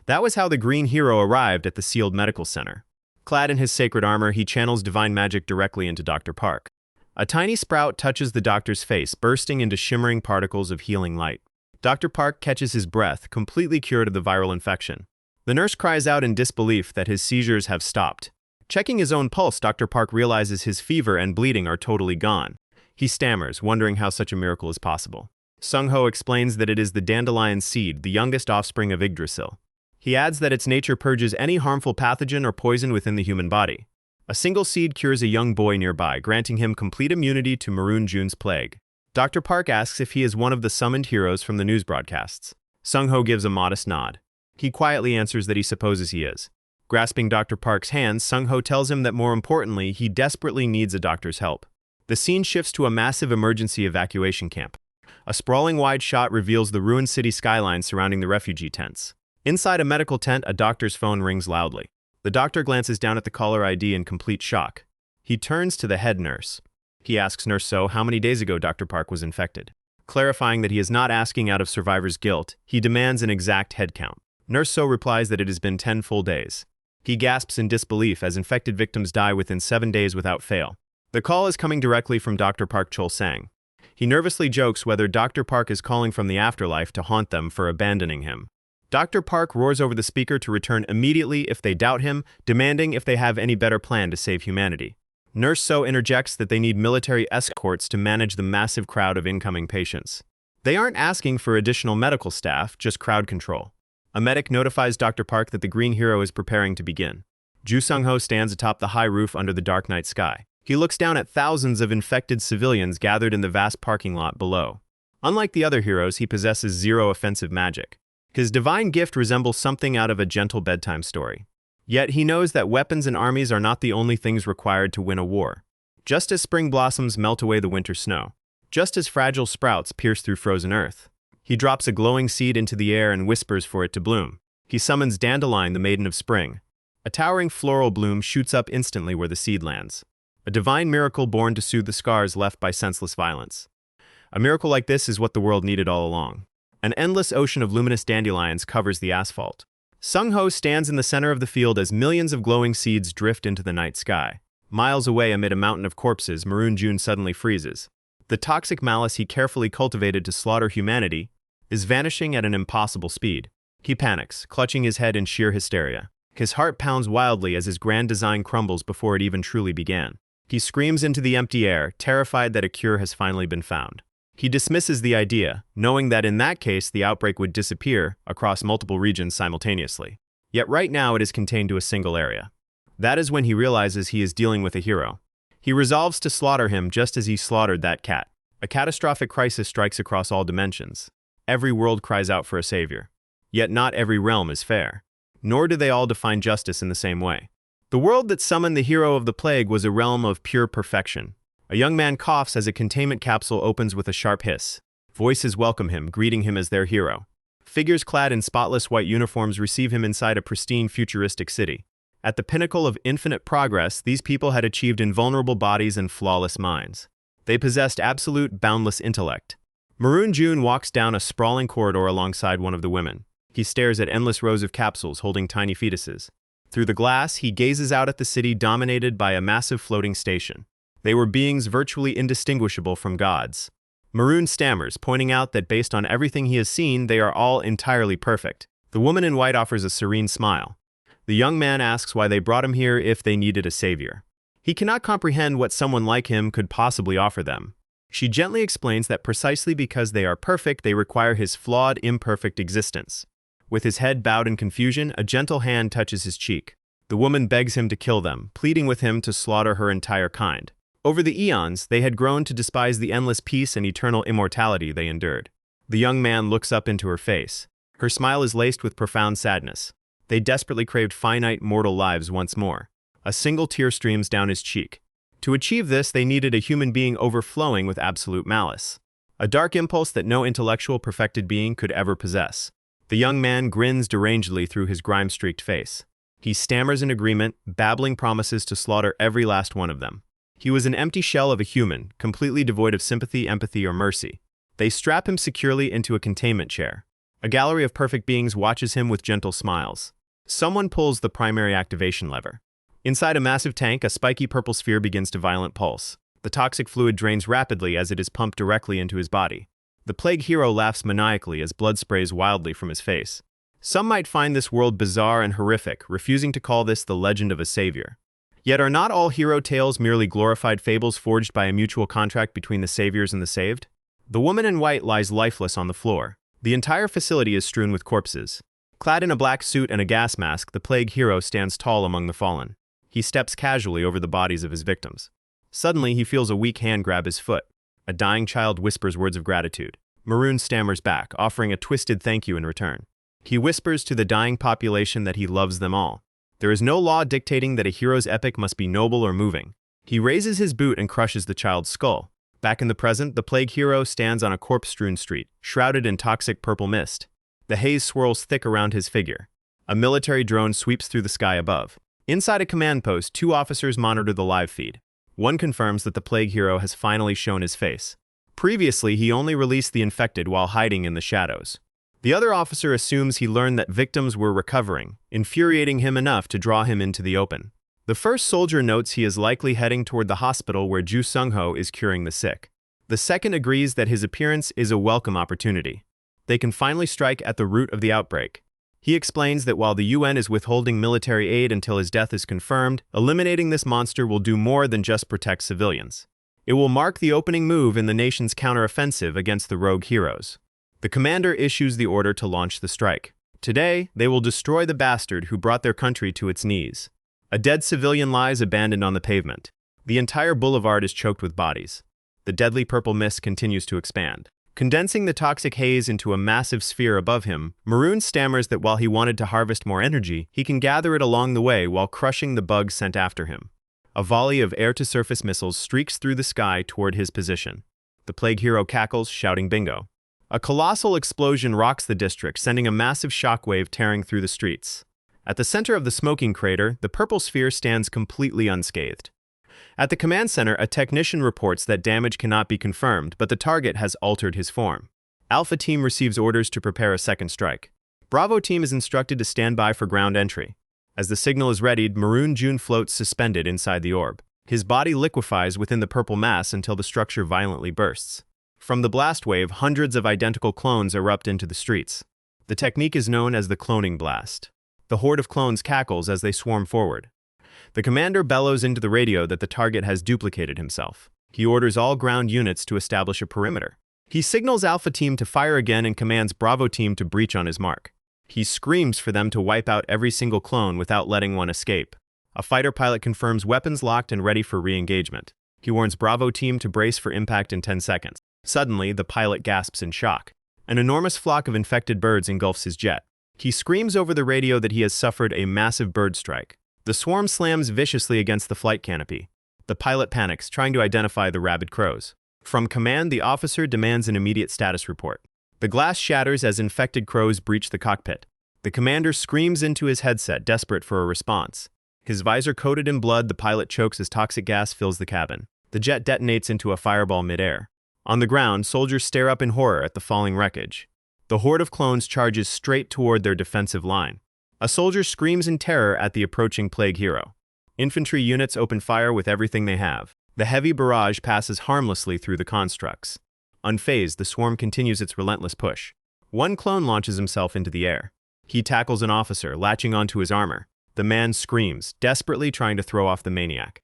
Speaker 1: That was how the green hero arrived at the sealed medical center. Clad in his sacred armor, he channels divine magic directly into Dr. Park. A tiny sprout touches the doctor's face, bursting into shimmering particles of healing light. Dr. Park catches his breath, completely cured of the viral infection. The nurse cries out in disbelief that his seizures have stopped. Checking his own pulse, Dr. Park realizes his fever and bleeding are totally gone. He stammers, wondering how such a miracle is possible. Sung-ho explains that it is the dandelion seed, the youngest offspring of Yggdrasil. He adds that its nature purges any harmful pathogen or poison within the human body. A single seed cures a young boy nearby, granting him complete immunity to Maroon Jun's plague. Dr. Park asks if he is one of the summoned heroes from the news broadcasts. Sung-ho gives a modest nod. He quietly answers that he supposes he is. Grasping Dr. Park's hands, Sung-ho tells him that more importantly, he desperately needs a doctor's help. The scene shifts to a massive emergency evacuation camp. A sprawling wide shot reveals the ruined city skyline surrounding the refugee tents. Inside a medical tent, a doctor's phone rings loudly. The doctor glances down at the caller ID in complete shock. He turns to the head nurse. He asks Nurse So how many days ago Dr. Park was infected. Clarifying that he is not asking out of survivor's guilt, he demands an exact head count. Nurse So replies that it has been 10 full days. He gasps in disbelief as infected victims die within 7 days without fail. The call is coming directly from Dr. Park Chol-sang. He nervously jokes whether Dr. Park is calling from the afterlife to haunt them for abandoning him. Dr. Park roars over the speaker to return immediately if they doubt him, demanding if they have any better plan to save humanity. Nurse So interjects that they need military escorts to manage the massive crowd of incoming patients. They aren't asking for additional medical staff, just crowd control. A medic notifies Dr. Park that the green hero is preparing to begin. Ju Sung-ho stands atop the high roof under the dark night sky. He looks down at thousands of infected civilians gathered in the vast parking lot below. Unlike the other heroes, he possesses zero offensive magic. His divine gift resembles something out of a gentle bedtime story. Yet he knows that weapons and armies are not the only things required to win a war. Just as spring blossoms melt away the winter snow, just as fragile sprouts pierce through frozen earth, he drops a glowing seed into the air and whispers for it to bloom. He summons Dandelion, the maiden of spring. A towering floral bloom shoots up instantly where the seed lands. A divine miracle born to soothe the scars left by senseless violence. A miracle like this is what the world needed all along. An endless ocean of luminous dandelions covers the asphalt. Sung-ho stands in the center of the field as millions of glowing seeds drift into the night sky. Miles away amid a mountain of corpses, Maroon Jun suddenly freezes. The toxic malice he carefully cultivated to slaughter humanity is vanishing at an impossible speed. He panics, clutching his head in sheer hysteria. His heart pounds wildly as his grand design crumbles before it even truly began. He screams into the empty air, terrified that a cure has finally been found. He dismisses the idea, knowing that in that case the outbreak would disappear across multiple regions simultaneously. Yet right now it is contained to a single area. That is when he realizes he is dealing with a hero. He resolves to slaughter him just as he slaughtered that cat. A catastrophic crisis strikes across all dimensions. Every world cries out for a savior. Yet not every realm is fair. Nor do they all define justice in the same way. The world that summoned the hero of the plague was a realm of pure perfection. A young man coughs as a containment capsule opens with a sharp hiss. Voices welcome him, greeting him as their hero. Figures clad in spotless white uniforms receive him inside a pristine futuristic city. At the pinnacle of infinite progress, these people had achieved invulnerable bodies and flawless minds. They possessed absolute, boundless intellect. Maroon Jun walks down a sprawling corridor alongside one of the women. He stares at endless rows of capsules holding tiny fetuses. Through the glass, he gazes out at the city dominated by a massive floating station. They were beings virtually indistinguishable from gods. Maroon stammers, pointing out that based on everything he has seen, they are all entirely perfect. The woman in white offers a serene smile. The young man asks why they brought him here if they needed a savior. He cannot comprehend what someone like him could possibly offer them. She gently explains that precisely because they are perfect, they require his flawed, imperfect existence. With his head bowed in confusion, a gentle hand touches his cheek. The woman begs him to kill them, pleading with him to slaughter her entire kind. Over the eons, they had grown to despise the endless peace and eternal immortality they endured. The young man looks up into her face. Her smile is laced with profound sadness. They desperately craved finite mortal lives once more. A single tear streams down his cheek. To achieve this, they needed a human being overflowing with absolute malice. A dark impulse that no intellectual perfected being could ever possess. The young man grins derangedly through his grime-streaked face. He stammers in agreement, babbling promises to slaughter every last one of them. He was an empty shell of a human, completely devoid of sympathy, empathy, or mercy. They strap him securely into a containment chair. A gallery of perfect beings watches him with gentle smiles. Someone pulls the primary activation lever. Inside a massive tank, a spiky purple sphere begins to violent pulse. The toxic fluid drains rapidly as it is pumped directly into his body. The plague hero laughs maniacally as blood sprays wildly from his face. Some might find this world bizarre and horrific, refusing to call this the legend of a savior. Yet are not all hero tales merely glorified fables forged by a mutual contract between the saviors and the saved? The woman in white lies lifeless on the floor. The entire facility is strewn with corpses. Clad in a black suit and a gas mask, the plague hero stands tall among the fallen. He steps casually over the bodies of his victims. Suddenly, he feels a weak hand grab his foot. A dying child whispers words of gratitude. Maroon stammers back, offering a twisted thank you in return. He whispers to the dying population that he loves them all. There is no law dictating that a hero's epic must be noble or moving. He raises his boot and crushes the child's skull. Back in the present, the plague hero stands on a corpse-strewn street, shrouded in toxic purple mist. The haze swirls thick around his figure. A military drone sweeps through the sky above. Inside a command post, 2 officers monitor the live feed. One confirms that the plague hero has finally shown his face. Previously, he only released the infected while hiding in the shadows. The other officer assumes he learned that victims were recovering, infuriating him enough to draw him into the open. The first soldier notes he is likely heading toward the hospital where Ju Sung-ho is curing the sick. The second agrees that his appearance is a welcome opportunity. They can finally strike at the root of the outbreak. He explains that while the UN is withholding military aid until his death is confirmed, eliminating this monster will do more than just protect civilians. It will mark the opening move in the nation's counteroffensive against the rogue heroes. The commander issues the order to launch the strike. Today, they will destroy the bastard who brought their country to its knees. A dead civilian lies abandoned on the pavement. The entire boulevard is choked with bodies. The deadly purple mist continues to expand. Condensing the toxic haze into a massive sphere above him, Maroon stammers that while he wanted to harvest more energy, he can gather it along the way while crushing the bugs sent after him. A volley of air-to-surface missiles streaks through the sky toward his position. The plague hero cackles, shouting bingo. A colossal explosion rocks the district, sending a massive shockwave tearing through the streets. At the center of the smoking crater, the purple sphere stands completely unscathed. At the command center, a technician reports that damage cannot be confirmed, but the target has altered his form. Alpha Team receives orders to prepare a second strike. Bravo Team is instructed to stand by for ground entry. As the signal is readied, Maroon June floats suspended inside the orb. His body liquefies within the purple mass until the structure violently bursts. From the blast wave, hundreds of identical clones erupt into the streets. The technique is known as the cloning blast. The horde of clones cackles as they swarm forward. The commander bellows into the radio that the target has duplicated himself. He orders all ground units to establish a perimeter. He signals Alpha Team to fire again and commands Bravo Team to breach on his mark. He screams for them to wipe out every single clone without letting one escape. A fighter pilot confirms weapons locked and ready for re-engagement. He warns Bravo Team to brace for impact in 10 seconds. Suddenly, the pilot gasps in shock. An enormous flock of infected birds engulfs his jet. He screams over the radio that he has suffered a massive bird strike. The swarm slams viciously against the flight canopy. The pilot panics, trying to identify the rabid crows. From command, the officer demands an immediate status report. The glass shatters as infected crows breach the cockpit. The commander screams into his headset, desperate for a response. His visor coated in blood, the pilot chokes as toxic gas fills the cabin. The jet detonates into a fireball midair. On the ground, soldiers stare up in horror at the falling wreckage. The horde of clones charges straight toward their defensive line. A soldier screams in terror at the approaching plague hero. Infantry units open fire with everything they have. The heavy barrage passes harmlessly through the constructs. Unfazed, the swarm continues its relentless push. One clone launches himself into the air. He tackles an officer, latching onto his armor. The man screams, desperately trying to throw off the maniac.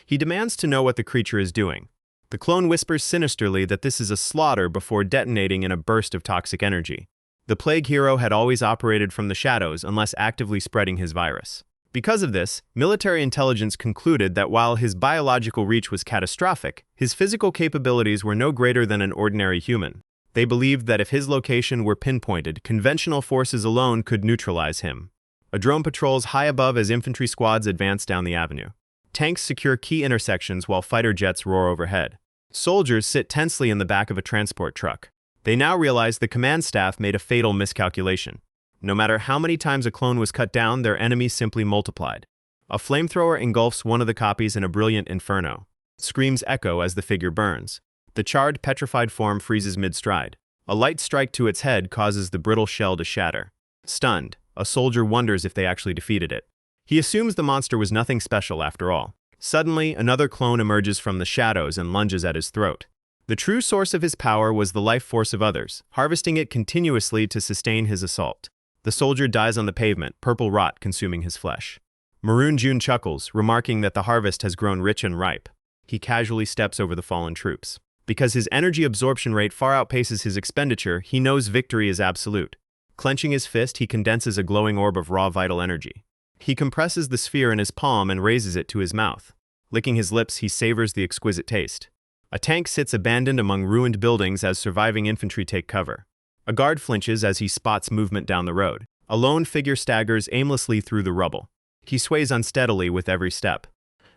Speaker 1: He demands to know what the creature is doing. The clone whispers sinisterly that this is a slaughter before detonating in a burst of toxic energy. The plague hero had always operated from the shadows unless actively spreading his virus. Because of this, military intelligence concluded that while his biological reach was catastrophic, his physical capabilities were no greater than an ordinary human. They believed that if his location were pinpointed, conventional forces alone could neutralize him. A drone patrols high above as infantry squads advance down the avenue. Tanks secure key intersections while fighter jets roar overhead. Soldiers sit tensely in the back of a transport truck. They now realize the command staff made a fatal miscalculation. No matter how many times a clone was cut down, their enemy simply multiplied. A flamethrower engulfs one of the copies in a brilliant inferno. Screams echo as the figure burns. The charred, petrified form freezes mid-stride. A light strike to its head causes the brittle shell to shatter. Stunned, a soldier wonders if they actually defeated it. He assumes the monster was nothing special after all. Suddenly, another clone emerges from the shadows and lunges at his throat. The true source of his power was the life force of others, harvesting it continuously to sustain his assault. The soldier dies on the pavement, purple rot consuming his flesh. Maroon June chuckles, remarking that the harvest has grown rich and ripe. He casually steps over the fallen troops. Because his energy absorption rate far outpaces his expenditure, he knows victory is absolute. Clenching his fist, he condenses a glowing orb of raw vital energy. He compresses the sphere in his palm and raises it to his mouth. Licking his lips, he savors the exquisite taste. A tank sits abandoned among ruined buildings as surviving infantry take cover. A guard flinches as he spots movement down the road. A lone figure staggers aimlessly through the rubble. He sways unsteadily with every step.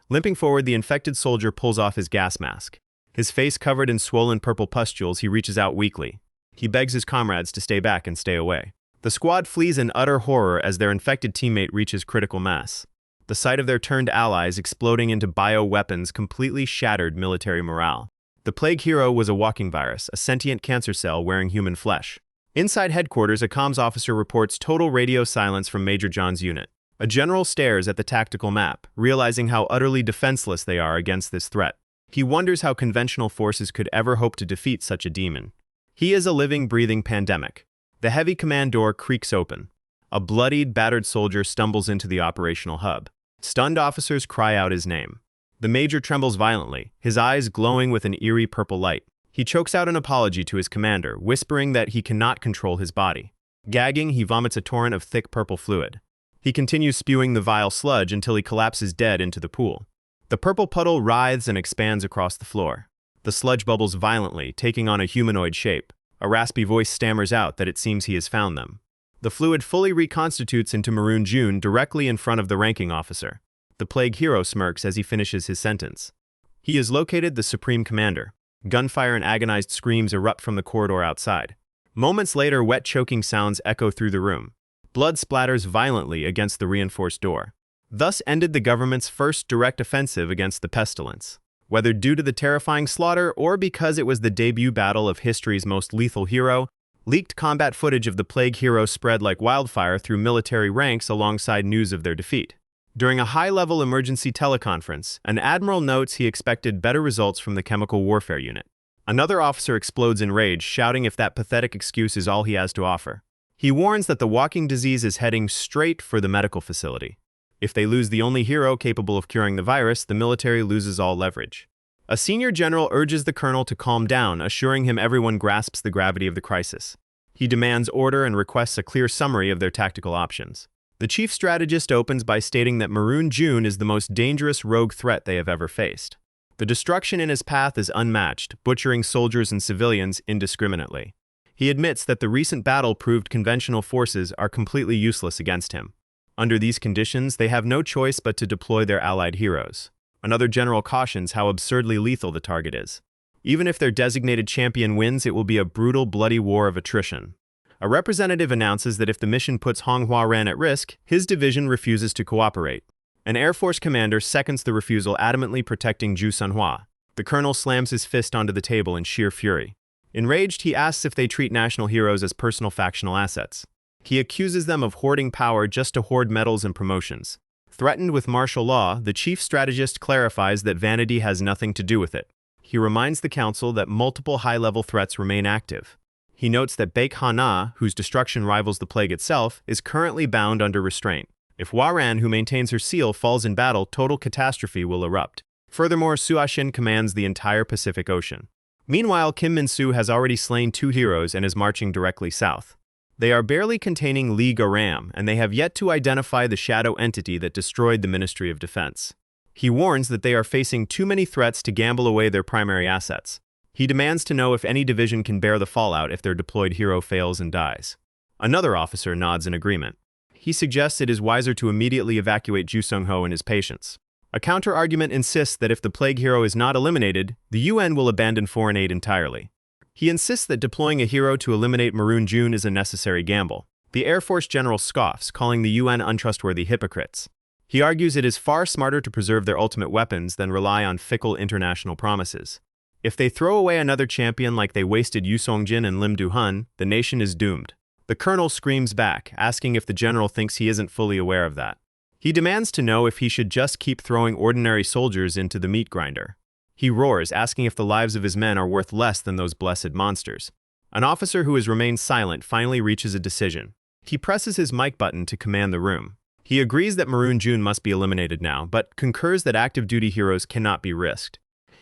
Speaker 1: Limping forward, the infected soldier pulls off his gas mask. His face covered in swollen purple pustules, he reaches out weakly. He begs his comrades to stay back and stay away. The squad flees in utter horror as their infected teammate reaches critical mass. The sight of their turned allies exploding into bio-weapons completely shattered military morale. The plague hero was a walking virus, a sentient cancer cell wearing human flesh. Inside headquarters, a comms officer reports total radio silence from Major John's unit. A general stares at the tactical map, realizing how utterly defenseless they are against this threat. He wonders how conventional forces could ever hope to defeat such a demon. He is a living, breathing pandemic. The heavy command door creaks open. A bloodied, battered soldier stumbles into the operational hub. Stunned officers cry out his name. The major trembles violently, his eyes glowing with an eerie purple light. He chokes out an apology to his commander, whispering that he cannot control his body. Gagging, he vomits a torrent of thick purple fluid. He continues spewing the vile sludge until he collapses dead into the pool. The purple puddle writhes and expands across the floor. The sludge bubbles violently, taking on a humanoid shape. A raspy voice stammers out that it seems he has found them. The fluid fully reconstitutes into Maroon June directly in front of the ranking officer. The plague hero smirks as he finishes his sentence. He has located the Supreme Commander. Gunfire and agonized screams erupt from the corridor outside. Moments later, wet choking sounds echo through the room. Blood splatters violently against the reinforced door. Thus ended the government's first direct offensive against the pestilence. Whether due to the terrifying slaughter or because it was the debut battle of history's most lethal hero, leaked combat footage of the plague hero spread like wildfire through military ranks alongside news of their defeat. During a high-level emergency teleconference, an admiral notes he expected better results from the chemical warfare unit. Another officer explodes in rage, shouting if that pathetic excuse is all he has to offer. He warns that the walking disease is heading straight for the medical facility. If they lose the only hero capable of curing the virus, the military loses all leverage. A senior general urges the colonel to calm down, assuring him everyone grasps the gravity of the crisis. He demands order and requests a clear summary of their tactical options. The chief strategist opens by stating that Maroon June is the most dangerous rogue threat they have ever faced. The destruction in his path is unmatched, butchering soldiers and civilians indiscriminately. He admits that the recent battle proved conventional forces are completely useless against him. Under these conditions, they have no choice but to deploy their allied heroes. Another general cautions how absurdly lethal the target is. Even if their designated champion wins, it will be a brutal, bloody war of attrition. A representative announces that if the mission puts Hong Hua-ran at risk, his division refuses to cooperate. An Air Force commander seconds the refusal, adamantly protecting Ju Sunhua. The colonel slams his fist onto the table in sheer fury. Enraged, he asks if they treat national heroes as personal factional assets. He accuses them of hoarding power just to hoard medals and promotions. Threatened with martial law, the chief strategist clarifies that vanity has nothing to do with it. He reminds the council that multiple high-level threats remain active. He notes that Baek Ha-na, whose destruction rivals the plague itself, is currently bound under restraint. If Hua-ran, who maintains her seal, falls in battle, total catastrophe will erupt. Furthermore, Suashin commands the entire Pacific Ocean. Meanwhile, Kim Min-soo has already slain 2 heroes and is marching directly south. They are barely containing Lee Garam, and they have yet to identify the shadow entity that destroyed the Ministry of Defense. He warns that they are facing too many threats to gamble away their primary assets. He demands to know if any division can bear the fallout if their deployed hero fails and dies. Another officer nods in agreement. He suggests it is wiser to immediately evacuate Ju Sung-ho and his patients. A counter-argument insists that if the plague hero is not eliminated, the UN will abandon foreign aid entirely. He insists that deploying a hero to eliminate Maroon June is a necessary gamble. The Air Force general scoffs, calling the UN untrustworthy hypocrites. He argues it is far smarter to preserve their ultimate weapons than rely on fickle international promises. If they throw away another champion like they wasted Yu Songjin and Lim Du-hun, the nation is doomed. The colonel screams back, asking if the general thinks he isn't fully aware of that. He demands to know if he should just keep throwing ordinary soldiers into the meat grinder. He roars, asking if the lives of his men are worth less than those blessed monsters. An officer who has remained silent finally reaches a decision. He presses his mic button to command the room. He agrees that Maroon June must be eliminated now, but concurs that active duty heroes cannot be risked.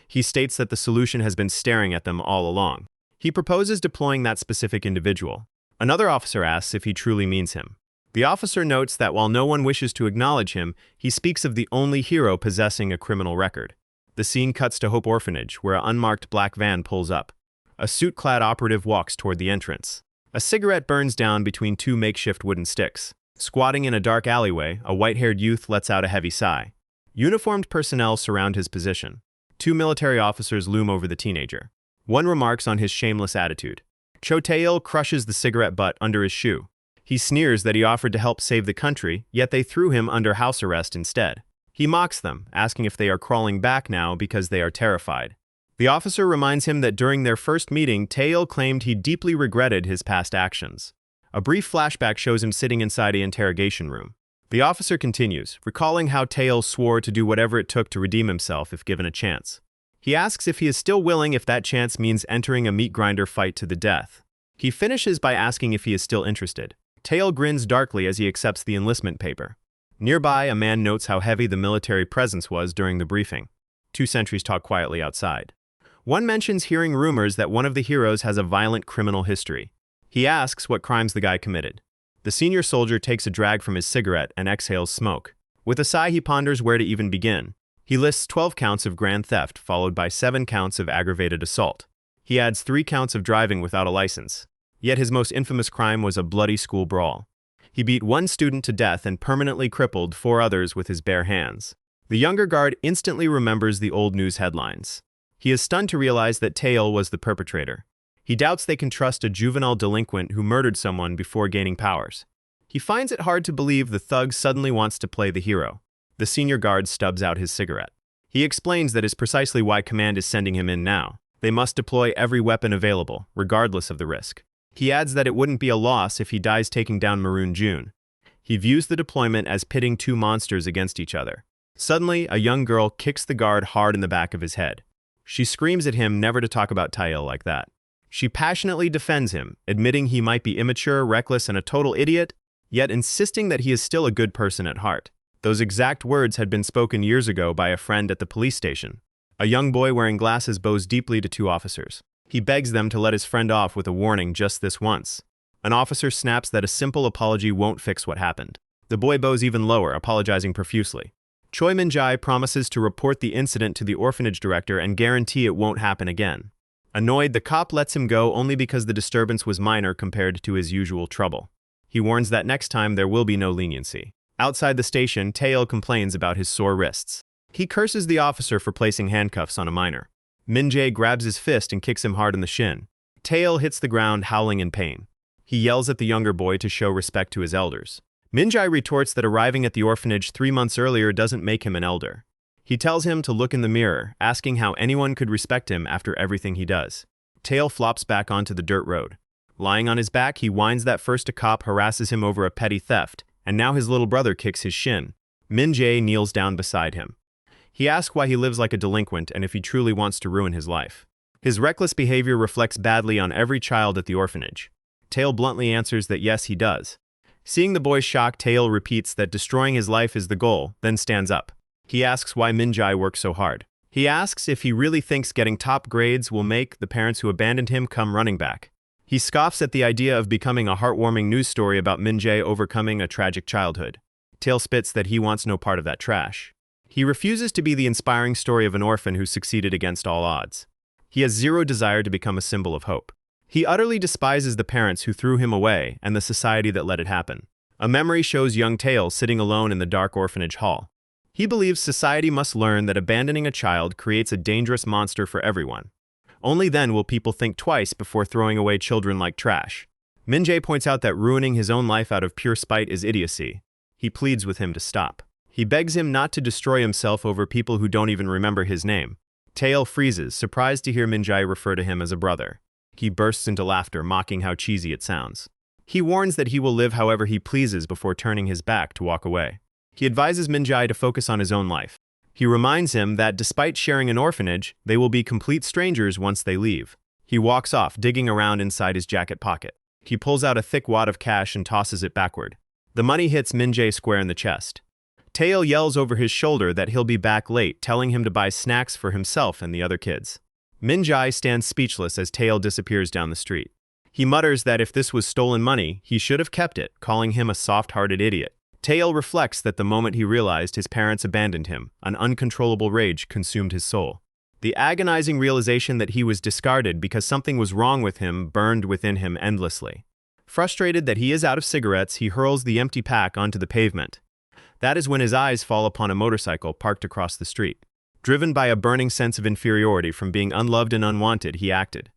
Speaker 1: He states that the solution has been staring at them all along. He proposes deploying that specific individual. Another officer asks if he truly means him. The officer notes that while no one wishes to acknowledge him, he speaks of the only hero possessing a criminal record. The scene cuts to Hope Orphanage, where an unmarked black van pulls up. A suit-clad operative walks toward the entrance. A cigarette burns down between two makeshift wooden sticks. Squatting in a dark alleyway, a white-haired youth lets out a heavy sigh. Uniformed personnel surround his position. Two military officers loom over the teenager. One remarks on his shameless attitude. Cho Tae-il crushes the cigarette butt under his shoe. He sneers that he offered to help save the country, yet they threw him under house arrest instead. He mocks them, asking if they are crawling back now because they are terrified. The officer reminds him that during their first meeting, Tae-il claimed he deeply regretted his past actions. A brief flashback shows him sitting inside an interrogation room. The officer continues, recalling how Tae-il swore to do whatever it took to redeem himself if given a chance. He asks if he is still willing if that chance means entering a meat grinder fight to the death. He finishes by asking if he is still interested. Tae-il grins darkly as he accepts the enlistment paper. Nearby, a man notes how heavy the military presence was during the briefing. Two sentries talk quietly outside. One mentions hearing rumors that one of the heroes has a violent criminal history. He asks what crimes the guy committed. The senior soldier takes a drag from his cigarette and exhales smoke. With a sigh, he ponders where to even begin. He lists 12 counts of grand theft, followed by 7 counts of aggravated assault. He adds 3 counts of driving without a license. Yet his most infamous crime was a bloody school brawl. He beat 1 student to death and permanently crippled 4 others with his bare hands. The younger guard instantly remembers the old news headlines. He is stunned to realize that Tae-il was the perpetrator. He doubts they can trust a juvenile delinquent who murdered someone before gaining powers. He finds it hard to believe the thug suddenly wants to play the hero. The senior guard stubs out his cigarette. He explains that is precisely why command is sending him in now. They must deploy every weapon available, regardless of the risk. He adds that it wouldn't be a loss if he dies taking down Maroon June. He views the deployment as pitting 2 monsters against each other. Suddenly, a young girl kicks the guard hard in the back of his head. She screams at him never to talk about Tae-il like that. She passionately defends him, admitting he might be immature, reckless, and a total idiot, yet insisting that he is still a good person at heart. Those exact words had been spoken years ago by a friend at the police station. A young boy wearing glasses bows deeply to 2 officers. He begs them to let his friend off with a warning just this once. An officer snaps that a simple apology won't fix what happened. The boy bows even lower, apologizing profusely. Choi Min-jae promises to report the incident to the orphanage director and guarantee it won't happen again. Annoyed, the cop lets him go only because the disturbance was minor compared to his usual trouble. He warns that next time there will be no leniency. Outside the station, Tae-il complains about his sore wrists. He curses the officer for placing handcuffs on a minor. Min-jae grabs his fist and kicks him hard in the shin. Tae-il hits the ground, howling in pain. He yells at the younger boy to show respect to his elders. Min-jae retorts that arriving at the orphanage 3 months earlier doesn't make him an elder. He tells him to look in the mirror, asking how anyone could respect him after everything he does. Tae-il flops back onto the dirt road. Lying on his back, he whines that first a cop harasses him over a petty theft, and now his little brother kicks his shin. Min-jae kneels down beside him. He asks why he lives like a delinquent and if he truly wants to ruin his life. His reckless behavior reflects badly on every child at the orphanage. Tae-il bluntly answers that yes, he does. Seeing the boy's shock, Tae-il repeats that destroying his life is the goal, then stands up. He asks why Min-jae works so hard. He asks if he really thinks getting top grades will make the parents who abandoned him come running back. He scoffs at the idea of becoming a heartwarming news story about Min-jae overcoming a tragic childhood. Tae-il spits that he wants no part of that trash. He refuses to be the inspiring story of an orphan who succeeded against all odds. He has zero desire to become a symbol of hope. He utterly despises the parents who threw him away and the society that let it happen. A memory shows young Tae-il sitting alone in the dark orphanage hall. He believes society must learn that abandoning a child creates a dangerous monster for everyone. Only then will people think twice before throwing away children like trash. Min-jae points out that ruining his own life out of pure spite is idiocy. He pleads with him to stop. He begs him not to destroy himself over people who don't even remember his name. Tae-il freezes, surprised to hear Min-jae refer to him as a brother. He bursts into laughter, mocking how cheesy it sounds. He warns that he will live however he pleases before turning his back to walk away. He advises Min-jae to focus on his own life. He reminds him that despite sharing an orphanage, they will be complete strangers once they leave. He walks off, digging around inside his jacket pocket. He pulls out a thick wad of cash and tosses it backward. The money hits Min-jae square in the chest. Tae-il yells over his shoulder that he'll be back late, telling him to buy snacks for himself and the other kids. Min-jae stands speechless as Tae-il disappears down the street. He mutters that if this was stolen money, he should have kept it, calling him a soft-hearted idiot. Tae-il reflects that the moment he realized his parents abandoned him, an uncontrollable rage consumed his soul. The agonizing realization that he was discarded because something was wrong with him burned within him endlessly. Frustrated that he is out of cigarettes, he hurls the empty pack onto the pavement. That is when his eyes fall upon a motorcycle parked across the street. Driven by a burning sense of inferiority from being unloved and unwanted, he acted.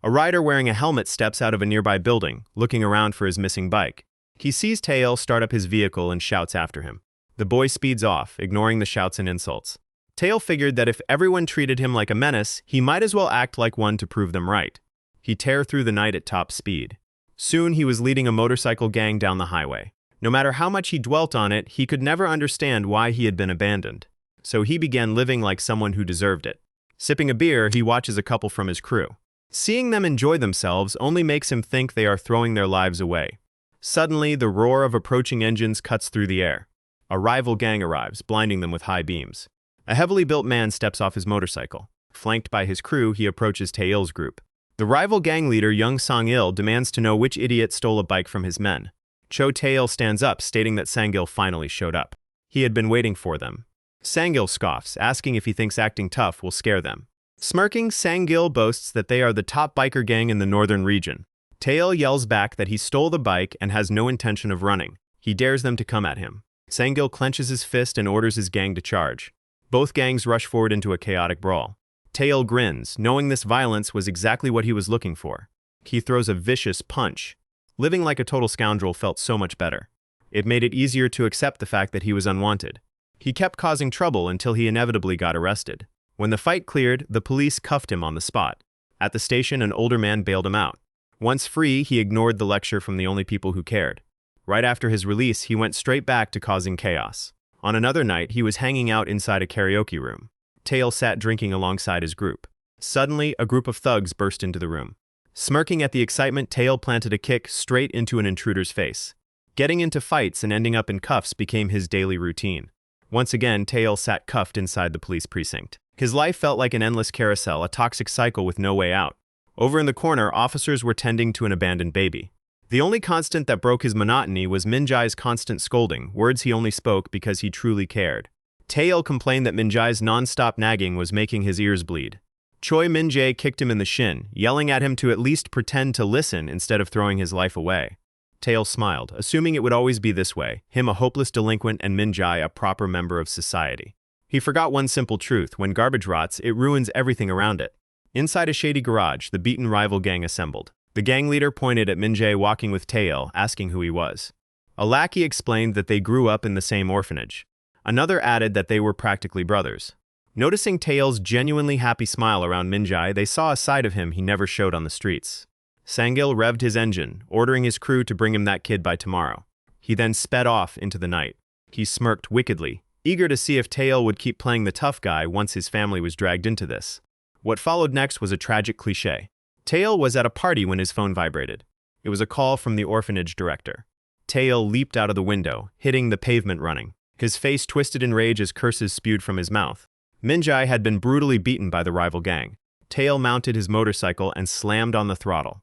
Speaker 1: A rider wearing a helmet steps out of a nearby building, looking around for his missing bike. He sees Tae-il start up his vehicle and shouts after him. The boy speeds off, ignoring the shouts and insults. Tae-il figured that if everyone treated him like a menace, he might as well act like one to prove them right. He tear through the night at top speed. Soon he was leading a motorcycle gang down the highway. No matter how much he dwelt on it, he could never understand why he had been abandoned. So he began living like someone who deserved it. Sipping a beer, he watches a couple from his crew. Seeing them enjoy themselves only makes him think they are throwing their lives away. Suddenly, the roar of approaching engines cuts through the air. A rival gang arrives, blinding them with high beams. A heavily built man steps off his motorcycle. Flanked by his crew, he approaches Tae-il's group. The rival gang leader, Young Sang-il, demands to know which idiot stole a bike from his men. Cho Tae-il stands up, stating that Sang-il finally showed up. He had been waiting for them. Sang-il scoffs, asking if he thinks acting tough will scare them. Smirking, Sang-il boasts that they are the top biker gang in the northern region. Tae-il yells back that he stole the bike and has no intention of running. He dares them to come at him. Sang-il clenches his fist and orders his gang to charge. Both gangs rush forward into a chaotic brawl. Tae-il grins, knowing this violence was exactly what he was looking for. He throws a vicious punch. Living like a total scoundrel felt so much better. It made it easier to accept the fact that he was unwanted. He kept causing trouble until he inevitably got arrested. When the fight cleared, the police cuffed him on the spot. At the station, an older man bailed him out. Once free, he ignored the lecture from the only people who cared. Right after his release, he went straight back to causing chaos. On another night, he was hanging out inside a karaoke room. Tae-il sat drinking alongside his group. Suddenly, a group of thugs burst into the room. Smirking at the excitement, Tae-il planted a kick straight into an intruder's face. Getting into fights and ending up in cuffs became his daily routine. Once again, Tae-il sat cuffed inside the police precinct. His life felt like an endless carousel, a toxic cycle with no way out. Over in the corner, officers were tending to an abandoned baby. The only constant that broke his monotony was Min-jae's constant scolding, words he only spoke because he truly cared. Tae-il complained that Min-jae's non-stop nagging was making his ears bleed. Choi Min-jae kicked him in the shin, yelling at him to at least pretend to listen instead of throwing his life away. Tae-il smiled, assuming it would always be this way, him a hopeless delinquent and Min-jae a proper member of society. He forgot one simple truth: when garbage rots, it ruins everything around it. Inside a shady garage, the beaten rival gang assembled. The gang leader pointed at Min-jae walking with Tae-il, asking who he was. A lackey explained that they grew up in the same orphanage. Another added that they were practically brothers. Noticing Tae-il's genuinely happy smile around Min-jae, they saw a side of him he never showed on the streets. Sang-il revved his engine, ordering his crew to bring him that kid by tomorrow. He then sped off into the night. He smirked wickedly, eager to see if Tae-il would keep playing the tough guy once his family was dragged into this. What followed next was a tragic cliché. Tae-il was at a party when his phone vibrated. It was a call from the orphanage director. Tae-il leaped out of the window, hitting the pavement running. His face twisted in rage as curses spewed from his mouth. Min-jae had been brutally beaten by the rival gang. Tae-il mounted his motorcycle and slammed on the throttle.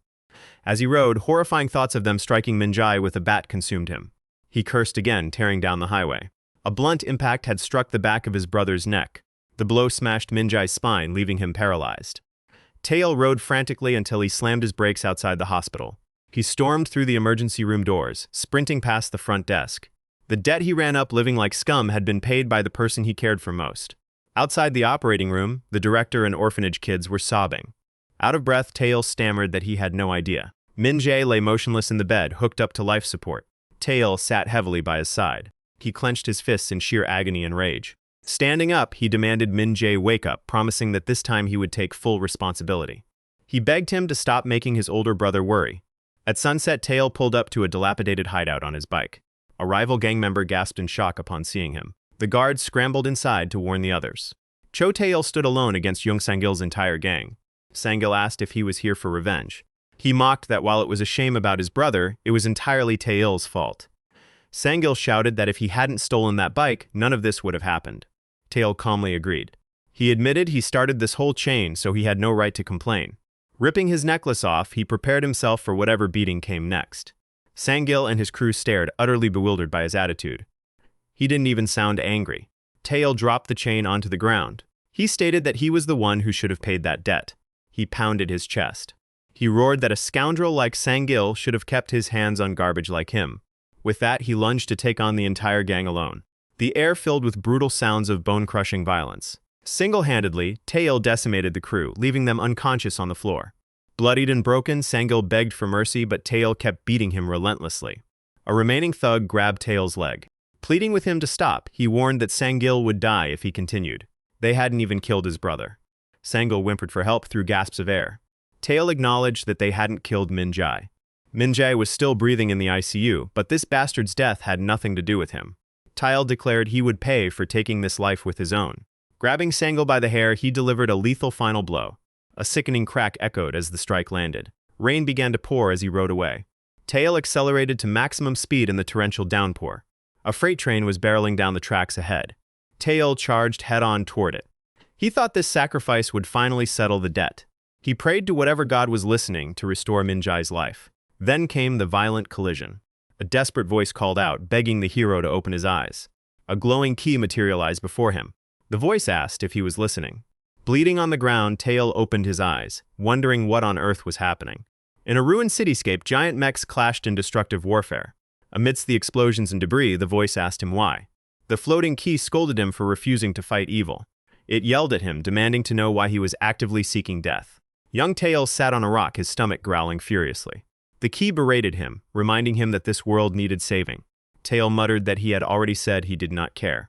Speaker 1: As he rode, horrifying thoughts of them striking Min-jae with a bat consumed him. He cursed again, tearing down the highway. A blunt impact had struck the back of his brother's neck. The blow smashed Min-jae's spine, leaving him paralyzed. Tae-il rode frantically until he slammed his brakes outside the hospital. He stormed through the emergency room doors, sprinting past the front desk. The debt he ran up living like scum had been paid by the person he cared for most. Outside the operating room, the director and orphanage kids were sobbing. Out of breath, Tae-il stammered that he had no idea. Min-jae lay motionless in the bed, hooked up to life support. Tae-il sat heavily by his side. He clenched his fists in sheer agony and rage. Standing up, he demanded Min-jae wake up, promising that this time he would take full responsibility. He begged him to stop making his older brother worry. At sunset, Tae-il pulled up to a dilapidated hideout on his bike. A rival gang member gasped in shock upon seeing him. The guards scrambled inside to warn the others. Cho Tae-il stood alone against Young Sang-il's entire gang. Sang-il asked if he was here for revenge. He mocked that while it was a shame about his brother, it was entirely Tae-il's fault. Sang-il shouted that if he hadn't stolen that bike, none of this would have happened. Tae-il calmly agreed. He admitted he started this whole chain, so he had no right to complain. Ripping his necklace off, he prepared himself for whatever beating came next. Sang-il and his crew stared, utterly bewildered by his attitude. He didn't even sound angry. Tail dropped the chain onto the ground. He stated that he was the one who should have paid that debt. He pounded his chest. He roared that a scoundrel like Sang-il should have kept his hands on garbage like him. With that, he lunged to take on the entire gang alone. The air filled with brutal sounds of bone-crushing violence. Single-handedly, Tail decimated the crew, leaving them unconscious on the floor. Bloodied and broken, Sang-il begged for mercy, but Tail kept beating him relentlessly. A remaining thug grabbed Tail's leg. Pleading with him to stop, he warned that Sang-il would die if he continued. They hadn't even killed his brother. Sang-il whimpered for help through gasps of air. Tail acknowledged that they hadn't killed Min-jae. Min-jae was still breathing in the ICU, but this bastard's death had nothing to do with him. Tail declared he would pay for taking this life with his own. Grabbing Sang-il by the hair, he delivered a lethal final blow. A sickening crack echoed as the strike landed. Rain began to pour as he rode away. Tail accelerated to maximum speed in the torrential downpour. A freight train was barreling down the tracks ahead. Tail charged head-on toward it. He thought this sacrifice would finally settle the debt. He prayed to whatever god was listening to restore Min-jae's life. Then came the violent collision. A desperate voice called out, begging the hero to open his eyes. A glowing key materialized before him. The voice asked if he was listening. Bleeding on the ground, Tail opened his eyes, wondering what on earth was happening. In a ruined cityscape, giant mechs clashed in destructive warfare. Amidst the explosions and debris, the voice asked him why. The floating key scolded him for refusing to fight evil. It yelled at him, demanding to know why he was actively seeking death. Young Tail sat on a rock, his stomach growling furiously. The key berated him, reminding him that this world needed saving. Tail muttered that he had already said he did not care.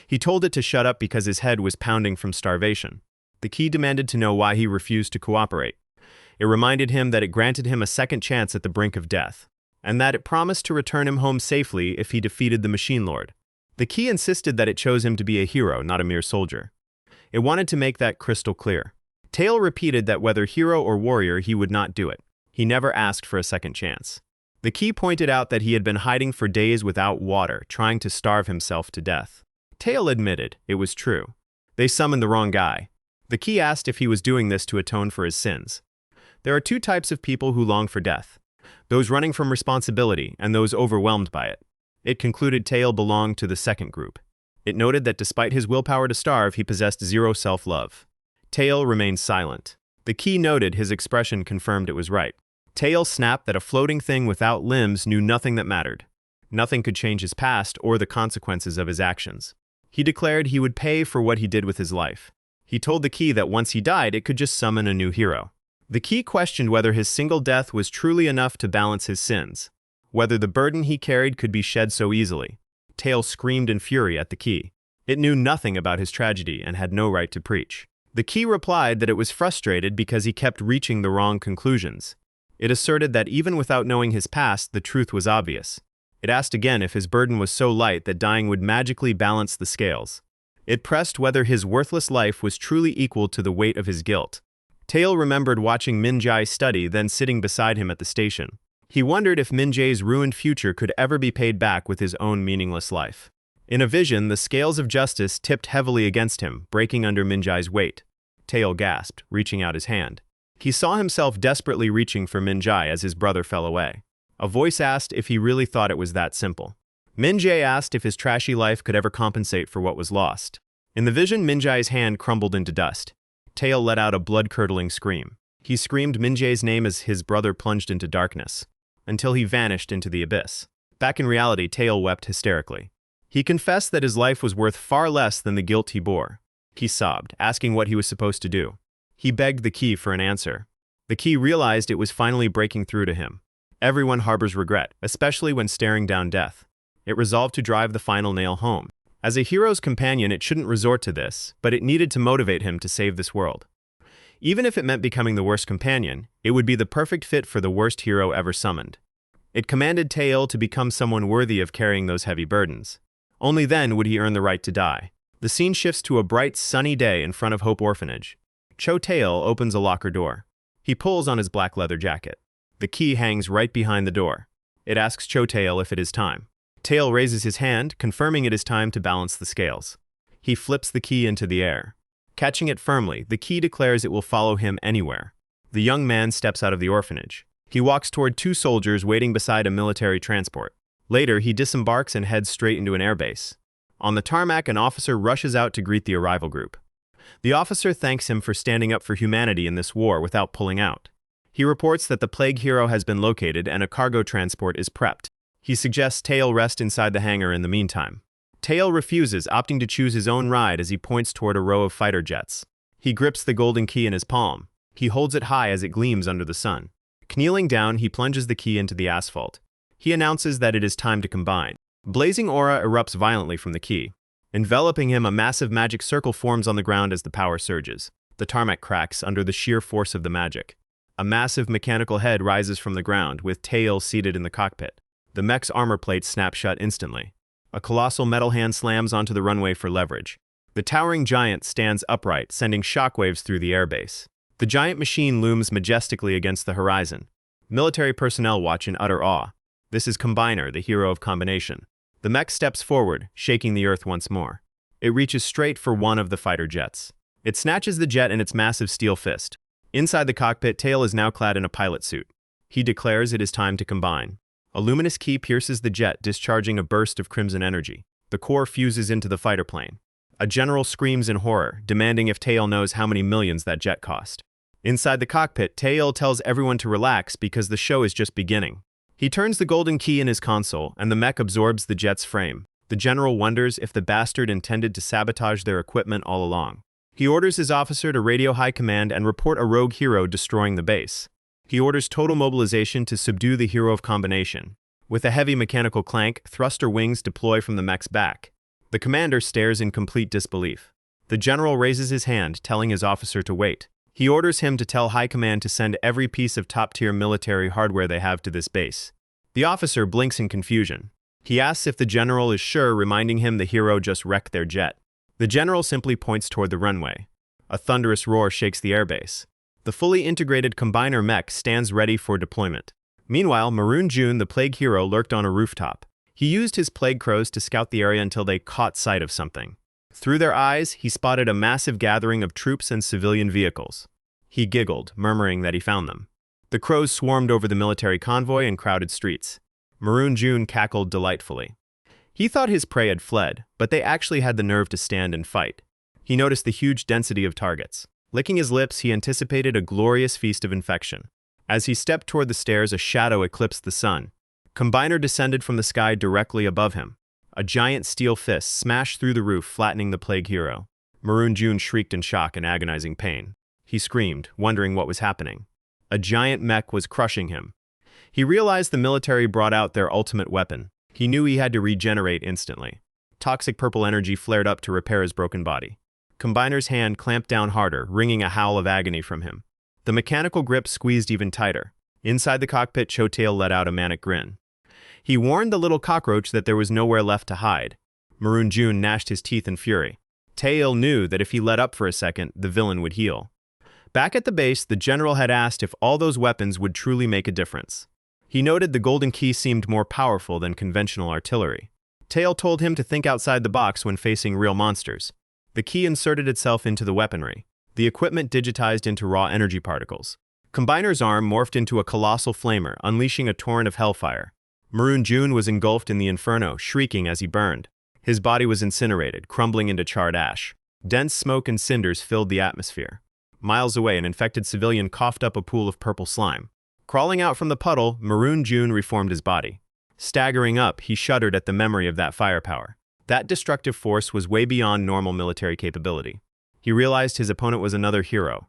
Speaker 1: He told it to shut up because his head was pounding from starvation. The key demanded to know why he refused to cooperate. It reminded him that it granted him a second chance at the brink of death, and that it promised to return him home safely if he defeated the Machine Lord. The key insisted that it chose him to be a hero, not a mere soldier. It wanted to make that crystal clear. Tail repeated that whether hero or warrior, he would not do it. He never asked for a second chance. The key pointed out that he had been hiding for days without water, trying to starve himself to death. Tail admitted it was true. They summoned the wrong guy. The key asked if he was doing this to atone for his sins. There are two types of people who long for death: those running from responsibility and those overwhelmed by it. It concluded Tail belonged to the second group. It noted that despite his willpower to starve, he possessed zero self-love. Tail remained silent. The key noted his expression confirmed it was right. Tail snapped that a floating thing without limbs knew nothing that mattered. Nothing could change his past or the consequences of his actions. He declared he would pay for what he did with his life. He told the key that once he died, it could just summon a new hero. The key questioned whether his single death was truly enough to balance his sins, whether the burden he carried could be shed so easily. Tail screamed in fury at the key. It knew nothing about his tragedy and had no right to preach. The key replied that it was frustrated because he kept reaching the wrong conclusions. It asserted that even without knowing his past, the truth was obvious. It asked again if his burden was so light that dying would magically balance the scales. It pressed whether his worthless life was truly equal to the weight of his guilt. Tail remembered watching Min-jae study, then sitting beside him at the station. He wondered if Min-jae's ruined future could ever be paid back with his own meaningless life. In a vision, the scales of justice tipped heavily against him, breaking under Min-jae's weight. Tail gasped, reaching out his hand. He saw himself desperately reaching for Min-jae as his brother fell away. A voice asked if he really thought it was that simple. Min-jae asked if his trashy life could ever compensate for what was lost. In the vision, Min-jae's hand crumbled into dust. Tail let out a blood-curdling scream. He screamed Min-jae's name as his brother plunged into darkness, until he vanished into the abyss. Back in reality, Tail wept hysterically. He confessed that his life was worth far less than the guilt he bore. He sobbed, asking what he was supposed to do. He begged the key for an answer. The key realized it was finally breaking through to him. Everyone harbors regret, especially when staring down death. It resolved to drive the final nail home. As a hero's companion, it shouldn't resort to this, but it needed to motivate him to save this world. Even if it meant becoming the worst companion, it would be the perfect fit for the worst hero ever summoned. It commanded Tail to become someone worthy of carrying those heavy burdens. Only then would he earn the right to die. The scene shifts to a bright, sunny day in front of Hope Orphanage. Cho Tail opens a locker door. He pulls on his black leather jacket. The key hangs right behind the door. It asks Cho Tail if it is time. Tail raises his hand, confirming it is time to balance the scales. He flips the key into the air. Catching it firmly, the key declares it will follow him anywhere. The young man steps out of the orphanage. He walks toward two soldiers waiting beside a military transport. Later, he disembarks and heads straight into an airbase. On the tarmac, an officer rushes out to greet the arrival group. The officer thanks him for standing up for humanity in this war without pulling out. He reports that the plague hero has been located and a cargo transport is prepped. He suggests Tail rest inside the hangar in the meantime. Tail refuses, opting to choose his own ride as he points toward a row of fighter jets. He grips the golden key in his palm. He holds it high as it gleams under the sun. Kneeling down, he plunges the key into the asphalt. He announces that it is time to combine. Blazing aura erupts violently from the key. Enveloping him, a massive magic circle forms on the ground as the power surges. The tarmac cracks under the sheer force of the magic. A massive mechanical head rises from the ground, with Tail seated in the cockpit. The mech's armor plates snap shut instantly. A colossal metal hand slams onto the runway for leverage. The towering giant stands upright, sending shockwaves through the airbase. The giant machine looms majestically against the horizon. Military personnel watch in utter awe. This is Combiner, the hero of combination. The mech steps forward, shaking the earth once more. It reaches straight for one of the fighter jets. It snatches the jet in its massive steel fist. Inside the cockpit, Tail is now clad in a pilot suit. He declares it is time to combine. A luminous key pierces the jet, discharging a burst of crimson energy. The core fuses into the fighter plane. A general screams in horror, demanding if Tail knows how many millions that jet cost. Inside the cockpit, Tail tells everyone to relax because the show is just beginning. He turns the golden key in his console, and the mech absorbs the jet's frame. The general wonders if the bastard intended to sabotage their equipment all along. He orders his officer to radio high command and report a rogue hero destroying the base. He orders total mobilization to subdue the hero of combination. With a heavy mechanical clank, thruster wings deploy from the mech's back. The commander stares in complete disbelief. The general raises his hand, telling his officer to wait. He orders him to tell high command to send every piece of top-tier military hardware they have to this base. The officer blinks in confusion. He asks if the general is sure, reminding him the hero just wrecked their jet. The general simply points toward the runway. A thunderous roar shakes the airbase. The fully integrated Combiner mech stands ready for deployment. Meanwhile, Maroon June, the plague hero, lurked on a rooftop. He used his plague crows to scout the area until they caught sight of something. Through their eyes, he spotted a massive gathering of troops and civilian vehicles. He giggled, murmuring that he found them. The crows swarmed over the military convoy and crowded streets. Maroon June cackled delightfully. He thought his prey had fled, but they actually had the nerve to stand and fight. He noticed the huge density of targets. Licking his lips, he anticipated a glorious feast of infection. As he stepped toward the stairs, a shadow eclipsed the sun. Combiner descended from the sky directly above him. A giant steel fist smashed through the roof, flattening the plague hero. Maroon June shrieked in shock and agonizing pain. He screamed, wondering what was happening. A giant mech was crushing him. He realized the military brought out their ultimate weapon. He knew he had to regenerate instantly. Toxic purple energy flared up to repair his broken body. Combiner's hand clamped down harder, wringing a howl of agony from him. The mechanical grip squeezed even tighter. Inside the cockpit, Chotail let out a manic grin. He warned the little cockroach that there was nowhere left to hide. Maroon June gnashed his teeth in fury. Tail knew that if he let up for a second, the villain would heal. Back at the base, the general had asked if all those weapons would truly make a difference. He noted the golden key seemed more powerful than conventional artillery. Tail told him to think outside the box when facing real monsters. The key inserted itself into the weaponry. The equipment digitized into raw energy particles. Combiner's arm morphed into a colossal flamer, unleashing a torrent of hellfire. Maroon June was engulfed in the inferno, shrieking as he burned. His body was incinerated, crumbling into charred ash. Dense smoke and cinders filled the atmosphere. Miles away, an infected civilian coughed up a pool of purple slime. Crawling out from the puddle, Maroon June reformed his body. Staggering up, he shuddered at the memory of that firepower. That destructive force was way beyond normal military capability. He realized his opponent was another hero.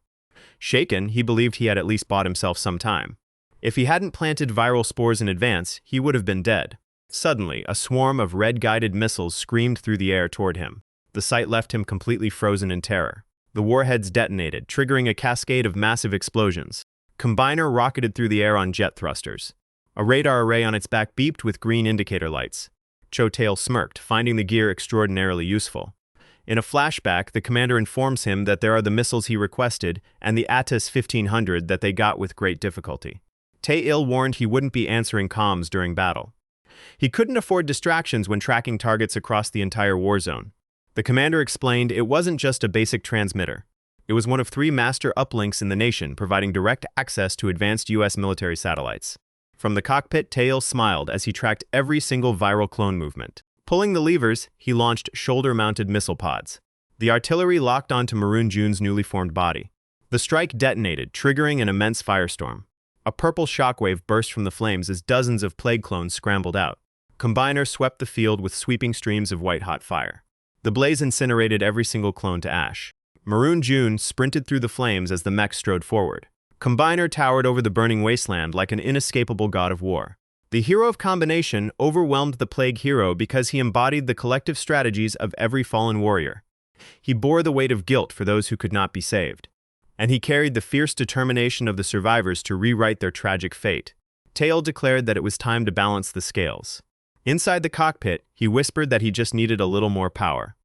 Speaker 1: Shaken, he believed he had at least bought himself some time. If he hadn't planted viral spores in advance, he would have been dead. Suddenly, a swarm of red-guided missiles screamed through the air toward him. The sight left him completely frozen in terror. The warheads detonated, triggering a cascade of massive explosions. Combiner rocketed through the air on jet thrusters. A radar array on its back beeped with green indicator lights. Chotail smirked, finding the gear extraordinarily useful. In a flashback, the commander informs him that there are the missiles he requested and the Atis 1500 that they got with great difficulty. Tae-il warned he wouldn't be answering comms during battle. He couldn't afford distractions when tracking targets across the entire war zone. The commander explained it wasn't just a basic transmitter. It was one of 3 master uplinks in the nation, providing direct access to advanced U.S. military satellites. From the cockpit, Tail smiled as he tracked every single viral clone movement. Pulling the levers, he launched shoulder-mounted missile pods. The artillery locked onto Maroon June's newly formed body. The strike detonated, triggering an immense firestorm. A purple shockwave burst from the flames as dozens of plague clones scrambled out. Combiner swept the field with sweeping streams of white-hot fire. The blaze incinerated every single clone to ash. Maroon June sprinted through the flames as the mech strode forward. Combiner towered over the burning wasteland like an inescapable god of war. The hero of combination overwhelmed the plague hero because he embodied the collective strategies of every fallen warrior. He bore the weight of guilt for those who could not be saved. And he carried the fierce determination of the survivors to rewrite their tragic fate. Tail declared that it was time to balance the scales. Inside the cockpit, he whispered that he just needed a little more power.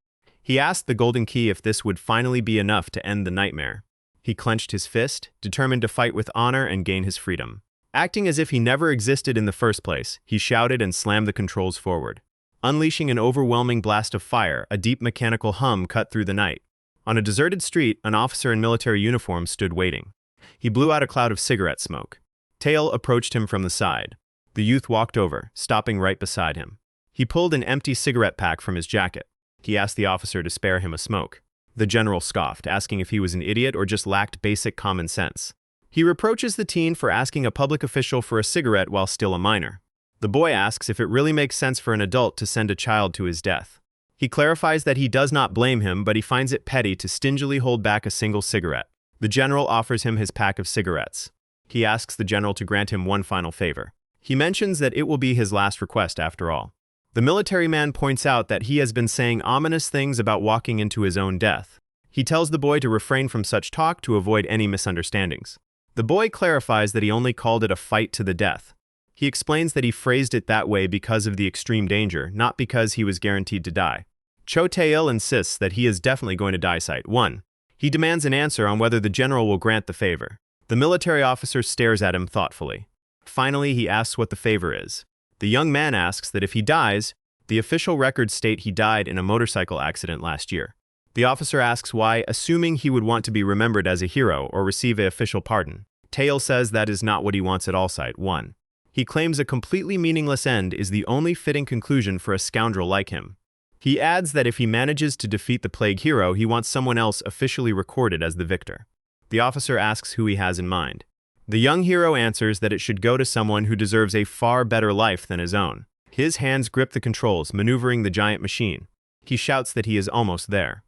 Speaker 1: He asked the Golden Key if this would finally be enough to end the nightmare. He clenched his fist, determined to fight with honor and gain his freedom. Acting as if he never existed in the first place, he shouted and slammed the controls forward. Unleashing an overwhelming blast of fire, a deep mechanical hum cut through the night. On a deserted street, an officer in military uniform stood waiting. He blew out a cloud of cigarette smoke. Tail approached him from the side. The youth walked over, stopping right beside him. He pulled an empty cigarette pack from his jacket. He asked the officer to spare him a smoke. The general scoffed, asking if he was an idiot or just lacked basic common sense. He reproaches the teen for asking a public official for a cigarette while still a minor. The boy asks if it really makes sense for an adult to send a child to his death. He clarifies that he does not blame him, but he finds it petty to stingily hold back a single cigarette. The general offers him his pack of cigarettes. He asks the general to grant him one final favor. He mentions that it will be his last request after all. The military man points out that he has been saying ominous things about walking into his own death. He tells the boy to refrain from such talk to avoid any misunderstandings. The boy clarifies that he only called it a fight to the death. He explains that he phrased it that way because of the extreme danger, not because he was guaranteed to die. Cho Tae-il insists that he is definitely going to die site 1. He demands an answer on whether the general will grant the favor. The military officer stares at him thoughtfully. Finally, he asks what the favor is. The young man asks that if he dies, the official records state he died in a motorcycle accident last year. The officer asks why, assuming he would want to be remembered as a hero or receive an official pardon. Tae-il says that is not what he wants at all site 1. He claims a completely meaningless end is the only fitting conclusion for a scoundrel like him. He adds that if he manages to defeat the plague hero, he wants someone else officially recorded as the victor. The officer asks who he has in mind. The young hero answers that it should go to someone who deserves a far better life than his own. His hands grip the controls, maneuvering the giant machine. He shouts that he is almost there.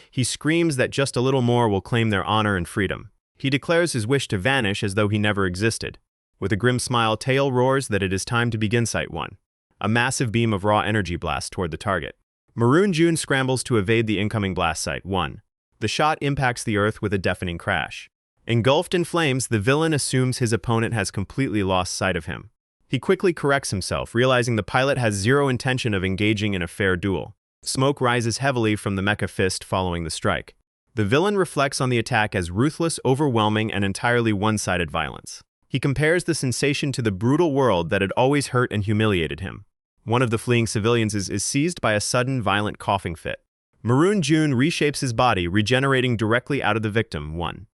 Speaker 1: He screams that just a little more will claim their honor and freedom. He declares his wish to vanish as though he never existed. With a grim smile, Tail roars that it is time to begin Site 1. A massive beam of raw energy blasts toward the target. Maroon June scrambles to evade the incoming blast Site 1. The shot impacts the Earth with a deafening crash. Engulfed in flames, the villain assumes his opponent has completely lost sight of him. He quickly corrects himself, realizing the pilot has zero intention of engaging in a fair duel. Smoke rises heavily from the mecha fist following the strike. The villain reflects on the attack as ruthless, overwhelming, and entirely one-sided violence. He compares the sensation to the brutal world that had always hurt and humiliated him. One of the fleeing civilians is seized by a sudden, violent coughing fit. Maroon June reshapes his body, regenerating directly out of the victim 1.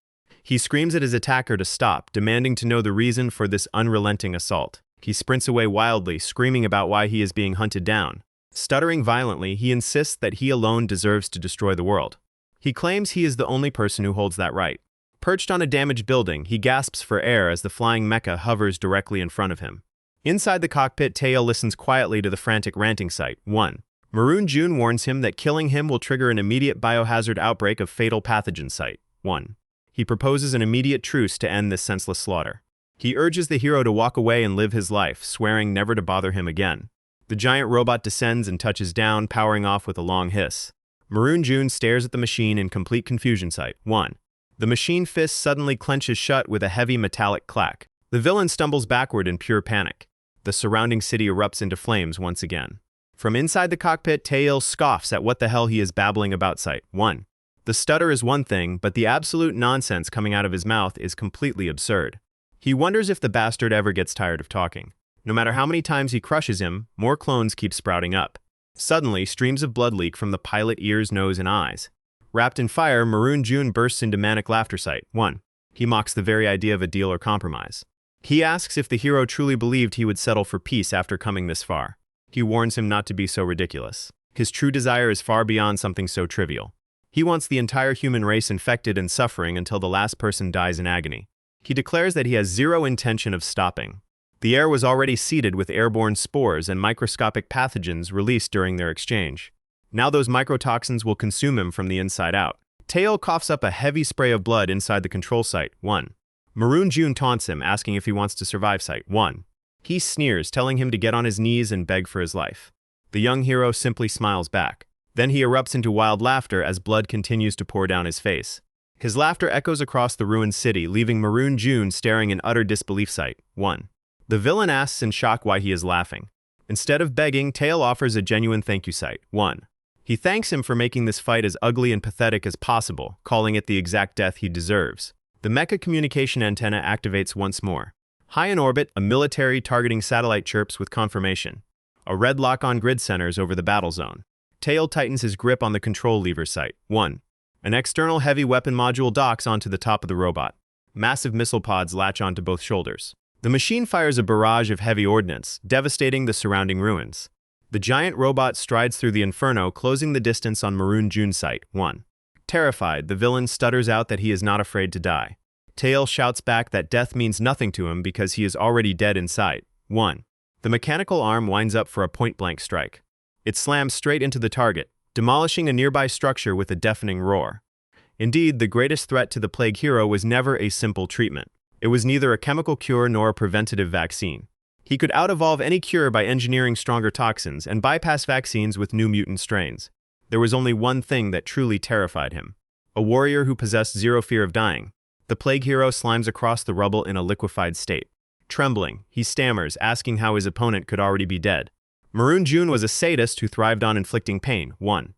Speaker 1: He screams at his attacker to stop, demanding to know the reason for this unrelenting assault. He sprints away wildly, screaming about why he is being hunted down. Stuttering violently, he insists that he alone deserves to destroy the world. He claims he is the only person who holds that right. Perched on a damaged building, he gasps for air as the flying mecha hovers directly in front of him. Inside the cockpit, Tae-il listens quietly to the frantic ranting Site 1. Maroon June warns him that killing him will trigger an immediate biohazard outbreak of fatal pathogen Site 1. He proposes an immediate truce to end this senseless slaughter. He urges the hero to walk away and live his life, swearing never to bother him again. The giant robot descends and touches down, powering off with a long hiss. Maroon June stares at the machine in complete confusion Site 1. The machine fist suddenly clenches shut with a heavy metallic clack. The villain stumbles backward in pure panic. The surrounding city erupts into flames once again. From inside the cockpit, Tae-il scoffs at what the hell he is babbling about Site 1. The stutter is one thing, but the absolute nonsense coming out of his mouth is completely absurd. He wonders if the bastard ever gets tired of talking. No matter how many times he crushes him, more clones keep sprouting up. Suddenly, streams of blood leak from the pilot's ears, nose, and eyes. Wrapped in fire, Maroon June bursts into manic laughter sight. 1. He mocks the very idea of a deal or compromise. He asks if the hero truly believed he would settle for peace after coming this far. He warns him not to be so ridiculous. His true desire is far beyond something so trivial. He wants the entire human race infected and suffering until the last person dies in agony. He declares that he has zero intention of stopping. The air was already seeded with airborne spores and microscopic pathogens released during their exchange. Now those microtoxins will consume him from the inside out. Tail coughs up a heavy spray of blood inside the control site. 1. Maroon June taunts him, asking if he wants to survive site. 1. He sneers, telling him to get on his knees and beg for his life. The young hero simply smiles back. Then he erupts into wild laughter as blood continues to pour down his face. His laughter echoes across the ruined city, leaving Maroon June staring in utter disbelief site. 1. The villain asks in shock why he is laughing. Instead of begging, Tail offers a genuine thank you site. 1. He thanks him for making this fight as ugly and pathetic as possible, calling it the exact death he deserves. The mecha communication antenna activates once more. High in orbit, a military targeting satellite chirps with confirmation. A red lock on grid centers over the battle zone. Tail tightens his grip on the control lever site. 1. An external heavy weapon module docks onto the top of the robot. Massive missile pods latch onto both shoulders. The machine fires a barrage of heavy ordnance, devastating the surrounding ruins. The giant robot strides through the inferno, closing the distance on Maroon June's site. 1. Terrified, the villain stutters out that he is not afraid to die. Tail shouts back that death means nothing to him because he is already dead inside. 1. The mechanical arm winds up for a point-blank strike. It slams straight into the target, demolishing a nearby structure with a deafening roar. Indeed, the greatest threat to the Plague Hero was never a simple treatment. It was neither a chemical cure nor a preventative vaccine. He could out-evolve any cure by engineering stronger toxins and bypass vaccines with new mutant strains. There was only one thing that truly terrified him. A warrior who possessed zero fear of dying. The Plague Hero slimes across the rubble in a liquefied state. Trembling, he stammers, asking how his opponent could already be dead. Maroon June was a sadist who thrived on inflicting pain. 1.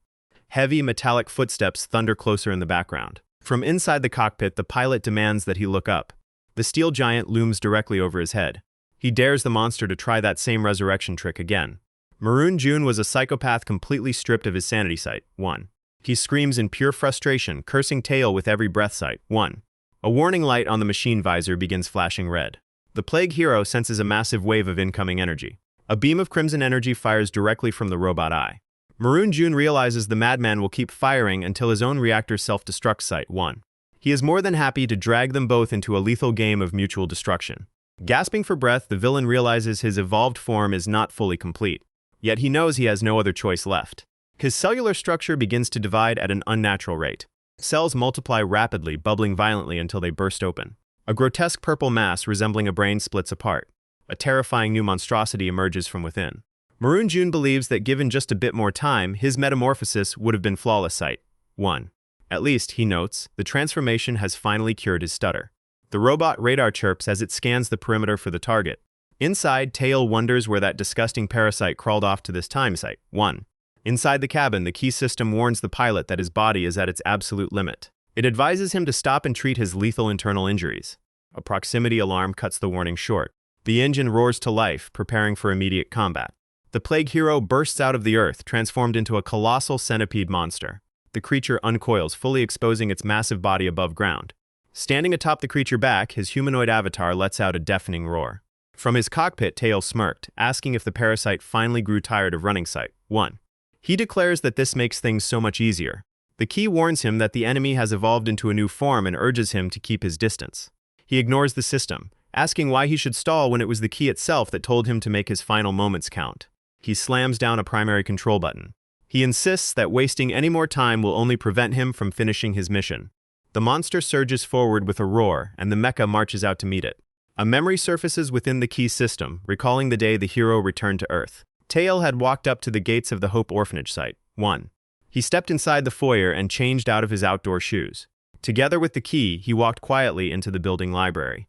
Speaker 1: Heavy metallic footsteps thunder closer in the background. From inside the cockpit, the pilot demands that he look up. The steel giant looms directly over his head. He dares the monster to try that same resurrection trick again. Maroon June was a psychopath completely stripped of his sanity site. 1. He screams in pure frustration, cursing Tail with every breath site. 1. A warning light on the machine visor begins flashing red. The Plague Hero senses a massive wave of incoming energy. A beam of crimson energy fires directly from the robot eye. Maroon June realizes the madman will keep firing until his own reactor self-destructs site. 1. He is more than happy to drag them both into a lethal game of mutual destruction. Gasping for breath, the villain realizes his evolved form is not fully complete. Yet he knows he has no other choice left. His cellular structure begins to divide at an unnatural rate. Cells multiply rapidly, bubbling violently until they burst open. A grotesque purple mass resembling a brain splits apart. A terrifying new monstrosity emerges from within. Maroon June believes that given just a bit more time, his metamorphosis would have been flawless sight. 1. At least, he notes, the transformation has finally cured his stutter. The robot radar chirps as it scans the perimeter for the target. Inside, Tail wonders where that disgusting parasite crawled off to this time site. 1. Inside the cabin, the key system warns the pilot that his body is at its absolute limit. It advises him to stop and treat his lethal internal injuries. A proximity alarm cuts the warning short. The engine roars to life, preparing for immediate combat. The Plague Hero bursts out of the earth, transformed into a colossal centipede monster. The creature uncoils, fully exposing its massive body above ground. Standing atop the creature back, his humanoid avatar lets out a deafening roar. From his cockpit, Tail smirked, asking if the parasite finally grew tired of running sight. 1. He declares that this makes things so much easier. The key warns him that the enemy has evolved into a new form and urges him to keep his distance. He ignores the system, asking why he should stall when it was the key itself that told him to make his final moments count. He slams down a primary control button. He insists that wasting any more time will only prevent him from finishing his mission. The monster surges forward with a roar, and the mecha marches out to meet it. A memory surfaces within the key system, recalling the day the hero returned to Earth. Tail had walked up to the gates of the Hope Orphanage site. 1. He stepped inside the foyer and changed out of his outdoor shoes. Together with the key, he walked quietly into the building library.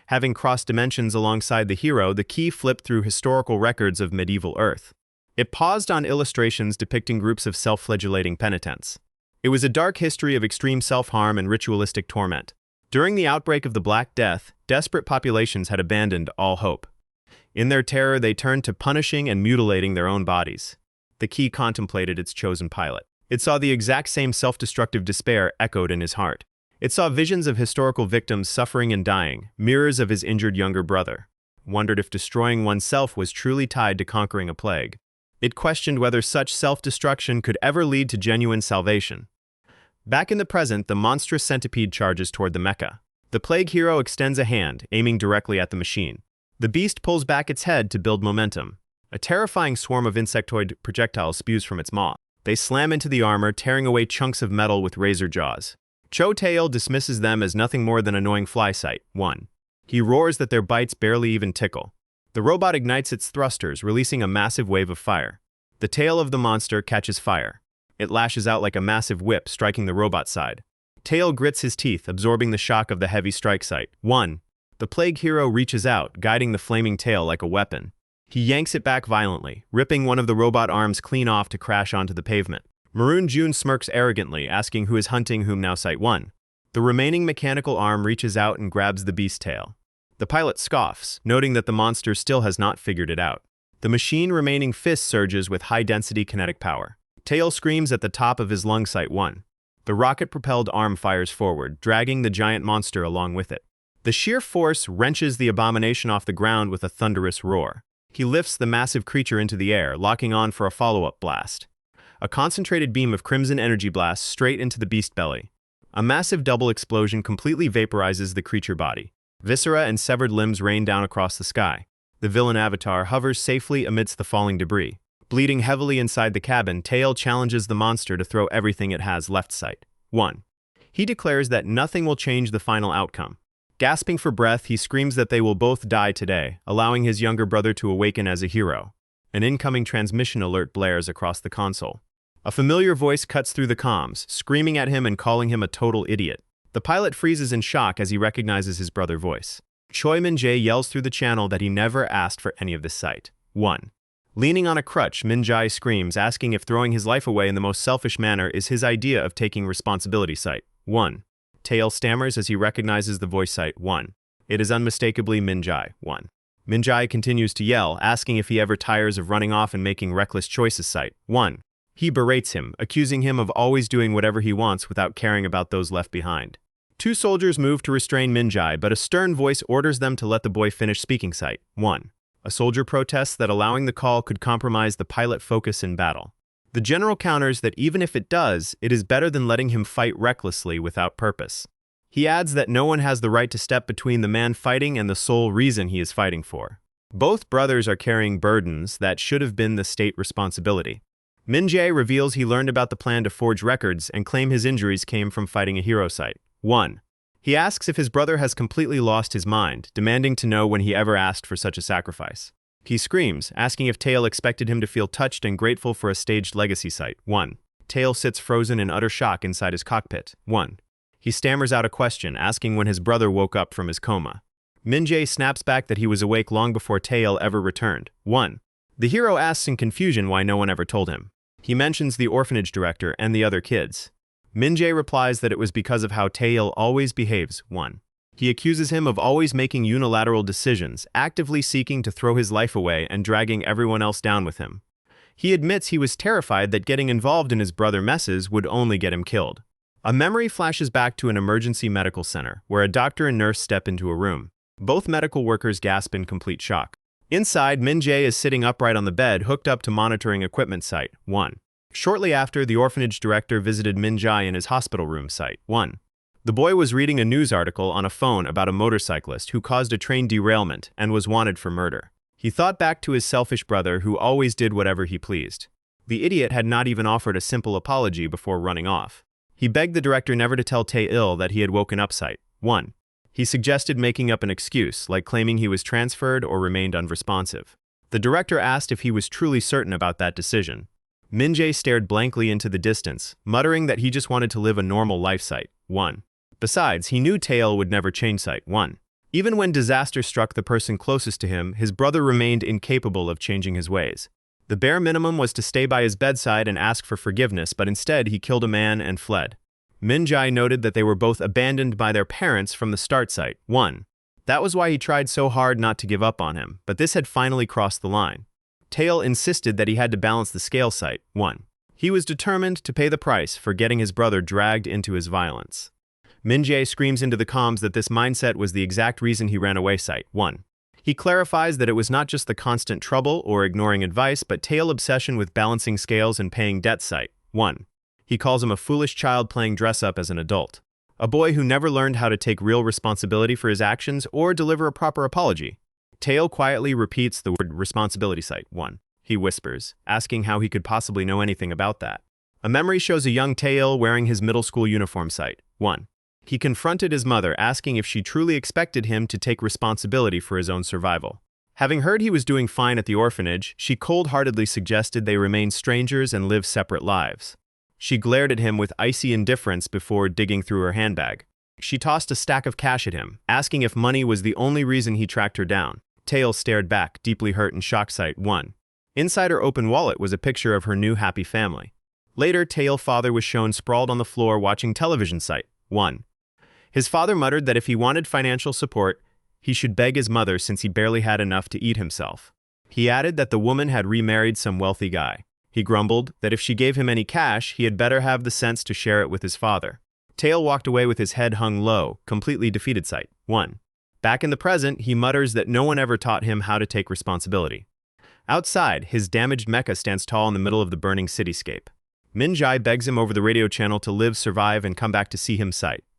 Speaker 1: Having crossed dimensions alongside the hero, the key flipped through historical records of medieval Earth. It paused on illustrations depicting groups of self-flagellating penitents. It was a dark history of extreme self-harm and ritualistic torment. During the outbreak of the Black Death, desperate populations had abandoned all hope. In their terror, they turned to punishing and mutilating their own bodies. The key contemplated its chosen pilot. It saw the exact same self-destructive despair echoed in his heart. It saw visions of historical victims suffering and dying, mirrors of his injured younger brother. Wondered if destroying oneself was truly tied to conquering a plague. It questioned whether such self-destruction could ever lead to genuine salvation. Back in the present, the monstrous centipede charges toward the mecha. The plague hero extends a hand, aiming directly at the machine. The beast pulls back its head to build momentum. A terrifying swarm of insectoid projectiles spews from its maw. They slam into the armor, tearing away chunks of metal with razor jaws. Cho Tail dismisses them as nothing more than annoying fly sight. 1. He roars that their bites barely even tickle. The robot ignites its thrusters, releasing a massive wave of fire. The tail of the monster catches fire. It lashes out like a massive whip, striking the robot's side. Tail grits his teeth, absorbing the shock of the heavy strike sight. 1. The plague hero reaches out, guiding the flaming tail like a weapon. He yanks it back violently, ripping one of the robot arms clean off to crash onto the pavement. Maroon June smirks arrogantly, asking who is hunting whom now sight 1. The remaining mechanical arm reaches out and grabs the beast's tail. The pilot scoffs, noting that the monster still has not figured it out. The machine remaining fist surges with high-density kinetic power. Tail screams at the top of his lung sight 1. The rocket-propelled arm fires forward, dragging the giant monster along with it. The sheer force wrenches the abomination off the ground with a thunderous roar. He lifts the massive creature into the air, locking on for a follow-up blast. A concentrated beam of crimson energy blasts straight into the beast belly. A massive double explosion completely vaporizes the creature body. Viscera and severed limbs rain down across the sky. The villain avatar hovers safely amidst the falling debris. Bleeding heavily inside the cabin, Tail challenges the monster to throw everything it has left sight. 1. He declares that nothing will change the final outcome. Gasping for breath, he screams that they will both die today, allowing his younger brother to awaken as a hero. An incoming transmission alert blares across the console. A familiar voice cuts through the comms, screaming at him and calling him a total idiot. The pilot freezes in shock as he recognizes his brother's voice. Choi Min-jae yells through the channel that he never asked for any of this sight. 1. Leaning on a crutch, Min-jae screams, asking if throwing his life away in the most selfish manner is his idea of taking responsibility sight. 1. Tail stammers as he recognizes the voice sight. 1. It is unmistakably Min-jae. 1. Min-jae continues to yell, asking if he ever tires of running off and making reckless choices sight. 1. He berates him, accusing him of always doing whatever he wants without caring about those left behind. 2 soldiers move to restrain Min-jae, but a stern voice orders them to let the boy finish speaking sight. 1. A soldier protests that allowing the call could compromise the pilot focus in battle. The general counters that even if it does, it is better than letting him fight recklessly without purpose. He adds that no one has the right to step between the man fighting and the sole reason he is fighting for. Both brothers are carrying burdens that should have been the state responsibility. Min-jae reveals he learned about the plan to forge records and claim his injuries came from fighting a hero sight. 1. He asks if his brother has completely lost his mind, demanding to know when he ever asked for such a sacrifice. He screams, asking if Tail expected him to feel touched and grateful for a staged legacy sight. 1. Tail sits frozen in utter shock inside his cockpit. 1. He stammers out a question, asking when his brother woke up from his coma. Min-jae snaps back that he was awake long before Tail ever returned. 1. The hero asks in confusion why no one ever told him. He mentions the orphanage director and the other kids. Min-jae replies that it was because of how Tail always behaves. 1. He accuses him of always making unilateral decisions, actively seeking to throw his life away and dragging everyone else down with him. He admits he was terrified that getting involved in his brother's messes would only get him killed. A memory flashes back to an emergency medical center, where a doctor and nurse step into a room. Both medical workers gasp in complete shock. Inside, Min-jae is sitting upright on the bed, hooked up to monitoring equipment sight. 1. Shortly after, the orphanage director visited Min-jae in his hospital room sight. 1. The boy was reading a news article on a phone about a motorcyclist who caused a train derailment and was wanted for murder. He thought back to his selfish brother who always did whatever he pleased. The idiot had not even offered a simple apology before running off. He begged the director never to tell Tae-il that he had woken up sight. 1. He suggested making up an excuse, like claiming he was transferred or remained unresponsive. The director asked if he was truly certain about that decision. Min-jae stared blankly into the distance, muttering that he just wanted to live a normal life sight. 1. Besides, he knew Tae-il would never change sight. 1. Even when disaster struck the person closest to him, his brother remained incapable of changing his ways. The bare minimum was to stay by his bedside and ask for forgiveness, but instead he killed a man and fled. Min-jae noted that they were both abandoned by their parents from the start sight. 1. That was why he tried so hard not to give up on him, but this had finally crossed the line. Tae-il insisted that he had to balance the scale sight. 1. He was determined to pay the price for getting his brother dragged into his violence. Min-jae screams into the comms that this mindset was the exact reason he ran away. 1. He clarifies that it was not just the constant trouble or ignoring advice, but Taeil obsession with balancing scales and paying debts. 1. He calls him a foolish child playing dress-up as an adult. A boy who never learned how to take real responsibility for his actions or deliver a proper apology. Taeil quietly repeats the word responsibility. 1. He whispers, asking how he could possibly know anything about that. A memory shows a young Taeil wearing his middle school uniform. 1. He confronted his mother, asking if she truly expected him to take responsibility for his own survival. Having heard he was doing fine at the orphanage, she cold-heartedly suggested they remain strangers and live separate lives. She glared at him with icy indifference before digging through her handbag. She tossed a stack of cash at him, asking if money was the only reason he tracked her down. Taeil stared back, deeply hurt and shocked. 1. Inside her open wallet was a picture of her new happy family. Later, Taeil's father was shown sprawled on the floor watching television. 1. His father muttered that if he wanted financial support, he should beg his mother since he barely had enough to eat himself. He added that the woman had remarried some wealthy guy. He grumbled that if she gave him any cash, he had better have the sense to share it with his father. Taeil walked away with his head hung low, completely defeated. 1. Back in the present, he mutters that no one ever taught him how to take responsibility. Outside, his damaged mecha stands tall in the middle of the burning cityscape. Min-jae begs him over the radio channel to live, survive, and come back to see him.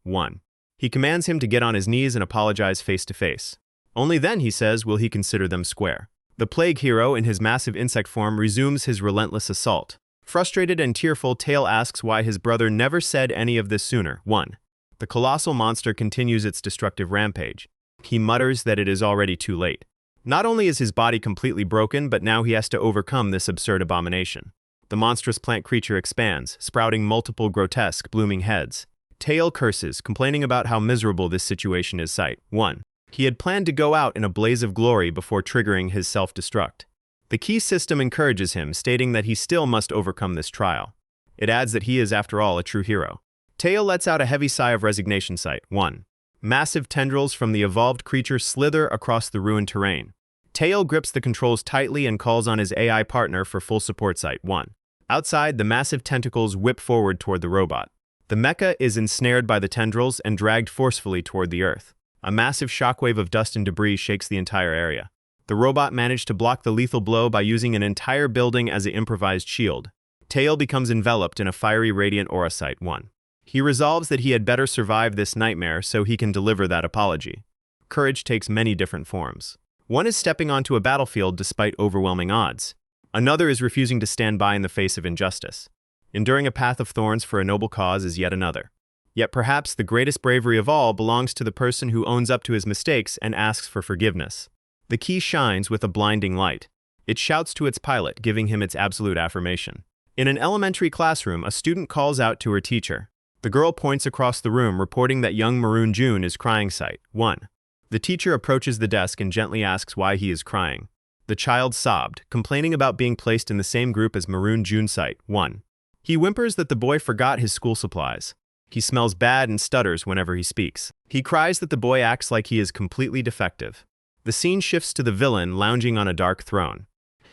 Speaker 1: 1. He commands him to get on his knees and apologize face to face. Only then, he says, will he consider them square. The plague hero, in his massive insect form, resumes his relentless assault. Frustrated and tearful, Taeil asks why his brother never said any of this sooner. 1. The colossal monster continues its destructive rampage. He mutters that it is already too late. Not only is his body completely broken, but now he has to overcome this absurd abomination. The monstrous plant creature expands, sprouting multiple grotesque, blooming heads. Taeil curses, complaining about how miserable this situation is. 1. He had planned to go out in a blaze of glory before triggering his self-destruct. The key system encourages him, stating that he still must overcome this trial. It adds that he is, after all, a true hero. Taeil lets out a heavy sigh of resignation. 1. Massive tendrils from the evolved creature slither across the ruined terrain. Taeil grips the controls tightly and calls on his AI partner for full support. 1. Outside, the massive tentacles whip forward toward the robot. The mecha is ensnared by the tendrils and dragged forcefully toward the earth. A massive shockwave of dust and debris shakes the entire area. The robot managed to block the lethal blow by using an entire building as an improvised shield. Taeil becomes enveloped in a fiery radiant aura. 1. He resolves that he had better survive this nightmare so he can deliver that apology. Courage takes many different forms. One is stepping onto a battlefield despite overwhelming odds. Another is refusing to stand by in the face of injustice. Enduring a path of thorns for a noble cause is yet another. Yet perhaps the greatest bravery of all belongs to the person who owns up to his mistakes and asks for forgiveness. The key shines with a blinding light. It shouts to its pilot, giving him its absolute affirmation. In an elementary classroom, a student calls out to her teacher. The girl points across the room, reporting that young Maroon June is crying. 1. The teacher approaches the desk and gently asks why he is crying. The child sobbed, complaining about being placed in the same group as Maroon June. 1. He whimpers that the boy forgot his school supplies. He smells bad and stutters whenever he speaks. He cries that the boy acts like he is completely defective. The scene shifts to the villain lounging on a dark throne.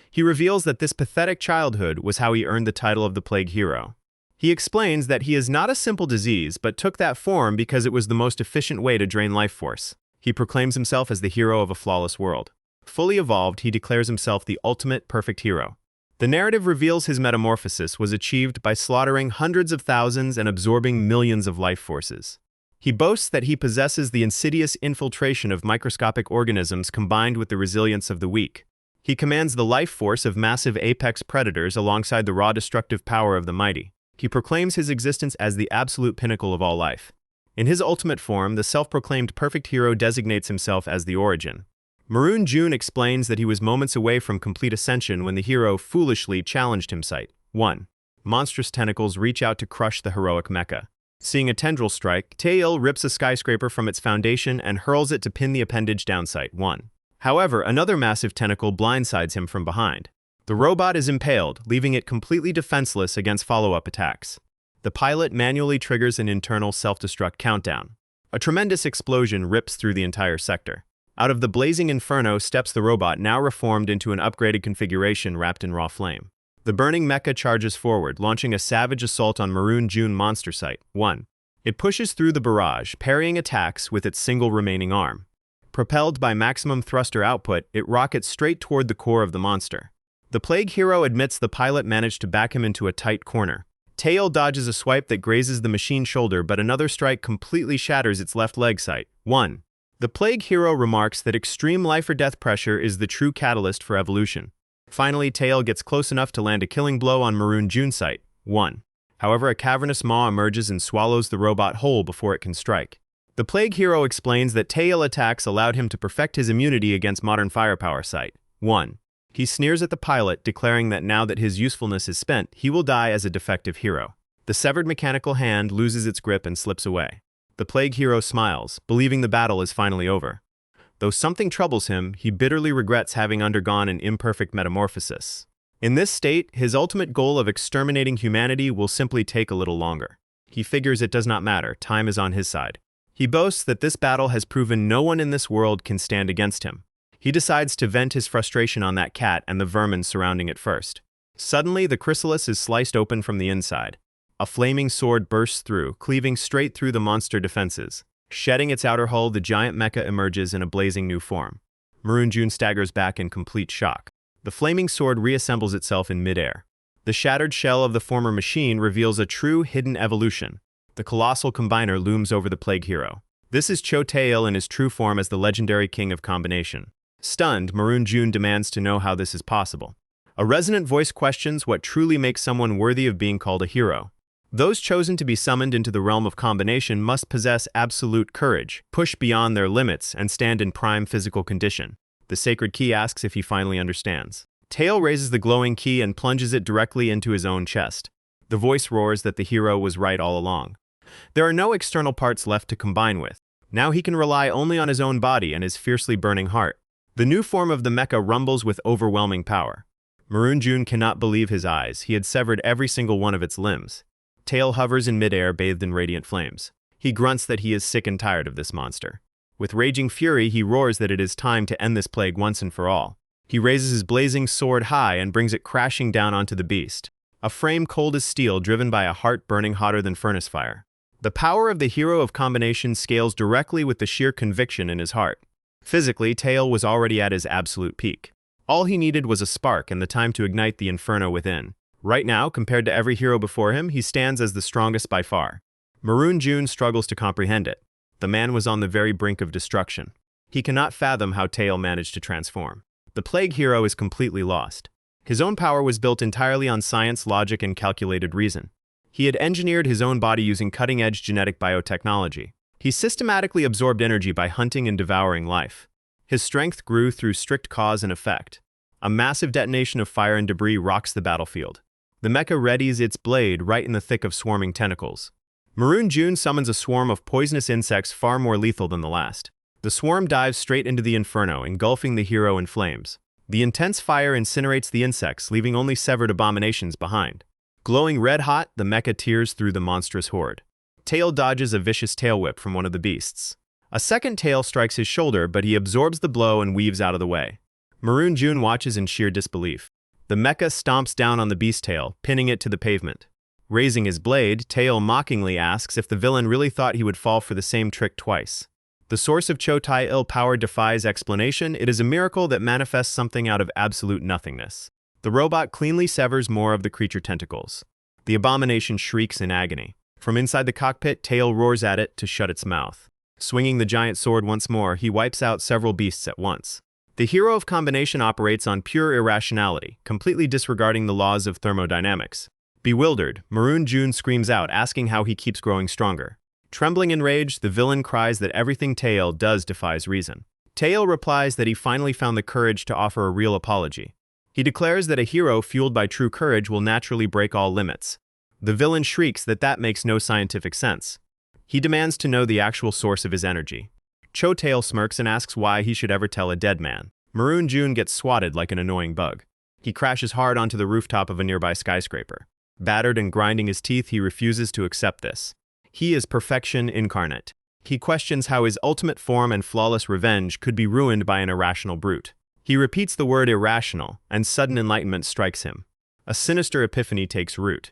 Speaker 1: He reveals that this pathetic childhood was how he earned the title of the plague hero. He explains that he is not a simple disease, but took that form because it was the most efficient way to drain life force. He proclaims himself as the hero of a flawless world. Fully evolved, he declares himself the ultimate perfect hero. The narrative reveals his metamorphosis was achieved by slaughtering hundreds of thousands and absorbing millions of life forces. He boasts that he possesses the insidious infiltration of microscopic organisms combined with the resilience of the weak. He commands the life force of massive apex predators alongside the raw destructive power of the mighty. He proclaims his existence as the absolute pinnacle of all life. In his ultimate form, the self-proclaimed perfect hero designates himself as the origin. Maroon June explains that he was moments away from complete ascension when the hero foolishly challenged him. 1. Monstrous tentacles reach out to crush the heroic mecha. Seeing a tendril strike, Taeil rips a skyscraper from its foundation and hurls it to pin the appendage down. 1. However, another massive tentacle blindsides him from behind. The robot is impaled, leaving it completely defenseless against follow-up attacks. The pilot manually triggers an internal self-destruct countdown. A tremendous explosion rips through the entire sector. Out of the blazing inferno steps the robot, now reformed into an upgraded configuration wrapped in raw flame. The burning mecha charges forward, launching a savage assault on Maroon June monster site. 1. It pushes through the barrage, parrying attacks with its single remaining arm. Propelled by maximum thruster output, it rockets straight toward the core of the monster. The Plague Hero admits the pilot managed to back him into a tight corner. Tail dodges a swipe that grazes the machine's shoulder, but another strike completely shatters its left leg sight. 1. The Plague Hero remarks that extreme life-or-death pressure is the true catalyst for evolution. Finally, Tail gets close enough to land a killing blow on Maroon June site. 1. However, a cavernous maw emerges and swallows the robot whole before it can strike. The Plague Hero explains that Tail attacks allowed him to perfect his immunity against modern firepower site. 1. He sneers at the pilot, declaring that now that his usefulness is spent, he will die as a defective hero. The severed mechanical hand loses its grip and slips away. The Plague Hero smiles, believing the battle is finally over. Though something troubles him, he bitterly regrets having undergone an imperfect metamorphosis. In this state, his ultimate goal of exterminating humanity will simply take a little longer. He figures it does not matter, time is on his side. He boasts that this battle has proven no one in this world can stand against him. He decides to vent his frustration on that cat and the vermin surrounding it first. Suddenly, the chrysalis is sliced open from the inside. A flaming sword bursts through, cleaving straight through the monster defenses. Shedding its outer hull, the giant mecha emerges in a blazing new form. Maroon June staggers back in complete shock. The flaming sword reassembles itself in midair. The shattered shell of the former machine reveals a true hidden evolution. The colossal combiner looms over the Plague Hero. This is Cho Tail in his true form as the legendary king of combination. Stunned, Maroon June demands to know how this is possible. A resonant voice questions what truly makes someone worthy of being called a hero. Those chosen to be summoned into the realm of combination must possess absolute courage, push beyond their limits, and stand in prime physical condition. The sacred key asks if he finally understands. Tail raises the glowing key and plunges it directly into his own chest. The voice roars that the hero was right all along. There are no external parts left to combine with. Now he can rely only on his own body and his fiercely burning heart. The new form of the mecha rumbles with overwhelming power. Maroon June cannot believe his eyes. He had severed every single one of its limbs. Tail hovers in midair, bathed in radiant flames. He grunts that he is sick and tired of this monster. With raging fury, he roars that it is time to end this plague once and for all. He raises his blazing sword high and brings it crashing down onto the beast. A frame cold as steel, driven by a heart burning hotter than furnace fire. The power of the hero of combination scales directly with the sheer conviction in his heart. Physically, Tail was already at his absolute peak. All he needed was a spark and the time to ignite the inferno within. Right now, compared to every hero before him, he stands as the strongest by far. Maroon June struggles to comprehend it. The man was on the very brink of destruction. He cannot fathom how Tail managed to transform. The Plague Hero is completely lost. His own power was built entirely on science, logic, and calculated reason. He had engineered his own body using cutting-edge genetic biotechnology. He systematically absorbed energy by hunting and devouring life. His strength grew through strict cause and effect. A massive detonation of fire and debris rocks the battlefield. The mecha readies its blade right in the thick of swarming tentacles. Maroon June summons a swarm of poisonous insects far more lethal than the last. The swarm dives straight into the inferno, engulfing the hero in flames. The intense fire incinerates the insects, leaving only severed abominations behind. Glowing red-hot, the mecha tears through the monstrous horde. Tail dodges a vicious tail whip from one of the beasts. A second tail strikes his shoulder, but he absorbs the blow and weaves out of the way. Maroon June watches in sheer disbelief. The mecha stomps down on the beast tail, pinning it to the pavement. Raising his blade, Tail mockingly asks if the villain really thought he would fall for the same trick twice. The source of Cho Tail power defies explanation. It is a miracle that manifests something out of absolute nothingness. The robot cleanly severs more of the creature tentacles. The abomination shrieks in agony. From inside the cockpit, Tail roars at it to shut its mouth. Swinging the giant sword once more, he wipes out several beasts at once. The hero of combination operates on pure irrationality, completely disregarding the laws of thermodynamics. Bewildered, Maroon June screams out, asking how he keeps growing stronger. Trembling in rage, the villain cries that everything Tail does defies reason. Tail replies that he finally found the courage to offer a real apology. He declares that a hero fueled by true courage will naturally break all limits. The villain shrieks that makes no scientific sense. He demands to know the actual source of his energy. Cho Tail smirks and asks why he should ever tell a dead man. Maroon June gets swatted like an annoying bug. He crashes hard onto the rooftop of a nearby skyscraper. Battered and grinding his teeth, he refuses to accept this. He is perfection incarnate. He questions how his ultimate form and flawless revenge could be ruined by an irrational brute. He repeats the word irrational, and sudden enlightenment strikes him. A sinister epiphany takes root.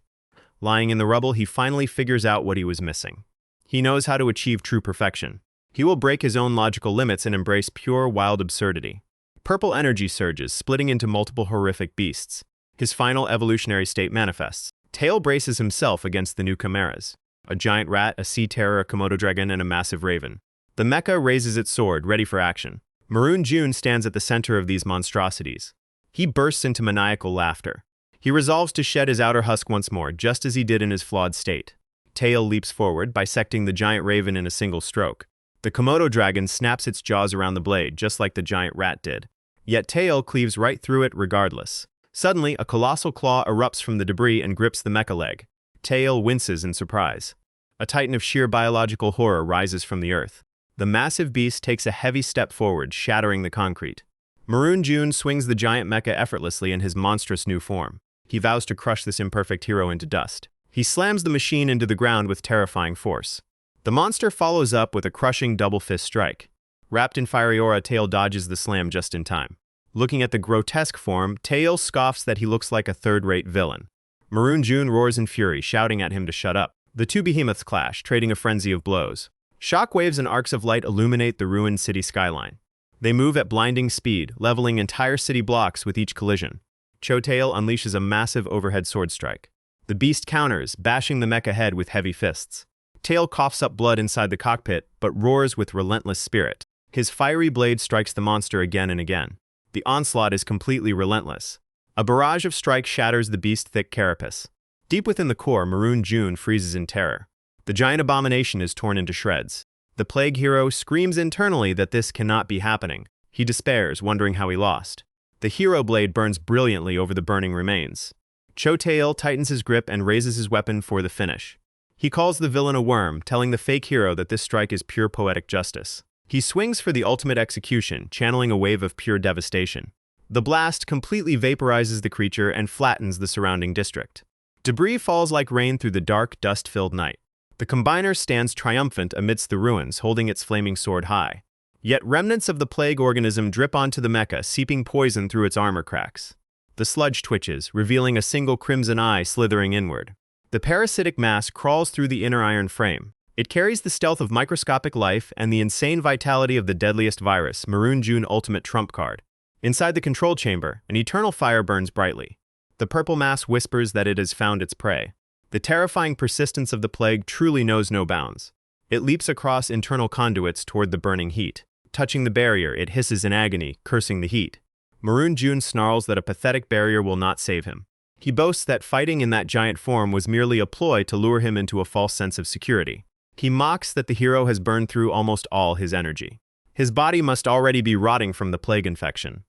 Speaker 1: Lying in the rubble, he finally figures out what he was missing. He knows how to achieve true perfection. He will break his own logical limits and embrace pure, wild absurdity. Purple energy surges, splitting into multiple horrific beasts. His final evolutionary state manifests. Tail braces himself against the new chimeras. A giant rat, a sea terror, a Komodo dragon, and a massive raven. The mecha raises its sword, ready for action. Maroon June stands at the center of these monstrosities. He bursts into maniacal laughter. He resolves to shed his outer husk once more, just as he did in his flawed state. Tail leaps forward, bisecting the giant raven in a single stroke. The Komodo dragon snaps its jaws around the blade, just like the giant rat did. Yet Tail cleaves right through it regardless. Suddenly, a colossal claw erupts from the debris and grips the mecha leg. Tail winces in surprise. A titan of sheer biological horror rises from the earth. The massive beast takes a heavy step forward, shattering the concrete. Maroon June swings the giant mecha effortlessly in his monstrous new form. He vows to crush this imperfect hero into dust. He slams the machine into the ground with terrifying force. The monster follows up with a crushing double fist strike. Wrapped in fiery aura, Tail dodges the slam just in time. Looking at the grotesque form, Tail scoffs that he looks like a third-rate villain. Maroon June roars in fury, shouting at him to shut up. The two behemoths clash, trading a frenzy of blows. Shockwaves and arcs of light illuminate the ruined city skyline. They move at blinding speed, leveling entire city blocks with each collision. Tail unleashes a massive overhead sword strike. The beast counters, bashing the mecha head with heavy fists. Tail coughs up blood inside the cockpit, but roars with relentless spirit. His fiery blade strikes the monster again and again. The onslaught is completely relentless. A barrage of strikes shatters the beast's thick carapace. Deep within the core, Maroon June freezes in terror. The giant abomination is torn into shreds. The plague hero screams internally that this cannot be happening. He despairs, wondering how he lost. The hero blade burns brilliantly over the burning remains. Tail tightens his grip and raises his weapon for the finish. He calls the villain a worm, telling the fake hero that this strike is pure poetic justice. He swings for the ultimate execution, channeling a wave of pure devastation. The blast completely vaporizes the creature and flattens the surrounding district. Debris falls like rain through the dark, dust-filled night. The Combiner stands triumphant amidst the ruins, holding its flaming sword high. Yet remnants of the plague organism drip onto the mecha, seeping poison through its armor cracks. The sludge twitches, revealing a single crimson eye slithering inward. The parasitic mass crawls through the inner iron frame. It carries the stealth of microscopic life and the insane vitality of the deadliest virus, Maroon June Ultimate Trump Card. Inside the control chamber, an eternal fire burns brightly. The purple mass whispers that it has found its prey. The terrifying persistence of the plague truly knows no bounds. It leaps across internal conduits toward the burning heat. Touching the barrier, it hisses in agony, cursing the heat. Maroon June snarls that a pathetic barrier will not save him. He boasts that fighting in that giant form was merely a ploy to lure him into a false sense of security. He mocks that the hero has burned through almost all his energy. His body must already be rotting from the plague infection.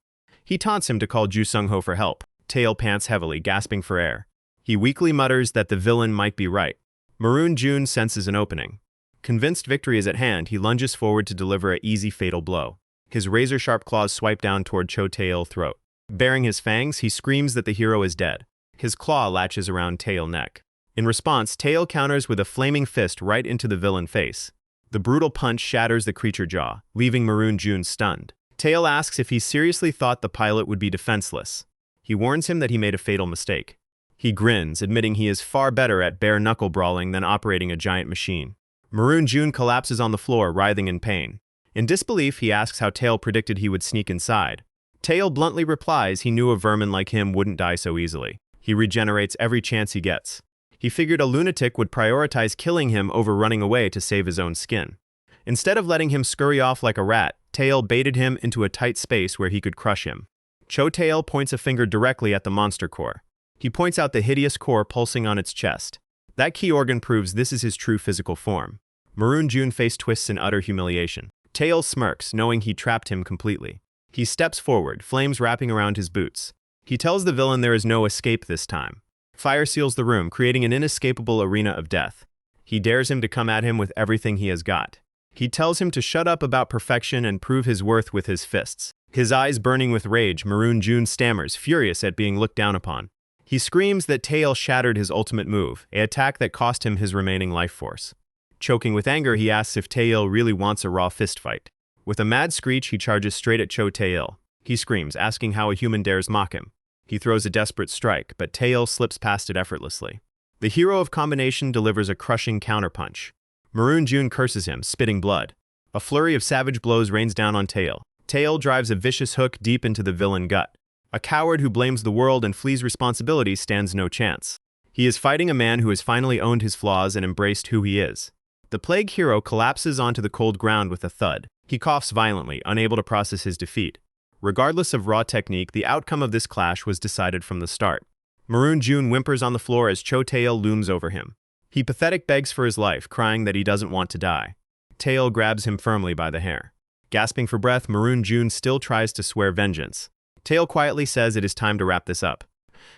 Speaker 1: He taunts him to call Ju Sung-ho for help. Tail pants heavily, gasping for air. He weakly mutters that the villain might be right. Maroon June senses an opening. Convinced victory is at hand, he lunges forward to deliver an easy fatal blow. His razor-sharp claws swipe down toward Tail's throat. Baring his fangs, he screams that the hero is dead. His claw latches around Tail's neck. In response, Tail counters with a flaming fist right into the villain's face. The brutal punch shatters the creature jaw, leaving Maroon June stunned. Tail asks if he seriously thought the pilot would be defenseless. He warns him that he made a fatal mistake. He grins, admitting he is far better at bare-knuckle brawling than operating a giant machine. Maroon June collapses on the floor, writhing in pain. In disbelief, he asks how Tail predicted he would sneak inside. Tail bluntly replies he knew a vermin like him wouldn't die so easily. He regenerates every chance he gets. He figured a lunatic would prioritize killing him over running away to save his own skin. Instead of letting him scurry off like a rat, Tail baited him into a tight space where he could crush him. Tail points a finger directly at the monster core. He points out the hideous core pulsing on its chest. That key organ proves this is his true physical form. Maroon June face twists in utter humiliation. Tail smirks, knowing he trapped him completely. He steps forward, flames wrapping around his boots. He tells the villain there is no escape this time. Fire seals the room, creating an inescapable arena of death. He dares him to come at him with everything he has got. He tells him to shut up about perfection and prove his worth with his fists. His eyes burning with rage, Maroon June stammers, furious at being looked down upon. He screams that Tail shattered his ultimate move, an attack that cost him his remaining life force. Choking with anger, he asks if Tail really wants a raw fistfight. With a mad screech, he charges straight at Tail. He screams, asking how a human dares mock him. He throws a desperate strike, but Tail slips past it effortlessly. The hero of combination delivers a crushing counterpunch. Maroon June curses him, spitting blood. A flurry of savage blows rains down on Tail. Tail drives a vicious hook deep into the villain gut. A coward who blames the world and flees responsibility stands no chance. He is fighting a man who has finally owned his flaws and embraced who he is. The plague hero collapses onto the cold ground with a thud. He coughs violently, unable to process his defeat. Regardless of raw technique, the outcome of this clash was decided from the start. Maroon June whimpers on the floor as Cho Tail looms over him. He pathetic begs for his life, crying that he doesn't want to die. Tail grabs him firmly by the hair. Gasping for breath, Maroon June still tries to swear vengeance. Tail quietly says it is time to wrap this up.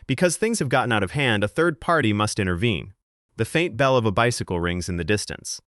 Speaker 1: Because things have gotten out of hand, a third party must intervene. The faint bell of a bicycle rings in the distance.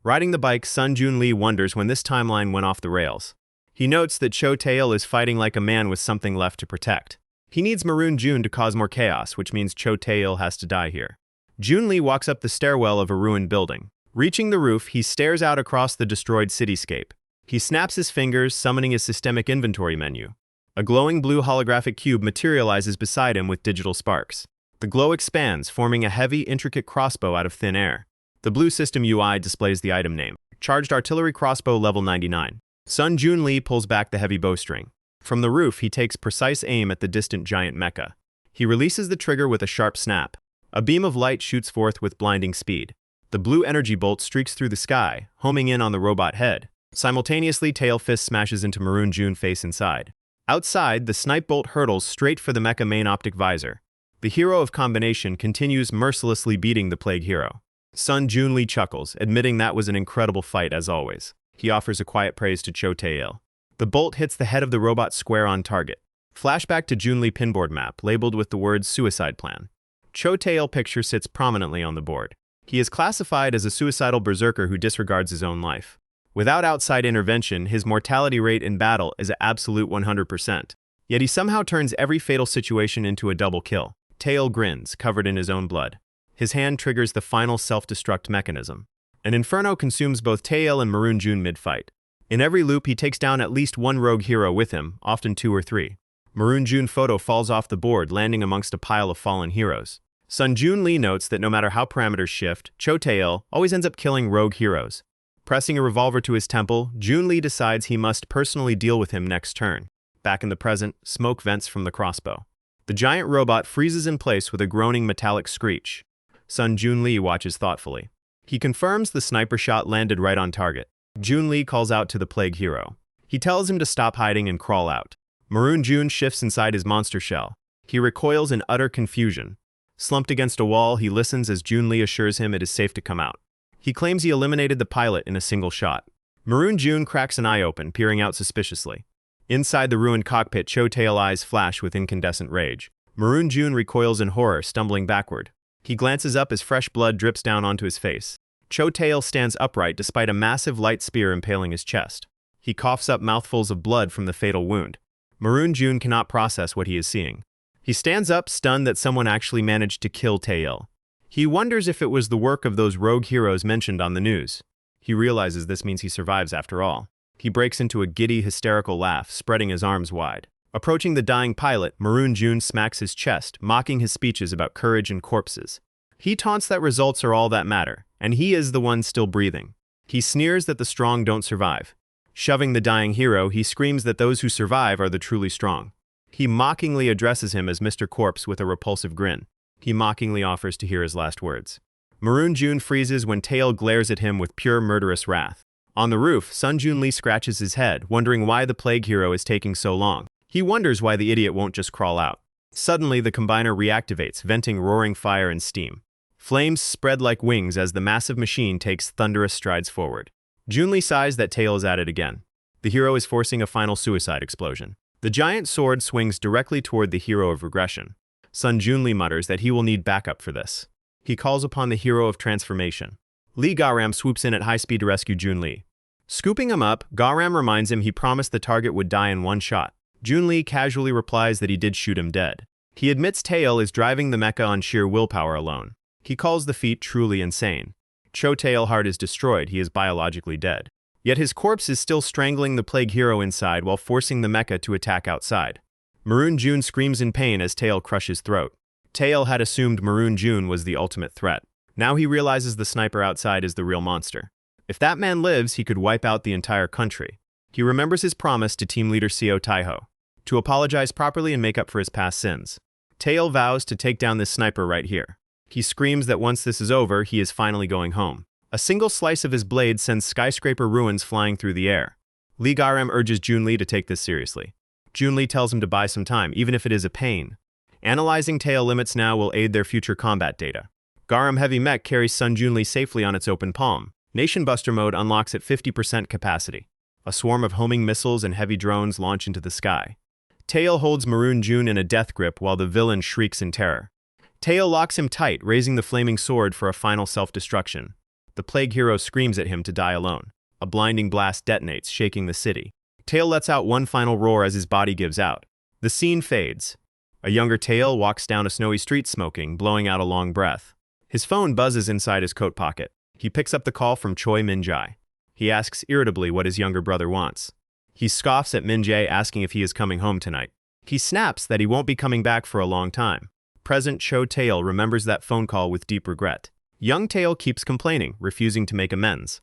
Speaker 1: Riding the bike, Sun Jun Lee wonders when this timeline went off the rails. He notes that Cho Tail is fighting like a man with something left to protect. He needs Maroon June to cause more chaos, which means Cho Tail has to die here. Jun Lee walks up the stairwell of a ruined building. Reaching the roof, he stares out across the destroyed cityscape. He snaps his fingers, summoning his systemic inventory menu. A glowing blue holographic cube materializes beside him with digital sparks. The glow expands, forming a heavy, intricate crossbow out of thin air. The blue system UI displays the item name, Charged Artillery Crossbow Level 99. Sun Jun Lee pulls back the heavy bowstring. From the roof, he takes precise aim at the distant giant mecha. He releases the trigger with a sharp snap. A beam of light shoots forth with blinding speed. The blue energy bolt streaks through the sky, homing in on the robot head. Simultaneously, Tail Fist smashes into Maroon June face inside. Outside, the snipe bolt hurtles straight for the mecha main optic visor. The hero of combination continues mercilessly beating the plague hero. Sun Jun Lee chuckles, admitting that was an incredible fight as always. He offers a quiet praise to Cho Tail. The bolt hits the head of the robot square on target. Flashback to Jun Lee pinboard map, labeled with the words Suicide Plan. Cho Tail picture sits prominently on the board. He is classified as a suicidal berserker who disregards his own life. Without outside intervention, his mortality rate in battle is an absolute 100%. Yet he somehow turns every fatal situation into a double kill. Tail grins, covered in his own blood. His hand triggers the final self-destruct mechanism. An inferno consumes both Tail and Maroon June mid-fight. In every loop, he takes down at least one rogue hero with him, often 2 or 3. Maroon June photo falls off the board, landing amongst a pile of fallen heroes. Sun Jun Lee notes that no matter how parameters shift, Cho Tail always ends up killing rogue heroes. Pressing a revolver to his temple, Jun Lee decides he must personally deal with him next turn. Back in the present, smoke vents from the crossbow. The giant robot freezes in place with a groaning metallic screech. Sun Jun Lee watches thoughtfully. He confirms the sniper shot landed right on target. Jun Lee calls out to the plague hero. He tells him to stop hiding and crawl out. Maroon June shifts inside his monster shell. He recoils in utter confusion. Slumped against a wall, he listens as Jun Lee assures him it is safe to come out. He claims he eliminated the pilot in a single shot. Maroon June cracks an eye open, peering out suspiciously. Inside the ruined cockpit, Cho Tail eyes flash with incandescent rage. Maroon June recoils in horror, stumbling backward. He glances up as fresh blood drips down onto his face. Cho Tail stands upright despite a massive light spear impaling his chest. He coughs up mouthfuls of blood from the fatal wound. Maroon June cannot process what he is seeing. He stands up, stunned that someone actually managed to kill Tail. He wonders if it was the work of those rogue heroes mentioned on the news. He realizes this means he survives after all. He breaks into a giddy, hysterical laugh, spreading his arms wide. Approaching the dying pilot, Maroon June smacks his chest, mocking his speeches about courage and corpses. He taunts that results are all that matter, and he is the one still breathing. He sneers that the strong don't survive. Shoving the dying hero, he screams that those who survive are the truly strong. He mockingly addresses him as Mr. Corpse with a repulsive grin. He mockingly offers to hear his last words. Maroon June freezes when Tail glares at him with pure murderous wrath. On the roof, Sun Jun Lee scratches his head, wondering why the plague hero is taking so long. He wonders why the idiot won't just crawl out. Suddenly, the combiner reactivates, venting roaring fire and steam. Flames spread like wings as the massive machine takes thunderous strides forward. Jun Lee sighs that Tail is at it again. The hero is forcing a final suicide explosion. The giant sword swings directly toward the hero of regression. Sun Jun Lee mutters that he will need backup for this. He calls upon the hero of transformation. Lee Garam swoops in at high speed to rescue Jun Lee. Scooping him up, Garam reminds him he promised the target would die in one shot. Jun Lee casually replies that he did shoot him dead. He admits Tail is driving the mecha on sheer willpower alone. He calls the feat truly insane. Cho Tail heart is destroyed, he is biologically dead. Yet his corpse is still strangling the plague hero inside while forcing the mecha to attack outside. Maroon June screams in pain as Tail crushes throat. Tail had assumed Maroon June was the ultimate threat. Now he realizes the sniper outside is the real monster. If that man lives, he could wipe out the entire country. He remembers his promise to team leader Seo Taiho to apologize properly and make up for his past sins. Tail vows to take down this sniper right here. He screams that once this is over, he is finally going home. A single slice of his blade sends skyscraper ruins flying through the air. Lee Garam urges Junli to take this seriously. Junli tells him to buy some time, even if it is a pain. Analyzing Tail limits now will aid their future combat data. Garam Heavy Mech carries Sun Junli safely on its open palm. Nation Buster mode unlocks at 50% capacity. A swarm of homing missiles and heavy drones launch into the sky. Tail holds Maroon June in a death grip while the villain shrieks in terror. Tail locks him tight, raising the flaming sword for a final self-destruction. The plague hero screams at him to die alone. A blinding blast detonates, shaking the city. Tail lets out one final roar as his body gives out. The scene fades. A younger Tail walks down a snowy street smoking, blowing out a long breath. His phone buzzes inside his coat pocket. He picks up the call from Choi Min-jae. He asks irritably what his younger brother wants. He scoffs at Min-jae, asking if he is coming home tonight. He snaps that he won't be coming back for a long time. Present Cho Tail remembers that phone call with deep regret. Young Tail keeps complaining, refusing to make amends.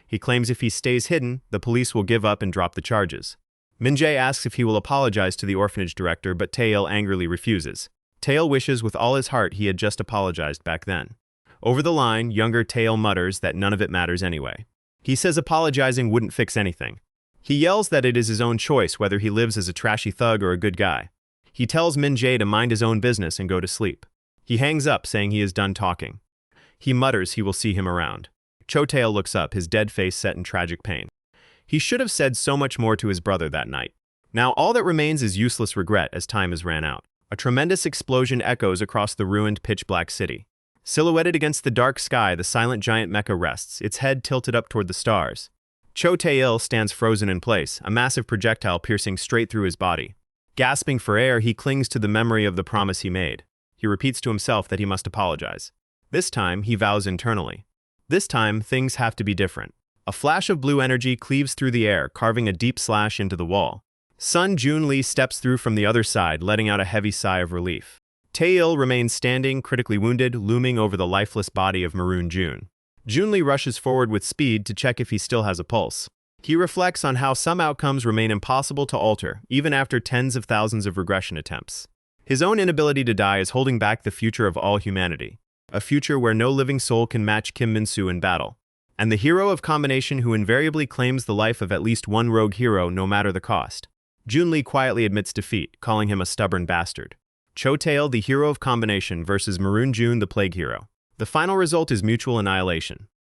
Speaker 1: He claims if he stays hidden, the police will give up and drop the charges. Min-jae asks if he will apologize to the orphanage director, but Tail angrily refuses. Tail wishes with all his heart he had just apologized back then. Over the line, younger Tail mutters that none of it matters anyway. He says apologizing wouldn't fix anything. He yells that it is his own choice whether he lives as a trashy thug or a good guy. He tells Min-jae to mind his own business and go to sleep. He hangs up, saying he is done talking. He mutters he will see him around. Cho Tail looks up, his dead face set in tragic pain. He should have said so much more to his brother that night. Now all that remains is useless regret as time has ran out. A tremendous explosion echoes across the ruined pitch-black city. Silhouetted against the dark sky, the silent giant mecha rests, its head tilted up toward the stars. Cho Tae-il stands frozen in place, a massive projectile piercing straight through his body. Gasping for air, he clings to the memory of the promise he made. He repeats to himself that he must apologize. This time, he vows internally. This time, things have to be different. A flash of blue energy cleaves through the air, carving a deep slash into the wall. Sun Junli steps through from the other side, letting out a heavy sigh of relief. Tae-il remains standing, critically wounded, looming over the lifeless body of Maroon June. Junli rushes forward with speed to check if he still has a pulse. He reflects on how some outcomes remain impossible to alter, even after tens of thousands of regression attempts. His own inability to die is holding back the future of all humanity. A future where no living soul can match Kim Min-soo in battle. And the hero of combination who invariably claims the life of at least one rogue hero no matter the cost. Junli quietly admits defeat, calling him a stubborn bastard. Cho Tae-il, the hero of combination, versus Maroon June, the plague hero. The final result is mutual annihilation.